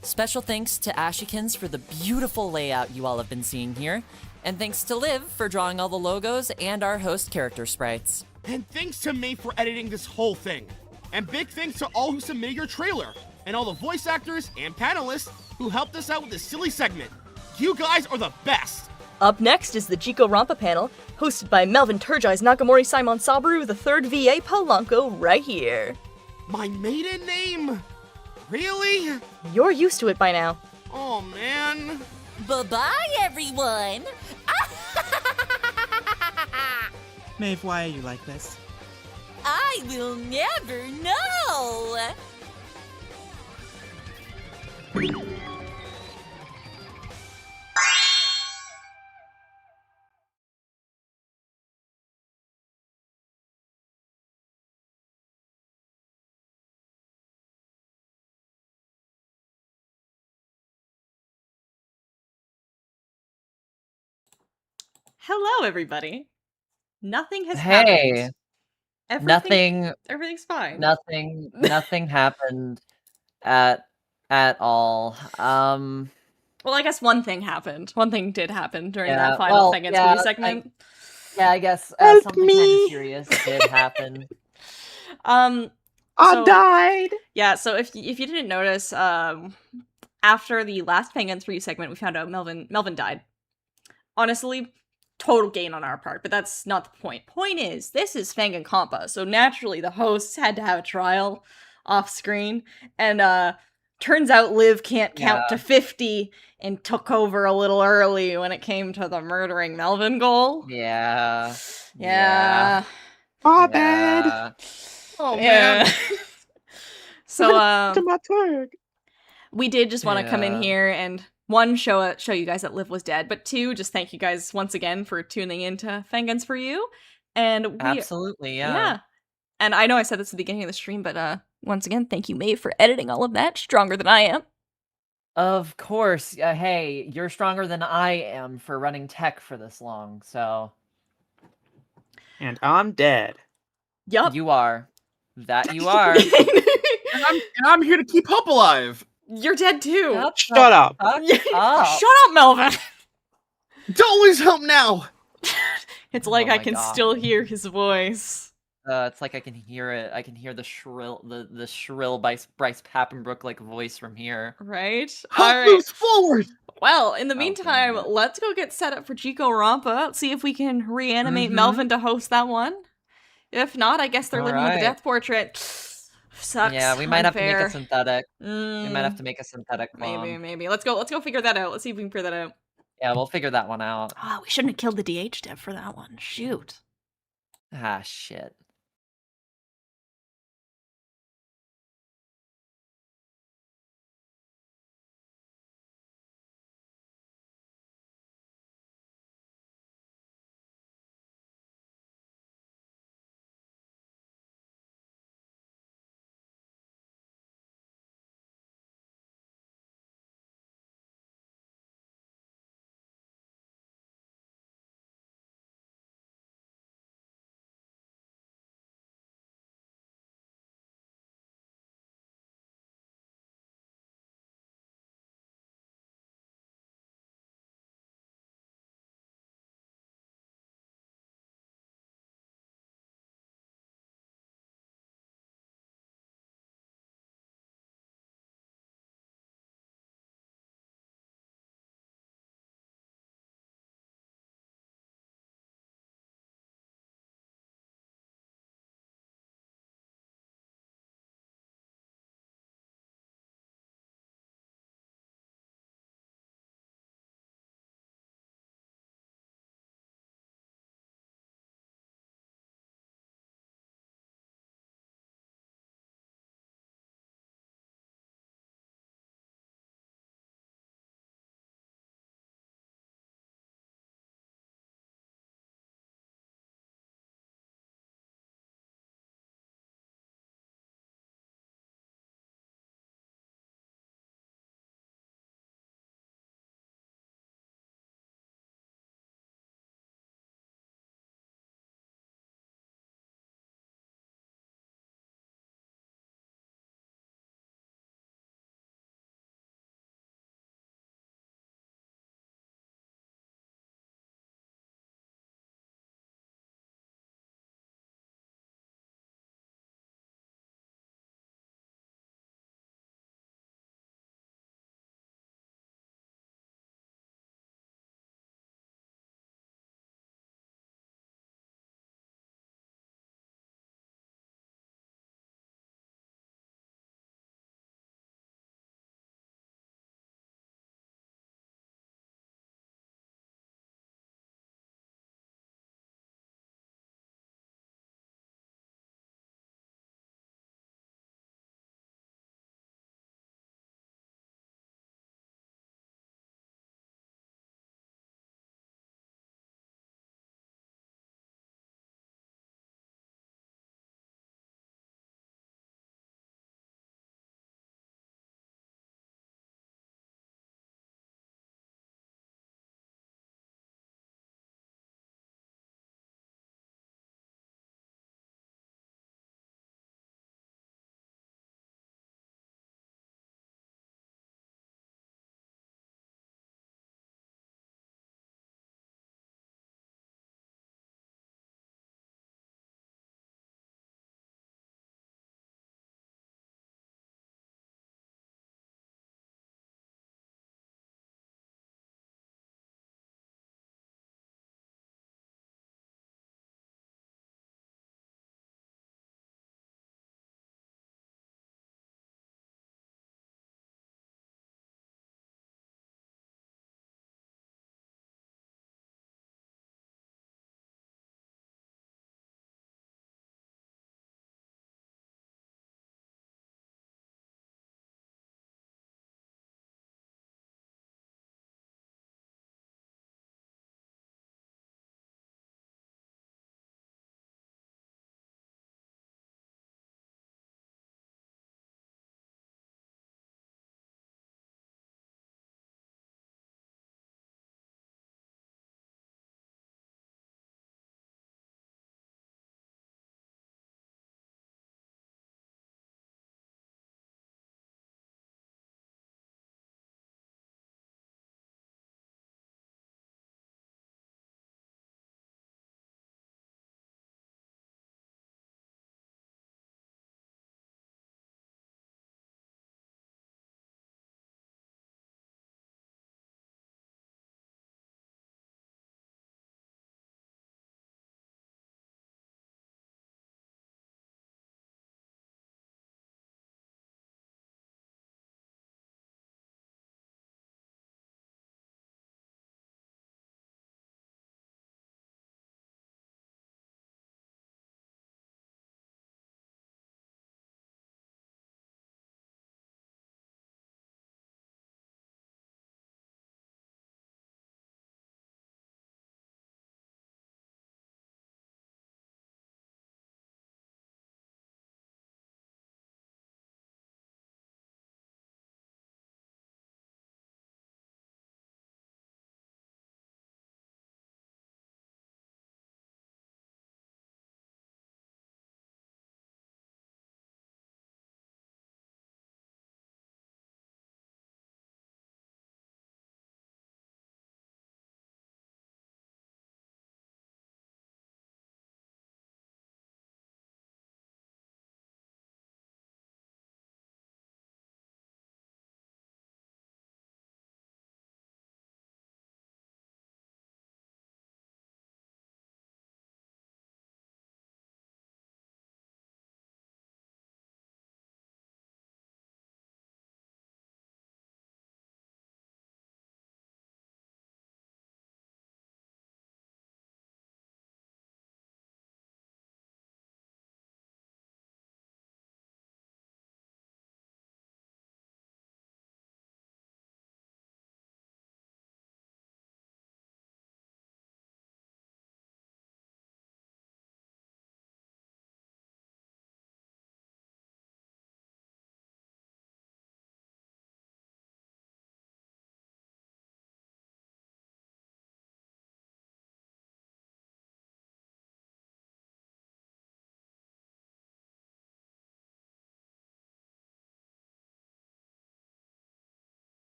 Speaker 18: Special thanks to Ashikins for the beautiful layout you all have been seeing here, and thanks to Liv for drawing all the logos and our host character sprites.
Speaker 2: And thanks to May for editing this whole thing. And big thanks to all who submitted your trailer, and all the voice actors and panelists who helped us out with this silly segment. You guys are the best! Up next is the JIKORONPA panel, hosted by Melvin Turgis Nakamori Simon Sabaru, the third VA Polanco, right here. My maiden name? Really? You're used to it by now. Oh man.
Speaker 20: Bye-bye, everyone!
Speaker 34: Maeve, why are you like this?
Speaker 20: I will never know!
Speaker 22: Hello, everybody. Nothing has
Speaker 23: Hey.
Speaker 22: happened. Everything's fine.
Speaker 23: Nothing happened at all.
Speaker 22: Well, I guess one thing happened. One thing did happen during
Speaker 1: Yeah,
Speaker 22: that final
Speaker 1: well,
Speaker 22: Fangans
Speaker 1: yeah,
Speaker 22: review segment.
Speaker 1: I guess
Speaker 22: Help
Speaker 1: something kind
Speaker 22: me!
Speaker 1: of serious did happen.
Speaker 22: I
Speaker 1: died!
Speaker 22: Yeah, so if you didn't notice, after the last Fangans review segment, we found out Melvin died. Honestly, total gain on our part, but that's not the point. Point is, this is Fanganconpa, so naturally the hosts had to have a trial off screen, and turns out Liv can't count to 50 and took over a little early when it came to the murdering Melvin goal.
Speaker 1: Yeah.
Speaker 22: Yeah.
Speaker 1: My
Speaker 22: bad.
Speaker 2: Oh
Speaker 22: Yeah.
Speaker 2: man.
Speaker 22: So
Speaker 2: to my turn.
Speaker 22: we did just want to come in
Speaker 1: Yeah.
Speaker 22: here and one, show you guys that Liv was dead, but two, just thank you guys once again for tuning into Fangans for You. And we
Speaker 1: Absolutely, yeah.
Speaker 22: And I know I said this at the beginning of the stream, but once again, thank you, Maeve, for editing all of that. Stronger than I am.
Speaker 1: Of course. Hey, you're stronger than I am for running tech for this long, so.
Speaker 14: And I'm dead.
Speaker 22: Yup.
Speaker 1: You are. That you are.
Speaker 2: and I'm here to keep hope alive.
Speaker 22: You're dead too.
Speaker 14: Shut up.
Speaker 22: Shut up, Melvin.
Speaker 2: Don't lose hope now.
Speaker 22: It's like
Speaker 1: Oh
Speaker 22: I
Speaker 1: my
Speaker 22: can
Speaker 1: God.
Speaker 22: still hear his voice.
Speaker 1: It's like I can hear it. I can hear the shrill Bryce Papenbrook like voice from here.
Speaker 22: Right?
Speaker 2: Hope
Speaker 22: All right.
Speaker 2: moves forward.
Speaker 22: Well, in the meantime, let's go get set up for JIKORONPA. See if we can reanimate
Speaker 1: Mhm.
Speaker 22: Melvin to host that one. If not, I guess they're living with the
Speaker 1: Alright.
Speaker 22: death portrait. Sucks.
Speaker 1: Yeah, we might have to make
Speaker 22: Unfair.
Speaker 1: a synthetic. We might have to make a synthetic clone.
Speaker 22: Maybe. Let's go figure that out. Let's see if we can figure that out.
Speaker 1: Yeah, we'll figure that one out.
Speaker 22: Oh, we shouldn't have killed the DH dev for that one. Shoot.
Speaker 1: Ah, shit.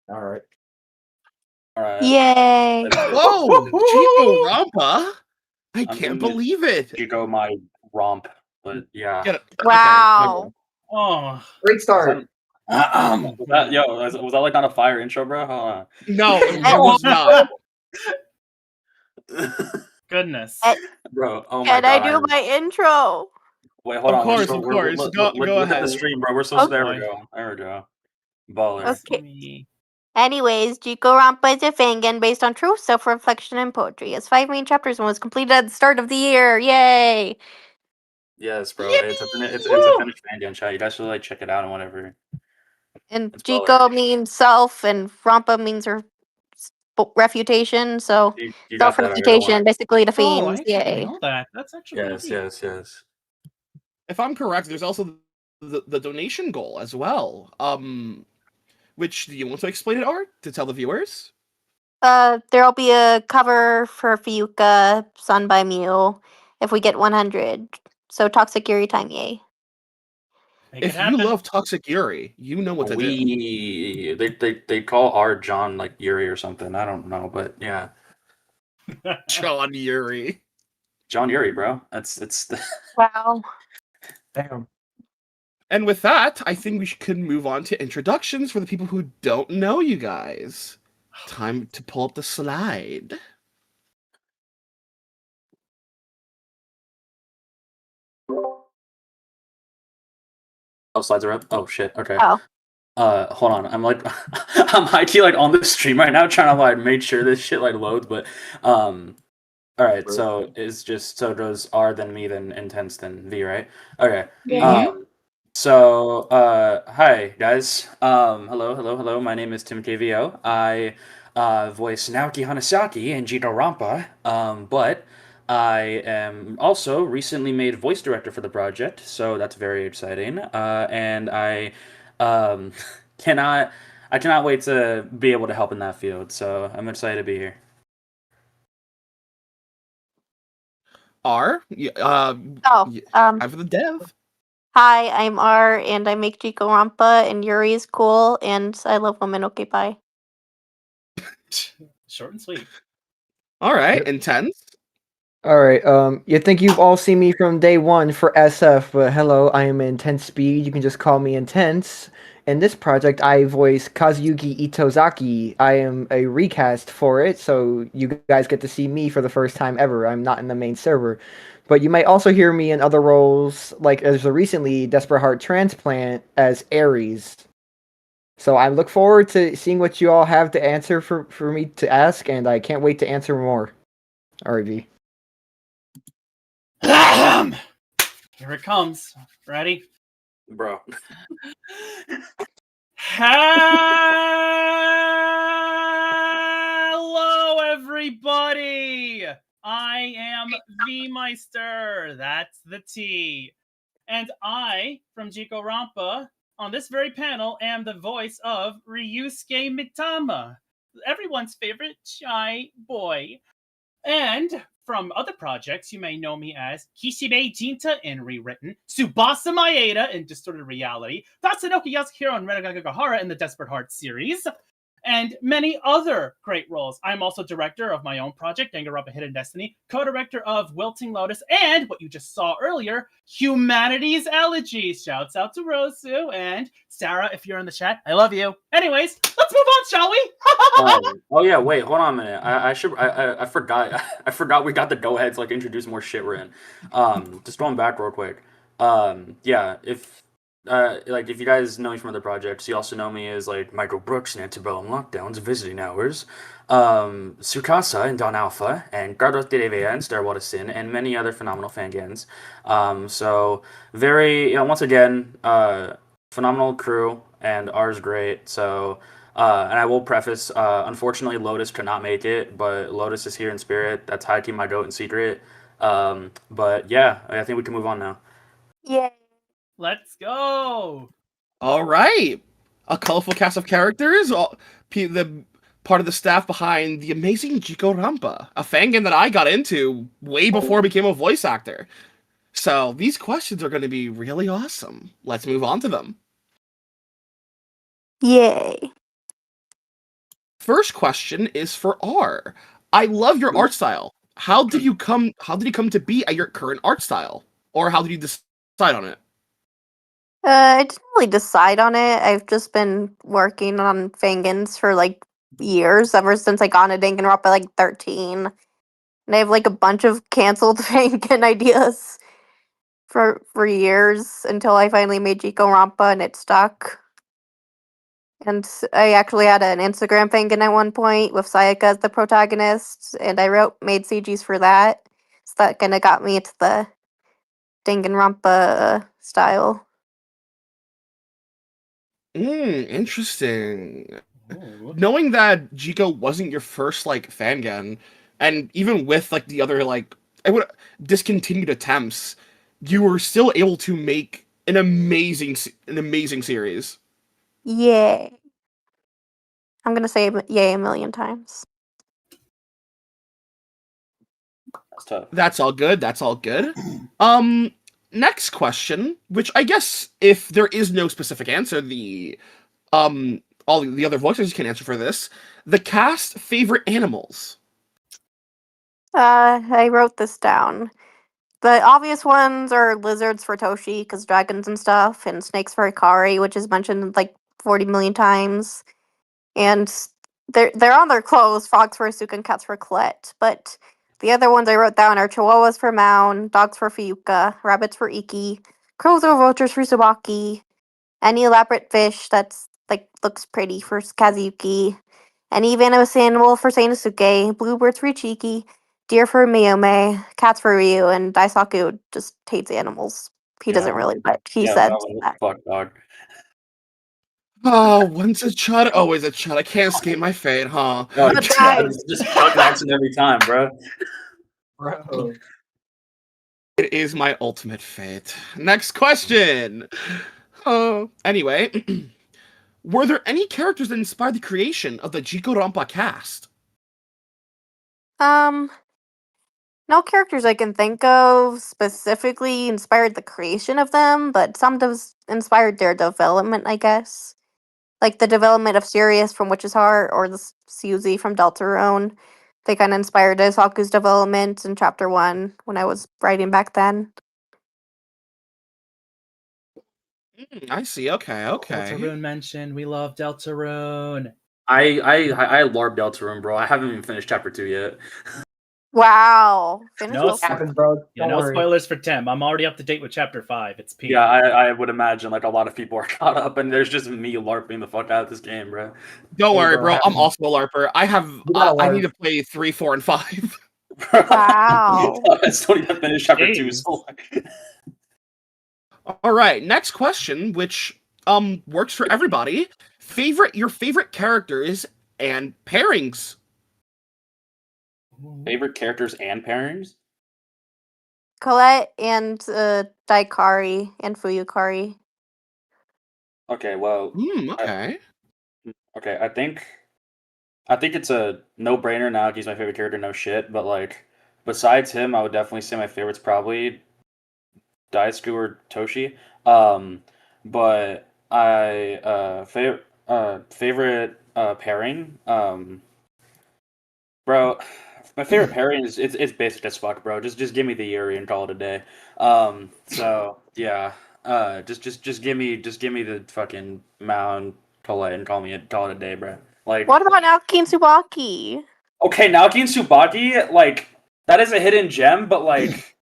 Speaker 6: All right.
Speaker 15: Yay!
Speaker 2: Whoa, JIKORONPA! I
Speaker 16: I'm
Speaker 2: can't
Speaker 16: gonna
Speaker 2: believe it.
Speaker 16: Jigo my romp, but yeah.
Speaker 2: Get it.
Speaker 15: Wow.
Speaker 16: Oh,
Speaker 6: Great start.
Speaker 16: Was that, yo, was that like not a fire intro, bro? Hold on.
Speaker 2: No, it was not.
Speaker 21: Goodness.
Speaker 16: Bro, oh my
Speaker 15: Can I
Speaker 16: god.
Speaker 15: do my intro?
Speaker 16: Wait, hold
Speaker 2: Of
Speaker 16: on.
Speaker 2: course,
Speaker 16: we're,
Speaker 2: of
Speaker 16: we're,
Speaker 2: course.
Speaker 16: look,
Speaker 2: Go
Speaker 16: look at
Speaker 2: ahead.
Speaker 16: the stream, bro. We're so
Speaker 15: Okay.
Speaker 16: there we go. There we go. Baller.
Speaker 15: Okay. Anyways, JIKORONPA is a fangan based on true self-reflection and poetry. It has 5 main chapters and was completed at the start of the year. Yay!
Speaker 16: Yes, bro. It's a finished Fangan chat. You guys should like check it out and whatever.
Speaker 15: And
Speaker 16: It's
Speaker 15: Jiko
Speaker 16: baller.
Speaker 15: means self, and Rampa means refutation. So
Speaker 16: You got that. I don't
Speaker 15: self-refutation,
Speaker 16: want.
Speaker 15: basically the
Speaker 21: Oh, I
Speaker 15: themes.
Speaker 21: actually
Speaker 15: Yay!
Speaker 21: know that. That's actually
Speaker 16: Yes,
Speaker 21: neat.
Speaker 16: yes.
Speaker 2: If I'm correct, there's also the donation goal as well. Which do you want to explain it, Art, to tell the viewers?
Speaker 15: There'll be a cover for Fiyuka, sung by Mew, if we get 100. So Toxic Yuri time, yay!
Speaker 2: If you love Toxic Yuri, you know what to do.
Speaker 16: They call our John like Yuri or something. I don't know, but yeah.
Speaker 2: John Yuri.
Speaker 16: John Yuri, bro. It's
Speaker 15: Wow.
Speaker 6: Damn.
Speaker 2: And with that, I think we could move on to introductions for the people who don't know you guys. Time to pull up the slide.
Speaker 16: Oh, slides are up. Oh shit. Okay.
Speaker 15: Oh.
Speaker 16: Hold on. I'm like, I'm high key like on the stream right now, trying to like make sure this shit like loads. But all right. So it's just so does R then me then intense then V, right? Okay.
Speaker 15: Yeah.
Speaker 16: So hi guys. Hello. My name is Tim KVO. I voice Naoki Hanasaki in JIKORONPA. But I am also recently made voice director for the project, so that's very exciting. And I cannot wait to be able to help in that field. So I'm excited to be here.
Speaker 2: R, I'm for the dev.
Speaker 15: Hi, I'm R, and I make JIKORONPA, and Yuri is cool, and I love women. Okay, bye.
Speaker 21: Short and sweet.
Speaker 2: All right, intense.
Speaker 23: All right. You think you've all seen me from day one for SF, but hello, I am Intense Speed. You can just call me Intense. In this project, I voice Kazuyuki Itozaki. I am a recast for it, so you guys get to see me for the first time ever. I'm not in the main server. But you might also hear me in other roles, like as a recently Desperate Heart Transplant as Ares. So I look forward to seeing what you all have to answer for me to ask, and I can't wait to answer more. RV.
Speaker 21: Here it comes. Ready?
Speaker 16: Bro.
Speaker 21: Hello, everybody! I am V Meister. That's the T. And I, from JIKORONPA, on this very panel, am the voice of Ryusuke Mitama, everyone's favorite shy boy. And from other projects, you may know me as Kishibe Jinta in Rewritten, Tsubasa Maeda in Distorted Reality, Tatsunoki Yasuhiro and Renagagahara in the Desperate Heart series, and many other great roles. I'm also director of my own project, Danganronpa Hidden Destiny, co-director of Wilting Lotus, and what you just saw earlier, Humanity's Elegy. Shouts out to Rosu and Sarah, if you're in the chat. I love you. Anyways, let's move on, shall we?
Speaker 16: Oh yeah, wait, hold on a minute. I forgot. I forgot we got the go ahead to like introduce more shit we're in. Just going back real quick. Yeah, if if you guys know me from other projects, you also know me as like Michael Brooks in Antebellum Lockdown's Visiting Hours, Tsukasa in Dawn Alpha, and Gardos de Revea in Stairwell to Sin, and many other phenomenal fangans. So very, once again, phenomenal crew, and ours great. So, and I will preface, unfortunately, Lotus could not make it, but Lotus is here in spirit. That's High Team My Goat in secret. But yeah, I think we can move on now.
Speaker 15: Yeah.
Speaker 21: Let's go.
Speaker 2: All right, a colorful cast of characters. The part of the staff behind the amazing JIKORONPA, a fangan that I got into way before I became a voice actor. So these questions are going to be really awesome. Let's move on to them.
Speaker 15: Yay.
Speaker 2: first question is for R. I love your art style. How did you come to be at your current art style? Or how did you decide on it?
Speaker 15: I didn't really decide on it. I've just been working on Fangans for like years, ever since I got into Danganronpa like 13. And I have like a bunch of canceled Fangan ideas for years until I finally made JIKORONPA and it stuck. And I actually had an Instagram Fangan at one point with Sayaka as the protagonist, and I made CGs for that. So that kind of got me into the Danganronpa style.
Speaker 2: Interesting. Knowing that Jiko wasn't your first like fangan, and even with like the other like discontinued attempts, you were still able to make an amazing series.
Speaker 15: Yay. I'm gonna say yay a million times.
Speaker 16: That's tough.
Speaker 2: That's all good. That's all good. Next question, which I guess if there is no specific answer, all the other voices can answer for this. The cast favorite animals.
Speaker 15: I wrote this down. The obvious ones are lizards for Toshi, because dragons and stuff, and snakes for Hikari, which is mentioned like 40 million times. And they're on their clothes, frogs for Asuka and cats for Colette. But the other ones I wrote down are chihuahuas for Maun, dogs for Fuyuka, rabbits for Iki, crows or vultures for Subaki, any elaborate fish that's like looks pretty for Kazuyuki, any venomous animal for Sanosuke, bluebirds for Ichiki, deer for Miyome, cats for Ryu, and Daisaku just hates animals. He doesn't really, but he said that.
Speaker 16: Fuck, dog.
Speaker 2: Oh, once a chud, always a chud. I can't escape my fate, huh?
Speaker 16: Oh, it's just fucking accent every time, bro.
Speaker 2: Bro. It is my ultimate fate. Next question. Anyway, were there any characters that inspired the creation of the JIKORONPA cast?
Speaker 15: No characters I can think of specifically inspired the creation of them, but some inspired their development, I guess. Like the development of Sirius from Witch's Heart or the Suzy from Deltarune. They kind of inspired Daisaku's development in Chapter 1 when I was writing back then.
Speaker 2: I see. Okay.
Speaker 21: Deltarune mentioned. We love Deltarune.
Speaker 16: I LARP Deltarune, bro. I haven't even finished chapter 2 yet.
Speaker 15: Wow.
Speaker 21: No,
Speaker 23: bro.
Speaker 21: Yeah, no spoilers for Tim. I'm already up to date with chapter 5. It's peak.
Speaker 16: Yeah, I would imagine like a lot of people are caught up, and there's just me LARPing the fuck out of this game, bro.
Speaker 2: Don't worry, bro. I'm also a LARPer. I need to play 3, 4, and 5.
Speaker 15: Wow.
Speaker 16: I still need to finish chapter 2. So
Speaker 2: all right, next question, which works for everybody. Your favorite characters and pairings.
Speaker 16: Favorite characters and pairings?
Speaker 15: Colette and Daikari and Fuyukari.
Speaker 16: Okay, well.
Speaker 2: Okay.
Speaker 16: Okay, I think it's a no-brainer now. He's my favorite character, no shit. But like, besides him, I would definitely say my favorite's probably Daisuke or Toshi. But favorite pairing. Bro, my favorite pairing is it's basic as fuck, bro. Just give me the Yuri and call it a day. So yeah. Just give me the fucking Mount Colette and call it a day, bro. Like,
Speaker 15: what about Naoki and Tsubaki?
Speaker 16: Okay, Naoki and Tsubaki, like, that is a hidden gem, but like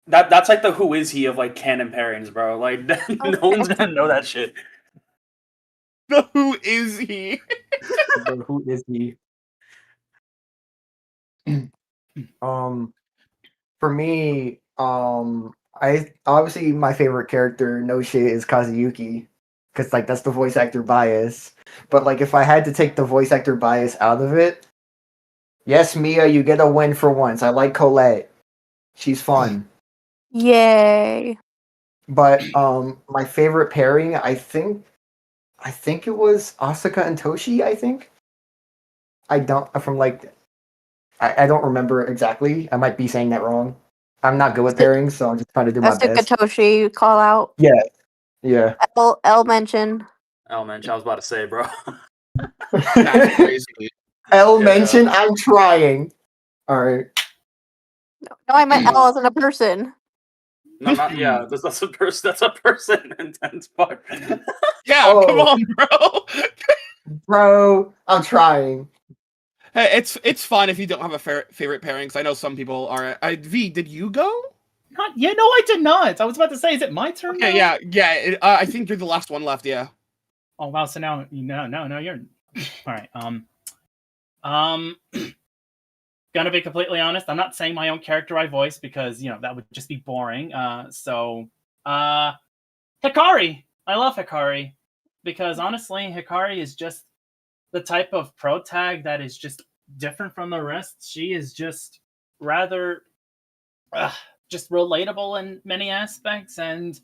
Speaker 16: that's like the who is he of like canon pairings, bro. Like no one's gonna know that shit.
Speaker 2: The who is he?
Speaker 6: Who is he?
Speaker 23: For me, I obviously my favorite character, no shit, is Kazuyuki, because like that's the voice actor bias. But like if I had to take the voice actor bias out of it, yes, Mia, you get a win for once. I like Colette, she's fun.
Speaker 15: Yay!
Speaker 23: But my favorite pairing, I think it was Asuka and Toshi. I think I don't remember exactly. I might be saying that wrong. I'm not good with pairings, so I'm just trying to do my
Speaker 15: Asuka
Speaker 23: best.
Speaker 15: Toshi call out.
Speaker 23: Yeah.
Speaker 15: L mention.
Speaker 16: Oh man, I was about to say, bro.
Speaker 2: That's crazy.
Speaker 23: L
Speaker 16: Yeah.
Speaker 23: mention. I'm trying. All right.
Speaker 15: No, I meant L as in a person.
Speaker 16: No, not yeah. That's a person. That's a person. Intense part.
Speaker 2: Yeah, come on, bro.
Speaker 23: Bro, I'm trying.
Speaker 2: Hey, it's fine if you don't have a favorite pairing. Cause I know some people are. V, did you go?
Speaker 21: Yeah, no, I did not. I was about to say, is it my turn?
Speaker 2: Okay,
Speaker 21: now?
Speaker 2: yeah. I think you're the last one left. Yeah.
Speaker 21: Oh wow. So now, no, you're all right. Gonna be completely honest. I'm not saying my own character I voice because that would just be boring. Hikari. I love Hikari because honestly, Hikari is just the type of pro tag that is just different from the rest. She is just rather just relatable in many aspects, and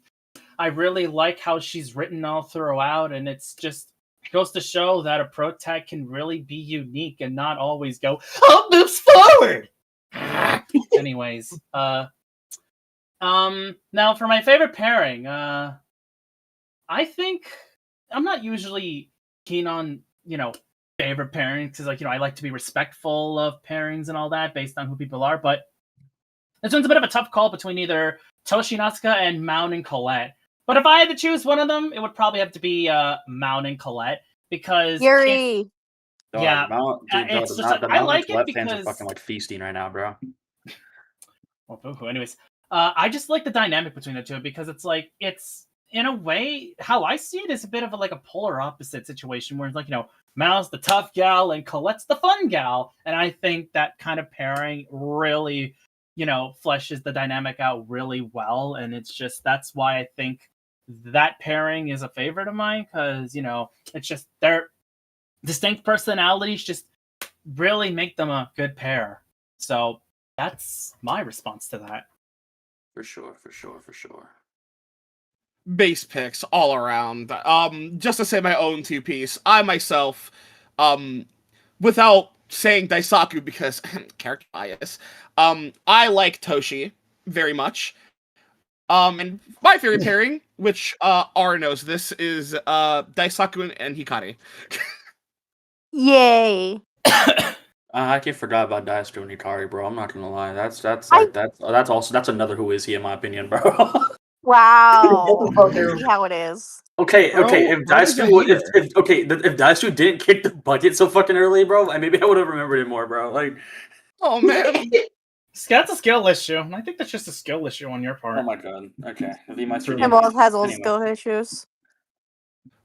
Speaker 21: I really like how she's written all throughout, and it's just goes to show that a pro tag can really be unique and not always go up moves forward. Anyways, now for my favorite pairing, I think I'm not usually keen on favorite pairings because I like to be respectful of pairings and all that based on who people are, but this one's a bit of a tough call between either Toshi Natsuka and Maun and Colette. But if I had to choose one of them, it would probably have to be Maun and Colette because
Speaker 15: Yuri.
Speaker 16: Dog,
Speaker 21: yeah,
Speaker 16: it's
Speaker 21: just
Speaker 16: the
Speaker 21: I like it
Speaker 16: Colette fans are
Speaker 21: because
Speaker 16: fucking like feasting right now, bro.
Speaker 21: well, boo-hoo. Anyways, I just like the dynamic between the two because it's in a way how I see it is a bit of a polar opposite situation where it's Mao's the tough gal and Colette's the fun gal, and I think that kind of pairing really fleshes the dynamic out really well, and it's just that's why I think that pairing is a favorite of mine because it's just their distinct personalities just really make them a good pair. So that's my response to that.
Speaker 16: For sure.
Speaker 2: Base picks all around. Just to say my own two-piece, I myself, without saying Daisaku because character bias, I like Toshi very much. And my favorite pairing, which R knows this, is Daisaku and Hikari.
Speaker 15: Yay.
Speaker 16: I can't forgot about Daisaku and Hikari, bro. I'm not gonna lie. That's another who is he in my opinion, bro.
Speaker 15: Wow. See how it is.
Speaker 16: Okay. If
Speaker 2: bro is a
Speaker 16: Daisaku,
Speaker 2: hater.
Speaker 16: if Daisaku didn't kick the bucket so fucking early, bro, maybe I would have remembered it more, bro. Like,
Speaker 2: oh man,
Speaker 21: that's a skill issue, and I think that's just a skill issue on your part.
Speaker 16: oh my god. Okay,
Speaker 15: Emerald has all skill issues.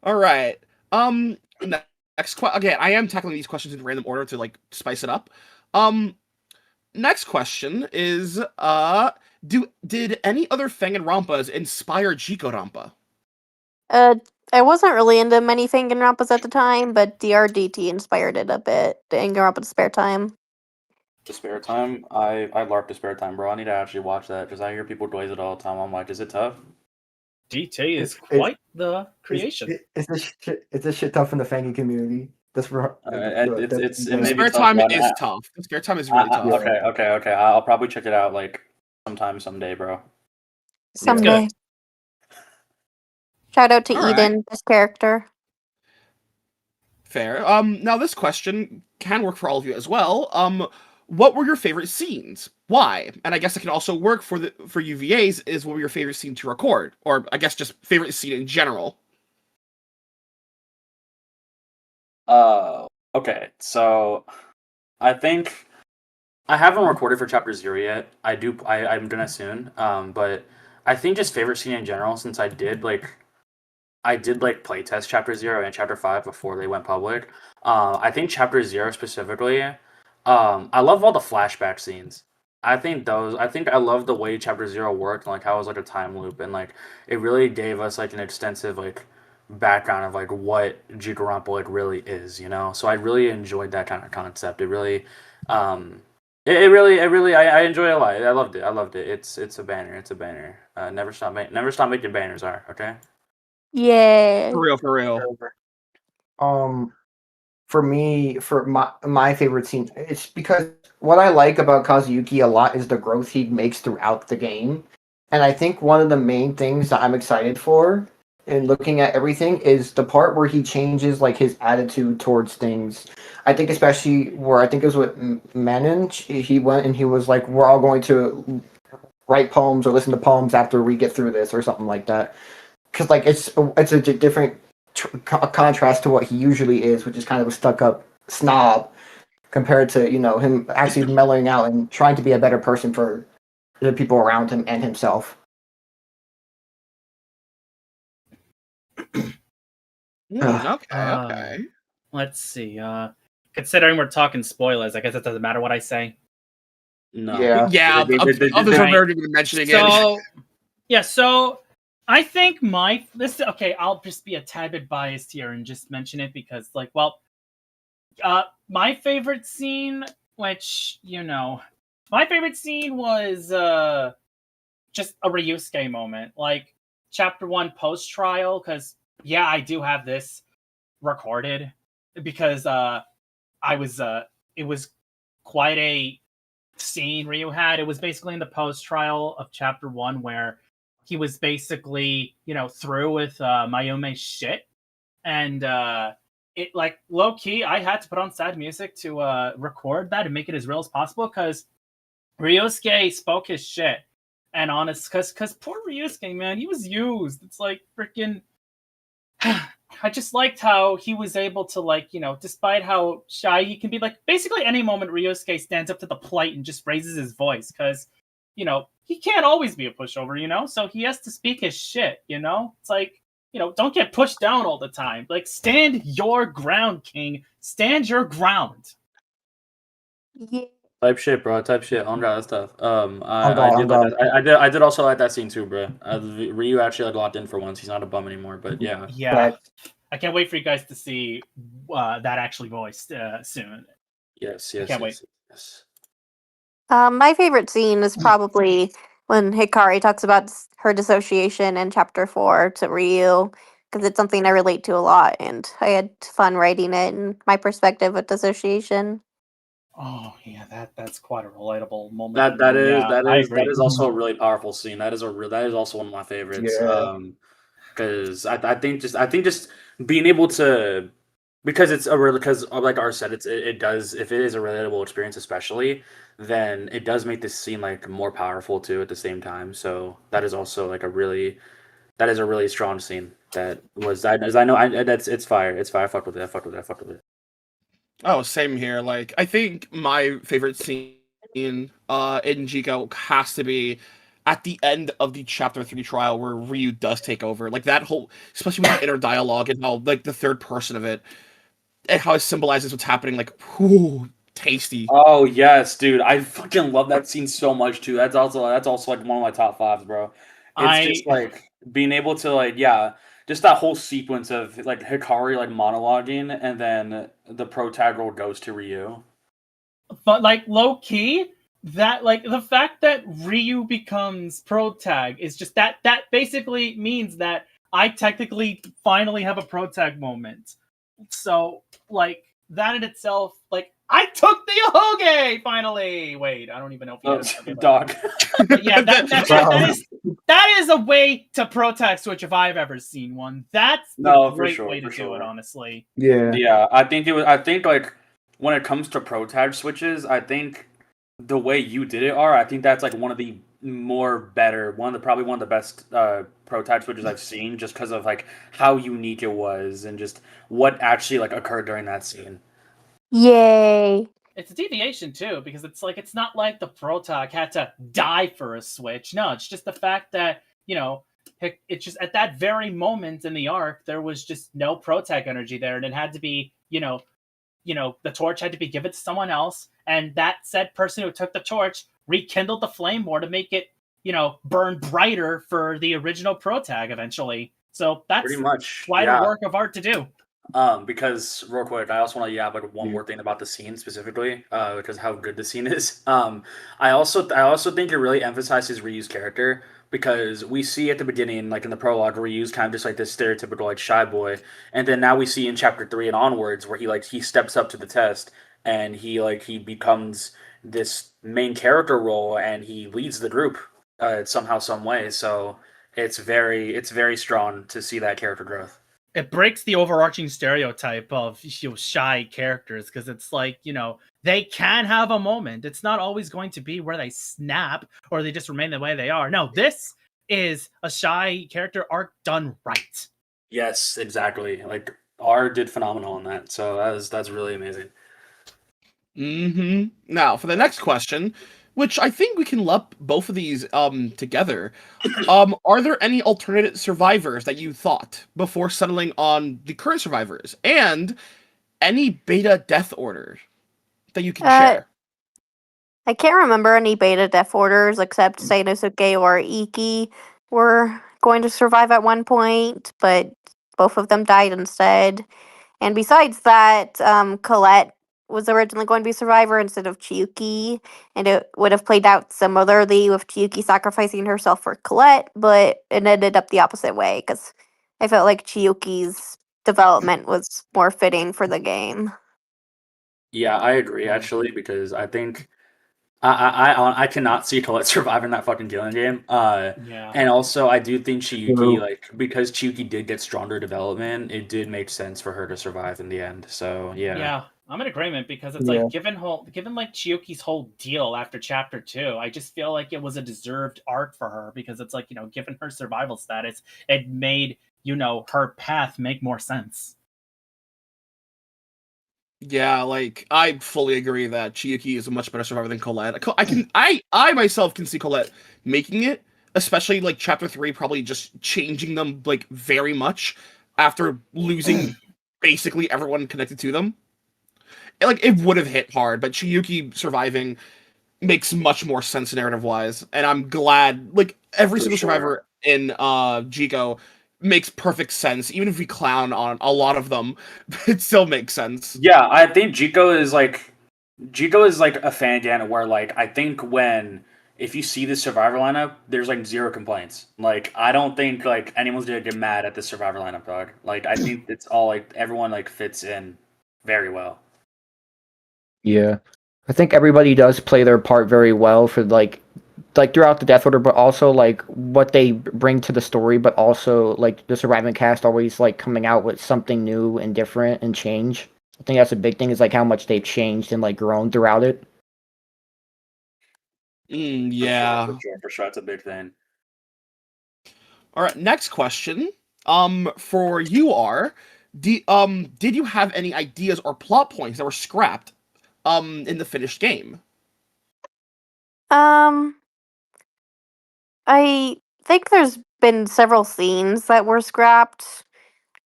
Speaker 2: All right. Again, I am tackling these questions in random order to spice it up. Next question is did any other Fanganronpas inspire JIKORONPA?
Speaker 15: I wasn't really into many Fanganronpas at the time, but DRDT inspired it a bit. Danganronpa Spare Time.
Speaker 16: The Spare Time, I LARP the Spare Time, bro. I need to actually watch that because I hear people glaze it all the time. I'm like, is it tough?
Speaker 21: DT is quite the creation.
Speaker 23: It's a shit tough in the Fangy community. That's for
Speaker 2: Spare Time is tough. Spare Time is really tough.
Speaker 16: Okay. I'll probably check it out someday, bro.
Speaker 15: Someday. Shout out to
Speaker 2: All
Speaker 15: Eden,
Speaker 2: right.
Speaker 15: this character.
Speaker 2: Fair. Now this question can work for all of you as well. What were your favorite scenes? Why? And I guess it can also work for UVAs is what were your favorite scene to record? Or I guess just favorite scene in general.
Speaker 16: Okay, so I think I haven't recorded for Chapter 0 yet. I'm gonna soon. But I think just favorite scene in general, since I did playtest Chapter 0 and Chapter 5 before they went public. I think Chapter 0 specifically, I love all the flashback scenes. I think I love the way Chapter 0 worked, and how it was a time loop, and it really gave us an extensive background of what JIKORONPA really is, So I really enjoyed that kind of concept. It really I enjoy it a lot. I loved it. It's a banner. Never stop making banners, okay?
Speaker 15: Yeah.
Speaker 2: For real.
Speaker 23: For me, for my favorite scene, it's because what I like about Kazuyuki a lot is the growth he makes throughout the game. And I think one of the main things that I'm excited for in looking at everything is the part where he changes like his attitude towards things. I think especially where I think it was with Manon, he went and he was like, "We're all going to write poems or listen to poems after we get through this," or something like that. Because like it's a different contrast to what he usually is, which is kind of a stuck up snob, compared to him actually mellowing out and trying to be a better person for the people around him and himself.
Speaker 2: Okay.
Speaker 21: Let's see. Considering we're talking spoilers, I guess it doesn't matter what I say.
Speaker 16: No.
Speaker 2: Yeah. Others are very good mentioning it.
Speaker 21: Yeah. So I think I'll just be a tad bit biased here and just mention it because, my favorite scene, which my favorite scene was just a Ryusuke moment, like chapter 1 post trial, because I do have this recorded because it was quite a scene Ryu had. It was basically in the post trial of chapter 1 where he was basically through with Mayume's shit, and it like low key I had to put on sad music to record that and make it as real as possible because Ryusuke spoke his shit. And honest, because poor Ryusuke, man, he was used. It's like freaking. I just liked how he was able to, despite how shy he can be, basically any moment Ryusuke stands up to the plate and just raises his voice, because, he can't always be a pushover, so he has to speak his shit, It's like, don't get pushed down all the time. Like, stand your ground, King. Stand your ground.
Speaker 15: Yeah.
Speaker 16: Type shit, bro. Type shit. Oh god, that's tough. I did also like that scene too, bro. Ryu actually locked in for once. He's not a bum anymore, but yeah.
Speaker 21: Yeah. I can't wait for you guys to see that actually voiced soon.
Speaker 16: Yes.
Speaker 21: I can't wait.
Speaker 15: My favorite scene is probably when Hikari talks about her dissociation in chapter 4 to Ryu, because it's something I relate to a lot, and I had fun writing it and my perspective with dissociation.
Speaker 21: Oh yeah, that's quite a relatable moment.
Speaker 16: That
Speaker 21: I agree.
Speaker 16: is also a really powerful scene. That is also one of my favorites.
Speaker 23: Yeah.
Speaker 16: Because I think just being able to, because it's a real, because like Art said, it does, if it is a relatable experience especially, then it does make this scene more powerful too at the same time. So that is also a really strong scene. That was it's fire. It's fire. I fucked with it. I fucked with it.
Speaker 2: Oh, same here. I think my favorite scene in Jiko has to be at the end of the chapter 3 trial where Ryu does take over. That whole, especially with the inner dialogue and how the third person of it and how it symbolizes what's happening. Whoo, tasty.
Speaker 16: Oh yes, dude. I fucking love that scene so much too. That's also one of my top 5s, bro. It's just being able to just that whole sequence of Hikari monologuing and then the protagonist goes to Ryu.
Speaker 21: But low key, that the fact that Ryu becomes protag is just that basically means that I technically finally have a protag moment. So that in itself, I took the Ahoge finally. Wait, I don't even know if you
Speaker 16: dog.
Speaker 21: Yeah, that is a way to protag switch if I've ever seen one. That's the great way to do it, honestly.
Speaker 16: Yeah. I think when it comes to protag switches, I think the way you did it, I think that's one of the probably one of the best protag switches I've seen, just because of how unique it was and just what actually occurred during that scene.
Speaker 15: Yay!
Speaker 21: It's a deviation too, because it's not like the protag had to die for a switch. No, it's just the fact that it's just at that very moment in the arc there was just no protag energy there, and it had to be the torch had to be given to someone else, and that said person who took the torch rekindled the flame more to make it burn brighter for the original protag eventually. So that's
Speaker 16: pretty much
Speaker 21: quite a work of art to do.
Speaker 16: Because real quick, I also want to one more thing about the scene specifically, because how good the scene is. I also think it really emphasizes Ryu's character, because we see at the beginning, in the prologue, Ryu's kind of just this stereotypical shy boy, and then now we see in chapter 3 and onwards where he steps up to the test and he becomes this main character role and he leads the group somehow, some way. So it's very strong to see that character growth.
Speaker 21: It breaks the overarching stereotype of shy characters because it's like, they can have a moment. It's not always going to be where they snap or they just remain the way they are. No, this is a shy character arc done right.
Speaker 16: Yes, exactly. Like R did phenomenal on that. So that's really amazing.
Speaker 2: Now, for the next question, which I think we can lump both of these together. Are there any alternate survivors that you thought before settling on the current survivors? And any beta death order that you can share?
Speaker 15: I can't remember any beta death orders except Sanosuke or Iki were going to survive at one point, but both of them died instead. And besides that, Colette was originally going to be survivor instead of Chiyuki, and it would have played out similarly with Chiyuki sacrificing herself for Colette, but it ended up the opposite way because I felt like Chiyuki's development was more fitting for the game.
Speaker 16: Yeah, I agree actually because I think I cannot see Colette surviving that fucking killing game.
Speaker 21: Yeah.
Speaker 16: And also I do think Chiyuki, like because Chiyuki did get stronger development, it did make sense for her to survive in the end. So yeah.
Speaker 21: Yeah, I'm in agreement because it's like given like Chiyuki's whole deal after chapter 2, I just feel like it was a deserved arc for her because it's like, given her survival status, it made, her path make more sense.
Speaker 2: Yeah, like I fully agree that Chiyuki is a much better survivor than Colette. I myself can see Colette making it, especially like chapter 3 probably just changing them like very much after losing basically everyone connected to them. Like it would have hit hard, but Chiyuki surviving makes much more sense narrative wise, and I'm glad like every single survivor in Jiko makes perfect sense. Even if we clown on a lot of them, it still makes sense.
Speaker 16: Yeah, I think Jiko is like a Fangan where like I think if you see the survivor lineup, there's like zero complaints. Like I don't think like anyone's gonna get mad at the survivor lineup, dog. Like I think it's all like everyone like fits in very well.
Speaker 23: Yeah. I think everybody does play their part very well for like throughout the death order, but also like what they bring to the story, but also like the surviving cast always like coming out with something new and different and change. I think that's a big thing is like how much they've changed and like grown throughout it.
Speaker 2: Yeah.
Speaker 16: For sure, that's a big thing.
Speaker 2: All right, next question. For you are, did you have any ideas or plot points that were scrapped in the finished game?
Speaker 15: I think there's been several scenes that were scrapped,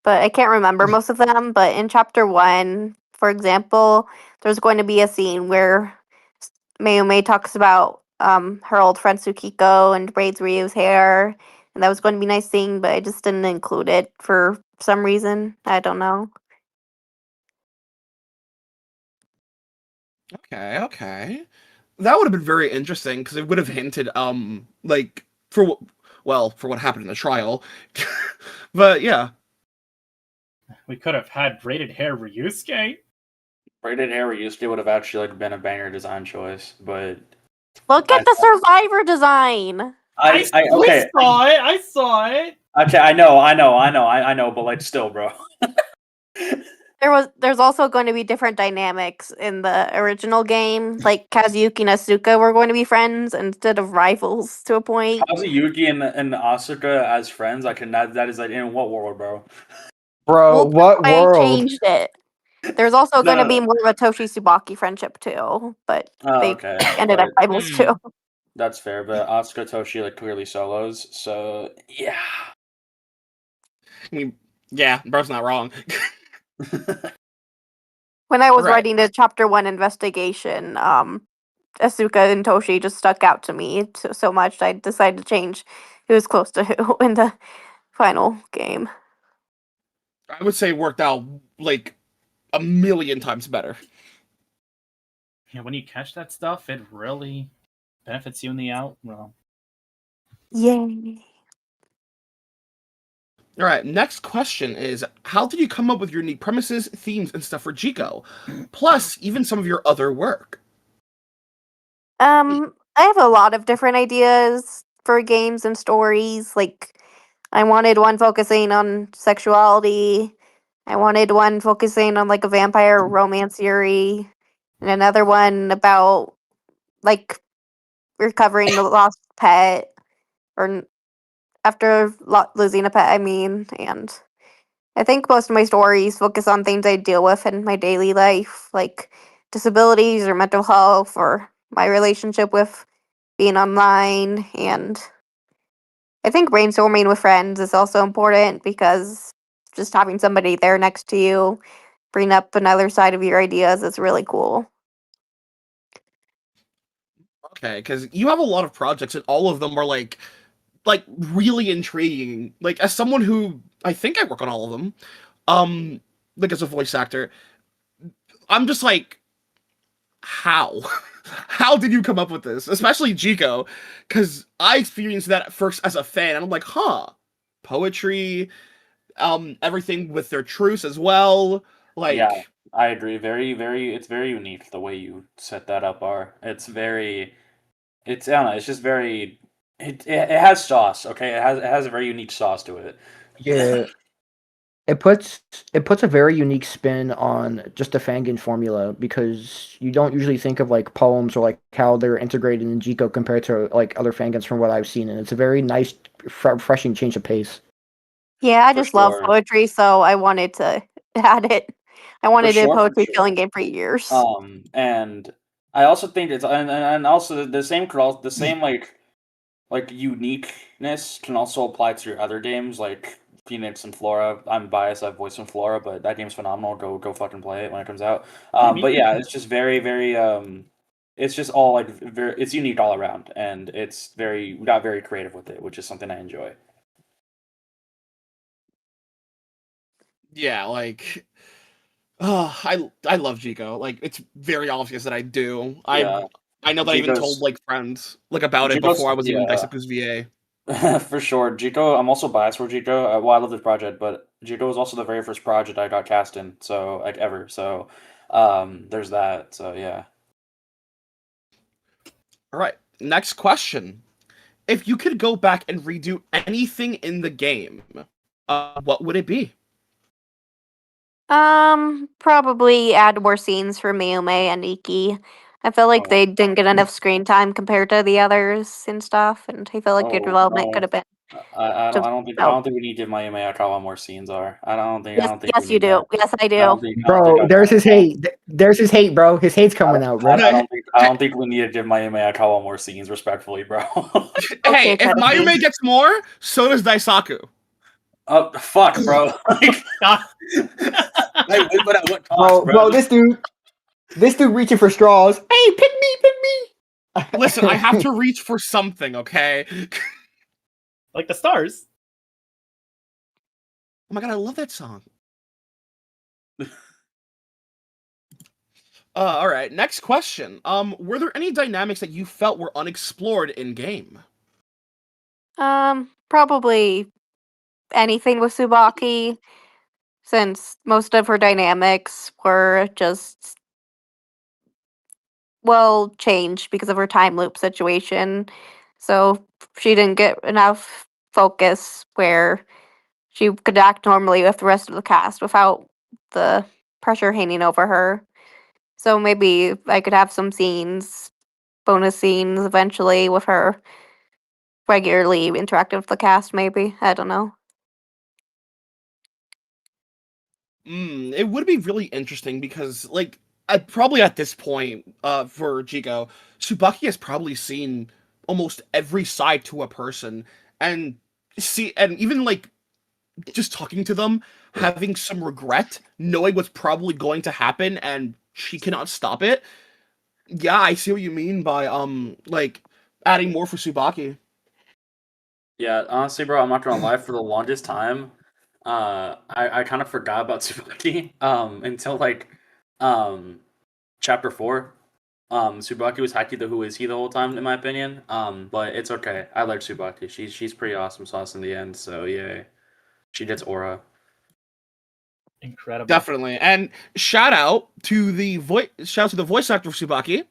Speaker 15: but I can't remember most of them. But in chapter 1, for example, there's going to be a scene where Mayume talks about her old friend Tsukiko and braids Ryu's hair, and that was going to be a nice thing, but I just didn't include it for some reason. I don't know.
Speaker 2: Okay. That would have been very interesting because it would have hinted, like for what happened in the trial. But yeah,
Speaker 21: we could have had braided hair Ryusuke.
Speaker 16: Braided hair Ryusuke would have actually like been a banger design choice, but
Speaker 15: look at the survivor design.
Speaker 16: I
Speaker 21: saw it.
Speaker 16: Okay, I know, but like still, bro.
Speaker 15: There's also going to be different dynamics in the original game. Like Kazuyuki and Asuka were going to be friends instead of rivals to a point.
Speaker 16: Kazuyuki and Asuka as friends, that is like in what world, bro?
Speaker 23: Bro, what world?
Speaker 15: I changed it. There's also going to be more of a Toshi Tsubaki friendship too, but they ended up rivals too.
Speaker 16: That's fair, but Asuka Toshi like clearly solos, so yeah.
Speaker 2: I mean, yeah, bro's not wrong.
Speaker 15: When I was writing the chapter 1 investigation, Asuka and Toshi just stuck out to me so much I decided to change who was close to who in the final game.
Speaker 2: I would say it worked out like a million times better.
Speaker 21: Yeah, when you catch that stuff, it really benefits you in the out. Well,
Speaker 15: yay.
Speaker 2: All right, next question is, how did you come up with your unique premises, themes, and stuff for Jiko? Plus, even some of your other work.
Speaker 15: I have a lot of different ideas for games and stories. Like, I wanted one focusing on sexuality. I wanted one focusing on like a vampire romance theory, and another one about like recovering the lost pet or after losing a pet. I mean, and I think most of my stories focus on things I deal with in my daily life, like disabilities or mental health or my relationship with being online. And I think brainstorming with friends is also important because just having somebody there next to you bring up another side of your ideas is really cool.
Speaker 2: Okay, because you have a lot of projects and all of them are like really intriguing. Like as someone who I think I work on all of them, like as a voice actor, I'm just like, how? How did you come up with this? Especially Jiko, because I experienced that at first as a fan, and I'm like, huh, poetry, everything with their truce as well.
Speaker 16: Yeah,
Speaker 2: Like,
Speaker 16: I agree. It's very unique the way you set that up. I don't know. It's just very. It has sauce. Okay, it has a very unique sauce to it.
Speaker 23: Yeah. It puts a very unique spin on just the Fangan formula because you don't usually think of like poems or like how they're integrated in Jiko compared to like other Fangans from what I've seen, and it's a very nice, refreshing change of pace.
Speaker 15: Yeah, I
Speaker 16: For
Speaker 15: just love
Speaker 16: sure.
Speaker 15: poetry, so I wanted to add it. I
Speaker 16: For
Speaker 15: wanted a
Speaker 16: sure, for
Speaker 15: poetry
Speaker 16: sure.
Speaker 15: killing game for years.
Speaker 16: And I also think it's and also the same the same like uniqueness can also apply to your other games like Phoenix and Flora. I'm biased. I've voiced in Flora, but that game's phenomenal. Go fucking play it when it comes out. But yeah, it's just very it's just all like it's unique all around, and we got very creative with it, which is something I enjoy.
Speaker 2: yeah, like, I love Jiko. Like, it's very obvious that I do.
Speaker 16: Yeah,
Speaker 2: I know that I even told like friends like about it before I was even Daisaku's VA.
Speaker 16: For sure. Jiko, I'm also biased for Jiko. Well, I love this project, but Jiko was also the very first project I got cast in, so like ever. So, there's that. So yeah.
Speaker 2: All right, next question. If you could go back and redo anything in the game, what would it be?
Speaker 15: Probably add more scenes for Mayume and Iki. I feel like they didn't get enough screen time compared to the others and stuff, and I feel like their
Speaker 16: Oh
Speaker 15: development could
Speaker 16: no,
Speaker 15: have been
Speaker 16: I
Speaker 15: just
Speaker 16: don't think
Speaker 15: no.
Speaker 16: we need to give Mayume Akawa more scenes. I
Speaker 15: Yes,
Speaker 16: don't think we
Speaker 15: yes, you
Speaker 16: need that.
Speaker 15: do. Yes, I
Speaker 16: I
Speaker 15: do.
Speaker 16: don't think
Speaker 23: Bro, there's his hate. There's his hate, bro. His hate's coming out, bro.
Speaker 16: I don't think we need to give Mayume Akawa more scenes. Respectfully, bro.
Speaker 2: Hey, if Mayume gets more, so does Daisaku.
Speaker 16: Oh fuck, bro! Like, I win, but at what cost,
Speaker 23: Bro, this dude reaching for straws. Hey, pick me.
Speaker 2: Listen, I have to reach for something, okay?
Speaker 21: Like the stars.
Speaker 2: Oh my god, I love that song. All right, next question. Were there any dynamics that you felt were unexplored in game?
Speaker 15: Probably anything with Tsubaki, since most of her dynamics were just changed because of her time loop situation. So she didn't get enough focus where she could act normally with the rest of the cast without the pressure hanging over her. So maybe I could have some scenes, bonus scenes eventually with her regularly interacting with the cast, maybe. I don't know.
Speaker 2: It would be really interesting because, like, probably at this point, for Jiko, Tsubaki has probably seen almost every side to a person, and even like just talking to them, having some regret, knowing what's probably going to happen, and she cannot stop it. Yeah, I see what you mean by like adding more for Tsubaki.
Speaker 16: Yeah, honestly, bro, I'm not gonna lie. For the longest time, I kind of forgot about Tsubaki until like chapter 4. Tsubaki was Haki the Who Is He the whole time, in my opinion. But it's okay. I like Tsubaki. She's pretty awesome sauce in the end. So yeah, she gets aura.
Speaker 21: Incredible.
Speaker 2: Definitely, and shout out to the voice actor of Tsubaki,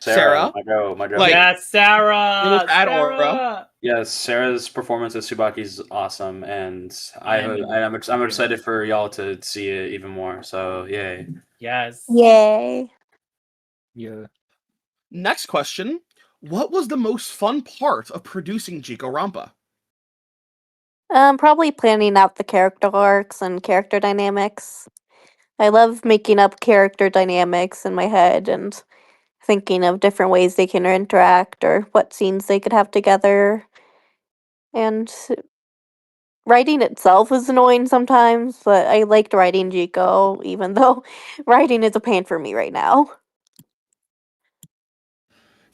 Speaker 2: Sarah.
Speaker 16: My girl.
Speaker 2: Like,
Speaker 21: yeah, Sarah.
Speaker 2: Little add
Speaker 21: Sarah.
Speaker 2: aura.
Speaker 16: Yes, Sarah's performance as Tsubaki is awesome, and I'm
Speaker 21: Yeah.
Speaker 16: excited for y'all to see it even more. So yay!
Speaker 21: Yes.
Speaker 15: Yay.
Speaker 2: Yeah. Next question. What was the most fun part of producing JIKORONPA?
Speaker 15: Probably planning out the character arcs and character dynamics. I love making up character dynamics in my head and thinking of different ways they can interact or what scenes they could have together. And writing itself is annoying sometimes, but I liked writing Jiko, even though writing is a pain for me right now.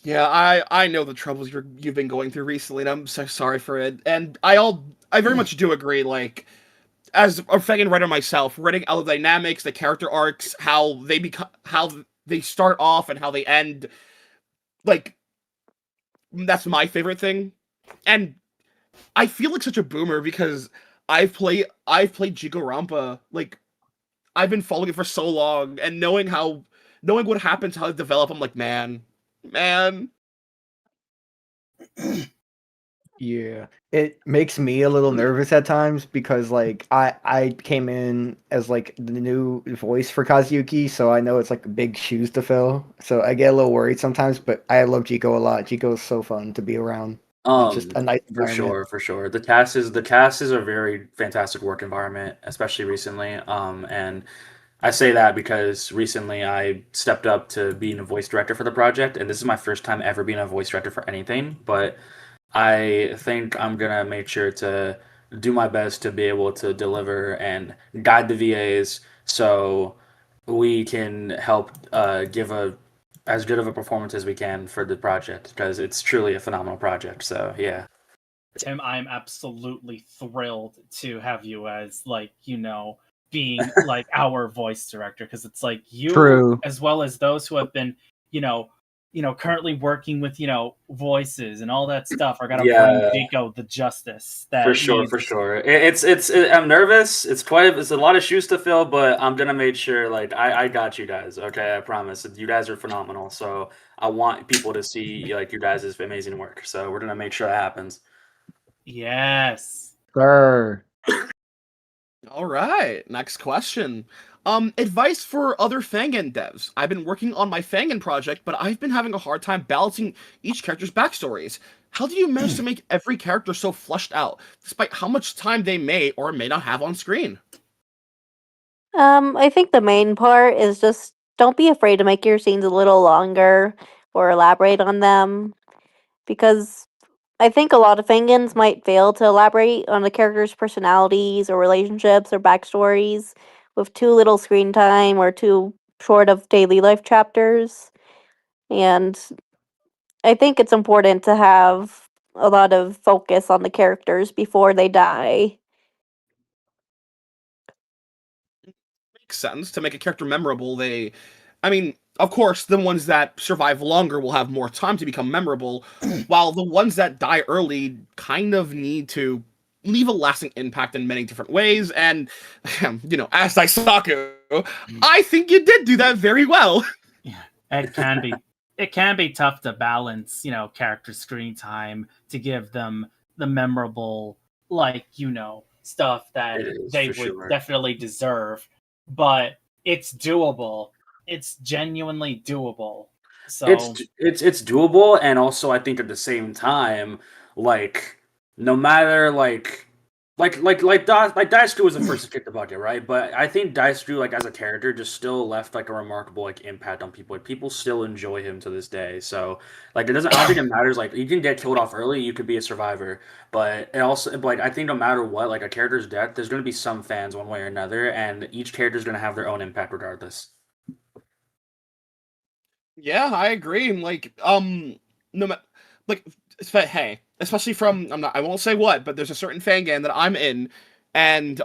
Speaker 2: Yeah, I know the troubles you've been going through recently, and I'm so sorry for it. And I very much do agree. Like, as a Fangan writer myself, writing out the dynamics, the character arcs, how they start off and how they end, like that's my favorite thing. And I feel like such a boomer because I've played JIKORONPA, like I've been following it for so long, and knowing what happens, how it develop, I'm like, man.
Speaker 23: Yeah, it makes me a little nervous at times because like I came in as like the new voice for Kazuyuki, so I know it's like big shoes to fill. So I get a little worried sometimes, but I love Jiko a lot. Jiko is so fun to be around. It's just a nice
Speaker 16: For
Speaker 23: environment.
Speaker 16: sure, for sure. The cast is a very fantastic work environment, especially recently. And I say that because recently I stepped up to being a voice director for the project, and this is my first time ever being a voice director for anything. But I think I'm gonna make sure to do my best to be able to deliver and guide the VAs so we can help give as good of a performance as we can for the project because it's truly a phenomenal project. So yeah.
Speaker 21: Tim, I'm absolutely thrilled to have you as being like our voice director because it's like you
Speaker 23: True.
Speaker 21: as well as those who have been, currently working with, voices and all that stuff are gonna bring
Speaker 16: Yeah.
Speaker 21: Jiko the justice that
Speaker 16: For
Speaker 21: he
Speaker 16: sure,
Speaker 21: needs.
Speaker 16: for sure. I'm nervous. It's a lot of shoes to fill, but I'm gonna make sure like I got you guys. Okay, I promise. You guys are phenomenal. So I want people to see like you guys' amazing work. So we're gonna make sure that happens.
Speaker 21: Yes.
Speaker 23: Sir.
Speaker 2: All right, next question. Advice for other Fangan devs. I've been working on my Fangan project, but I've been having a hard time balancing each character's backstories. How do you manage to make every character so fleshed out, despite how much time they may or may not have on screen?
Speaker 15: I think the main part is just don't be afraid to make your scenes a little longer or elaborate on them because I think a lot of Fangans might fail to elaborate on the characters' personalities or relationships or backstories with too little screen time or too short of daily life chapters. And I think it's important to have a lot of focus on the characters before they die.
Speaker 2: Makes sense. To make a character memorable, I mean, of course, the ones that survive longer will have more time to become memorable, while the ones that die early kind of need to leave a lasting impact in many different ways. And, as Daisaku, I think you did do that very well.
Speaker 21: It can be tough to balance, character screen time to give them the memorable, stuff that they would
Speaker 16: sure.
Speaker 21: definitely deserve. But it's doable. It's genuinely doable. So
Speaker 16: It's doable, and also I think at the same time, like no matter Daisuke was the first to kick the bucket, right? But I think Daisuke like as a character just still left like a remarkable like impact on people. Like people still enjoy him to this day. So like it doesn't. I don't think it matters. Like you can get killed off early, you could be a survivor, but it also like I think no matter what, like a character's death, there's gonna be some fans one way or another, and each character's gonna have their own impact regardless.
Speaker 2: Yeah, I agree. Like, no matter, like, hey, especially from I won't say what, but there's a certain Fangan that I'm in, and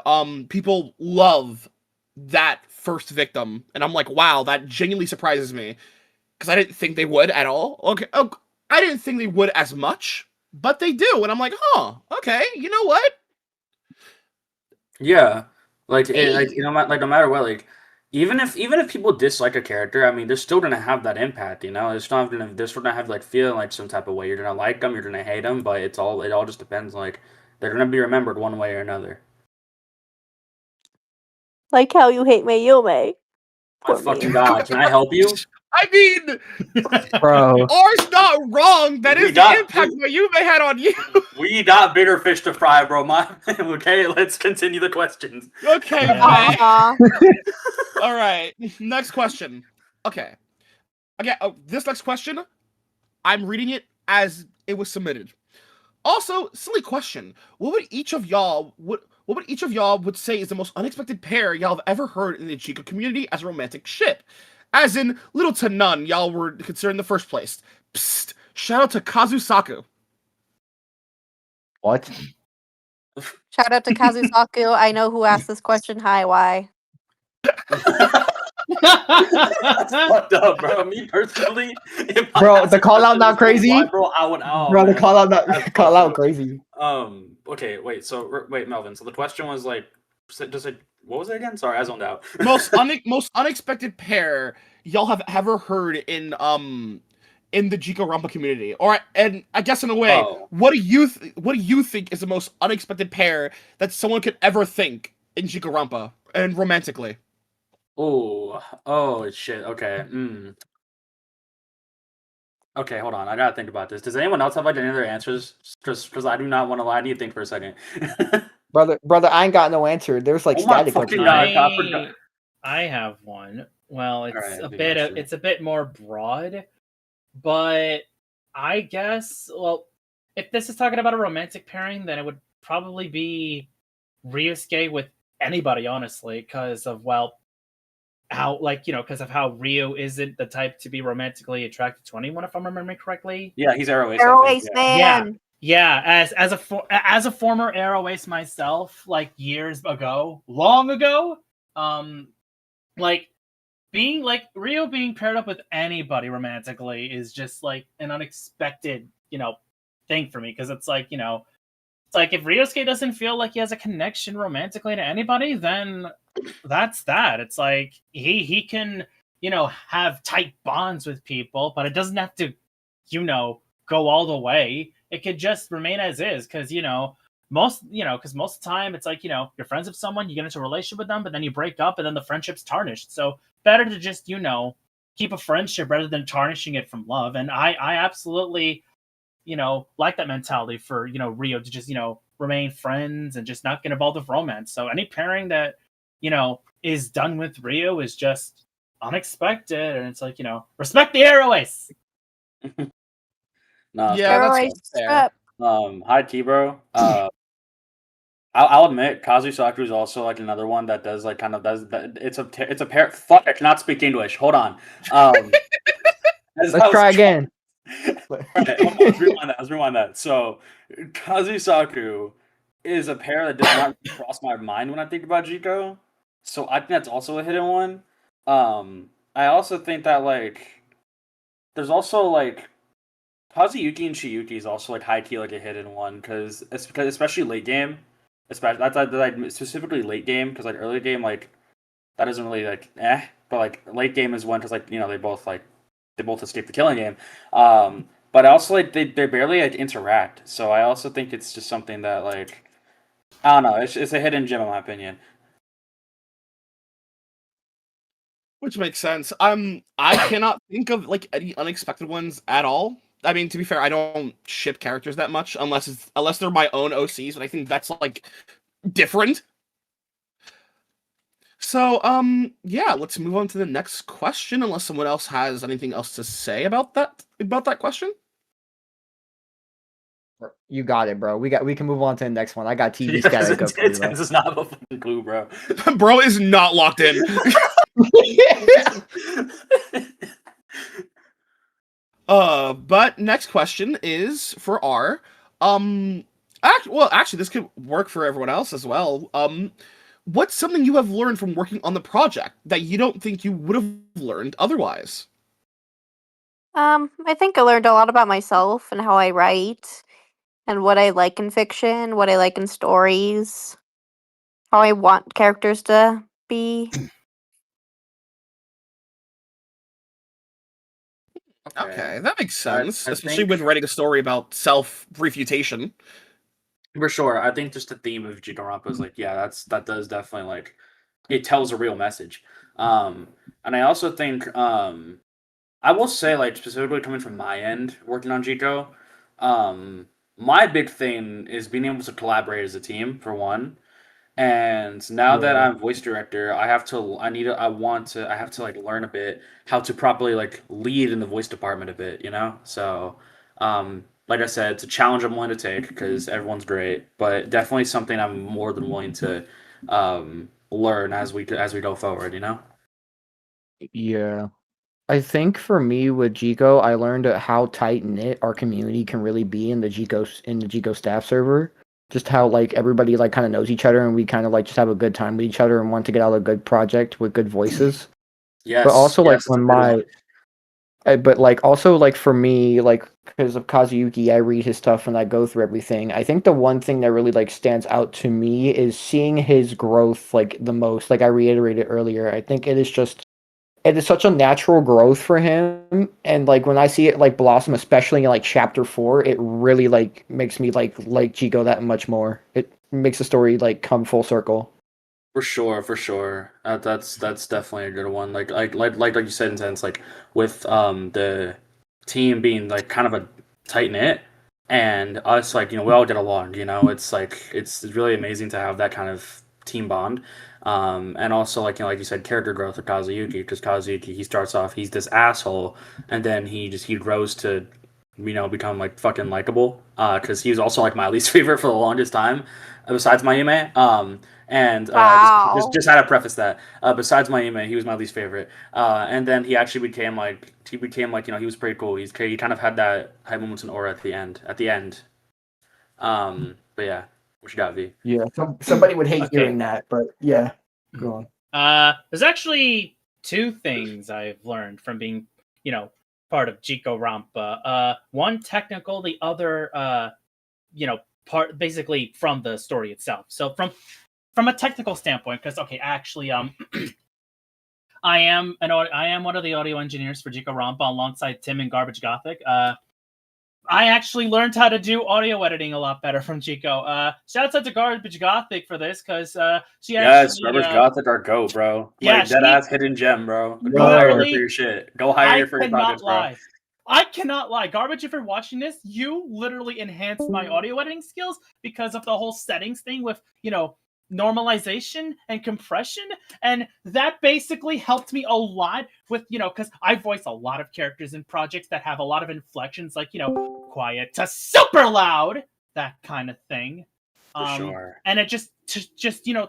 Speaker 2: people love that first victim, and I'm like, wow, that genuinely surprises me because I didn't think they would at all. Okay, I didn't think they would as much, but they do, and I'm like, huh, okay, you know what?
Speaker 16: Yeah, like
Speaker 2: Hey.
Speaker 16: like no matter what, like even if people dislike a character, I mean, they're still gonna have that impact, you know. They're still gonna have like feeling like some type of way. You're gonna like them, you're gonna hate them, but it all just depends. Like they're gonna be remembered one way or another.
Speaker 15: Like how you hate Mayume.
Speaker 16: My
Speaker 15: Poor
Speaker 16: fucking
Speaker 15: me.
Speaker 16: god, can I help you?
Speaker 2: I mean,
Speaker 23: Bro.
Speaker 2: R's not wrong. That
Speaker 16: We
Speaker 2: is the
Speaker 16: got-
Speaker 2: impact that you may had on you.
Speaker 16: We got bigger fish to fry, bro. Okay, let's continue the questions.
Speaker 2: Okay,
Speaker 15: Aw.
Speaker 2: all right. Next question. Okay. Again, this next question, I'm reading it as it was submitted. Also, silly question. What would each of y'all would say is the most unexpected pair y'all have ever heard in the Chica community as a romantic ship? As in, little to none y'all were considered in the first place. Psst. Shout out to Kazusaku.
Speaker 23: What?
Speaker 15: Shout out to Kazusaku. I know who asked this question. Hi, why?
Speaker 16: That's fucked up, bro. Me personally, if I
Speaker 23: Bro,
Speaker 16: asked
Speaker 23: the
Speaker 16: a
Speaker 23: call out
Speaker 16: question
Speaker 23: not
Speaker 16: this
Speaker 23: crazy.
Speaker 16: why, bro, I would. Oh,
Speaker 23: Bro, the
Speaker 16: man.
Speaker 23: call out not
Speaker 16: That's
Speaker 23: call
Speaker 16: fucked
Speaker 23: out
Speaker 16: up.
Speaker 23: crazy.
Speaker 16: Okay, wait. So wait, Melvin. So the question was like, just like, what was it again? Sorry, I zoned out.
Speaker 2: most unexpected pair y'all have ever heard in the JIKORONPA community, and I guess in a way,
Speaker 16: Oh.
Speaker 2: what do you think is the most unexpected pair that someone could ever think in JIKORONPA and romantically?
Speaker 16: Oh shit. Okay. Okay, hold on. I gotta think about this. Does anyone else have like any other answers? Because I do not want to lie. I need to think for a second.
Speaker 23: Brother, I ain't got no answer. There's like
Speaker 16: Oh my
Speaker 23: static up
Speaker 16: fucking
Speaker 23: here.
Speaker 16: god! I forgot.
Speaker 21: I have one. Well, it's
Speaker 16: Alright,
Speaker 21: a
Speaker 16: big
Speaker 21: bit
Speaker 16: monster.
Speaker 21: it's a bit more broad, but I guess if this is talking about a romantic pairing, then it would probably be Ryusuke with anybody, honestly, because of how because of how Ryu isn't the type to be romantically attracted to anyone, if I'm remembering correctly.
Speaker 16: Yeah, he's Arrow Ace.
Speaker 15: Arrow
Speaker 16: I think,
Speaker 15: Ace
Speaker 16: yeah.
Speaker 15: man.
Speaker 21: Yeah, as a former Arrow Ace myself, like years ago, long ago, like being like Rio being paired up with anybody romantically is just like an unexpected, thing for me, because it's like, it's like if Ryosuke doesn't feel like he has a connection romantically to anybody, then that's that. It's like he can, have tight bonds with people, but it doesn't have to, go all the way. It could just remain as is, because most of the time it's like, you're friends with someone, you get into a relationship with them, but then you break up and then the friendship's tarnished. So better to just, keep a friendship rather than tarnishing it from love. And I absolutely, like that mentality for, Rio to just, remain friends and just not get involved with romance. So any pairing that, is done with Rio is just unexpected. And it's like, respect the Arrow Ace.
Speaker 16: No,
Speaker 2: Yeah,
Speaker 15: Arrow
Speaker 2: that's
Speaker 15: Ace
Speaker 2: fair.
Speaker 15: up.
Speaker 16: Hi T bro. I'll admit Kazusaku is also like another one that does like kind of does that. It's a pair. Fuck, I cannot speak English. Hold on.
Speaker 23: Let's try again.
Speaker 16: Right, let's rewind that. So Kazusaku is a pair that does not cross my mind when I think about Jiko. So I think that's also a hidden one. I also think that like there's also like Kazuyuki and Chiyuki is also like high key like a hidden one because especially late game, especially that's specifically late game, because like early game like that isn't really like but like late game is one because like they both escape the killing game. But also like they barely like interact, so I also think it's just something that like I don't know, it's a hidden gem in my opinion.
Speaker 2: Which makes sense. I cannot think of like any unexpected ones at all. I mean, to be fair, I don't ship characters that much unless they're my own OCs, and I think that's like different. So, yeah, let's move on to the next question, unless someone else has anything else to say about that question.
Speaker 23: You got it, bro. We can move on to the next one. I got TV static up for you, bro.
Speaker 16: This is not a fucking clue, bro.
Speaker 2: Bro is not locked in. But next question is for R. Actually, this could work for everyone else as well. What's something you have learned from working on the project that you don't think you would have learned otherwise?
Speaker 15: I think I learned a lot about myself and how I write, and what I like in fiction, what I like in stories, how I want characters to be.
Speaker 2: Okay, that makes sense,
Speaker 16: I
Speaker 2: especially
Speaker 16: think
Speaker 2: when writing a story about self-refutation.
Speaker 16: for sure. I think just the theme of JIKORONPA is like, yeah, that does definitely like it tells a real message. And I also think I will say like specifically coming from my end working on Jiko, my big thing is being able to collaborate as a team for one. And now that
Speaker 23: Yeah.
Speaker 16: I'm voice director, I have to like learn a bit how to properly like lead in the voice department a bit, you know? So, like I said, it's a challenge I'm willing to take because everyone's great, but definitely something I'm more than willing to learn as we go forward, you know?
Speaker 23: Yeah. I think for me with Jico, I learned how tight knit our community can really be in the Jico staff server. Just how like everybody like kind of knows each other and we kind of like just have a good time with each other and want to get out a good project with good voices.
Speaker 16: Yes,
Speaker 23: But also like
Speaker 16: yes, that's a
Speaker 23: when
Speaker 16: good one.
Speaker 23: but like also like for me like because of Kazuyuki, I read his stuff and I go through everything. I think the one thing that really like stands out to me is seeing his growth like the most. Like I reiterated earlier, I think it is such a natural growth for him, and like when I see it like blossom, especially in like chapter 4, it really like makes me like Chico that much more. It makes the story like come full circle.
Speaker 16: For sure, for sure. That's definitely a good one. Like you said, Intense. Like with the team being like kind of a tight knit, and us like we all get along. It's like it's really amazing to have that kind of team bond. And also like you said, character growth with Kazuyuki because Kazuyuki he starts off he's this asshole, and then he grows to become like fucking likable. Because he was also like my least favorite for the longest time, besides Mayume. And
Speaker 15: Wow.
Speaker 16: just had to preface that. Besides Mayume, he was my least favorite. And then he actually became like he was pretty cool. He kind of had that high moments and aura at the end. But yeah, what you got, V?
Speaker 23: Yeah, somebody would hate
Speaker 21: Okay.
Speaker 23: hearing that, but yeah, go on.
Speaker 21: There's actually two things I've learned from being, part of JIKORONPA. One technical, the other, part basically from the story itself. So from a technical standpoint, because actually, I am one of the audio engineers for JIKORONPA alongside Tim and Garbage Gothic. I actually learned how to do audio editing a lot better from Chico. Shout out to Garbage Gothic for this, because she
Speaker 16: Yes,
Speaker 21: actually...
Speaker 16: Garbage Gothic are go, bro.
Speaker 21: Yeah,
Speaker 16: Like, dead ass hidden gem, bro. Go hire her for your shit. Go hire her for your projects, bro.
Speaker 21: I cannot lie. Garbage, if you're watching this, you literally enhanced my audio editing skills because of the whole settings thing with, normalization and compression, and that basically helped me a lot with because I voice a lot of characters in projects that have a lot of inflections, like quiet to super loud, that kind of thing.
Speaker 16: For sure.
Speaker 21: And it just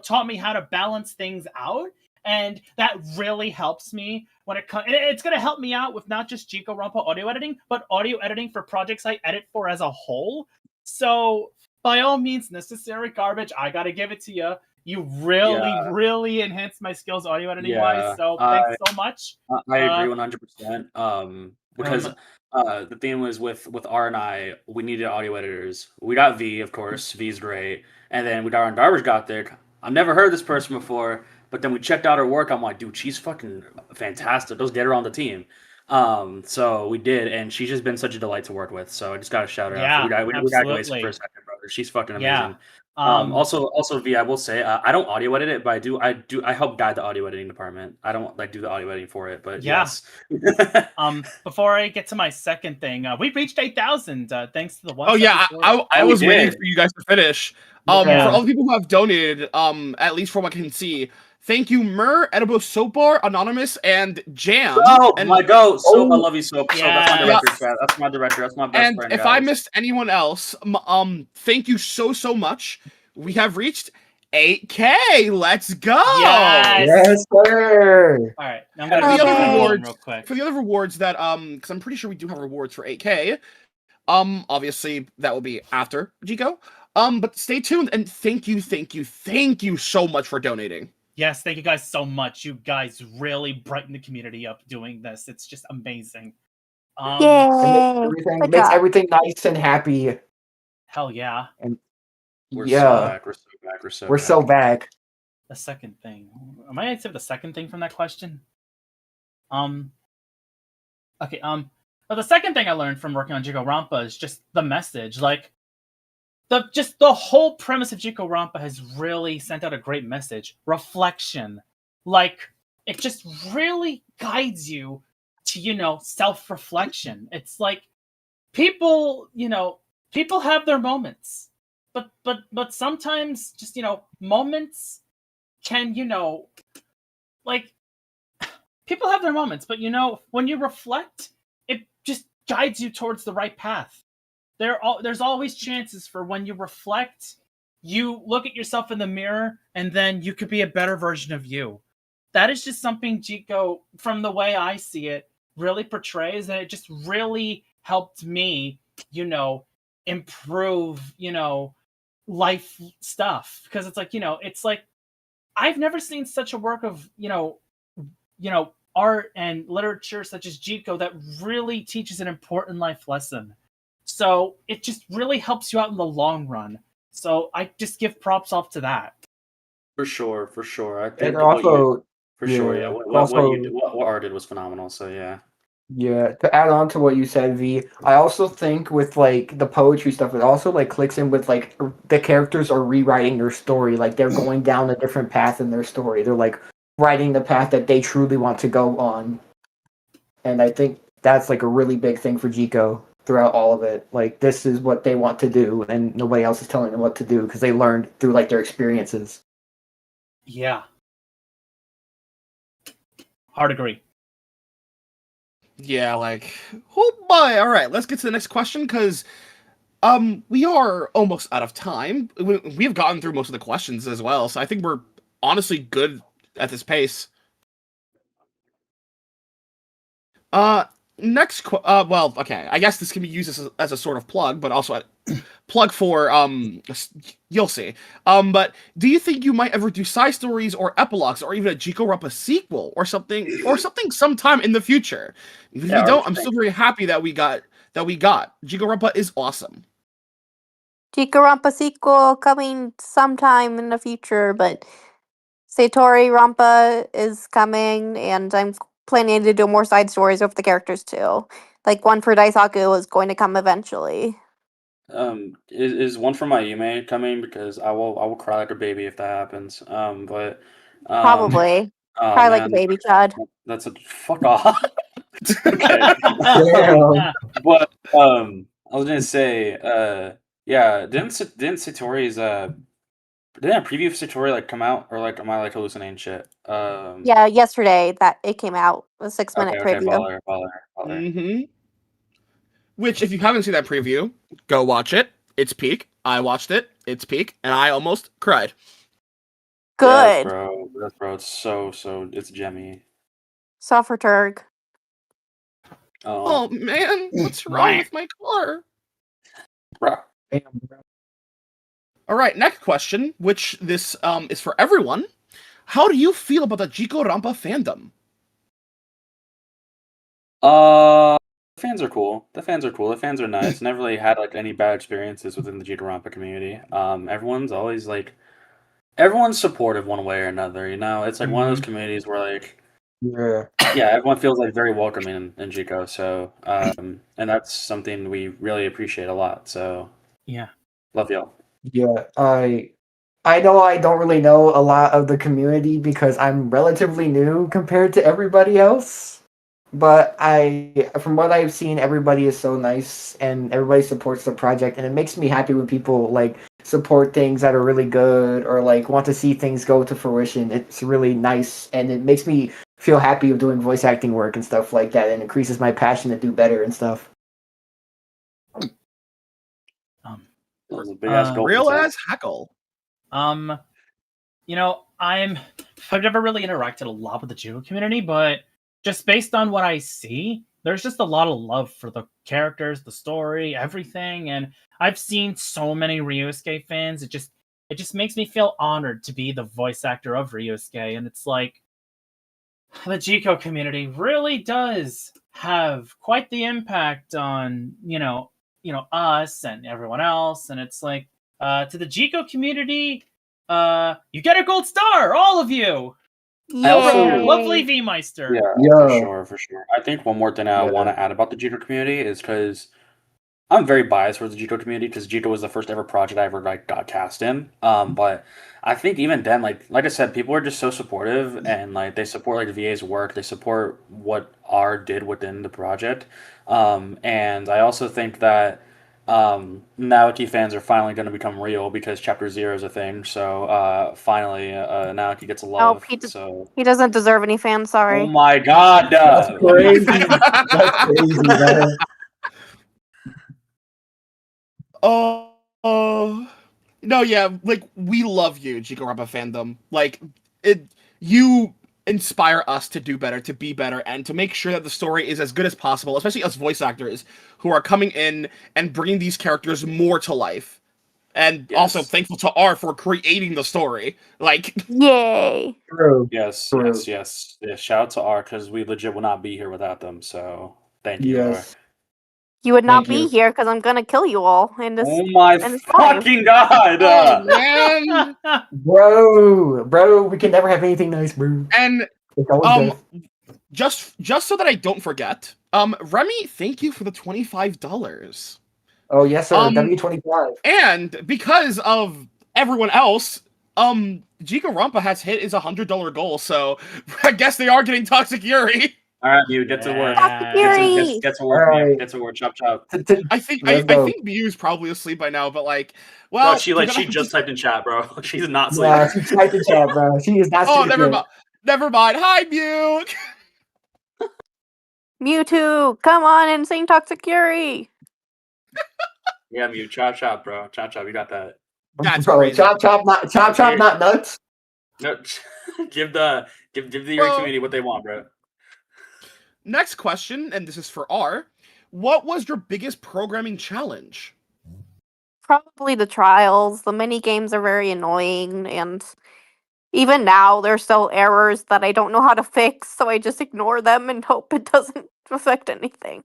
Speaker 21: taught me how to balance things out, and that really helps me when it comes. It's going to help me out with not just JIKORONPA audio editing, but audio editing for projects I edit for as a whole. So by all means necessary, Garbage, I gotta give it to you. You really enhanced my skills audio editing wise. So thanks so much.
Speaker 16: I agree 100%. Because the thing was with R and I, we needed audio editors. We got V, of course. V's great, and then we got our Garbage Gothic. I've never heard this person before, but then we checked out her work. I'm like, dude, she's fucking fantastic. Let's get her on the team. So we did, and she's just been such a delight to work with. So I just got to shout her out. We got Glaze for a second, brother. She's fucking amazing. Also, V, I will say, I don't audio edit it, but I help guide the audio editing department. I don't do the audio editing for it, but yes.
Speaker 21: Before I get to my second thing, we've reached 8,000 thanks to the one.
Speaker 2: Oh yeah, I was waiting for you guys to finish. For all the people who have donated, at least from what I can see, thank you, Mur, Edible Soapbar, Anonymous, and Jam.
Speaker 16: Oh my god, Soap, I love you, Soap. So that's my director, Chad. That's my director. That's my best
Speaker 2: and
Speaker 16: friend.
Speaker 2: If
Speaker 16: guys.
Speaker 2: I missed anyone else, thank you so much. We have reached 8K. Let's go!
Speaker 23: Yes, sir.
Speaker 21: All right, now I'm
Speaker 2: For
Speaker 21: gonna
Speaker 2: the other rewards,
Speaker 21: real quick.
Speaker 2: for the other rewards that because I'm pretty sure we do have rewards for 8K. Obviously that will be after Jico. But stay tuned and thank you so much for donating.
Speaker 21: Yes, thank you guys so much. You guys really brighten the community up doing this. It's just amazing.
Speaker 15: Yay!
Speaker 23: Makes everything nice and happy.
Speaker 21: Hell yeah.
Speaker 23: And
Speaker 16: We're
Speaker 23: yeah,
Speaker 16: so back.
Speaker 23: we're so back.
Speaker 21: The second thing. Am I answering the second thing from that question? Okay. But the second thing I learned from working on JIKORONPA is just the message. Like, the whole premise of JIKORONPA has really sent out a great message. Reflection. Like, it just really guides you to, self-reflection. It's like people, people have their moments. But sometimes just, moments can, like people have their moments, but when you reflect, it just guides you towards the right path. There's always chances for when you reflect, you look at yourself in the mirror, and then you could be a better version of you. That is just something Jiko, from the way I see it, really portrays, and it just really helped me, improve, life stuff. Because it's like I've never seen such a work of, art and literature such as Jiko that really teaches an important life lesson. So it just really helps you out in the long run. So I just give props off to that.
Speaker 16: For sure, for sure. I
Speaker 23: And
Speaker 16: think
Speaker 23: also,
Speaker 16: for sure, yeah.
Speaker 23: also,
Speaker 16: What art did was phenomenal. So yeah.
Speaker 23: yeah, to add on to what you said, V, I also think with like the poetry stuff, it also like clicks in with like the characters are rewriting their story. Like they're going down a different path in their story. They're like writing the path that they truly want to go on. And I think that's like a really big thing for Jiko throughout all of it. Like this is what they want to do, and nobody else is telling them what to do because they learned through like their experiences.
Speaker 21: Yeah. Hard agree.
Speaker 2: Yeah, like, oh boy. All right, let's get to the next question because we are almost out of time. We've gotten through most of the questions as well, so I think we're honestly good at this pace. Well, okay, I guess this can be used as a sort of plug, but also a plug for you'll see. But do you think you might ever do side stories or epilogues or even a JIKORONPA sequel or something sometime in the future? If
Speaker 16: Yeah,
Speaker 2: you don't, I'm
Speaker 16: interesting.
Speaker 2: still very happy that we got JIKORONPA is awesome.
Speaker 15: JIKORONPA sequel coming sometime in the future, but Satori Rampa is coming, and I'm planning to do more side stories with the characters too. Like one for Daisaku is going to come eventually.
Speaker 16: Is one for my Yume coming? Because I will cry like a baby if that happens.
Speaker 15: Probably.
Speaker 16: Oh
Speaker 15: Cry like a
Speaker 16: man,
Speaker 15: baby, Chad.
Speaker 16: that's a fuck off. Okay.
Speaker 23: Damn.
Speaker 16: But I was gonna say, yeah, didn't Satori's didn't a preview of Satori like come out, or like am I like hallucinating shit?
Speaker 15: Yeah, yesterday that it came out, a 6-minute
Speaker 16: Okay,
Speaker 15: preview.
Speaker 16: baller.
Speaker 2: Mm-hmm. Which, if you haven't seen that preview, go watch it. It's peak. I watched it. It's peak, and I almost cried.
Speaker 15: Good.
Speaker 16: Yes, bro. It's so it's gemmy.
Speaker 15: Suffer Turg.
Speaker 2: Oh man, what's wrong with my car?
Speaker 16: Bro.
Speaker 2: All right, next question, which this is for everyone. How do you feel about the JIKORONPA fandom?
Speaker 16: The fans are cool. The fans are nice. Never really had like any bad experiences within the JIKORONPA community. Everyone's always like, everyone's supportive one way or another. It's like one of those communities where like, yeah, everyone feels like very welcoming in Jiko. So, and that's something we really appreciate a lot. So,
Speaker 21: yeah,
Speaker 16: love y'all.
Speaker 23: Yeah, I know I don't really know a lot of the community because I'm relatively new compared to everybody else. But from what I've seen, everybody is so nice and everybody supports the project, and it makes me happy when people like support things that are really good or like want to see things go to fruition. It's really nice, and it makes me feel happy of doing voice acting work and stuff like that, and increases my passion to do better and stuff.
Speaker 16: That was a big ass gulp.
Speaker 2: Real ass heckle.
Speaker 21: I've never really interacted a lot with the Jiko community, but just based on what I see, there's just a lot of love for the characters, the story, everything, and I've seen so many Ryusuke fans. It just makes me feel honored to be the voice actor of Ryusuke, and it's like the Jiko community really does have quite the impact on us and everyone else, and it's like to the Jiko community, you get a gold star, all of you.
Speaker 16: I also
Speaker 21: Lovely V Meister.
Speaker 16: Yeah, for sure, for sure. I think one more thing I want to add about the Jito community is because I'm very biased towards the Jito community because Jito was the first ever project I ever got cast in. But I think even then, like I said, people are just so supportive and like they support like the VA's work. They support what R did within the project. And I also think that Naoki fans are finally going to become real because Chapter 0 is a thing. So finally, Naoki gets
Speaker 15: Oh,
Speaker 16: love. So
Speaker 15: he doesn't deserve any fans.
Speaker 16: oh
Speaker 15: Sorry.
Speaker 16: my god!
Speaker 6: That's crazy. That's crazy, man.
Speaker 2: Oh, no, yeah, like we love you, JIKORONPA fandom. Like you inspire us to do better, to be better, and to make sure that the story is as good as possible. Especially us voice actors who are coming in and bringing these characters more to life. And also thankful to R for creating the story. Like,
Speaker 15: yay!
Speaker 6: True.
Speaker 16: Yes,
Speaker 6: True.
Speaker 16: yes. Shout out to R because we legit would not be here without them. So thank you, R.
Speaker 6: Yes.
Speaker 15: You would not
Speaker 6: Thank
Speaker 15: be
Speaker 6: you.
Speaker 15: here because I'm gonna kill you all in this.
Speaker 16: Oh my
Speaker 15: in this
Speaker 16: fucking god!
Speaker 2: oh man,
Speaker 6: Bro, we can never have anything nice, bro.
Speaker 2: and
Speaker 6: It's always death.
Speaker 2: just so that I don't forget, Remy, thank you for the $25.
Speaker 6: Oh yes, sir. W25.
Speaker 2: And because of everyone else, JIKORONPA has hit his $100 goal, so I guess they are getting Toxic Yuri.
Speaker 16: All right, Mew, get to work.
Speaker 15: Yuri!
Speaker 16: Get to work,
Speaker 6: Alright.
Speaker 16: Mew. Get to work. Chop chop.
Speaker 2: I think
Speaker 6: Let's
Speaker 2: I
Speaker 6: go.
Speaker 2: think Mew's probably asleep by now, but like,
Speaker 16: Bro,
Speaker 2: well,
Speaker 16: she just typed in chat, bro. She's not
Speaker 6: Yeah,
Speaker 16: sleeping.
Speaker 6: she typed in chat, bro. She is not
Speaker 2: oh,
Speaker 6: sleeping
Speaker 2: never
Speaker 6: yet.
Speaker 2: mind. Never mind. Hi, Mew.
Speaker 15: Mewtwo, come on and sing Toxic Yuri.
Speaker 16: Yeah, Mew. Chop chop, bro. Chop chop. You got that.
Speaker 2: That's
Speaker 6: Bro,
Speaker 2: crazy.
Speaker 6: chop, not nuts.
Speaker 16: No, give the Yuri
Speaker 2: Well-
Speaker 16: community what they want, bro.
Speaker 2: Next question, and this is for R. What was your biggest programming challenge?
Speaker 15: Probably the trials. The mini games are very annoying, and even now there's still errors that I don't know how to fix, so I just ignore them and hope it doesn't affect anything.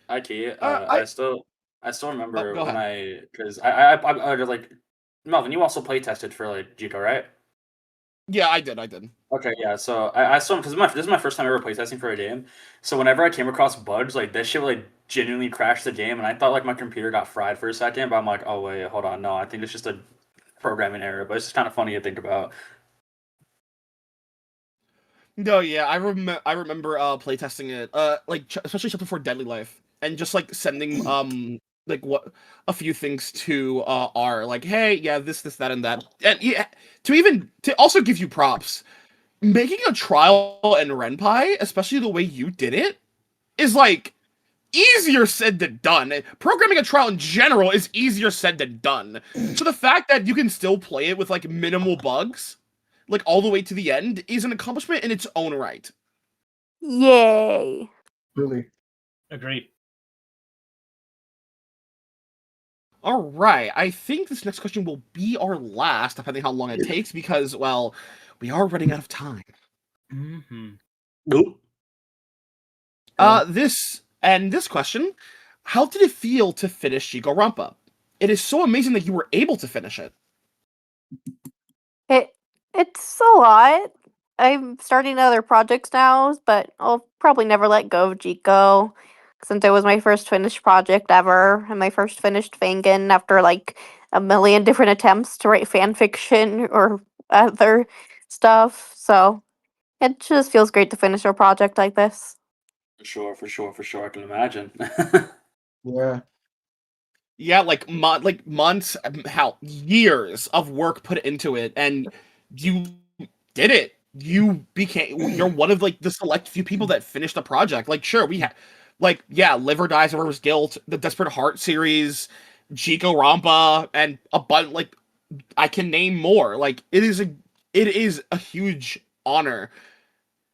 Speaker 16: Okay,
Speaker 2: I-
Speaker 16: I still remember
Speaker 2: go
Speaker 16: when
Speaker 2: ahead.
Speaker 16: because I was like Melvin, you also play tested for like Jito, right?
Speaker 2: Yeah, I did.
Speaker 16: Okay, yeah. So I saw because this is my first time ever playtesting for a game. So whenever I came across bugs, like this shit would like genuinely crash the game, and I thought like my computer got fried for a second. But I'm like, oh wait, hold on, no, I think it's just a programming error. But it's just kind of funny to think about.
Speaker 2: No, yeah, I remember playtesting it. Especially Chapter 4 Deadly Life, and just like sending like what a few things to R, like, hey, yeah, this, that, and that, and yeah, to also give you props. Making a trial in Renpai, especially the way you did it, is like easier said than done. Programming a trial in general is easier said than done. So the fact that you can still play it with like minimal bugs, like all the way to the end, is an accomplishment in its own right.
Speaker 15: Yay!
Speaker 6: Really.
Speaker 21: Agreed.
Speaker 2: All right, I think this next question will be our last, depending how long it takes, because, well, we are running out of time.
Speaker 21: Mm-hmm.
Speaker 16: Nope.
Speaker 2: This question, how did it feel to finish JIKORONPA? It is so amazing that you were able to finish it.
Speaker 15: It's a lot. I'm starting other projects now, but I'll probably never let go of Jiko, since it was my first finished project ever, and my first finished Fangan after like a million different attempts to write fan fiction or other stuff. So it just feels great to finish a project like this.
Speaker 16: For sure. I can imagine.
Speaker 6: Yeah.
Speaker 2: Yeah, like months, years of work put into it, and you did it. You're one of like the select few people that finished the project. Like, sure, we had, like, yeah, Liver Dies River's Guilt, the Desperate Heart series, JIKORONPA, and a bunch. Like, I can name more. Like, it is a huge honor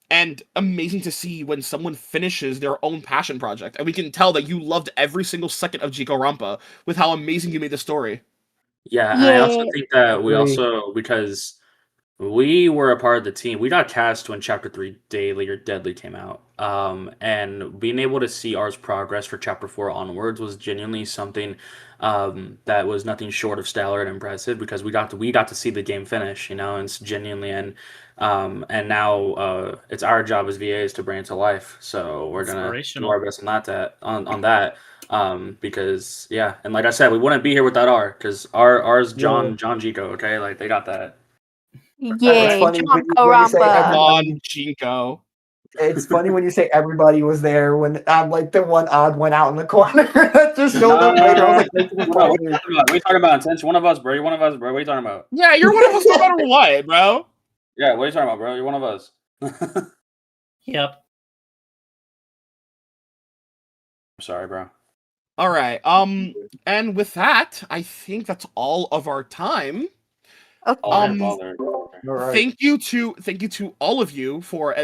Speaker 2: and amazing to see when someone finishes their own passion project, and we can tell that you loved every single second of JIKORONPA with how amazing you made the story.
Speaker 16: Yeah, and I also think that we also, because we were a part of the team, we got cast when Chapter 3 Daily or Deadly came out. And being able to see ours progress for chapter 4 onwards was genuinely something that was nothing short of stellar and impressive because we got to see the game finish, and it's genuinely and now it's our job as VAs to bring it to life. So we're gonna do
Speaker 21: Inspirational.
Speaker 16: our best on that. Because yeah, and like I said, we wouldn't be here without because ours John Jico, okay, like they got that.
Speaker 15: Yay,
Speaker 23: funny when you say
Speaker 15: Jikorompa.
Speaker 23: everybody.
Speaker 2: Jinko.
Speaker 23: It's funny when you say everybody was there when I'm like the one odd one out in the corner that just showed up later. I was like, thank you for
Speaker 16: What
Speaker 23: playing.
Speaker 16: are you talking about? Intense? One of us, bro. You're one of us, bro. What are you talking about?
Speaker 2: Yeah, you're one of us no matter what, bro.
Speaker 16: Yeah, what are you talking about, bro? You're one of us.
Speaker 21: Yep.
Speaker 16: I'm sorry, bro.
Speaker 2: All right. And with that, I think that's all of our time. Thank you to all of you for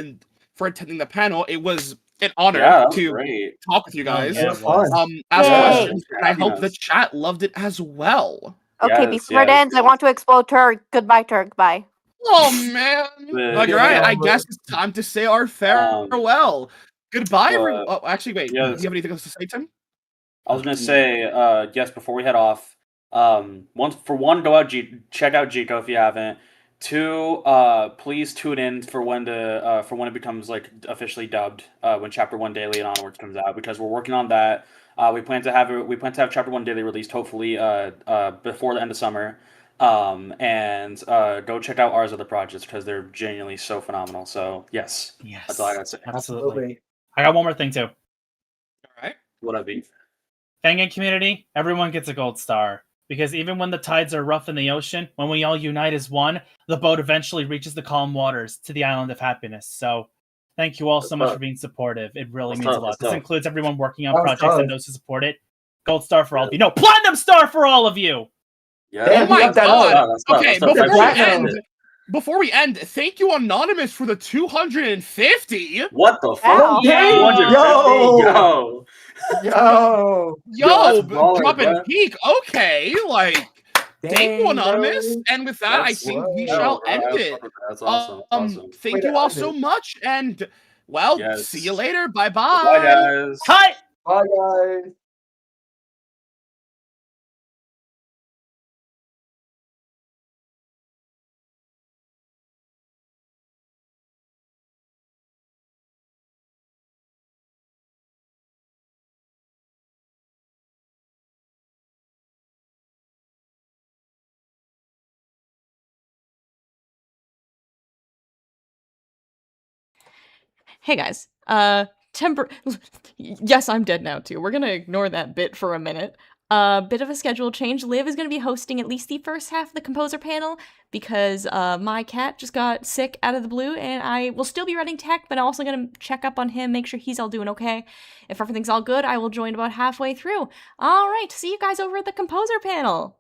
Speaker 2: attending the panel. It was an honor
Speaker 16: Yeah, that was
Speaker 2: to
Speaker 16: great.
Speaker 2: talk with you guys.
Speaker 23: It was fun.
Speaker 2: Ask
Speaker 15: Yay.
Speaker 2: questions, and I
Speaker 16: Having
Speaker 2: hope the
Speaker 16: us.
Speaker 2: chat loved it as well.
Speaker 15: Okay, before it ends, I want to explode Turk. Goodbye, Turk. Bye.
Speaker 2: Oh man! All right, I guess it's time to say our farewell. Goodbye, everyone. Oh, actually, wait.
Speaker 16: yeah,
Speaker 2: Do you have anything else to say, Tim?
Speaker 16: I was gonna say, yes, before we head off, go out check out Jico if you haven't. 2, please tune in for when it becomes like officially dubbed, when Chapter 1 Daily and onwards comes out, because we're working on that. We plan to have Chapter 1 Daily released hopefully before the end of summer. And go check out ours other projects because they're genuinely so phenomenal. So yes, that's all I gotta say.
Speaker 21: Absolutely. I got one more thing too.
Speaker 2: All right.
Speaker 16: What up, B?
Speaker 21: Fangan community, everyone gets a gold star. Because even when the tides are rough in the ocean, when we all unite as one, the boat eventually reaches the calm waters to the island of happiness. So thank you all so much for being supportive. It really means a lot. This includes everyone working on projects and those who support it. Gold star for all of you. No, platinum star for all of you!
Speaker 2: Oh my god! Okay,
Speaker 16: That's
Speaker 2: before we end, thank you, Anonymous, for the 250.
Speaker 16: What the
Speaker 15: Wow.
Speaker 16: fuck? 250?
Speaker 2: Yo,
Speaker 16: that's baller,
Speaker 2: dropping
Speaker 16: bruh.
Speaker 2: peak. Okay, like, thank you, Anonymous. And with that, I think we shall end it.
Speaker 16: That's awesome. Awesome.
Speaker 2: Thank you all so much, and well,
Speaker 16: Yes.
Speaker 2: see you later. Bye
Speaker 16: Bye,
Speaker 2: bye.
Speaker 16: guys.
Speaker 21: Hi.
Speaker 23: Bye, guys.
Speaker 22: Hey guys, yes, I'm dead now too. We're gonna ignore that bit for a minute. Bit of a schedule change. Liv is gonna be hosting at least the first half of the composer panel because my cat just got sick out of the blue, and I will still be running tech, but I'm also gonna check up on him, make sure he's all doing okay. If everything's all good, I will join about halfway through. All right, see you guys over at the composer panel.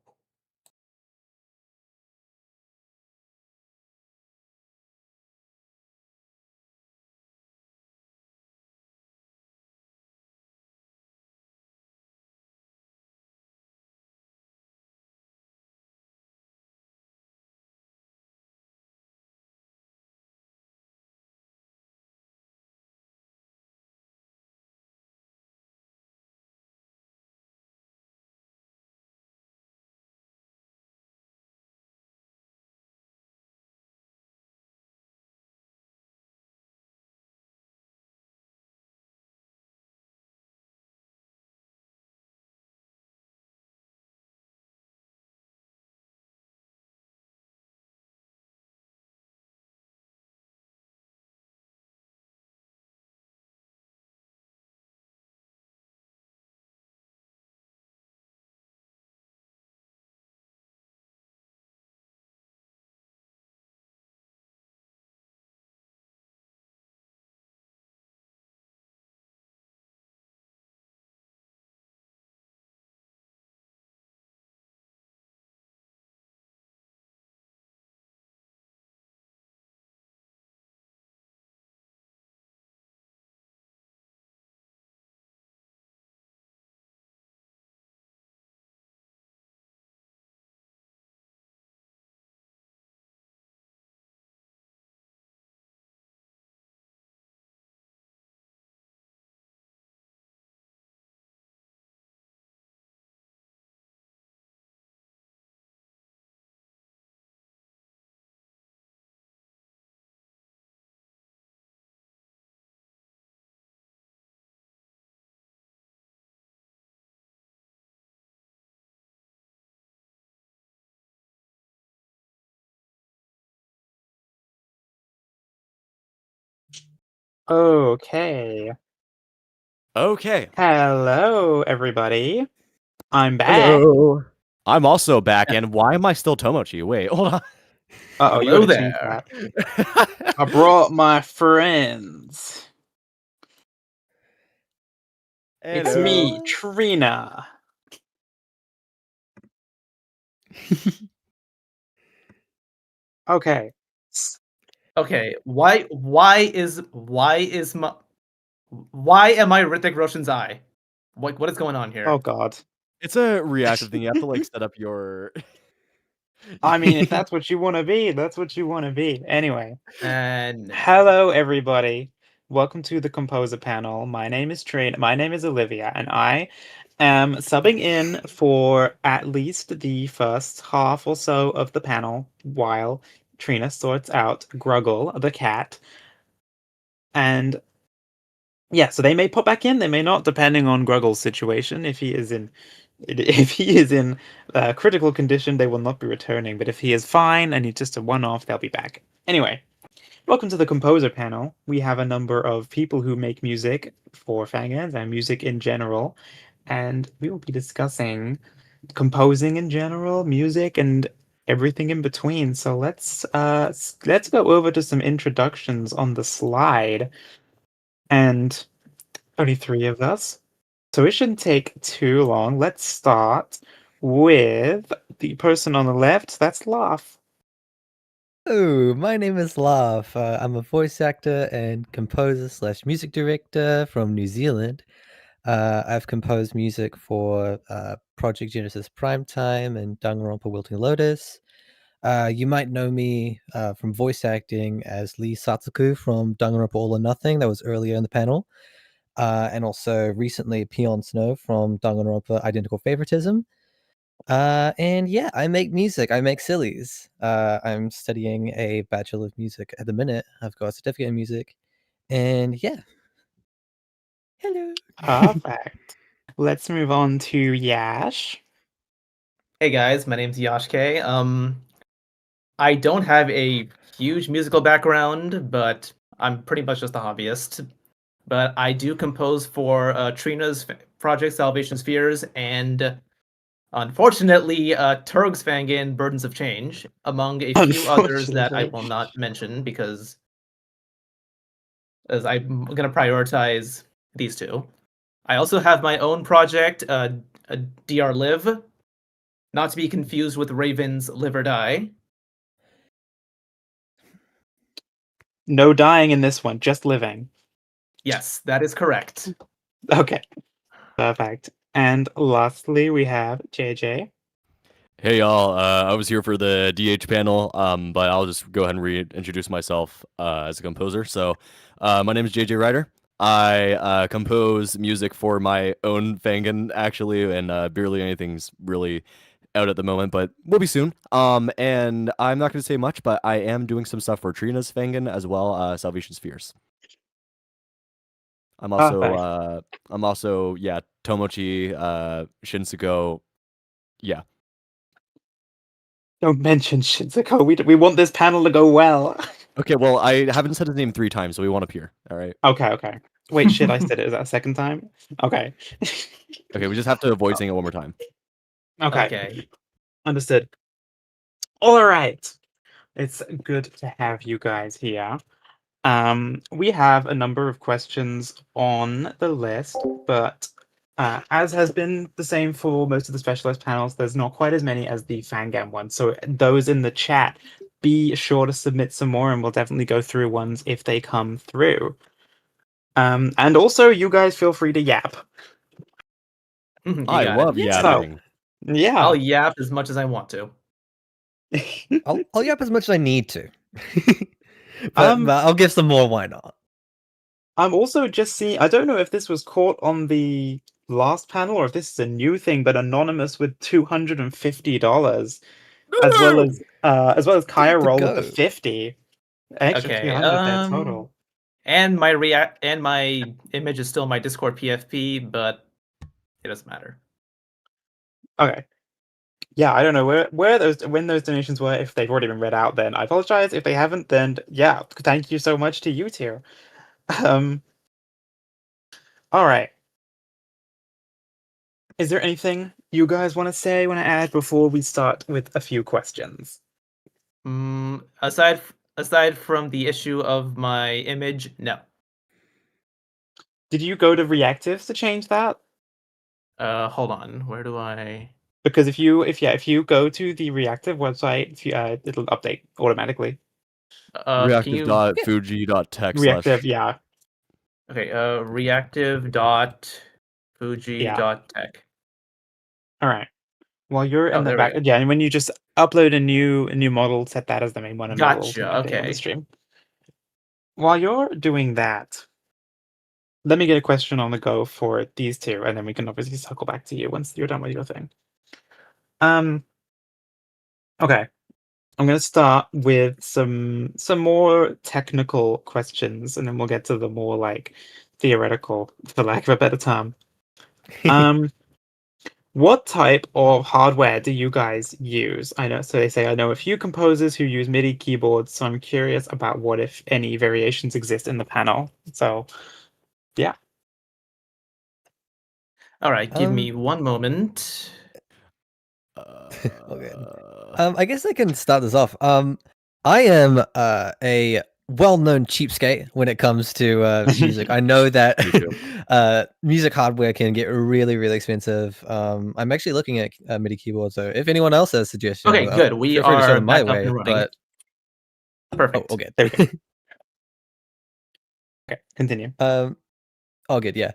Speaker 14: Okay.
Speaker 3: Okay.
Speaker 14: Hello, everybody. I'm back.
Speaker 3: Hello. I'm also back, and why am I still Tomochi? Wait, hold on.
Speaker 14: Uh-oh, you
Speaker 3: Hello
Speaker 14: gotta change
Speaker 3: there.
Speaker 14: that. I brought my friends. It's me, Trina. Okay.
Speaker 4: Okay, why am I Hrithik Roshan's eye? What is going on here?
Speaker 14: Oh god.
Speaker 3: It's a reactive thing. You have to like set up your.
Speaker 14: I mean, if that's what you want to be, that's what you want to be. Anyway.
Speaker 4: And
Speaker 14: Hello, everybody. Welcome to the composer panel. My name is Olivia, and I am subbing in for at least the first half or so of the panel while Trina sorts out Gruggle, the cat. And yeah, so they may pop back in, they may not, depending on Gruggle's situation. If he is in critical condition, they will not be returning. But if he is fine and he's just a one-off, they'll be back. Anyway, welcome to the composer panel. We have a number of people who make music for Fangans and music in general, and we will be discussing composing in general, music, and everything in between. So let's go over to some introductions on the slide. And only 3 of us, so it shouldn't take too long. Let's start with the person on the left. That's Laugh.
Speaker 5: Oh, my name is Laugh. I'm a voice actor and composer / music director from New Zealand. I've composed music for Project Genesis Primetime and Danganronpa Wilting Lotus. You might know me from voice acting as Lee Satsuku from Danganronpa All or Nothing. That was earlier in the panel. And also recently Peon Snow from Danganronpa Identical Favoritism. And yeah, I make music. I make sillies. I'm studying a Bachelor of Music at the minute. I've got a certificate in music. And yeah. Hello.
Speaker 14: Perfect. Let's move on to Yash.
Speaker 4: Hey guys, my name's Yash K. I don't have a huge musical background, but I'm pretty much just a hobbyist. But I do compose for Trina's project Salvation Spheres and unfortunately Turg's Fangan Burdens of Change, among a few others that I will not mention because as I'm going to prioritize these two. I also have my own project, DR Live, not to be confused with Raven's Live or Die.
Speaker 14: No dying in this one, just living.
Speaker 4: Yes, that is correct.
Speaker 14: Okay. Perfect. And lastly, we have JJ.
Speaker 3: Hey y'all, I was here for the DH panel, but I'll just go ahead and reintroduce myself as a composer. So, my name is JJ Ryder. I compose music for my own Fangan, actually, and barely anything's really out at the moment, but will be soon. And I'm not going to say much, but I am doing some stuff for Trina's Fangan as well, Salvation Spheres. I'm also, yeah, Tomochi, Shinsuko, yeah.
Speaker 14: Don't mention Shinsuko. We want this panel to go well.
Speaker 3: Okay, well, I haven't said his name 3 times, so we want to appear. All right.
Speaker 14: Okay. Wait, shit, I said it. Is that a second time? Okay.
Speaker 3: Okay, we just have to avoid saying it one more time.
Speaker 14: Okay. Understood. All right. It's good to have you guys here. We have a number of questions on the list, but as has been the same for most of the specialized panels, there's not quite as many as the Fangan ones. So those in the chat, be sure to submit some more, and we'll definitely go through ones if they come through. And also, you guys feel free to yap.
Speaker 3: I love yapping.
Speaker 14: So, yeah.
Speaker 4: I'll yap as much as I want to.
Speaker 5: I'll yap as much as I need to. but I'll give some more, why not?
Speaker 14: I'm also just seeing, I don't know if this was caught on the last panel or if this is a new thing, but Anonymous with $250, as well as Kaya Roll with the 50. Extra 300 there total.
Speaker 4: And my image is still my Discord PFP, but it doesn't matter.
Speaker 14: Okay. Yeah, I don't know when those donations were. If they've already been read out, then I apologize. If they haven't, then yeah, thank you so much to you two. All right. Is there anything you guys want to add before we start with a few questions?
Speaker 4: Aside from the issue of my image, no.
Speaker 14: Did you go to reactives to change that?
Speaker 4: Hold on. Where do I?
Speaker 14: Because if you go to the reactive website, it'll update automatically.
Speaker 4: Can you?
Speaker 3: Reactive.fuji.tech
Speaker 14: Reactive, yeah.
Speaker 4: Okay. Reactive.fuji.tech.
Speaker 14: All right. While you're in the
Speaker 4: there we
Speaker 14: back,
Speaker 4: go.
Speaker 14: yeah, and when you just upload a new model, set that as the main one, and it'll
Speaker 4: Gotcha.
Speaker 14: automatically update on the
Speaker 4: Okay.
Speaker 14: stream. While you're doing that, let me get a question on the go for these two, and then we can obviously circle back to you once you're done with your thing. Okay. I'm gonna start with some more technical questions, and then we'll get to the more like theoretical, for lack of a better term. What type of hardware do you guys use? I know a few composers who use MIDI keyboards, so I'm curious about what, if any, variations exist in the panel. So, yeah.
Speaker 4: All right, give me one moment.
Speaker 5: Okay. I guess I can start this off. I am a well-known cheapskate when it comes to music. I know that music hardware can get really, really expensive. I'm actually looking at MIDI keyboards, so if anyone else has suggestions,
Speaker 4: Okay, good. We
Speaker 5: feel free to show
Speaker 4: are
Speaker 5: them my
Speaker 4: back up
Speaker 5: way.
Speaker 4: and running.
Speaker 5: But
Speaker 4: Perfect.
Speaker 5: oh, good.
Speaker 14: There we go. Okay, continue.
Speaker 5: All good. Yeah.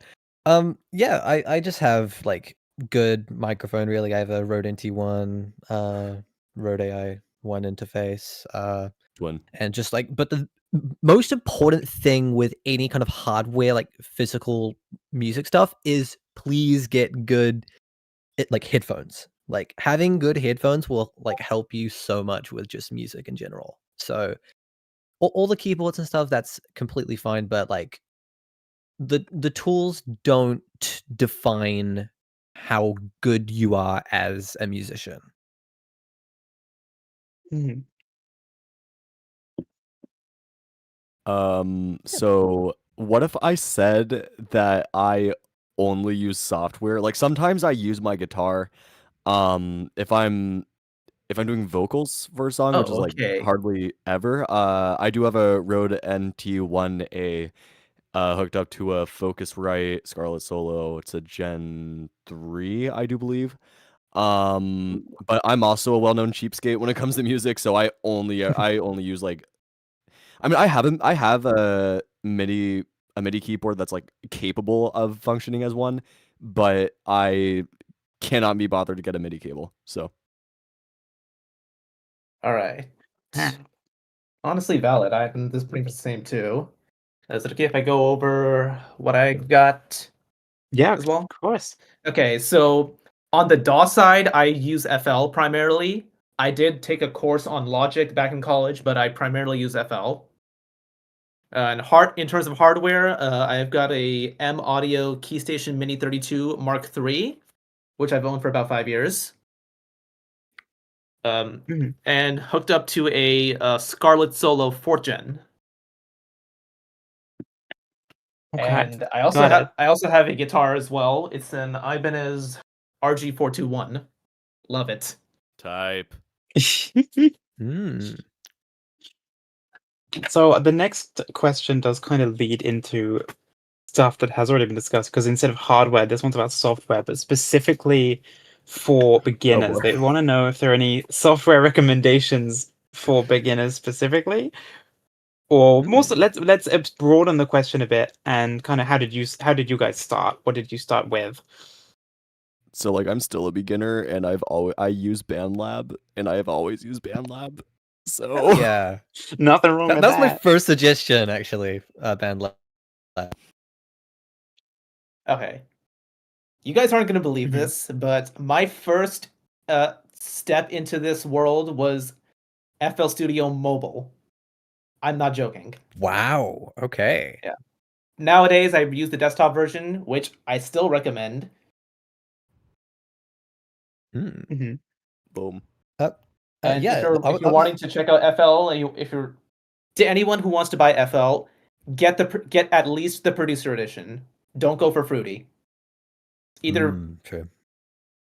Speaker 5: Yeah. I just have like good microphone. Really, I have a Rode NT1, Rode AI 1 interface.
Speaker 3: Twin.
Speaker 5: And just like, but the most important thing with any kind of hardware, like physical music stuff, is please get good, like headphones. Like having good headphones will like help you so much with just music in general. So all the keyboards and stuff, that's completely fine. But like the tools don't define how good you are as a musician.
Speaker 14: Mhm.
Speaker 3: So what if I said that I only use software? Like sometimes I use my guitar, if I'm doing vocals for a song, which is like
Speaker 4: okay.
Speaker 3: hardly ever. I do have a Rode NT1A hooked up to a Focusrite Scarlett Solo. It's a Gen 3, I do believe. But I'm also a well-known cheapskate when it comes to music, so I only use like, I mean, I have a MIDI keyboard that's like capable of functioning as one, but I cannot be bothered to get a MIDI cable. So
Speaker 4: All right. Honestly, valid. I'm this pretty much the same too. Is it okay if I go over what I got?
Speaker 14: Yeah,
Speaker 4: as well.
Speaker 14: Of course.
Speaker 4: Okay, so on the DAW side, I use FL primarily. I did take a course on Logic back in college, but I primarily use FL. And in terms of hardware, I've got a M Audio Keystation Mini 32 Mark III, which I've owned for about 5 years. And hooked up to a Scarlett Solo 4th Gen.
Speaker 14: Okay.
Speaker 4: And I also have a guitar as well. It's an Ibanez RG421. Love it.
Speaker 3: Type.
Speaker 14: So the next question does kind of lead into stuff that has already been discussed, because instead of hardware, this one's about software, but specifically for beginners.
Speaker 3: boy.
Speaker 14: They want to know if there are any software recommendations for beginners specifically, or more so, let's broaden the question a bit and kind of how did you guys start? What did you start with?
Speaker 3: So like I'm still a beginner, and I use BandLab, and I have always used BandLab. So
Speaker 5: Yeah,
Speaker 14: nothing wrong with
Speaker 5: that was my
Speaker 14: that.
Speaker 5: first suggestion, actually. BandLab.
Speaker 4: Okay. You guys aren't going to believe this, but my first step into this world was FL Studio Mobile. I'm not joking.
Speaker 5: Wow. Okay.
Speaker 4: Yeah. Nowadays, I use the desktop version, which I still recommend.
Speaker 3: Boom.
Speaker 4: And
Speaker 5: yeah,
Speaker 4: if you're wanting to check out FL, to anyone who wants to buy FL, get at least the producer edition. Don't go for fruity. Either
Speaker 5: True.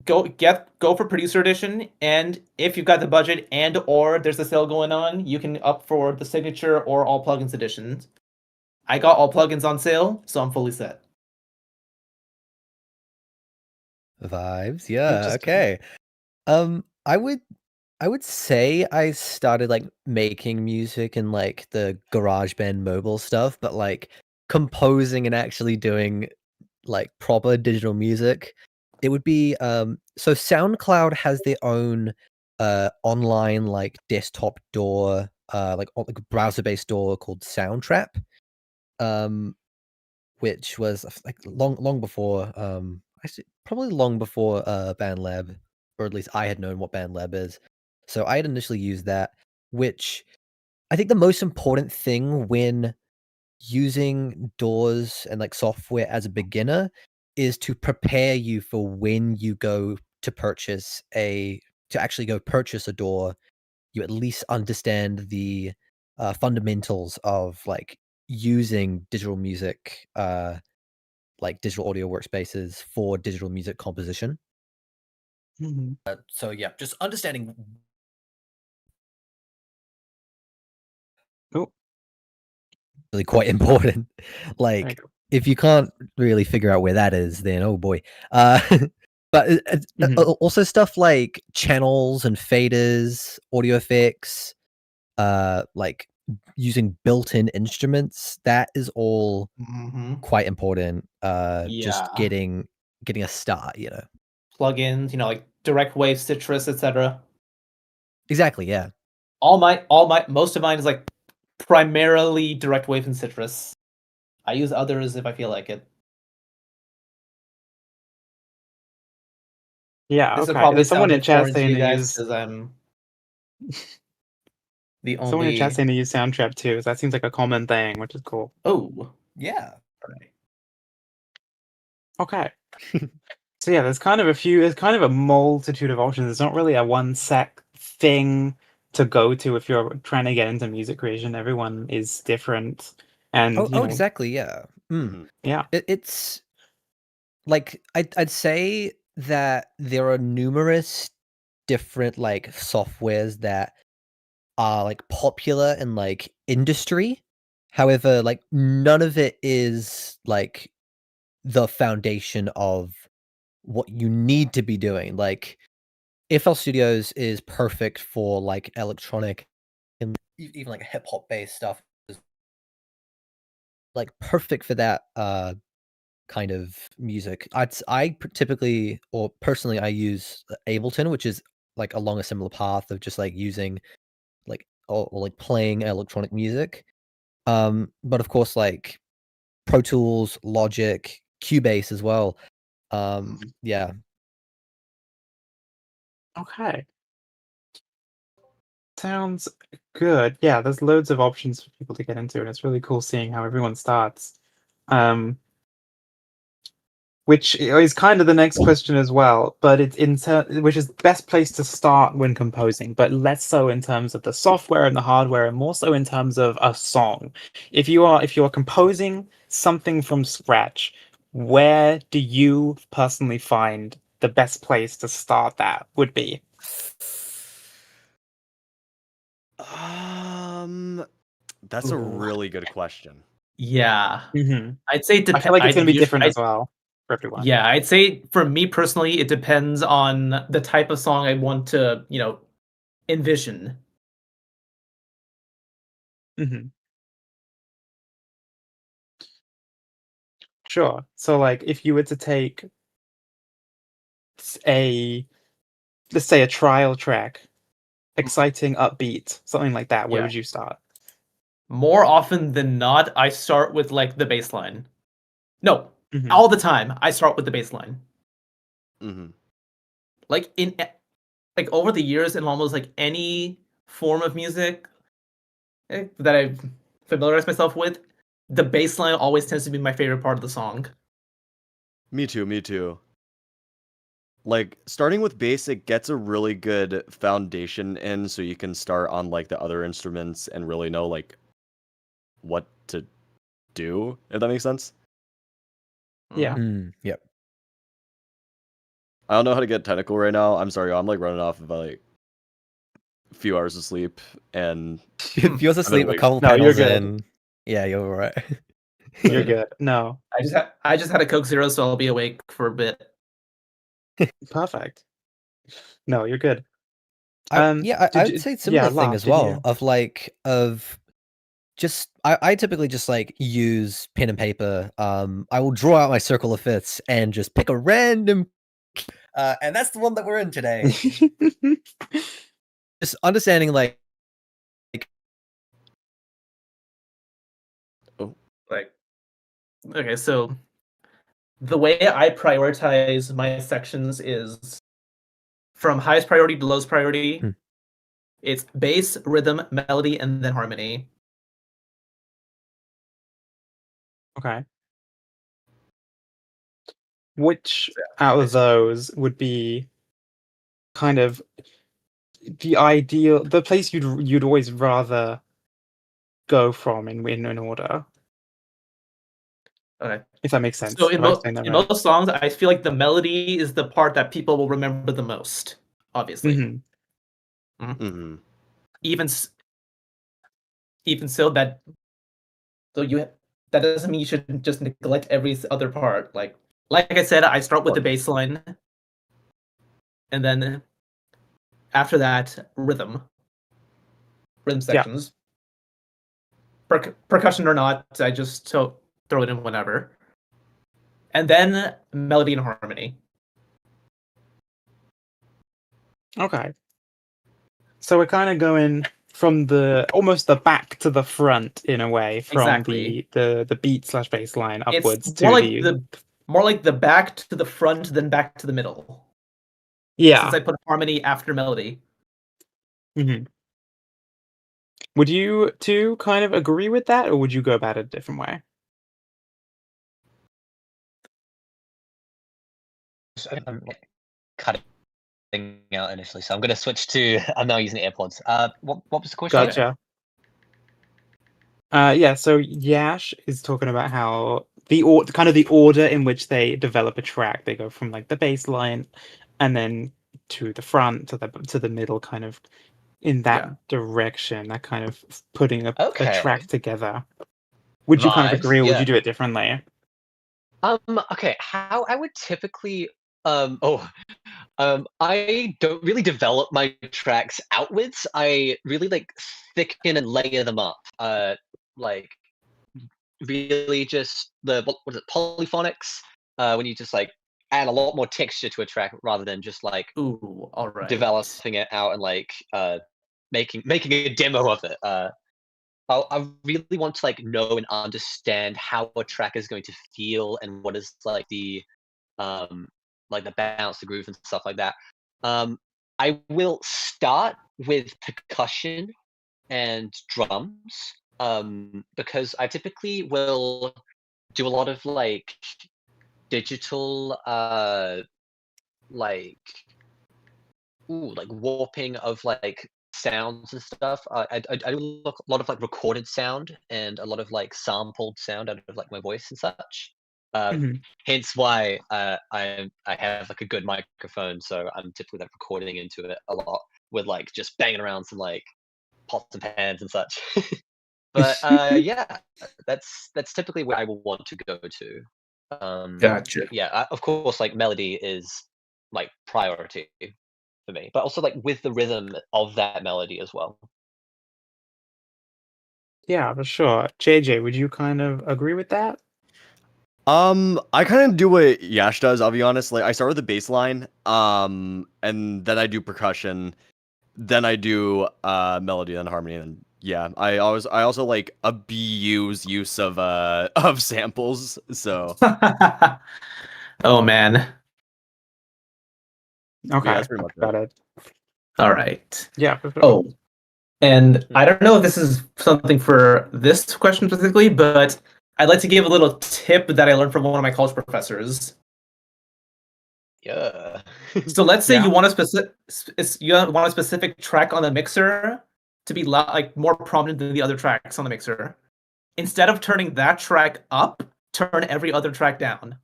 Speaker 4: go for producer edition, and if you've got the budget and or there's a sale going on, you can up for the signature or all plugins editions. I got all plugins on sale, so I'm fully set.
Speaker 5: Vibes, yeah,
Speaker 14: Interesting.
Speaker 5: okay. I would say I started like making music in like the GarageBand mobile stuff, but like composing and actually doing like proper digital music, it would be so SoundCloud has their own online like desktop door, like browser-based door called Soundtrap. Which was like long before actually probably long before BandLab, or at least I had known what BandLab is. So I had initially used that, which I think the most important thing when using DAWs and like software as a beginner is to prepare you for when you go to actually go purchase a DAW, you at least understand the fundamentals of like using digital music, like digital audio workspaces for digital music composition.
Speaker 14: Mhm.
Speaker 5: So yeah, just understanding.
Speaker 14: Oh.
Speaker 5: Really quite important.
Speaker 14: There you
Speaker 5: Like,
Speaker 14: go.
Speaker 5: if you can't really figure out where that is, then oh boy. But also stuff like channels and faders, audio effects, like using built-in instruments, that is all quite important. Just
Speaker 4: Yeah.
Speaker 5: getting a start, you know.
Speaker 4: Plugins, like Direct Wave, Citrus, etc.
Speaker 5: Exactly, yeah.
Speaker 4: Most of mine is like primarily Direct Wave and Citrus. I use others if I feel like it.
Speaker 14: Yeah,
Speaker 4: This will
Speaker 14: okay.
Speaker 4: probably
Speaker 14: There's someone
Speaker 4: sound a
Speaker 14: in
Speaker 4: bit
Speaker 14: chat
Speaker 4: foreign to
Speaker 14: saying
Speaker 4: you
Speaker 14: to
Speaker 4: guys
Speaker 14: use
Speaker 4: because I'm the
Speaker 14: someone in chat
Speaker 4: only.
Speaker 14: saying to use Soundtrap too. So that seems like a common thing, which is cool.
Speaker 4: Oh,
Speaker 5: yeah.
Speaker 14: Okay. So yeah, there's kind of a multitude of options. There's not really a one set thing to go to if you're trying to get into music creation. Everyone is different, and
Speaker 5: Oh, exactly, yeah.
Speaker 14: Yeah.
Speaker 5: It's like I'd say that there are numerous different like softwares that are like popular in like industry. However, like none of it is like the foundation of what you need to be doing. Like FL Studios is perfect for like electronic and even like hip hop based stuff is like perfect for that kind of music. Typically or personally I use Ableton, which is like along a similar path of just like using like or like playing electronic music. But of course like Pro Tools, Logic, Cubase as well. Yeah.
Speaker 14: Okay. Sounds good. Yeah, there's loads of options for people to get into, and it's really cool seeing how everyone starts. Which is kind of the next question as well, but it's which is the best place to start when composing, but less so in terms of the software and the hardware, and more so in terms of a song. If you are composing something from scratch, where do you personally find the best place to start that would be?
Speaker 3: That's a really good question.
Speaker 4: Yeah.
Speaker 14: Mhm.
Speaker 4: I'd say
Speaker 14: I feel like it's gonna be different as well for everyone.
Speaker 4: Yeah, I'd say for me personally, it depends on the type of song I want to, envision.
Speaker 14: Mhm. Sure. So, like, if you were to take let's say a trial track, exciting, upbeat, something like that, where
Speaker 4: Yeah.
Speaker 14: would you start?
Speaker 4: More often than not, I start with like the bass line. No,
Speaker 14: Mhm.
Speaker 4: all the time I start with the bass line.
Speaker 3: Mhm.
Speaker 4: Like over the years in almost like any form of music that I've familiarized myself with, the bass line always tends to be my favorite part of the song.
Speaker 3: Me too. Like, starting with basic gets a really good foundation in, so you can start on, like, the other instruments and really know, like, what to do, if that makes sense.
Speaker 14: Yeah.
Speaker 5: Yep.
Speaker 3: I don't know how to get technical right now. I'm sorry, I'm like running off of like a few hours of sleep, and
Speaker 5: If you're asleep a couple
Speaker 14: No, you're
Speaker 5: panels
Speaker 14: good.
Speaker 5: in, yeah, you're all right.
Speaker 14: You're good. No.
Speaker 4: I just had a Coke Zero, so I'll be awake for a bit.
Speaker 14: Perfect. No, you're good.
Speaker 5: Yeah,
Speaker 14: did
Speaker 5: I'd
Speaker 14: you-
Speaker 5: say similar thing
Speaker 14: Laugh,
Speaker 5: as
Speaker 14: did
Speaker 5: well.
Speaker 14: you-
Speaker 5: Of just I typically just like use pen and paper. I will draw out my circle of fifths and just pick a random, and that's the one that we're in today. Just understanding like
Speaker 4: Like, okay, so the way I prioritize my sections is from highest priority to lowest priority. It's bass, rhythm, melody, and then harmony.
Speaker 14: Okay. Which out of those would be kind of the place you'd always rather go from in order?
Speaker 4: Okay.
Speaker 14: If that makes sense.
Speaker 4: So in,
Speaker 14: Am I saying that
Speaker 4: in
Speaker 14: right?
Speaker 4: most songs, I feel like the melody is the part that people will remember the most. Obviously.
Speaker 3: Mm-hmm.
Speaker 4: Even so, that doesn't mean you should just neglect every other part. Like I said, I start with the bass line, and then after that, rhythm sections. Percussion or not, I just throw it in whenever. And then melody and harmony.
Speaker 14: Okay. So we're kind of going from almost the back to the front in a way, from
Speaker 4: Exactly.
Speaker 14: the beat / bass line upwards
Speaker 4: It's
Speaker 14: to
Speaker 4: more like the back to the front, then back to the middle.
Speaker 14: Yeah.
Speaker 4: Since I put harmony after melody.
Speaker 14: Mhm. Would you two kind of agree with that, or would you go about it a different way?
Speaker 8: I'm cutting out initially, so I'm going to switch to. I'm now using AirPods. What was the question?
Speaker 14: Gotcha. Yeah. So Yash is talking about how the order in which they develop a track. They go from like the bass line, and then to the front, to the middle, kind of in that direction. That kind of putting a track together. Would you kind of
Speaker 8: Vibes,
Speaker 14: agree, or would
Speaker 8: yeah.
Speaker 14: you do it differently?
Speaker 8: Okay, how I would typically I don't really develop my tracks outwards. I really like thicken and layer them up. Like really just what is it, polyphonics? When you just like add a lot more texture to a track rather than just like
Speaker 4: all right,
Speaker 8: developing it out and like making a demo of it. I really want to like know and understand how a track is going to feel and what is like the bounce, the groove, and stuff like that. I will start with percussion and drums because I typically will do a lot of like digital like warping of like sounds and stuff. I do a lot of like recorded sound and a lot of like sampled sound out of like my voice and such. Hence why I have like a good microphone, so I'm typically like recording into it a lot with like just banging around some like pots and pans and such. But yeah, that's typically where I will want to go to.
Speaker 4: Gotcha.
Speaker 8: Yeah, of course, like melody is like priority for me, but also like with the rhythm of that melody as well.
Speaker 14: Yeah, for sure. JJ, would you kind of agree with that?
Speaker 3: I kind of do what Yash does, I'll be honest. Like I start with the bass line, and then I do percussion, then I do melody and harmony, and yeah, I also like abuse use of samples, so
Speaker 4: Oh man.
Speaker 14: Okay,
Speaker 3: yeah, that's pretty much
Speaker 14: got it.
Speaker 4: All right.
Speaker 14: Yeah.
Speaker 4: Oh, and I don't know if this is something for this question specifically, but I'd like to give a little tip that I learned from one of my college professors.
Speaker 8: Yeah.
Speaker 4: So let's say you want a specific track on the mixer to be like more prominent than the other tracks on the mixer. instead of turning that track up, turn every other track down.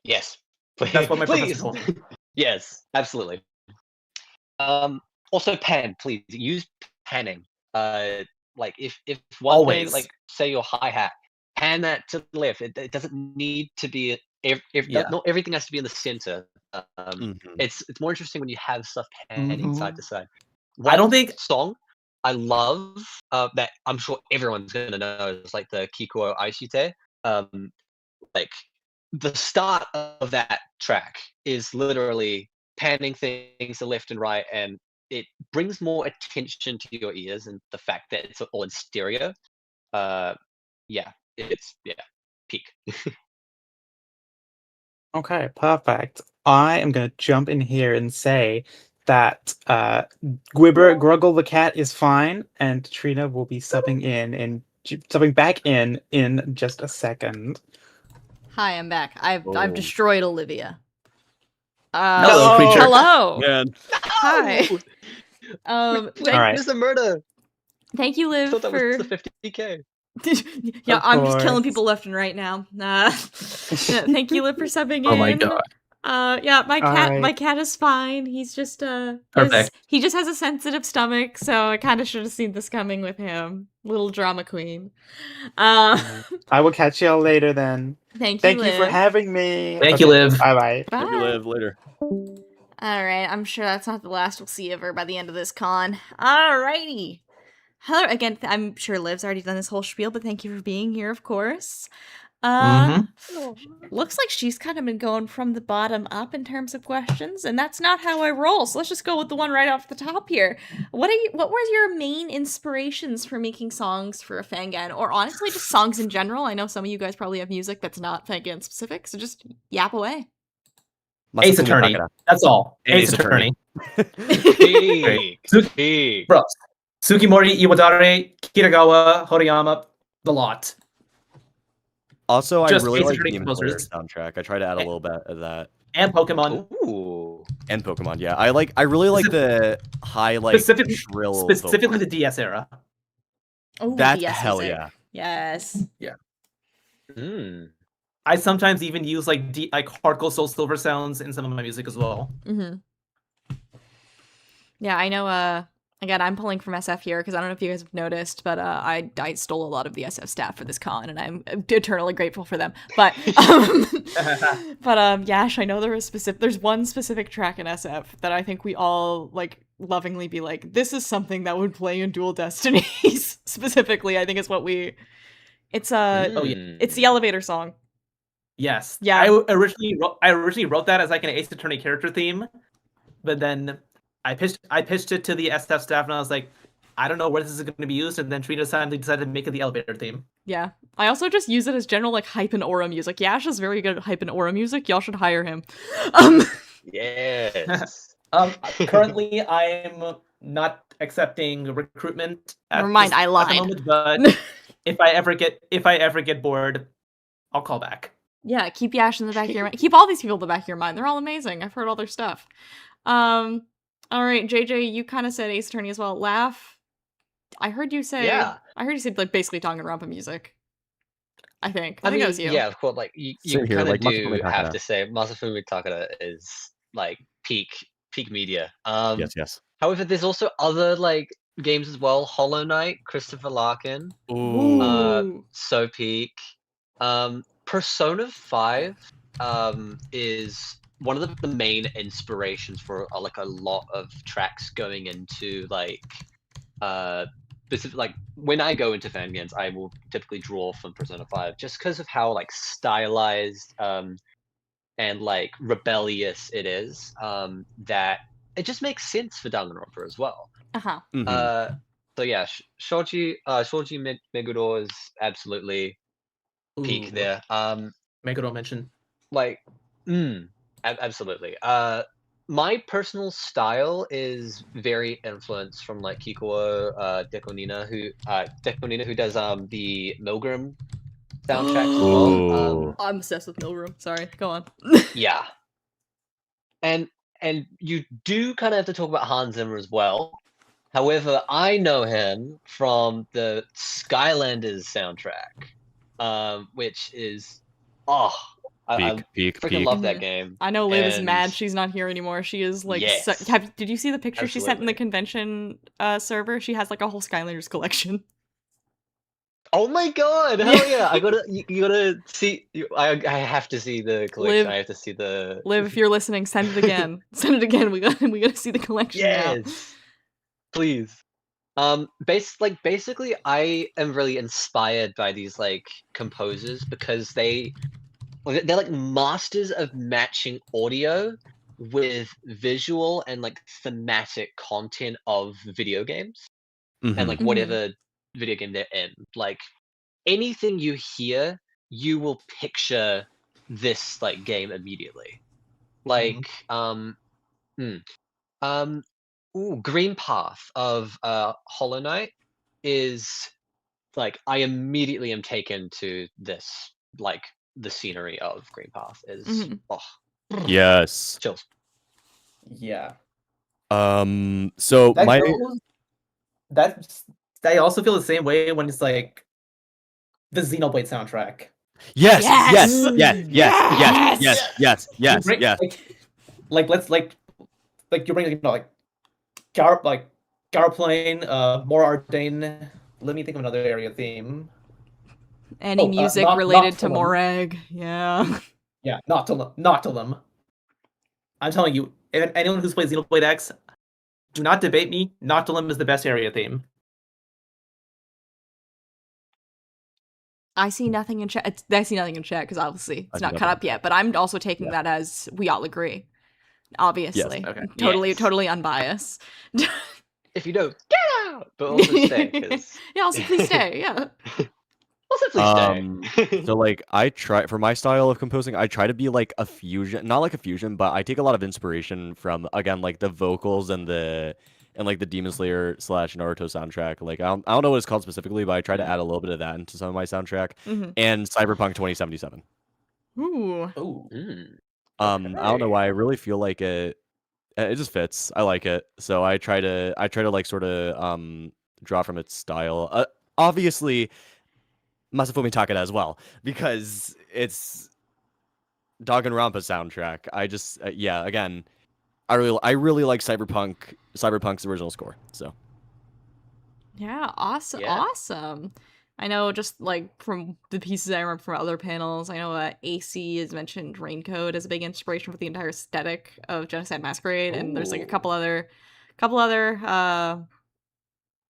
Speaker 8: Yes.
Speaker 4: That's what my professor
Speaker 8: Please.
Speaker 4: told me.
Speaker 8: Yes, absolutely. Also pan, please use panning. Like if one thing,
Speaker 4: Always.
Speaker 8: like say your hi-hat, pan that to the left. It doesn't need to be
Speaker 4: Yeah.
Speaker 8: not everything has to be in the center. It's more interesting when you have stuff panning side to side.
Speaker 4: I don't think
Speaker 8: song I love that I'm sure everyone's gonna know is like the Kiko Aishite. Like the start of that track is literally panning things to left and right, and it brings more attention to your ears and the fact that it's all in stereo. Yeah, it's peak.
Speaker 14: Okay, perfect. I am gonna jump in here and say that Gwibber Gruggle the cat is fine, and Trina will be subbing back in just a second.
Speaker 22: Hi, I'm back. I've
Speaker 14: Oh.
Speaker 22: destroyed Olivia.
Speaker 14: Hello, creature.
Speaker 22: Hello.
Speaker 3: Man.
Speaker 22: Hi.
Speaker 14: Alright.
Speaker 8: There's a murder.
Speaker 22: Thank you, Liv,
Speaker 8: I thought that
Speaker 22: for
Speaker 8: was the 50k.
Speaker 22: yeah,
Speaker 14: Of
Speaker 22: I'm just killing
Speaker 14: course.
Speaker 22: people left and right now. Thank you, Liv, for subbing in.
Speaker 4: Oh my god.
Speaker 22: Yeah, my
Speaker 14: Alright.
Speaker 22: cat is fine. He's just
Speaker 4: Perfect.
Speaker 22: he just has a sensitive stomach, so I kind of should have seen this coming with him. Little drama queen.
Speaker 14: I will catch y'all later then.
Speaker 22: Thank you,
Speaker 14: Thank you for
Speaker 22: Liv.
Speaker 14: having me.
Speaker 4: Thank you, Liv.
Speaker 14: Bye-bye.
Speaker 3: Thank you, Liv. Later.
Speaker 22: Alright, I'm sure that's not the last we'll see of her by the end of this con. Alrighty. Hello again. I'm sure Liv's already done this whole spiel, but thank you for being here, of course. Looks like she's kind of been going from the bottom up in terms of questions, and that's not how I roll. So let's just go with the one right off the top here. What were your main inspirations for making songs for a Fangan, or honestly just songs in general? I know some of you guys probably have music that's not Fangan specific, so just yap away.
Speaker 4: Ace Attorney. That's all. Ace Attorney. Bro. Tsukimori, Iwadare, Kitagawa, Horiyama, the lot.
Speaker 3: Also, I
Speaker 4: Just
Speaker 3: really like
Speaker 4: Ace Attorney
Speaker 3: Demon Slayer
Speaker 4: composers.
Speaker 3: soundtrack. I try to add a little bit of that.
Speaker 4: And Pokemon.
Speaker 8: Ooh.
Speaker 3: And Pokemon, yeah. I really like the high, like, shrill
Speaker 4: Specifically the DS era.
Speaker 22: Oh,
Speaker 3: That's
Speaker 22: DS
Speaker 3: hell
Speaker 22: music.
Speaker 3: yeah.
Speaker 22: Yes.
Speaker 4: Yeah.
Speaker 8: Mm.
Speaker 4: I sometimes even use like hardcore Soul Silver sounds in some of my music as well.
Speaker 22: Yeah, I know, again, I'm pulling from SF here because I don't know if you guys have noticed, but I stole a lot of the SF staff for this con, and I'm eternally grateful for them. But, Yash, I know there's one specific track in SF that I think we all, like, lovingly be like, this is something that would play in Dual Destinies, specifically, I think is what it's it's the elevator song.
Speaker 4: Yes.
Speaker 22: Yeah.
Speaker 4: I originally wrote that as like an Ace Attorney character theme, but then I pitched it to the SF staff, and I was like, I don't know where this is going to be used, and then Trina decided to make it the elevator theme.
Speaker 22: Yeah. I also just use it as general, like, hype and aura music. Yash is very good at hype and aura music. Y'all should hire him.
Speaker 8: Yes.
Speaker 4: Currently, I'm not accepting recruitment.
Speaker 22: Never mind, I
Speaker 4: at the
Speaker 22: lied.
Speaker 4: moment, but if I ever get bored, I'll call back.
Speaker 22: Yeah, keep Yash in the back of your mind. Keep all these people in the back of your mind. They're all amazing. I've heard all their stuff. All right, JJ, you kind of said Ace Attorney as well. Laugh. I heard you say.
Speaker 8: Yeah.
Speaker 22: I heard you say like basically Danganronpa music. I think.
Speaker 8: I
Speaker 22: I think
Speaker 8: mean,
Speaker 22: that was you.
Speaker 8: yeah, of course. Like you
Speaker 3: Same here,
Speaker 8: kind of
Speaker 3: like Masafumi
Speaker 8: do have
Speaker 3: Takada.
Speaker 8: to say Masafumi Takada is like peak media.
Speaker 3: Yes.
Speaker 8: However, there's also other like games as well. Hollow Knight, Christopher Larkin.
Speaker 22: Ooh.
Speaker 8: So peak. Persona 5 is one of the main inspirations for like a lot of tracks going into like specific, like when I go into Fangans, I will typically draw from Persona 5 just because of how like stylized and like rebellious it is, that it just makes sense for Danganronpa as well. So yeah, Shoji Meguro is absolutely peak
Speaker 4: Ooh.
Speaker 8: there.
Speaker 4: Meguro mention.
Speaker 8: Like, absolutely. My personal style is very influenced from like Kikuo Dekonina, who does the Milgram soundtracks as well.
Speaker 22: I'm obsessed with Milroom. Sorry, go on.
Speaker 8: Yeah, and you do kind of have to talk about Hans Zimmer as well. However, I know him from the Skylanders soundtrack, which is I
Speaker 3: Peak.
Speaker 8: freaking love that game.
Speaker 22: I know Liv is
Speaker 8: And
Speaker 22: mad she's not here anymore. She is like,
Speaker 8: Yes.
Speaker 22: did you see the picture she sent in the convention server? She has like a whole Skylanders collection.
Speaker 8: Oh my god! Hell yeah! You gotta see. I have to see the collection.
Speaker 22: Liv,
Speaker 8: I have to see the.
Speaker 22: Liv, if you're listening, send it again. Send it again. We gotta see the collection now.
Speaker 8: Yes, please. Basically, I am really inspired by these like composers because they're like masters of matching audio with visual and like thematic content of video games and like whatever video game they're in. Like anything you hear, you will picture this like game immediately. Like Green Path of Hollow Knight is like I immediately am taken to this. Like the scenery of Green Path is
Speaker 3: Yes.
Speaker 8: chills.
Speaker 4: Yeah.
Speaker 3: So
Speaker 4: That
Speaker 3: my
Speaker 4: goes- I also feel the same way when it's like the Xenoblade soundtrack.
Speaker 3: Yes.
Speaker 4: You bring- Like let's like you bring like Garplane, more Arcane. Let me think of another area theme.
Speaker 22: Any music related to Morag, yeah.
Speaker 4: Yeah, Noctilum. I'm telling you, anyone who's played Xenoblade X, do not debate me. Noctilum is the best area theme.
Speaker 22: I see nothing in chat. I see nothing in chat because obviously it's not cut up yet. But I'm also taking that as we all agree. Obviously,
Speaker 8: Okay.
Speaker 22: Totally unbiased.
Speaker 8: If you don't, get out! But also stay. 'Cause...
Speaker 22: Yeah, also please stay. Yeah.
Speaker 8: Also please stay.
Speaker 3: So like I try for my style of composing, I try to be like a fusion, not like a fusion, but I take a lot of inspiration from again like the vocals and like the Demon Slayer / Naruto soundtrack. Like I don't know what it's called specifically, but I try to add a little bit of that into some of my soundtrack. And Cyberpunk 2077.
Speaker 22: Ooh.
Speaker 3: I don't know why. I really feel like it just fits. I like it, so I try to like sort of draw from its style. Obviously, Masafumi Takeda as well because it's Danganronpa soundtrack. I just again, I really like Cyberpunk's original score. So
Speaker 22: Yeah, awesome. I know just like from the pieces I remember from other panels, I know AC has mentioned Raincode as a big inspiration for the entire aesthetic of Genocide Masquerade, and there's like a couple other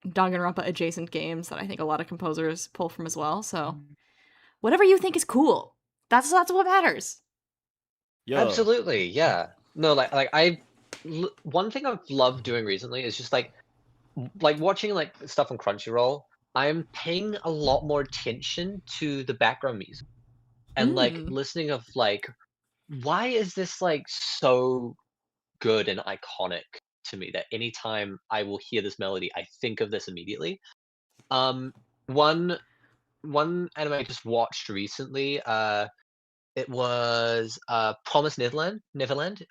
Speaker 22: Danganronpa adjacent games that I think a lot of composers pull from as well. So whatever you think is cool, that's what matters.
Speaker 8: Absolutely, yeah. No, one thing I've loved doing recently is just like watching like stuff on Crunchyroll. I'm paying a lot more attention to the background music and like listening of like why is this like so good and iconic to me that anytime I will hear this melody I think of this immediately. One anime I just watched recently, it was Promised Neverland.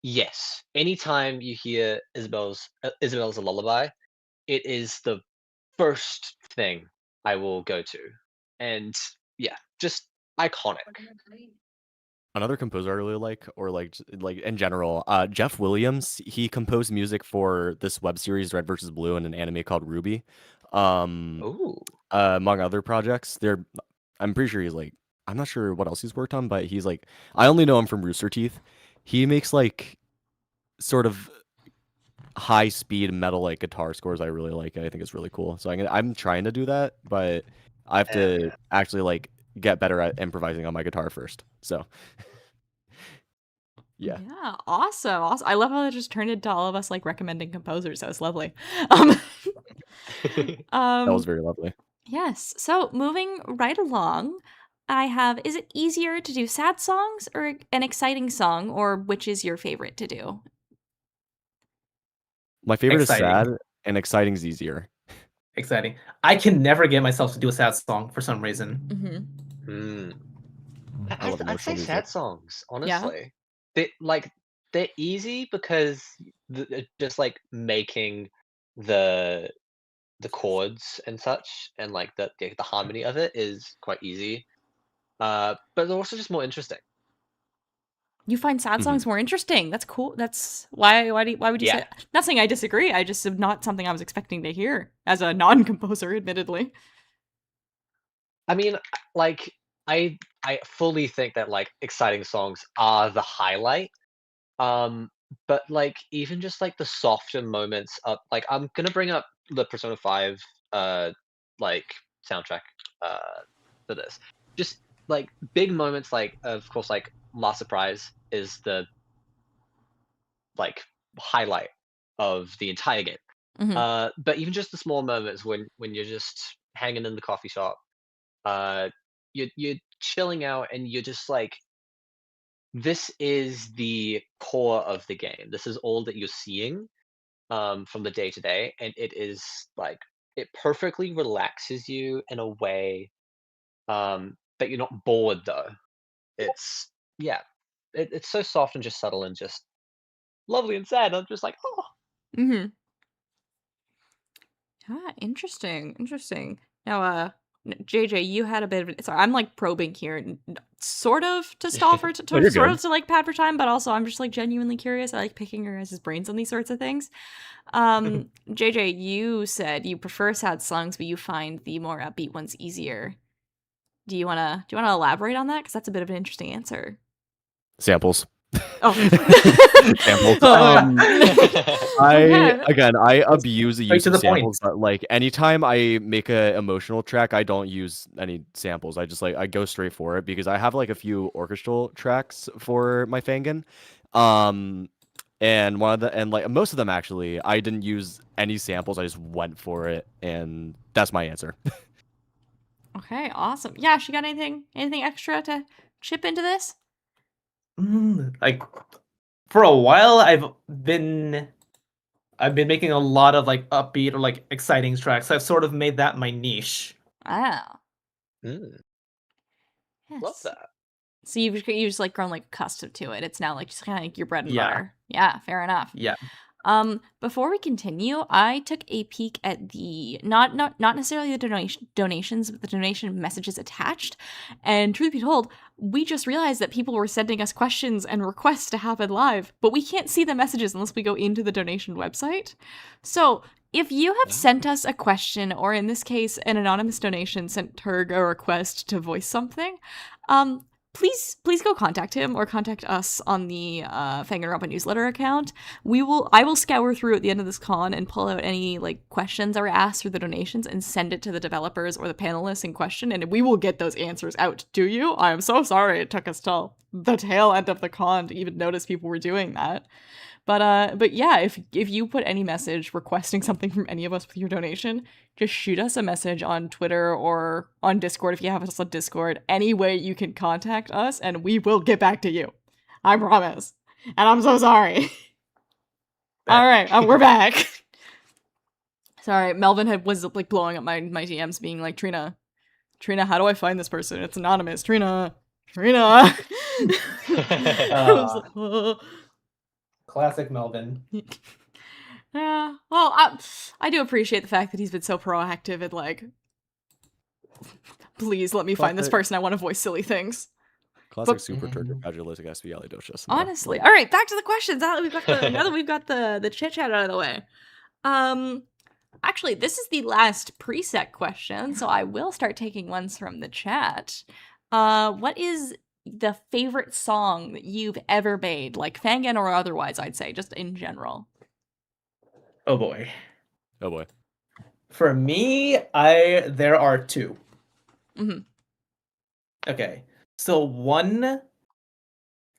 Speaker 8: Yes, anytime you hear Isabel's a lullaby, it is the first thing I will go to, and yeah, just iconic.
Speaker 3: Another composer I really like, or like in general, Jeff Williams. He composed music for this web series Red vs. Blue and an anime called Ruby. Among other projects, I'm pretty sure he's like, I'm not sure what else he's worked on, but he's like, I only know him from Rooster Teeth. He makes like sort of high speed metal like guitar scores I really like. I think it's really cool. So I'm trying to do that, but I have to actually like get better at improvising on my guitar first. So yeah.
Speaker 22: Yeah, awesome. I love how it just turned into all of us like recommending composers. That was lovely.
Speaker 3: That was very lovely.
Speaker 22: Yes. So moving right along, I have, is it easier to do sad songs or an exciting song, or which is your favorite to do?
Speaker 3: My favorite
Speaker 4: Exciting.
Speaker 3: is sad, and exciting is easier.
Speaker 4: Exciting. I can never get myself to do a sad song for some reason.
Speaker 8: I'd say sad songs, honestly. They like they're easy because just like making the chords and such, and like the harmony of it is quite easy. But they're also just more interesting.
Speaker 22: You find sad
Speaker 3: Mhm.
Speaker 22: songs more interesting. That's cool. That's why would you say
Speaker 8: Yeah.
Speaker 22: that? Not saying I disagree. I just not something I was expecting to hear as a non-composer, admittedly.
Speaker 8: I mean, like I fully think that like exciting songs are the highlight. But like even just like the softer moments of like I'm gonna bring up the Persona 5 like soundtrack for this. Just like big moments like of course like Last Surprise is the like highlight of the entire game. But even just the small moments when you're just hanging in the coffee shop, uh you're chilling out and you're just like this is the core of the game. This is all that you're seeing from the day to day, and it is like it perfectly relaxes you in a way that you're not bored though. It's yeah, it's so soft and just subtle and just lovely and sad. I'm just like, oh,
Speaker 22: Mm-hmm. Ah, interesting. Interesting. Now, JJ, you had a bit of sorry, I'm like probing here, sort of to stall for
Speaker 3: Oh, you're
Speaker 22: sort
Speaker 3: good.
Speaker 22: of to like pad for time, but also I'm just like genuinely curious. I like picking your guys' brains on these sorts of things. JJ, you said you prefer sad songs, but you find the more upbeat ones easier. Do you wanna elaborate on that? Because that's a bit of an interesting answer.
Speaker 3: Samples.
Speaker 22: Oh.
Speaker 3: Samples. I abuse the
Speaker 4: Straight
Speaker 3: use
Speaker 4: to
Speaker 3: of
Speaker 4: the point.
Speaker 3: samples, but like anytime I make a emotional track, I don't use any samples. I just like I go straight for it because I have like a few orchestral tracks for my Fangan. And like most of them actually, I didn't use any samples. I just went for it, and that's my answer.
Speaker 22: Okay, awesome. Yeah, she got anything extra to chip into this?
Speaker 4: Like for a while, I've been making a lot of like upbeat or like exciting tracks. I've sort of made that my niche.
Speaker 22: Oh.
Speaker 8: love
Speaker 22: Yes.
Speaker 8: that.
Speaker 22: So you've just like grown like accustomed to it. It's now like just kind of like your bread and
Speaker 4: Yeah.
Speaker 22: butter. Yeah, fair enough.
Speaker 4: Yeah.
Speaker 22: Before we continue, I took a peek at the not necessarily the donations, but the donation messages attached. And truth be told, we just realized that people were sending us questions and requests to happen live, but we can't see the messages unless we go into the donation website. So if you have sent us a question, or in this case, an anonymous donation sent her a request to voice something, please go contact him or contact us on the Fanganconpa newsletter account. I will scour through at the end of this con and pull out any like questions that were asked for the donations and send it to the developers or the panelists in question, and we will get those answers out to you. I am so sorry it took us till the tail end of the con to even notice people were doing that. But yeah, if you put any message requesting something from any of us with your donation, just shoot us a message on Twitter or on Discord if you have us on Discord. Any way you can contact us, and we will get back to you. I promise. And I'm so sorry. All right, we're back. Sorry, Melvin was like blowing up my DMs, being like, Trina, how do I find this person? It's anonymous. Trina. I was like, oh.
Speaker 4: Classic Melvin.
Speaker 22: Yeah. Well, I do appreciate the fact that he's been so proactive and like, please let me find this person. I want to voice silly things.
Speaker 3: Classic super turgor SVLidocious.
Speaker 22: Honestly. All right, back to the questions. Now that we've got the chit chat out of the way. Actually, this is the last preset question, so I will start taking ones from the chat. What is the favorite song that you've ever made, like Fangan or otherwise? I'd say just in general.
Speaker 4: Oh boy.
Speaker 14: For me, there are two.
Speaker 22: Mm-hmm.
Speaker 4: Okay, so one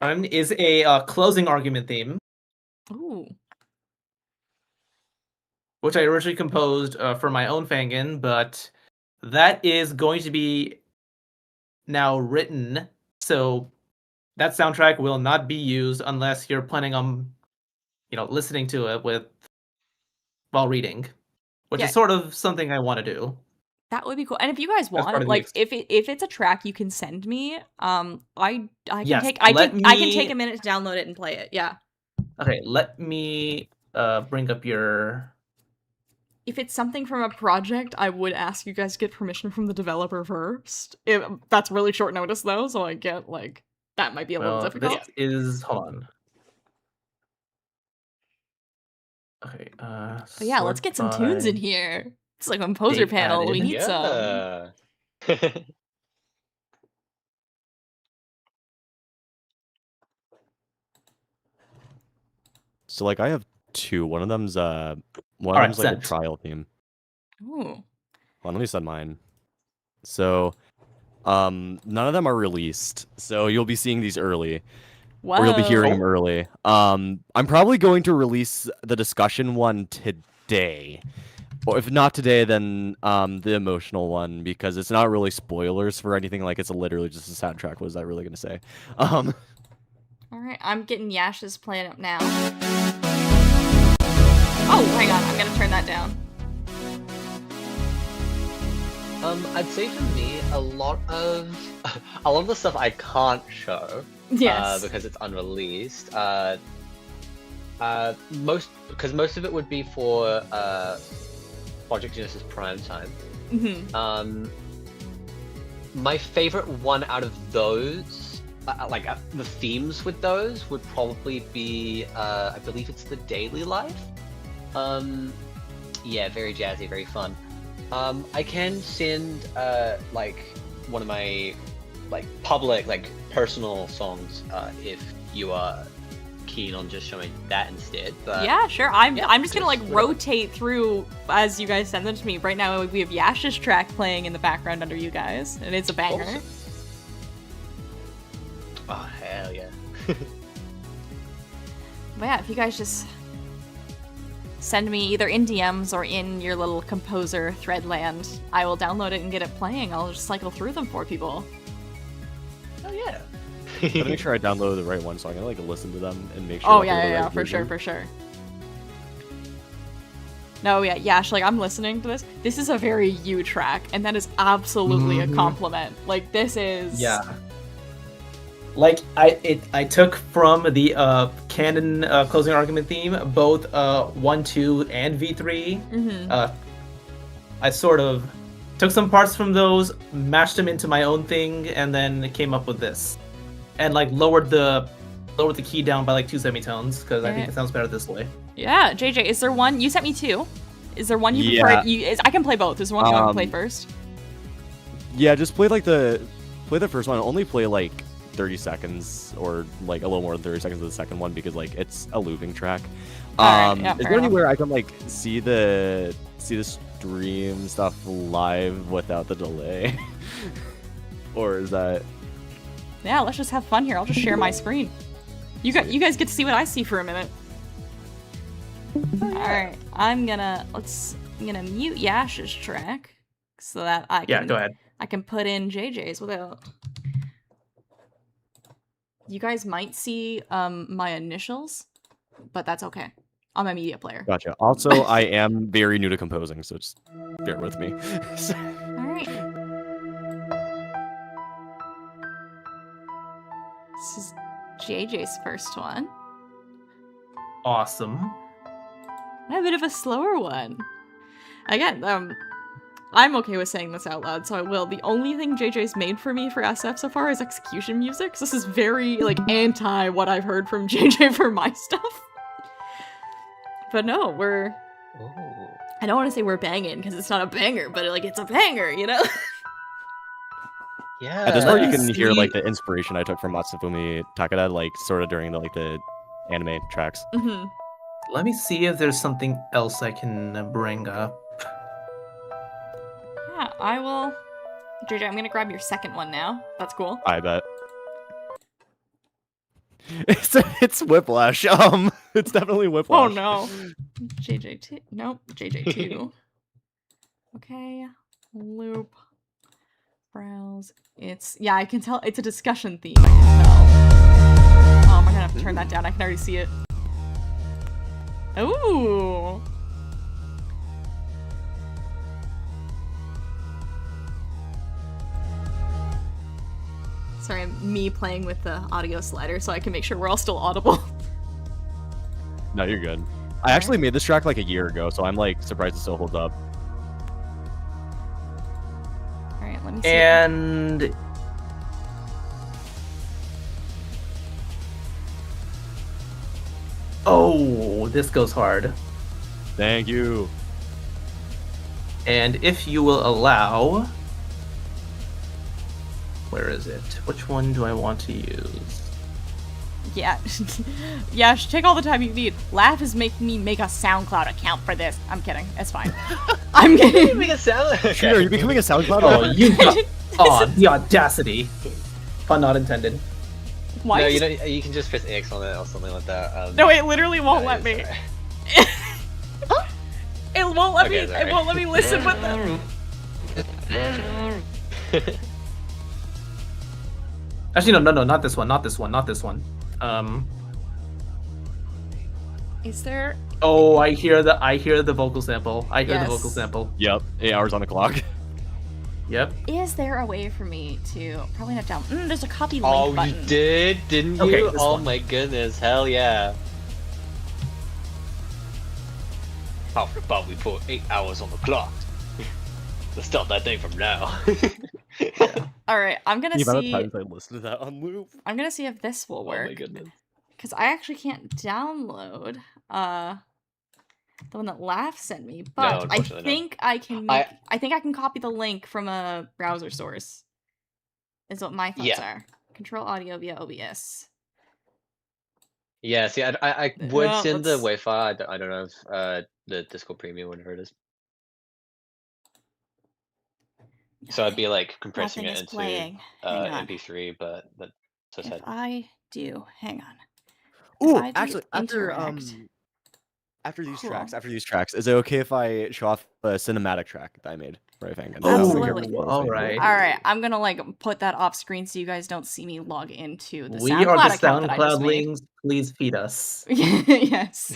Speaker 4: is a closing argument theme.
Speaker 22: Ooh.
Speaker 4: Which I originally composed for my own Fangan, but that is going to be now written, so that soundtrack will not be used unless you're planning on, listening to it while reading, which is sort of something I want to do.
Speaker 22: That would be cool. And if you guys want, like, if it's a track you can send me, I can take a minute to download it and play it. Yeah.
Speaker 4: Okay, let me bring up your.
Speaker 22: If it's something from a project, I would ask you guys to get permission from the developer first. That's really short notice though, so I get like that might be a little difficult.
Speaker 4: This is hold on. Okay.
Speaker 22: But yeah, let's get some tunes in here. It's like a composer panel. We need some.
Speaker 3: So like I have two. One of them's like a trial theme.
Speaker 22: Ooh.
Speaker 3: Well, at least on mine. So none of them are released. So you'll be seeing these early. Or you'll be hearing them early. I'm probably going to release the discussion one today. Or if not today, then the emotional one, because it's not really spoilers for anything. Like, it's literally just a soundtrack. What was I really going to say?
Speaker 22: Alright, I'm getting Yash's playing up now. Oh, hang on, I'm gonna turn that down.
Speaker 8: I'd say for me, a lot of the stuff I can't show.
Speaker 22: Yes.
Speaker 8: Because it's unreleased. Most of it would be for Project Genesis Prime Time. My favorite one out of those, the themes with those, would probably be, I believe it's the Daily Life. Yeah, very jazzy, very fun. I can send one of my public personal songs if you are keen on just showing that instead. But
Speaker 22: yeah, sure. I'm just gonna rotate through as you guys send them to me. Right now we have Yash's track playing in the background under you guys, and it's a banger.
Speaker 8: Awesome. Oh hell yeah.
Speaker 22: But yeah, if you guys just send me either in DMs or in your little composer thread land, I will download it and get it playing. I'll just cycle through them for people.
Speaker 8: Oh yeah.
Speaker 3: I'll make sure I download the right one, so I can listen to them and make sure.
Speaker 22: Oh yeah, for sure. No, yeah, Yash, I'm listening to this. This is a very you track, and that is absolutely a compliment. This is
Speaker 4: I took from the canon closing argument theme both 1, 2, and V3. I sort of took some parts from those, mashed them into my own thing, and then came up with this, and lowered the key down by 2 semitones because I think it sounds better this way.
Speaker 22: Yeah, JJ, is there one you sent me 2? Is there one you prefer? I can play both. Is there one you want to play first?
Speaker 3: Yeah, just play the first one. Only play 30 seconds or a little more than 30 seconds of the second one because it's a looping track.
Speaker 22: Right, yeah,
Speaker 3: is there anywhere I can see the stream stuff live without the delay? Or is that?
Speaker 22: Yeah, let's just have fun here. I'll just share my screen. You guys get to see what I see for a minute. Alright, I'm gonna mute Yash's track so that I can
Speaker 4: go ahead.
Speaker 22: I can put in JJ's without. You guys might see my initials, but that's okay. I'm a media player.
Speaker 3: Gotcha. Also, I am very new to composing, so just bear with me.
Speaker 22: Alright. This is JJ's first one.
Speaker 4: Awesome.
Speaker 22: A bit of a slower one. Again, I'm okay with saying this out loud, so I will. The only thing JJ's made for me for SF so far is execution music. So this is very, anti what I've heard from JJ for my stuff. But no, we're...
Speaker 8: Ooh.
Speaker 22: I don't want to say we're banging, because it's not a banger, but, it's a banger, you know?
Speaker 8: Yeah.
Speaker 3: At this part, you can hear, the inspiration I took from Matsufumi Takada, sort of during the anime tracks.
Speaker 4: Let me see if there's something else I can bring up.
Speaker 22: Yeah, I will... JJ, I'm gonna grab your second one now. That's cool.
Speaker 3: I bet. It's Whiplash. It's definitely Whiplash.
Speaker 22: Oh no. JJ2. Nope. JJ2. Okay. Loop. Browse. Yeah, I can tell it's a discussion theme. I can tell. I'm gonna have to turn that down. I can already see it. Ooh. Sorry, me playing with the audio slider so I can make sure we're all still audible.
Speaker 3: No, you're good. I actually made this track like a year ago, so I'm like surprised it still holds up.
Speaker 22: All right, let me see.
Speaker 4: And oh, this goes hard.
Speaker 3: Thank you.
Speaker 4: And if you will allow, where is it? Which one do I want to use?
Speaker 22: Yeah, yeah. Take all the time you need. Laugh is making me make a SoundCloud account for this. I'm kidding. It's fine. I'm kidding.
Speaker 8: Make a sound.
Speaker 3: Shooter, are you becoming a SoundCloud?
Speaker 4: Oh, you got the audacity. Pun not intended.
Speaker 22: Why?
Speaker 8: No, you can just press X on it or something like that.
Speaker 22: No, it literally won't let me. It won't let me.
Speaker 8: Okay,
Speaker 22: It won't let me listen with them.
Speaker 4: Actually, no, not this one, not this one, not this one.
Speaker 22: Is there?
Speaker 4: Oh, I hear the vocal sample. I hear the vocal sample.
Speaker 3: Yep, 8 hours on the clock.
Speaker 4: Yep.
Speaker 22: Is there a way for me to probably not down? There's a copy link
Speaker 8: Oh,
Speaker 22: button.
Speaker 8: you did, didn't you?
Speaker 22: Okay,
Speaker 8: Oh my goodness, hell yeah! How about we put 8 hours on the clock? Let's start that thing from now.
Speaker 22: All right, I'm gonna
Speaker 3: The amount
Speaker 22: see.
Speaker 3: of times I listened to that on loop.
Speaker 22: I'm gonna see if this will work.
Speaker 8: Oh my goodness.
Speaker 22: Because I actually can't download the one that Laugh sent me, but I
Speaker 8: unfortunately not.
Speaker 22: think I can make, I think I can copy the link from a browser source. Is what my thoughts are. Control audio via OBS.
Speaker 8: Yeah, see, I would
Speaker 22: Well,
Speaker 8: send the
Speaker 22: let's-
Speaker 8: WAV. I don't know if the Discord Premium, whatever it is. So I'd be like compressing
Speaker 22: Nothing
Speaker 8: it
Speaker 22: is
Speaker 8: into
Speaker 22: playing. Hang on.
Speaker 8: MP3, but that's so
Speaker 22: If
Speaker 8: sad.
Speaker 22: I do, hang on.
Speaker 3: Ooh,
Speaker 22: I do
Speaker 3: actually,
Speaker 22: interact.
Speaker 3: after these
Speaker 22: Cool.
Speaker 3: tracks, is it okay if I show off a cinematic track that I made for Fangans?
Speaker 22: Absolutely.
Speaker 4: All right.
Speaker 22: All right, I'm gonna like put that off screen so you guys don't see me log into the
Speaker 4: We
Speaker 22: SoundCloud
Speaker 4: are the
Speaker 22: account that I just
Speaker 4: SoundCloud
Speaker 22: made.
Speaker 4: links. Please feed us.
Speaker 22: Yes.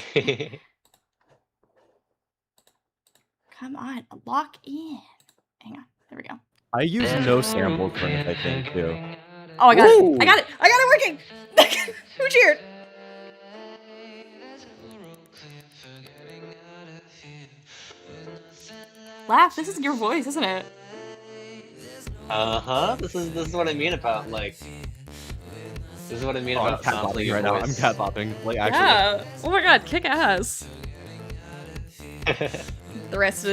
Speaker 22: Come on, lock in. Hang on. There we go.
Speaker 3: I use no sample print, I think, too.
Speaker 22: Oh, I got
Speaker 3: Ooh.
Speaker 22: it. I got it. I got it working. Who cheered? Laugh. This is your voice, isn't it?
Speaker 8: This is what I mean about like. This is what I mean
Speaker 3: I'm
Speaker 8: about
Speaker 3: cat
Speaker 8: sampling
Speaker 3: bopping
Speaker 8: your
Speaker 3: right now. I'm
Speaker 8: voice.
Speaker 3: cat bopping. Like, actually.
Speaker 22: Yeah. Oh my god, kick ass. The rest of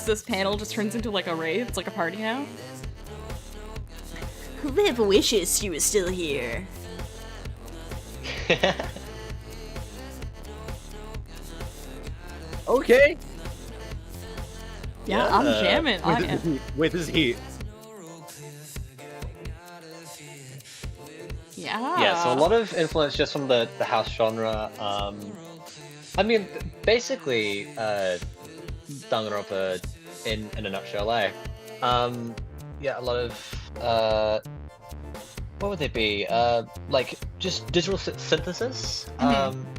Speaker 22: this panel just turns into like a rave. It's like a party now.
Speaker 20: Whoever wishes you were still here.
Speaker 3: Okay.
Speaker 22: Yeah, I'm jamming.
Speaker 3: Wait, this is heat. Wait, this is heat.
Speaker 22: Yeah.
Speaker 8: Yeah, so a lot of influence just from the house genre. I mean, basically, Danganronpa in a nutshell, yeah, a lot of what would they be? Like just digital synthesis,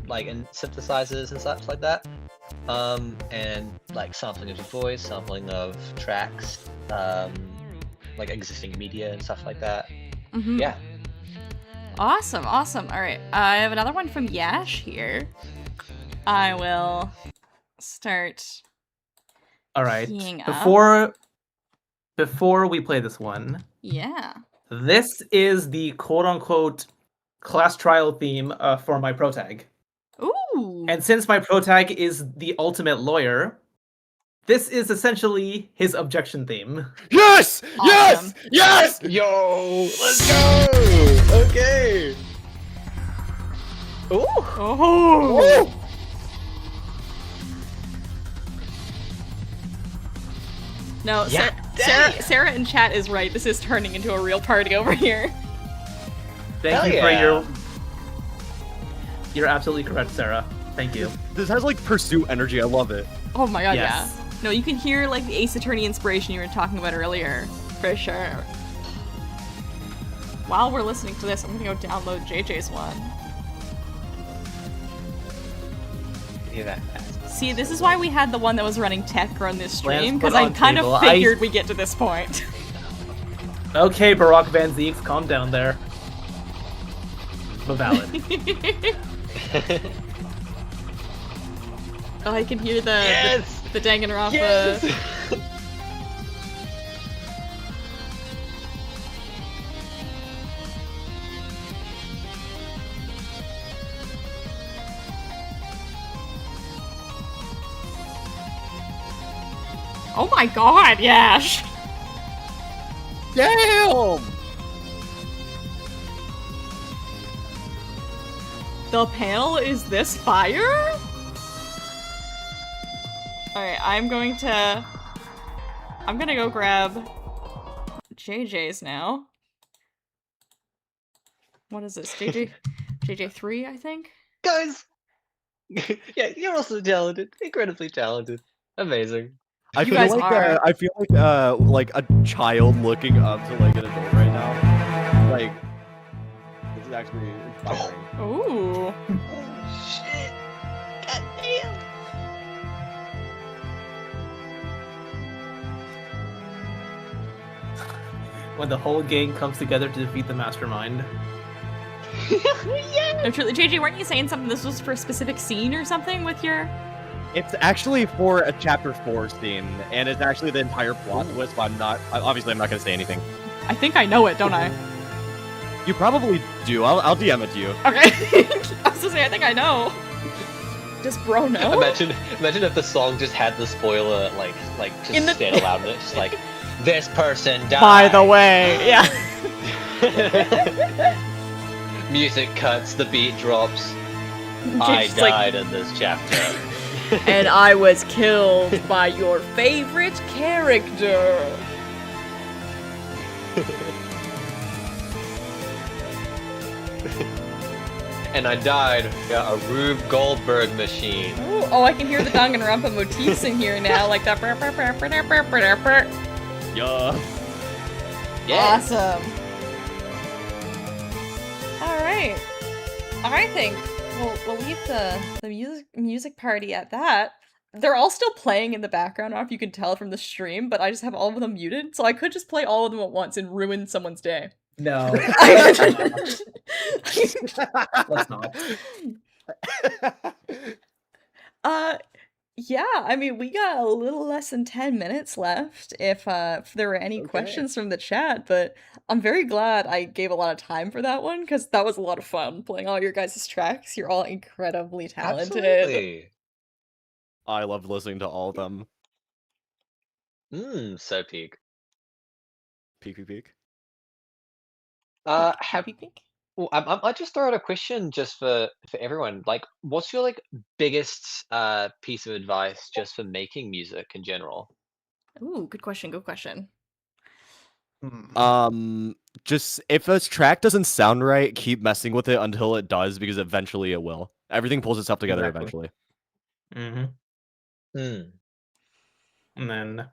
Speaker 8: like and synthesizers and such like that. And like sampling of your voice, sampling of tracks, like existing media and stuff like that. Yeah.
Speaker 22: Awesome, awesome. All right, I have another one from Yash here. I will start.
Speaker 4: All right.
Speaker 22: Keying up.
Speaker 4: Before we play this one,
Speaker 22: Yeah.
Speaker 4: this is the quote-unquote class trial theme for my protag.
Speaker 22: Ooh.
Speaker 4: And since my protag is the ultimate lawyer, this is essentially his objection theme.
Speaker 3: Yes!
Speaker 22: Awesome.
Speaker 3: Yes!
Speaker 8: Yo, let's go! Okay. Ooh.
Speaker 22: Oh. No,
Speaker 8: Yeah,
Speaker 22: Sarah in chat is right. This is turning into a real party over here.
Speaker 4: Thank
Speaker 8: Hell
Speaker 4: you for
Speaker 8: yeah.
Speaker 4: You're absolutely correct, Sarah. Thank you.
Speaker 3: This has like pursuit energy. I love it.
Speaker 22: Oh my god,
Speaker 4: Yes.
Speaker 22: yeah. No, you can hear like the Ace Attorney inspiration you were talking about earlier, for sure. While we're listening to this, I'm gonna go download JJ's one.
Speaker 8: Hear that?
Speaker 22: See, this is why we had the one that was running tech run this stream,
Speaker 4: Lance,
Speaker 22: because
Speaker 4: put
Speaker 22: I
Speaker 4: on
Speaker 22: kind
Speaker 4: table.
Speaker 22: of figured we'd get to this point.
Speaker 4: Okay, Barack Van Zeeks, calm down there. But valid.
Speaker 22: Oh, I can hear the the Danganronpa.
Speaker 8: Yes!
Speaker 22: Oh my god, Yash!
Speaker 3: Damn!
Speaker 22: The panel is this fire? Alright, I'm gonna go grab JJ's now. What is this? JJ3, I think?
Speaker 8: Guys! Yeah, you're also talented. Incredibly talented. Amazing.
Speaker 3: I feel like a child looking up to like an adult right now. Like this is actually inspiring.
Speaker 22: Ooh.
Speaker 8: Shit. God damn.
Speaker 4: When the whole gang comes together to defeat the mastermind.
Speaker 22: No, truly, JJ, weren't you saying something? This was for a specific scene or something with your?
Speaker 3: It's actually for a chapter 4 scene, and it's actually the entire plot twist. But I'm not going to say anything.
Speaker 22: I think I know it, don't I?
Speaker 3: You probably do. I'll DM it to you.
Speaker 22: Okay. I was gonna say I think I know. Does bro know?
Speaker 8: Imagine if the song just had the spoiler like just stand aloud and it's just like this person died.
Speaker 22: By the way, yeah.
Speaker 8: Music cuts, the beat drops. I
Speaker 22: Just like-
Speaker 8: died in this chapter.
Speaker 22: And I was killed by your favorite character.
Speaker 8: And I died via a Rube Goldberg machine.
Speaker 22: Ooh, oh, I can hear the Danganronpa motifs in here now, like that.
Speaker 3: Yeah.
Speaker 22: Awesome. All right. I think we'll leave the music party at that. They're all still playing in the background. I don't know if you can tell from the stream, but I just have all of them muted, so I could just play all of them at once and ruin someone's day.
Speaker 4: No. Let's not.
Speaker 22: Yeah, I mean, we got a little less than 10 minutes left if there were any questions from the chat, but I'm very glad I gave a lot of time for that one, because that was a lot of fun playing all your guys' tracks. You're all incredibly talented.
Speaker 8: Absolutely.
Speaker 3: I loved listening to all of them.
Speaker 8: So peak.
Speaker 3: Peak.
Speaker 8: Well, I might just throw out a question just for everyone. Like, what's your biggest piece of advice just for making music in general?
Speaker 22: Ooh, good question.
Speaker 3: Just if a track doesn't sound right, keep messing with it until it does, because eventually it will. Everything pulls itself together eventually.
Speaker 4: Mm-hmm. And then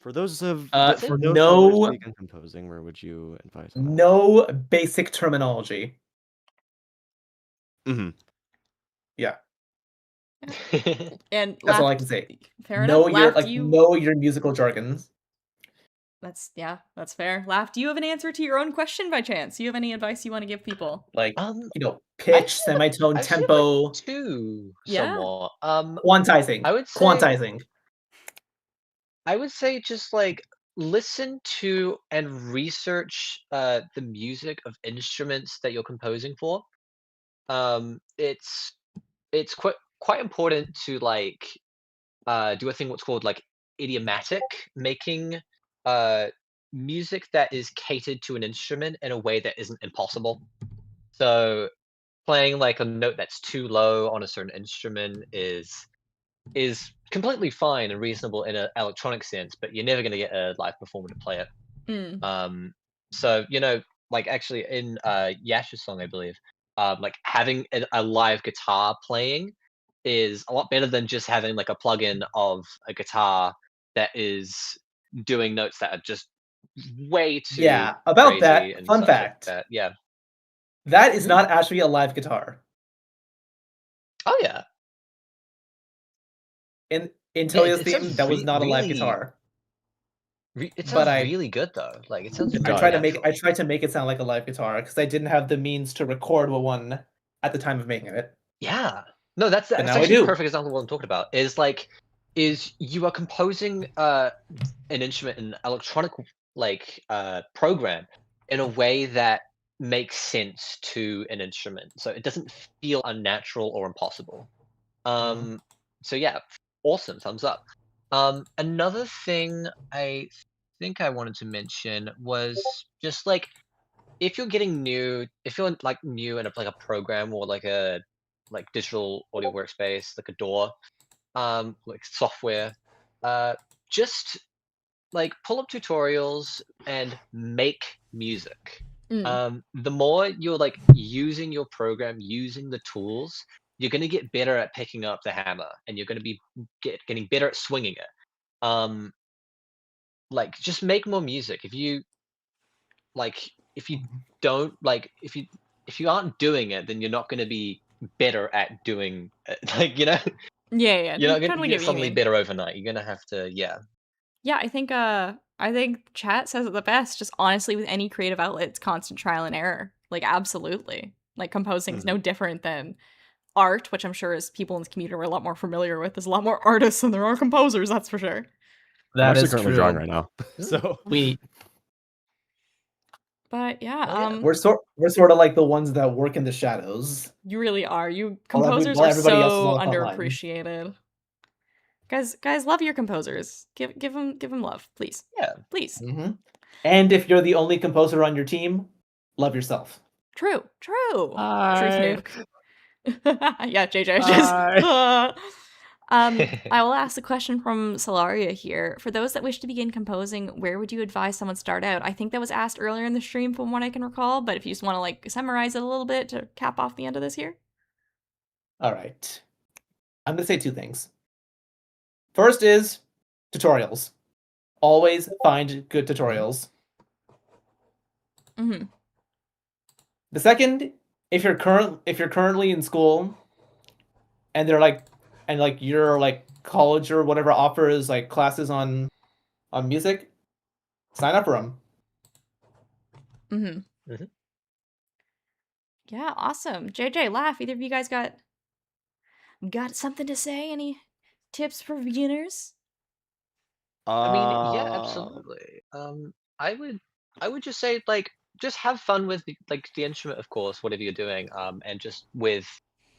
Speaker 3: For those of
Speaker 4: for
Speaker 3: those
Speaker 4: no-
Speaker 3: who are speak and composing, where would you advise?
Speaker 4: no basic terminology.
Speaker 3: Mm-hmm.
Speaker 4: Yeah.
Speaker 22: And
Speaker 4: That's all I
Speaker 22: Laugh-
Speaker 4: can say.
Speaker 22: Fair
Speaker 4: know
Speaker 22: enough.
Speaker 4: your know your musical jargons.
Speaker 22: That's fair. Laugh, do you have an answer to your own question by chance? Do you have any advice you want to give people?
Speaker 4: Like pitch, semitone, tempo.
Speaker 8: Two
Speaker 22: Yeah.
Speaker 8: somewhat.
Speaker 4: Quantizing.
Speaker 8: I would say
Speaker 4: Quantizing.
Speaker 8: I would say just listen to and research the music of instruments that you're composing for. It's quite important to do a thing what's called idiomatic, making music that is catered to an instrument in a way that isn't impossible. So playing a note that's too low on a certain instrument is completely fine and reasonable in an electronic sense, but you're never going to get a live performer to play it. So actually in Yash's song, I believe, having a live guitar playing is a lot better than just having a plug-in of a guitar that is doing notes that are just way too
Speaker 4: Yeah, about
Speaker 8: crazy
Speaker 4: that,
Speaker 8: and
Speaker 4: fun
Speaker 8: such like
Speaker 4: fact.
Speaker 8: that. Yeah.
Speaker 4: That is not actually a live guitar.
Speaker 8: Oh yeah.
Speaker 4: In
Speaker 8: Yeah,
Speaker 4: Telia's
Speaker 8: it
Speaker 4: theme,
Speaker 8: sounds
Speaker 4: that was not a live
Speaker 8: really-
Speaker 4: guitar.
Speaker 8: It
Speaker 4: But
Speaker 8: sounds
Speaker 4: I-
Speaker 8: really good though. It sounds.
Speaker 4: I
Speaker 8: really
Speaker 4: tried to make it sound like a live guitar because I didn't have the means to record one at the time of making it.
Speaker 8: Yeah. No, that's
Speaker 4: And now I
Speaker 8: actually a
Speaker 4: do.
Speaker 8: perfect example of what I'm talking about. Is you are composing an instrument in an electronic program in a way that makes sense to an instrument, so it doesn't feel unnatural or impossible. So yeah, awesome, thumbs up. Another thing I think I wanted to mention was just like if you're new in a program or like a digital audio workspace, like a DAW, like software, just like pull up tutorials and make music. The more you're like using your program, using the tools, you're gonna get better at picking up the hammer, and you're gonna be getting better at swinging it. Like just make more music. If you don't if you aren't doing it, then you're not gonna be better at doing it.
Speaker 22: Yeah,
Speaker 8: You're not gonna
Speaker 22: totally
Speaker 8: get
Speaker 22: get what you
Speaker 8: suddenly
Speaker 22: mean.
Speaker 8: better overnight. You're gonna have to, yeah.
Speaker 22: Yeah, I think chat says it the best. Just honestly, with any creative outlet, it's constant trial and error. Like absolutely. Like composing is no different than art, which I'm sure is people in this community are a lot more familiar with. There's a lot more artists than there are composers, that's for sure.
Speaker 3: I'm
Speaker 4: That
Speaker 3: actually
Speaker 4: is
Speaker 3: currently
Speaker 4: true.
Speaker 3: drawing right now. So
Speaker 22: But yeah,
Speaker 4: we're sort of like the ones that work in the shadows.
Speaker 22: you really are. You
Speaker 4: While
Speaker 22: composers
Speaker 4: while
Speaker 22: are
Speaker 4: everybody else is
Speaker 22: so
Speaker 4: on the front lines.
Speaker 22: underappreciated. Guys, love your composers. Give them love, please.
Speaker 8: Yeah,
Speaker 22: please.
Speaker 4: And if you're the only composer on your team, love yourself.
Speaker 22: True. Truth
Speaker 3: Hi.
Speaker 22: nuke. Yeah, JJ. Just, I will ask the question from Solaria here. For those that wish to begin composing, where would you advise someone start out? I think that was asked earlier in the stream from what I can recall, but if you just want to like summarize it a little bit to cap off the end of this here.
Speaker 4: All right. I'm going to say two things. First is tutorials. Always find good tutorials.
Speaker 22: Mm-hmm.
Speaker 4: The second, if you're currently in school and your like college or whatever offers like classes on music, sign up for them.
Speaker 22: Mm-hmm. Yeah, awesome. JJ, Laugh, either of you guys got something to say? Any tips for beginners?
Speaker 8: I mean, yeah, absolutely. I would just say just have fun with the instrument, of course, whatever you're doing, and just with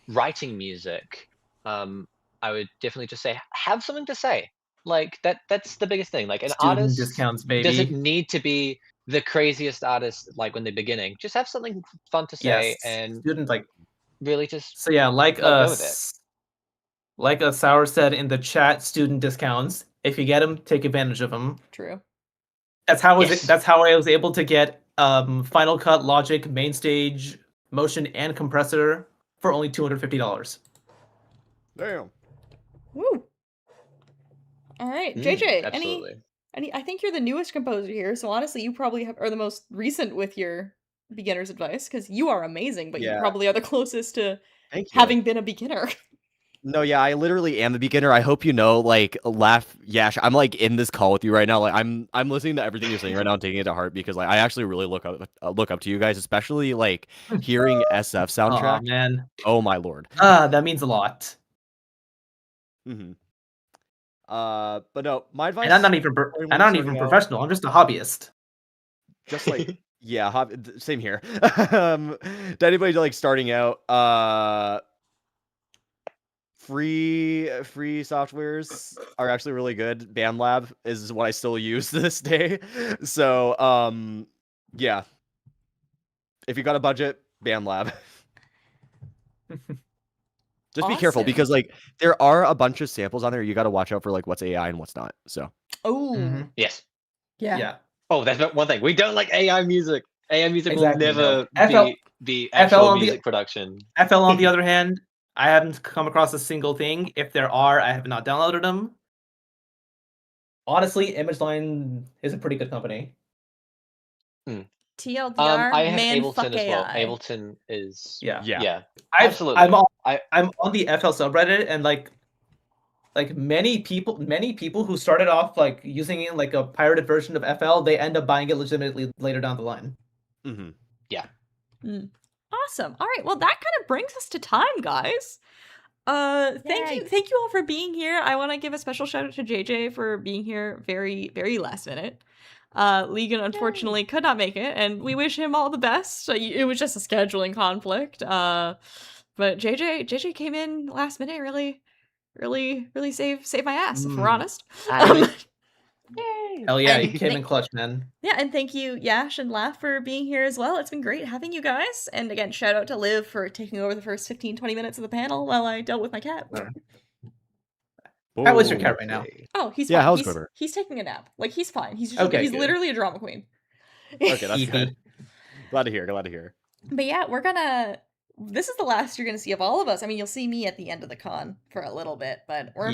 Speaker 8: writing music. I would definitely just say have something to say. Like that's the biggest thing. Like an
Speaker 4: Student
Speaker 8: artist
Speaker 4: discounts,
Speaker 8: doesn't
Speaker 4: baby.
Speaker 8: need to be the craziest artist like when they're beginning. Just have something fun to say
Speaker 4: Yes.
Speaker 8: and
Speaker 4: Student
Speaker 8: really just
Speaker 4: So yeah, like
Speaker 8: go with it.
Speaker 4: like Sour said in the chat, student discounts. If you get them, take advantage of them.
Speaker 22: True.
Speaker 4: That's how I was able to get Final Cut, Logic, Mainstage, Motion, and Compressor for only $250.
Speaker 3: Damn.
Speaker 22: Woo. All right, JJ.
Speaker 8: Absolutely.
Speaker 22: Any? I think you're the newest composer here, so honestly, you probably are the most recent with your beginner's advice because you are amazing, but you
Speaker 3: Yeah.
Speaker 22: probably are the closest to
Speaker 3: Thank you.
Speaker 22: having been a beginner.
Speaker 3: No, yeah, I literally am a beginner. I hope you know, like, Laugh, Yash, I'm like in this call with you right now. Like, I'm listening to everything you're saying right now and taking it to heart because like I actually really look up to you guys, especially like hearing SF soundtrack.
Speaker 4: Oh man.
Speaker 3: Oh my lord.
Speaker 4: That means a lot.
Speaker 3: Mm-hmm. But no, my advice.
Speaker 4: And I'm not even professional. I'm just a hobbyist.
Speaker 3: Just like yeah, same here. To anybody like starting out, free softwares are actually really good. BandLab is what I still use to this day. So yeah, if you got a budget, BandLab. Just be careful because like there are a bunch of samples on there. You got to watch out for like what's AI and what's not. So
Speaker 22: Oh.
Speaker 8: Yes.
Speaker 22: Yeah.
Speaker 8: Oh, that's one thing. We don't like AI music. AI music
Speaker 4: Exactly,
Speaker 8: will
Speaker 4: no.
Speaker 8: never be actual music production.
Speaker 4: FL on the other hand, I haven't come across a single thing. If there are, I have not downloaded them. Honestly, ImageLine is a pretty good company.
Speaker 22: TLDR,
Speaker 8: I have
Speaker 22: man,
Speaker 8: Ableton
Speaker 22: fuck
Speaker 8: as well.
Speaker 22: AI.
Speaker 8: Ableton is
Speaker 4: Yeah.
Speaker 8: absolutely.
Speaker 4: I'm on the FL subreddit, and like many people who started off like using it like a pirated version of FL, they end up buying it legitimately later down the line.
Speaker 3: Mm-hmm.
Speaker 8: Yeah.
Speaker 22: Awesome. All right. Well, that kind of brings us to time, guys. Thank you all for being here. I want to give a special shout out to JJ for being here very, very last minute. Legan unfortunately could not make it, and we wish him all the best. It was just a scheduling conflict. But JJ came in last minute, really saved my ass, if we're honest.
Speaker 4: Hell yeah,
Speaker 22: And
Speaker 4: you came in clutch, man.
Speaker 22: Yeah, and thank you, Yash and Laugh, for being here as well. It's been great having you guys. And again, shout out to Liv for taking over the first 15-20 minutes of the panel while I dealt with my cat.
Speaker 4: How is your cat right now?
Speaker 22: Oh, he's
Speaker 3: Yeah,
Speaker 22: fine.
Speaker 3: how's
Speaker 22: he's,
Speaker 3: Quiver?
Speaker 22: he's taking a nap. Like, he's fine. He's
Speaker 4: Okay, good.
Speaker 22: literally a drama queen.
Speaker 3: Okay, that's good. Glad to hear.
Speaker 22: But yeah, this is the last you're gonna see of all of us. I mean, you'll see me at the end of the con for a little bit, but we're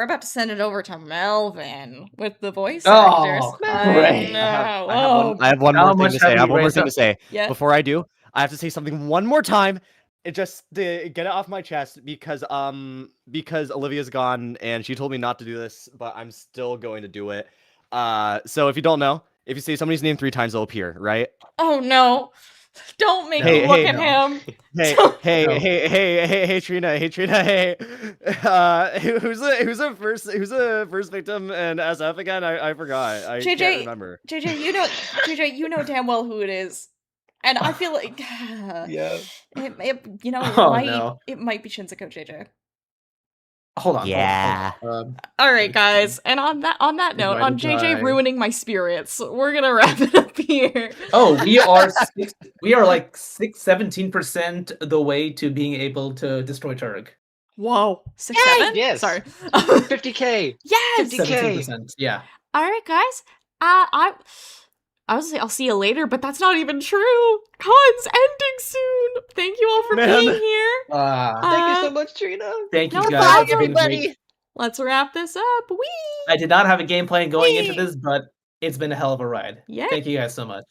Speaker 22: about to send it over to Melvin with the voice actors.
Speaker 3: Great. I have one more thing to say. I have one more thing to say.
Speaker 22: Yeah.
Speaker 3: Before I do, I have to say something one more time. Just to get it off my chest because Olivia's gone and she told me not to do this, but I'm still going to do it. So if you don't know, if you say somebody's name 3 times, they'll appear, right?
Speaker 22: Oh no! Don't make me look at him.
Speaker 3: Hey, Trina, hey. Who's the first victim in SF again? I forgot. I can't remember.
Speaker 22: JJ, you know damn well who it is. And I feel like
Speaker 4: Yeah.
Speaker 22: It might be Shinzuko, JJ.
Speaker 4: Hold on.
Speaker 3: Yeah.
Speaker 22: All right, guys. And on that note, on JJ ruining my spirits, we're gonna wrap it up here.
Speaker 4: Oh, we are like 17% the way to being able to destroy Turg.
Speaker 22: Whoa, 6-7?
Speaker 8: Yes.
Speaker 22: Sorry.
Speaker 8: 50k.
Speaker 22: Yes.
Speaker 4: 17%. Yeah.
Speaker 22: All right, guys. I was say I'll see you later, but that's not even true. Con's ending soon. Thank you all for being here.
Speaker 8: Thank you so much, Trina.
Speaker 4: Thank you
Speaker 22: No
Speaker 4: guys.
Speaker 22: problem,
Speaker 4: It's been great.
Speaker 22: everybody. Let's wrap this up. Whee!
Speaker 4: I did not have a game plan going into this, but it's been a hell of a ride.
Speaker 22: Yeah.
Speaker 4: Thank you guys so much.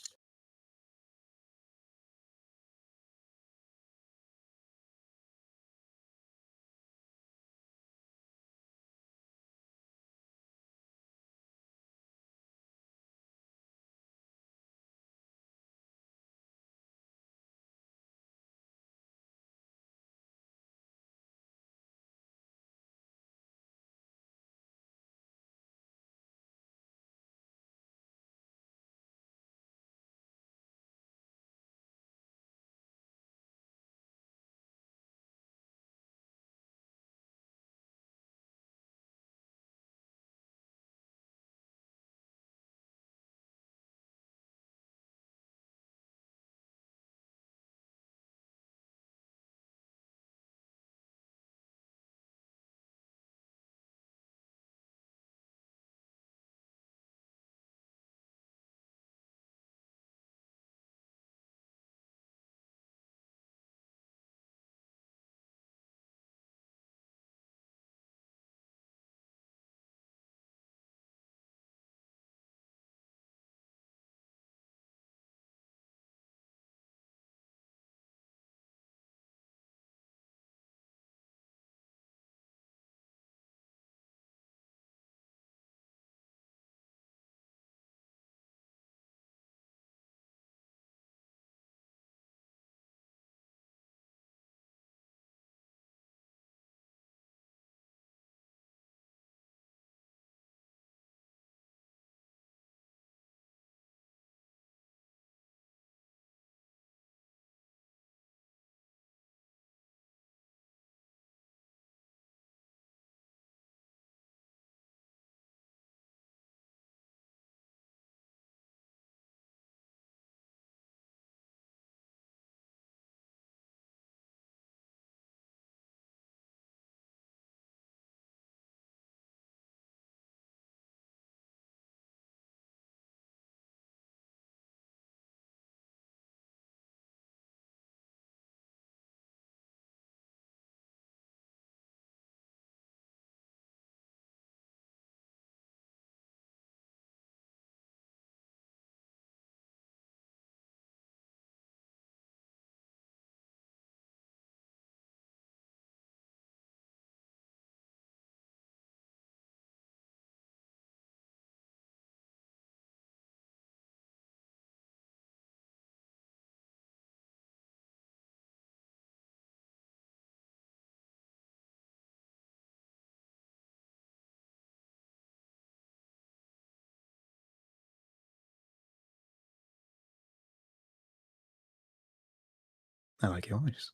Speaker 9: I like yours.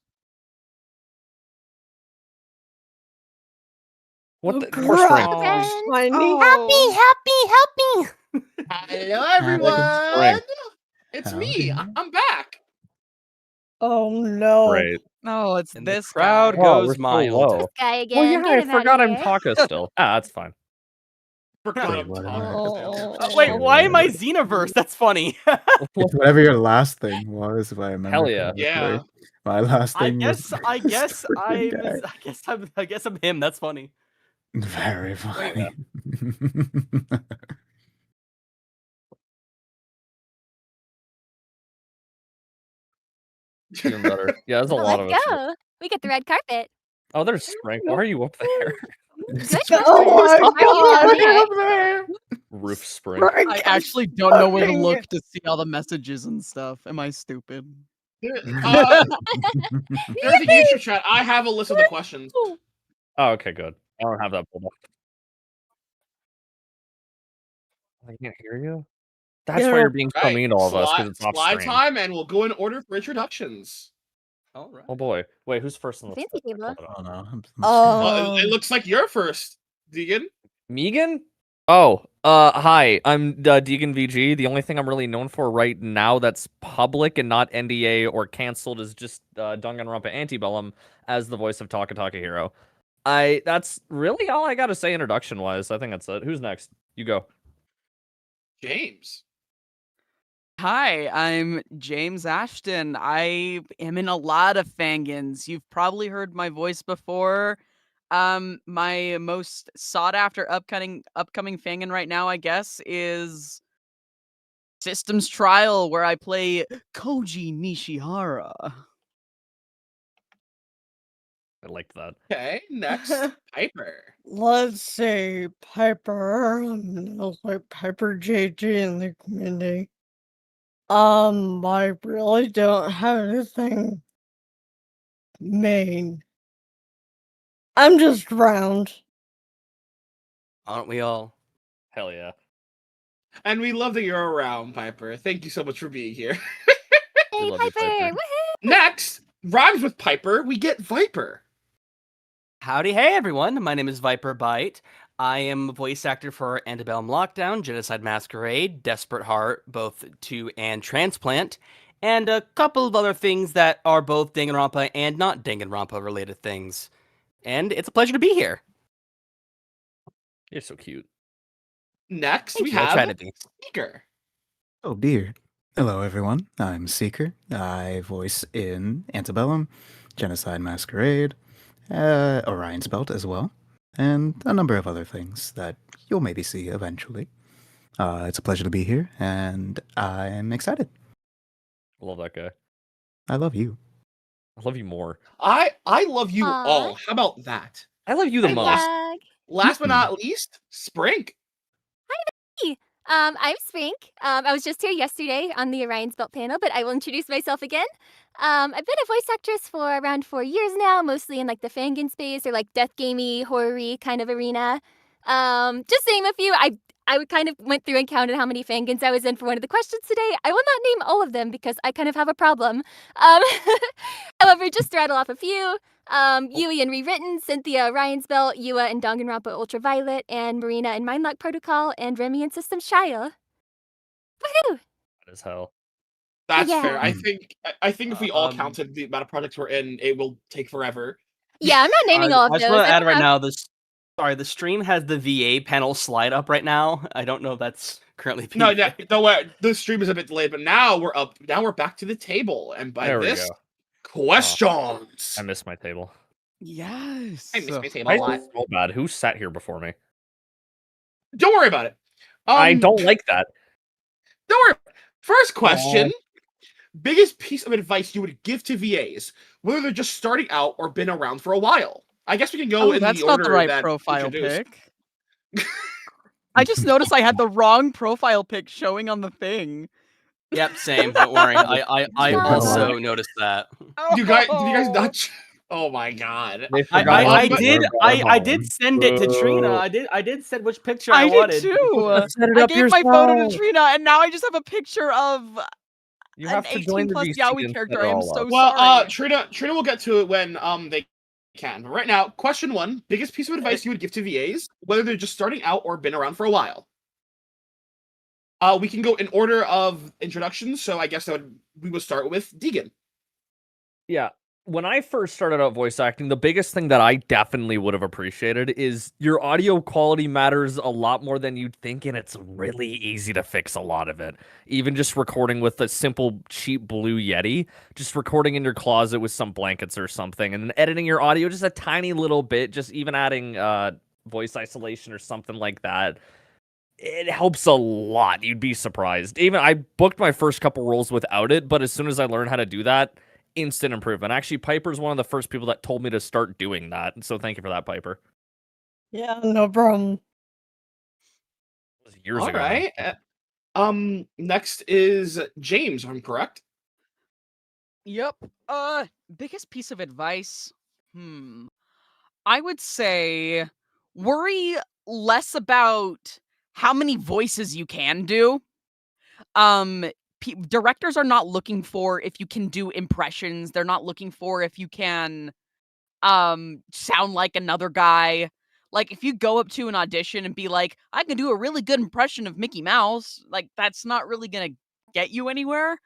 Speaker 10: What the?
Speaker 12: More
Speaker 10: More
Speaker 12: spring.
Speaker 10: spring.
Speaker 7: Happy.
Speaker 2: Hello,
Speaker 9: Happy
Speaker 2: everyone. It's
Speaker 9: Howdy.
Speaker 2: me. I'm back.
Speaker 12: Oh no.
Speaker 10: Great.
Speaker 13: No, it's
Speaker 10: And
Speaker 13: this
Speaker 10: the crowd
Speaker 13: guy.
Speaker 10: goes mild.
Speaker 7: This guy
Speaker 10: Well,
Speaker 7: again.
Speaker 10: yeah,
Speaker 7: Get
Speaker 10: I
Speaker 7: him outta
Speaker 10: forgot I'm
Speaker 7: here.
Speaker 10: Taka still. Ah, that's fine.
Speaker 2: Forgot
Speaker 9: Wait,
Speaker 2: I'm
Speaker 9: what?
Speaker 2: talking.
Speaker 13: Wait, why am I Xenoverse? That's funny.
Speaker 9: It's whatever your last thing was, if I remember
Speaker 10: Hell yeah.
Speaker 9: correctly.
Speaker 2: Yeah.
Speaker 9: My last
Speaker 13: I
Speaker 9: thing was
Speaker 13: guess
Speaker 9: Spring
Speaker 13: I'm
Speaker 9: guy.
Speaker 13: I guess I'm him. That's funny.
Speaker 9: Very funny.
Speaker 10: Even better. Yeah, there's a
Speaker 7: Well,
Speaker 10: lot of
Speaker 7: let's
Speaker 10: us.
Speaker 7: go. We get the red carpet.
Speaker 10: Oh, there's Spring. Why are you up there?
Speaker 7: Good
Speaker 12: Oh
Speaker 7: question.
Speaker 12: my
Speaker 7: Why are you
Speaker 12: god.
Speaker 7: down there?
Speaker 10: Roof Spring.
Speaker 13: I actually don't know where to look to see all the messages and stuff. Am I stupid?
Speaker 2: There's the answer chat. I have a list of the questions.
Speaker 10: Oh, okay, good. I don't have that pulled up. I can't hear you. That's why you're being so
Speaker 2: Right.
Speaker 10: mean to all of us, because it's off
Speaker 2: Slide
Speaker 10: screen.
Speaker 2: time, and we'll go in order for introductions.
Speaker 13: All right.
Speaker 10: Oh boy. Wait, who's first on the
Speaker 7: Fancy table.
Speaker 9: Oh no.
Speaker 2: Well, it looks like you're first, Deegan.
Speaker 10: Megan? Oh, hi. I'm Deegan VG. The only thing I'm really known for right now that's public and not NDA or canceled is just Danganronpa Antebellum as the voice of Taka Hero. That's really all I gotta say introduction wise. I think that's it. Who's next? You go.
Speaker 2: James.
Speaker 13: Hi, I'm James Ashton. I am in a lot of Fangans. You've probably heard my voice before. My most sought after upcoming Fangan right now, I guess, is Systems Trial, where I play Koji Nishihara.
Speaker 10: I liked that.
Speaker 2: Okay, next, Piper.
Speaker 12: Let's see, Piper. I'm gonna like Piper JG in the community. I really don't have anything main. I'm just round.
Speaker 13: Aren't we all?
Speaker 10: Hell yeah.
Speaker 2: And we love that you're around, Piper. Thank you so much for being here.
Speaker 7: Hey, Piper. Woohoo!
Speaker 2: Next, rhymes with Piper, we get Viper.
Speaker 13: Howdy, hey everyone. My name is Viper Bite. I am a voice actor for Antebellum Lockdown, Genocide Masquerade, Desperate Heart, both 2 and Transplant, and a couple of other things that are both Danganronpa and not Danganronpa related things. And it's a pleasure to be here.
Speaker 10: You're so cute.
Speaker 2: Next, we
Speaker 13: I'll try
Speaker 2: have
Speaker 13: to be.
Speaker 2: Seeker.
Speaker 9: Oh dear. Hello everyone. I'm Seeker. I voice in Antebellum, Genocide Masquerade, Orion's Belt as well, and a number of other things that you'll maybe see eventually. It's a pleasure to be here, and I'm excited.
Speaker 10: I love that guy.
Speaker 9: I love you.
Speaker 10: I love you more.
Speaker 2: I love you all. How about that?
Speaker 10: I love you the
Speaker 2: And
Speaker 10: most.
Speaker 2: Last but not least, Sprink.
Speaker 7: Hey, I'm Spink. I was just here yesterday on the Orion's Belt panel, but I will introduce myself again. I've been a voice actress for around 4 years now, mostly in like the Fangan space or like death gamey, horror-y kind of arena. Just to name a few, I kind of went through and counted how many Fangans I was in for one of the questions today. I will not name all of them because I kind of have a problem. However, just to rattle off a few. Yui and Rewritten, Cynthia Orion's Belt, Yua and Danganronpa Ultraviolet, and Marina and Mindlock Protocol, and Remy and Systems Trial. Woohoo!
Speaker 10: That is hell.
Speaker 2: That's
Speaker 7: Yeah.
Speaker 2: fair. I think if we all counted the amount of projects we're in, it will take forever.
Speaker 7: Yeah, I'm not naming all of
Speaker 13: I
Speaker 7: those.
Speaker 13: just want to
Speaker 7: I
Speaker 13: add
Speaker 7: don't
Speaker 13: right
Speaker 7: have-
Speaker 13: now, the stream has the VA panel slide up right now. I don't know if that's currently being
Speaker 2: No, the stream is a bit delayed, but now we're up. Now we're back to the table, and by
Speaker 10: There we
Speaker 2: this,
Speaker 10: go.
Speaker 2: questions.
Speaker 10: I miss my table.
Speaker 13: Yes.
Speaker 2: I miss my table
Speaker 10: I
Speaker 2: a lot.
Speaker 10: feel so bad. Who sat here before me?
Speaker 2: Don't worry about it.
Speaker 10: I don't like that.
Speaker 2: Don't worry. First question. Biggest piece of advice you would give to VAs, whether they're just starting out or been around for a while. I guess we can go in
Speaker 13: that's
Speaker 2: the
Speaker 13: not
Speaker 2: order
Speaker 13: the right
Speaker 2: that
Speaker 13: profile
Speaker 2: introduced.
Speaker 13: pic. I just noticed I had the wrong profile pic showing on the thing. Yep, same. Don't worry. I also noticed that.
Speaker 2: Did you guys not? Oh my god!
Speaker 13: I did send it to Trina. I did send which picture I wanted.
Speaker 10: Set it
Speaker 13: I
Speaker 10: up
Speaker 13: gave my photo to
Speaker 10: yourself.
Speaker 13: Trina, and now I just have a picture of
Speaker 10: You
Speaker 13: an
Speaker 10: have to
Speaker 13: 18
Speaker 10: join the
Speaker 13: plus
Speaker 10: VC
Speaker 13: Yaoi
Speaker 10: and
Speaker 13: character.
Speaker 10: set it
Speaker 13: I am
Speaker 10: all
Speaker 13: so
Speaker 10: up.
Speaker 2: Well,
Speaker 13: sorry.
Speaker 2: Trina will get to it when they can. Right now, question 1: biggest piece of advice you would give to VAs, whether they're just starting out or been around for a while. We can go in order of introductions, so I guess we would start with Deegan.
Speaker 10: Yeah. When I first started out voice acting, the biggest thing that I definitely would have appreciated is your audio quality matters a lot more than you'd think, and it's really easy to fix a lot of it. Even just recording with a simple, cheap Blue Yeti, just recording in your closet with some blankets or something, and then editing your audio just a tiny little bit, just even adding voice isolation or something like that. It helps a lot. You'd be surprised. Even I booked my first couple roles without it, but as soon as I learned how to do that, instant improvement. Actually, Piper's one of the first people that told me to start doing that. So thank you for that, Piper.
Speaker 12: Yeah, no problem.
Speaker 10: It was years
Speaker 2: All
Speaker 10: ago.
Speaker 2: right. Next is James, if I'm correct.
Speaker 13: Yep. Biggest piece of advice. I would say worry less about how many voices you can do. Directors are not looking for if you can do impressions. They're not looking for if you can sound like another guy. Like if you go up to an audition and be like, I can do a really good impression of Mickey Mouse, like that's not really gonna get you anywhere.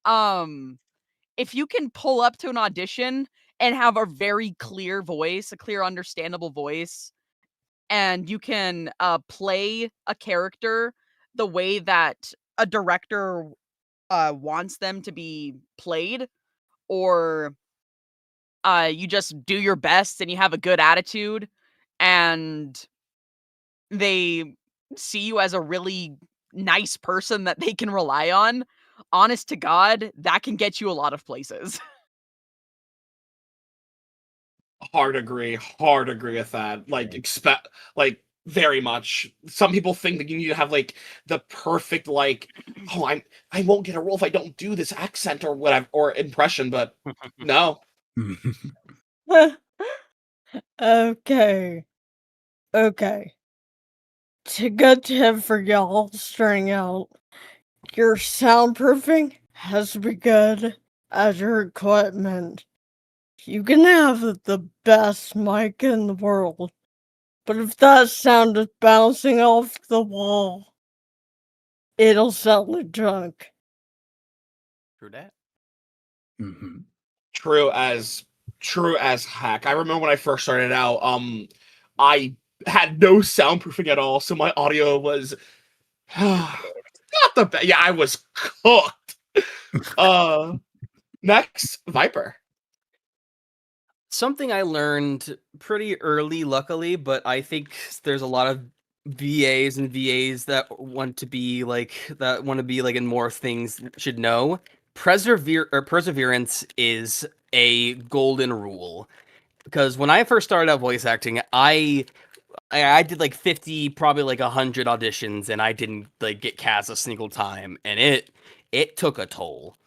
Speaker 13: If you can pull up to an audition and have a very clear voice, a clear understandable voice, and you can play a character the way that a director wants them to be played, or you just do your best and you have a good attitude and they see you as a really nice person that they can rely on, honest to God, that can get you a lot of places.
Speaker 2: Hard agree with that. Like very much. Some people think that you need to have like the perfect I won't get a role if I don't do this accent or whatever or impression, but no.
Speaker 12: Okay. Okay. To good tip for y'all starting out, your soundproofing has to be good as your equipment. You can have the best mic in the world, but if that sound is bouncing off the wall, it'll sound like junk.
Speaker 3: True that.
Speaker 2: True as heck. I remember when I first started out, I had no soundproofing at all, so my audio was not the best. Yeah, I was cooked. Next, Viper.
Speaker 11: Something I learned pretty early, luckily, but I think there's a lot of VAs and VAs that want to be like in more things should know. Perseverance is a golden rule. Because when I first started out voice acting, I did like 50, probably like 100 auditions, and I didn't like get cast a single time, and it took a toll.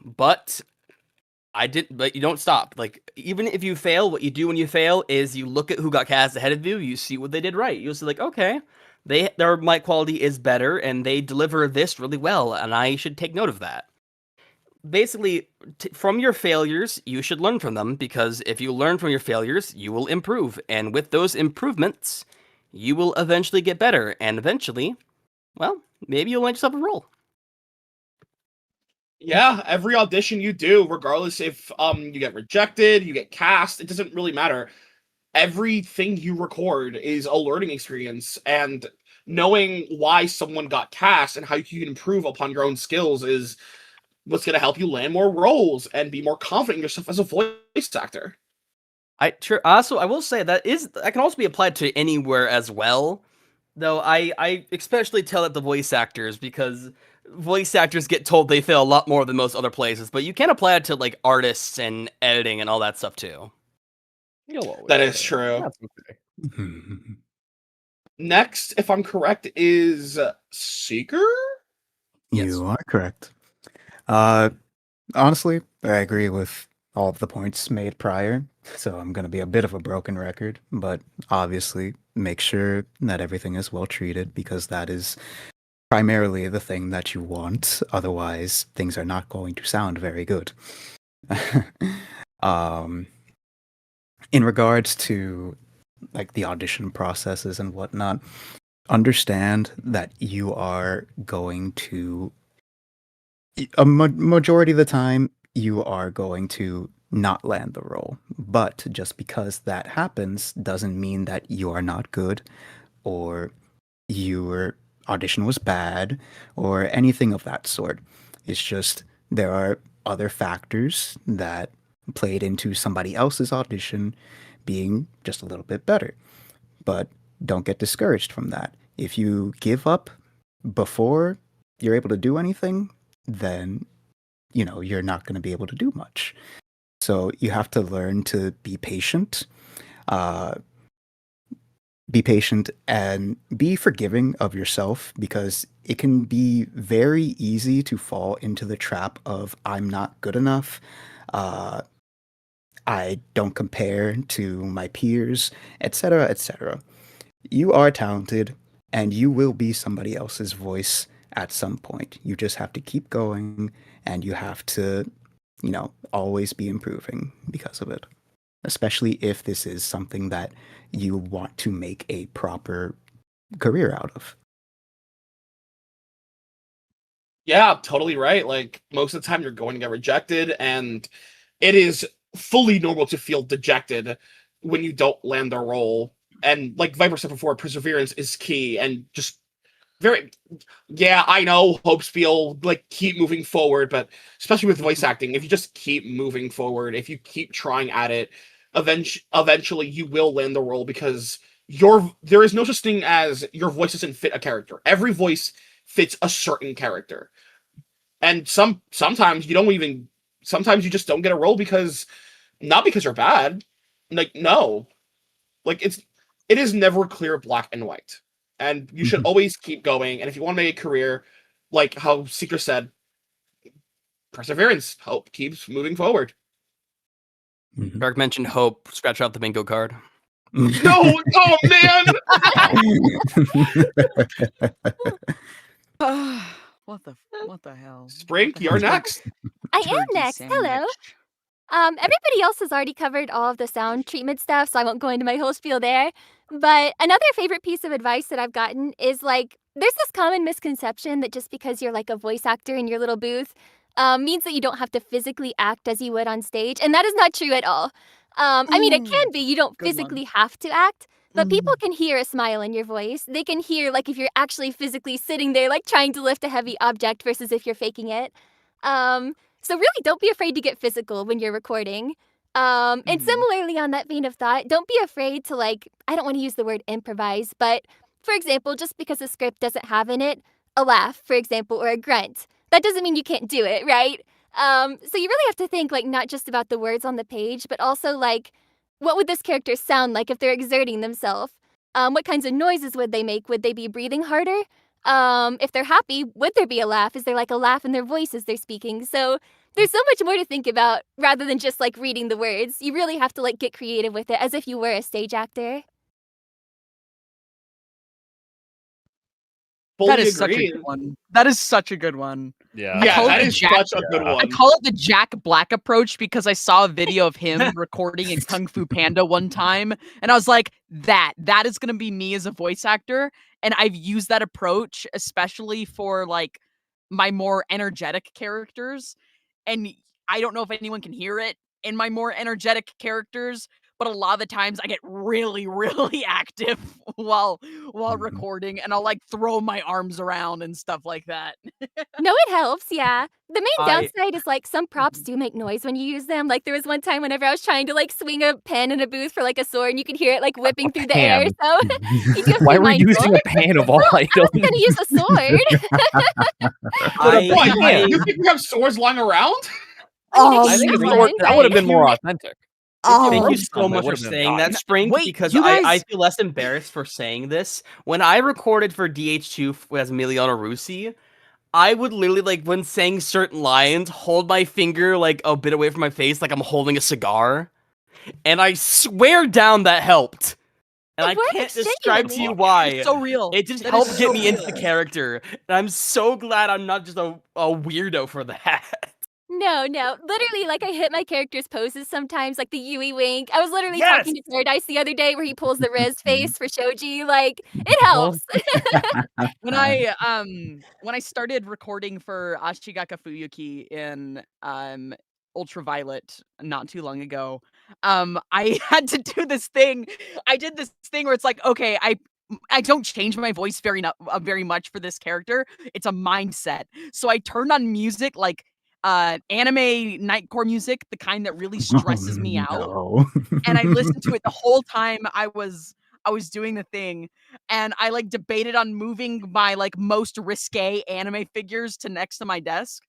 Speaker 11: But you don't stop. Like, even if you fail, what you do when you fail is you look at who got cast ahead of you, you see what they did right. You'll see like, okay, their mic quality is better and they deliver this really well, and I should take note of that. Basically, from your failures, you should learn from them, because if you learn from your failures, you will improve. And with those improvements, you will eventually get better. And eventually, well, maybe you'll land yourself a role.
Speaker 2: Yeah, every audition you do, regardless if you get rejected, you get cast, it doesn't really matter. Everything you record is a learning experience, and knowing why someone got cast and how you can improve upon your own skills is what's going to help you land more roles and be more confident in yourself as a voice actor.
Speaker 11: I will say that can also be applied to anywhere as well. Though I especially tell it to voice actors, because voice actors get told they fail a lot more than most other places, but you can apply it to like artists and editing and all that stuff too.
Speaker 2: That is true.
Speaker 11: That's okay.
Speaker 2: Next, if I'm correct, is Seeker?
Speaker 9: You are correct. Honestly, I agree with all of the points made prior, so I'm going to be a bit of a broken record, but obviously make sure that everything is well treated, because that is primarily the thing that you want. Otherwise, things are not going to sound very good. In regards to like the audition processes and whatnot, understand that you are going to majority of the time you are going to not land the role. But just because that happens doesn't mean that you are not good or your audition was bad or anything of that sort. It's just there are other factors that played into somebody else's audition being just a little bit better. But don't get discouraged from that. If you give up before you're able to do anything, then you're not going to be able to do much. So you have to learn to be patient. Be patient and be forgiving of yourself, because it can be very easy to fall into the trap of I'm not good enough. I don't compare to my peers, etc., etc. You are talented and you will be somebody else's voice at some point. You just have to keep going and you have to, always be improving because of it. Especially if this is something that you want to make a proper career out of.
Speaker 2: Yeah, totally right. Like, most of the time you're going to get rejected, and it is fully normal to feel dejected when you don't land the role. And like Viper said before, perseverance is key, and just I know hopes feel like keep moving forward, but especially with voice acting, if you just keep moving forward, if you keep trying at it, eventually you will land the role, because there is no such thing as your voice doesn't fit a character. Every voice fits a certain character. And sometimes sometimes you just don't get a role because not because you're bad. Like, no. Like, it is never clear black and white. And you should always keep going. And if you want to make a career, like how Seeker said, perseverance, hope keeps moving forward.
Speaker 11: Dark mentioned hope. Scratch out the bingo card.
Speaker 2: No! Oh, man!
Speaker 13: What the hell?
Speaker 2: Sprink, you're next.
Speaker 7: I am
Speaker 13: Turkey
Speaker 7: next.
Speaker 13: sandwich.
Speaker 7: Hello. Everybody else has already covered all of the sound treatment stuff, so I won't go into my whole spiel there. But another favorite piece of advice that I've gotten is like, there's this common misconception that just because you're like a voice actor in your little booth means that you don't have to physically act as you would on stage, and that is not true at all. I mean, it can be. You don't physically have to act, but people can hear a smile in your voice. They can hear like if you're actually physically sitting there, like trying to lift a heavy object versus if you're faking it. So really, don't be afraid to get physical when you're recording. And similarly, on that vein of thought, don't be afraid to like, I don't want to use the word improvise, but for example, just because a script doesn't have in it a laugh, for example, or a grunt, that doesn't mean you can't do it, right? So you really have to think like not just about the words on the page, but also like, what would this character sound like if they're exerting themselves? What kinds of noises would they make? Would they be breathing harder? If they're happy, would there be a laugh? Is there like a laugh in their voice as they're speaking? So there's so much more to think about rather than just like reading the words. You really have to like get creative with it as if you were a stage actor.
Speaker 13: That is such a good one. That is such a good one.
Speaker 10: Yeah,
Speaker 2: that is such a good one.
Speaker 13: I call it the Jack Black approach because I saw a video of him recording in Kung Fu Panda one time, and I was like, that is gonna be me as a voice actor. And I've used that approach especially for like my more energetic characters. And I don't know if anyone can hear it in my more energetic characters, but a lot of the times I get really, really active while recording, and I'll like throw my arms around and stuff like that.
Speaker 7: No, it helps, yeah. The main downside is like some props do make noise when you use them. Like there was one time whenever I was trying to like swing a pen in a booth for like a sword, and you could hear it like whipping through the air. So you do have to
Speaker 10: Why
Speaker 7: be
Speaker 10: were you using
Speaker 7: mindful.
Speaker 10: a pan of all items?
Speaker 7: I'm gonna use a sword.
Speaker 2: You think we have swords lying around?
Speaker 10: I think that would have been more authentic.
Speaker 11: Thank you so much for saying that, Spring, because I feel less embarrassed for saying this. When I recorded for DH2 as Emiliano Russi, I would literally, like, when saying certain lines, hold my finger, like, a bit away from my face, like I'm holding a cigar. And I swear down that helped.
Speaker 13: And I
Speaker 7: We're
Speaker 13: can't
Speaker 7: extremely
Speaker 13: describe to you
Speaker 7: genuine.
Speaker 13: why.
Speaker 11: It's so real.
Speaker 13: It just
Speaker 11: That
Speaker 13: helped
Speaker 11: is
Speaker 13: get
Speaker 11: so
Speaker 13: me into the
Speaker 11: real.
Speaker 13: character. And I'm so glad I'm not just a weirdo for that.
Speaker 7: No, no. Literally, like, I hit my character's poses sometimes, like the Yui wink. I was literally
Speaker 13: Yes!
Speaker 7: talking to Paradise the other day where he pulls the Riz face for Shoji. Like, it helps.
Speaker 13: When I started recording for Ashigaka Fuyuki in Ultraviolet not too long ago, I had to do this thing. I did this thing where it's like, okay, I don't change my voice very much for this character. It's a mindset. So I turned on music like anime nightcore music, the kind that really stresses me out.
Speaker 9: No.
Speaker 13: And I listened to it the whole time I was doing the thing, and I like debated on moving my like most risque anime figures to next to my desk,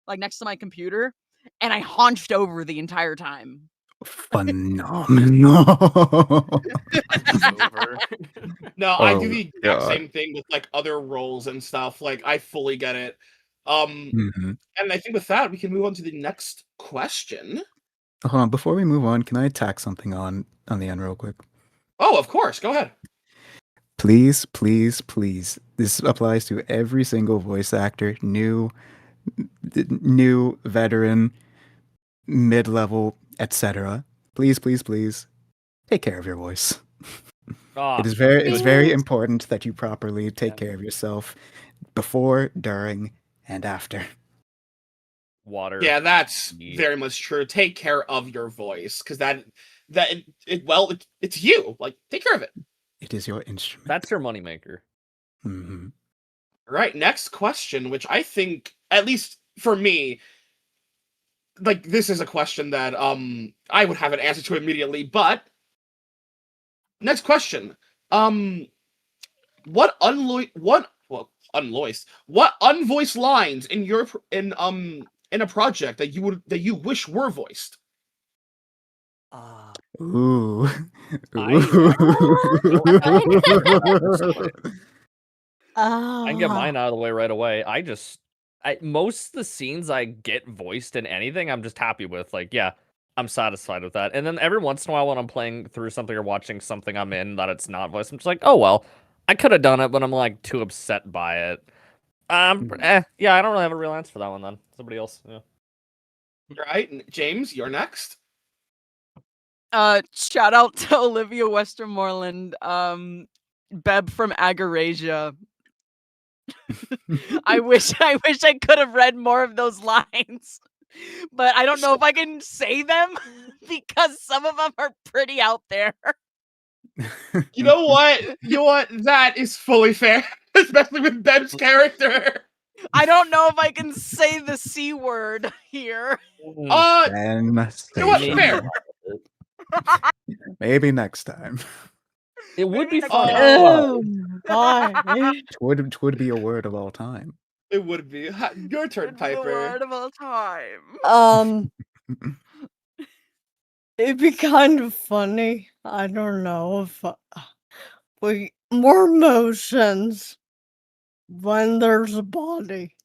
Speaker 13: like next to my computer, and I haunched over the entire time.
Speaker 9: Phenomenal.
Speaker 2: No, I do
Speaker 9: Oh,
Speaker 2: the exact
Speaker 9: God.
Speaker 2: same thing with like other roles and stuff. Like I fully get it.
Speaker 9: Mhm.
Speaker 2: And I think with that we can move on to the next question.
Speaker 9: Hold on, before we move on, can I tack something on the end real quick?
Speaker 2: Oh, of course. Go ahead.
Speaker 9: Please, please, please. This applies to every single voice actor, new, veteran, mid-level, etc. Please, please, please, take care of your voice.
Speaker 10: Ah,
Speaker 9: It's very important that you properly take care of yourself before, during, and after.
Speaker 10: Water.
Speaker 2: Yeah, that's very much true. Take care of your voice, because it's you. Like, take care of it.
Speaker 9: It is your instrument.
Speaker 10: That's your moneymaker.
Speaker 9: Mm-hmm.
Speaker 2: All right, next question, which I think, at least for me, like this is a question that I would have an answer to immediately. But next question, what unvoiced lines in a project that you wish were voiced?
Speaker 9: Ooh.
Speaker 10: I can get mine
Speaker 12: Ah.
Speaker 10: out of the way right away. Most of the scenes I get voiced in anything, I'm just happy with. Like, yeah, I'm satisfied with that. And then every once in a while when I'm playing through something or watching something I'm in that it's not voiced, I'm just like, oh well, I could have done it, but I'm like too upset by it. Yeah, I don't really have a real answer for that one then. Somebody else, yeah.
Speaker 2: All right, James, you're next.
Speaker 13: Shout out to Olivia Westermoreland, Beb from Agarasia. I wish I could have read more of those lines, but I don't know if I can say them because some of them are pretty out there.
Speaker 2: You know what? That is fully fair, especially with Beb's character.
Speaker 13: I don't know if I can say the C word here.
Speaker 9: Then
Speaker 2: you know what? Fair.
Speaker 9: Maybe next time.
Speaker 10: It would be fun.
Speaker 12: Oh my.
Speaker 9: Would be a word of all time.
Speaker 2: It would be. Your turn, Piper.
Speaker 13: Word of all time.
Speaker 12: It'd be kind of funny. I don't know if we more motions when there's a body.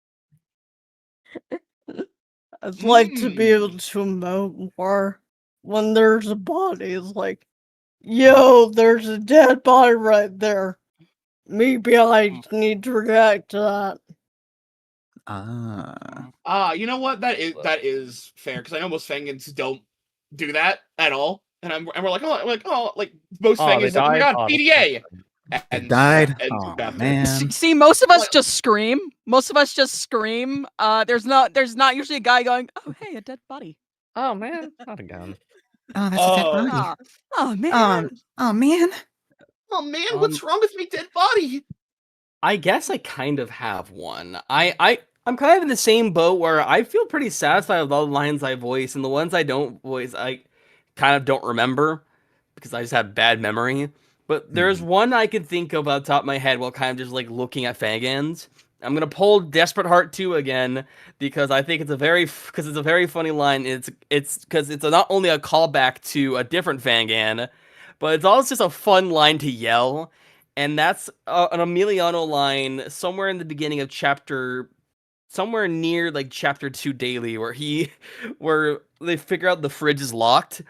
Speaker 12: I'd like to be able to emote more when there's a body. It's like, yo, there's a dead body right there. Maybe I need to react to that.
Speaker 2: You know what? That is fair, because I know most Fangans don't do that at all, and we're like, like most Fangans, like, oh my god, PDA. And
Speaker 9: died.
Speaker 2: and
Speaker 9: Oh
Speaker 2: after.
Speaker 9: man.
Speaker 13: See, most of us just scream. Most of us just scream. There's not usually a guy going, "Oh, hey, a dead body."
Speaker 10: Oh man, not again.
Speaker 9: Oh, that's a dead body.
Speaker 13: Oh man.
Speaker 9: Oh man.
Speaker 2: Oh man, what's wrong with me, dead body?
Speaker 11: I guess I kind of have one. I'm kind of in the same boat where I feel pretty satisfied with all the lines I voice, and the ones I don't voice, I kind of don't remember because I just have bad memory. But there's one I can think of on the top of my head while kind of just like looking at Fangans. I'm gonna pull Desperate Heart 2 again because I think it's a very funny line. It's because it's not only a callback to a different Fangan, but it's also just a fun line to yell. And that's an Emiliano line somewhere in the beginning of somewhere near like chapter 2 daily, where they figure out the fridge is locked,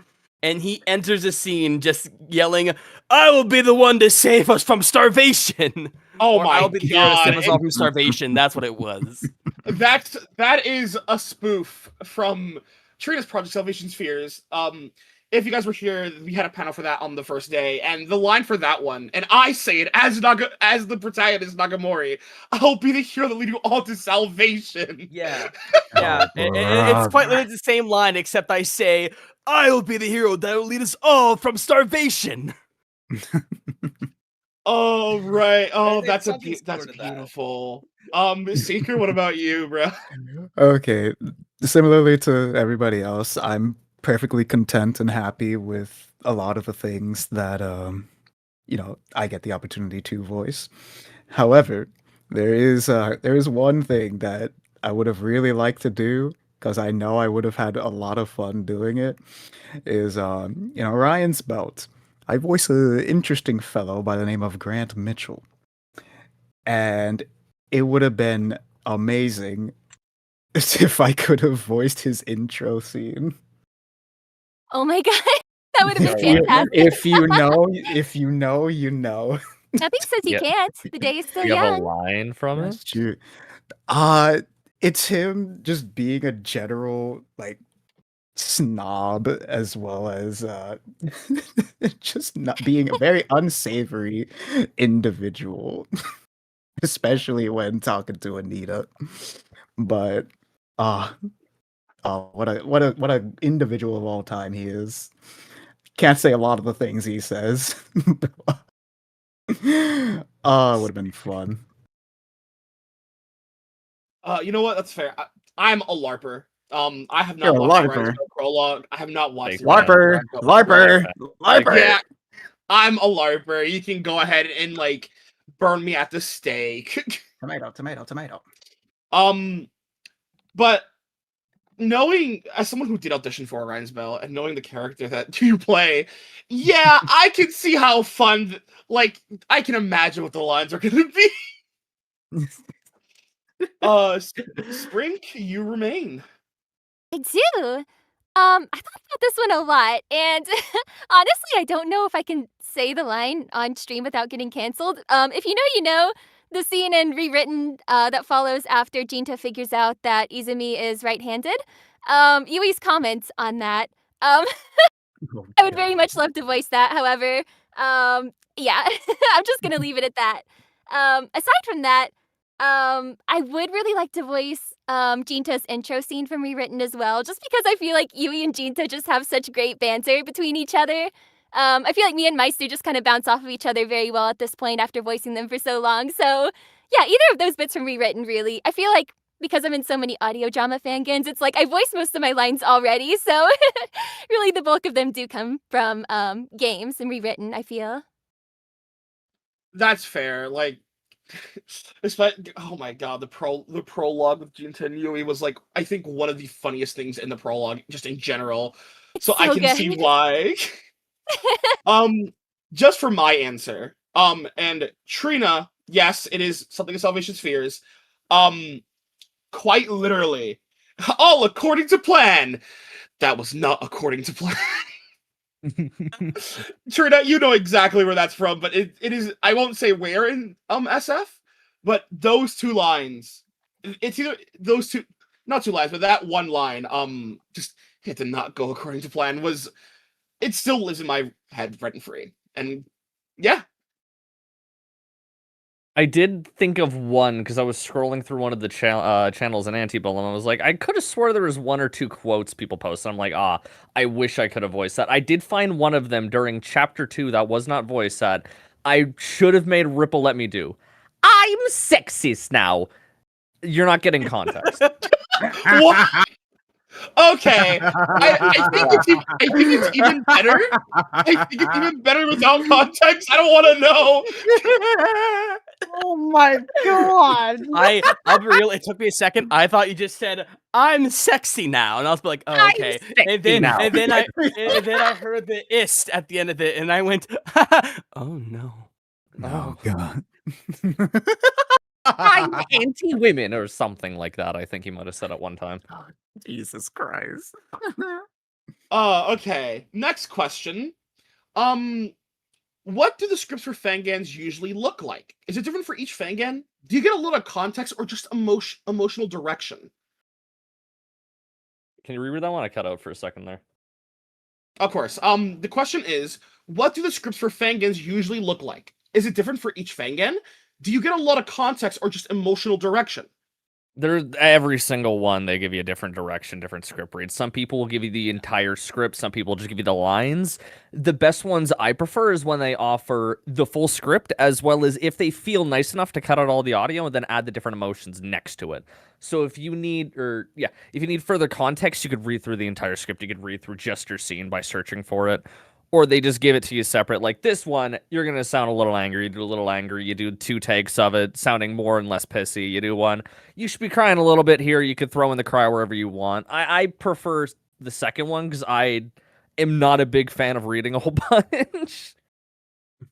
Speaker 11: and he enters a scene just yelling, "I will be the one to save us from starvation."
Speaker 2: Oh
Speaker 11: Or
Speaker 2: my
Speaker 11: I'll be the hero to save
Speaker 2: God.
Speaker 11: us all from starvation. That's what it was.
Speaker 2: That is a spoof from Trina's Project Salvation Spheres. If you guys were here, we had a panel for that on the first day, and the line for that one, and I say it as the protagonist Nagamori, "I'll be the hero that lead you all to salvation."
Speaker 11: Yeah. Yeah, it's quite literally the same line, except I say, "I'll be the hero that will lead us all from starvation."
Speaker 2: Oh right. Oh,
Speaker 11: It's
Speaker 2: that's
Speaker 11: something similar
Speaker 2: that's
Speaker 11: to that.
Speaker 2: beautiful. Seeker, what about you, bro?
Speaker 9: Okay, similarly to everybody else, I'm perfectly content and happy with a lot of the things that I get the opportunity to voice. However, there is one thing that I would have really liked to do because I know I would have had a lot of fun doing it. Is Ryan's Belt. I voice an interesting fellow by the name of Grant Mitchell, and it would have been amazing if I could have voiced his intro scene.
Speaker 7: Oh my god, that would have been fantastic.
Speaker 9: If you know, you know.
Speaker 7: Nothing says you
Speaker 3: Yeah.
Speaker 7: can't. The day is still
Speaker 3: You have a
Speaker 7: young.
Speaker 3: line from
Speaker 9: That's
Speaker 3: it?
Speaker 9: true. It's him just being a general like snob as well as just not being a very unsavory individual, especially when talking to Anita. But what a individual of all time he is. Can't say a lot of the things he says. It would have been fun.
Speaker 2: You know what? That's fair. I'm a LARPer. I have
Speaker 9: You're
Speaker 2: not
Speaker 9: a
Speaker 2: watched the
Speaker 9: LARPer.
Speaker 2: Rise of prologue. I have not watched the
Speaker 9: LARPer, LARPer, LARPer.
Speaker 2: Yeah, I'm a LARPer. You can go ahead and like burn me at the stake.
Speaker 9: Tomato.
Speaker 2: But knowing as someone who did audition for Orion's Bell and knowing the character that you play, yeah, I can see how fun. Like, I can imagine what the lines are gonna be. Sprink, you remain.
Speaker 7: I do. I thought about this one a lot, and honestly, I don't know if I can say the line on stream without getting canceled. If you know, you know. The scene in Rewritten that follows after Jinta figures out that Izumi is right-handed. Yui's comments on that. I would very much love to voice that. However, yeah, I'm just gonna leave it at that. Aside from that, I would really like to voice Jinta's intro scene from Rewritten as well, just because I feel like Yui and Jinta just have such great banter between each other. I feel like me and Meister just kind of bounce off of each other very well at this point after voicing them for so long. So, yeah, either of those bits from Rewritten, really. I feel like because I'm in so many audio drama fangans, it's like I voiced most of my lines already. So, really, the bulk of them do come from games and Rewritten, I feel.
Speaker 2: That's fair. Like, oh my god, the prologue with Jinta and Yui was like I think one of the funniest things in the prologue, just in general. So I can
Speaker 7: good.
Speaker 2: see why. Just for my answer. And Trina, yes, it is something of Salvation Spheres. Quite literally, all according to plan. That was not according to plan. Trina, you know exactly where that's from, but it is. I won't say where in SF, but those two lines. It's either those two, not two lines, but that one line. Just it did not go according to plan. It still lives in my head rent free, and yeah.
Speaker 10: I did think of one because I was scrolling through one of the channels in Antebellum. I was like, I could have swore there was one or two quotes people posted. I'm like, I wish I could have voiced that. I did find one of them during Chapter 2 that was not voiced that I should have made Ripple let me do. I'm sexist now. You're not getting context.
Speaker 2: What? Okay, I think it's even better. I think it's even better without context. I don't want to know.
Speaker 12: Oh my god!
Speaker 11: I'll be real. It took me a second. I thought you just said I'm sexy now, and I was like, oh okay. And then I heard the ist at the end of it, and I went, oh no.
Speaker 9: Oh god.
Speaker 10: I'm anti-women or something like that. I think he might have said at one time.
Speaker 9: Jesus Christ.
Speaker 2: Okay. Next question. What do the scripts for Fangans usually look like? Is it different for each Fangan? Do you get a lot of context or just emotional direction?
Speaker 10: Can you reread that one? I cut out for a second there.
Speaker 2: Of course. The question is, what do the scripts for Fangans usually look like? Is it different for each Fangan? Do you get a lot of context or just emotional direction?
Speaker 10: There's every single one, they give you a different direction, different script reads. Some people will give you the entire script, some people just give you the lines. The best ones I prefer is when they offer the full script, as well as if they feel nice enough to cut out all the audio and then add the different emotions next to it. So if you need further context, you could read through the entire script. You could read through just your scene by searching for it. Or they just give it to you separate. Like this one, you're going to sound a little angry. You do a little angry. You do 2 takes of it, sounding more and less pissy. You do one. You should be crying a little bit here. You could throw in the cry wherever you want. I prefer the second one because I am not a big fan of reading a whole bunch.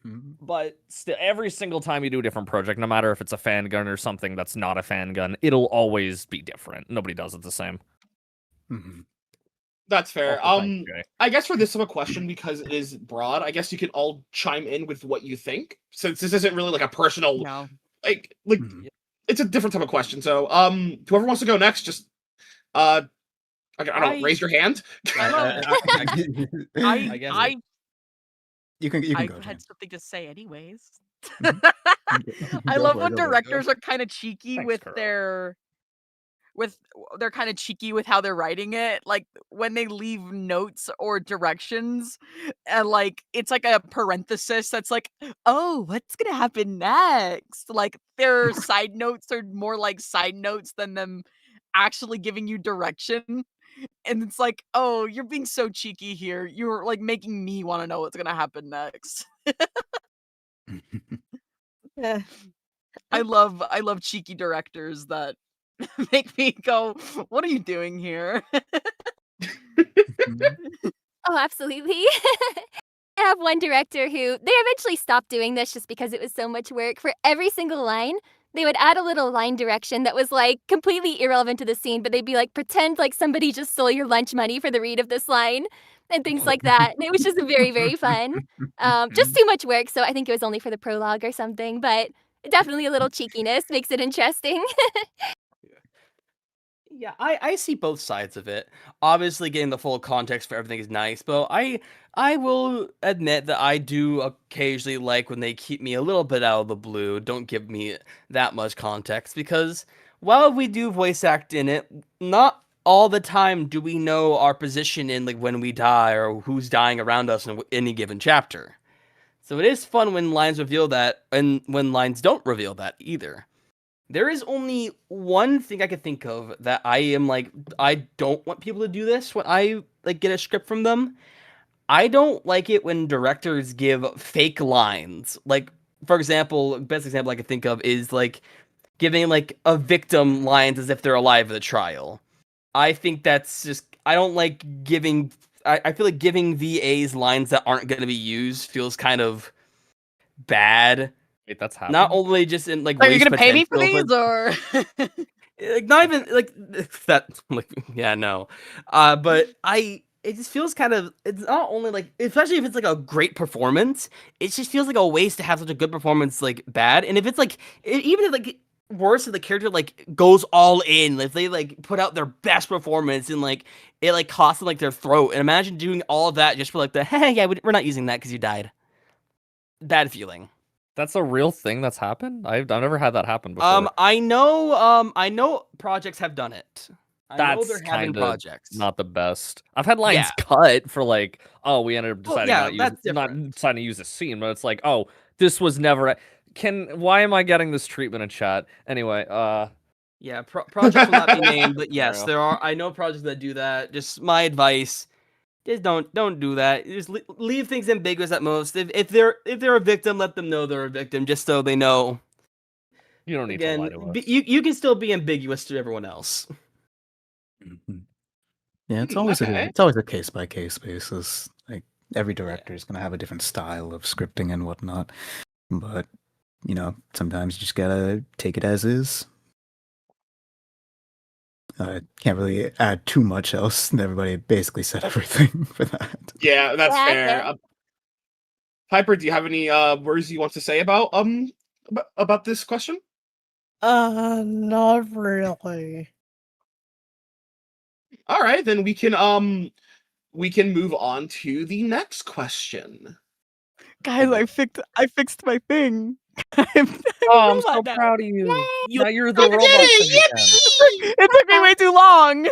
Speaker 10: But still, every single time you do a different project, no matter if it's a fan gun or something that's not a fan gun, it'll always be different. Nobody does it the same.
Speaker 2: That's fair.
Speaker 10: Also, thanks,
Speaker 2: I guess for this of a question, because it is broad, I guess you could all chime in with what you think, since this isn't really like a personal, like it's a different type of question. So, whoever wants to go next, just I don't know, raise your hand.
Speaker 9: You can
Speaker 13: I
Speaker 9: go.
Speaker 13: had something to say anyways.
Speaker 9: Go
Speaker 13: I love
Speaker 9: for it,
Speaker 13: when
Speaker 9: go for it.
Speaker 13: directors are kind of cheeky
Speaker 10: Thanks,
Speaker 13: with
Speaker 10: Carl.
Speaker 13: they're kind of cheeky with how they're writing it, like when they leave notes or directions and like it's like a parenthesis that's like, oh, what's gonna happen next, like their side notes are more like side notes than them actually giving you direction. And it's like, oh, you're being so cheeky here, you're like making me want to know what's gonna happen next.
Speaker 12: Yeah.
Speaker 13: I love cheeky directors that make me go, "What are you doing here?"
Speaker 7: Oh, absolutely. I have one director who they eventually stopped doing this just because it was so much work. For every single line, they would add a little line direction that was like completely irrelevant to the scene, but they'd be like, pretend like somebody just stole your lunch money for the read of this line and things like that. And it was just very, very fun. Just too much work, so I think it was only for the prologue or something, but definitely a little cheekiness makes it interesting.
Speaker 11: Yeah, I see both sides of it. Obviously, getting the full context for everything is nice, but I will admit that I do occasionally like when they keep me a little bit out of the blue, don't give me that much context, because while we do voice act in it, not all the time do we know our position in like when we die or who's dying around us in any given chapter. So it is fun when lines reveal that, and when lines don't reveal that either. There is only one thing I could think of that I am like, I don't want people to do this when I like get a script from them. I don't like it when directors give fake lines. Like, for example, best example I could think of is like giving like a victim lines as if they're alive at the trial. I think that's just, I don't like giving, I feel like giving VAs lines that aren't going to be used feels kind of bad.
Speaker 10: Wait, that's happening?
Speaker 11: Not only just in like
Speaker 13: Are you
Speaker 11: waste
Speaker 13: gonna pay me for
Speaker 11: potential,
Speaker 13: these or
Speaker 11: like not even like that, like, yeah, no, but it just feels kind of, it's not only like, especially if it's like a great performance, it just feels like a waste to have such a good performance like bad. And if it's like, even if like worse, if the character like goes all in, if they like put out their best performance and like it like costs them like their throat, and imagine doing all of that just for like the, hey, yeah, we're not using that because you died. Bad feeling.
Speaker 10: That's a real thing that's happened? I've never had that happen before.
Speaker 11: I know projects have done it. I know
Speaker 10: That's
Speaker 11: they're having
Speaker 10: kind of
Speaker 11: projects.
Speaker 10: not the best. I've had lines cut for like, oh, we ended up
Speaker 11: Well,
Speaker 10: deciding
Speaker 11: yeah,
Speaker 10: not deciding to use a scene, but it's like, oh, this was never. Why am I getting this treatment in chat? Anyway,
Speaker 11: Yeah, projects will not be named, but
Speaker 10: Fair
Speaker 11: yes,
Speaker 10: enough.
Speaker 11: there are. I know projects that do that. Just my advice: just don't do that. Just leave things ambiguous at most. If they're a victim, let them know they're a victim, just so they know.
Speaker 10: You don't need to lie to us.
Speaker 11: You can still be ambiguous to everyone else.
Speaker 9: Yeah, it's always a case by case basis. Like every director is gonna have a different style of scripting and whatnot, but sometimes you just gotta take it as is. Can't really add too much else. Everybody basically said everything for that.
Speaker 2: Yeah, that's
Speaker 15: Yeah,
Speaker 2: fair.
Speaker 15: okay.
Speaker 2: Piper, do you have any words you want to say about this question?
Speaker 12: Not really.
Speaker 2: All right, then we can move on to the next question.
Speaker 13: Guys, I fixed my thing. I'm
Speaker 10: Oh, I'm so
Speaker 13: robot now.
Speaker 10: proud of you.
Speaker 13: You
Speaker 10: Now you're the
Speaker 2: I did
Speaker 10: robot
Speaker 2: it!
Speaker 10: thing again.
Speaker 13: It took me way too long.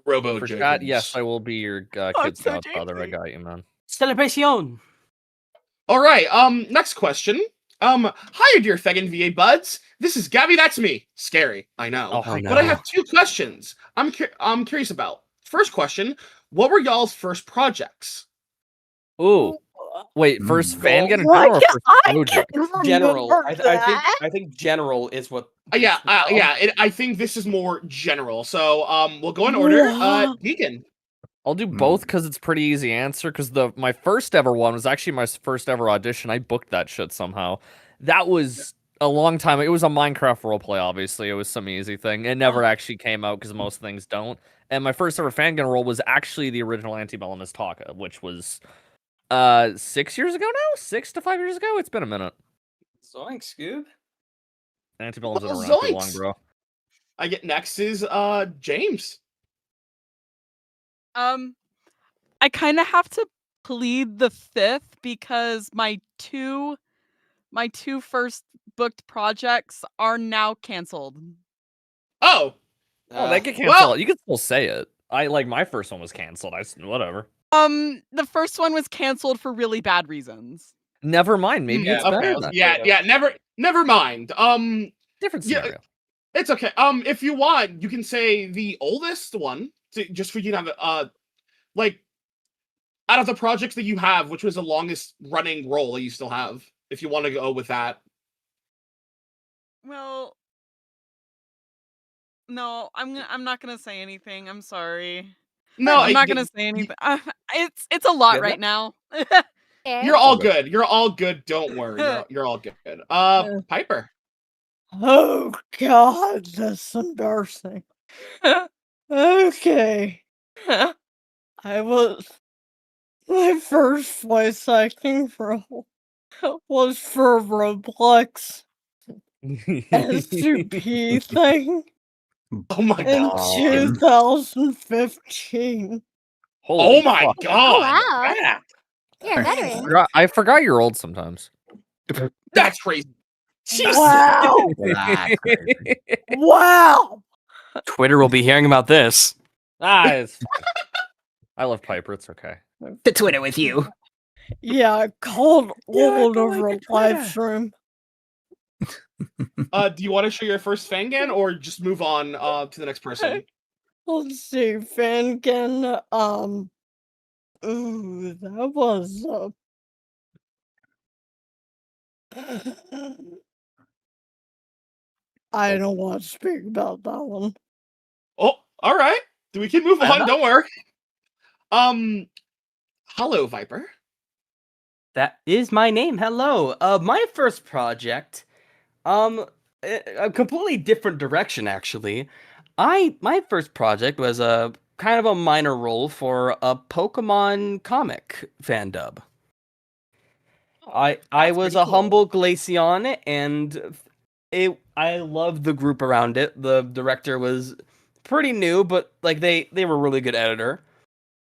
Speaker 2: Robo
Speaker 10: For chat, yes,
Speaker 2: Jones.
Speaker 10: I will be your
Speaker 13: I'm
Speaker 10: kid's
Speaker 13: so
Speaker 10: godfather. I got you, man.
Speaker 11: Celebration.
Speaker 2: All right, next question. Hi, dear Fegan VA buds. This is Gabby. That's me. Scary, I know.
Speaker 10: Oh,
Speaker 11: Oh
Speaker 2: But I
Speaker 11: no.
Speaker 2: have two questions. I'm curious about. First question: what were y'all's first projects?
Speaker 10: Ooh. Wait, first fan get a
Speaker 12: What?
Speaker 10: general or first
Speaker 12: I
Speaker 10: project?
Speaker 12: can't
Speaker 11: General.
Speaker 12: remember that.
Speaker 11: I think general is what.
Speaker 2: Yeah, I think this is more general. So, we'll go in order.
Speaker 12: What?
Speaker 2: Deacon.
Speaker 10: I'll do both because it's pretty easy answer. Because my first ever one was actually my first ever audition. I booked that shit somehow. That was a long time. It was a Minecraft roleplay. Obviously, it was some easy thing. It never actually came out because most things don't. And my first ever Fangan role was actually the original Antebellum as Taka, which was 6 years ago now. 6 to 5 years ago. It's been a minute.
Speaker 11: Zoink, Scoob.
Speaker 10: Antebellum's been
Speaker 2: Well,
Speaker 10: around too long,
Speaker 2: zoinks.
Speaker 10: bro.
Speaker 2: I get next is James.
Speaker 13: I kind of have to plead the fifth because my two first booked projects are now canceled.
Speaker 2: Oh.
Speaker 10: Oh, they get canceled.
Speaker 2: Well,
Speaker 10: You can still say it. My first one was canceled. Whatever.
Speaker 13: The first one was canceled for really bad reasons.
Speaker 10: Never mind. Maybe
Speaker 2: yeah,
Speaker 10: it's
Speaker 2: okay.
Speaker 10: better then.
Speaker 2: Yeah, never mind.
Speaker 10: Different scenario.
Speaker 2: It's okay. If you want, you can say the oldest one, just for you to have like out of the projects that you have, which was the longest running role that you still have. If you want to go with that.
Speaker 13: Well, no, I'm not gonna say anything. I'm sorry.
Speaker 2: No,
Speaker 13: I'm not gonna say anything. It's a lot
Speaker 2: Yeah,
Speaker 13: right now.
Speaker 2: You're all good. You're all good. Don't worry. You're all good. Piper.
Speaker 12: Oh God, that's embarrassing. Okay. I was my first voice acting role was for Roblox SCP thing
Speaker 2: Oh my
Speaker 12: in
Speaker 2: god.
Speaker 12: 2015.
Speaker 10: Holy
Speaker 2: Oh my
Speaker 10: fuck.
Speaker 2: god.
Speaker 15: Oh wow.
Speaker 2: Yeah.
Speaker 15: You're a veteran.
Speaker 10: I forgot you're old sometimes.
Speaker 2: That's crazy.
Speaker 12: Wow!
Speaker 9: That's crazy.
Speaker 12: Wow!
Speaker 11: Twitter will be hearing about this.
Speaker 10: It's fine. I love Piper. It's okay.
Speaker 11: To Twitter with you.
Speaker 12: Yeah, I called all
Speaker 10: go
Speaker 12: over a
Speaker 10: like a
Speaker 12: live
Speaker 10: Twitter.
Speaker 12: stream.
Speaker 2: Do you want to show your first Fangan or just move on to the next person?
Speaker 12: Let's see, Fangan, ooh, that was, I don't want to speak about that one.
Speaker 2: Oh, all right. We can move on. Don't worry. Hello, Viper.
Speaker 11: That is my name. Hello. My first project, a completely different direction actually. My first project was a kind of a minor role for a Pokemon comic fan dub. I was a humble Glaceon, and I loved the group around it. The director was pretty new, but like they were a really good editor.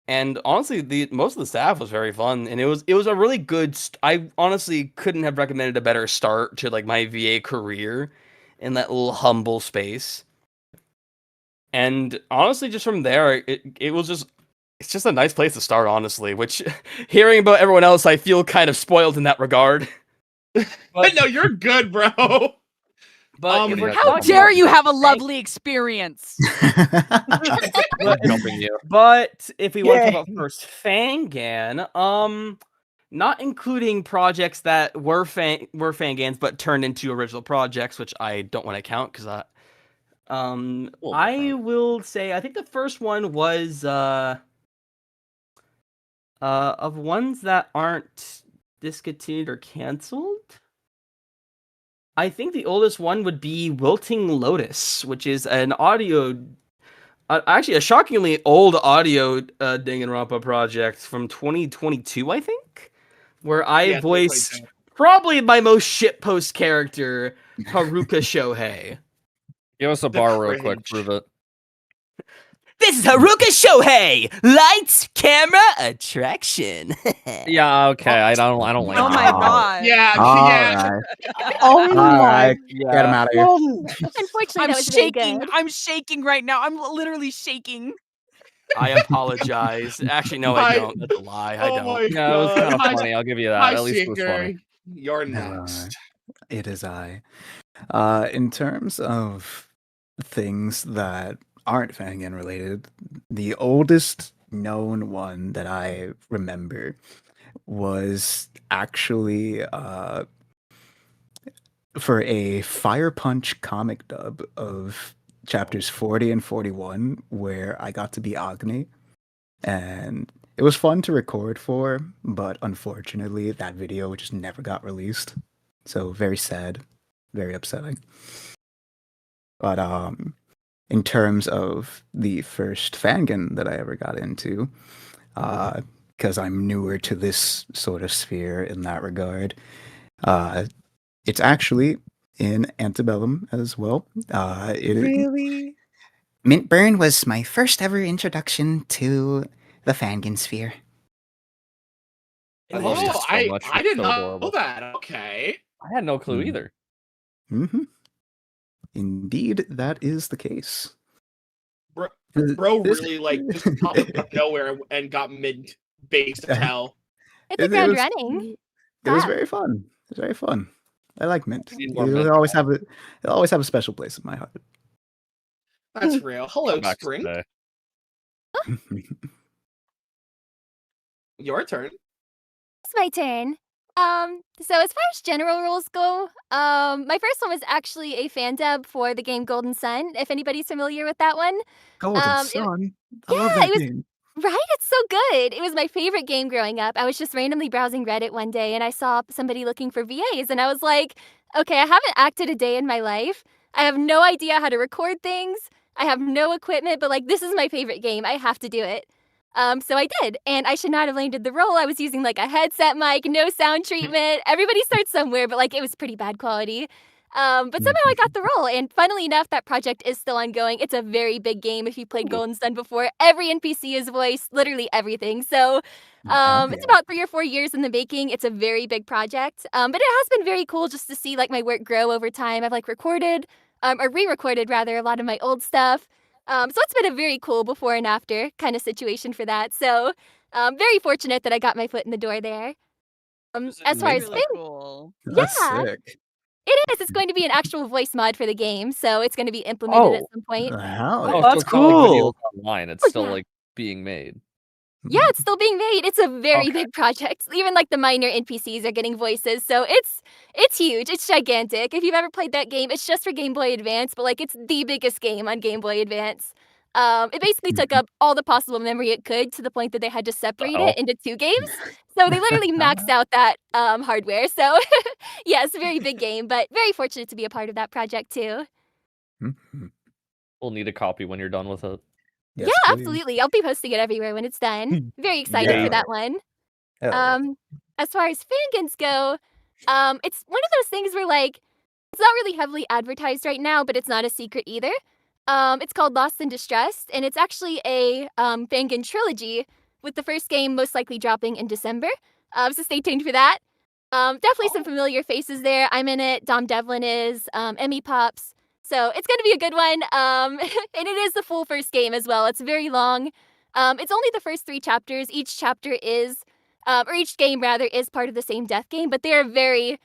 Speaker 11: And honestly, most of the staff was very fun, and it was a really good. I honestly couldn't have recommended a better start to like my VA career in that little humble space. And honestly, just from there, it was just it's just a nice place to start. Honestly, which hearing about everyone else, I feel kind of spoiled in that regard.
Speaker 2: But no, you're good, bro.
Speaker 11: But if we're
Speaker 13: How
Speaker 11: talking
Speaker 13: dare
Speaker 11: about-
Speaker 13: you have a lovely experience?
Speaker 11: But if we want to
Speaker 12: Yeah.
Speaker 11: talk about first Fangan, not including projects that were Fangans but turned into original projects, which I don't want to count because I will say I think the first one was of ones that aren't discontinued or canceled. I think the oldest one would be Wilting Lotus, which is an audio, actually a shockingly old audio Danganronpa project from 2022, I think, where I
Speaker 2: Yeah,
Speaker 11: voiced
Speaker 2: 2022.
Speaker 11: probably my most shitpost character, Haruka Shohei.
Speaker 10: Give us a bar real quick, prove it.
Speaker 11: This is Haruka Shohei! Lights, camera, attraction.
Speaker 10: Yeah, okay. I don't like
Speaker 13: Oh
Speaker 10: that.
Speaker 13: my god.
Speaker 2: Yeah,
Speaker 9: All
Speaker 2: yeah.
Speaker 9: right.
Speaker 12: Oh
Speaker 9: All
Speaker 12: my
Speaker 9: right. Get him out of here.
Speaker 12: goodness.
Speaker 7: Unfortunately,
Speaker 13: I'm
Speaker 7: that was very
Speaker 13: shaking.
Speaker 7: good.
Speaker 13: I'm shaking right now. I'm literally shaking.
Speaker 11: I apologize. Actually, no, I don't. That's a lie. I
Speaker 2: Oh
Speaker 11: don't.
Speaker 2: my
Speaker 10: Yeah, it was
Speaker 2: God.
Speaker 10: kind of
Speaker 2: Hi,
Speaker 10: funny. I'll give you
Speaker 2: Hi,
Speaker 10: that. At least it was funny.
Speaker 2: Seeker. You're
Speaker 9: Hello.
Speaker 2: next.
Speaker 9: It is I. In terms of things that aren't Fangan related, the oldest known one that I remember was actually for a Fire Punch comic dub of chapters 40 and 41, where I got to be Agni. And it was fun to record for, but unfortunately, that video just never got released. So very sad, very upsetting. But in terms of the first Fangan that I ever got into, because I'm newer to this sort of sphere in that regard, it's actually in Antebellum as well. Really? Mintburn was my first ever introduction to the Fangan sphere.
Speaker 10: I love you so
Speaker 2: I
Speaker 10: much.
Speaker 2: I
Speaker 10: You're
Speaker 2: did
Speaker 10: so
Speaker 2: not
Speaker 10: adorable.
Speaker 2: know that. Okay.
Speaker 10: I had no clue either.
Speaker 9: Mm-hmm. Indeed, that is the case.
Speaker 2: Bro
Speaker 9: This-
Speaker 2: really like just popped up out of nowhere and got mint based to tell.
Speaker 7: Hit the
Speaker 9: It
Speaker 7: ground
Speaker 9: was-
Speaker 7: running.
Speaker 9: It was
Speaker 7: Fab.
Speaker 9: very fun. It was very fun. I like Mint.
Speaker 10: Need more
Speaker 9: It'll
Speaker 10: Mint.
Speaker 9: always have a special place in my heart.
Speaker 2: That's real. Hello,
Speaker 10: Come back
Speaker 2: Spring.
Speaker 10: someday.
Speaker 2: Your turn.
Speaker 7: It's my turn. So as far as general rules go, my first one was actually a fan dub for the game Golden Sun, if anybody's familiar with that one.
Speaker 9: Golden
Speaker 7: it-
Speaker 9: Sun. I love
Speaker 7: Yeah,
Speaker 9: that
Speaker 7: it was
Speaker 9: game.
Speaker 7: right. It's so good. It was my favorite game growing up. I was just randomly browsing Reddit one day and I saw somebody looking for VAs, and I was like, okay, I haven't acted a day in my life. I have no idea how to record things. I have no equipment, but like this is my favorite game. I have to do it. So I did, and I should not have landed the role. I was using like a headset mic, no sound treatment. Everybody starts somewhere, but like it was pretty bad quality. But somehow I got the role, and funnily enough, that project is still ongoing. It's a very big game. If you played Golden Sun before, every NPC is voiced, literally everything. So it's about 3 or 4 years in the making. It's a very big project, but it has been very cool just to see like my work grow over time. I've like recorded, or re-recorded rather, a lot of my old stuff. So it's been a very cool before and after kind of situation for that. So very fortunate that I got my foot in the door there. As far as
Speaker 13: really cool.
Speaker 9: That's
Speaker 7: yeah.
Speaker 9: sick.
Speaker 7: It is. It's going to be an actual voice mod for the game, so it's going to be implemented at some point.
Speaker 9: Hell
Speaker 10: Oh,
Speaker 9: yeah.
Speaker 10: so
Speaker 11: that's
Speaker 10: it's not like videos
Speaker 11: cool.
Speaker 10: online. It's
Speaker 7: Oh,
Speaker 10: still
Speaker 7: yeah.
Speaker 10: like being made.
Speaker 7: Yeah, it's still being made. It's a very
Speaker 10: Okay.
Speaker 7: big project. Even like the minor NPCs are getting voices, so it's huge. It's gigantic. If you've ever played that game, it's just for Game Boy Advance, but like it's the biggest game on Game Boy Advance. It basically took up all the possible memory it could to the point that they had to separate
Speaker 10: hell?
Speaker 7: it into 2 games. So they literally maxed out that hardware. So yeah, it's a very big game, but very fortunate to be a part of that project too.
Speaker 9: Mhm.
Speaker 10: We'll need a copy when you're done with it.
Speaker 9: Yes,
Speaker 7: Yeah,
Speaker 9: please.
Speaker 7: absolutely. I'll be posting it everywhere when it's done. Very excited
Speaker 9: Yeah.
Speaker 7: for that one.
Speaker 9: Hell yeah.
Speaker 7: As far as Fangans go, it's one of those things where like it's not really heavily advertised right now, but it's not a secret either. It's called Lost and Distressed, and it's actually a Fangan trilogy, with the first game most likely dropping in December. So stay tuned for that. Definitely some familiar faces there. I'm in it. Dom Devlin is. Emmy Pops. So it's going to be a good one. And it is the full first game as well. It's very long. It's only the first 3 chapters. Each chapter is, or each game rather, is part of the same death game, but they are very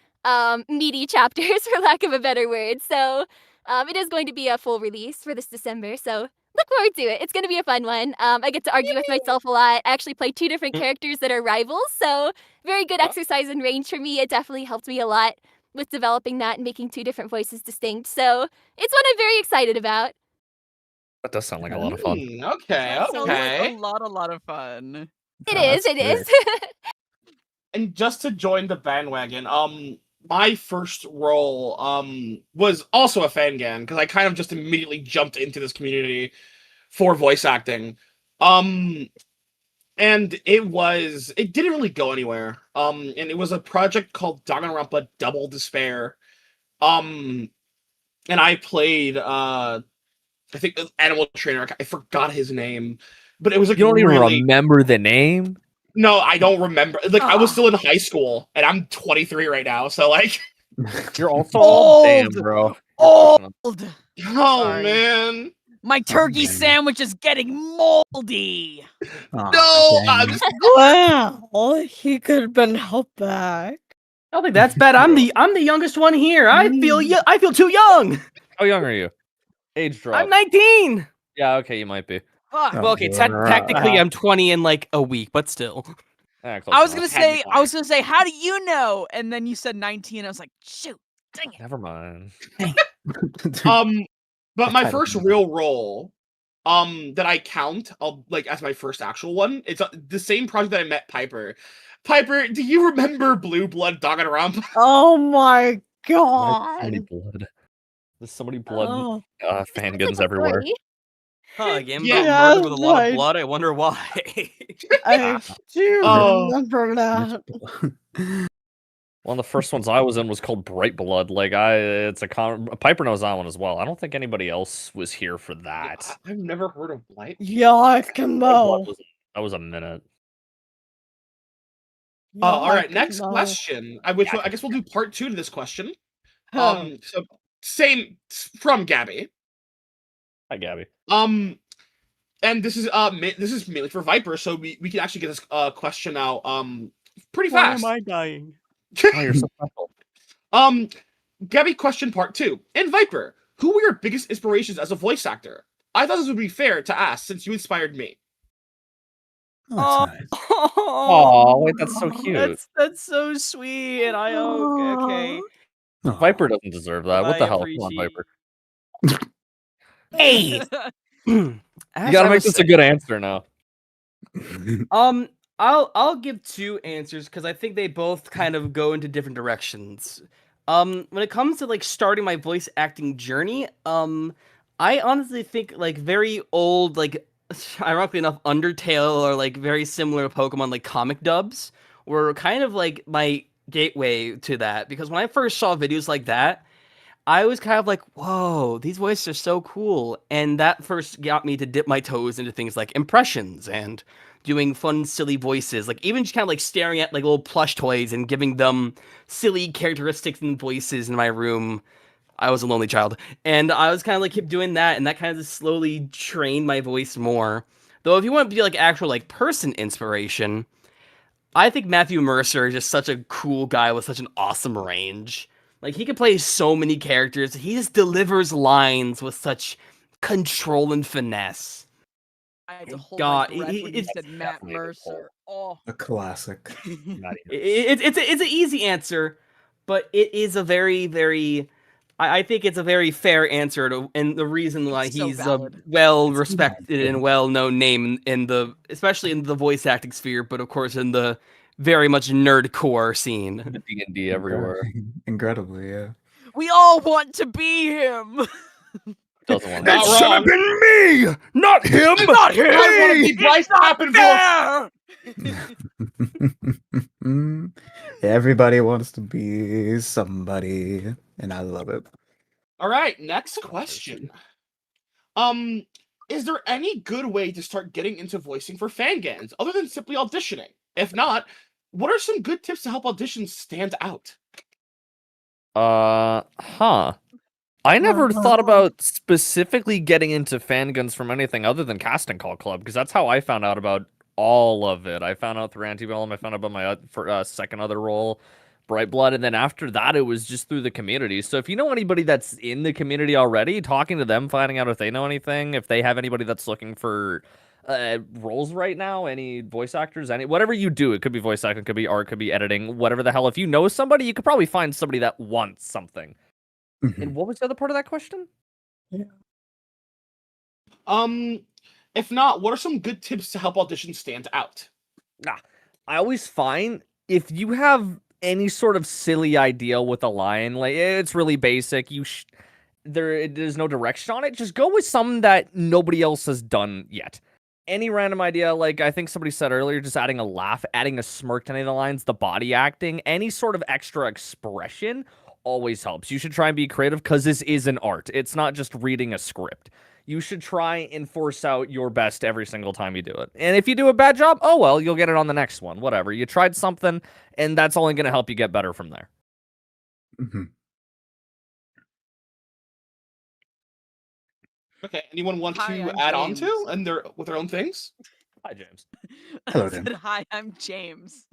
Speaker 7: meaty chapters, for lack of a better word. So it is going to be a full release for this December. So look forward to it. It's going to be a fun one. I get to argue with myself a lot. I actually play 2 different characters that are rivals. So very good exercise in range for me. It definitely helped me a lot with developing that and making 2 different voices distinct. So it's one I'm very excited about.
Speaker 10: That does sound like a lot of fun.
Speaker 2: Okay,
Speaker 13: That sounds like
Speaker 2: okay.
Speaker 13: a lot of fun.
Speaker 7: It is.
Speaker 2: And just to join the bandwagon, my first role was also a Fangan because I kind of just immediately jumped into this community for voice acting. And it didn't really go anywhere. And it was a project called Danganronpa Double Despair. And I played I think animal trainer. I forgot his name, but it was like
Speaker 10: You don't even
Speaker 2: really
Speaker 10: remember the name?
Speaker 2: no, I don't remember. Like I was still in high school, and I'm 23 right now, so like
Speaker 10: You're also old. Damn,
Speaker 13: Old!
Speaker 10: bro.
Speaker 13: Old!
Speaker 2: oh
Speaker 13: Sorry.
Speaker 2: man,
Speaker 13: My turkey
Speaker 9: dang.
Speaker 13: sandwich is getting moldy.
Speaker 2: no, I'm
Speaker 12: Well, he could have been helped back.
Speaker 11: I don't think that's bad. I'm the youngest one here. I feel too young.
Speaker 10: How young are you? Age drop.
Speaker 11: I'm 19.
Speaker 10: Yeah, okay, you might be.
Speaker 13: Fuck.
Speaker 11: Well, okay, technically I'm 20 in like a week, but still.
Speaker 10: Yeah, close
Speaker 13: I was
Speaker 10: enough.
Speaker 13: gonna say, how do you know? And then you said 19. I was like, shoot, dang it.
Speaker 10: Never mind.
Speaker 2: but my
Speaker 9: title
Speaker 2: first
Speaker 9: can
Speaker 2: real role, that I count, like as my first actual one, it's the same project that I met Piper. Piper, do you remember Blue Blood Danganronpa?
Speaker 12: Oh my
Speaker 10: So many
Speaker 12: god.
Speaker 10: blood. There's so many blood
Speaker 12: Oh.
Speaker 10: Fangans everywhere.
Speaker 11: Huh, a game
Speaker 2: Yeah.
Speaker 11: about murder with a lot
Speaker 12: Yes,
Speaker 11: of blood. I wonder why.
Speaker 12: I do
Speaker 2: Oh.
Speaker 12: remember that.
Speaker 10: One of the first ones I was in was called Bright Blood. Like Piper knows that one as well. I don't think anybody else was here for that.
Speaker 2: I've never heard of Blight.
Speaker 12: Yuck,
Speaker 10: Bright Blood
Speaker 12: Mo.
Speaker 10: that was a minute.
Speaker 2: All right,
Speaker 12: Yuck,
Speaker 2: next
Speaker 12: Mo.
Speaker 2: question. I guess we'll do part 2 to this question.
Speaker 12: Huh.
Speaker 2: So same from Gabby.
Speaker 10: Hi, Gabby.
Speaker 2: And this is mainly for Viper, so we can actually get this question out pretty
Speaker 11: Why
Speaker 2: fast.
Speaker 11: am I dying?
Speaker 10: Oh, you're so special.
Speaker 2: Gabby, question part 2. In Viper, who were your biggest inspirations as a voice actor? I thought this would be fair to ask since you inspired me.
Speaker 9: Oh, that's nice.
Speaker 10: Oh, wait, that's so cute.
Speaker 11: That's so sweet. And I okay.
Speaker 9: Aw.
Speaker 10: Viper doesn't deserve that. What
Speaker 11: I
Speaker 10: the hell? Come on,
Speaker 11: appreciate-
Speaker 10: Viper.
Speaker 11: Hey.
Speaker 10: You gotta make this a good answer now.
Speaker 11: I'll give 2 answers because I think they both kind of go into different directions. When it comes to like starting my voice acting journey, I honestly think like very old, like ironically enough, Undertale or like very similar Pokemon like comic dubs were kind of like my gateway to that because when I first saw videos like that, I was kind of like, whoa, these voices are so cool. And that first got me to dip my toes into things like impressions and doing fun, silly voices. Like even just kind of like staring at like little plush toys and giving them silly characteristics and voices in my room. I was a lonely child. And I was kind of like kept doing that. And that kind of just slowly trained my voice more. Though if you want to be like actual like person inspiration, I think Matthew Mercer is just such a cool guy with such an awesome range. Like, he can play so many characters. He just delivers lines with such control and finesse.
Speaker 13: I had to hold
Speaker 11: God,
Speaker 13: my breath when you
Speaker 11: it's
Speaker 13: said Matt Mercer. Oh.
Speaker 9: A classic.
Speaker 11: It's an easy answer, but it is a very, very... I think it's a very fair answer, and the reason why
Speaker 13: It's so
Speaker 11: he's a
Speaker 13: valid.
Speaker 11: well-respected and well-known name especially in the voice acting sphere, but of course in the very much nerdcore scene.
Speaker 10: D&D everywhere.
Speaker 9: Incredibly, yeah.
Speaker 13: We all want to be him.
Speaker 10: Doesn't want
Speaker 2: Not
Speaker 11: It should have
Speaker 2: wrong.
Speaker 11: been me, not him, not him.
Speaker 2: I want to be Bryce
Speaker 13: Fair.
Speaker 9: Everybody wants to be somebody, and I love it.
Speaker 2: All right, next question. Is there any good way to start getting into voicing for Fangans other than simply auditioning? If not, what are some good tips to help auditions stand out?
Speaker 10: I never thought about specifically getting into Fangans from anything other than Casting Call Club, because that's how I found out about all of it. I found out through Antebellum, I found out about my second other role, Bright Blood, and then after that, it was just through the community. So if you know anybody that's in the community already, talking to them, finding out if they know anything, if they have anybody that's looking for roles right now, any voice actors, whatever you do, it could be voice acting, could be art, could be editing, whatever the hell. If you know somebody, you could probably find somebody that wants something. And what was the other part of that question?
Speaker 2: If not, what are some good tips to help auditions stand out?
Speaker 10: I always find if you have any sort of silly idea with a line, like it's really basic. There's no direction on it. Just go with something that nobody else has done yet. Any random idea, like I think somebody said earlier, just adding a laugh, adding a smirk to any of the lines, the body acting, any sort of extra expression always helps. You should try and be creative because this is an art. It's not just reading a script. You should try and force out your best every single time you do it. And if you do a bad job, oh well, you'll get it on the next one. Whatever. You tried something, and that's only going to help you get better from there.
Speaker 2: Okay, anyone want
Speaker 13: Hi,
Speaker 2: to
Speaker 13: I'm
Speaker 2: add on
Speaker 13: James.
Speaker 2: to and with their own things?
Speaker 10: Hi, James.
Speaker 9: Hello,
Speaker 13: I said,
Speaker 9: Dan.
Speaker 13: hi, I'm James.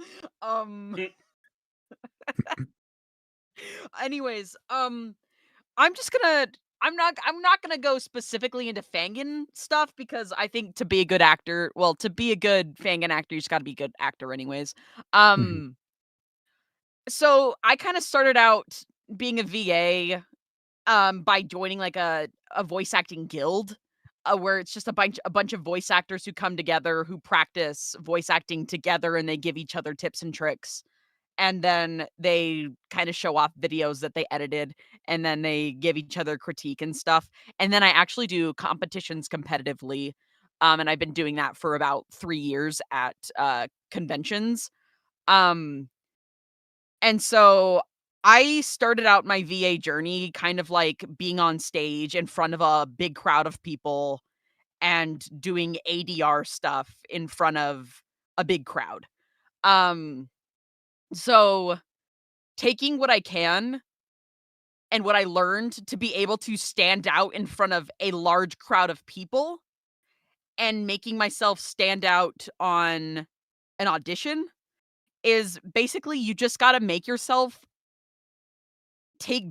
Speaker 13: Anyways, I'm just gonna. I'm not gonna go specifically into Fangan stuff because I think to be a good actor, well, to be a good Fangan actor, you just got to be a good actor, anyways. So I kind of started out being a VA, by joining like a voice acting guild, where it's just a bunch of voice actors who come together who practice voice acting together and they give each other tips and tricks. And then they kind of show off videos that they edited and then they give each other critique and stuff. And then I actually do competitions competitively. And I've been doing that for about 3 years at conventions. Um, and so I started out my VA journey kind of like being on stage in front of a big crowd of people and doing ADR stuff in front of a big crowd. Um, so taking what I can and what I learned to be able to stand out in front of a large crowd of people and making myself stand out on an audition is basically you just got to make yourself take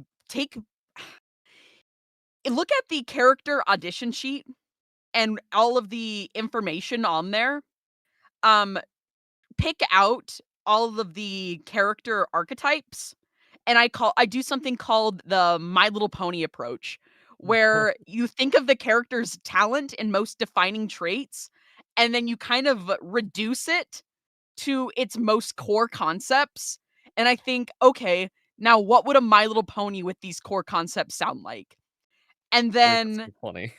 Speaker 13: look at the character audition sheet and all of the information on there. Um Pick out all of the character archetypes, and I do something called the My Little Pony approach, where you think of the character's talent and most defining traits, and then you kind of reduce it to its most core concepts. And I think, okay, now what would a My Little Pony with these core concepts sound like? And
Speaker 10: Wait, that's
Speaker 13: then
Speaker 10: funny.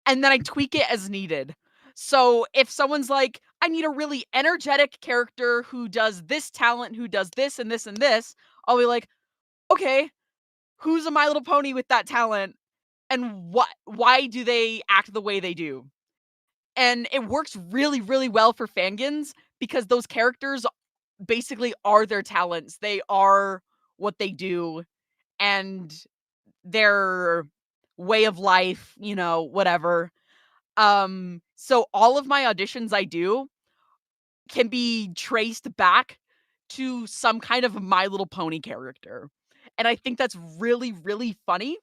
Speaker 13: I tweak it as needed. So if someone's like, I need a really energetic character who does this talent, who does this and this and this, I'll be like, okay, who's a My Little Pony with that talent? And why do they act the way they do? And it works really, really well for Fangans because those characters basically are their talents. They are what they do and their way of life, whatever. So all of my auditions I do can be traced back to some kind of My Little Pony character. And I think that's really, really funny.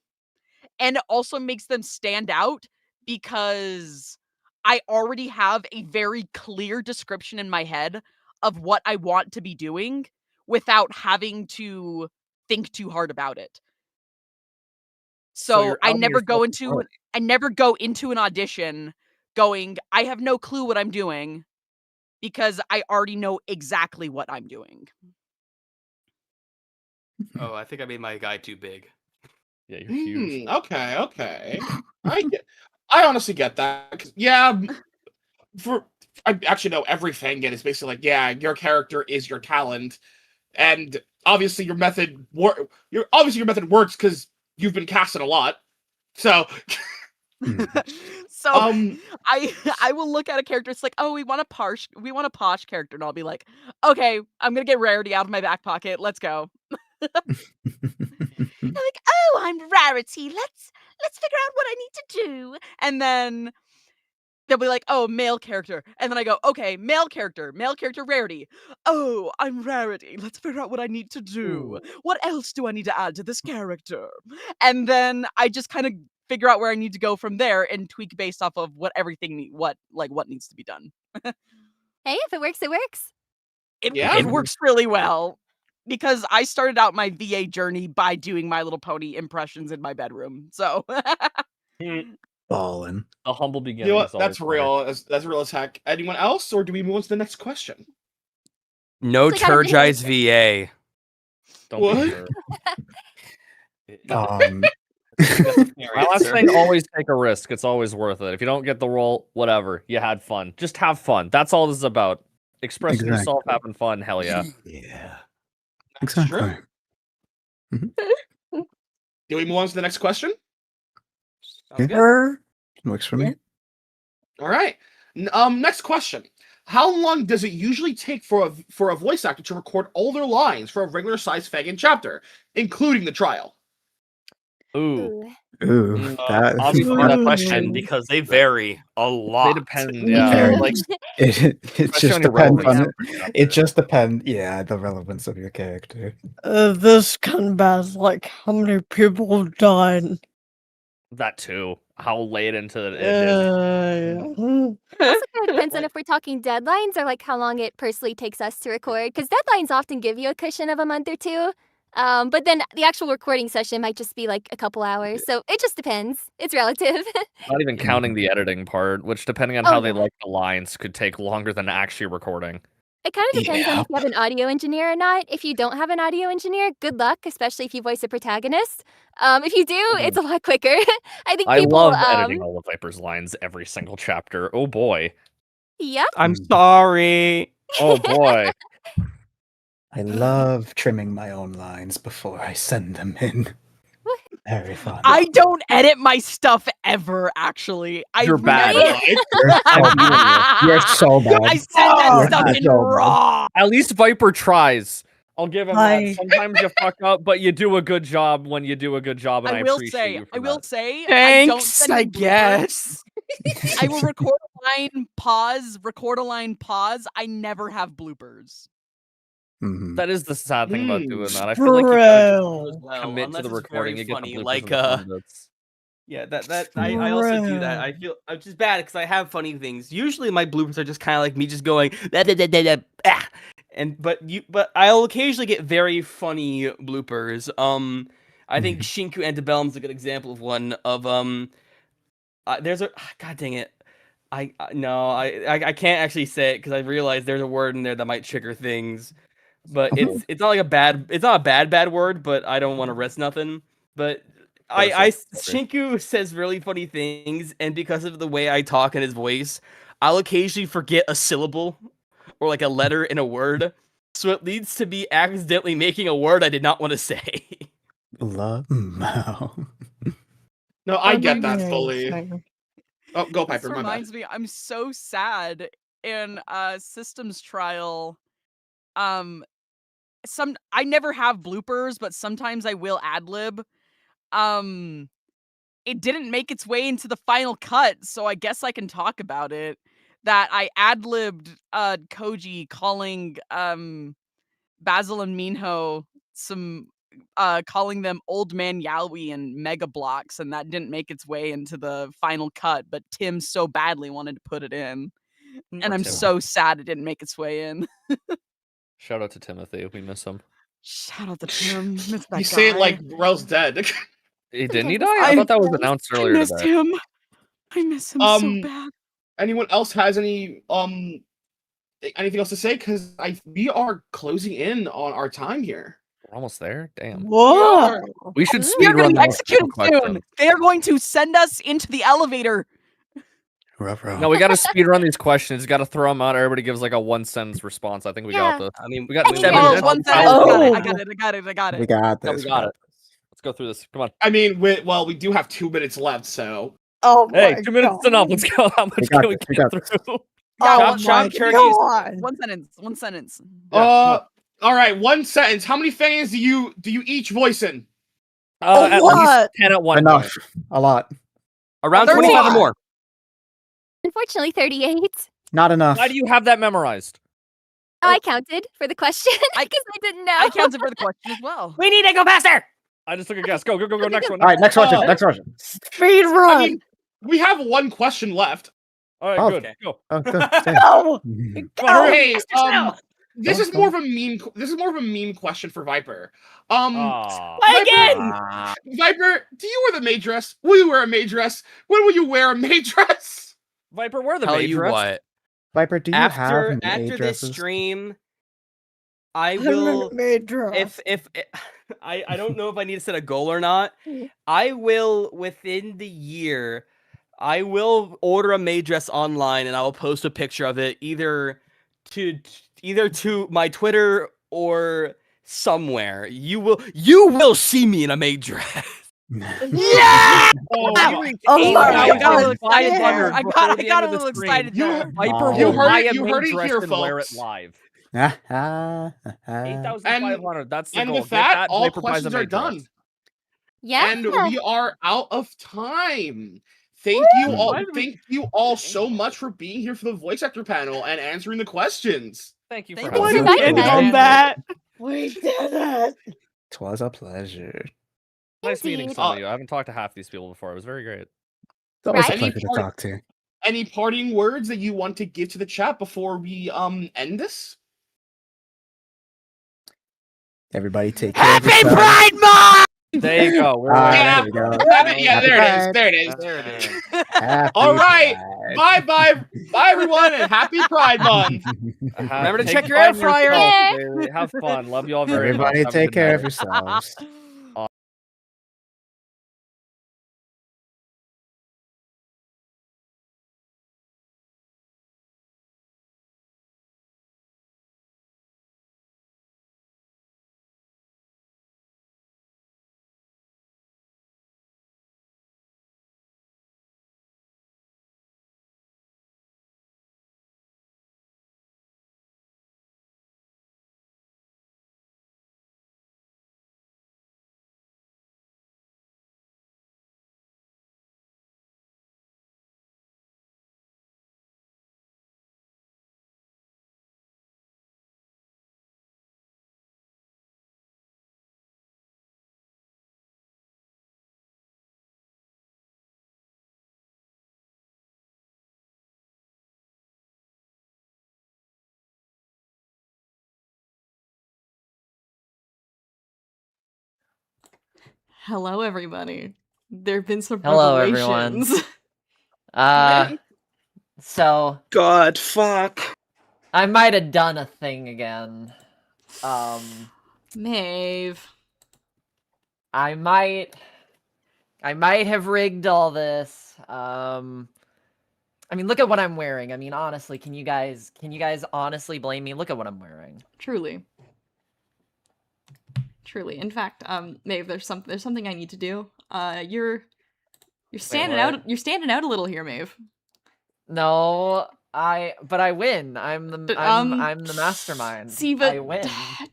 Speaker 13: And it also makes them stand out because I already have a very clear description in my head of what I want to be doing without having to think too hard about it. So
Speaker 10: you're
Speaker 13: I
Speaker 10: outing
Speaker 13: never go
Speaker 10: yourself in
Speaker 13: into an audition going, I have no clue what I'm doing because I already know exactly what I'm doing.
Speaker 11: Oh, I think I made my guy too big.
Speaker 10: Yeah, you're huge.
Speaker 2: Okay. I honestly get that. 'Cause, yeah, I actually know every Fangan is basically like, yeah, your character is your talent, and obviously your method works because you've been casting a lot. So,
Speaker 13: So I will look at a character. It's like, oh, we want a posh character, and I'll be like, okay, I'm gonna get Rarity out of my back pocket. Let's go. They're like, oh, I'm Rarity. Let's figure out what I need to do. And then they'll be like, oh, male character. And then I go, okay, male character, Rarity. Oh, I'm Rarity. Let's figure out what I need to do. What else do I need to add to this character? And then I just kind of figure out where I need to go from there and tweak based off of what needs to be done.
Speaker 7: Hey, if it works, it works.
Speaker 13: It works really well because I started out my VA journey by doing My Little Pony impressions in my bedroom. So
Speaker 9: Ballin'.
Speaker 10: A humble beginning.
Speaker 2: You know what? That's real. That's real as heck. Anyone else, or do we move on to the next question?
Speaker 11: No
Speaker 7: Looks like I really
Speaker 11: Turgize VA.
Speaker 10: Don't
Speaker 2: What?
Speaker 10: be sure.
Speaker 9: Um,
Speaker 10: My last thing, always take a risk. It's always worth it. If you don't get the role, whatever. You had fun. Just have fun. That's all this is about. Expressing yourself, having fun. Hell yeah.
Speaker 9: Yeah.
Speaker 2: Exactly. Do we move on to the next question?
Speaker 9: Works for me.
Speaker 2: All right. Next question. How long does it usually take for a voice actor to record all their lines for a regular sized Fangan chapter, including the trial?
Speaker 10: Ooh.
Speaker 9: Ooh, that
Speaker 10: Obviously,
Speaker 17: Hard
Speaker 10: that
Speaker 17: question because they vary a lot.
Speaker 10: They depend, yeah. Like,
Speaker 9: it
Speaker 10: especially
Speaker 9: just
Speaker 10: on your
Speaker 9: depends on
Speaker 10: relevance.
Speaker 9: it just depends, yeah, the relevance of your character.
Speaker 12: This kind of bad, like how many people died.
Speaker 10: That too. How late into it is.
Speaker 12: Yeah.
Speaker 7: Also kind of depends on if we're talking deadlines or like how long it personally takes us to record. Because deadlines often give you a cushion of a month or two. But then the actual recording session might just be like a couple hours. So it just depends. It's relative.
Speaker 10: Not even counting the editing part, which depending on
Speaker 7: Oh,
Speaker 10: how they
Speaker 7: yeah.
Speaker 10: like the lines could take longer than actually recording.
Speaker 7: It kind of depends on if you have an audio engineer or not. If you don't have an audio engineer, good luck, especially if you voice a protagonist. If you do, it's a lot quicker. I think
Speaker 10: I
Speaker 7: people.
Speaker 10: love editing all of Viper's lines every single chapter. Oh boy.
Speaker 7: Yep.
Speaker 11: I'm sorry.
Speaker 10: Oh boy.
Speaker 9: I love trimming my own lines before I send them in. Very fun.
Speaker 13: I don't edit my stuff ever, actually.
Speaker 10: You're bad.
Speaker 9: You're so bad.
Speaker 13: I send that
Speaker 9: You're
Speaker 13: stuff in
Speaker 9: so bad.
Speaker 13: raw.
Speaker 10: At least Viper tries. I'll give him
Speaker 12: I-
Speaker 10: that. Sometimes you fuck up, but you do a good job when you do a good job, and I,
Speaker 13: I will
Speaker 10: appreciate
Speaker 13: say,
Speaker 10: you for
Speaker 13: I will
Speaker 10: that.
Speaker 13: say, I don't
Speaker 11: Thanks,
Speaker 13: send
Speaker 11: I
Speaker 13: in bloopers.
Speaker 11: guess.
Speaker 13: I will record a line, pause, record a line, pause. I never have bloopers.
Speaker 9: Mhm.
Speaker 10: That is the sad thing about doing that. I feel
Speaker 12: For
Speaker 10: like you gotta
Speaker 12: real.
Speaker 11: Well,
Speaker 10: commit to
Speaker 11: unless
Speaker 10: the
Speaker 11: it's
Speaker 10: recording.
Speaker 11: very
Speaker 10: You get
Speaker 11: funny,
Speaker 10: the bloopers
Speaker 11: like,
Speaker 10: and the fun bits.
Speaker 11: Yeah, I also do that. I feel I'm just bad because I have funny things. Usually my bloopers are just kind of like me just going "Da, da, da, da, da, ah." but I'll occasionally get very funny bloopers. I think Shinku Antebellum is a good example of one of there's a god dang it. I can't actually say it because I realized there's a word in there that might trigger things. But it's not like it's not a bad word, but I don't want to risk nothing. But Shinku says really funny things, and because of the way I talk in his voice, I'll occasionally forget a syllable or like a letter in a word. So it leads to me accidentally making a word I did not want to say.
Speaker 9: Wow.
Speaker 2: No, I get that fully. Oh, go Piper,
Speaker 13: This
Speaker 2: my bad.
Speaker 13: reminds me, I'm so sad in systems trial. I never have bloopers, but sometimes I will ad lib. It didn't make its way into the final cut, so I guess I can talk about it. That I ad libbed Koji calling Basil and Minho calling them Old Man Yaoi and Mega Blocks, and that didn't make its way into the final cut, but Tim so badly wanted to put it in. And I'm
Speaker 10: Tim.
Speaker 13: so sad it didn't make its way in.
Speaker 10: Shout out to Timothy. We miss him.
Speaker 13: Shout out to Tim. Miss that
Speaker 2: You say it
Speaker 13: guy.
Speaker 2: like Rel's dead.
Speaker 10: Didn't he die? I thought that was announced earlier
Speaker 13: I missed
Speaker 10: today.
Speaker 13: him. I miss him so bad.
Speaker 2: Anyone else has anything else to say? Because we are closing in on our time here.
Speaker 10: We're almost there. Damn.
Speaker 12: Whoa.
Speaker 10: We should
Speaker 13: We
Speaker 10: speed
Speaker 13: are
Speaker 10: run
Speaker 13: getting
Speaker 10: the
Speaker 13: executed soon.
Speaker 10: questions.
Speaker 13: They are going to send us into the elevator.
Speaker 10: No, we got to speed run these questions. Got to throw them out. Everybody gives like a 1-sentence response. I think we got
Speaker 7: Yeah.
Speaker 10: this.
Speaker 11: I mean,
Speaker 10: we got
Speaker 7: I mean,
Speaker 10: 7
Speaker 7: yeah.
Speaker 10: minutes.
Speaker 13: One sentence. I got it.
Speaker 9: We got
Speaker 10: Yeah,
Speaker 9: this.
Speaker 10: we got it. Let's go through this. Come on.
Speaker 2: I mean, we do have 2 minutes left, so.
Speaker 12: Oh
Speaker 10: Hey,
Speaker 12: my
Speaker 10: 2 minutes is enough. Let's go. How much
Speaker 9: got
Speaker 10: can we
Speaker 9: this, we
Speaker 10: get
Speaker 9: got this.
Speaker 10: through?
Speaker 12: Oh
Speaker 11: Chop,
Speaker 12: my
Speaker 11: turkeys.
Speaker 12: God.
Speaker 13: One sentence.
Speaker 2: All right, 1 sentence. How many fans do you each voice in?
Speaker 10: At least
Speaker 12: What?
Speaker 10: 10 at one
Speaker 9: Enough.
Speaker 10: time.
Speaker 9: A lot.
Speaker 11: Around
Speaker 13: 30.
Speaker 11: 25 or more.
Speaker 7: Unfortunately, 38.
Speaker 9: Not enough.
Speaker 10: Why do you have that memorized?
Speaker 7: Oh, I counted for the question because I didn't know.
Speaker 13: I counted for the question as well.
Speaker 11: We need to go faster.
Speaker 10: I just took a guess. Go. Next one.
Speaker 9: All right, next question. Next question.
Speaker 12: Speed run.
Speaker 2: I mean, we have 1 question left.
Speaker 10: All right,
Speaker 9: Oh,
Speaker 10: good.
Speaker 11: okay.
Speaker 10: Go.
Speaker 9: Oh, good. Same.
Speaker 12: No.
Speaker 10: Come on, hurry.
Speaker 2: Hey, this is more of a meme question for Viper.
Speaker 10: Aw.
Speaker 11: Play again.
Speaker 2: Viper, do you wear the maid dress? Will you wear a maid dress? When will you wear a maid dress?
Speaker 10: Viper, wear the
Speaker 11: Tell
Speaker 10: maid
Speaker 11: you
Speaker 10: dress.
Speaker 11: what.
Speaker 9: Viper, do you have
Speaker 11: After
Speaker 9: maid
Speaker 11: this
Speaker 9: dresses?
Speaker 11: stream, I
Speaker 12: I'm
Speaker 11: will
Speaker 12: in Maydra.
Speaker 11: if I don't know if I need to set a goal or not. I will within the year I will order a maid dress online and I will post a picture of it either to my Twitter or somewhere. You will see me in a maid dress.
Speaker 13: Yeah!
Speaker 11: Oh,
Speaker 13: You
Speaker 11: reached
Speaker 13: oh, sorry, I got a little
Speaker 11: 8,500
Speaker 13: excited there. I
Speaker 11: before
Speaker 13: got
Speaker 11: the
Speaker 13: a
Speaker 11: end of the
Speaker 13: little
Speaker 11: stream.
Speaker 13: excited there.
Speaker 11: Viper
Speaker 2: You
Speaker 11: will
Speaker 2: heard
Speaker 11: buy
Speaker 2: it.
Speaker 11: a
Speaker 2: You
Speaker 11: maid
Speaker 2: heard it
Speaker 11: dress
Speaker 2: here,
Speaker 11: and wear it
Speaker 2: folks.
Speaker 11: live.
Speaker 2: And
Speaker 11: 8,500. That's the goal.
Speaker 2: with
Speaker 11: Get
Speaker 2: that, all
Speaker 11: Viper buys a
Speaker 2: questions are
Speaker 11: maid dress.
Speaker 2: done.
Speaker 15: Yeah.
Speaker 2: And we are out of time. Thank you all. Thank you all so much for being here for the voice actor panel and answering the questions.
Speaker 11: Thank you
Speaker 15: Thank
Speaker 11: for
Speaker 15: you
Speaker 11: having
Speaker 15: for
Speaker 11: me.
Speaker 15: inviting us.
Speaker 14: on that.
Speaker 12: We did it.
Speaker 9: Twas a pleasure.
Speaker 3: Nice meeting
Speaker 15: Indeed.
Speaker 3: some of you. I haven't talked to half these people before. It was very great.
Speaker 9: It's always a
Speaker 15: Right?
Speaker 9: pleasure to talk to.
Speaker 2: Any parting words that you want to give to the chat before we end this?
Speaker 9: Everybody take care of
Speaker 13: Happy
Speaker 9: yourselves.
Speaker 13: Pride Month!
Speaker 3: There you go. We're
Speaker 2: Yeah,
Speaker 9: there we go.
Speaker 2: yeah, there it is. There it is.
Speaker 3: There it is.
Speaker 9: Happy
Speaker 2: All right.
Speaker 9: Pride.
Speaker 2: Bye, everyone, and happy Pride Month.
Speaker 11: Remember to
Speaker 3: Take
Speaker 11: check your air
Speaker 3: fun
Speaker 11: fryer.
Speaker 3: yourself, baby. Have fun. Love you all very much.
Speaker 9: Everybody
Speaker 3: Have a
Speaker 9: take
Speaker 3: good
Speaker 9: care
Speaker 3: night.
Speaker 9: of yourselves.
Speaker 22: Hello, everybody. There have been some
Speaker 1: Hello, everyone.
Speaker 22: revelations.
Speaker 1: So
Speaker 14: God, fuck.
Speaker 1: I might have done a thing again.
Speaker 22: Maeve.
Speaker 1: I might have rigged all this. I mean, look at what I'm wearing. I mean, honestly, can you guys honestly blame me? Look at what I'm wearing.
Speaker 22: Truly. In fact, Maeve, there's something I need to do. You're standing
Speaker 1: what?
Speaker 22: out. You're standing out a little here, Maeve.
Speaker 1: No, but I win. I'm the mastermind.
Speaker 22: See, but
Speaker 1: I win.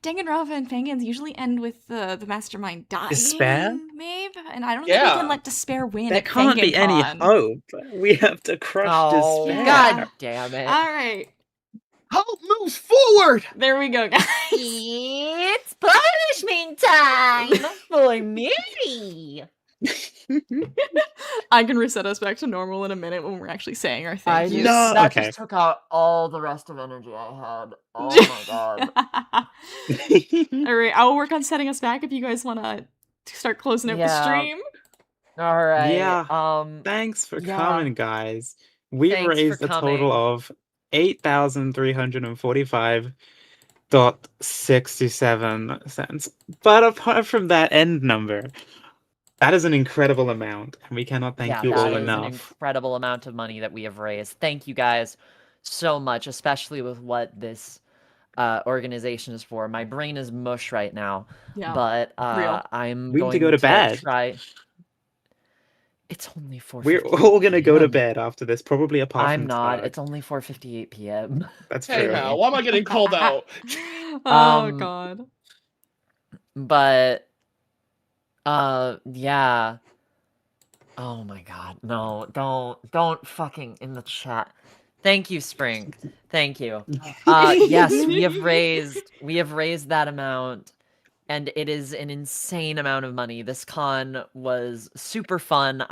Speaker 22: Danganronpa and Fangans usually end with the mastermind dying.
Speaker 14: Despair?
Speaker 22: Maeve, and I don't think we can let despair win.
Speaker 14: There
Speaker 22: at
Speaker 14: can't be any
Speaker 22: FanganCon.
Speaker 14: hope. We have to crush
Speaker 1: Oh,
Speaker 14: despair.
Speaker 1: God damn it.
Speaker 22: All right,
Speaker 2: Hope moves forward.
Speaker 22: there we go, guys.
Speaker 20: It's punishment time for me.
Speaker 22: I can reset us back to normal in a minute when we're actually saying our thank yous.
Speaker 1: That just took out all the rest of energy I had. Oh my god.
Speaker 22: All right, I will work on setting us back if you guys want to start closing out the
Speaker 1: Yeah.
Speaker 22: stream.
Speaker 1: All right.
Speaker 14: Yeah. Thanks for
Speaker 1: yeah.
Speaker 14: coming, guys. We've
Speaker 1: Thanks
Speaker 14: raised
Speaker 1: for
Speaker 14: a total
Speaker 1: coming.
Speaker 14: of 8,345.67 cents. But apart from that end number, that is an incredible amount, and we cannot thank you all
Speaker 1: That is an
Speaker 14: enough.
Speaker 1: incredible amount of money that we have raised. Thank you guys so much, especially with what this organization is for. My brain is mush right now,
Speaker 22: Yeah,
Speaker 1: but
Speaker 22: real.
Speaker 1: I'm
Speaker 14: We need
Speaker 1: going
Speaker 14: to go to bed.
Speaker 1: try. It's only 4:58
Speaker 14: We're all gonna go to
Speaker 1: PM.
Speaker 14: bed after this, probably apart
Speaker 1: I'm
Speaker 14: from
Speaker 1: not.
Speaker 14: Tug.
Speaker 1: It's only 4:58 PM.
Speaker 14: That's
Speaker 2: Hey,
Speaker 14: true.
Speaker 2: Mal, why am I getting called out?
Speaker 22: Oh god.
Speaker 1: But yeah. Oh my god. No, don't fucking in the chat. Thank you, Spring. Thank you. Yes, we have raised that amount, and it is an insane amount of money. This con was super fun.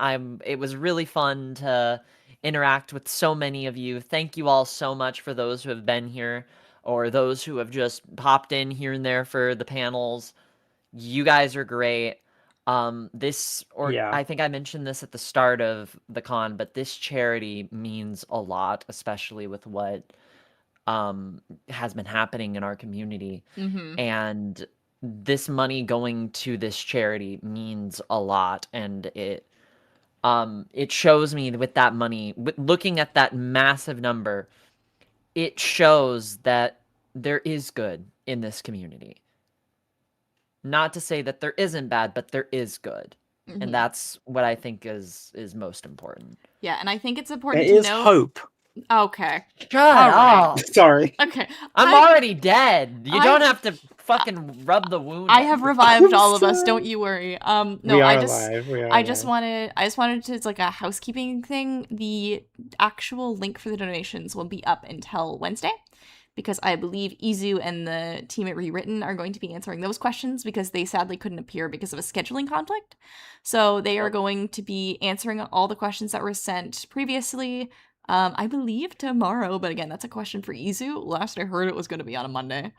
Speaker 1: It was really fun to interact with so many of you. Thank you all so much for those who have been here or those who have just popped in here and there for the panels. You guys are great.
Speaker 14: Yeah.
Speaker 1: I think I mentioned this at the start of the con, but this charity means a lot, especially with what has been happening in our community.
Speaker 22: Mhm.
Speaker 1: And this money going to this charity means a lot, and it shows me with that money, looking at that massive number, it shows that there is good in this community. Not to say that there isn't bad, but there is good.
Speaker 22: Mhm.
Speaker 1: And that's what I think is most important.
Speaker 22: Yeah, and I think it's important
Speaker 14: There
Speaker 22: to
Speaker 14: is
Speaker 22: note.
Speaker 14: hope.
Speaker 22: Okay.
Speaker 1: Shut
Speaker 22: All right.
Speaker 1: up.
Speaker 14: Sorry.
Speaker 22: Okay.
Speaker 1: I'm already dead. You don't
Speaker 22: I-
Speaker 1: have to fucking rub the wound.
Speaker 22: I have
Speaker 1: in.
Speaker 22: revived all of us. Don't you worry. No,
Speaker 14: We are
Speaker 22: I just,
Speaker 14: alive, we are
Speaker 22: I just
Speaker 14: alive.
Speaker 22: wanted to. It's like a housekeeping thing. The actual link for the donations will be up until Wednesday, because I believe Izu and the team at Rewritten are going to be answering those questions because they sadly couldn't appear because of a scheduling conflict. So they are going to be answering all the questions that were sent previously. I believe tomorrow, but again, that's a question for Izu. Last I heard, it was going to be on a Monday.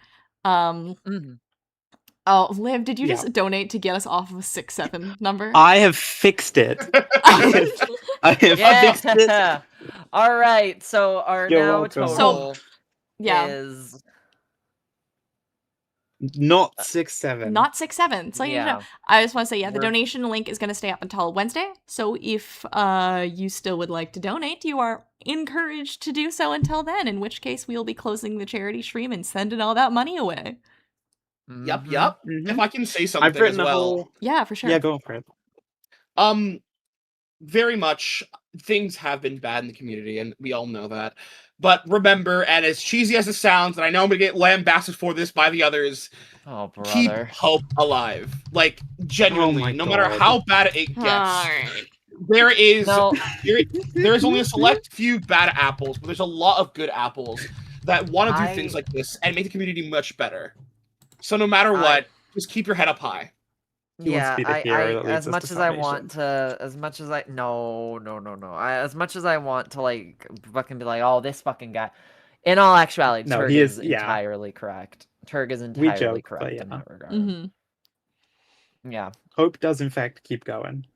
Speaker 22: Oh, Liv, did you
Speaker 14: Yeah.
Speaker 22: just donate to get us off of a 6-7 number?
Speaker 14: I have fixed it. I have fixed it.
Speaker 1: Yeah. All right. So our
Speaker 14: You're
Speaker 1: now
Speaker 14: welcome.
Speaker 1: total
Speaker 22: yeah.
Speaker 1: is
Speaker 14: Not 6-7.
Speaker 22: Not 6-7. So you know,
Speaker 1: Yeah.
Speaker 22: I just want to say, yeah, the
Speaker 1: We're-
Speaker 22: donation link is going to stay up until Wednesday. So if you still would like to donate, you are encouraged to do so until then. In which case, we will be closing the charity stream and sending all that money away.
Speaker 2: Yup, yup. If I can say something
Speaker 14: I've written
Speaker 2: as
Speaker 14: a
Speaker 2: well.
Speaker 14: whole.
Speaker 22: Yeah, for sure.
Speaker 14: Yeah, go for it.
Speaker 2: Very much things have been bad in the community, and we all know that. But remember, and as cheesy as it sounds, and I know I'm gonna get lambasted for this by the others,
Speaker 1: Oh,
Speaker 2: keep
Speaker 1: brother.
Speaker 2: hope alive. Like genuinely,
Speaker 14: my
Speaker 2: no matter
Speaker 14: God.
Speaker 2: how bad it gets,
Speaker 22: Alright.
Speaker 2: there is
Speaker 1: No.
Speaker 2: there is only a select few bad apples, but there's a lot of good apples that want to do
Speaker 1: I-
Speaker 2: things like this and make the community much better. So no matter what, just keep your head up high.
Speaker 14: He wants to be the hero that leads
Speaker 1: as
Speaker 14: us
Speaker 1: much
Speaker 14: to
Speaker 1: as I
Speaker 14: salvation.
Speaker 1: want to, as much as I as much as I want to like fucking be like, oh, this fucking guy. In all actuality,
Speaker 14: No,
Speaker 1: Turg
Speaker 14: he
Speaker 1: is
Speaker 14: is- yeah.
Speaker 1: entirely correct. Turg is
Speaker 14: We
Speaker 1: entirely
Speaker 14: joke, but
Speaker 1: correct
Speaker 14: yeah.
Speaker 1: in that regard.
Speaker 22: Mm-hmm.
Speaker 1: Yeah.
Speaker 14: Hope does in fact keep going.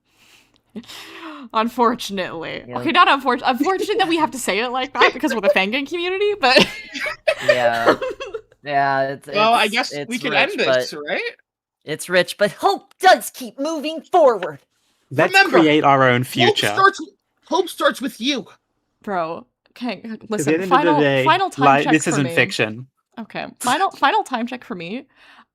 Speaker 22: Unfortunately.
Speaker 1: Yeah.
Speaker 22: Okay, not unfortunate that we have to say it like that because we're the Fangan community, but
Speaker 1: Yeah. Yeah. It's,
Speaker 2: Well, I
Speaker 1: it's-
Speaker 2: guess we
Speaker 1: it's
Speaker 2: can
Speaker 1: rich,
Speaker 2: end this,
Speaker 1: but-
Speaker 2: right?
Speaker 1: It's rich, but hope does keep moving forward.
Speaker 14: Let's
Speaker 2: Remember,
Speaker 14: create our own future.
Speaker 2: Hope starts with you.
Speaker 22: bro, okay,
Speaker 14: At the
Speaker 22: listen,
Speaker 14: end of
Speaker 22: final
Speaker 14: the day,
Speaker 22: time check
Speaker 14: this
Speaker 22: for
Speaker 14: isn't
Speaker 22: me.
Speaker 14: fiction.
Speaker 22: Okay, final time check for me.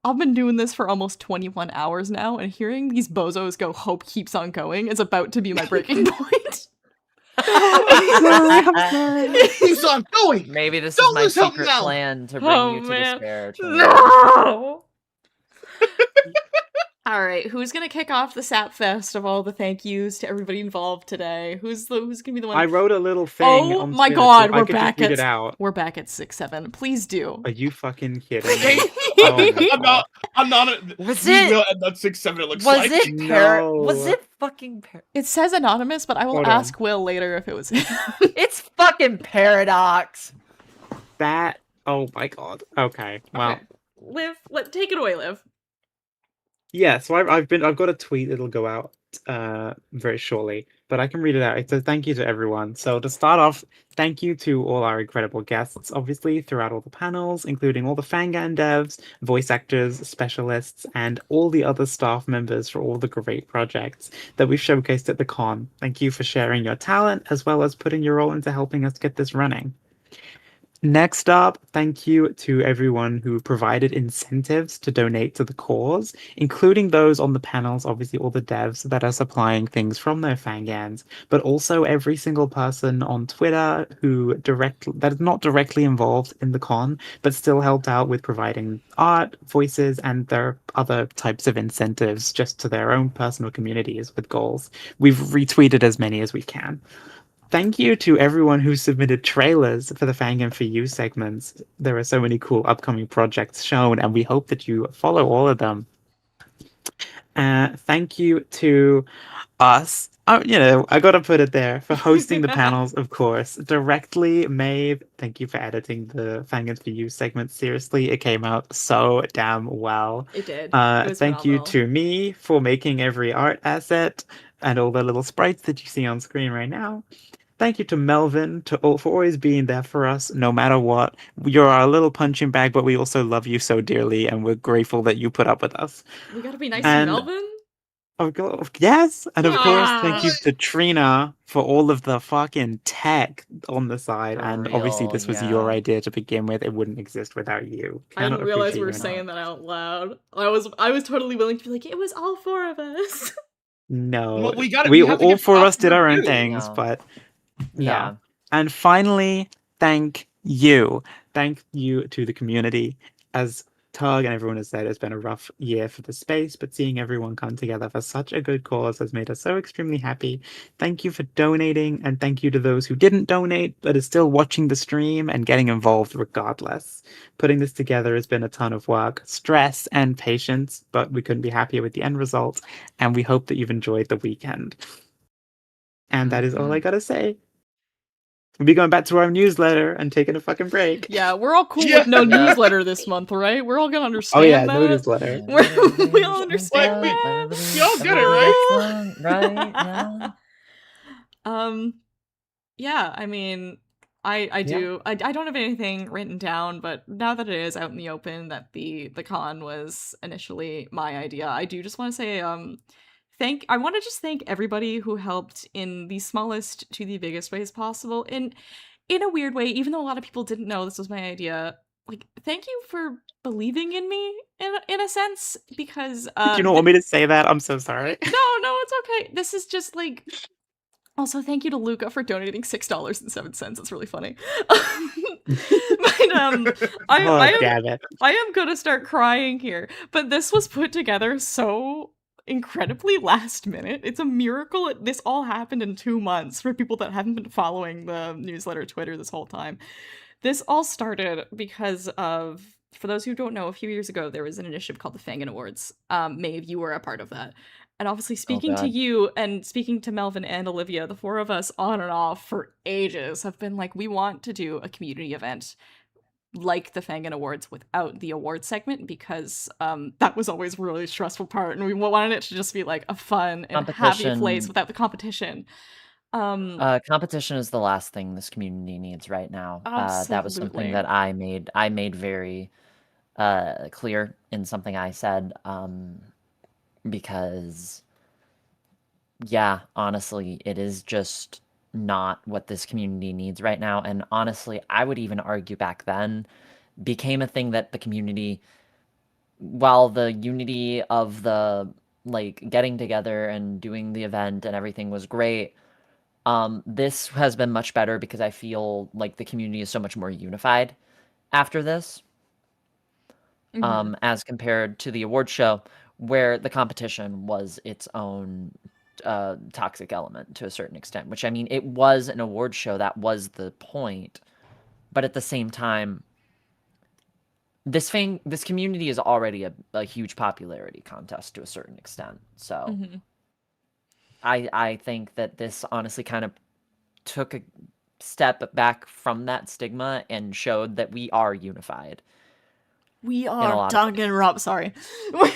Speaker 22: I've been doing this for almost 21 hours now, and hearing these bozos go, hope keeps on going, is about to be my breaking point.
Speaker 2: Keeps on going.
Speaker 1: Maybe this
Speaker 2: Don't
Speaker 1: is my
Speaker 2: lose hope
Speaker 1: secret
Speaker 2: now.
Speaker 1: plan to bring
Speaker 22: Oh,
Speaker 1: you to
Speaker 22: man.
Speaker 1: despair. Turg.
Speaker 22: No! All right, who's gonna kick off the Sap Fest of all the thank yous to everybody involved today? Who's gonna be the one?
Speaker 14: I wrote a little thing.
Speaker 22: Oh
Speaker 14: on
Speaker 22: my
Speaker 14: Twitter,
Speaker 22: god,
Speaker 14: so I
Speaker 22: we're
Speaker 14: could just
Speaker 22: back
Speaker 14: read
Speaker 22: at
Speaker 14: it out.
Speaker 22: we're back at 6-7. Please do.
Speaker 14: Are you fucking kidding
Speaker 2: Hey,
Speaker 14: me? Oh my
Speaker 2: I'm
Speaker 14: God.
Speaker 2: not.
Speaker 1: Was
Speaker 2: we
Speaker 1: it-
Speaker 2: will end on 6-7. It looks
Speaker 1: Was
Speaker 2: like.
Speaker 1: it Was
Speaker 14: No.
Speaker 1: it fucking
Speaker 22: It says anonymous, but I will
Speaker 14: Hold on.
Speaker 22: ask Will later if it was him.
Speaker 1: It's fucking Paradox.
Speaker 14: That. Oh my God. Okay. Well.
Speaker 22: Okay. Liv, take it away, Liv.
Speaker 14: Yeah, so I've got a tweet that'll go out very shortly, but I can read it out. It says thank you to everyone. So to start off, thank you to all our incredible guests, obviously throughout all the panels, including all the Fangan devs, voice actors, specialists, and all the other staff members for all the great projects that we've showcased at the con. Thank you for sharing your talent as well as putting your role into helping us get this running. Next up, thank you to everyone who provided incentives to donate to the cause, including those on the panels, obviously all the devs that are supplying things from their Fangans, but also every single person on Twitter that is not directly involved in the con, but still helped out with providing art, voices, and their other types of incentives just to their own personal communities with goals. We've retweeted as many as we can. Thank you to everyone who submitted trailers for the Fangan for You segments. There are so many cool upcoming projects shown, and we hope that you follow all of them. Thank you to us. I gotta put it there for hosting the panels, of course. Directly, Maeve, thank you for editing the Fangans for You segment. Seriously, it came out so damn well.
Speaker 22: It did. It was
Speaker 14: Thank you
Speaker 22: phenomenal.
Speaker 14: to me for making every art asset and all the little sprites that you see on screen right now. Thank you to Melvin for always being there for us, no matter what. You're our little punching bag, but we also love you so dearly, and we're grateful that you put up with us.
Speaker 22: We gotta be nice
Speaker 14: And
Speaker 22: to Melvin.
Speaker 14: yes, and of course, thank you
Speaker 22: Ah.
Speaker 14: to Trina for all of the fucking tech on the side. And obviously,
Speaker 1: real,
Speaker 14: this was your
Speaker 1: yeah.
Speaker 14: idea to begin with. It wouldn't exist without you.
Speaker 22: I
Speaker 14: Cannot
Speaker 22: didn't realize
Speaker 14: appreciate
Speaker 22: we were
Speaker 14: you enough.
Speaker 22: saying that out loud. I was totally willing to be like, it was all four of us.
Speaker 14: No,
Speaker 2: Well, we have to
Speaker 14: all
Speaker 2: give
Speaker 14: four of
Speaker 2: props
Speaker 14: us
Speaker 2: to
Speaker 14: did
Speaker 2: her
Speaker 14: our own
Speaker 2: too.
Speaker 14: things,
Speaker 1: No.
Speaker 14: but no.
Speaker 1: Yeah.
Speaker 14: And finally, thank you to the community. As Tug and everyone has said, it's been a rough year for the space, but seeing everyone come together for such a good cause has made us so extremely happy. Thank you for donating, and thank you to those who didn't donate but are still watching the stream and getting involved regardless. Putting this together has been a ton of work, stress, and patience, but we couldn't be happier with the end result, and we hope that you've enjoyed the weekend. And that is all I gotta say. We'll be going back to our newsletter and taking a fucking break.
Speaker 22: Yeah, we're all cool with no newsletter this month, right? We're all gonna understand
Speaker 14: yeah,
Speaker 22: that.
Speaker 14: no newsletter.
Speaker 22: We all understand that.
Speaker 2: Y'all get it, right?
Speaker 1: Right? Yeah.
Speaker 22: Yeah, I mean, I do. I don't have anything written down, but now that it is out in the open that the con was initially my idea, I do just want to say I want to just thank everybody who helped in the smallest to the biggest ways possible. In a weird way, even though a lot of people didn't know this was my idea, like thank you for believing in me in a sense, because
Speaker 14: Do you not want me to say that? I'm so sorry.
Speaker 22: no, it's okay. This is just like. Also, thank you to Luca for donating $6.07. It's really funny. But
Speaker 14: damn it.
Speaker 22: I am gonna start crying here. But this was put together so incredibly last minute. It's a miracle. This all happened in 2 months for people that haven't been following the newsletter Twitter this whole time. This all started because of, for those who don't know, a few years ago there was an initiative called the Fangan Awards. Maeve, you were a part of that. And obviously speaking to
Speaker 1: God.
Speaker 22: you and speaking to Melvin and Olivia, the four of us on and off for ages have been like, we want to do a community event like the Fangan Awards without the award segment, because that was always a really stressful part, and we wanted it to just be like a fun and happy place without the competition.
Speaker 1: Competition is the last thing this community needs right now. That was something
Speaker 22: Absolutely.
Speaker 1: that I made very clear in something I said, because yeah, honestly, it is just not what this community needs right now. And honestly, I would even argue back then became a thing that the community, while the unity of the like getting together and doing the event and everything was great, this has been much better because I feel like the community is so much more unified after this, as compared to the award show, where the competition was its own toxic element to a certain extent. Which, I mean, it was an award show, that was the point, but at the same time, this community is already a huge popularity contest to a certain extent. So I think that this honestly kind of took a step back from that stigma and showed that we are unified.
Speaker 22: We are Danganronpa. Sorry.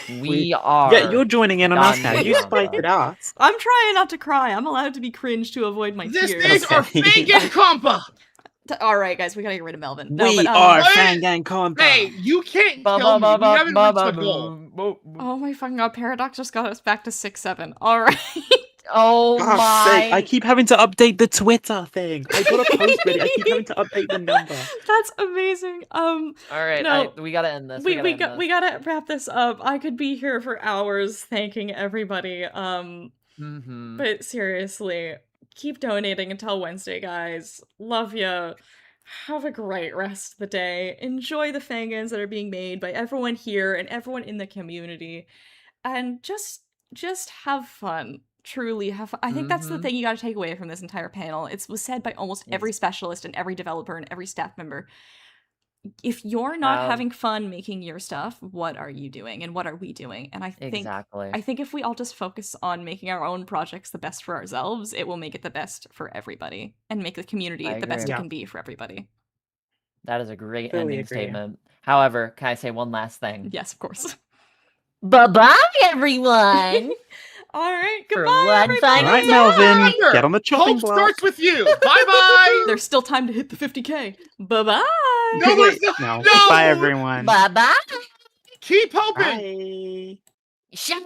Speaker 1: We are.
Speaker 14: Yeah, you're joining in on us now. You spiked it us.
Speaker 22: I'm trying not to cry. I'm allowed to be cringe to avoid my
Speaker 2: This
Speaker 22: tears.
Speaker 2: is our Fanganconpa!
Speaker 22: All right, guys, we gotta get rid of Melvin.
Speaker 14: We are Fanganconpa.
Speaker 2: Hey, you can't kill me. We haven't reached the goal.
Speaker 22: Oh my fucking god, Paradox just got us back to 6-7. All right.
Speaker 1: Oh
Speaker 14: God's sake, I keep having to update the Twitter thing. I got a post ready. I keep having to update the number.
Speaker 22: That's amazing.
Speaker 1: All right,
Speaker 22: no,
Speaker 1: we gotta end this.
Speaker 22: We gotta wrap this up. I could be here for hours thanking everybody. But seriously, keep donating until Wednesday, guys. Love ya. Have a great rest of the day. Enjoy the Fangans that are being made by everyone here and everyone in the community, and just have fun. Truly have fun. I think that's the thing you got to take away from this entire panel. It was said by almost every specialist and every developer and every staff member. If you're not having fun making your stuff, what are you doing and what are we doing? And I think if we all just focus on making our own projects the best for ourselves, it will make it the best for everybody and make the community the best it can be for everybody.
Speaker 1: That is a great
Speaker 22: Totally
Speaker 1: ending
Speaker 22: agree.
Speaker 1: statement. However, can I say one last thing?
Speaker 22: Yes, of course.
Speaker 1: Bye-bye, everyone!
Speaker 22: All right,
Speaker 20: For
Speaker 22: goodbye,
Speaker 20: one
Speaker 22: everybody.
Speaker 20: fine
Speaker 14: All right, Melvin,
Speaker 2: Sure.
Speaker 14: get on the chopping
Speaker 2: Hope
Speaker 14: block.
Speaker 2: starts with you. Bye-bye.
Speaker 22: There's still time to hit the 50K. Bye-bye.
Speaker 2: No, there's no.
Speaker 14: No.
Speaker 2: No.
Speaker 14: Bye, everyone.
Speaker 20: Bye-bye.
Speaker 2: Keep hoping.
Speaker 14: Bye.
Speaker 20: Shut